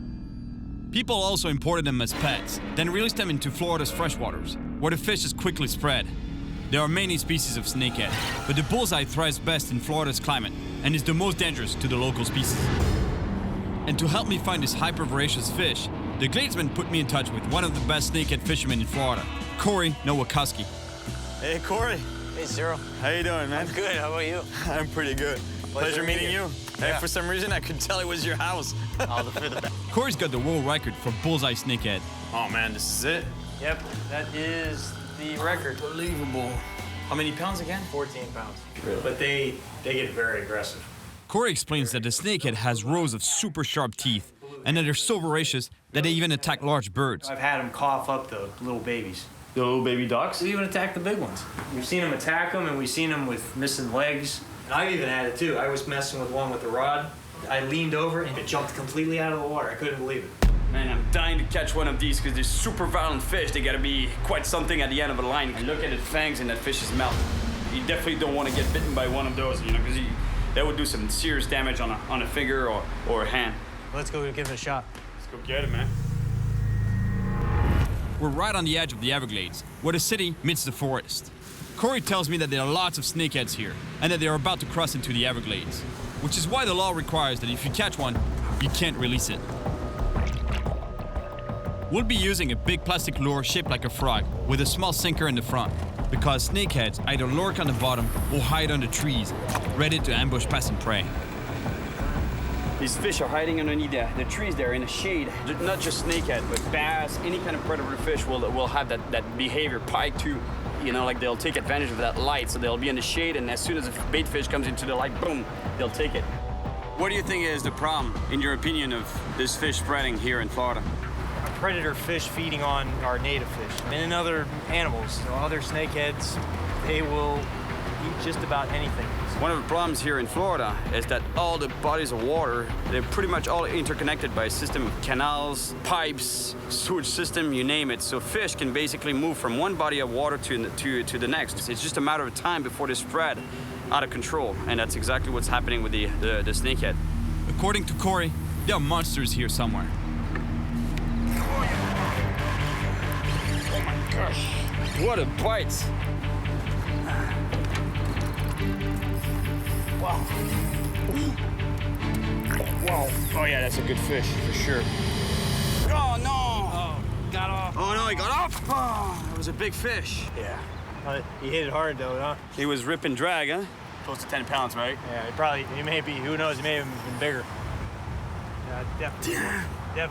People also imported them as pets, then released them into Florida's freshwaters, where the fish is quickly spread. There are many species of snakehead, but the bullseye thrives best in Florida's climate and is the most dangerous to the local species. And to help me find this hyper-voracious fish, the Gladesman put me in touch with one of the best snakehead fishermen in Florida, Corey Nowakowski.
Hey, Corey.
Hey, Cyril.
How you doing, man?
I'm good. How about you?
I'm pretty good. Pleasure meeting you. Hey,
Yeah.
for some reason, I couldn't tell it was your house.
All the further back.
Corey's got the world record for bullseye snakehead.
Oh, man, this is it?
Yep, that is the record.
Unbelievable. How many pounds again?
14 pounds.
Really?
But they get very aggressive.
Corey explains that the snakehead has rows of super sharp teeth and that they're so voracious that they even attack large birds.
I've had them cough up the little babies.
The little baby ducks?
We even attack the big ones. We've seen them attack them, and we've seen them with missing legs. And I've even had it too. I was messing with one with the rod. I leaned over and it jumped completely out of the water. I couldn't believe it.
Man, I'm dying to catch one of these because they're super violent fish. They gotta be quite something at the end of the line. And look at the fangs in that fish's mouth. You definitely don't want to get bitten by one of those, you know, because that would do some serious damage on a finger or a hand.
Let's go give it a shot.
Let's go get it, man.
We're right on the edge of the Everglades, where the city meets the forest. Corey tells me that there are lots of snakeheads here, and that they are about to cross into the Everglades, which is why the law requires that if you catch one, you can't release it. We'll be using a big plastic lure shaped like a frog, with a small sinker in the front, because snakeheads either lurk on the bottom or hide under trees, ready to ambush passing prey.
These fish are hiding underneath the trees there in the shade. Not just snakehead, but bass, any kind of predator fish will have that behavior. Pike too, you know, like they'll take advantage of that light, so they'll be in the shade, and as soon as a bait fish comes into the light, boom, they'll take it. What do you think is the problem, in your opinion, of this fish spreading here in Florida?
Predator fish feeding on our native fish and other animals. So other snakeheads, they will eat just about anything.
One of the problems here in Florida is that all the bodies of water, they're pretty much all interconnected by a system of canals, pipes, sewage system, you name it. So fish can basically move from one body of water to the next. It's just a matter of time before they spread out of control, and that's exactly what's happening with the snakehead.
According to Corey, there are monsters here somewhere.
Oh my gosh, what a bite! Wow. Wow. Oh yeah, that's a good fish for sure. Oh no!
Oh, got off.
Oh no, he got off! Oh, that was a big fish.
Yeah. He hit it hard though, huh?
He was rip and drag, huh? Close to 10 pounds, right?
Yeah, he may be, who knows, he may have been bigger. Yeah, definitely.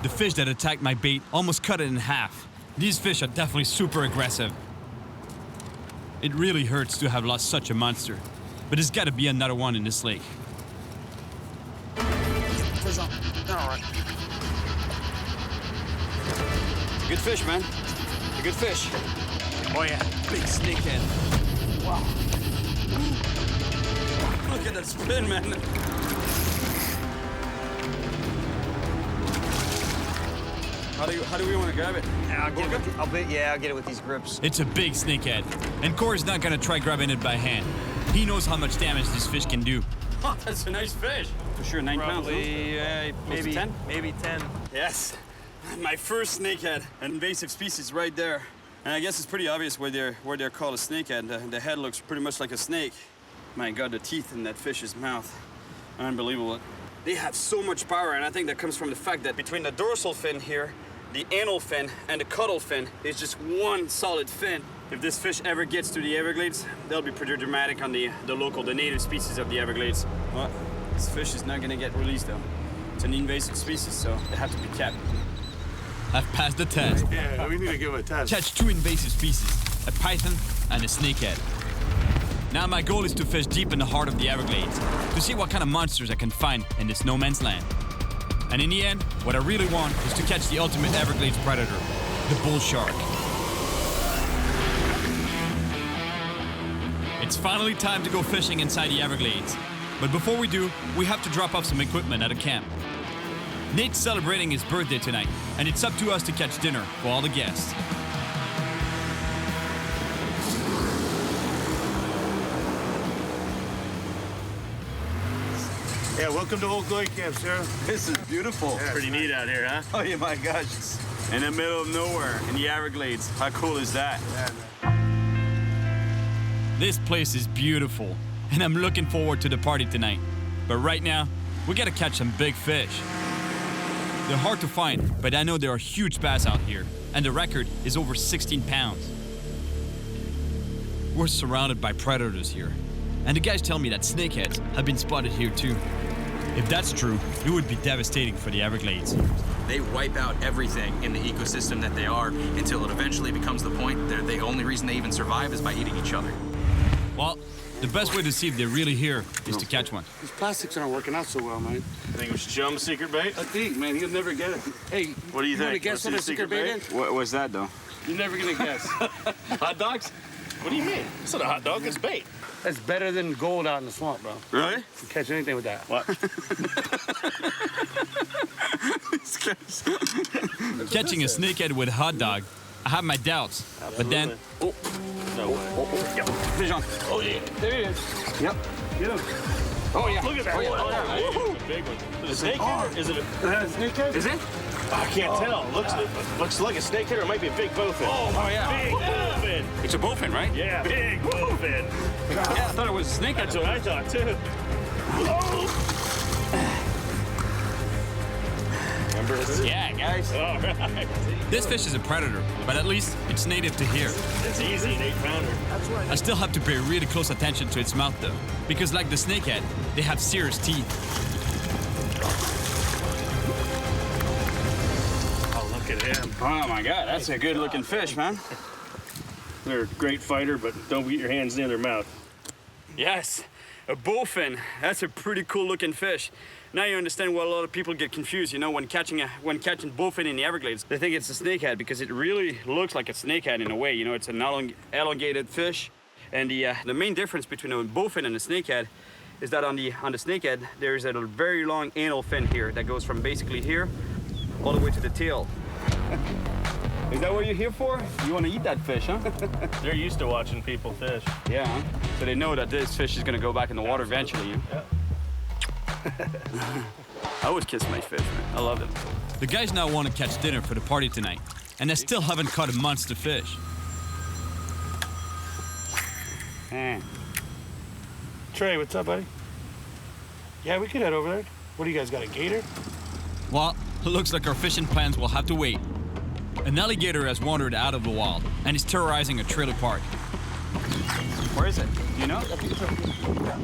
The fish that attacked my bait almost cut it in half. These fish are definitely super aggressive. It really hurts to have lost such a monster, but there's gotta be another one in this lake.
All right. Good fish, man. A good fish.
Oh yeah, big snakehead.
Wow.
Look at that spin, man. How do we want to grab it?
I'll get it with these grips.
It's a big snakehead, and Corey's not gonna try grabbing it by hand. He knows how much damage this fish can do.
Oh, that's a nice fish. For sure, 9 pounds.
Maybe
10?
Maybe 10.
Yes, my first snakehead, an invasive species right there. And I guess it's pretty obvious where they're called a snakehead. The head looks pretty much like a snake. My God, the teeth in that fish's mouth, unbelievable. They have so much power, and I think that comes from the fact that between the dorsal fin here, the anal fin, and the caudal fin is just one solid fin. If this fish ever gets to the Everglades, they'll be pretty dramatic on the native species of the Everglades. Well, this fish is not gonna get released though. It's an invasive species, so they have to be kept.
I've passed the test.
Yeah, we need to give it a test.
Catch 2 invasive species, a python and a snakehead. Now my goal is to fish deep in the heart of the Everglades to see what kind of monsters I can find in this no man's land. And in the end, what I really want is to catch the ultimate Everglades predator, the bull shark. It's finally time to go fishing inside the Everglades. But before we do, we have to drop off some equipment at a camp. Nate's celebrating his birthday tonight, and it's up to us to catch dinner for all the guests.
Yeah, welcome to Old Glory Camp, Sarah.
This is beautiful.
Yeah,
Pretty neat out here, huh? Oh yeah, my gosh. It's in the middle of nowhere, in the Everglades. How cool is that?
This place is beautiful, and I'm looking forward to the party tonight. But right now, we gotta catch some big fish. They're hard to find, but I know there are huge bass out here, and the record is over 16 pounds. We're surrounded by predators here, and the guys tell me that snakeheads have been spotted here too. If that's true, it would be devastating for the Everglades.
They wipe out everything in the ecosystem that they are until it eventually becomes the point that the only reason they even survive is by eating each other.
Well, the best way to see if they're really here is to catch one.
These plastics aren't working out so well, man.
I think we should show him a secret bait.
I think, man, he'll never get it. Hey,
What do you think?
wanna guess what a secret bait is?
What's that though?
You're never gonna guess.
Hot dogs? What do you mean? It's not a hot dog, it's bait.
That's better than gold out in the swamp, bro.
Really?
You can catch anything with that.
What?
Catching a snakehead with a hot dog, I have my doubts. But then,
Oh, no way. Yep. Fish on.
Oh, yeah. There he is.
Yep.
Get him.
Oh, yeah. Look at that.
Oh, yeah.
Oh, it's a big one. Is it a snakehead or is it a...
Snakehead?
Is it? I can't tell. Looks like a snakehead or it might be a big bowfin.
Oh, yeah.
Big bowfin.
It's a bowfin, right?
Yeah, big bowfin.
Yeah, I thought it was a snakehead.
That's what I thought, too. Remember this?
yeah, guys.
All right.
This fish is a predator, but at least it's native to here.
It's easy, an 8-pounder.
I still have to pay really close attention to its mouth though, because like the snakehead, they have serious teeth.
Oh, look at him.
Oh my God, that's a good looking fish, man.
They're a great fighter, but don't get your hands near their mouth.
Yes, a bowfin. That's a pretty cool looking fish. Now you understand why a lot of people get confused, you know, when catching bowfin in the Everglades. They think it's a snakehead because it really looks like a snakehead in a way. You know, it's an elongated fish. And the main difference between a bowfin and a snakehead is that on the snakehead, there's a very long anal fin here that goes from basically here all the way to the tail. Is that what you're here for? You want to eat that fish, huh?
They're used to watching people fish.
Yeah, huh? So they know that this fish is going to go back in the water eventually. You know?
Yeah.
I always kiss my fish, man. I love them.
The guys now want to catch dinner for the party tonight, and I still haven't caught a monster fish.
Trey, what's up, buddy? Yeah, we could head over there. What do you guys got, a gator?
Well, it looks like our fishing plans will have to wait. An alligator has wandered out of the wild and is terrorizing a trailer park.
Where is it? Do you know?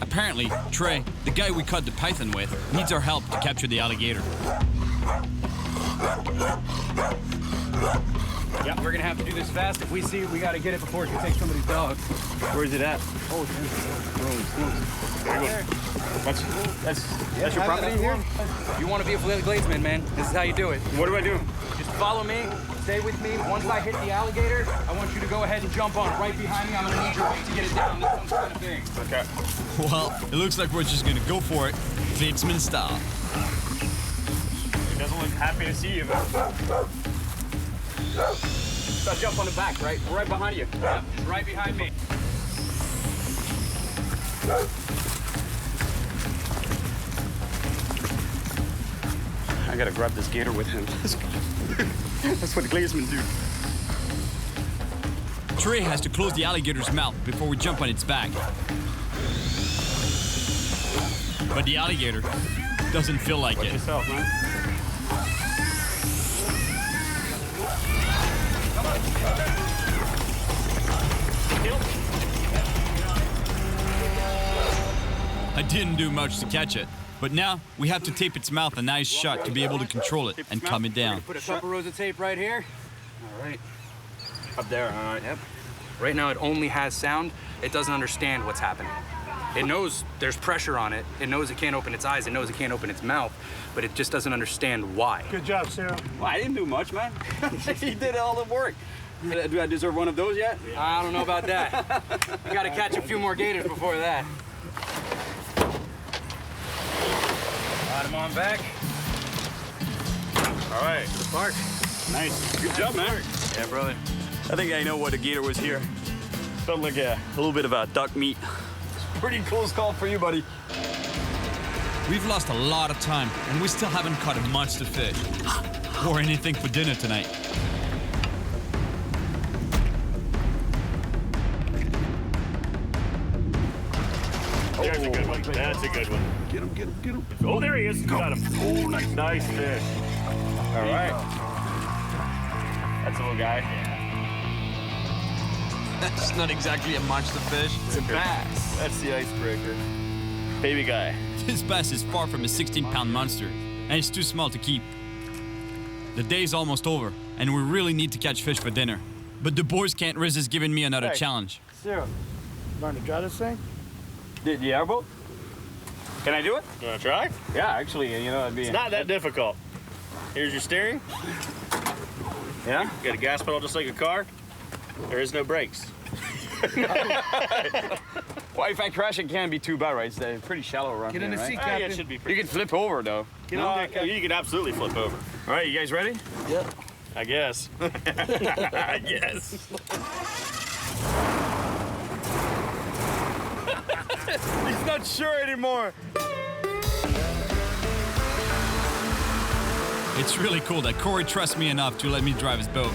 Apparently, Trey, the guy we caught the python with, needs our help to capture the alligator.
Yep, we're gonna have to do this fast. If we see it, we gotta get it before it can take somebody's dog.
Where is it at?
Oh,
There you go.
That's your property here?
If you want to be a gladesman, man, this is how you do it.
What do I do?
Just follow me, stay with me. Once I hit the alligator, I want you to go ahead and jump on it. Right behind me, I'm gonna need your weight to get it down. This one's kind of big.
Okay.
Well, it looks like we're just gonna go for it, Gladesman style.
He doesn't look happy to see you, man. So jump on the back, right? We're right behind you.
Yeah, right behind me.
I gotta grab this gator with him. That's what gladesmen do.
Trey has to close the alligator's mouth before we jump on its back. But the alligator doesn't feel like
Watch
it.
yourself, man.
I didn't do much to catch it, but now we have to tape its mouth a nice shut to be able to control it and calm it down.
Put a couple rows of tape right here.
All right. Up there, all right.
Yep. Right now it only has sound. It doesn't understand what's happening. It knows there's pressure on it. It knows it can't open its eyes. It knows it can't open its mouth, but it just doesn't understand why.
Good job, Cyril.
Well, I didn't do much, man. He did all the work. Do I deserve one of those yet?
I don't know about that. You gotta catch a few more gators before that. Slide them on back.
All right.
Good park.
Nice. Good job, man.
Yeah, brother.
I think I know what a gator was here. Felt like a little bit of a duck meat. Pretty close call for you, buddy.
We've lost a lot of time, and we still haven't caught a monster fish or anything for dinner tonight.
There's a good one. That's a good one.
Get him, get him, get him.
Oh, there he is. Got him. Oh, nice fish.
All right. That's a little guy.
That's not exactly a monster fish.
It's a bass. That's the icebreaker. Baby guy.
This bass is far from a 16-pound monster, and it's too small to keep. The day's almost over, and we really need to catch fish for dinner. But the boys can't resist giving me another challenge.
Cyril, learn to draw this thing?
The airboat? Can I do it?
You want to try?
Yeah, actually, you know, it'd be...
It's not that difficult. Here's your steering.
Yeah?
You got a gas pedal just like a car. There is no brakes.
Well, if I crash, it can't be too bad, right? It's pretty shallow around
Get
here,
in the
right?
seat,
Yeah,
Captain.
it should be
You
pretty.
can flip over, though.
You can absolutely flip over.
All right, you guys ready?
Yep. I guess.
I guess. He's not sure anymore.
It's really cool that Corey trusts me enough to let me drive his boat.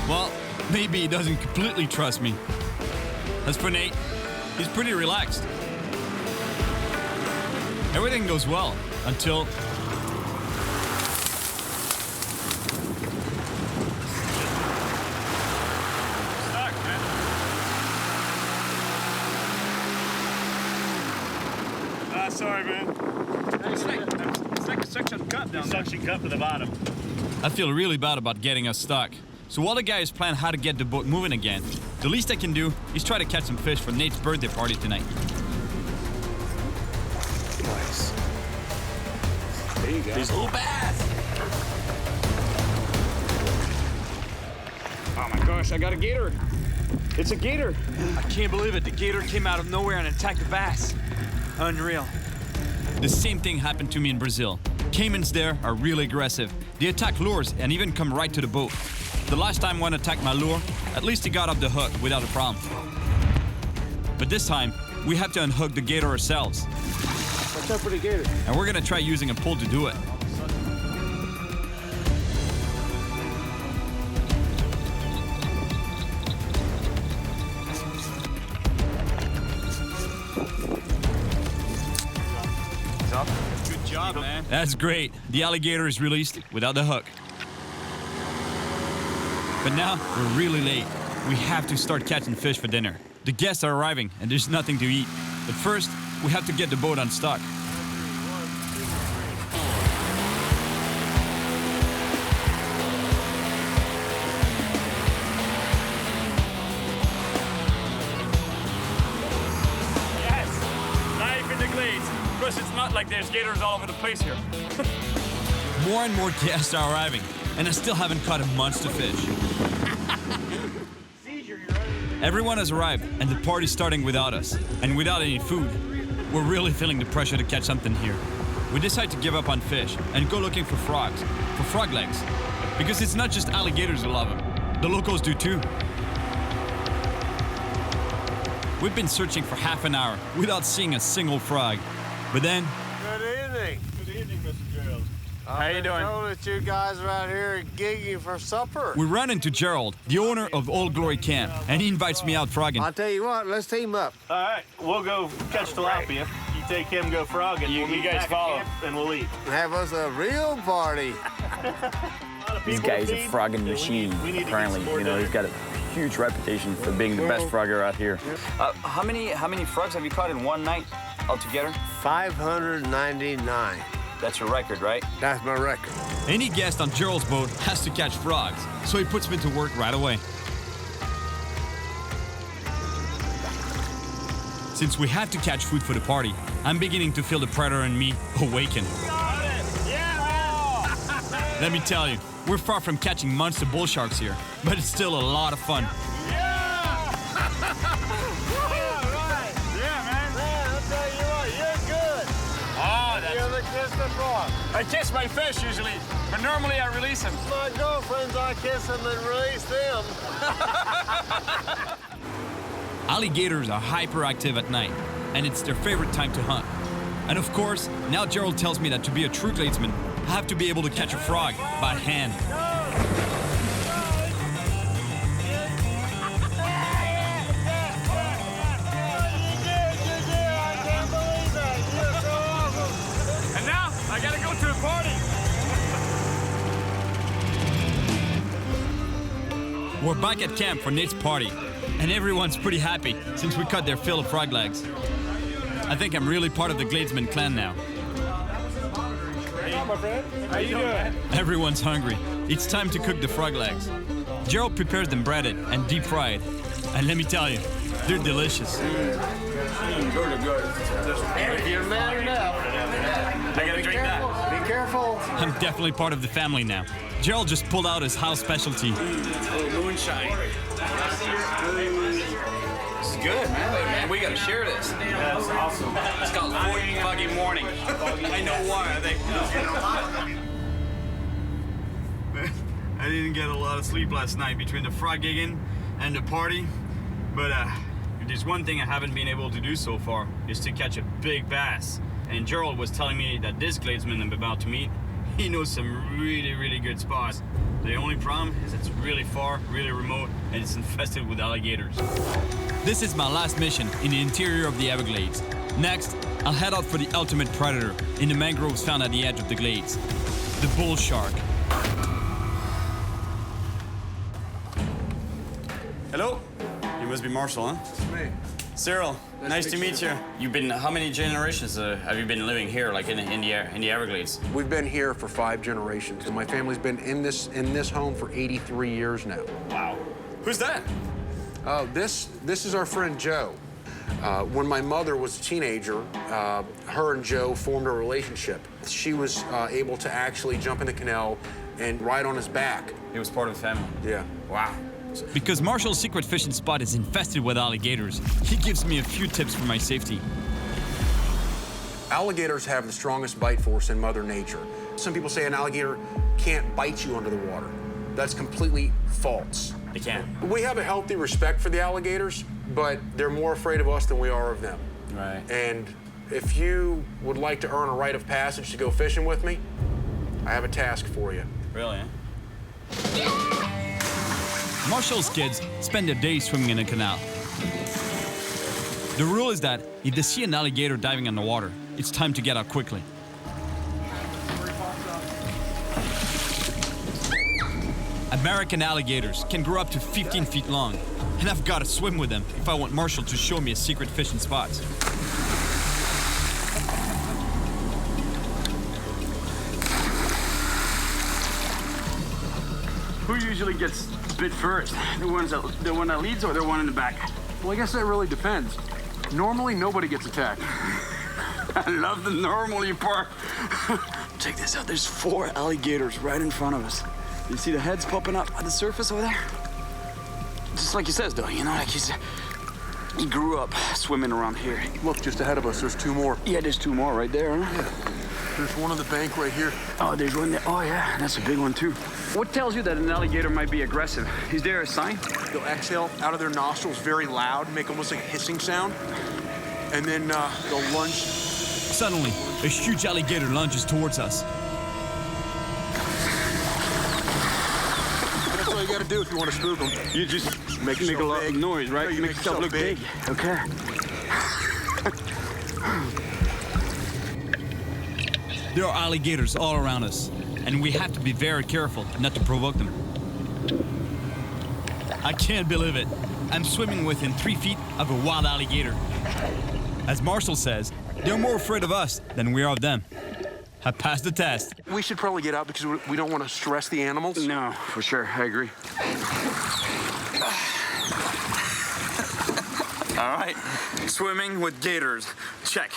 Well, maybe he doesn't completely trust me. As for Nate, he's pretty relaxed. Everything goes well until...
Sorry, man.
It's like a suction cup down there.
Suction cup to the bottom.
I feel really bad about getting us stuck. So while the guys plan how to get the boat moving again, the least I can do is try to catch some fish for Nate's birthday party tonight.
Nice. There you go.
These little bass. Oh my gosh, I got a gator. It's a gator.
I can't believe it. The gator came out of nowhere and attacked the bass. Unreal. The same thing happened to me in Brazil. Caimans there are really aggressive. They attack lures and even come right to the boat. The last time one attacked my lure, at least he got off the hook without a problem. But this time, we have to unhook the gator ourselves.
Watch out for the gator.
And we're gonna try using a pole to do it.
Good job, man.
That's great. The alligator is released without the hook. But now, we're really late. We have to start catching fish for dinner. The guests are arriving, and there's nothing to eat. But first, we have to get the boat unstuck.
Yes.
like there's gators all over the place here. More and more guests are arriving, and I still haven't caught a monster fish. Everyone has arrived, and the party's starting without us, and without any food. We're really feeling the pressure to catch something here. We decide to give up on fish and go looking for frogs, for frog legs. Because it's not just alligators who love them, the locals do too. We've been searching for half an hour without seeing a single frog. But then...
Good evening.
Good evening, Mr. Gerald.
How you doing?
I know that you guys are out here gigging for supper.
We run into Gerald, the owner of Old Glory Camp, and he invites me out frogging.
I'll tell you what, let's team up.
All right, we'll go catch tilapia. You take him, go frogging.
You guys follow.
And we'll eat.
Have us a real party.
This guy is a frogging machine, apparently. You know, he's got a huge reputation for being the best frogger out here. How many frogs have you caught in one night altogether?
599.
That's your record, right?
That's my record.
Any guest on Gerald's boat has to catch frogs, so he puts me to work right away. Since we have to catch food for the party, I'm beginning to feel the predator in me awaken. Let me tell you, we're far from catching monster bull sharks here, but it's still a lot of fun.
I kiss my fish usually, but normally I release them.
My girlfriends, I kiss them and release them.
Alligators are hyperactive at night, and it's their favorite time to hunt. And of course, now Gerald tells me that to be a true gladesman, I have to be able to catch a frog by hand.
And now, I gotta go to a party.
We're back at camp for Nate's party, and everyone's pretty happy since we cut their fill of frog legs. I think I'm really part of the Gladesman clan now.
Hey, my friend. How you doing?
Everyone's hungry. It's time to cook the frog legs. Gerald prepares them breaded and deep fried. And let me tell you, they're delicious.
Good.
If you're mad enough,
I gotta drink that.
Be careful.
I'm definitely part of the family now. Gerald just pulled out his house specialty.
Moonshine.
This is good, man. We gotta share this.
Yeah, that's awesome.
It's called Foggy Morning. I know why, I think.
I didn't get a lot of sleep last night between the frog gigging and the party. But if there's one thing I haven't been able to do so far is to catch a big bass. And Gerald was telling me that this Gladesman I'm about to meet, he knows some really, really good spots. The only problem is it's really far, really remote, and it's infested with alligators. This is my last mission in the interior of the Everglades. Next, I'll head out for the ultimate predator in the mangroves found at the edge of the glades, the bull shark.
Hello? You must be Marshall, huh?
It's me.
Cyril, nice to meet you. You've been, how many generations have you been living here, like in the Everglades?
We've been here for 5 generations, and my family's been in this home for 83 years now.
Wow. Who's that?
This is our friend Joe. When my mother was a teenager, her and Joe formed a relationship. She was able to actually jump in the canal and ride on his back.
He was part of the family.
Yeah.
Wow.
Because Marshall's secret fishing spot is infested with alligators, he gives me a few tips for my safety.
Alligators have the strongest bite force in Mother Nature. Some people say an alligator can't bite you under the water. That's completely false.
They can.
We have a healthy respect for the alligators, but they're more afraid of us than we are of them.
Right.
And if you would like to earn a rite of passage to go fishing with me, I have a task for you.
Really, eh?
Marshall's kids spend their days swimming in the canal. The rule is that if they see an alligator diving in the water, it's time to get out quickly. American alligators can grow up to 15 feet long, and I've got to swim with them if I want Marshall to show me a secret fishing spot.
Who usually gets bit first? The one that leads or the one in the back?
Well, I guess that really depends. Normally, nobody gets attacked.
I love the normally part. Check this out. There's 4 alligators right in front of us. You see the heads popping up at the surface over there? Just like he says, though, you know, like he said, he grew up swimming around here.
Look, just ahead of us, there's 2 more.
Yeah, there's 2 more right there, huh?
Yeah. There's one on the bank right here.
Oh, there's one there. Oh, yeah, that's a big one, too. What tells you that an alligator might be aggressive? Is there a sign?
They'll exhale out of their nostrils very loud, make almost like a hissing sound, and then they'll lunge.
Suddenly, a huge alligator lunges towards us.
That's all you gotta do if you want to spook them.
You just make a lot of noise, right?
You make yourself look big.
Okay. There are alligators all around us, and we have to be very careful not to provoke them. I can't believe it. I'm swimming within 3 feet of a wild alligator. As Marshall says, they're more afraid of us than we are of them. I passed the test.
We should probably get out because we don't want to stress the animals.
No, for sure. I agree. All right, swimming with gators. Check.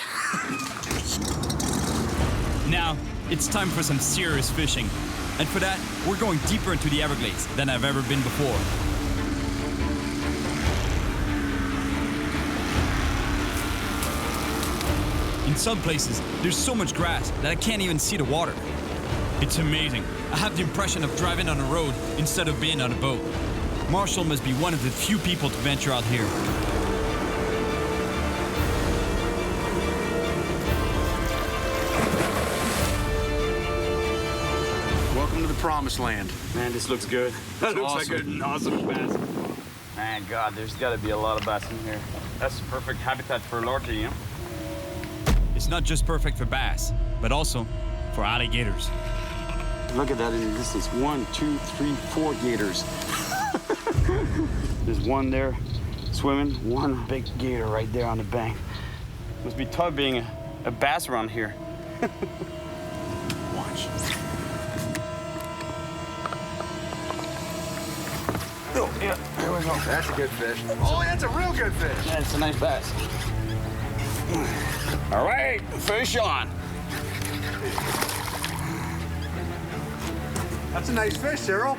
Now, it's time for some serious fishing. And for that, we're going deeper into the Everglades than I've ever been before. In some places, there's so much grass that I can't even see the water. It's amazing. I have the impression of driving on a road instead of being on a boat. Marshall must be one of the few people to venture out here.
Welcome to the promised land.
Man, this looks good. That looks
awesome.
like an awesome bass.
Man, God, there's got to be a lot of bass in here. That's perfect habitat for larger, you know?
It's not just perfect for bass, but also for alligators.
Look at that in the distance. 1, 2, 3, 4 gators. There's one there swimming, one big gator right there on the bank. Must be tough being a bass around here.
Watch.
Oh, yeah, there we go.
That's a good fish. Oh, that's a real good fish.
That's a nice bass. All right, fish on.
That's a nice fish, Cyril.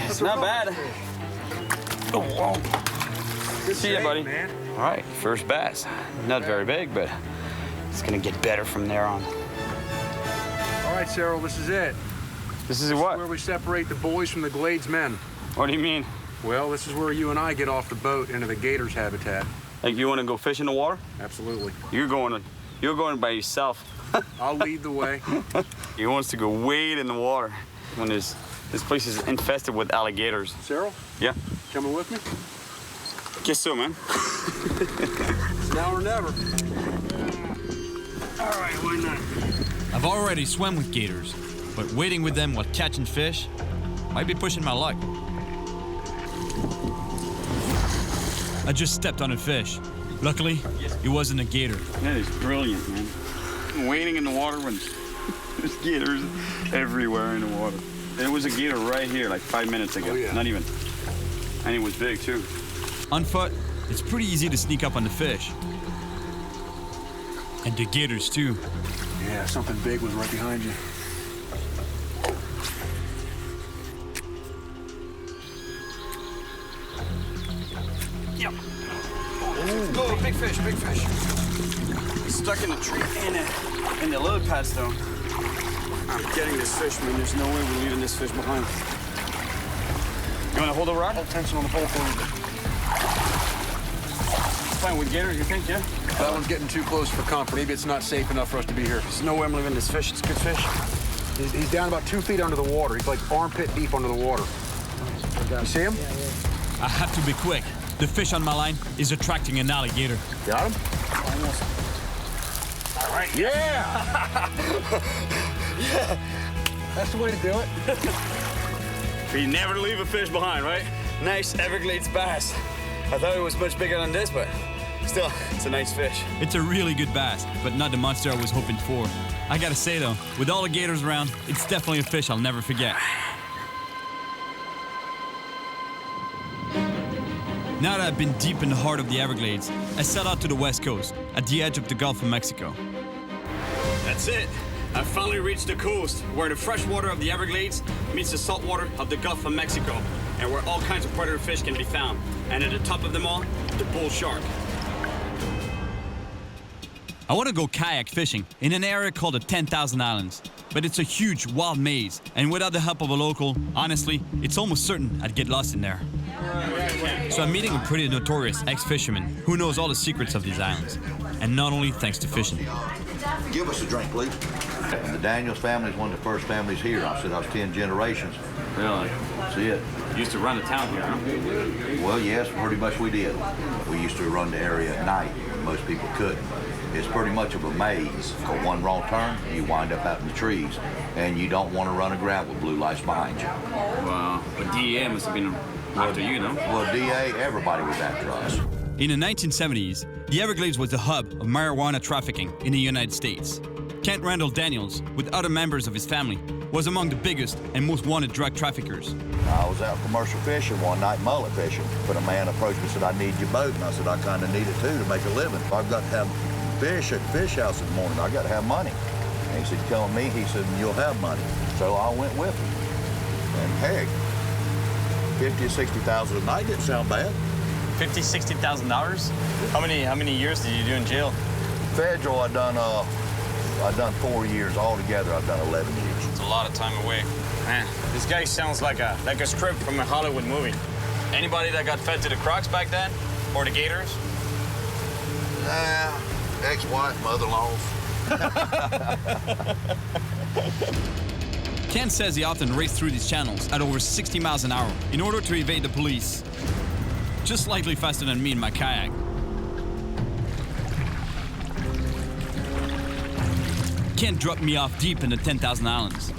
It's not bad. Oh, whoa.
Good
See ya,
save,
buddy.
Man.
All right, first bass. Not very big, but it's gonna get better from there on.
All right, Cyril, this is it.
This is what?
Where we separate the boys from the Glades men.
What do you mean?
Well, this is where you and I get off the boat into the gator's habitat.
Like you want to go fish in the water?
Absolutely.
You're going by yourself.
I'll lead the way.
He wants to go wade in the water when this place is infested with alligators.
Cyril?
Yeah.
Coming with me?
Guess so, man.
It's now or never.
All right, why not?
I've already swam with gators, but wading with them while catching fish might be pushing my luck. I just stepped on a fish. Luckily, it wasn't a gator.
That is brilliant, man. Wading in the water when there's gators everywhere in the water. There was a gator right here like 5 minutes ago.
Oh, yeah.
Not even. And it was big, too.
On foot, it's pretty easy to sneak up on the fish. And the gators, too.
Yeah, something big was right behind you.
Yep. Oh, big fish, big fish.
He's stuck in the tree in the lily pads, though. I'm getting this fish, man. There's no way we're leaving this fish behind. You want to hold the rock?
Hold tension on the pole for me.
It's fine with gators, you think, yeah?
That one's getting too close for comfort. Maybe it's not safe enough for us to be here.
There's no way I'm leaving this fish. It's good fish.
He's down about 2 feet under the water. He's like armpit deep under the water. You see him?
I have to be quick. The fish on my line is attracting an alligator.
Got him?
Almost.
All right. Yeah! Yeah. That's the way to do it.
You never leave a fish behind, right? Nice Everglades bass. I thought it was much bigger than this, but still, it's a nice fish.
It's a really good bass, but not the monster I was hoping for. I gotta say though, with all the gators around, it's definitely a fish I'll never forget. Now that I've been deep in the heart of the Everglades, I set out to the west coast, at the edge of the Gulf of Mexico. That's it. I finally reached the coast, where the fresh water of the Everglades meets the salt water of the Gulf of Mexico, and where all kinds of predator fish can be found. And at the top of them all, the bull shark. I want to go kayak fishing in an area called the 10,000 Islands, but it's a huge wild maze, and without the help of a local, honestly, it's almost certain I'd get lost in there. So I'm meeting a pretty notorious ex-fisherman who knows all the secrets of these islands, and not only thanks to fishing.
Give us a drink, please. And the Daniels family is one of the first families here. I said I was 10 generations.
Really?
That's it.
You used to run the town here, huh?
Well, yes, pretty much we did. We used to run the area at night when most people couldn't. It's pretty much of a maze. For one wrong turn, you wind up out in the trees, and you don't want to run aground with blue lights behind you.
Wow. But DEA must have been after you, no?
Well, DA, everybody was after us.
In the 1970s, the Everglades was the hub of marijuana trafficking in the United States. Kent Randall Daniels, with other members of his family, was among the biggest and most wanted drug traffickers.
I was out commercial fishing one night, mullet fishing, but a man approached me and said, I need your boat. And I said, I kind of need it too to make a living. I've got to have fish at the fish house in the morning. I got to have money. And he said, come with me. He said, you'll have money. So I went with him. And heck, $50,000 or $60,000 a night didn't sound bad.
$50,000, $60,000? How many years did you do in jail?
Federal, I done 4 years. Altogether, I've done 11 years.
It's a lot of time away. Man, this guy sounds like a script from a Hollywood movie. Anybody that got fed to the crocs back then? Or the gators?
Ex-wife, mother-in-laws.
Ken says he often raced through these channels at over 60 miles an hour in order to evade the police. Just slightly faster than me in my kayak. Ken dropped me off deep in the 10,000 Islands.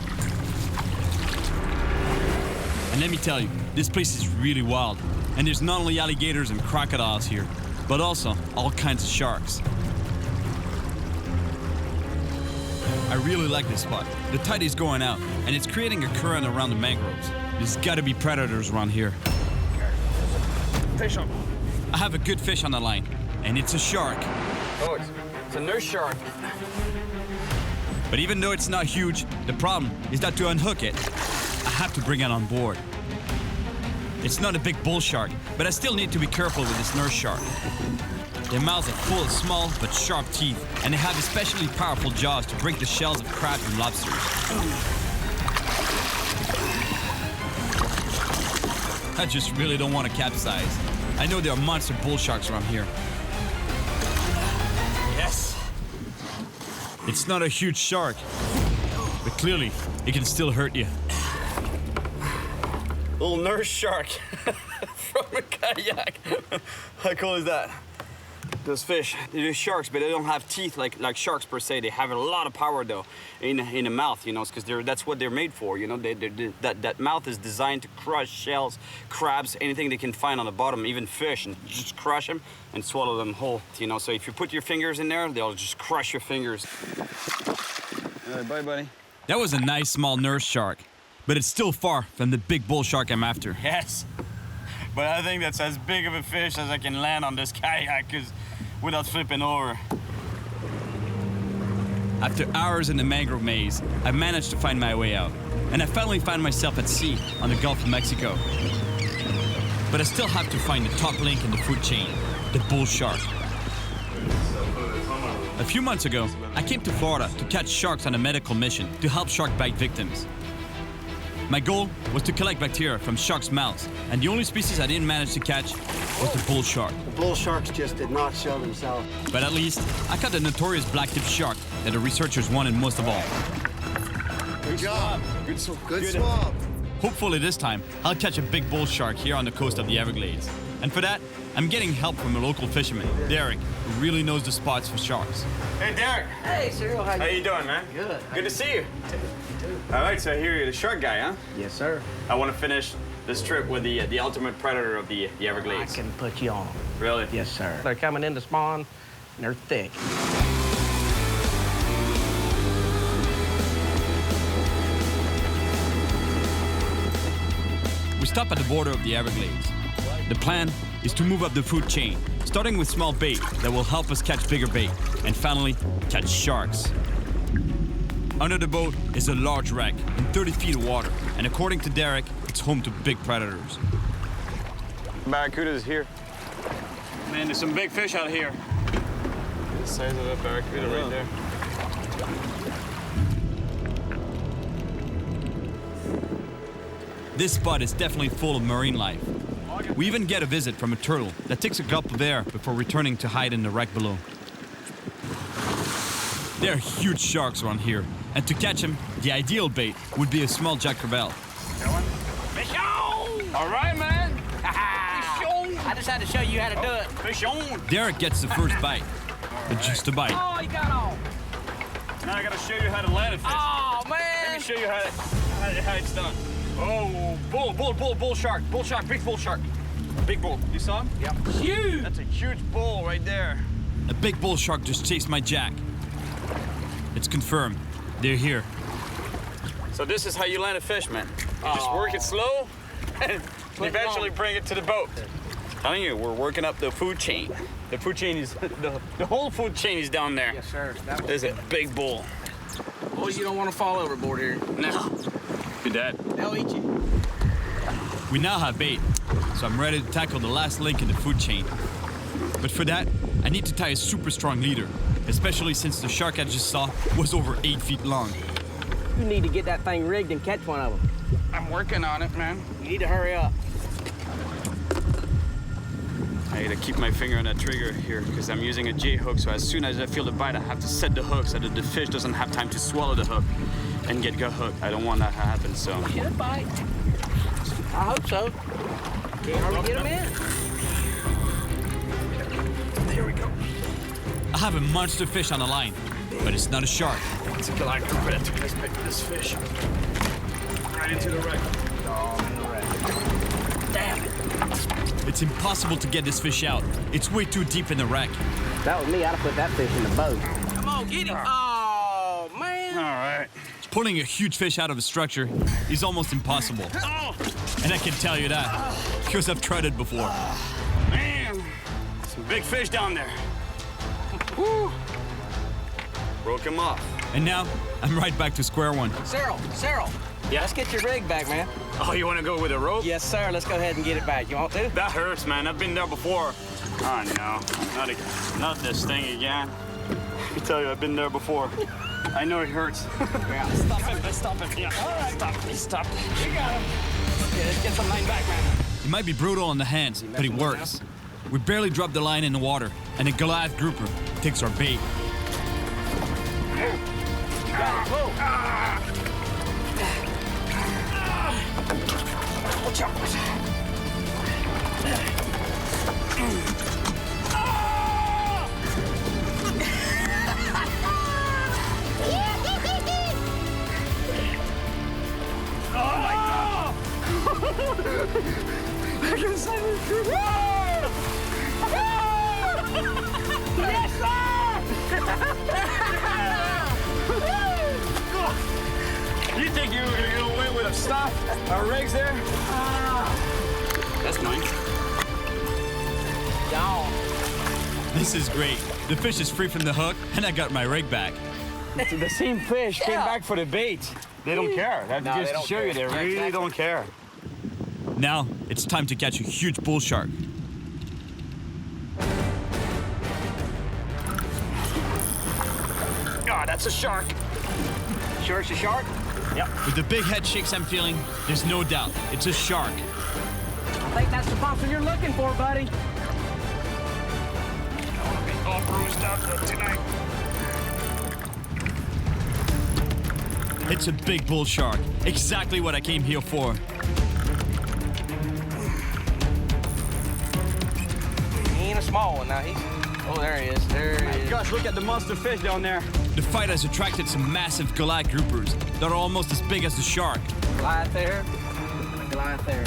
And let me tell you, this place is really wild. And there's not only alligators and crocodiles here, but also all kinds of sharks. I really like this spot. The tide is going out, and it's creating a current around the mangroves. There's gotta be predators around here.
Fish on.
I have a good fish on the line, and it's a shark.
Oh, it's a nurse shark.
But even though it's not huge, the problem is that to unhook it, I have to bring it on board. It's not a big bull shark, but I still need to be careful with this nurse shark. Their mouths are full of small but sharp teeth, and they have especially powerful jaws to break the shells of crabs and lobsters. I just really don't want to capsize. I know there are monster bull sharks around here.
Yes!
It's not a huge shark, but clearly it can still hurt you.
Little nurse shark from a kayak. How cool is that? Those fish, they're sharks, but they don't have teeth like sharks per se. They have a lot of power though in the mouth, you know, because that's what they're made for. You know, that mouth is designed to crush shells, crabs, anything they can find on the bottom, even fish, and just crush them and swallow them whole. You know, so if you put your fingers in there, they'll just crush your fingers. All right, bye, buddy.
That was a nice small nurse shark, but it's still far from the big bull shark I'm after.
Yes, but I think that's as big of a fish as I can land on this kayak, without flipping over.
After hours in the mangrove maze, I managed to find my way out, and I finally found myself at sea on the Gulf of Mexico. But I still have to find the top link in the food chain, the bull shark. A few months ago, I came to Florida to catch sharks on a medical mission to help shark bite victims. My goal was to collect bacteria from sharks' mouths, and the only species I didn't manage to catch was the bull shark.
The bull sharks just did not show themselves.
But at least, I caught the notorious black-tipped shark that the researchers wanted most of all.
Good job. Good swab.
Hopefully this time, I'll catch a big bull shark here on the coast of the Everglades. And for that, I'm getting help from a local fisherman, Derek, who really knows the spots for sharks.
Hey, Derek.
Hey, Cyril.
How you doing, man?
Good.
Good to see you. All right, so here you're the shark guy, huh?
Yes, sir.
I want to finish this trip with the ultimate predator of the Everglades.
I can put you on.
Really?
Yes, sir. They're coming in to spawn, and they're thick.
We stop at the border of the Everglades. The plan is to move up the food chain, starting with small bait that will help us catch bigger bait, and finally, catch sharks. Under the boat is a large wreck in 30 feet of water, and according to Derek, it's home to big predators.
Barracudas here. Man, there's some big fish out here. The size of that barracuda right there.
This spot is definitely full of marine life. We even get a visit from a turtle that takes a gulp of air before returning to hide in the wreck below. There are huge sharks around here, and to catch them, the ideal bait would be a small Jack Crevalle.
Fish on! All right, man. Fish on!
I just had to show you how to do it.
Fish on!
Derek gets the first bite, but just a bite.
Oh, you got on.
Now I gotta show you how to land a fish.
Oh, man.
Let me show you how it's done. Oh, bull shark, big bull shark. Big bull. You saw him?
Yep.
Huge! That's a huge bull right there.
A big bull shark just chased my Jack. It's confirmed. They're here.
So this is how you land a fish, man. You just work it slow and eventually bring it to the boat. I'm telling you, we're working up the food chain. The food chain is, the whole food chain is down there.
Yes, sir.
There's a big bull.
Boys, you don't want to fall overboard here.
No. Be dead.
They'll eat you.
We now have bait, so I'm ready to tackle the last link in the food chain. But for that, I need to tie a super strong leader, especially since the shark I just saw was over 8 feet long.
You need to get that thing rigged and catch one of them.
I'm working on it, man.
You need to hurry up.
I gotta keep my finger on that trigger here because I'm using a J hook, so as soon as I feel the bite, I have to set the hook so that the fish doesn't have time to swallow the hook and get gut hooked. I don't want that to happen, so.
Should bite. I hope so. Can't hardly get them in.
There we go. I have a monster fish on the line, but it's not a shark.
It's a goliath predator. Let's pick this fish. Right into the wreck. Oh, in the wreck. Damn it.
It's impossible to get this fish out. It's way too deep in the wreck.
If that was me, I'd have put that fish in the boat. Come on, get him. Oh, man.
All right.
Pulling a huge fish out of a structure is almost impossible.
Oh.
And I can tell you that, because I've tried it before.
Man, some big fish down there. Woo. Broke him off.
And now, I'm right back to square one.
Cyril.
Yeah?
Let's get your rig back, man.
Oh, you want to go with a rope?
Yes, sir. Let's go ahead and get it back. You want to?
That hurts, man. I've been there before. Oh, no. Not this thing again. I tell you, I've been there before. I know it hurts.
Yeah. Stop him. Yeah. All right. Stop. You got him. Okay, let's get some line back, man.
It might be brutal on the hands, but it works. We barely drop the line in the water, and a Goliath grouper takes our bait.
You got it. Whoa. Watch out.
Oh my God! I can say it.
Yes, sir!
You think you were gonna get away with a stop? Our rigs there? That's mine.
Y'all.
This is great. The fish is free from the hook, and I got my rig back.
The same fish came back for the bait. They don't care. That's
No,
just
they
to
don't
show you, they
care.
really
Exactly.
don't care.
Now, it's time to catch a huge bull shark.
Oh, that's a shark.
Sure it's a shark?
Yep.
With the big head shakes I'm feeling, there's no doubt it's a shark.
I think that's the monster you're looking for, buddy.
All bruised up tonight.
It's a big bull shark. Exactly what I came here for.
He ain't a small one now. Oh, there he is. There he is.
Gosh, look at the monster fish down there.
The fight has attracted some massive Goliath groupers that are almost as big as the shark.
Goliath there. Goliath there.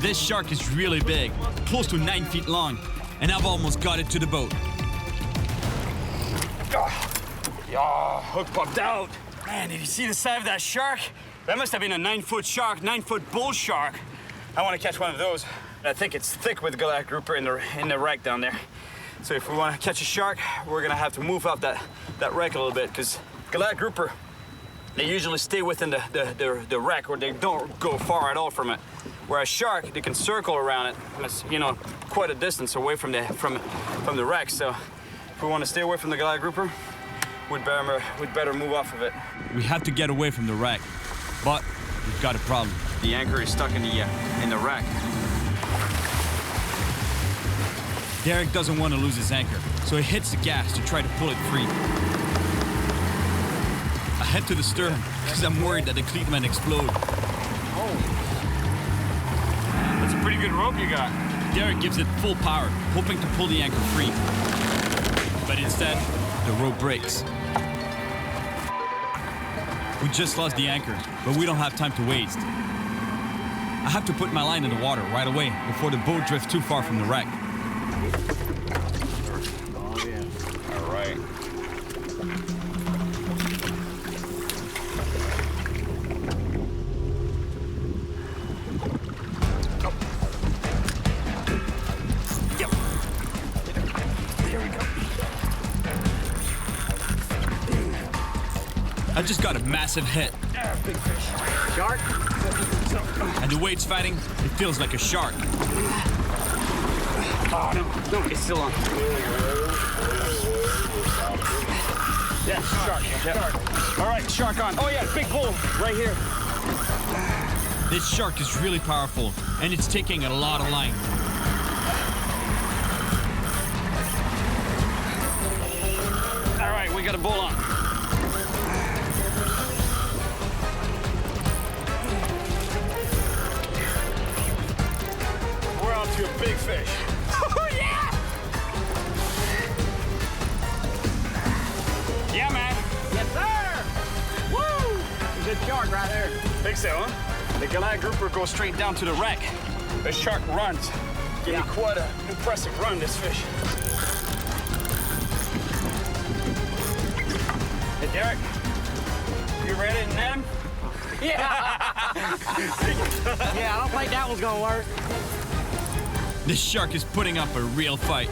This shark is really big, close to 9 feet long, and I've almost got it to the boat.
Oh, hook popped out. Man, did you see the size of that shark? That must have been a 9-foot shark, 9-foot bull shark. I want to catch one of those. I think it's thick with Goliath grouper in the wreck down there. So if we want to catch a shark, we're gonna have to move up that wreck a little bit because Goliath grouper
they usually stay within the wreck, or they don't go far at all from it. Whereas shark, they can circle around it, and it's, you know, quite a distance away from the wreck. So if we want to stay away from the glide grouper, we'd better move off of it. We have to get away from the wreck, but we've got a problem. The anchor is stuck in the wreck. Derek doesn't want to lose his anchor, so he hits the gas to try to pull it free. I head to the stern because I'm worried that the cleat might explode.
Oh. That's a pretty good rope you got.
Derek gives it full power, hoping to pull the anchor free. But instead, the rope breaks. We just lost the anchor, but we don't have time to waste. I have to put my line in the water right away before the boat drifts too far from the wreck.
Oh, yeah. All right.
I just got a massive hit.
Big fish. Shark?
And the way it's fighting, it feels like a shark.
Oh, no, it's still on. Yeah, shark. Shark. All right, shark on. Oh, yeah, big bull right here.
This shark is really powerful, and it's taking a lot of line.
All right, we got a bull on. We're on to a big fish. Oh, yeah! Yeah, man.
Yes, sir! Woo! Good shark right there.
Think so, huh? The glide grouper goes straight down to the wreck. The shark runs. Give me quite an impressive run, this fish. Hey, Derek, you ready to net him?
Yeah. Yeah, I don't think that one's gonna work.
This shark is putting up a real fight.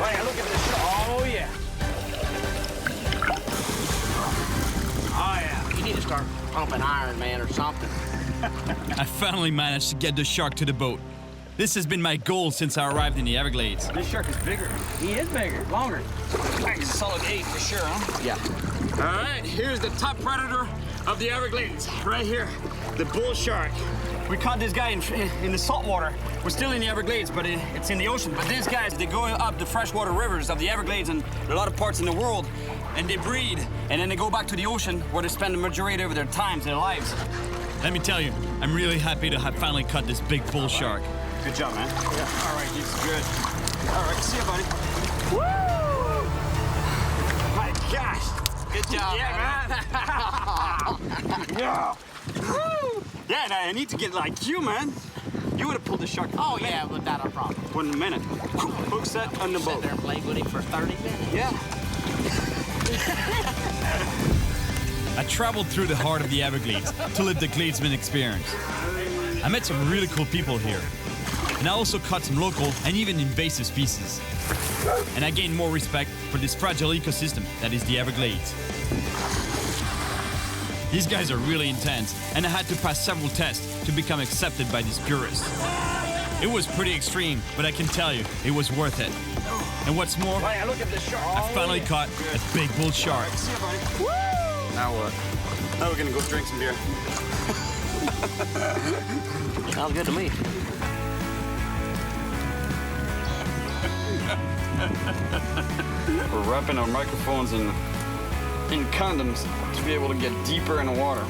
Oh, yeah, look at this shark. Oh, yeah.
Oh, yeah. You need to start pumping iron, man, or something.
I finally managed to get the shark to the boat. This has been my goal since I arrived in the Everglades.
This shark is bigger.
He is bigger, longer.
That's a solid 8 for sure, huh?
Yeah.
All right, here's the top predator of the Everglades, right here, the bull shark. We caught this guy in the salt water. We're still in the Everglades, but it's in the ocean. But these guys, they go up the freshwater rivers of the Everglades and a lot of parts in the world, and they breed, and then they go back to the ocean where they spend the majority of their times, their lives.
Let me tell you, I'm really happy to have finally caught this big bull shark.
Good job, man. Yeah. All right, this is good. All right, see you, buddy. Woo! My gosh.
Good job,
yeah, man. Yeah. Woo! Yeah, and I need to get like you, man. You would have pulled the shark.
Oh, yeah, without a problem.
1 minute. Hook set on the boat.
Sit there and play with him for 30 minutes.
Yeah.
I traveled through the heart of the Everglades to live the Gladesman experience. I met some really cool people here. And I also caught some local and even invasive species. And I gained more respect for this fragile ecosystem that is the Everglades. These guys are really intense, and I had to pass several tests to become accepted by these purists. It was pretty extreme, but I can tell you, it was worth it. And what's more,
Hey, look at this shark.
I finally caught a big bull shark.
All right, see you, buddy. Woo! Now what? Now we're gonna go drink some beer.
Sounds good to me.
We're wrapping our microphones in condoms to be able to get deeper in the water.